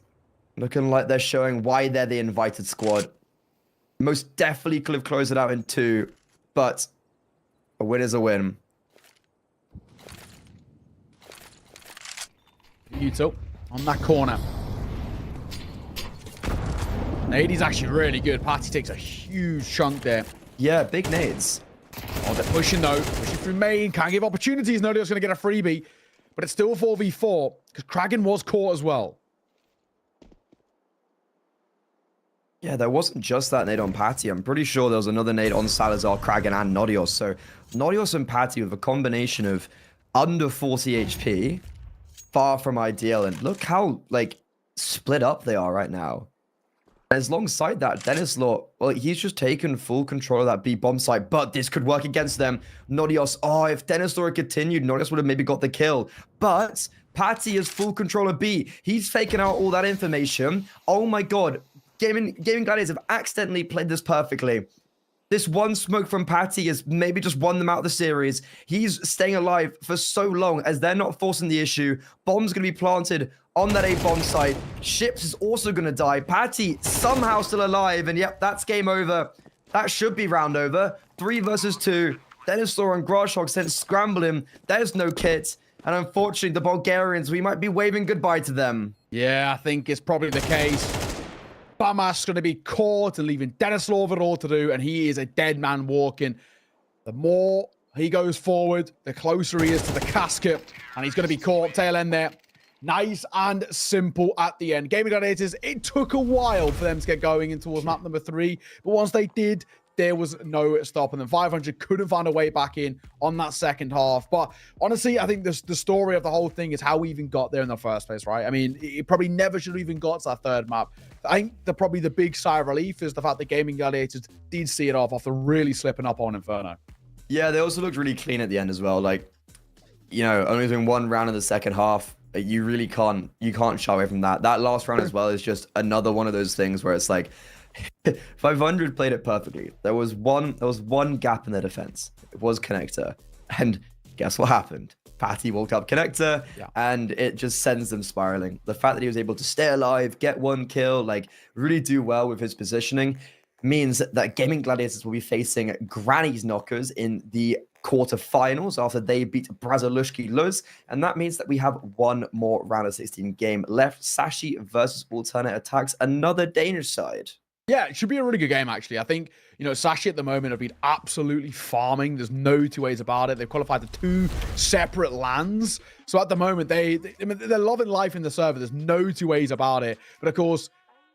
looking like they're showing why they're the invited squad. Most definitely could have closed it out in 2, but a win is a win. Yuto on that corner. Nade is actually really good. Patty takes a huge chunk there. Yeah, big nades. Oh, they're pushing though. Pushing through main. Can't give opportunities. Nodio's going to get a freebie. But it's still 4v4 because Kragan was caught as well. Yeah, there wasn't just that nade on Patty. I'm pretty sure there was another nade on Salazar, Kragan, and Nodios. So Nodios and Patty with a combination of under 40 HP, far from ideal. And look how, like, split up they are right now. And alongside that, Dennis Law, well, he's just taken full control of that B bomb site, but this could work against them. Nodios, if Dennis Law had continued, Nodios would have maybe got the kill. But Patty has full control of B. He's faking out all that information. Oh my God. Gaming Gladiators have accidentally played this perfectly. This one smoke from Patty has maybe just won them out of the series. He's staying alive for so long as they're not forcing the issue. Bomb's going to be planted on that A-bomb site. Ships is also going to die. Patty somehow still alive. And yep, that's game over. That should be round over. 3 versus 2. Dennis Law and Grashog sent scrambling. There's no kit. And unfortunately, the Bulgarians, we might be waving goodbye to them. Yeah, I think it's probably the case. Bamas going to be caught and leaving Dennis Law with it all to do, and he is a dead man walking. The more he goes forward, the closer he is to the casket, and he's going to be caught tail end there. Nice and simple at the end. Gaming Gladiators, it took a while for them to get going in towards map number 3, but once they did, there was no stopping them. 500 couldn't find a way back in on that second half. But honestly, I think the story of the whole thing is how we even got there in the first place, right? I mean, it probably never should have even got to that third map. I think probably the big sigh of relief is the fact that Gaming Gladiators did see it off after really slipping up on Inferno. Yeah, they also looked really clean at the end as well. Like, you know, only doing one round in the second half, you really can't shy away from that. That last round as well is just another one of those things where it's like 500 played it perfectly. There was one gap in their defense. It was connector. And guess what happened? Patty walked up connector, and it just sends them spiraling. The fact that he was able to stay alive, get one kill, like really do well with his positioning, means that Gaming Gladiators will be facing Granny's Knockers in the quarterfinals after they beat Brazalushki Luz, and that means that we have one more round of 16 game left. Sashi versus Alternate Attacks, another Danish side. Yeah, it should be a really good game, actually. I think, you know, Sashi at the moment have been absolutely farming. There's no two ways about it. They've qualified to 2 separate lands. So at the moment, they're loving life in the server. There's no two ways about it. But of course,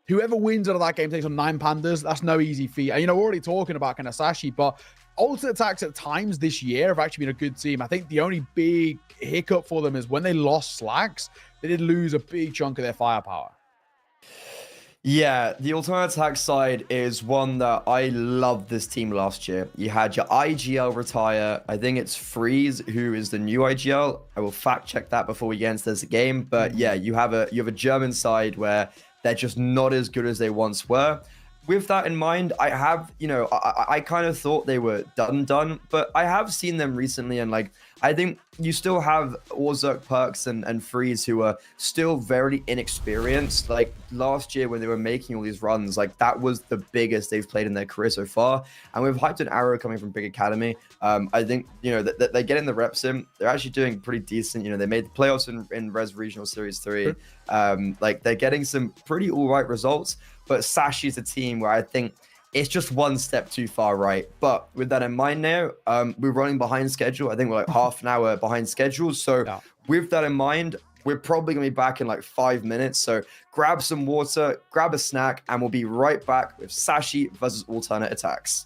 whoever wins out of that game takes on 9 pandas. That's no easy feat. And, you know, we're already talking about kind of Sashi, but Alternate Attacks at times this year have actually been a good team. I think the only big hiccup for them is when they lost Slacks, they did lose a big chunk of their firepower. Yeah, the Alternate Attack side is one that I loved this team last year. You had your IGL retire. I think it's Freeze who is the new IGL. I will fact check that before we get into this game. But yeah, you have a German side where they're just not as good as they once were. With that in mind, I have, you know, I kind of thought they were done, but I have seen them recently, and like, I think you still have Orzurk, Perks, and Freeze who are still very inexperienced. Like last year when they were making all these runs, like that was the biggest they've played in their career so far. And with Hyped and Arrow coming from Big Academy, I think, you know, that they're getting the reps in. They're actually doing pretty decent. You know, they made the playoffs in Res Regional Series 3. Like they're getting some pretty all right results. But Sashi's a team where I think it's just one step too far right. But with that in mind now, we're running behind schedule. I think we're like half an hour behind schedule. So with that in mind, we're probably going to be back in like 5 minutes. So grab some water, grab a snack, and we'll be right back with Sashi versus Alternate Attacks.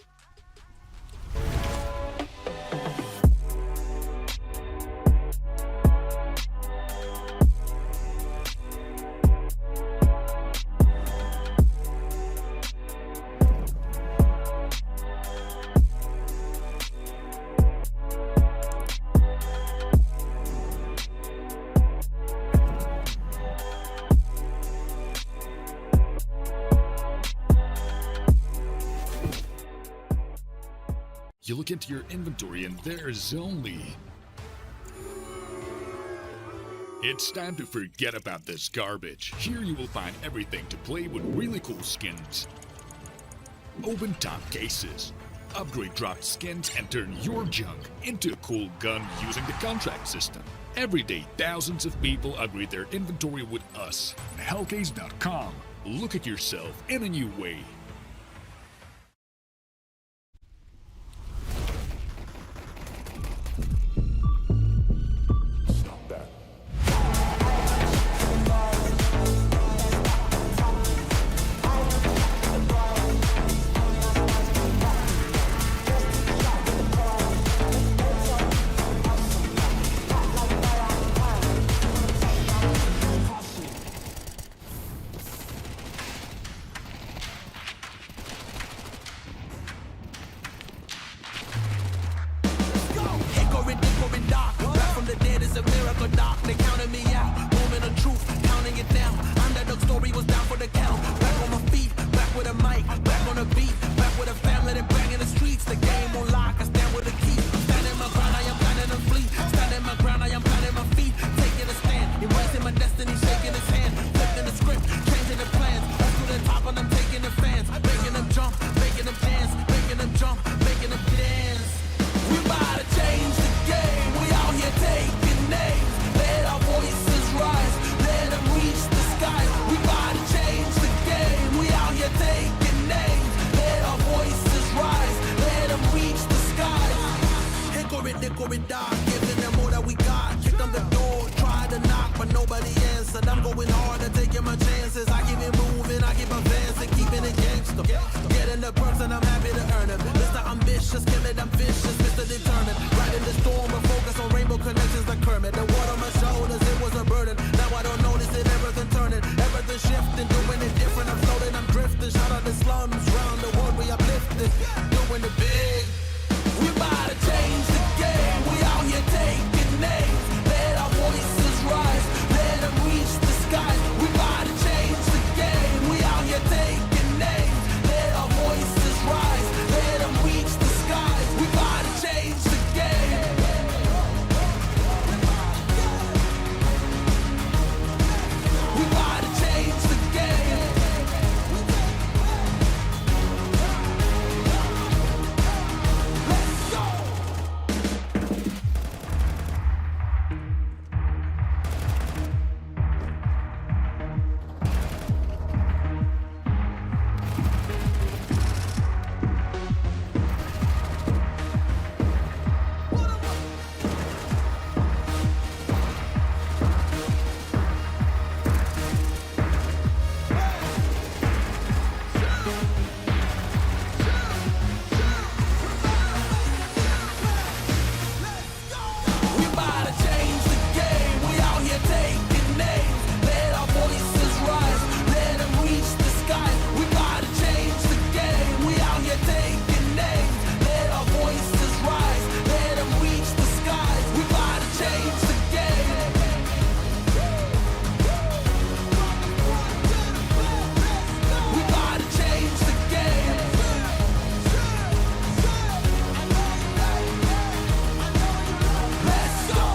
You look into your inventory and there's only... It's time to forget about this garbage. Here you will find everything to play with really cool skins. Open top cases. Upgrade dropped skins and turn your junk into a cool gun using the contract system. Every day, thousands of people upgrade their inventory with us. Hellcase.com. Look at yourself in a new way. Taking names, let our voices vicious, kill it, I'm vicious, Mr. Determined. Riding the storm, but focus on rainbow connections like Kermit. The water on my shoulders, it was a burden. Now I don't notice it, everything turning, everything shifting, doing it different. I'm floating, I'm drifting. Shout out the slums, round the world, we uplifted, doing it big. We about to change the game. We out here taking names. Let our voices rise. Let them reach the skies. We about to change the game. We out here taking names. Let our voices rise. Let them reach the skies. We about to change the game. We about to change the game. Let's go. We about to change the game. We out here taking names. Let our voices rise. Let them reach the skies. We about to change the game. We out here taking names. Let our voices rise. Let them reach the skies. We about to change the game. We about to change the game. Let's go.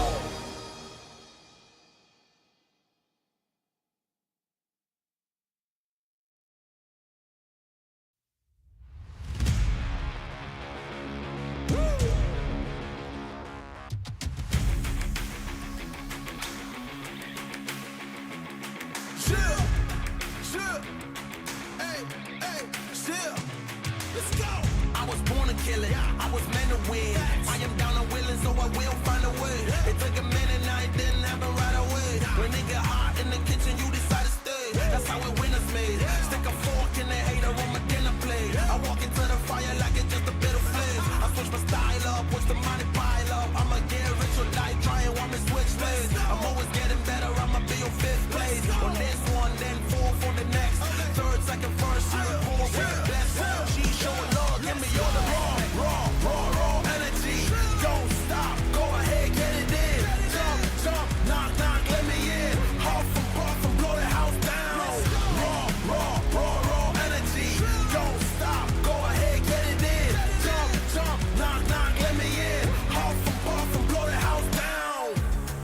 Chill, chill, hey, hey, chill. Let's go. I was born to kill it. I was meant to win. I am down and willing, so I will find a way. It took a minute, now it didn't happen right away. When it get hot in the kitchen, you decide to stay. That's how it winners made. Stick a fork in the hater on my dinner plate. I walk into the fire like it's just a bit of flame. I switch my style up, watch the money pile up. I'ma get rich or die trying, want me switch lanes. I'm always getting better, I'ma be on 5th place. On this one, then 4th on the next. 3rd, 2nd, 1st, you report with the best. She showing love, give me all the raw energy. Don't stop, go ahead, get it in. Jump, jump, knock, knock, let me in. Huff and puff and blow the house down. Raw energy. Don't stop, go ahead, get it in. Jump, jump, knock, knock, let me in. Huff and puff and blow the house down.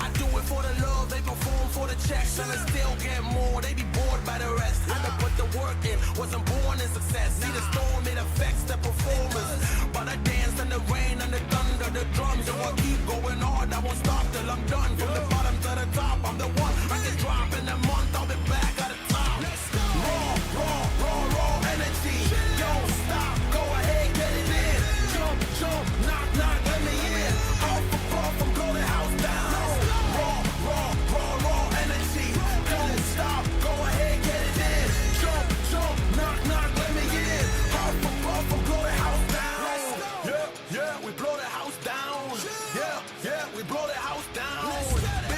I do it for the love, they perform for the checks, and I still get more. They be bored by the rest. Had to put the work in, wasn't born in success. See the storm, it affects the performance. But I dance in the rain and the thunder, the drums, and I keep going hard. I won't stop till I'm done. From the bottom to the top, I'm the one. I can drop in a month, I'll be back at the top. Raw energy. Don't stop, go ahead, get it in. Jump, jump, knock, knock, let me in. Off and puff and blow the house down. Raw energy. Don't stop, go ahead, get it in. Jump, jump, knock, knock, let me in. Off and puff and blow the house down. Yeah, we blow the house down. Yeah, we blow the house down.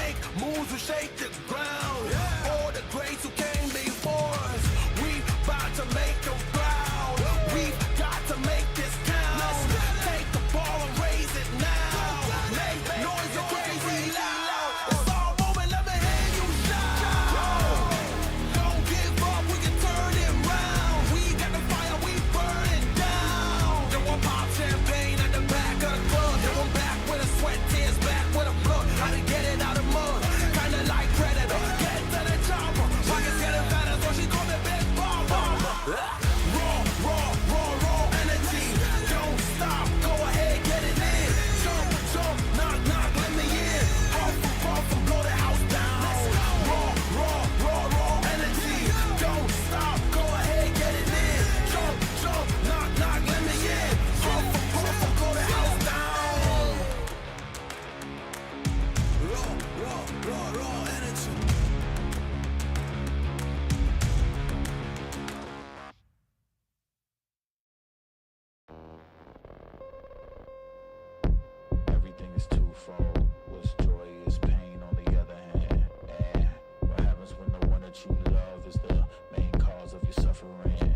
unfold. What's joy is pain on the other hand. And what happens when the one that you love is the main cause of your suffering?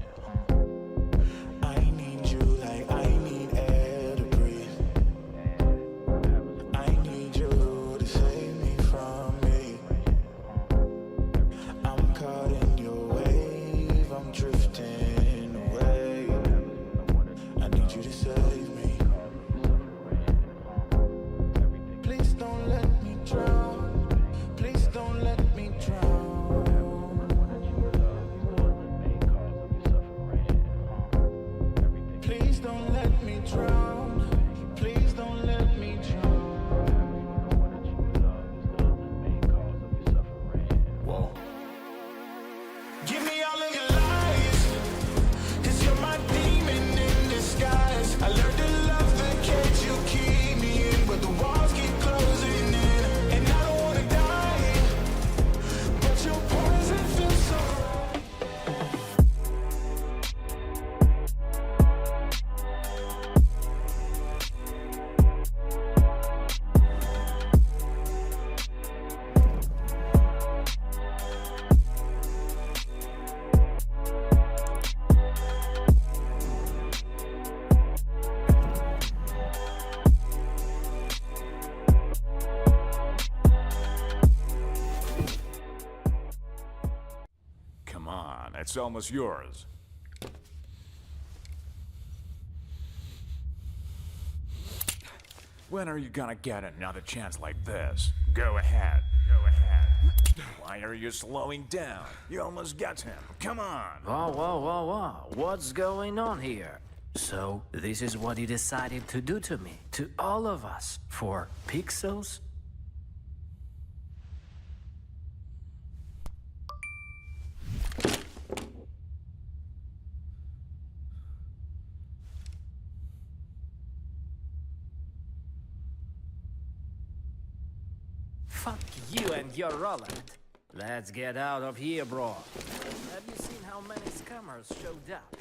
I need you like I need air to breathe. I need you to save me from me. I'm caught in your wave, I'm drifting away. I need you to save me. Please don't let me drown. Please don't let me drown. Please don't let me drown. Please don't let me drown. Whoa. Give me all of your lies, 'cause you're my demon in disguise. I learned to love the cage you keep me in, but the walls keep closing in. And I don't wanna die, but your poison feels so right. Come on, it's almost yours. When are you gonna get another chance like this? Go ahead. Go ahead. Why are you slowing down? You almost got him. Come on. Whoa, whoa, whoa, whoa. What's going on here? So, this is what you decided to do to me, to all of us, for pixels? Fuck you and your Roland. Let's get out of here, bro. Have you seen how many scammers showed up?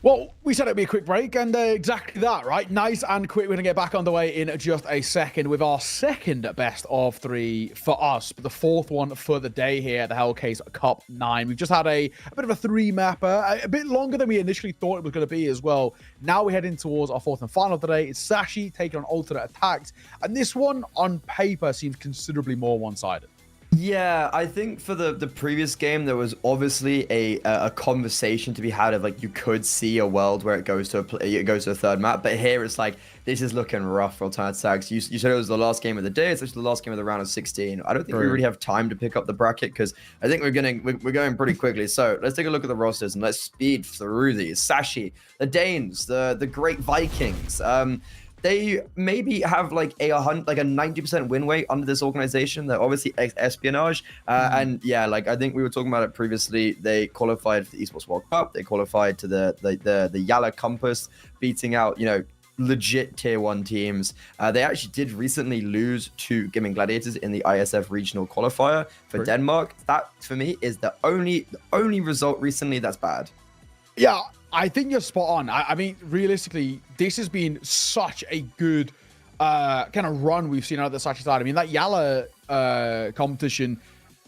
Well, we said it'd be a quick break, and exactly that, right? Nice and quick. We're going to get back on the way in just a second with our second best of three for us, but the fourth one for the day here at the Hellcase Cup 9. We've just had a bit of a three-mapper, a bit longer than we initially thought it was going to be as well. Now we're heading towards our fourth and final of the day. It's Sashi taking on alternate attacks, and this one, on paper, seems considerably more one-sided. Yeah, I think for the previous game, there was obviously a conversation to be had of like you could see a world where it goes to a third map, but here it's like this is looking rough for alternate attacks. You said it was the last game of the day. It's actually the last game of the round of 16. I don't think we really have time to pick up the bracket because I think we're going pretty quickly. So let's take a look at the rosters and let's speed through these. Sashi, the Danes, the Great Vikings. They maybe have like a 90% win rate under this organization. They're obviously espionage, and yeah, like I think we were talking about it previously. They qualified for the Esports World Cup. They qualified to the Yala Compass, beating out legit tier 1 teams. They actually did recently lose to Gaming Gladiators in the ISF regional qualifier for Denmark. That for me is the only result recently that's bad. Yeah, I think you're spot on. I mean, realistically, this has been such a good kind of run we've seen out of the Sashi side. I mean, that Yala competition,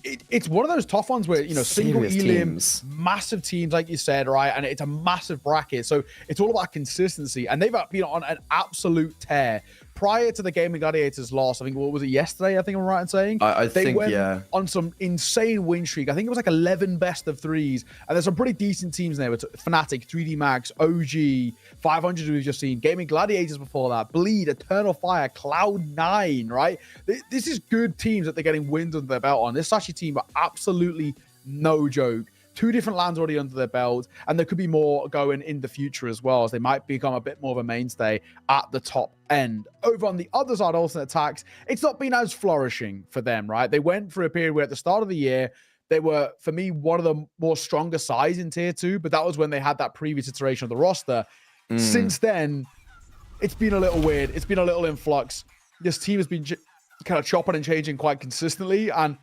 it's one of those tough ones where, single elim, massive teams, like you said, right? And it's a massive bracket. So it's all about consistency. And they've been on an absolute tear. Prior to the Gaming Gladiators loss, I think, what was it, yesterday? I think I'm right in saying? They went on some insane win streak. I think it was like 11 best of threes. And there's some pretty decent teams there with Fnatic, 3D Max, OG, 500 we've just seen, Gaming Gladiators before that, Bleed, Eternal Fire, Cloud9, right? This is good teams that they're getting wins under their belt on. This Sashi team are absolutely no joke. 2 different lands already under their belt, and there could be more going in the future as well, as they might become a bit more of a mainstay at the top end. Over on the other side, alternate attacks, it's not been as flourishing for them, right? They went for a period where at the start of the year, they were, for me, one of the more stronger sides in tier 2, but that was when they had that previous iteration of the roster. Since then, it's been a little weird. It's been a little in flux. This team has been kind of chopping and changing quite consistently, and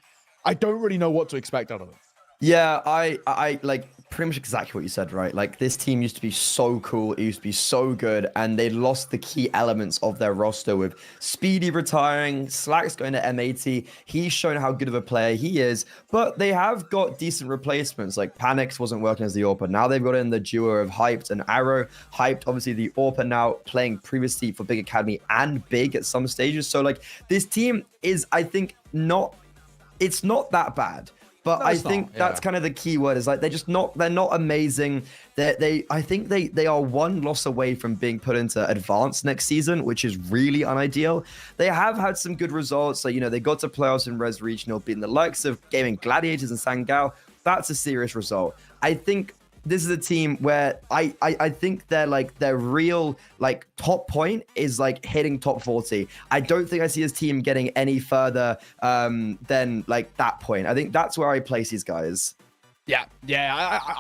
I don't really know what to expect out of it. Yeah, I like pretty much exactly what you said, right? Like, this team used to be so cool, it used to be so good, and they lost the key elements of their roster with Speedy retiring, Slacks going to M80. He's shown how good of a player he is, but they have got decent replacements. Like, Panix wasn't working as the AWPer. Now they've got in the duo of Hyped and Arrow. Hyped, obviously, the AWPer now playing previously for Big Academy and Big at some stages. So, like, this team is, I think, it's not that bad. But I think that's kind of the key word, is like they're not amazing. I think they are one loss away from being put into advanced next season, which is really unideal. They have had some good results. So, they got to playoffs in Res Regional, beating the likes of Gaming Gladiators and Sangao. That's a serious result. I think this is a team where I think their real top point is hitting top 40. I don't think I see his team getting any further than that point. I think that's where I place these guys. Yeah,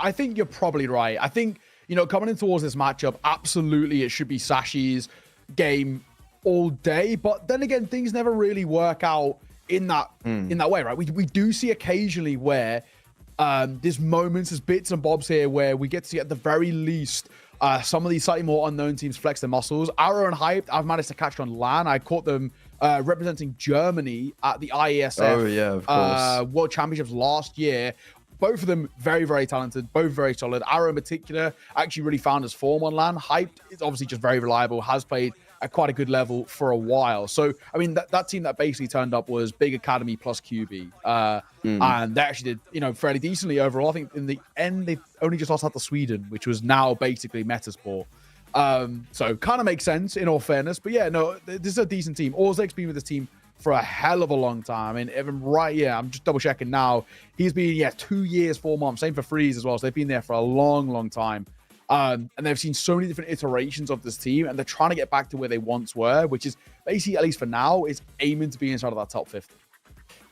I think you're probably right. I think, coming in towards this matchup, absolutely it should be Sashi's game all day. But then again, things never really work out in that way, right? We do see occasionally where there's moments, there's bits and bobs here where we get to see at the very least some of these slightly more unknown teams flex their muscles. Arrow and Hyped, I've managed to catch on LAN. I caught them representing Germany at the IESF World Championships last year. Both of them very, very talented, both very solid. Arrow in particular actually really found his form on LAN. Hyped is obviously just very reliable, has played at quite a good level for a while. So, I mean, that team that basically turned up was Big Academy plus QB. And they actually did, fairly decently overall. I think in the end, they only just lost out to Sweden, which was now basically Metasport. So kind of makes sense in all fairness. But yeah, no, this is a decent team. Orzek's been with this team for a hell of a long time. I mean, even I'm just double checking now. He's been, 2 years, 4 months. Same for Freeze as well. So they've been there for a long, long time. And they've seen so many different iterations of this team, and they're trying to get back to where they once were, which is basically, at least for now, is aiming to be inside of that top 50.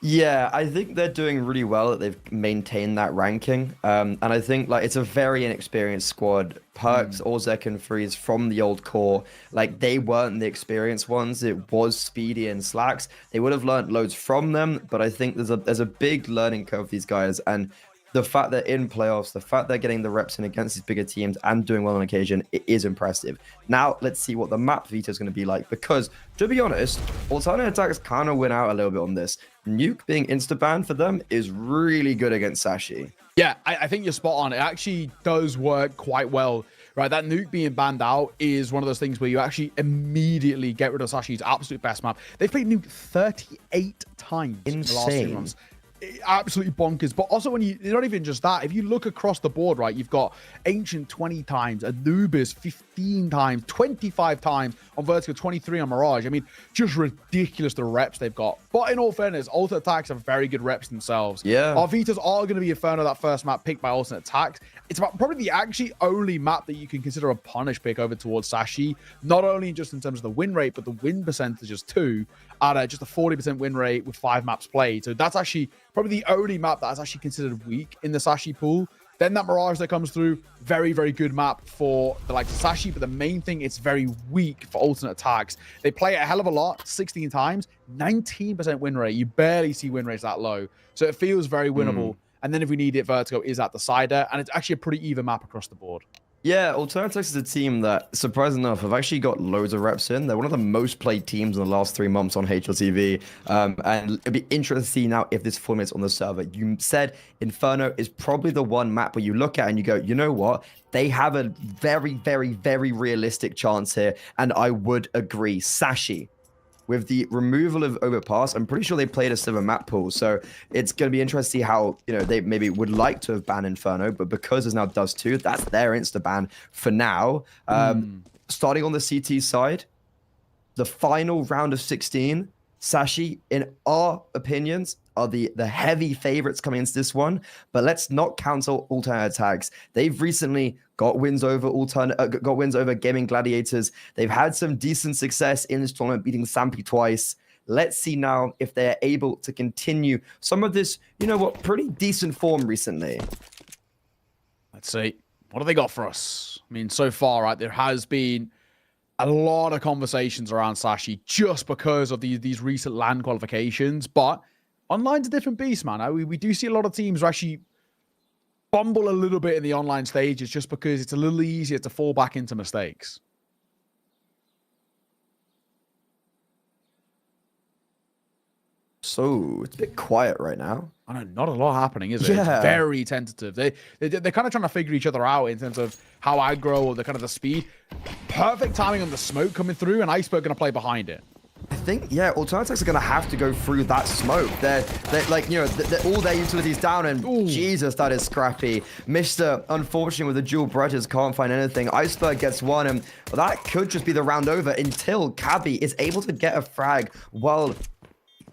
Yeah, I think they're doing really well that they've maintained that ranking. And I think it's a very inexperienced squad. Perks, Orzek, and Freeze from the old core, they weren't the experienced ones. It was Speedy and Slacks. They would have learned loads from them, but I think there's a big learning curve for these guys. And the fact they're in playoffs, the fact they're getting the reps in against these bigger teams and doing well on occasion, it is impressive. Now, let's see what the map veto is going to be like, because, to be honest, Alternate Attacks kind of win out a little bit on this. Nuke being insta-banned for them is really good against Sashi. Yeah, I think you're spot on. It actually does work quite well, right? That Nuke being banned out is one of those things where you actually immediately get rid of Sashi's absolute best map. They've played Nuke 38 times in the last 2 months. Absolutely bonkers. But also, when you're not even just that, if you look across the board, right, you've got Ancient 20 times, Anubis 15 times, 25 times on Vertigo, 23 on Mirage. I mean, just ridiculous the reps they've got. But in all fairness, Alternate Attacks have very good reps themselves. Yeah. Our Vitas are going to be Inferno, that first map picked by Alternate Attacks. It's probably the actually only map that you can consider a punish pick over towards Sashi, not only just in terms of the win rate, but the win percentages too, at just a 40% win rate with 5 maps played. So that's actually probably the only map that is actually considered weak in the Sashi pool. Then that Mirage that comes through, very, very good map for the likes of Sashi, but the main thing, it's very weak for Alternate Attacks. They play it a hell of a lot, 16 times, 19% win rate. You barely see win rates that low. So it feels very winnable. And then if we need it, Vertigo is at the cider, and it's actually a pretty even map across the board. Yeah, Alternatives is a team that, surprisingly enough, have actually got loads of reps in. They're one of the most played teams in the last 3 months on HLTV. And it'd be interesting to see now if this formulates on the server. You said Inferno is probably the one map where you look at and you go, you know what? They have a very, very, very realistic chance here. And I would agree. Sashi, with the removal of Overpass, I'm pretty sure they played a similar map pool. So it's going to be interesting to see how, they maybe would like to have banned Inferno, but because there's now Dust 2, that's their insta-ban for now. Starting on the CT side, the final round of 16, Sashi, in our opinions, are the heavy favorites coming into this one, but let's not cancel Alternate Attacks. They've recently got wins over Gaming Gladiators. They've had some decent success in this tournament, beating Sampi twice. Let's see now if they're able to continue some of this, pretty decent form recently. Let's see. What have they got for us? I mean, so far, right, there has been a lot of conversations around Sashi just because of these recent LAN qualifications, but online's a different beast, man. We do see a lot of teams are actually fumble a little bit in the online stages just because it's a little easier to fall back into mistakes. So it's a bit quiet right now. I know, not a lot happening, is it? Yeah. It's very tentative. They're kind of trying to figure each other out in terms of how aggro or the kind of the speed. Perfect timing on the smoke coming through, and Iceberg going to play behind it. I think, yeah, Alternatics are going to have to go through that smoke. They're like, you know, all their utilities down, and ooh, Jesus, that is scrappy. Mr. Unfortunately, with the dual Bretters, can't find anything. Iceberg gets one, and that could just be the round over until Cabby is able to get a frag while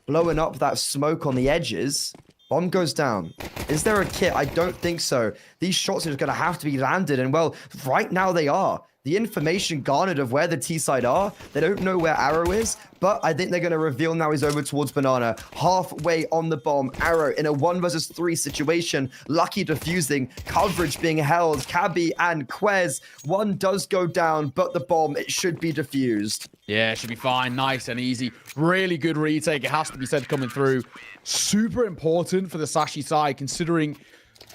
blowing up that smoke on the edges. Bomb goes down. Is there a kit? I don't think so. These shots are just going to have to be landed, and well, right now they are. The information garnered of where the T-side are, they don't know where Arrow is, but I think they're going to reveal now he's over towards Banana. Halfway on the bomb, Arrow in a 1 versus 3 situation. Lucky defusing, coverage being held. Cabby and Quez, one does go down, but the bomb, it should be defused. Yeah, it should be fine. Nice and easy. Really good retake, it has to be said, coming through. Super important for the Sashi side, considering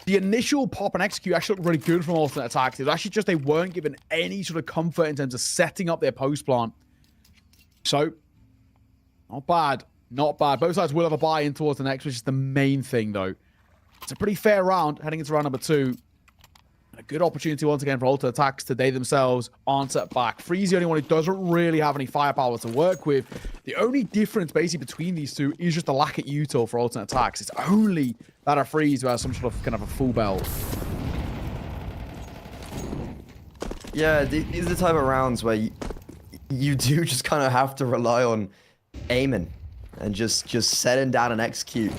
the initial pop and execute actually looked really good from Alternate Attacks. It was actually just they weren't given any sort of comfort in terms of setting up their post plant. So, not bad. Not bad. Both sides will have a buy-in towards the next, which is the main thing, though. It's a pretty fair round heading into round number 2. A good opportunity once again for Alternate Attacks to they themselves answer back. Free's the only one who doesn't really have any firepower to work with. The only difference basically between these two is just the lack of util for Alternate Attacks. It's only that of Freeze who has some sort of kind of a full belt. Yeah, these are the type of rounds where you do just kind of have to rely on aiming and just setting down and execute,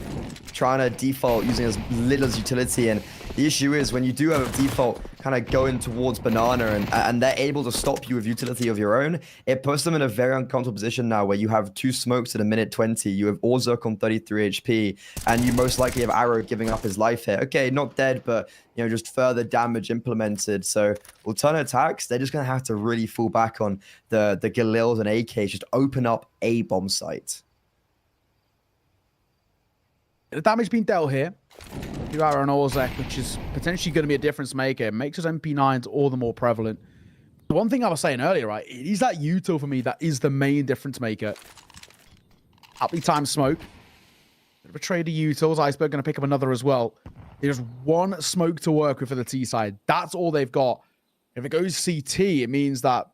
trying to default using as little as utility. And the issue is when you do have a default kind of going towards Banana and they're able to stop you with utility of your own, it puts them in a very uncomfortable position now where you have 2 smokes at a minute 20, you have Orzuk on 33 HP, and you most likely have Arrow giving up his life here. Okay, not dead, but you know, just further damage implemented. So Alternate Attacks, they're just going to have to really fall back on the Galils and AKs, just open up a bomb site. The damage being dealt here to Arrow and Orzek, which is potentially going to be a difference maker. It makes his MP9s all the more prevalent. The one thing I was saying earlier, right, it is that util for me that is the main difference maker. Aptly timed smoke. Bit of a trade of utils. Iceberg going to pick up another as well. There's 1 smoke to work with for the T side. That's all they've got. If it goes CT, it means that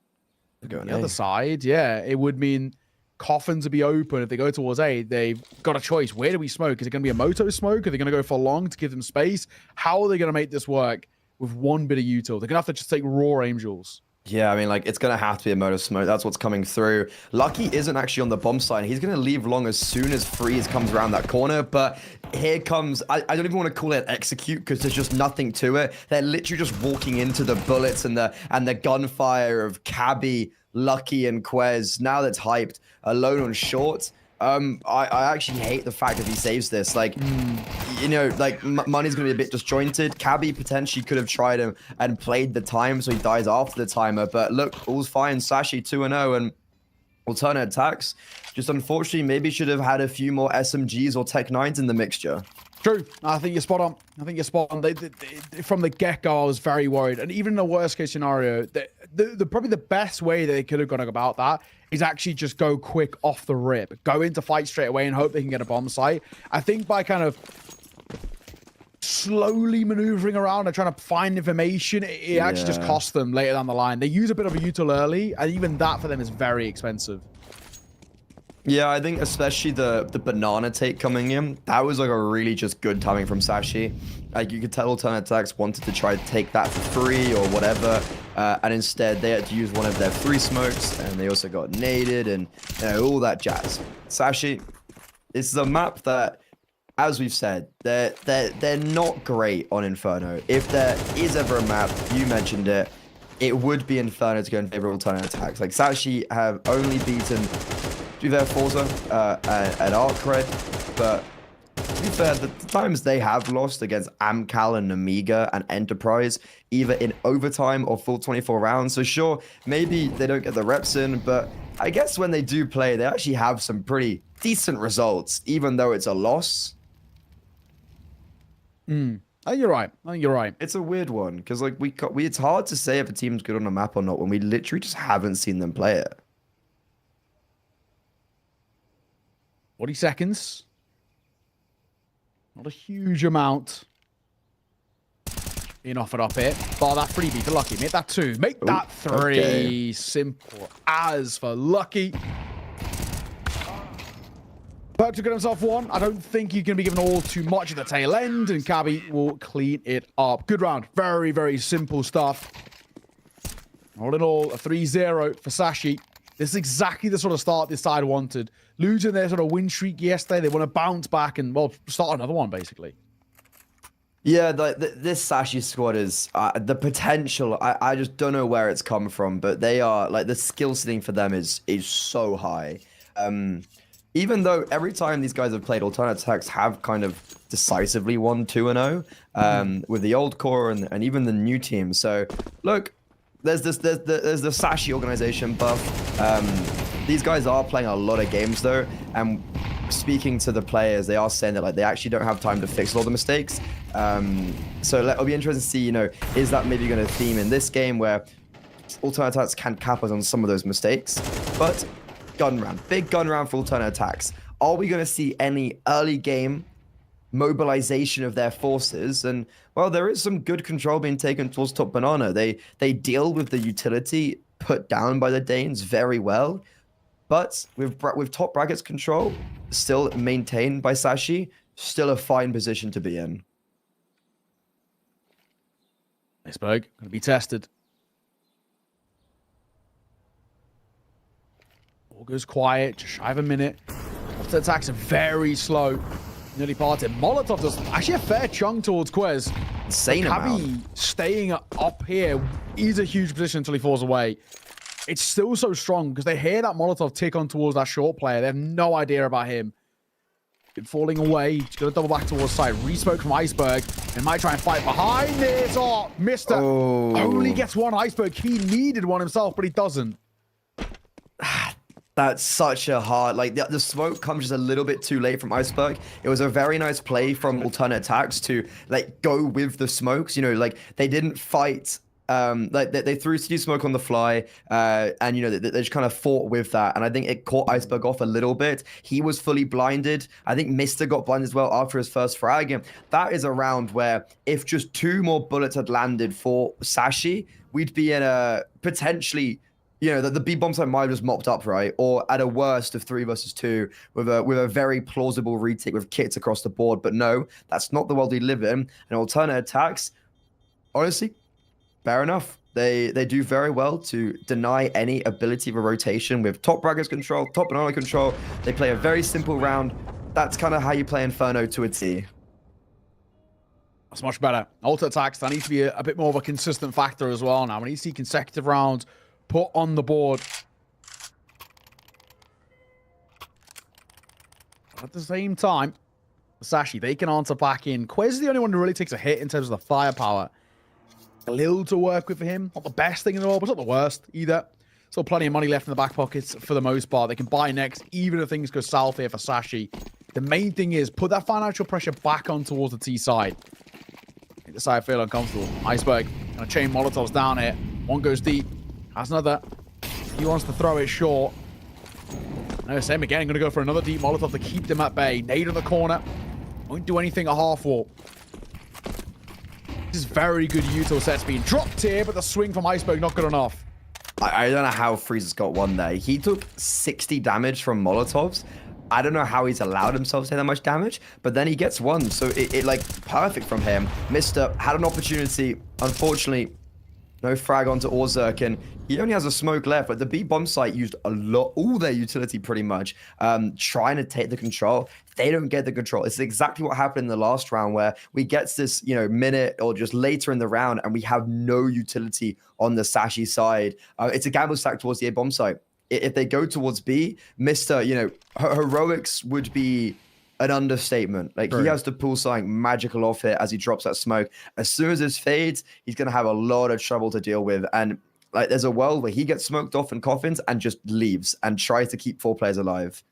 the other side, yeah, it would mean coffins to be open. If they go towards A, they've got a choice. Where do we smoke? Is it going to be a moto smoke? Are they going to go for long to give them space? How are they going to make this work with 1 bit of util? They're going to have to just take raw angels. Yeah, I mean, like, it's going to have to be a moto smoke. That's what's coming through. Lucky isn't actually on the bomb side. He's going to leave long as soon as Freeze comes around that corner. But here comes, I don't even want to call it execute because there's just nothing to it. They're literally just walking into the bullets and the gunfire of Cabby, Lucky, and Quez. Now that's hyped. Alone on short. I actually hate the fact that he saves this. Like, you know, like money's gonna be a bit disjointed. Cabby potentially could have tried him and played the time so he dies after the timer. But look, all's fine. Sashi 2-0 and Alternate Attacks. Just unfortunately, maybe should have had a few more SMGs or Tech 9s in the mixture. True. I think you're spot on. They, from the get-go, I was very worried. And even in the worst-case scenario, probably the best way that they could have gone about that is actually just go quick off the rip. Go into fight straight away and hope they can get a bomb site. I think by kind of slowly maneuvering around and trying to find information, it actually just costs them later down the line. They use a bit of a util early, and even that for them is very expensive. Yeah, I think especially the banana take coming in, that was like a really just good timing from Sashi. Like you could tell Alternate Attacks wanted to try to take that for free or whatever, and instead they had to use one of their 3 smokes, and they also got naded and you know, all that jazz. Sashi, this is a map that, as we've said, they're not great on Inferno. If there is ever a map, you mentioned it, it would be Inferno to go in favor of Alternate Attacks. Like Sashi have only beaten, to be fair, Forza and Arc Red, but to be fair, the times they have lost against Amcal and Amiga and Enterprise, either in overtime or full 24 rounds. So sure, maybe they don't get the reps in, but I guess when they do play, they actually have some pretty decent results, even though it's a loss. I think you're right. I think you're right. It's a weird one because like it's hard to say if a team's good on a map or not when we literally just haven't seen them play it. 40 seconds. Not a huge amount. Being offered up here. Bar that freebie for Lucky. Make that 2. Make that 3. Okay. Simple as for Lucky. Perk to get himself 1. I don't think he's going to be given all too much at the tail end, and Cabby will clean it up. Good round. Very, very simple stuff. All in all, a 3-0 for Sashi. This is exactly the sort of start this side wanted. Losing their sort of win streak yesterday, they want to bounce back and, well, start another one, basically. Yeah, this Sashi squad is the potential. I just don't know where it's come from, but they are like the skill ceiling for them is so high. Even though every time these guys have played, alternate attacks have kind of decisively won 2-0 with the old core and even the new team. So look, there's the Sashi organization buff. These guys are playing a lot of games though, and speaking to the players, they are saying that like they actually don't have time to fix all the mistakes. So it'll be interesting to see, you know, is that maybe going to theme in this game where alternate attacks can cap us on some of those mistakes? But gun round, big gun round for alternate attacks. Are we going to see any early game mobilization of their forces? And well, there is some good control being taken towards Top Banana. They deal with the utility put down by the Danes very well. But with top brackets control still maintained by Sashi, still a fine position to be in. Iceberg going to be tested. All goes quiet, just shy of a minute. After attacks are very slow. Nearly parted. Molotov does actually a fair chunk towards Quez. Insane amount. Cabby staying up here is a huge position until he falls away. It's still so strong because they hear that Molotov tick on towards that short player. They have no idea about him. Been falling away. He's going to double back towards side. Respoke from Iceberg and might try and fight behind it. Oh, Mr. Only gets 1 Iceberg. He needed 1 himself, but he doesn't. That's such a hard, like the smoke comes just a little bit too late from Iceberg. It was a very nice play from alternate attacks to like go with the smokes, you know, like they didn't fight. Like they threw CD smoke on the fly, and you know they just kind of fought with that, and I think it caught Iceberg off a little bit. He was fully blinded. I think Mister got blinded as well after his first frag. And that is a round where if just 2 more bullets had landed for Sashi, we'd be in a potentially, you know, the B bomb side might have just mopped up, right? Or at a worst of 3 versus 2 with a very plausible retake with kits across the board. But no, that's not the world we live in. And alternate attacks, honestly, fair enough. They do very well to deny any ability of a rotation with top brackets control, top banana control. They play a very simple round. That's kind of how you play Inferno to a T. That's much better. Alter attacks, that needs to be a bit more of a consistent factor as well now. We need to see consecutive rounds put on the board. At the same time, Sashi, they can answer back in. Quez is the only one who really takes a hit in terms of the firepower. A little to work with for him. Not the best thing in the world, but it's not the worst either. Still plenty of money left in the back pockets for the most part. They can buy next, even if things go south here for Sashi. The main thing is put that financial pressure back on towards the T side. Make the side feel uncomfortable. Iceberg gonna chain Molotovs down here. 1 goes deep. Has another. He wants to throw it short. No, same again. Gonna go for another deep Molotov to keep them at bay. Nade in the corner. Won't do anything at half wall. This is very good util sets being dropped here, but the swing from Iceberg not good enough. I don't know how Freezer's got 1 there. He took 60 damage from Molotovs. I don't know how he's allowed himself to take that much damage, but then he gets 1. So it like perfect from him. Mister had an opportunity. Unfortunately, no frag onto Orzerk, and he only has a smoke left, but the B bomb site used all their utility pretty much, trying to take the control. They don't get the control. It's exactly what happened in the last round where we get this, you know, minute or just later in the round and we have no utility on the Sashi side. It's a gamble stack towards the A bomb site. If they go towards B, Mr., you know, heroics would be an understatement. Like, he has to pull something magical off it as he drops that smoke. As soon as this fades, he's going to have a lot of trouble to deal with. And like, there's a world where he gets smoked off in coffins and just leaves and tries to keep 4 players alive.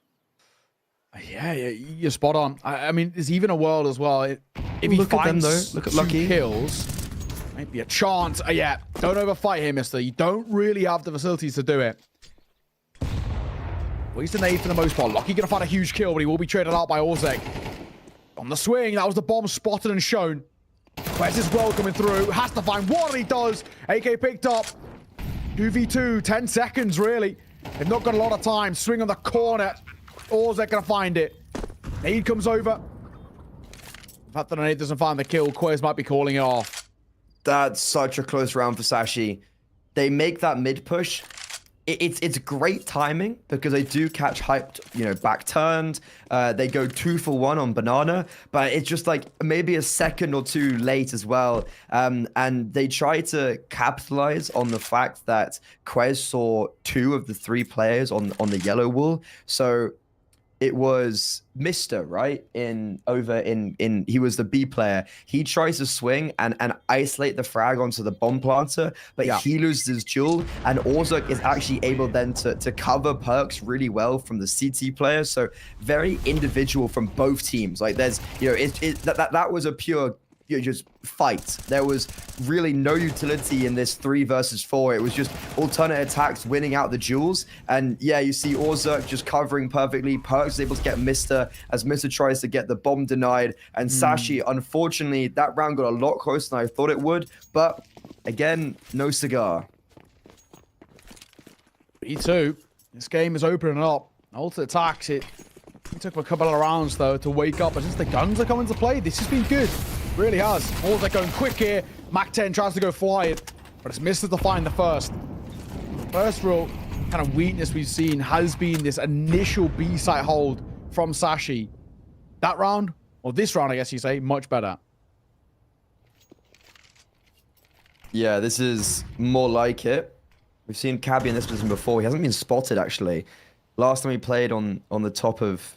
Yeah, you're spot on. I mean, there's even a world as well. If he Look at them, finds though. Look at 2 Lucky. kills, might be a chance. Yeah, don't overfight here, mister. You don't really have the facilities to do it. Well, he's the nade for the most part. Lucky gonna find a huge kill, but he will be traded out by Orzek. On the swing, that was the bomb spotted and shown. Where's his well coming through? Has to find one, and he does. AK picked up. 2v2, 10 seconds, really. They've not got a lot of time. Swing on the corner. Orzek gonna find it. Nade comes over. The fact that the nade doesn't find the kill, Quez might be calling it off. That's such a close round for Sashi. They make that mid push. It's great timing because they do catch hyped, back turned. They go 2 for 1 on Banana, but it's just like maybe a second or 2 late as well. And they try to capitalize on the fact that Quez saw 2 of the 3 players on the yellow wall. So it was Mr. right in he was the B player. He tries to swing and isolate the frag onto the bomb planter, but he loses his duel, and Orzek is actually able then to cover Perks really well from the CT player. So very individual from both teams. Like there's that was a pure just fight. There was really no utility in this 3 versus 4. It was just alternate attacks winning out the duels. And yeah, you see Orzek just covering perfectly. Perks is able to get Mr. as Mr. tries to get the bomb denied. And Sashi, unfortunately, that round got a lot closer than I thought it would. But again, no cigar. B2. This game is opening up. Ultimate attacks. It took a couple of rounds, though, to wake up. But since the guns are coming to play, this has been good. Really has. Orzek going quick here. Mac 10 tries to go flying, but it's missed to find the first. First real kind of weakness we've seen has been this initial B site hold from Sashi. That round, or this round, I guess you say, much better. Yeah, this is more like it. We've seen Cabby in this position before. He hasn't been spotted, actually. Last time he played on the top of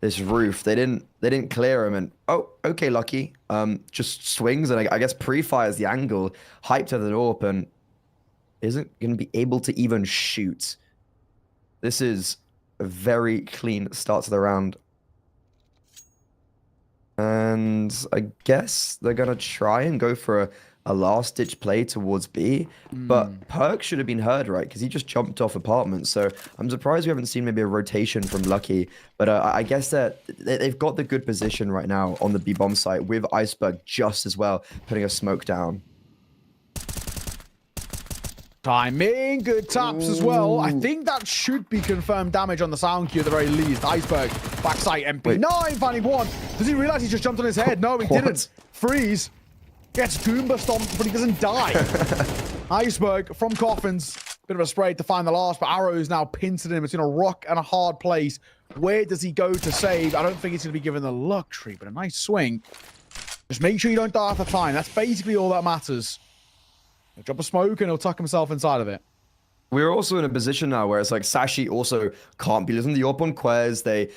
this roof, they didn't clear him, and oh, okay, Lucky. Just swings, and I guess pre-fires the angle, hyped at the AWP, and isn't going to be able to even shoot. This is a very clean start to the round. And I guess they're going to try and go for a last-ditch play towards B. But Perk should have been heard, right? Because he just jumped off apartment. So I'm surprised we haven't seen maybe a rotation from Lucky. But I guess that they've got the good position right now on the B-bomb site with Iceberg just as well, putting a smoke down. Timing, good taps as well. I think that should be confirmed damage on the sound cue at the very least. Iceberg, backside MP9, finding one. Does he realize he just jumped on his head? No, he didn't. Freeze. Gets Goomba stomped, but he doesn't die. Iceberg from Coffins. Bit of a spray to find the last, but Arrow is now pincered him. It's in a rock and a hard place. Where does he go to save? I don't think he's going to be given the luxury, but a nice swing. Just make sure you don't die after time. That's basically all that matters. He'll drop a smoke and he'll tuck himself inside of it. We're also in a position now where it's like Sashi also can't be losing the AWP on Quez. They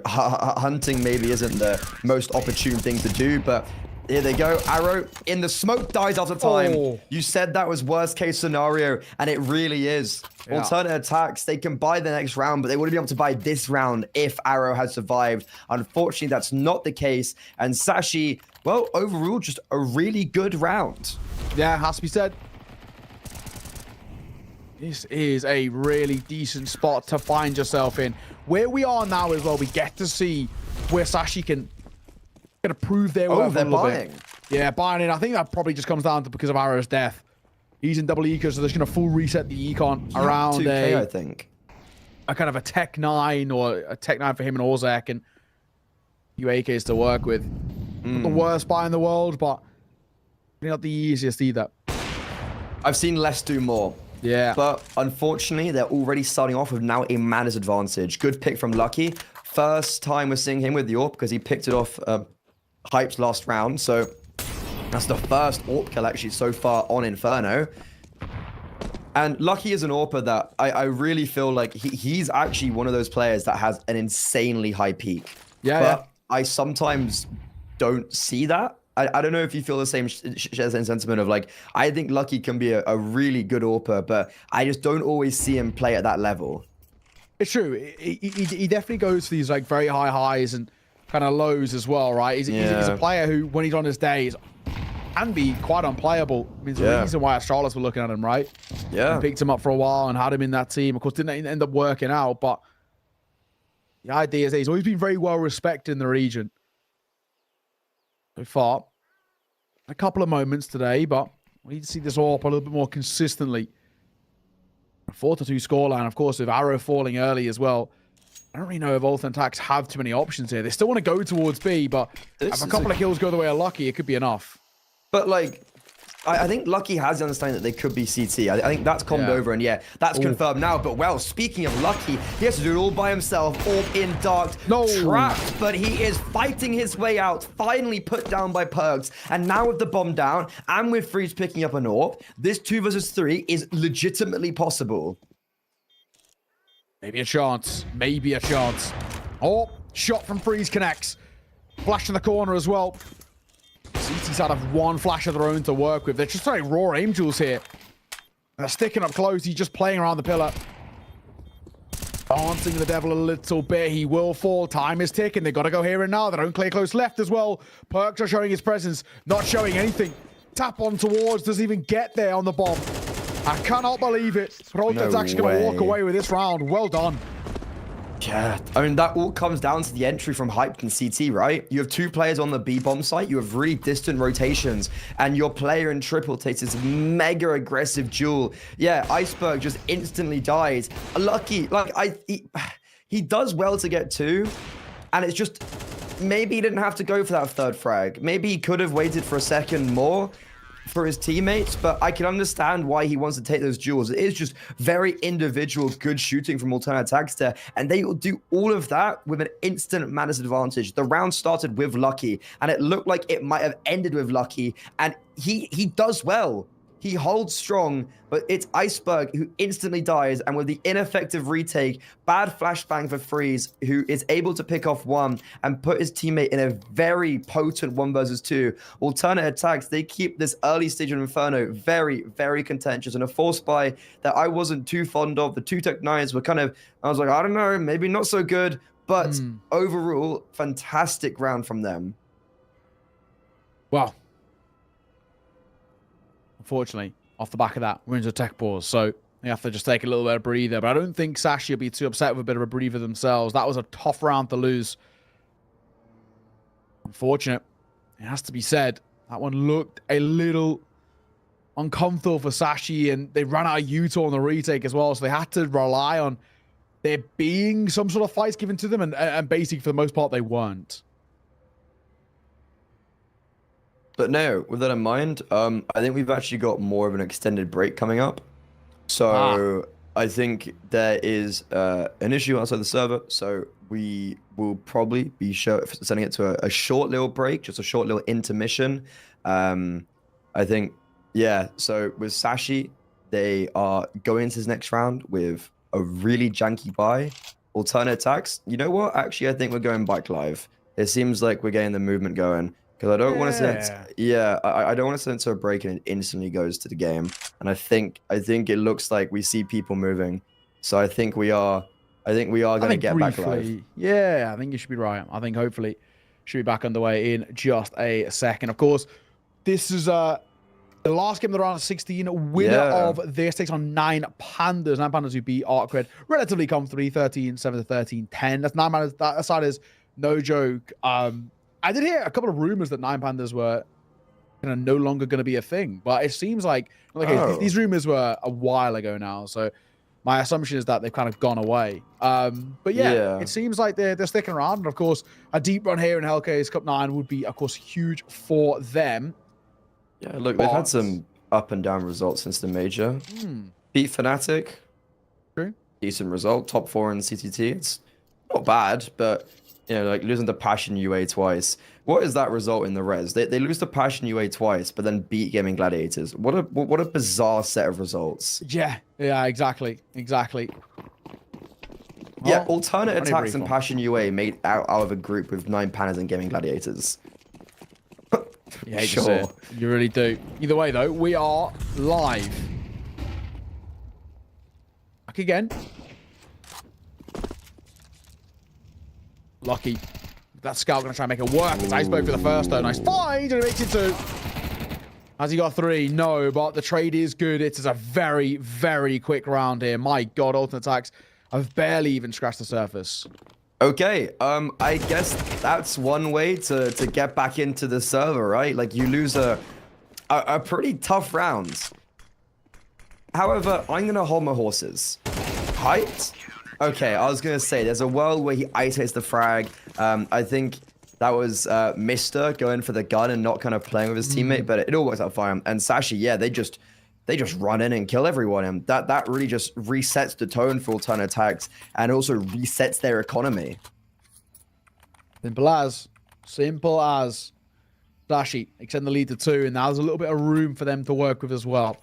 hunting maybe isn't the most opportune thing to do, but here they go. Arrow in the smoke, dies after time. Oh. You said that was worst case scenario, and it really is. Yeah. Alternate attacks, they can buy the next round, but they wouldn't be able to buy this round if Arrow had survived. Unfortunately, that's not the case. And Sashi, well, overall, just a really good round. Yeah, has to be said. This is a really decent spot to find yourself in. Where we are now as well, we get to see where Sashi can prove their worth a little bit. Yeah, buying in. I think that probably just comes down to because of Arrow's death. He's in double eco, so they're just going to full reset the econ around 2K, I think. A kind of a Tech 9 or a Tech 9 for him and Orzek and UAKs to work with. Not the worst buy in the world, but not the easiest either. I've seen less do more. Yeah. But unfortunately, they're already starting off with now a manners advantage. Good pick from Lucky. First time we're seeing him with the AWP because he picked it off Hype's last round. So that's the first AWP kill actually so far on Inferno. And Lucky is an AWPer that I really feel like he's actually one of those players that has an insanely high peak. Yeah. But I sometimes don't see that. I don't know if you feel the same sentiment of like, I think Lucky can be a really good AWPer, but I just don't always see him play at that level. It's true. He definitely goes to these like very high highs and kind of lows as well, right? He's a player who, when he's on his days, can be quite unplayable. I mean, there's a reason why Charlotte were looking at him, right? Yeah. And picked him up for a while and had him in that team. Of course, didn't end up working out, but the idea is that he's always been very well respected in the region. So far, a couple of moments today, but we need to see this all up a little bit more consistently. A 4-2 scoreline, of course, with Arrow falling early as well. I don't really know if Ultimate Attacks have too many options here. They still want to go towards B, but if a couple of kills go the way of Lucky, it could be enough. But, like, I think Lucky has the understanding that they could be CT. I think that's calmed over, and that's confirmed now. But, well, speaking of Lucky, he has to do it all by himself, all in dark, trapped. But he is fighting his way out, finally put down by Perks. And now with the bomb down, and with Freeze picking up an AWP, this 2 versus 3 is legitimately possible. Maybe a chance. Maybe a chance. Oh, shot from Freeze connects. Flash in the corner as well. CT's out of one flash of their own to work with. They're just throwing raw angels here. They're sticking up close. He's just playing around the pillar. Dancing the devil a little bit. He will fall. Time is ticking. They've got to go here and now. They don't clear close left as well. Perks are showing his presence. Not showing anything. Tap on towards. Doesn't even get there on the bomb. I cannot believe it. Rota's actually going to walk away with this round. Well done. Yeah, I mean, that all comes down to the entry from Hyped and CT, right? You have 2 players on the B bomb site. You have really distant rotations, and your player in triple takes this mega aggressive duel. Yeah, Iceberg just instantly dies. Lucky, like, he does well to get 2, and it's just, maybe he didn't have to go for that 3rd frag. Maybe he could have waited for a second more for his teammates, but I can understand why he wants to take those duels. It is just very individual good shooting from Alternate Attacks there, and they will do all of that with an instant Madness advantage. The round started with Lucky, and it looked like it might have ended with Lucky, and he does well. He holds strong, but it's Iceberg who instantly dies, and with the ineffective retake, bad flashbang for Freeze, who is able to pick off 1 and put his teammate in a very potent 1 versus 2. Alternate Attacks, they keep this early stage of Inferno very, very contentious, and a force buy that I wasn't too fond of. The 2 Tech 9s were kind of, I was like, I don't know, maybe not so good, but overall, fantastic round from them. Wow. Unfortunately, off the back of that, we're into a tech pause, so they have to just take a little bit of breather. But I don't think Sashi will be too upset with a bit of a breather themselves. That was a tough round to lose. Unfortunate. It has to be said. That one looked a little uncomfortable for Sashi, and they ran out of Utah on the retake as well, so they had to rely on there being some sort of fights given to them, and basically, for the most part, they weren't. But no, with that in mind, I think we've actually got more of an extended break coming up. So I think there is an issue outside the server. So we will probably be sending it to a short little break, just a short little intermission. I think, yeah, so with Sashi, they are going into this next round with a really janky buy. Alternate Attacks, you know what? Actually, I think we're going bike live. It seems like we're getting the movement going. Because I don't want to send it, I don't want to send it to a break and it instantly goes to the game. And I think it looks like we see people moving. So I think we are going to get back live. Yeah, I think you should be right. I think hopefully should be back underway in just a second. Of course, this is the last game of the round of 16. Winner of this takes on 9 Pandas. 9 Pandas who beat Arcred relatively comfortably, 13-7 to 13-10. That's 9 Pandas. That side is no joke. I did hear a couple of rumors that 9 Pandas were no longer going to be a thing, but it seems like these rumors were a while ago now. So my assumption is that they've kind of gone away. But yeah, it seems like they're sticking around. And of course, a deep run here in Hellcase Cup 9 would be, of course, huge for them. Yeah, look, they've had some up and down results since the major. Beat Fnatic. True. Decent result. Top 4 in CTT. It's not bad, but you know, like losing to Passion UA twice. What is that result in the res? They lose to Passion UA twice, but then beat Gaming Gladiators. What a bizarre set of results. Yeah, exactly. Yeah, Alternate Attacks and Passion UA made out of a group with 9 Pandas and Gaming Gladiators. Yeah, sure. You really do. Either way, though, we are live. Back again. Lucky. That scout going to try and make it work. It's Iceberg for the first, though. Nice find, and it makes it 2. Has he got 3? No, but the trade is good. It is a very, very quick round here. My God, alternate attacks have barely even scratched the surface. Okay, I guess that's one way to get back into the server, right? Like, you lose a pretty tough round. However, I'm going to hold my horses. Hyped? Okay, I was going to say, there's a world where he isolates the frag. I think that was Mister going for the gun and not kind of playing with his teammate, but it all works out fine. And Sashi, yeah, they just run in and kill everyone. And that really just resets the tone for alternate attacks and also resets their economy. Simple as. Sashi extend the lead to 2, and now there's a little bit of room for them to work with as well.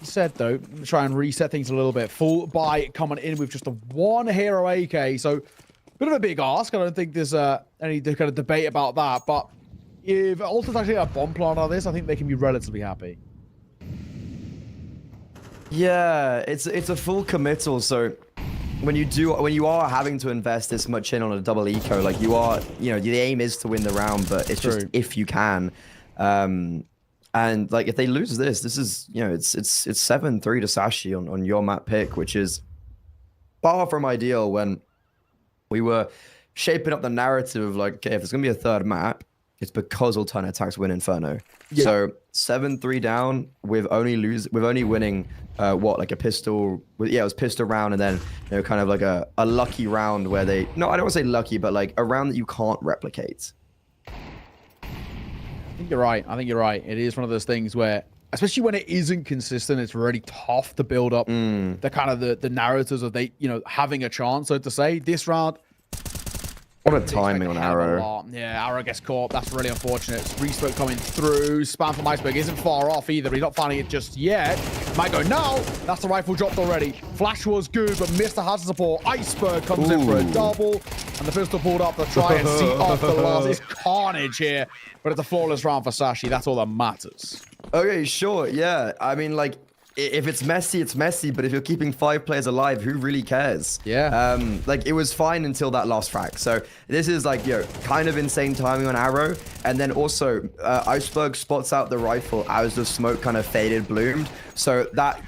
Said though, try and reset things a little bit. Full buy coming in with just a 1 hero AK, so bit of a big ask. I don't think there's any kind of debate about that, but if Ultimate actually get a bomb plant out of this, I think they can be relatively happy. Yeah, it's a full committal. So when you are having to invest this much in on a double eco, like you are, the aim is to win the round, but it's just if you can. And like if they lose this is it's 7-3 to Sashi on your map pick, which is far from ideal when we were shaping up the narrative of like, okay, if there's gonna be a third map, it's because alternate attacks win Inferno. Yeah. So 7-3 down with only winning like a pistol. It was pistol round, and then kind of like a lucky round where I don't want to say lucky, but like a round that you can't replicate. I think you're right. It is one of those things where, especially when it isn't consistent, it's really tough to build up the kind of the narratives of having a chance, so to say. This round, what a timing on Arrow. Yeah, Arrow gets caught. That's really unfortunate. Respoke coming through. Spam from Iceberg isn't far off either. He's not finding it just yet. Might go now. That's the rifle dropped already. Flash was good, but Mr. has the support. Iceberg comes in for a double. And the pistol pulled up to try and see off the last. It's carnage here. But it's a flawless round for Sashi. That's all that matters. Okay, sure. Yeah. I mean, like, if it's messy, it's messy. But if you're keeping 5 players alive, who really cares? Yeah. Like, it was fine until that last frag. So this is like, kind of insane timing on Arrow. And then also, Iceberg spots out the rifle as the smoke kind of faded, bloomed. So that,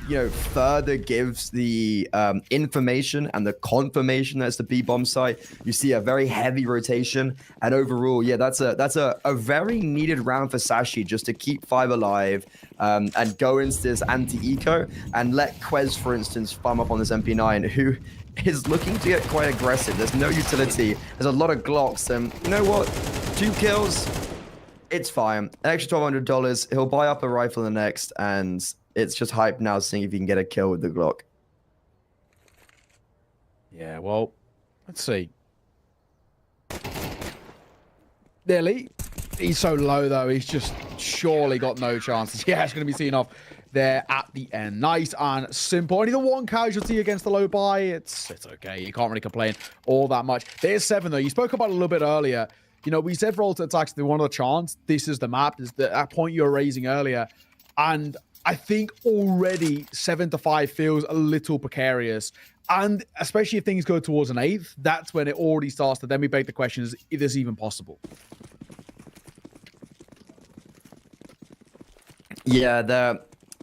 further gives the information and the confirmation that it's the B-bomb site. You see a very heavy rotation. And overall, yeah, that's a very needed round for Sashi just to keep 5 alive and go into this anti-eco and let Quez, for instance, farm up on this MP9, who is looking to get quite aggressive. There's no utility. There's a lot of Glocks. And you know what? 2 kills, it's fine. An extra $1,200. He'll buy up a rifle in the next, and it's just hype now, seeing if he can get a kill with the Glock. Yeah, well, let's see. Nearly. He's so low, though. He's just surely got no chances. Yeah, it's going to be seen off there at the end. Nice and simple. Only the 1 casualty against the low buy. It's okay. You can't really complain all that much. There's 7, though. You spoke about it a little bit earlier. We said for alternate attacks, they wanted a chance. This is the map. Is that point you were raising earlier. And I think already 7-5 feels a little precarious. And especially if things go towards an 8th, that's when it already starts to then we beg the question, is this even possible? Yeah,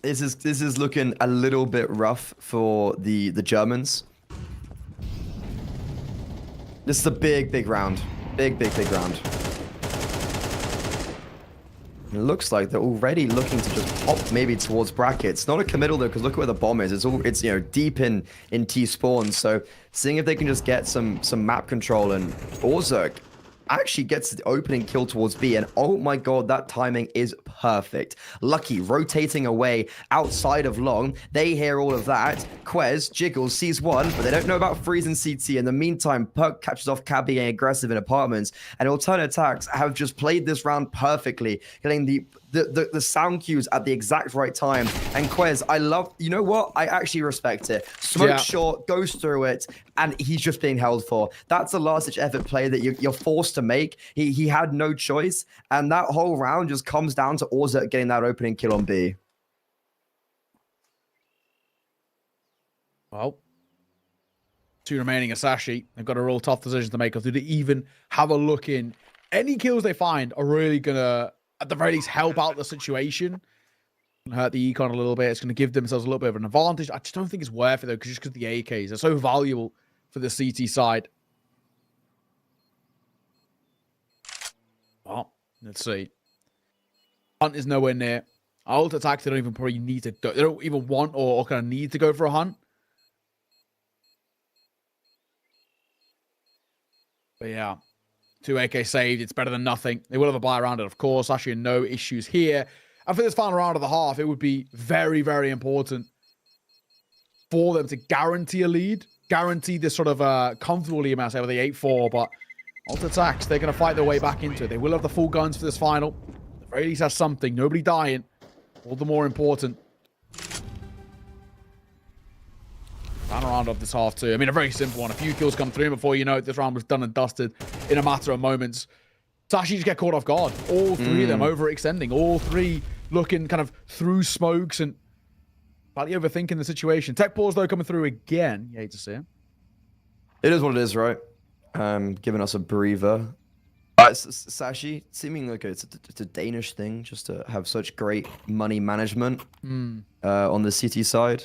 this is looking a little bit rough for the Germans. This is a big round. Big round. It looks like they're already looking to just pop maybe towards brackets. Not a committal though, because look at where the bomb is. It's deep in T spawn. So seeing if they can just get some map control, and Orzerk actually gets the opening kill towards B, and oh my god, that timing is perfect. Lucky rotating away outside of long. They hear all of that. Quez jiggles, sees one, but they don't know about Freeze and CT. In the meantime, Perk catches off Cab being aggressive in apartments, and alternate attacks have just played this round perfectly, getting the sound cues at the exact right time. And Quez, you know what? I actually respect it. Smoke short, goes through it, and he's just being held for. That's a last-ditch effort play that you're forced to make. He had no choice, and that whole round just comes down to Orzerk getting that opening kill on B. Well, 2 remaining Asashi. They've got a real tough decision to make of. Do they even have a look in? Any kills they find are really going to, at the very least, help out the situation. Hurt the econ a little bit. It's going to give themselves a little bit of an advantage. I just don't think it's worth it, though, just because the AKs are so valuable for the CT side. Well, let's see. Hunt is nowhere near. Ult attacks, they don't even probably need to go. They don't even want or kind of need to go for a hunt. But yeah, 2 AK saved. It's better than nothing. They will have a buy around it, of course. Actually, no issues here. And for this final round of the half, it would be very, very important for them to guarantee a lead. Guarantee this sort of comfortable lead, I say, with the 8-4. But ult attacks, they're going to fight their way back into it. They will have the full guns for this final. At the very least, has something. Nobody dying. All the more important. Final round of this half too. I mean, a very simple one. A few kills come through before you know it. This round was done and dusted in a matter of moments. Sashi just get caught off guard. All 3 of them overextending. All 3 looking kind of through smokes and probably overthinking the situation. Tech pause though coming through again. You hate to see it. It is what it is, right? Giving us a breather. Sashi, seeming like it's a Danish thing just to have such great money management on the CT side.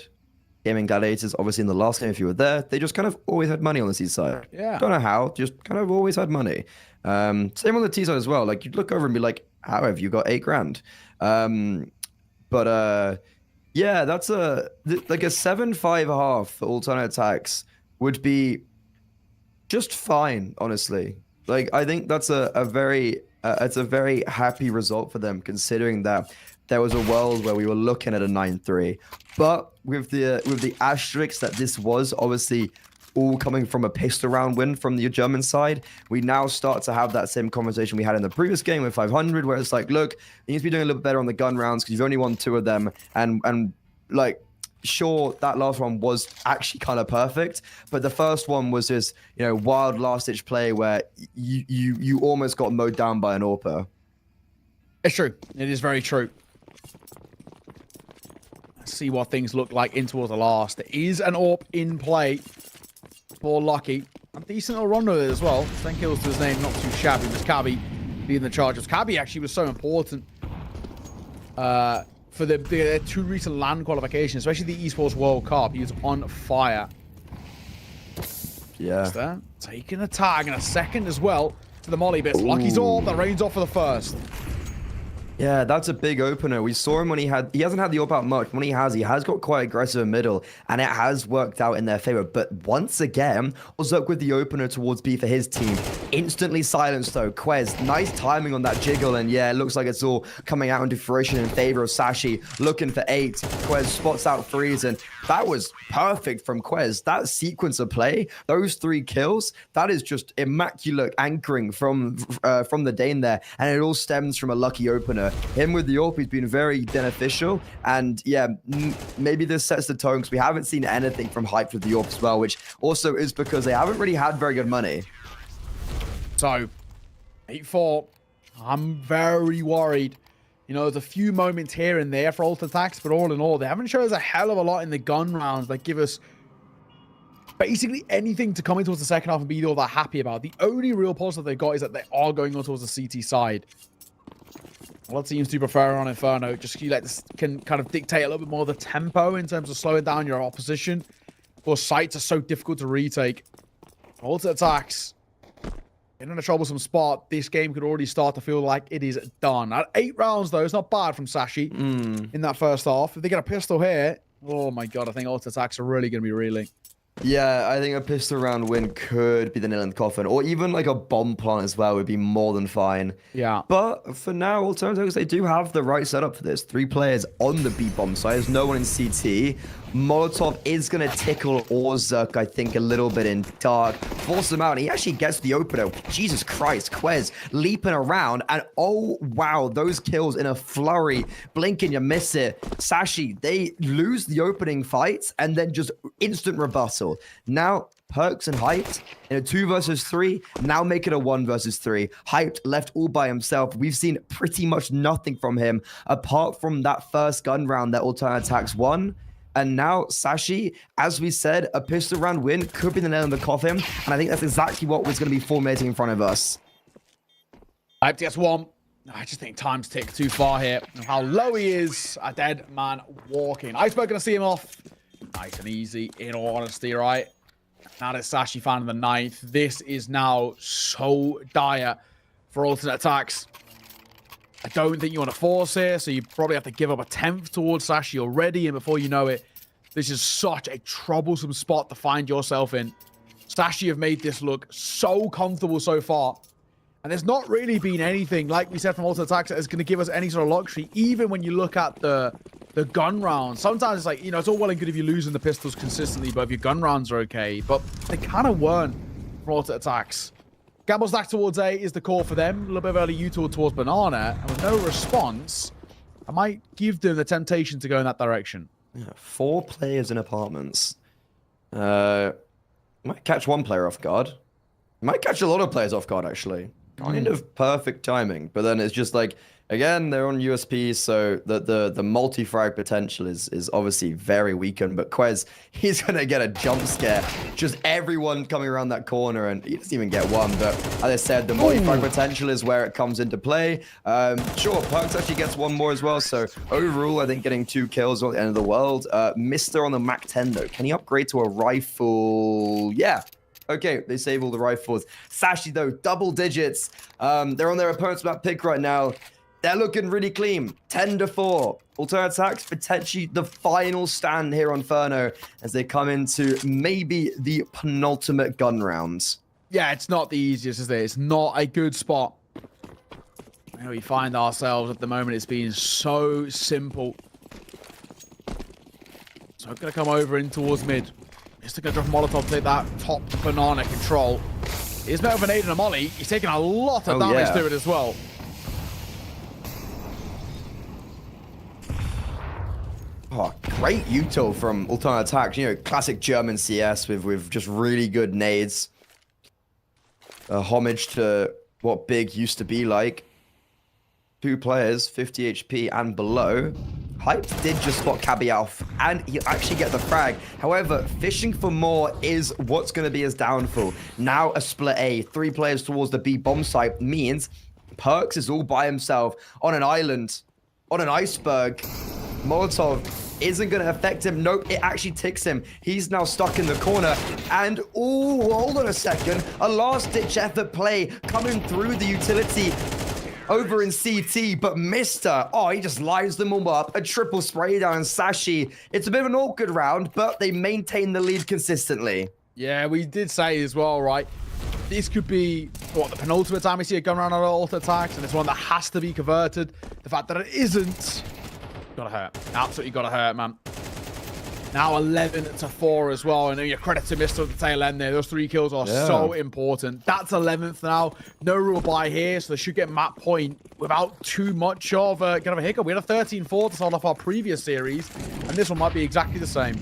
Gaming Gladiators, obviously in the last game, if you were there, they just kind of always had money on the C side. Yeah. Don't know how, just kind of always had money. Same on the T side as well. Like, you'd look over and be like, how have you got 8 grand? Yeah, that's like a 7-5 half for alternate attacks would be just fine, honestly. Like, I think that's a very happy result for them, considering that there was a world where we were looking at a 9-3. But with the asterisk that this was obviously all coming from a pistol round win from the German side, we now start to have that same conversation we had in the previous game with 500, where it's like, look, you need to be doing a little bit better on the gun rounds because you've only won 2 of them, and like, sure, that last one was actually kind of perfect, but the first one was this, you know, wild last-ditch play where you almost got mowed down by an AWPer. It's true. It is very true. Let's see what things look like in towards the last. There is an AWP in play for Lucky. A decent little run with it as well. 10 kills to his name, not too shabby. It was Cabby leading the charges. Cabby actually was so important for the 2 recent LAN qualifications, especially the Esports World Cup. He was on fire. Yeah. Taking a tag and a second as well to the molly bits. Lucky's all that rains off for the first. Yeah, that's a big opener. We saw him when he hasn't had the AWP out much. When he has got quite aggressive in middle, and it has worked out in their favor. But once again, Ozuk with the opener towards B for his team. Instantly silenced though. Quez, nice timing on that jiggle, and yeah, it looks like it's all coming out into fruition in favor of Sashi. Looking for 8. Quez spots out 3s, and that was perfect from Quez. That sequence of play, those 3 kills, that is just immaculate anchoring from the Dane there, and it all stems from a lucky opener. Him with the AWP, he's been very beneficial, and yeah, maybe this sets the tone because we haven't seen anything from Hype with the AWP as well, which also is because they haven't really had very good money. So, 8-4, I'm very worried. You know, there's a few moments here and there for ult attacks, but all in all, they haven't shown us a hell of a lot in the gun rounds that give us basically anything to come in towards the second half and be all that happy about. The only real positive they've got is that they are going on towards the CT side. A lot of teams do prefer on Inferno. Just you let this can kind of dictate a little bit more of the tempo in terms of slowing down your opposition. Of course, sites are so difficult to retake. Ult attacks. In a troublesome spot, this game could already start to feel like it is done. At 8 rounds, though, it's not bad from Sashi in that first half. If they get a pistol here, oh my god, I think ult attacks are really going to be reeling. Yeah, I think a pistol round win could be the nail in the coffin, or even like a bomb plant as well would be more than fine. Yeah. But for now, alternatives, they do have the right setup for this. 3 players on the B bomb side. There's no one in CT. Molotov is going to tickle Ozuk, I think, a little bit in dark. Force him out, and he actually gets the opener. Jesus Christ, Quez leaping around, and oh, wow, those kills in a flurry. Blink and you miss it. Sashi, they lose the opening fights, and then just instant rebuttal. Now, Perks and Hyped in a 2 versus 3, now make it a 1 versus 3. Hyped left all by himself. We've seen pretty much nothing from him, apart from that first gun round that Alternate Attacks won. And now Sashi, as we said, a pistol round win could be the nail in the coffin. And I think that's exactly what was going to be formulating in front of us. Hype TS1. I just think time's ticked too far here. How low he is, a dead man walking. Iceberg going to see him off. Nice and easy, in all honesty, right? Now that Sashi found in the 9th, this is now so dire for alternate attacks. I don't think you want to force here, so you probably have to give up a 10th towards Sashi already, and before you know it, this is such a troublesome spot to find yourself in. Sashi have made this look so comfortable so far, and there's not really been anything, like we said, from alternate attacks that is going to give us any sort of luxury, even when you look at the gun rounds. Sometimes it's like, you know, it's all well and good if you're losing the pistols consistently, but if your gun rounds are okay, but they kind of weren't from alternate attacks. Gamble stack towards A is the call for them. A little bit of early U towards Banana. And with no response, I might give them the temptation to go in that direction. Yeah, 4 players in apartments. Might catch 1 player off guard. Might catch a lot of players off guard, actually. Kind of perfect timing. But then it's just like, again, they're on USP, so the multi-frag potential is obviously very weakened. But Quez, he's going to get a jump scare. Just everyone coming around that corner, and he doesn't even get one. But as I said, the multi-frag potential is where it comes into play. Sure, Perks actually gets 1 more as well. So overall, I think getting 2 kills at the end of the world. Mister on the Mac 10, though. Can he upgrade to a rifle? Yeah. Okay, they save all the rifles. Sashi, though, double digits. They're on their opponent's map pick right now. They're looking really clean. 10-4. Alternate attacks, potentially the final stand here on Furno as they come into maybe the penultimate gun rounds. Yeah, it's not the easiest, is it? It's not a good spot. Where we find ourselves at the moment, it's been so simple. So I'm going to come over in towards mid. Mister going to drop a Molotov to take that top banana control. He's met with a nade and a molly. He's taking a lot of damage to it as well. Oh, great Uto from Alternate Attacks. You know, classic German CS with just really good nades. A homage to what Big used to be like. 2 players, 50 HP and below. Hype did just spot Kabialf, and he'll actually get the frag. However, fishing for more is what's going to be his downfall. Now a split A, 3 players towards the B bomb site means Perks is all by himself on an island, on an iceberg. Molotov isn't going to affect him. Nope, it actually ticks him. He's now stuck in the corner. And, oh, hold on a second. A last-ditch effort play coming through the utility over in CT, but Mister, oh, he just lines them all up. A triple spray down Sashi. It's a bit of an awkward round, but they maintain the lead consistently. Yeah, we did say as well, right? This could be, what, the penultimate time we see a gun round on alt attacks, and it's one that has to be converted. The fact that it isn't, gotta hurt. Absolutely gotta hurt, man. Now 11-4 as well, and your credit to Mister at the tail end there. Those 3 kills are so important. That's 11th now. No rule buy here, so they should get map point without too much of a kind of a hiccup. We had a 13-4 to start off our previous series, and this one might be exactly the same.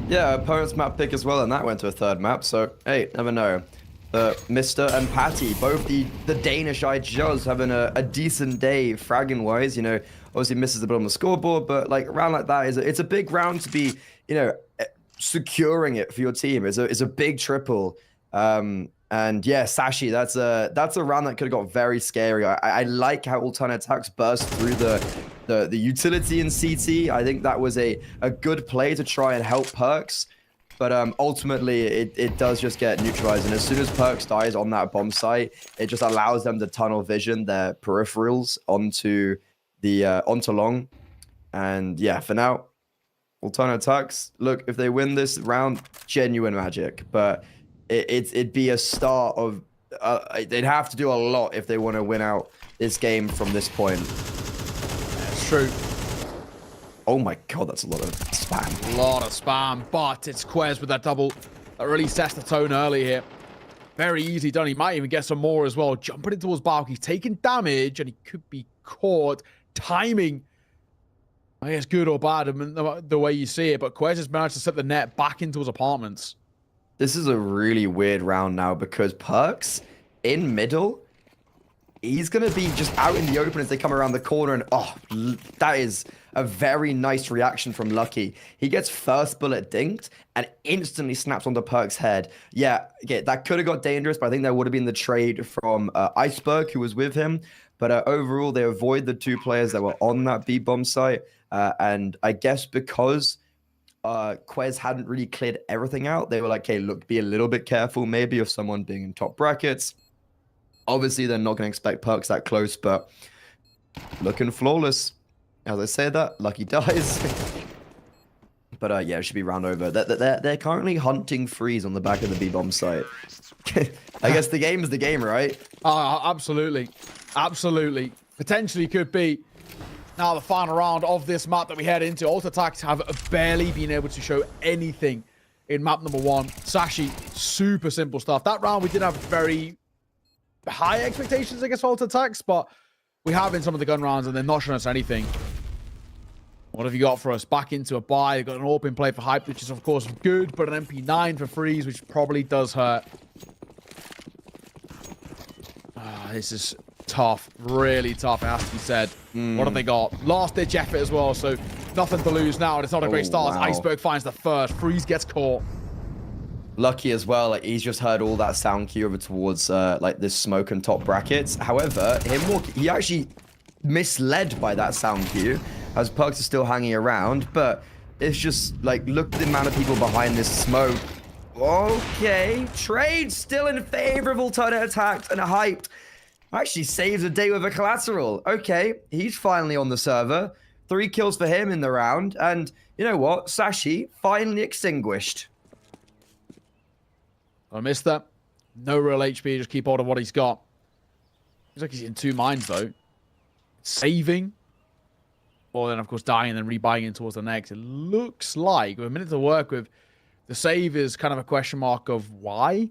Yeah, opponent's map pick as well, and that went to a 3rd map, so hey, never know. Mister and Patty, both the Danish IGLs having a decent day fragging-wise, you know. Obviously misses a bit on the scoreboard, but like a round like that it's a big round to be, you know, securing it for your team. It's a big triple. And yeah, Sashi, that's a round that could have got very scary. I like how alternate attacks burst through the utility in CT. I think that was a good play to try and help Perks. But ultimately, it does just get neutralized. And as soon as Perks dies on that bomb site, it just allows them to tunnel vision their peripherals onto long. And yeah, for now, alternate attacks, look, if they win this round, genuine magic. But it'd be a start of they'd have to do a lot if they want to win out this game from this point. That's true. Oh my god, that's a lot of spam. A lot of spam, but it's Quez with that double that really sets the tone early here. Very easy done. He might even get some more as well. Jumping in towards Balk. He's taking damage, and he could be caught. Timing, I guess, good or bad, I mean, the way you see it, but Quez has managed to set the net back into his apartments. This is a really weird round now because Perks in middle, he's going to be just out in the open as they come around the corner. And that is a very nice reaction from Lucky. He gets first bullet dinked and instantly snaps onto Perk's head. Yeah, that could have got dangerous, but I think there would have been the trade from Iceberg, who was with him. But overall, they avoid the 2 players that were on that B-bomb site. And I guess because Quez hadn't really cleared everything out, they were like, hey, look, be a little bit careful maybe of someone being in top brackets. Obviously, they're not going to expect Perks that close, but looking flawless. As I say that, Lucky dies. But yeah, it should be round over. They're currently hunting Freeze on the back of the B-bomb site. I guess the game is the game, right? Absolutely. Absolutely. Potentially could be now the final round of this map that we head into. Alt Attacks have barely been able to show anything in map number 1. Sashi, super simple stuff. That round, we did have very high expectations, I guess, for Alt Attacks, but we have in some of the gun rounds, and they're not showing us anything. What have you got for us? Back into a buy. They've got an open play for Hype, which is, of course, good, but an MP9 for Freeze, which probably does hurt. This is tough. Really tough, it has to be said. What have they got? Last-ditch effort as well, so nothing to lose now, and it's not a great start. Wow. Iceberg finds the first. Freeze gets caught. Lucky as well, like he's just heard all that sound cue over towards like this smoke and top brackets. However, he actually misled by that sound cue, as Perks is still hanging around, but it's just like, look at the amount of people behind this smoke. Okay, trade still in favor of alternate attacks, and Hyped actually saves a day with a collateral. Okay, he's finally on the server. 3 kills for him in the round, and you know what? Sashi finally extinguished. I missed that. No real HP, just keep hold of what he's got. Looks like he's in 2 mines, though. Saving. Or then, of course, dying and then rebuying in towards the next. It looks like, with a minute to work with, the save is kind of a question mark of why. You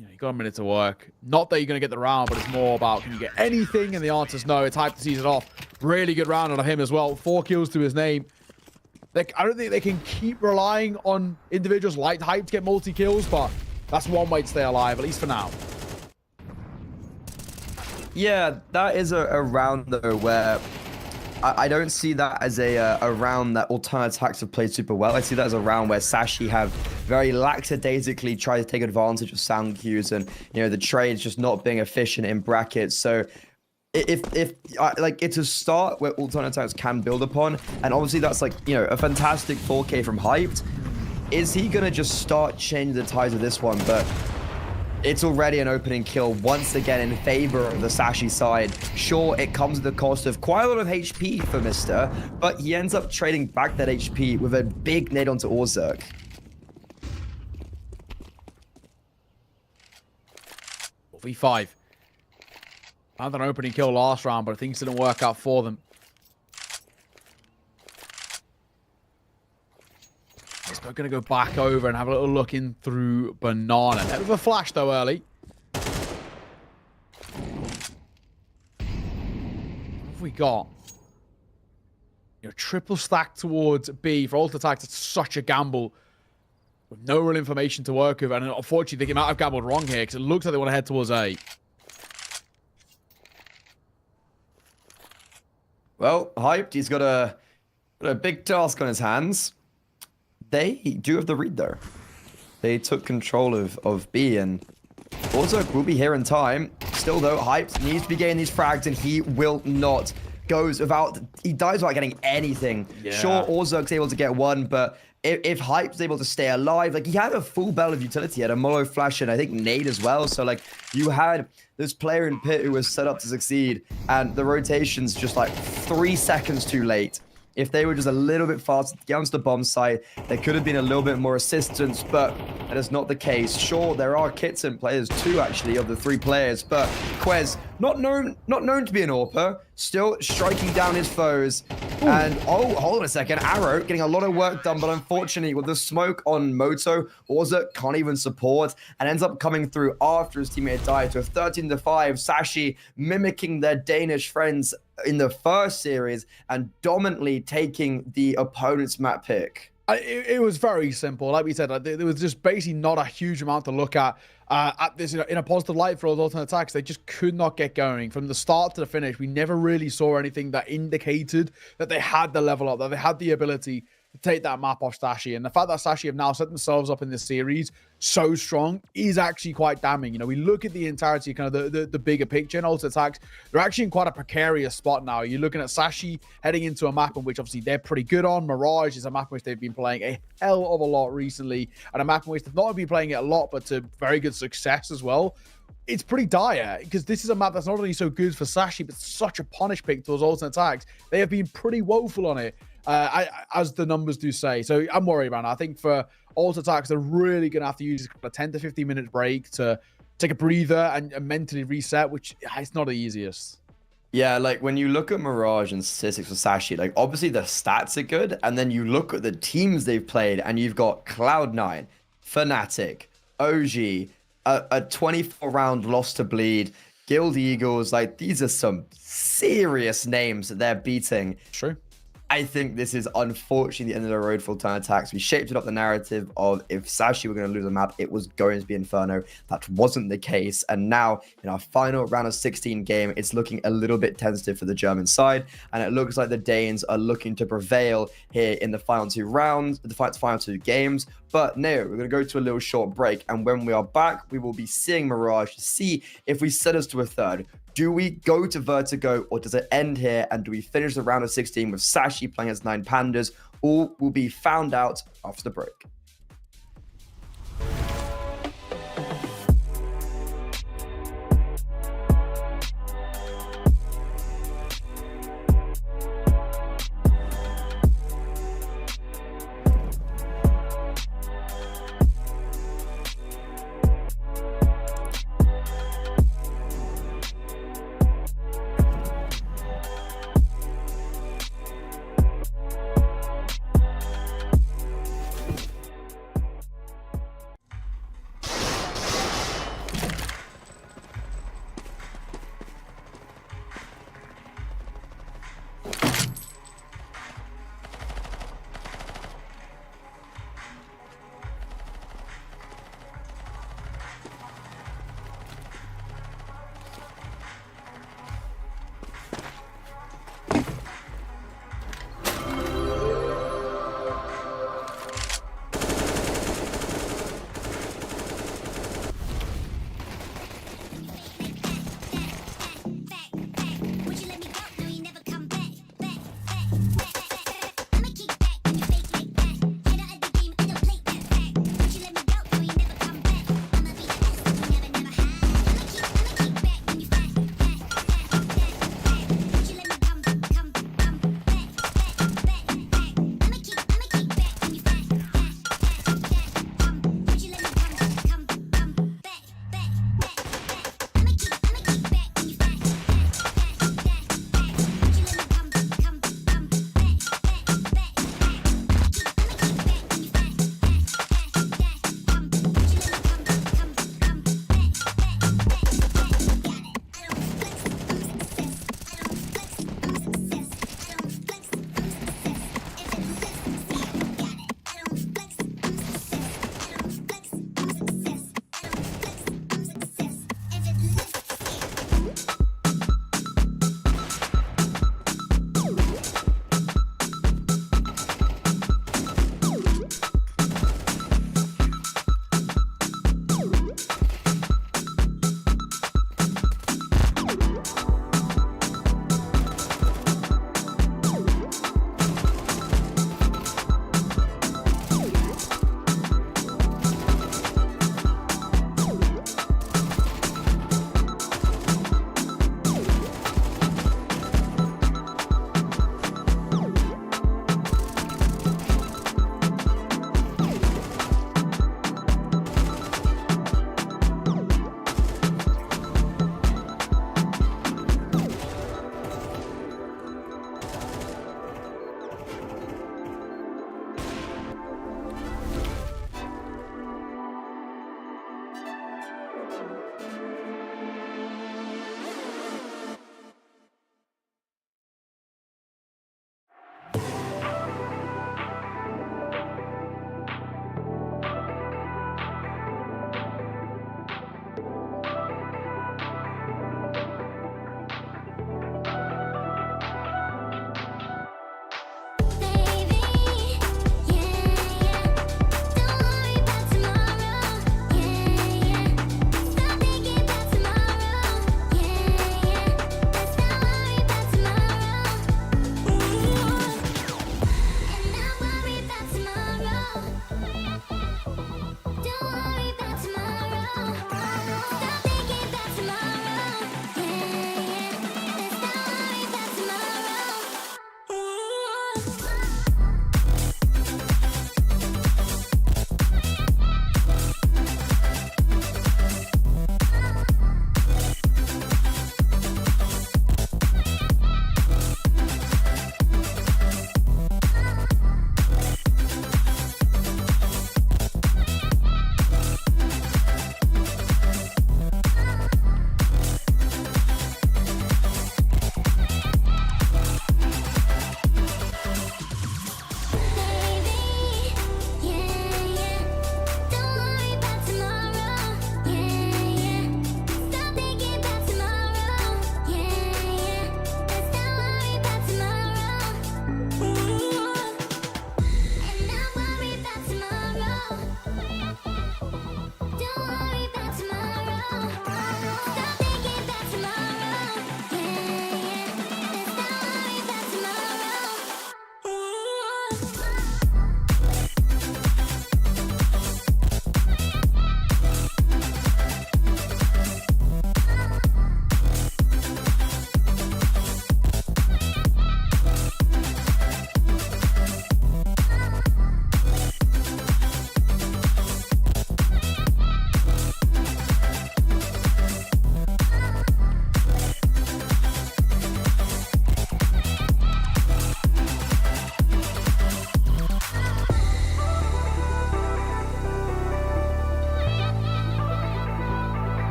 know, you got a minute to work. Not that you're going to get the round, but it's more about, can you get anything? And the answer is no. It's Hype to seize it off. Really good round out of him as well. 4 kills to his name. I don't think they can keep relying on individuals like Hype to get multi-kills, but that's one way to stay alive, at least for now. Yeah, that is a round, though, where I don't see that as a round that alternate attacks have played super well. I see that as a round where Sashi have very lackadaisically tried to take advantage of sound cues and, you know, the trades just not being efficient in brackets. So if like, it's a start where alternate attacks can build upon, and obviously that's like, you know, a fantastic 4K from Hyped. Is he gonna just start changing the tides of this one? But it's already an opening kill once again in favor of the Sashi side. Sure, it comes at the cost of quite a lot of HP for Mister, but he ends up trading back that HP with a big nade onto Orzurk. V5. Found an opening kill last round, but things didn't work out for them. We're going to go back over and have a little look in through Banana. Head with a flash, though, early. What have we got? You know, triple stack towards B. For alt attacks, it's such a gamble. With no real information to work with. And unfortunately, they might have gambled wrong here, because it looks like they want to head towards A. Well, Hyped, he's got a big task on his hands. They do have the read, though. They took control of B, and Orzurk will be here in time. Still, though, Hyped needs to be getting these frags, and he will not. He dies without getting anything. Yeah. Sure, Orzurk's able to get one, but if Hype's able to stay alive, like, he had a full bell of utility. He had a Molo Flash and I think Nade as well. So, like, you had this player in pit who was set up to succeed, and the rotation's just like 3 seconds too late. If they were just a little bit faster to get onto the bomb site, there could have been a little bit more assistance, but that is not the case. Sure, there are kits and players too, actually, of the 3 players, but Quez, not known to be an AWPer, still striking down his foes. Ooh. And, oh, hold on a second, Arrow getting a lot of work done, but unfortunately, with the smoke on Moto, Orzurk can't even support, and ends up coming through after his teammate died to a 13-5. Sashi mimicking their Danish friends in the first series and dominantly taking the opponent's map pick. It was very simple. Like we said, there was just basically not a huge amount to look at this in a positive light for those alternate attacks. They just could not get going. From the start to the finish, we never really saw anything that indicated that they had the level up, that they had the ability to take that map off Sashi. And the fact that Sashi have now set themselves up in this series so strong is actually quite damning. You know, we look at the entirety, kind of the bigger picture in alternate attacks. They're actually in quite a precarious spot now. You're looking at Sashi heading into a map in which obviously they're pretty good on. Mirage is a map in which they've been playing a hell of a lot recently, and a map in which they've not only been playing it a lot, but to very good success as well. It's pretty dire because this is a map that's not only so good for Sashi, but such a punish pick to those alternate attacks. They have been pretty woeful on it, as the numbers do say. So I'm worried about it. I think for alternate attacks, they're really going to have to use a 10 to 15 minute break to take a breather and mentally reset, which it's not the easiest. Yeah, like when you look at Mirage and statistics for Sashi, like obviously the stats are good, and then you look at the teams they've played, and you've got Cloud9, Fnatic, OG, a 24-round loss to Bleed, Guild Eagles. Like these are some serious names that they're beating. True. I think this is unfortunately the end of the road for alternate attacks. We shaped it up the narrative of if Sashi were going to lose a map, it was going to be Inferno. That wasn't the case. And now in our final round of 16 game, it's looking a little bit tentative for the German side. And it looks like the Danes are looking to prevail here in the final two rounds, the final two games. But no, we're going to go to a little short break. And when we are back, we will be seeing Mirage to see if we set us to a third. Do we go to Vertigo, or does it end here? And do we finish the round of 16 with Sashi playing as 9 Pandas? All will be found out after the break.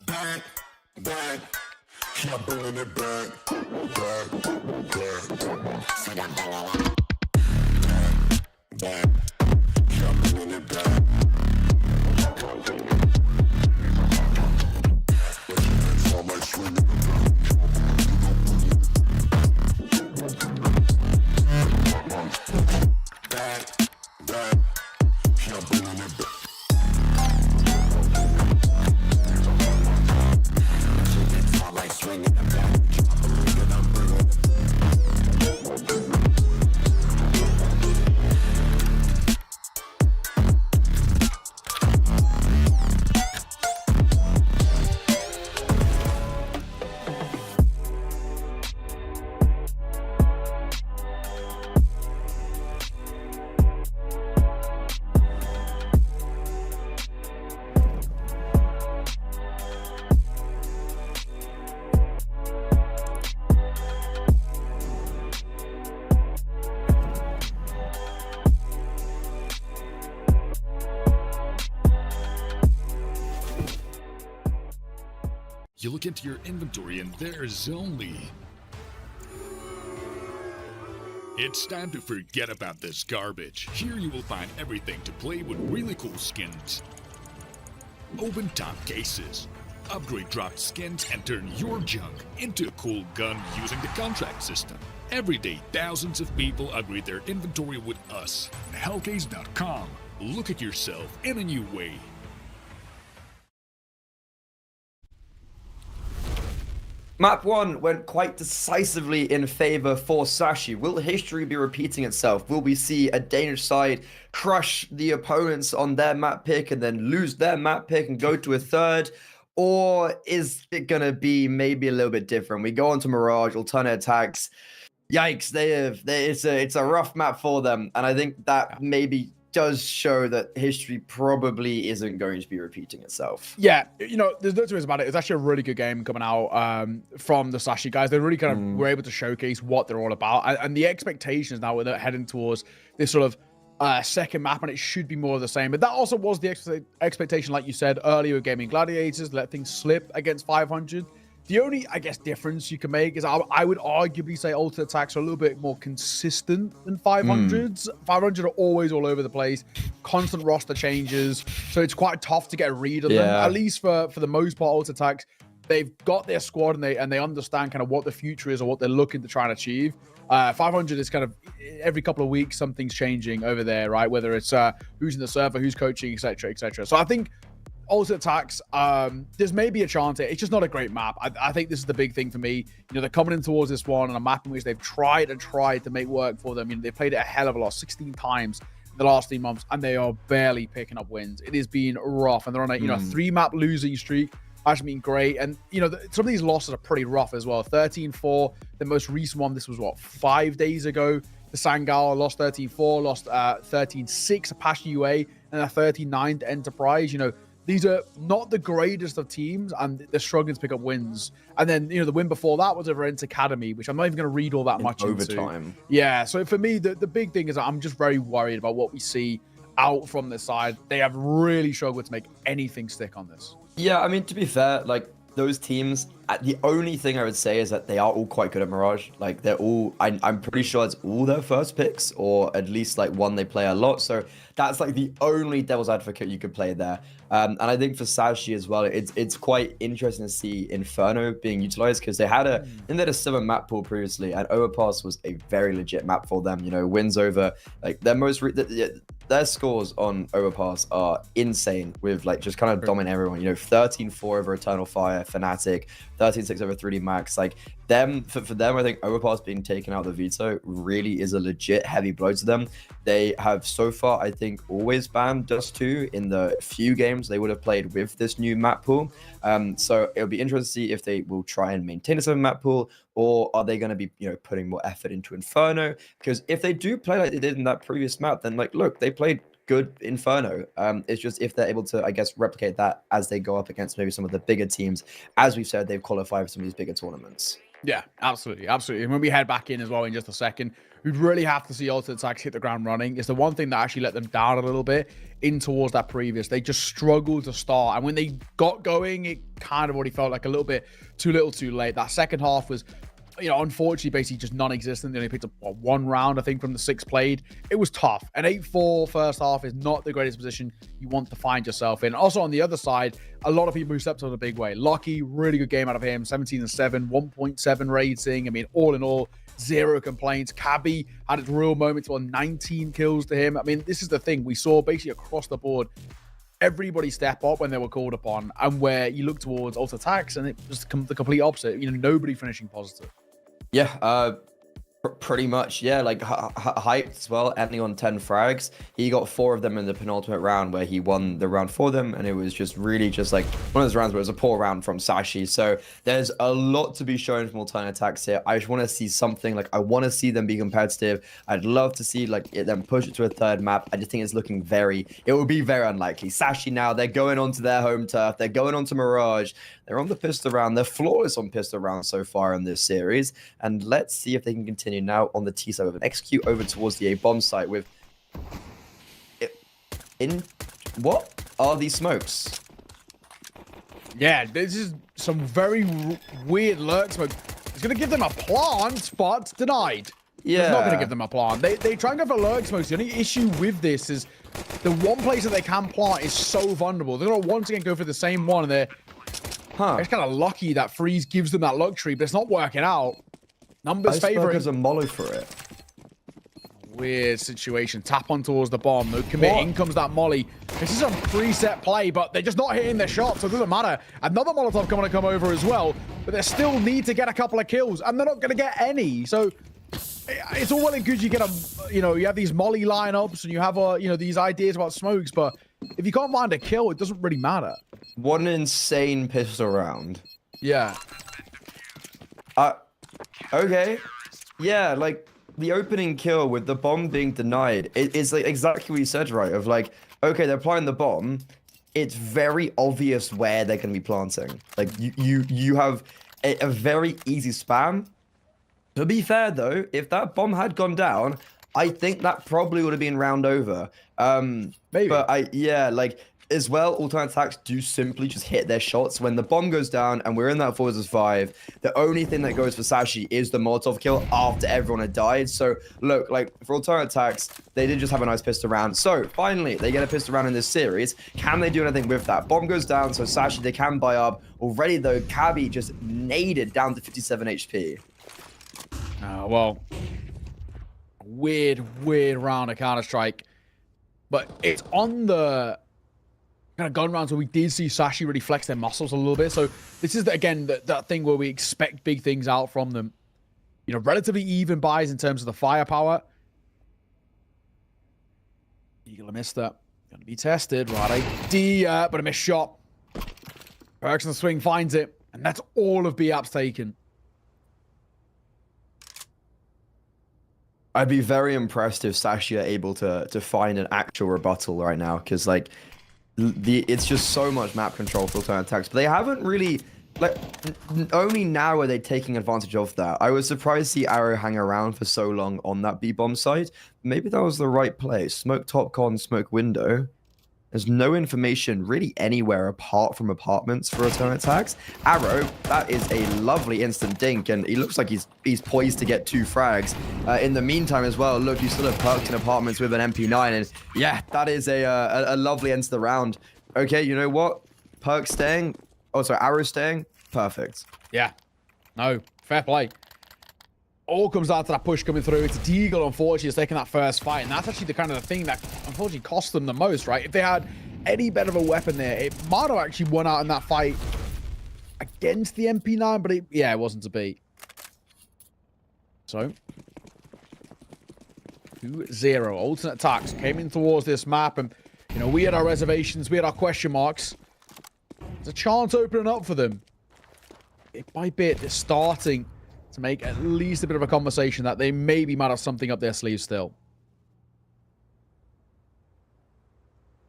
Back, back, keep bringing it back, back, back. Said I'm bringing it back, back, keep bringing it back. It's all my swinging. Back, back, keep bringing it back. You look into your inventory and there's only... It's time to forget about this garbage. Here you will find everything to play with really cool skins. Open top cases. Upgrade dropped skins and turn your junk into a cool gun using the contract system. Every day, thousands of people upgrade their inventory with us. Hellcase.com. Look at yourself in a new way. Map 1 went quite decisively in favor for Sashi. Will history be repeating itself? Will we see a Danish side crush the opponents on their map pick and then lose their map pick and go to a third? Or is it going to be maybe a little bit different? We go on to Mirage, alternate attacks. Yikes, it's a rough map for them. And I think that maybe does show that history probably isn't going to be repeating itself. Yeah, you know, there's no two ways about it. It's actually a really good game coming out from the Sashi guys. They really kind of were able to showcase what they're all about. And the expectations now, they're heading towards this sort of second map, and it should be more of the same. But that also was the expectation, like you said earlier, with Gaming Gladiators, let things slip against 500. The only, I guess, difference you can make is I would arguably say Ultimate Attacks are a little bit more consistent than 500s. 500 are always all over the place, constant roster changes, so it's quite tough to get a read on them. At least for the most part, Ultimate Attacks, they've got their squad and they understand kind of what the future is or what they're looking to try and achieve. 500 is kind of every couple of weeks something's changing over there, right? Whether it's who's in the server, who's coaching, etc., etc. So I think Ultimate Attacks, there's maybe a chance. It's just not a great map. I think this is the big thing for me. You know, they're coming in towards this one on a map in which they've tried to make work for them. You know, they played it a hell of a lot, 16 times in the last 3 months, and they are barely picking up wins. It has been rough, and they're on a 3-map losing streak. Actually been great, and some of these losses are pretty rough as well. 13-4, the most recent one. This was 5 days ago. The Sangal lost 13-4, lost 13-6 to Apache UA, and a 13-9 to Enterprise. You know, these are not the greatest of teams, and they're struggling to pick up wins. And then, the win before that was over Ent Academy, which I'm not even going to read all that much overtime. into. Yeah, so for me, the big thing is that I'm just very worried about what we see out from this side. They have really struggled to make anything stick on this. Yeah, I mean, to be fair, like, those teams, the only thing I would say is that they are all quite good at Mirage. Like, they're all, I'm pretty sure it's all their first picks, or at least, like, one they play a lot. So that's, like, the only devil's advocate you could play there. And I think for Sashi as well, it's quite interesting to see Inferno being utilized, because they had a 7 map pool previously, and Overpass was a very legit map for them. You know, wins over, like, their scores on Overpass are insane, with like just kind of dominating everyone. 13-4 over Eternal Fire, Fnatic, 13-6 over 3D Max. Like, for them, I think Overpass being taken out of the veto really is a legit heavy blow to them. They have so far, I think, always banned Dust 2 in the few games they would have played with this new map pool. So it'll be interesting to see if they will try and maintain a 7 map pool, or are they going to be, putting more effort into Inferno? Because if they do play like they did in that previous map, then, like, look, they played good Inferno. It's just if they're able to, I guess, replicate that as they go up against maybe some of the bigger teams. As we've said, they've qualified for some of these bigger tournaments. Yeah, absolutely. And when we head back in as well in just a second, we'd really have to see Ultimate Attacks hit the ground running. It's the one thing that actually let them down a little bit in towards that previous. They just struggled to start. And when they got going, it kind of already felt like a little bit too little too late. That second half was, unfortunately, basically just non-existent. They only picked up one round, I think, from the 6 played. It was tough. An 8-4 first half is not the greatest position you want to find yourself in. Also, on the other side, a lot of people who stepped on a big way. Lucky, really good game out of him. 17-7, 1.7 rating. I mean, all in all, 0 complaints. Cabby had its real moments, 19 kills to him. I mean, this is the thing. We saw basically across the board, everybody step up when they were called upon, and where you look towards Ultimate Attacks, and it was the complete opposite. Nobody finishing positive. Yeah, pretty much. Yeah, like hyped as well, ending on 10 frags. He got 4 of them in the penultimate round, where he won the round for them, and it was just really just like one of those rounds where it was a poor round from Sashi. So there's a lot to be shown from Alternate Attacks here. I just want to see something. Like, I want to see them be competitive. I'd love to see like them push it to a 3rd map. I just think it's looking it would be very unlikely. Sashi now, they're going onto their home turf. They're going onto Mirage. They're on the pistol round. They're flawless on pistol round so far in this series. And let's see if they can continue now on the T side with an execute over towards the A bomb site with... What are these smokes? Yeah, this is some very weird lurk smoke. It's going to give them a plant, but denied. Yeah. It's not going to give them a plant. They try and go for lurk smokes. The only issue with this is the one place that they can plant is so vulnerable. They're going to once again go for the same one, and they're it's kind of lucky that Freeze gives them that luxury, but it's not working out. Numbers favoring. There's a molly for it. Weird situation. Tap on towards the bomb. No commit. In comes that molly. This is a preset play, but they're just not hitting their shots, so it doesn't matter. Another Molotov going to come over as well, but they still need to get a couple of kills, and they're not going to get any. So it's all well and good. You get you have these molly lineups, and you have these ideas about smokes, but if you can't find a kill, it doesn't really matter. What an insane pistol round. Yeah. Okay. Yeah, like the opening kill with the bomb being denied, it's like exactly what you said, right? Of like, okay, they're applying the bomb. It's very obvious where they're going to be planting. Like you have a very easy spam. To be fair though, if that bomb had gone down, I think that probably would have been round over. Maybe. But like as well, alternate attacks do simply just hit their shots. When the bomb goes down and we're in that 4 vs 5, the only thing that goes for Sashi is the Molotov kill after everyone had died. So look, like for alternate attacks, they did just have a nice pistol round. So finally, they get a pistol round in this series. Can they do anything with that? Bomb goes down, so Sashi, they can buy up. Already though, Cabby just naded down to 57 HP. Well, weird round of Counter-Strike. But it's on the kind of gun rounds where we did see Sashi really flex their muscles a little bit. So this is, again, that thing where we expect big things out from them. You know, relatively even buys in terms of the firepower. Eagle missed that. Gonna be tested. Right idea, but a missed shot. Perks on the swing finds it. And that's all of B-Apps taken. I'd be very impressed if Sashi are able to find an actual rebuttal right now, because like it's just so much map control for alternate attacks. But they haven't really, like, only now are they taking advantage of that. I was surprised to see Arrow hang around for so long on that B-bomb site. Maybe that was the right play. Smoke top con, smoke window. There's no information really anywhere apart from apartments for return attacks. Arrow, that is a lovely instant dink, and he looks like he's poised to get 2 frags. In the meantime as well, look, you still have Perks in apartments with an MP9, and yeah, that is a lovely end to the round. Okay, you know what? Perks staying, oh sorry, Arrow staying, perfect. Yeah, no, fair play. All comes down to that push coming through. It's Deagle, unfortunately, is taking that first fight. And that's actually the kind of the thing that, unfortunately, cost them the most, right? If they had any better of a weapon there, it might have actually won out in that fight against the MP9, but yeah, it wasn't to be. So, 2-0. Alternate attacks came in towards this map. And, you know, we had our reservations. We had our question marks. There's a chance opening up for them. Bit by bit, they're starting to make at least a bit of a conversation that they maybe might have something up their sleeve still.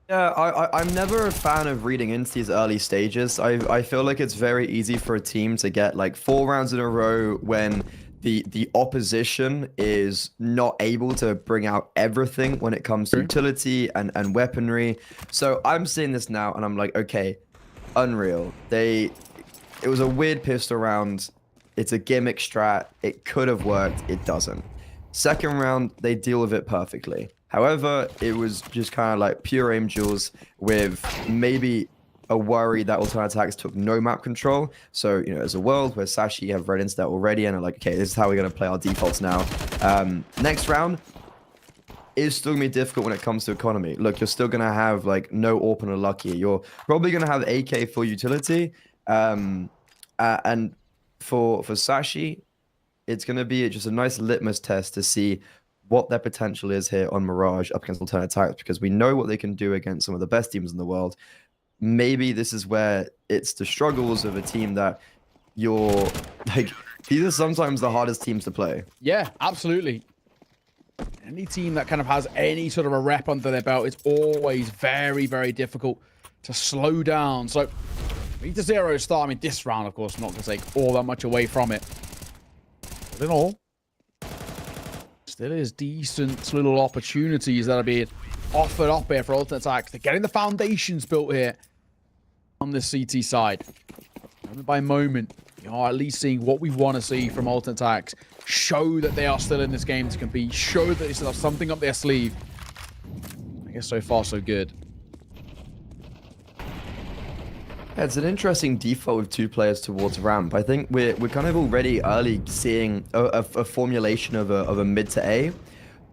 Yeah, I'm never a fan of reading into these early stages. I feel like it's very easy for a team to get like 4 rounds in a row when the opposition is not able to bring out everything when it comes to utility and weaponry. So I'm seeing this now and I'm like, okay, Unreal. It was a weird pistol round. It's a gimmick strat. It could have worked. It doesn't. Second round, they deal with it perfectly. However, it was just kind of like pure aim duels with maybe a worry that alternate attacks took no map control. So, you know, there's a world where Sashi have read into that already and are like, okay, this is how we're going to play our defaults now. Next round is still going to be difficult when it comes to economy. Look, you're still going to have like no AWP and a lucky. You're probably going to have AK for utility. And for Sashi, it's going to be just a nice litmus test to see what their potential is here on Mirage up against alternate attacks, because we know what they can do against some of the best teams in the world. Maybe this is where it's the struggles of a team that you're like, these are sometimes the hardest teams to play. Yeah, absolutely. Any team that kind of has any sort of a rep under their belt, it's always very, very difficult to slow down. So, we need to 0 start. I mean, this round, of course, I'm not going to take all that much away from it. But in all, still is decent little opportunities that are being offered up here for alternate attacks. They're getting the foundations built here on the CT side. Moment by moment, you are at least seeing what we want to see from alternate attacks. Show that they are still in this game to compete. Show that they still have something up their sleeve. I guess so far, so good. Yeah, it's an interesting default with 2 players towards ramp. I think we're kind of already early seeing a formulation of a mid to A,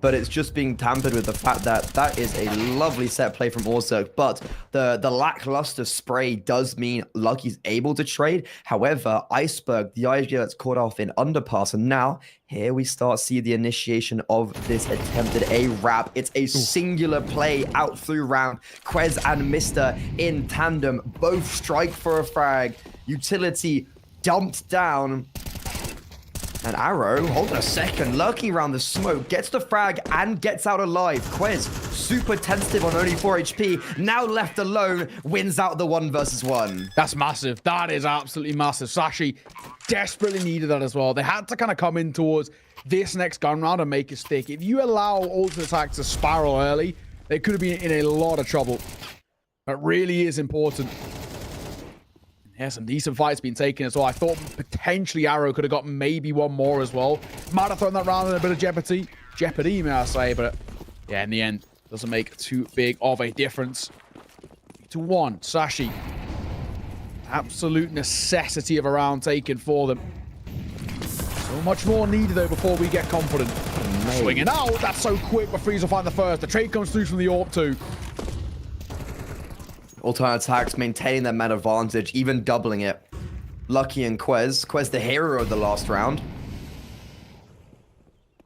but it's just being tampered with the fact that that is a lovely set play from Orzerk, but the lackluster spray does mean Lucky's able to trade. However, Iceberg, the IGL that's caught off in underpass, and now here we start see the initiation of this attempted A-wrap. It's a singular play out through round. Quez and Mister in tandem, both strike for a frag. Utility dumped down. And Arrow, hold on a second, Lucky around the smoke, gets the frag and gets out alive. Quez, super tentative on only 4 HP, now left alone, wins out the 1 versus 1. That's massive. That is absolutely massive. Sashi desperately needed that as well. They had to kind of come in towards this next gun round and make it stick. If you allow alternate attacks to spiral early, they could have been in a lot of trouble. That really is important. Yeah, some decent fights being taken as well. I thought potentially Arrow could have got maybe one more as well. Might have thrown that round in a bit of jeopardy. Jeopardy, may I say, but yeah, in the end, doesn't make too big of a difference. 2-1, Sashi. Absolute necessity of a round taken for them. So much more needed, though, before we get confident. Swinging out, that's so quick, but Freeze will find the first. The trade comes through from the AWP too. Alternate attacks maintaining their man advantage, even doubling it. Lucky and Quez. Quez the hero of the last round.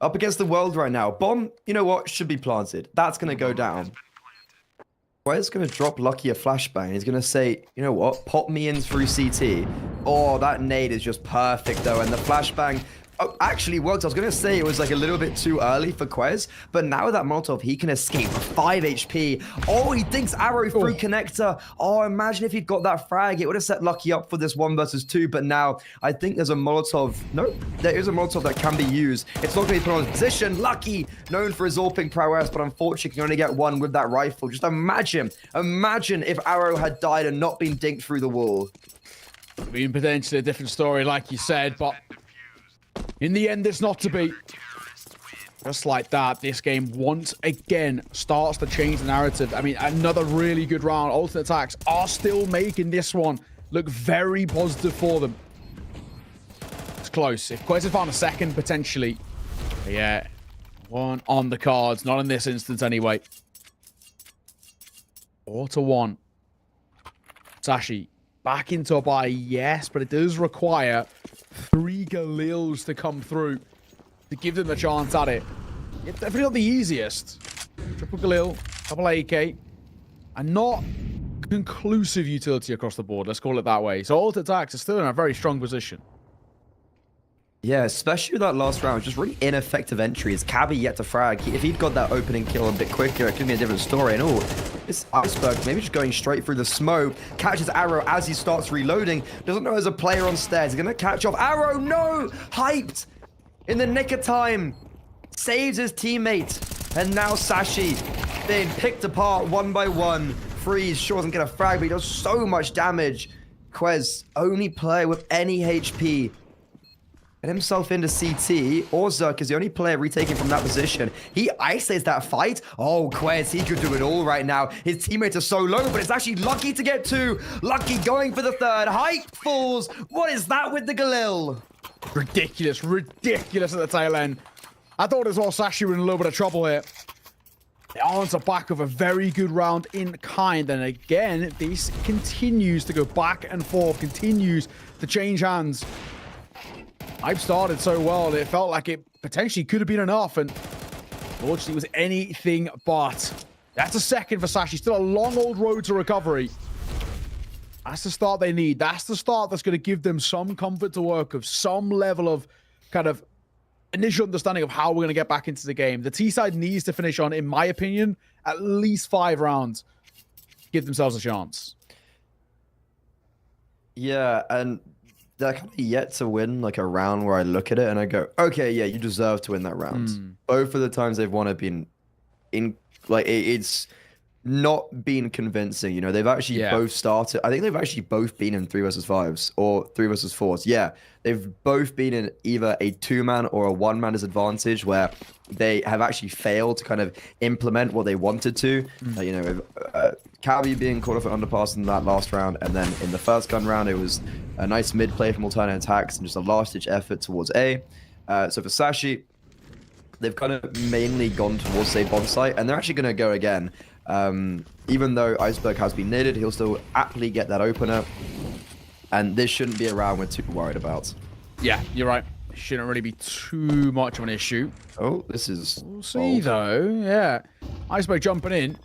Up against the world right now. Bomb, you know what, should be planted. That's going to go down. Quez going to drop Lucky a flashbang. He's going to say, you know what, pop me in through CT. Oh, that nade is just perfect, though. And the flashbang actually worked. I was going to say it was like a little bit too early for Quez, but now with that Molotov, he can escape for 5 HP. Oh, he thinks Arrow through connector. Oh, imagine if he'd got that frag. It would have set Lucky up for this 1 versus 2, but now I think there's a Molotov. No, there is a Molotov that can be used. It's not going to be put on his position. Lucky, known for his AWPing prowess, but unfortunately can only get 1 with that rifle. Just imagine if Arrow had died and not been dinked through the wall. Being potentially a different story, like you said, but in the end, it's not to be. Just like that, this game once again starts to change the narrative. I mean, another really good round. Alternate attacks are still making this one look very positive for them. It's close. If Quez had found a second, potentially. But yeah, 1 on the cards. Not in this instance, anyway. 4-1. Sashi back into a buy, yes, but it does require 3 Galils to come through to give them a chance at it. It's definitely not the easiest. Triple Galil, double AK, and not conclusive utility across the board, let's call it that way. So Alt Attacks are still in a very strong position. Yeah, especially with that last round, just really ineffective entries. Cabby yet to frag. If he'd got that opening kill a bit quicker, it could be a different story. And this Iceberg, maybe just going straight through the smoke, catches Arrow as he starts reloading. Doesn't know there's a player on stairs. He's going to catch off Arrow. No! Hyped! In the nick of time. Saves his teammate. And now Sashi being picked apart 1 by 1. Freeze sure doesn't get a frag, but he does so much damage. Quez, only player with any HP. Get himself into CT. Zerk is the only player retaking from that position. He isolates that fight. Oh, Quez, he could do it all right now. His teammates are so low, but it's actually Lucky to get 2. Lucky going for the 3rd. Hype falls. What is that with the Galil? Ridiculous at the tail end. I thought as well Sashi were in a little bit of trouble here. They are on the back of a very good round in kind. And again, this continues to go back and forth, continues to change hands. I've started so well that it felt like it potentially could have been enough, and unfortunately it was anything but. That's a second for Sashi. Still a long old road to recovery. That's the start they need. That's the start that's going to give them some comfort to work with, some level of kind of initial understanding of how we're going to get back into the game. The T side needs to finish on, in my opinion, at least 5 rounds. Give themselves a chance. Yeah, and they're kind of yet to win like a round where I look at it and I go, okay, yeah, you deserve to win that round. Both of the times they've won have been in like it's not been convincing. You know, they've actually both started. I think they've actually both been in 3 versus 5s or 3 versus 4s. Yeah, they've both been in either a 2-man or a 1-man disadvantage where they have actually failed to kind of implement what they wanted to. You know, Cabby being caught off an underpass in that last round, and then in the first gun round, it was a nice mid play from alternate attacks and just a last-ditch effort towards A. So for Sashi, they've kind of mainly gone towards a bomb site, and they're actually going to go again. Even though Iceberg has been knitted, he'll still aptly get that opener, and this shouldn't be a round we're too worried about. Yeah, you're right. Shouldn't really be too much of an issue. Oh, this is... We'll see, though. Yeah. Iceberg jumping in.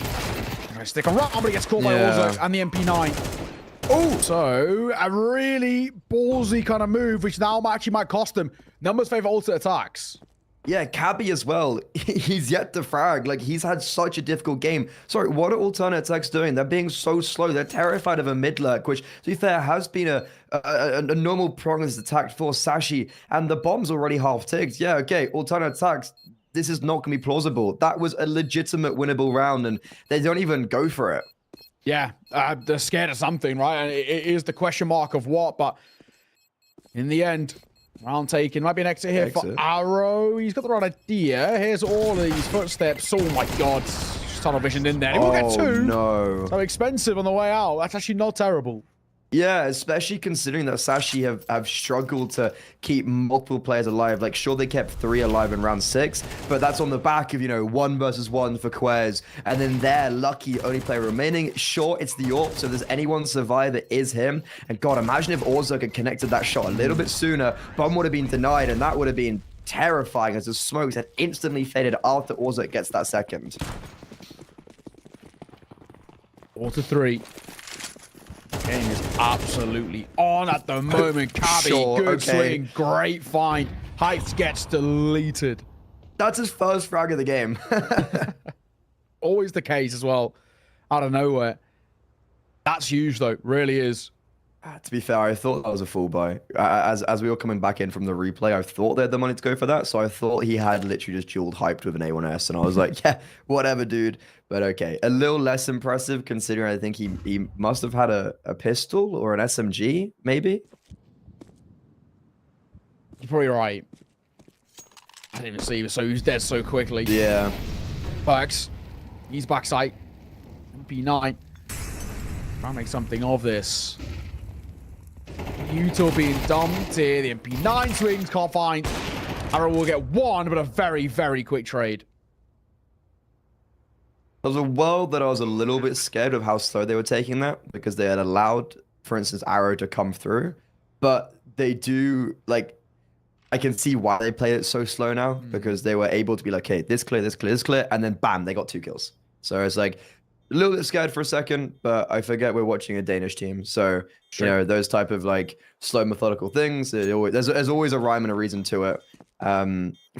Stick around, but he gets caught by Orzo and the MP9. Oh! So, a really ballsy kind of move, which now actually might cost them. Numbers favor alternate attacks. Yeah, Cabby as well. He's yet to frag. Like, he's had such a difficult game. Sorry, what are alternate attacks doing? They're being so slow. They're terrified of a mid lurk, which, to be fair, has been a normal progress attack for Sashi. And the bomb's already half ticked. Yeah, okay, alternate attacks. This is not going to be plausible. That was a legitimate winnable round, and they don't even go for it. Yeah, they're scared of something, right? And it is the question mark of what, but in the end, round taken. Might be an exit here for Arrow. He's got the right idea. Here's all these footsteps. Oh my god. Tunnel vision in there. He will get 2. No. So expensive on the way out. That's actually not terrible. Yeah, especially considering that Sashi have struggled to keep multiple players alive. Like, sure, they kept 3 alive in round 6, but that's on the back of, 1 versus 1 for Quez. And then their lucky only player remaining. Sure, it's the AWP, so if there's anyone survive, it is him. And God, imagine if Orzuk had connected that shot a little bit sooner. Bomb would have been denied, and that would have been terrifying as the smokes had instantly faded after Orzuk gets that second. 4-3. Game is absolutely on at the moment. Cabby, good swing, great find. Heights gets deleted. That's his first frag of the game. Always the case as well, out of nowhere. That's huge though, really is. To be fair, I thought that was a full buy. As we were coming back in from the replay, I thought they had the money to go for that. So I thought he had literally just dueled hyped with an A1S. And I was like, yeah, whatever, dude. But okay, a little less impressive considering I think he must have had a pistol or an SMG, maybe? You're probably right. I didn't even see him, so he's dead so quickly. Yeah. Perks. He's backside. B9. Try and make something of this. Util being dumped here. The MP9 swings, can't find. Arrow will get 1, but a very, very quick trade. There was a world that I was a little bit scared of how slow they were taking that because they had allowed, for instance, Arrow to come through. But they do, like, I can see why they play it so slow now because they were able to be like, hey, this clear, this clear, this clear. And then bam, they got 2 kills. So it's like a little bit scared for a second, but I forget we're watching a Danish team. So, those type of like slow methodical things, there's always a rhyme and a reason to it.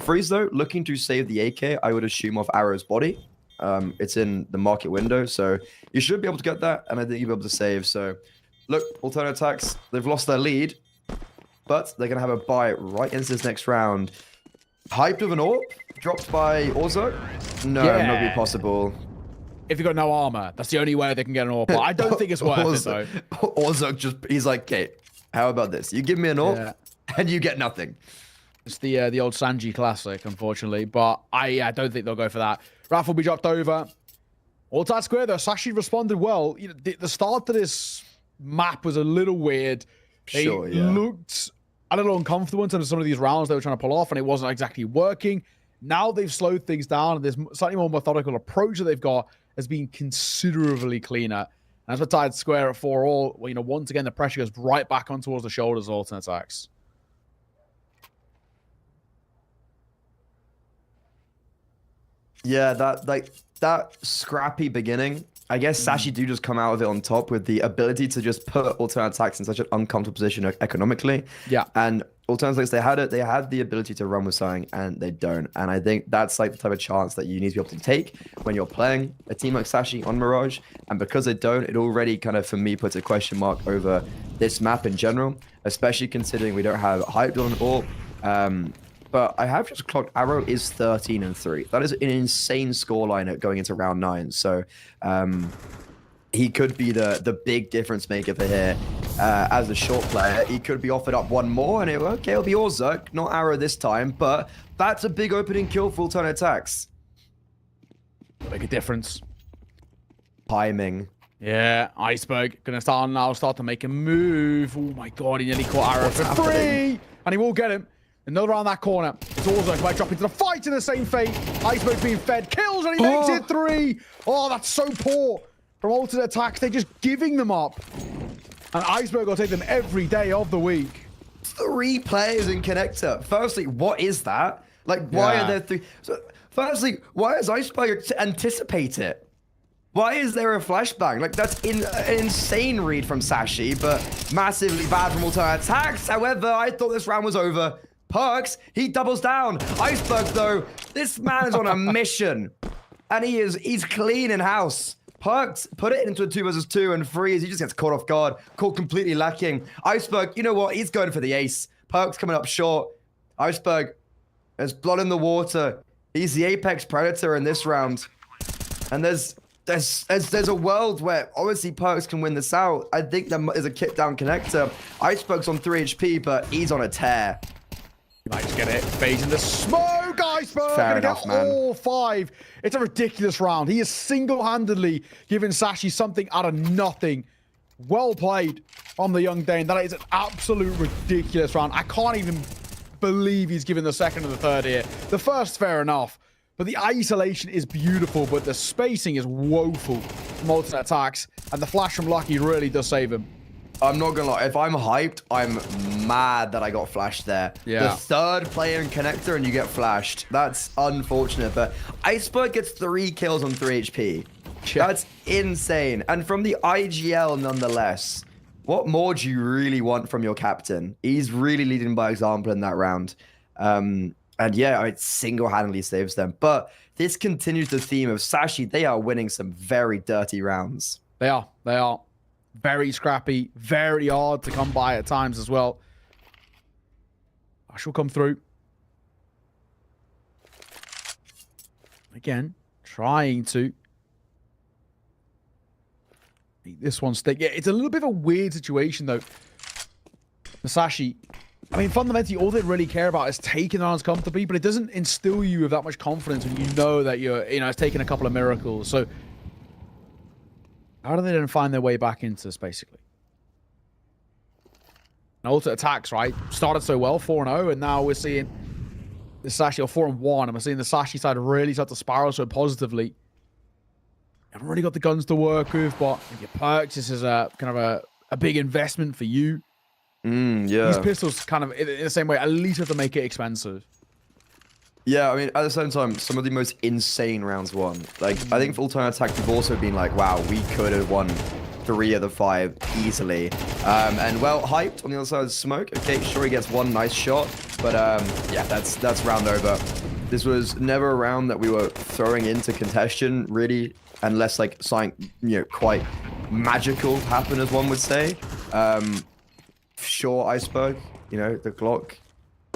Freeze though, looking to save the AK, I would assume off Arrow's body. It's in the market window, so you should be able to get that, and I think you'll be able to save. So, look, Alternate Attacks, they've lost their lead, but they're going to have a buy right into this next round. Hyped with an AWP, dropped by Orzuk? No, not going to be possible. If you've got no armor, that's the only way they can get an AWP. But I don't think it's worth it, though. Orzuk he's like, okay, how about this? You give me an AWP, and you get nothing. It's the old Sanji classic, unfortunately, but I don't think they'll go for that. Raf will be dropped over. All tight square, though. Sashi responded well. The start to this map was a little weird. They looked a little uncomfortable in terms of some of these rounds they were trying to pull off, and it wasn't exactly working. Now they've slowed things down, and this slightly more methodical approach that they've got has been considerably cleaner. And as we're tied square at 4-all, once again, the pressure goes right back on towards the shoulders of Alternate Attacks. Yeah, that scrappy beginning. I guess Sashi do just come out of it on top with the ability to just put Alternate Attacks in such an uncomfortable position economically. Yeah. And Alternate Attacks, they had the ability to run with something, and they don't. And I think that's like the type of chance that you need to be able to take when you're playing a team like Sashi on Mirage. And because they don't, it already kind of, for me, puts a question mark over this map in general, especially considering we don't have Hyped on AWP. But I have just clocked Arrow is 13-3. That is an insane scoreline going into round 9. So he could be the big difference maker for here. As a short player, he could be offered up one more, and it'll be Orzuk, not Arrow this time. But that's a big opening kill for Alternate Attacks. Make a difference. Timing. Yeah, Iceberg gonna start to make a move. Oh my god, he nearly caught Arrow for free, and he will get him. Another around that corner. It's Orzuk might drop into the fight in the same fate. Iceberg's being fed kills, and he makes it 3. Oh, that's so poor from Alternate Attacks. They're just giving them up. And Iceberg will take them every day of the week. 3 players in connector. Firstly, what is that? Like, why are there 3? So, firstly, why does Iceberg anticipate it? Why is there a flashbang? Like, that's an insane read from Sashi, but massively bad from Alternate Attacks. However, I thought this round was over. Perks, he doubles down. Iceberg, though, this man is on a mission. And he's clean in house. Perks put it into a 2 versus 2 and freeze. He just gets caught off guard, caught completely lacking. Iceberg, you know what? He's going for the ace. Perks coming up short. Iceberg, there's blood in the water. He's the apex predator in this round. And there's there's a world where obviously Perks can win this out. I think there is a kick down connector. Iceberg's on 3 HP, but he's on a tear. You might just get it. Phase in the smoke. Iceberg Fair gonna enough, get man. all 5. It's a ridiculous round. He is single-handedly giving Sashi something out of nothing. Well played on the young Dane. That is an absolute ridiculous round. I can't even believe he's given the second and the third here. The first, fair enough. But the isolation is beautiful, but the spacing is woeful from alternate attacks. And the flash from Lucky really does save him. I'm not gonna lie, if I'm hyped, I'm mad that I got flashed there. Yeah. The third player in connector and you get flashed. That's unfortunate, but Iceberg gets 3 kills on 3 HP. Yeah. That's insane. And from the IGL nonetheless, what more do you really want from your captain? He's really leading by example in that round. And yeah, it single-handedly saves them. But this continues the theme of Sashi. They are winning some very dirty rounds. They are. They are. Very scrappy, very hard to come by at times as well. I shall come through. Again, trying to make this one stick. Yeah, it's a little bit of a weird situation though. Masashi, I mean, fundamentally, all they really care about is taking rounds comfortably, but it doesn't instill you with that much confidence when you know that you're, you know, it's taking a couple of miracles. So how do they then find their way back into this, basically? And ultimate attacks, right? Started so well, 4-0, and now we're seeing the Sashi, or 4-1, and we're seeing the Sashi side really start to spiral so positively. Haven't really got the guns to work with, but your Perks, this is a kind of a big investment for you. Yeah. These pistols kind of, in the same way, at least have to make it expensive. Yeah, I mean, at the same time, some of the most insane rounds won. Like, I think for alternate attack, we've also been like, wow, we could have won 3 of the 5 easily. And well, hyped on the other side of smoke. Okay, sure, he gets 1 nice shot, but yeah, that's round over. This was never a round that we were throwing into contention, really, unless like something, you know, quite magical happened, as one would say. Sure, Iceberg, you know, the Glock,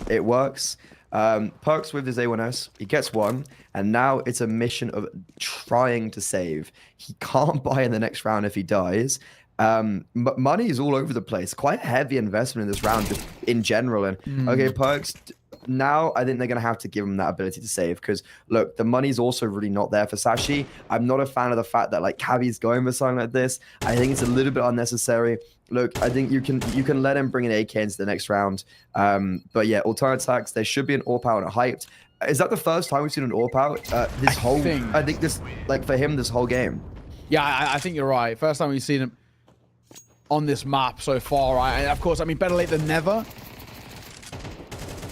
it works. Perks with his A1S, he gets 1, and now it's a mission of trying to save. He can't buy in the next round if he dies. But money is all over the place. Quite a heavy investment in this round, just in general. And okay, Perks, now I think they're going to have to give him that ability to save, because look, the money's also really not there for Sashi. I'm not a fan of the fact that like Cabby's going for something like this. I think it's a little bit unnecessary. Look, I think you can let him bring an AK into the next round. But yeah, alternate attacks, there should be an AWP out and hyped. Is that the first time we've seen an AWP out I think this, like for him, this whole game? Yeah, I think you're right. First time we've seen him on this map so far, right? And of course, I mean, better late than never.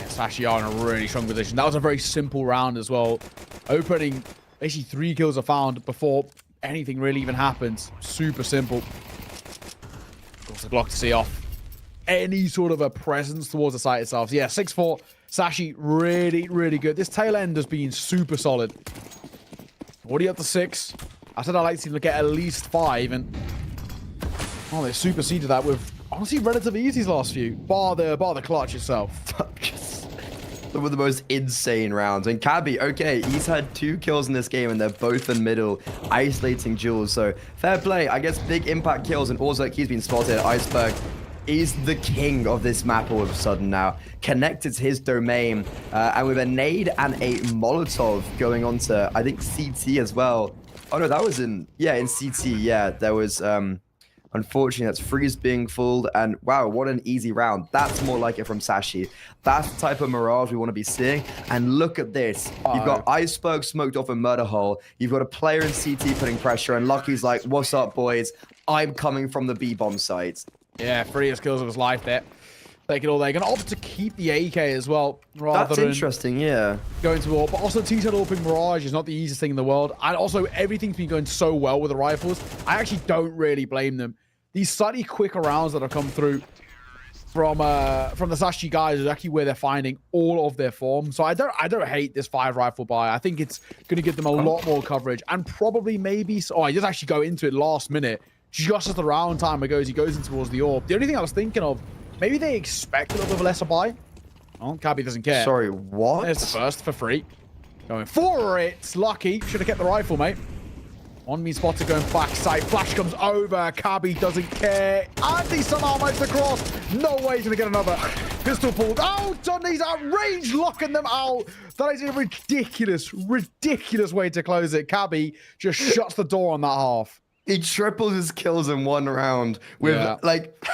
Sashi are in a really strong position. That was a very simple round as well. Opening, basically 3 kills are found before anything really even happens. Super simple. The block to see off any sort of a presence towards the site itself. So yeah, 6-4. Sashi, really, really good. This tail end has been super solid. Already up to 6. I said I'd like to see them get at least 5, and oh, they superseded that with honestly relatively easy last few. Bar the clutch itself. Some of the most insane rounds. And Cabby, okay, he's had 2 kills in this game, and they're both in middle, isolating Jules. So fair play. I guess big impact kills, and also like he's been spotted. Iceberg is the king of this map all of a sudden now. Connected to his domain, and with a nade and a Molotov going on to, I think, CT as well. Oh no, that was in CT. Yeah, there was unfortunately, that's Freeze being fooled, and wow, what an easy round. That's more like it from Sashi. That's the type of mirage we want to be seeing. And look at this. You've got Iceberg smoked off a murder hole. You've got a player in CT putting pressure, and Lucky's like, what's up, boys? I'm coming from the B-bomb site. Yeah, 3 kills of his life there. Take it all. They're going to opt to keep the AK as well, rather That's interesting, yeah. Going to AWP. But also, T-side AWPing Mirage is not the easiest thing in the world. And also, everything's been going so well with the rifles. I actually don't really blame them. These slightly quicker rounds that have come through from the Sashi guys is actually where they're finding all of their form. So I don't hate this 5 rifle buy. I think it's going to give them a lot more coverage, and probably maybe. Oh, I just actually go into it last minute, just as the round timer goes. He goes in towards the AWP. The only thing I was thinking of, maybe they expect a little bit of a lesser buy. Oh, Cabby doesn't care. Sorry, what? There's the first for free. Going for it. Lucky. Should have kept the rifle, mate. On me spotted going backside. Flash comes over. Cabby doesn't care. And he somehow managed to cross. No way he's going to get another. Pistol pulled out. He's out range, locking them out. That is a ridiculous, ridiculous way to close it. Cabby just shuts the door on that half. He triples his kills in one round with like...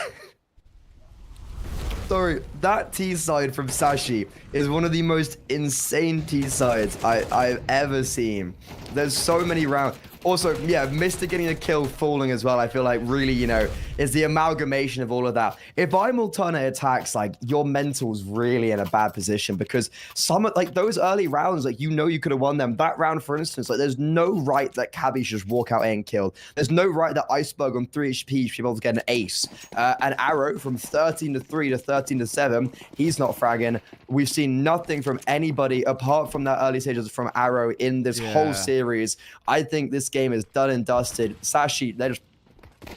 Sorry, that T-side from Sashi is one of the most insane T-sides I've ever seen. There's so many rounds. Also, yeah, Mr. getting a kill falling as well, I feel like really, you know, is the amalgamation of all of that. If I'm alternate attacks, like, your mental's really in a bad position because some, like, those early rounds, like, you know you could have won them. That round, for instance, like, there's no right that Cabby should just walk out and kill. There's no right that Iceberg on 3 HP should be able to get an ace. And Arrow from 13 to 3 to 13 to 7, he's not fragging. We've seen nothing from anybody apart from that early stages from Arrow in this whole series. I think this game is done and dusted. Sashi,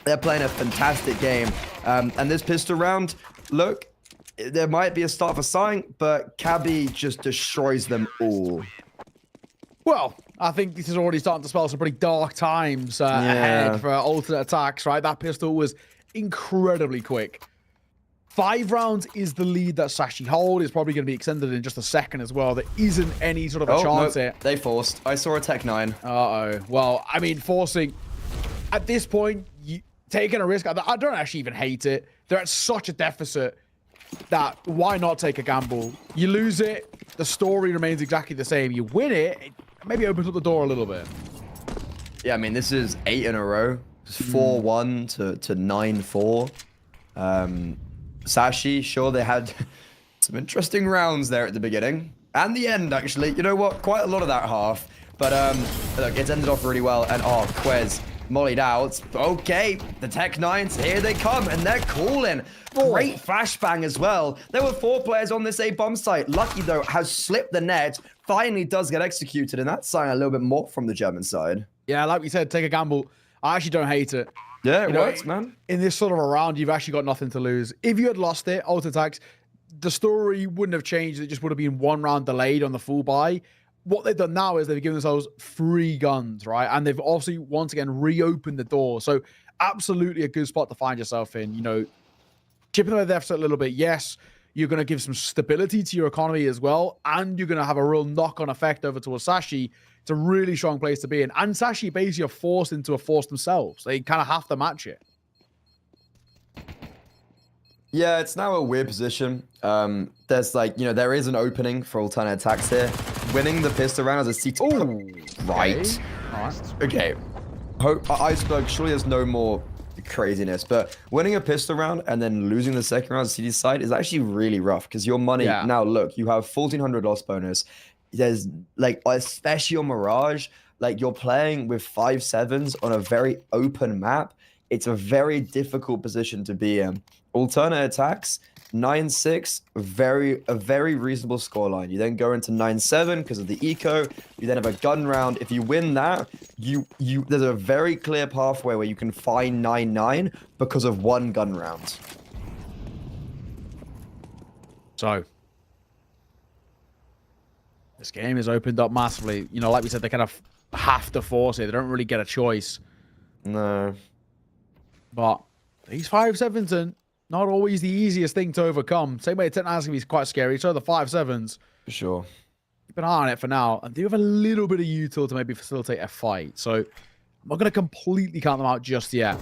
they're playing a fantastic game. And this pistol round, look, there might be a start for something, but Cabby just destroys them all. Well, I think this is already starting to spell some pretty dark times ahead for alternate attacks, right? That pistol was incredibly quick. 5 rounds is the lead that Sashi hold. It's probably going to be extended in just a second as well. There isn't any sort of a chance here. They forced. I saw a Tech 9. Uh-oh. Well, I mean, forcing... At this point, taking a risk, I don't actually even hate it. They're at such a deficit that why not take a gamble? You lose it, the story remains exactly the same. You win it, maybe opens up the door a little bit. Yeah, I mean, this is 8 in a row. It's 4-1 to 9-4. Sashi, sure, they had some interesting rounds there at the beginning. And the end, actually. You know what? Quite a lot of that half. But, look, it's ended off really well. And, Quez mollied out. Okay, the Tech 9s, here they come. And they're calling. Great flashbang as well. There were 4 players on this A-bomb site. Lucky, though, has slipped the net. Finally does get executed. And that's saying a little bit more from the German side. Yeah, like we said, take a gamble. I actually don't hate it. Yeah, it works, man. In this sort of a round, you've actually got nothing to lose. If you had lost it, alt attacks, the story wouldn't have changed. It just would have been 1 round delayed on the full buy. What they've done now is they've given themselves free guns, right? And they've obviously, once again, reopened the door. So absolutely a good spot to find yourself in. You know, chipping away the deficit a little bit. Yes, you're going to give some stability to your economy as well. And you're going to have a real knock-on effect over to Sashi. It's a really strong place to be in. And Sashi basically are forced into a force themselves. They kind of have to match it. Yeah, it's now a weird position. There's like, you know, there is an opening for alternate attacks here. Winning the pistol round as a CT. Oh, right. Okay. Iceberg, surely there's no more craziness, but winning a pistol round and then losing the second round as CT side is actually really rough because your money, now look, you have 1,400 loss bonus. There's like, especially on Mirage, like you're playing with 5-7s on a very open map. It's a very difficult position to be in. Alternate attacks, 9-6, a very reasonable scoreline. You then go into 9-7 because of the eco. You then have a gun round. If you win that, there's a very clear pathway where you can find 9-9 because of 1 gun round. So this game is opened up massively. You know, like we said, they kind of have to force it. They don't really get a choice. No. But these 5-7s are not always the easiest thing to overcome. Same way 10-9s can be quite scary. So the 5-7s. For sure. Keep an eye on it for now. And do have a little bit of util to maybe facilitate a fight. So I'm not going to completely count them out just yet.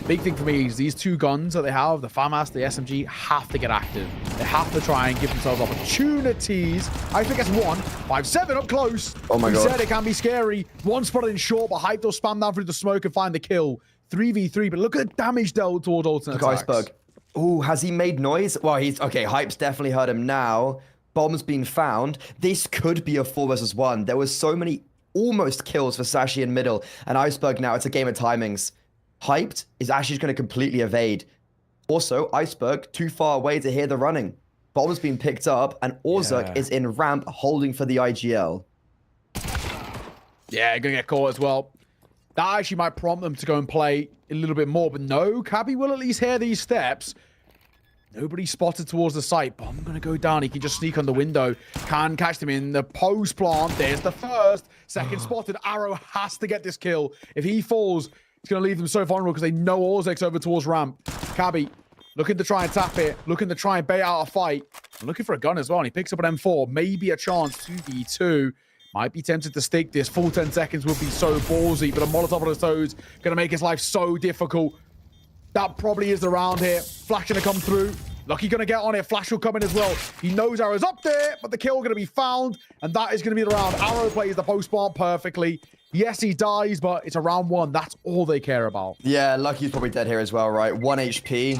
Big thing for me is these 2 guns that they have, the FAMAS, the SMG, have to get active. They have to try and give themselves opportunities. I think it's 1. 5-7 up close. Oh my God. He said it can be scary. 1 spotted in short, but Hype will spam down through the smoke and find the kill. 3v3, but look at the damage dealt toward alternate attacks. Iceberg. Oh, has he made noise? Well, he's... Okay, Hype's definitely heard him now. Bomb's been found. This could be a 4 versus 1. There was so many almost kills for Sashi in middle. And Iceberg now, it's a game of timings. Hyped is actually going to completely evade. Also, Iceberg, too far away to hear the running. Bomb's been picked up, and Orzuk is in ramp holding for the IGL. Yeah, going to get caught as well. That actually might prompt them to go and play a little bit more, but no, Cabby will at least hear these steps. Nobody spotted towards the site. Bomb going to go down. He can just sneak on the window. Can catch them in the post plant. There's the first. Second spotted. Arrow has to get this kill. If he falls, it's going to leave them so vulnerable because they know Orzek's over towards ramp. Cabby looking to try and tap it. Looking to try and bait out a fight. And looking for a gun as well. And he picks up an M4. Maybe a chance. 2v2. Might be tempted to stick this. Full 10 seconds would be so ballsy. But a Molotov on his toes. Going to make his life so difficult. That probably is the round here. Flash going to come through. Lucky going to get on it. Flash will come in as well. He knows Arrow's up there, but the kill going to be found. And that is going to be the round. Arrow plays the post spawn perfectly. Yes, he dies, but it's a round one. That's all they care about. Yeah, Lucky's probably dead here as well, right? 1 HP.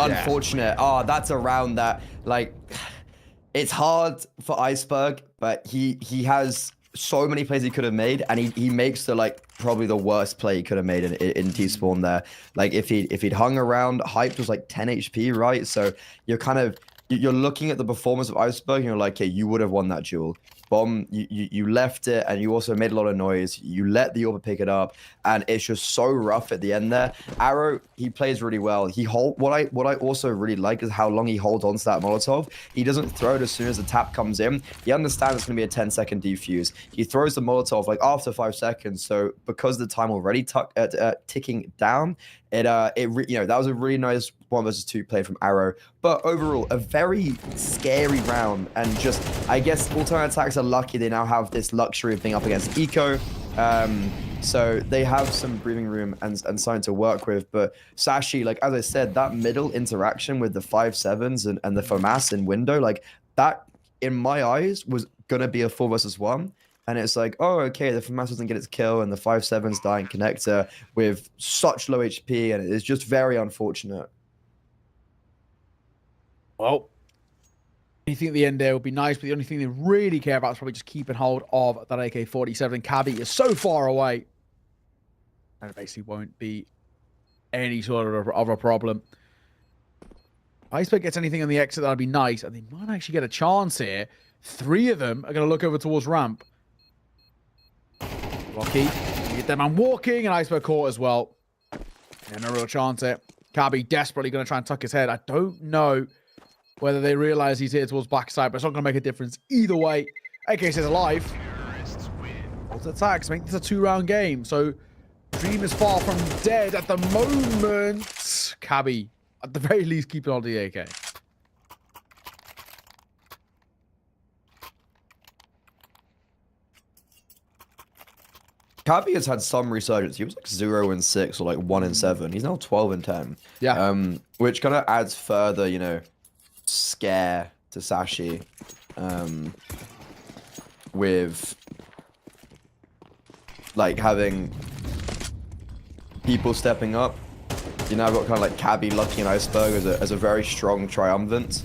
Unfortunate. Oh, that's a round that, like, it's hard for Iceberg, but he has so many plays he could have made, and he makes the, like, probably the worst play he could have made in T-Spawn there. Like, if he'd hung around, Hyped was like 10 HP, right? So you're looking at the performance of Iceberg, and you're like, hey, you would have won that duel. Bomb, you left it, and you also made a lot of noise. You let the Orba pick it up, and it's just so rough at the end there. Arrow, he plays really well. What I also really like is how long he holds on to that Molotov. He doesn't throw it as soon as the tap comes in. He understands it's going to be a 10-second defuse. He throws the Molotov like after 5 seconds. So because the time already ticking down, that was a really nice 1 versus 2 play from Arrow. But overall, a very scary round, and just, I guess, alternate attacks are lucky. They now have this luxury of being up against Eco. So they have some breathing room and something to work with. But Sashi, like, as I said, that middle interaction with the 5.7s and the FOMAS in window, like, that, in my eyes, was going to be a 4 versus 1. And it's like, oh, okay, the FOMAS doesn't get its kill, and the 5.7's dying connector with such low HP, and it's just very unfortunate. Well, anything at the end there would be nice, but the only thing they really care about is probably just keeping hold of that AK-47. Cabby is so far away, and it basically won't be any sort of a problem. If Iceberg gets anything on the exit, that'd be nice, and they might actually get a chance here. 3 of them are going to look over towards ramp. Rocky, you get that man walking, and Iceberg caught as well. Yeah, no real chance here. Cabby desperately going to try and tuck his head. I don't know whether they realize he's here towards backside, but it's not going to make a difference either way. Hellcase is alive. Both attacks make this a 2-round game, so Dream is far from dead at the moment. Cabby, at the very least, keep it on the AK. Cabby has had some resurgence. He was like 0-6 or like 1-7. He's now 12-10. Yeah. Which kind of adds further, scare to Sashi. With like having people stepping up. I've got kind of like Cabby, Lucky, and Iceberg as a very strong triumvirate.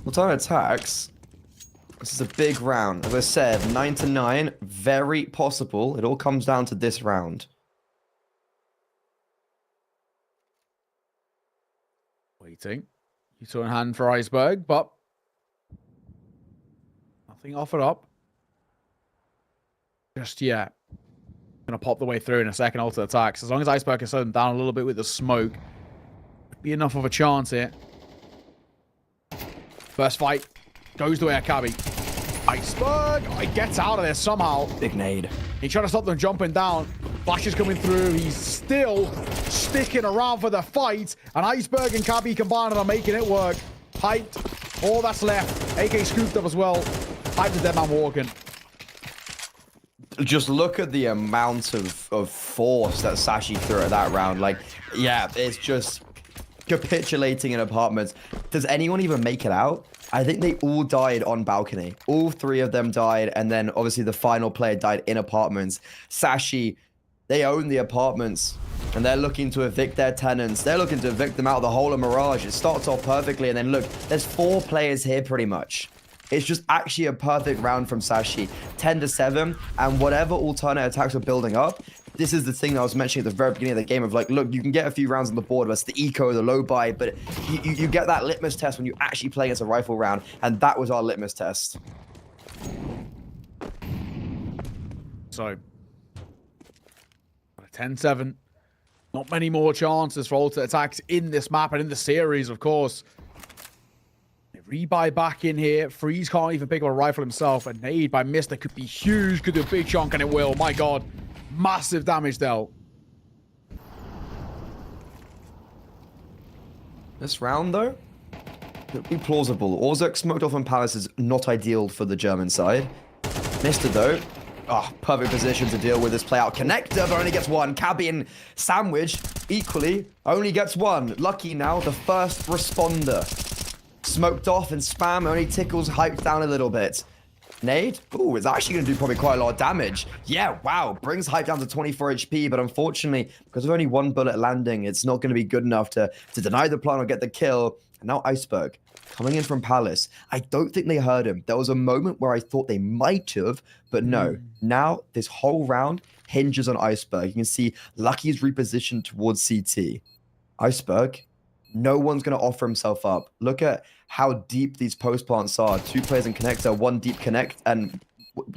Alternate attacks. This is a big round. As I said, 9-9, very possible. It all comes down to this round. Waiting. You saw in hand for Iceberg, but nothing offered up just yet. Gonna pop the way through in a second. Alternate attacks. As long as Iceberg can slow them down a little bit with the smoke, would be enough of a chance here. First fight goes the way of Cabby. Iceberg, he gets out of there somehow. Big nade. He's trying to stop them jumping down. Flash is coming through. He's still sticking around for the fight. And Iceberg and Cabby combined are making it work. Hyped. All that's left. AK scooped up as well. Hyped to dead man walking. Just look at the amount of force that Sashi threw at that round. Like, yeah, it's just capitulating in apartments. Does anyone even make it out? I think they all died on balcony. All 3 of them died, and then obviously the final player died in apartments. Sashi, they own the apartments, and they're looking to evict their tenants. They're looking to evict them out of the whole of Mirage. It starts off perfectly, and then look, there's 4 players here pretty much. It's just actually a perfect round from Sashi. 10-7, and whatever alternate attacks are building up, this is the thing that I was mentioning at the very beginning of the game of like, look, you can get a few rounds on the board versus the eco, the low buy, but you get that litmus test when you actually play against a rifle round, and that was our litmus test. So, 10-7. Not many more chances for ultimate attacks in this map and in the series, of course. Rebuy back in here. Freeze can't even pick up a rifle himself. A nade by Mister could be huge, could do a big chunk, and it will. My God. Massive damage dealt. This round, though, could be plausible. Orzek smoked off on Palace is not ideal for the German side. Mister, though, perfect position to deal with this play out. Connector, but only gets one. Cabby and Sandwich, equally, only gets one. Lucky now, the first responder. Smoked off and spam only tickles hyped down a little bit. Nade? Ooh, it's actually going to do probably quite a lot of damage. Yeah, wow. Brings hype down to 24 HP, but unfortunately, because of only one bullet landing, it's not going to be good enough to deny the plan or get the kill. And now Iceberg coming in from Palace. I don't think they heard him. There was a moment where I thought they might have, but no. Now, this whole round hinges on Iceberg. You can see Lucky's repositioned towards CT. Iceberg, no one's going to offer himself up. Look at how deep these post plants are. 2 players in connector, 1 deep connect, and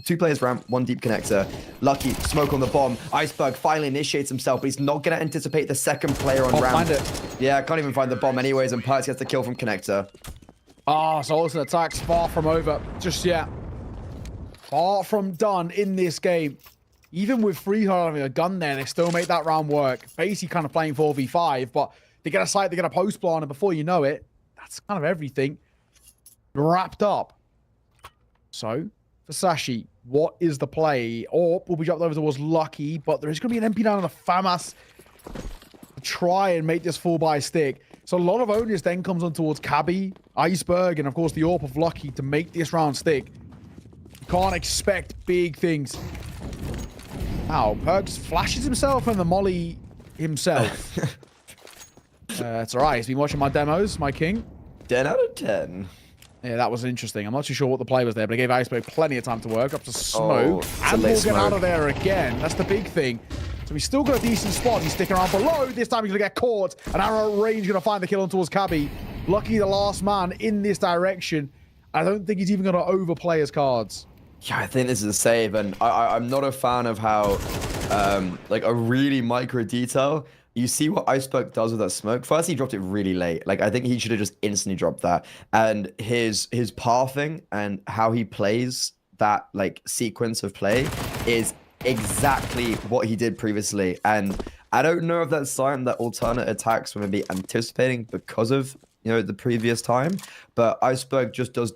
2 players ramp, 1 deep connector. Lucky, smoke on the bomb. Iceberg finally initiates himself, but he's not going to anticipate the second player on ramp. Find it. Yeah, can't even find the bomb anyways, and Perks gets the kill from connector. So ultimate attacks far from over just yet. Far from done in this game. Even with Freehold having a gun there, they still make that round work. Basically kind of playing 4v5, but they get a site, they get a post plant, and before you know it, that's kind of everything wrapped up. So, for Sashi, what is the play? Or will be dropped over towards Lucky, but there is going to be an MP down on the FAMAS to try and make this full buy stick. So a lot of onus then comes on towards Cabby, Iceberg, and of course the AWP of Lucky to make this round stick. You can't expect big things. Now, Perks flashes himself and the molly himself. It's alright. He's been watching my demos, my king. 10 out of 10. Yeah, that was interesting. I'm not too sure what the play was there, but it gave Iceberg plenty of time to work up to smoke. And we'll get out of there again. That's the big thing. So he's still got a decent spot. He's sticking around below. This time he's going to get caught. An arrow at range going to find the kill on towards Cabby. Lucky the last man in this direction. I don't think he's even going to overplay his cards. Yeah, I think this is a save, and I'm not a fan of how, like, a really micro detail. You see what Iceberg does with that smoke. First, he dropped it really late. Like, I think he should have just instantly dropped that. And his pathing and how he plays that, like, sequence of play is exactly what he did previously. And I don't know if that's something that alternate attacks were maybe anticipating because of, you know, the previous time, but Iceberg just does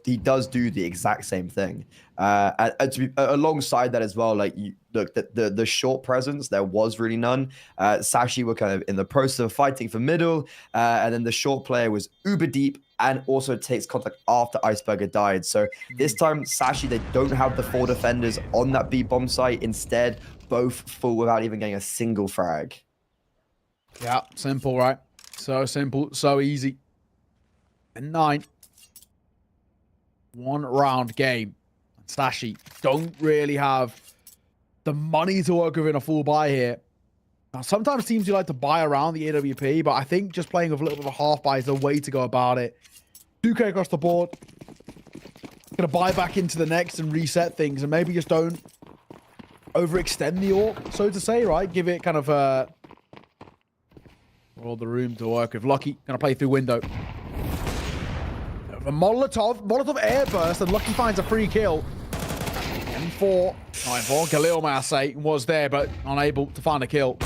do the exact same thing. And to be, alongside that as well, like, look, the short presence, there was really none. Sashi were kind of in the process of fighting for middle, and then the short player was uber deep and also takes contact after Iceberg had died. So this time, Sashi, they don't have the 4 defenders on that B bomb site. Instead, both full without even getting a single frag. Yeah, simple, right? So simple, so easy. And 9. 1 round game. Sashi don't really have the money to work with in a full buy here. Now, sometimes teams do like to buy around the AWP, but I think just playing with a little bit of a half buy is the way to go about it. 2K across the board. Gonna buy back into the next and reset things, and maybe just don't overextend the AWP, so to say, right? Give it kind of all the room to work with. Lucky gonna play through window. A Molotov airburst, and Lucky finds a free kill. M4, 9-4. Khalil, may I say, was there, but unable to find a kill.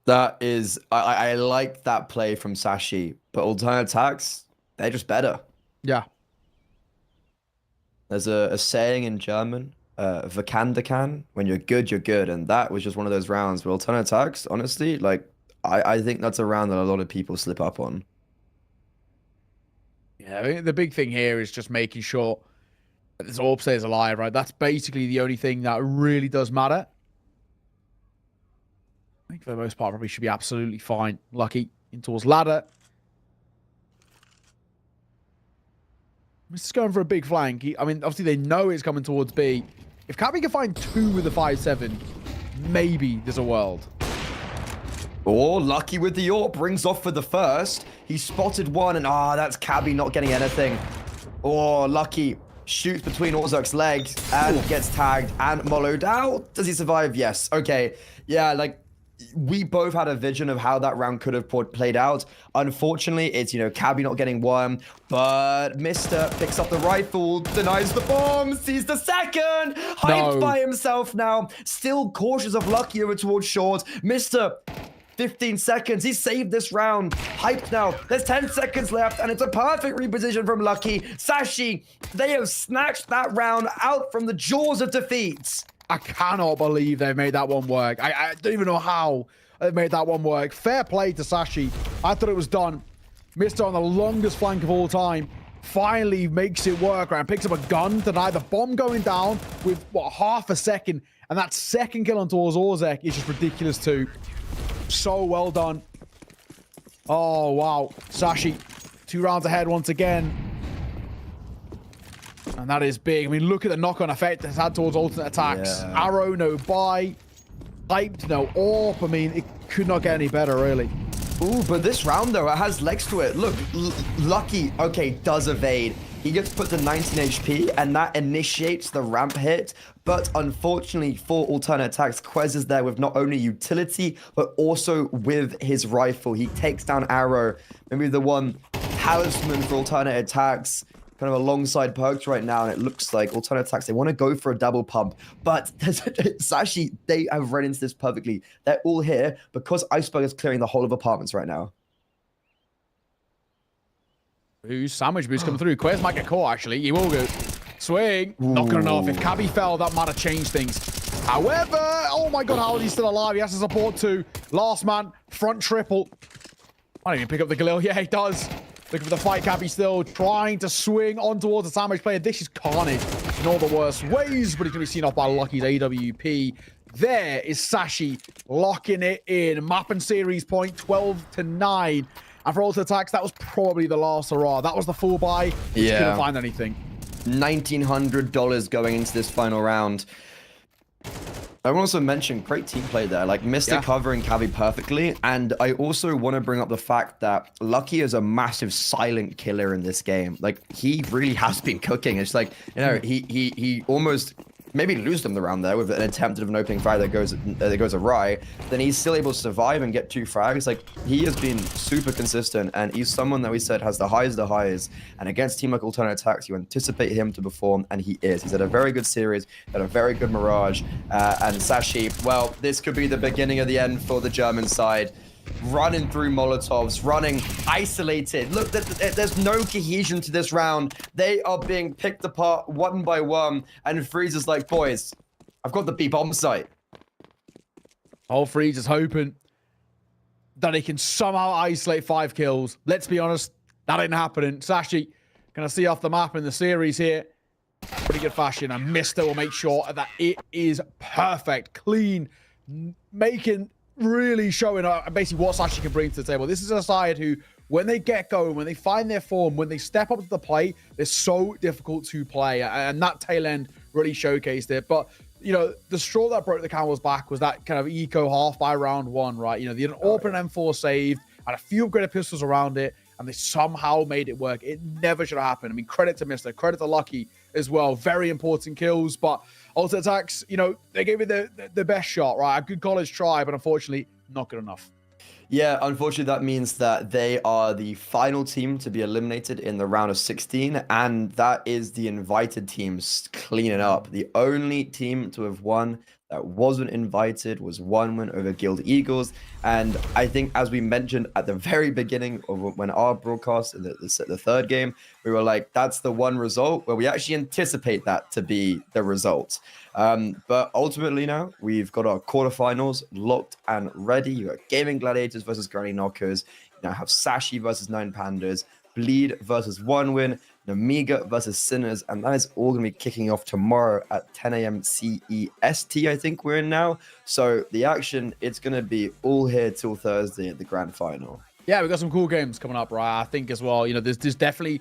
That is, I like that play from Sashi, but alternate attacks, they're just better. Yeah. There's a saying in German, Vakandakan, when you're good, and that was just one of those rounds where alternate attacks, honestly, like, I think that's a round that a lot of people slip up on. Yeah, I think the big thing here is just making sure that this AWP stays alive, right? That's basically the only thing that really does matter. I think for the most part, probably should be absolutely fine. Lucky in towards ladder. This is going for a big flank. I mean, obviously they know it's coming towards B. If Cabby can find 2 with the 5-7, maybe there's a world. Oh, Lucky with the AWP, brings off for the first. He spotted one, and that's Cabby not getting anything. Oh, Lucky shoots between Orzak's legs and gets tagged and mollowed out. Does he survive? Yes. Okay. Yeah, like, we both had a vision of how that round could have played out. Unfortunately, it's, you know, Cabby not getting one, but Mr. picks up the rifle, denies the bomb, sees the second, hyped by himself now, still cautious of Lucky over towards short. Mr. 15 seconds. He saved this round. Hyped now. There's 10 seconds left, and it's a perfect reposition from Lucky. Sashi, they have snatched that round out from the jaws of defeat. I cannot believe they made that one work. I don't even know how they made that one work. Fair play to Sashi. I thought it was done. Missed on the longest flank of all time. Finally makes it work, right? And picks up a gun to deny the bomb going down with, what, half a second. And that second kill on towards Orzak is just ridiculous too. So well done. Oh, wow. Sashi, 2 rounds ahead once again. And that is big. I mean, look at the knock-on effect it's had towards alternate attacks. Yeah. Arrow, no buy. Hyped, no AWP. I mean, it could not get any better, really. Ooh, but this round, though, it has legs to it. Look, Lucky, okay, does evade. He gets put to 19 HP, and that initiates the ramp hit. But unfortunately for alternate attacks, Quez is there with not only utility, but also with his rifle. He takes down Arrow, maybe the one talisman for alternate attacks, kind of alongside Perks right now, and it looks like alternate attacks, they want to go for a double pump, but Sashi, they have run into this perfectly. They're all here because Iceberg is clearing the whole of apartments right now. Ooh, sandwich boost coming through. Quez might get caught, actually. He will go. Swing. Ooh. Not good enough. If Cabby fell, that might have changed things. However, oh my god, how is he still alive? He has to support 2. Last man, front triple. I don't even pick up the Galil. Yeah, he does. Looking for the fight, Cabby still trying to swing on towards the sandwich player. This is carnage in all the worst ways, but he's going to be seen off by Lucky's AWP. There is Sashi locking it in. Map and series point 12-9. And for ultimate attacks, that was probably the last hurrah. That was the full buy. Yeah. Couldn't find anything. $1,900 going into this final round. I want to also mention great team play there, like Mr. covering Cabby perfectly. And I also want to bring up the fact that Lucky is a massive silent killer in this game. Like, he really has been cooking. It's like, you know, he almost maybe lose them the round there with an attempt of an opening fire that goes awry. Then he's still able to survive and get 2 frags. Like, he has been super consistent, and he's someone that we said has the highs. And against team like alternate attacks, you anticipate him to perform, and he is. He's had a very good series, had a very good Mirage, and Sashi, well, this could be the beginning of the end for the German side. Running through Molotovs, running isolated. Look, there's no cohesion to this round. They are being picked apart one by one, and Freeze is like, boys, I've got the B bomb site. Oh, Freeze is hoping that he can somehow isolate 5 kills. Let's be honest, that ain't happening. Sashi, can I see off the map in the series here? Pretty good fashion, and Mr. will make sure that it is perfect, clean, making... really showing basically what Sashi can bring to the table. This is a side who, when they get going, when they find their form, when they step up to the plate, they're so difficult to play. And that tail end really showcased it. But, you know, the straw that broke the camel's back was that kind of eco half by round 1, right? You know, they had an open M4 saved, had a few upgraded pistols around it, and they somehow made it work. It never should have happened. I mean, credit to Mr. Credit to Lucky as well. Very important kills, but ultimate attacks, you know, they gave it the best shot, right? A good college try, but unfortunately, not good enough. Yeah, unfortunately, that means that they are the final team to be eliminated in the round of 16, and that is the invited teams cleaning up. The only team to have won that wasn't invited was 1 win over Guild Eagles, and I think, as we mentioned at the very beginning of when our broadcast, the 3rd game, we were like, that's the one result where we actually anticipate that to be the result. But ultimately now, we've got our quarterfinals locked and ready. You got Gaming Gladiators versus Granny Knockers. You now have Sashi versus 9 Pandas, Bleed versus 1 Win, Namiga versus Sinners, and that is all going to be kicking off tomorrow at 10 a.m. CEST, I think we're in now. So the action, it's going to be all here till Thursday at the grand final. Yeah, we've got some cool games coming up, right? I think as well, you know, there's definitely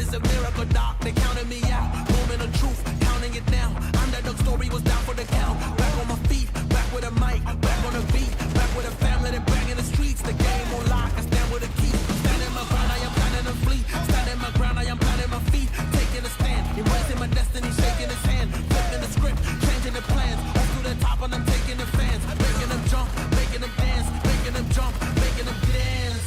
God is a miracle, doc. They counted me out. Moment of truth, counting it down. Underdog story was down for the count. Back on my feet, back with a mic, back on the beat, back with a family that bang in the streets. The game on lock, I stand with a key. Standing my ground, I am planning to flee. Standing my ground, I am planting my feet. Taking a stand, embracing my destiny, shaking his hand. Flipping the script, changing the plans. Up to the top and I'm taking the fans. Making them jump, making them dance. Making them jump, making them dance.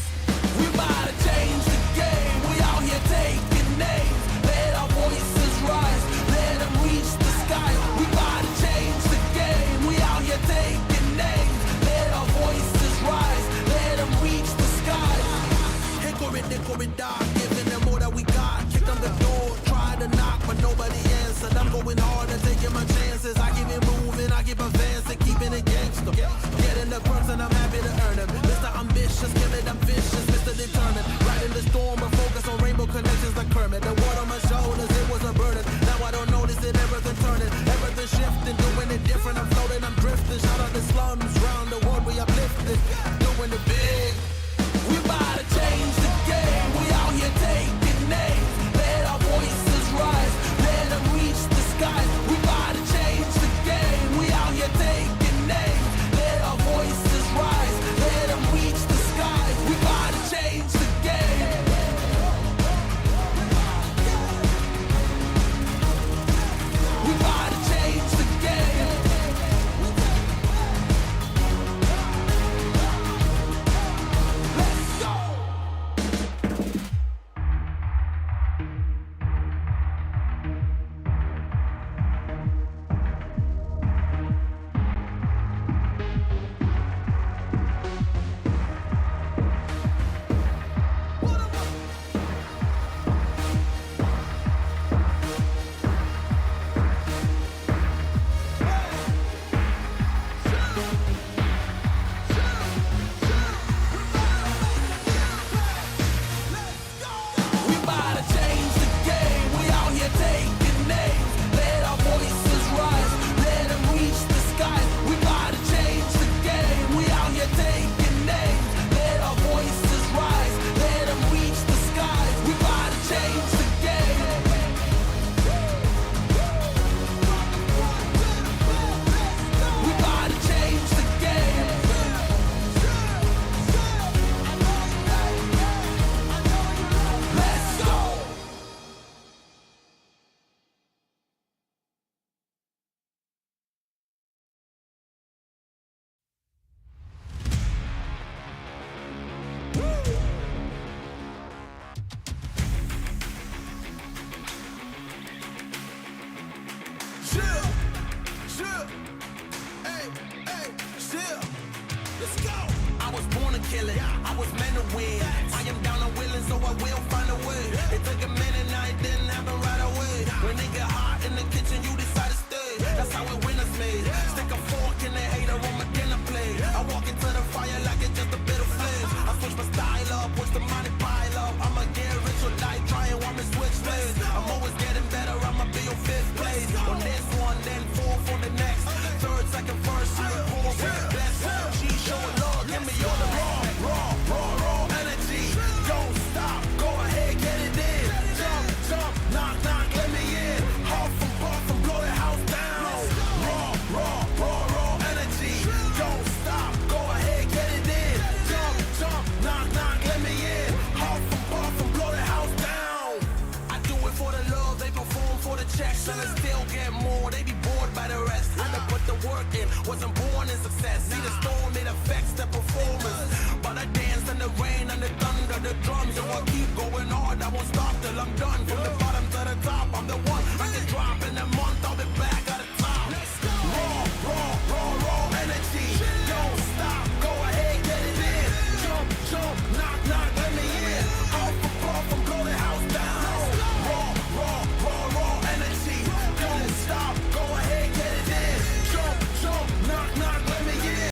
We about to change the game. We out here taking names. Let our voices rise. Let them reach the sky. We about to change the game. We out here taking names. Let our voices rise. Let them reach the sky. Hickory, dog. Giving them all that we got. Kick on the door. Try to knock, but nobody answered. I'm going hard and taking my chances. I keep it moving. I keep advancing. Keeping it gangster. Getting the perks and I'm happy to earn them. Mr. Ambitious, kill it, I'm vicious. Mr. Determined. Riding the storm, but focus on rainbow connections like Kermit. The water on my shoulders, it was a burden. Now I don't notice it, everything turning. Everything shifting, doing it different. I'm floating, I'm drifting. Shout out the slums, round the world we uplifted. Doing it big. We about to change the game. We out here taking names. Let our voices rise. Let them reach the skies. We about to change the game. We out here taking names. Let our voices rise. Let them reach the skies. We about to change the game. We about to change the game. Let's go. We about to change the game. We out here taking names. Let our voices rise. Let them reach the skies. We about to change the game. We out here taking names. Let our voices rise. Let them reach the skies. We about to change the game. We about to change the game. Let's go. Chill. Hey, chill. Let's go. I was born to kill it. I was meant to win. I am down and willing, so I will find a way. It took a minute, now it didn't happen right away. When it get hot in the kitchen, you decide to stay. That's how it winners made. Stick a fork in the hater on my dinner plate. I walk into the fire like it's just a bit of flames. I switch my style up, watch the money pile up. I'ma get rich or die trying, want me switch lanes. I'm always getting better, I'ma be on 5th place. On this one, then 4th on the next. 3rd, 2nd, 1st, 3rd, 4th, with the best. G show love, give me all the raw energy. Don't stop, go ahead, get it in. Jump, knock, let me in. Huff and puff and blow the house down. Raw energy. Don't stop, go ahead, get it in. Jump, knock, let me in. Huff and puff and blow the house down. I do it for the love, they perform for the checks, and I still get more. They be bored by the rest. I done put the work in, wasn't born in success. See the storm, it affects the performance. But I dance in the rain and the thunder, the drums, and I keep going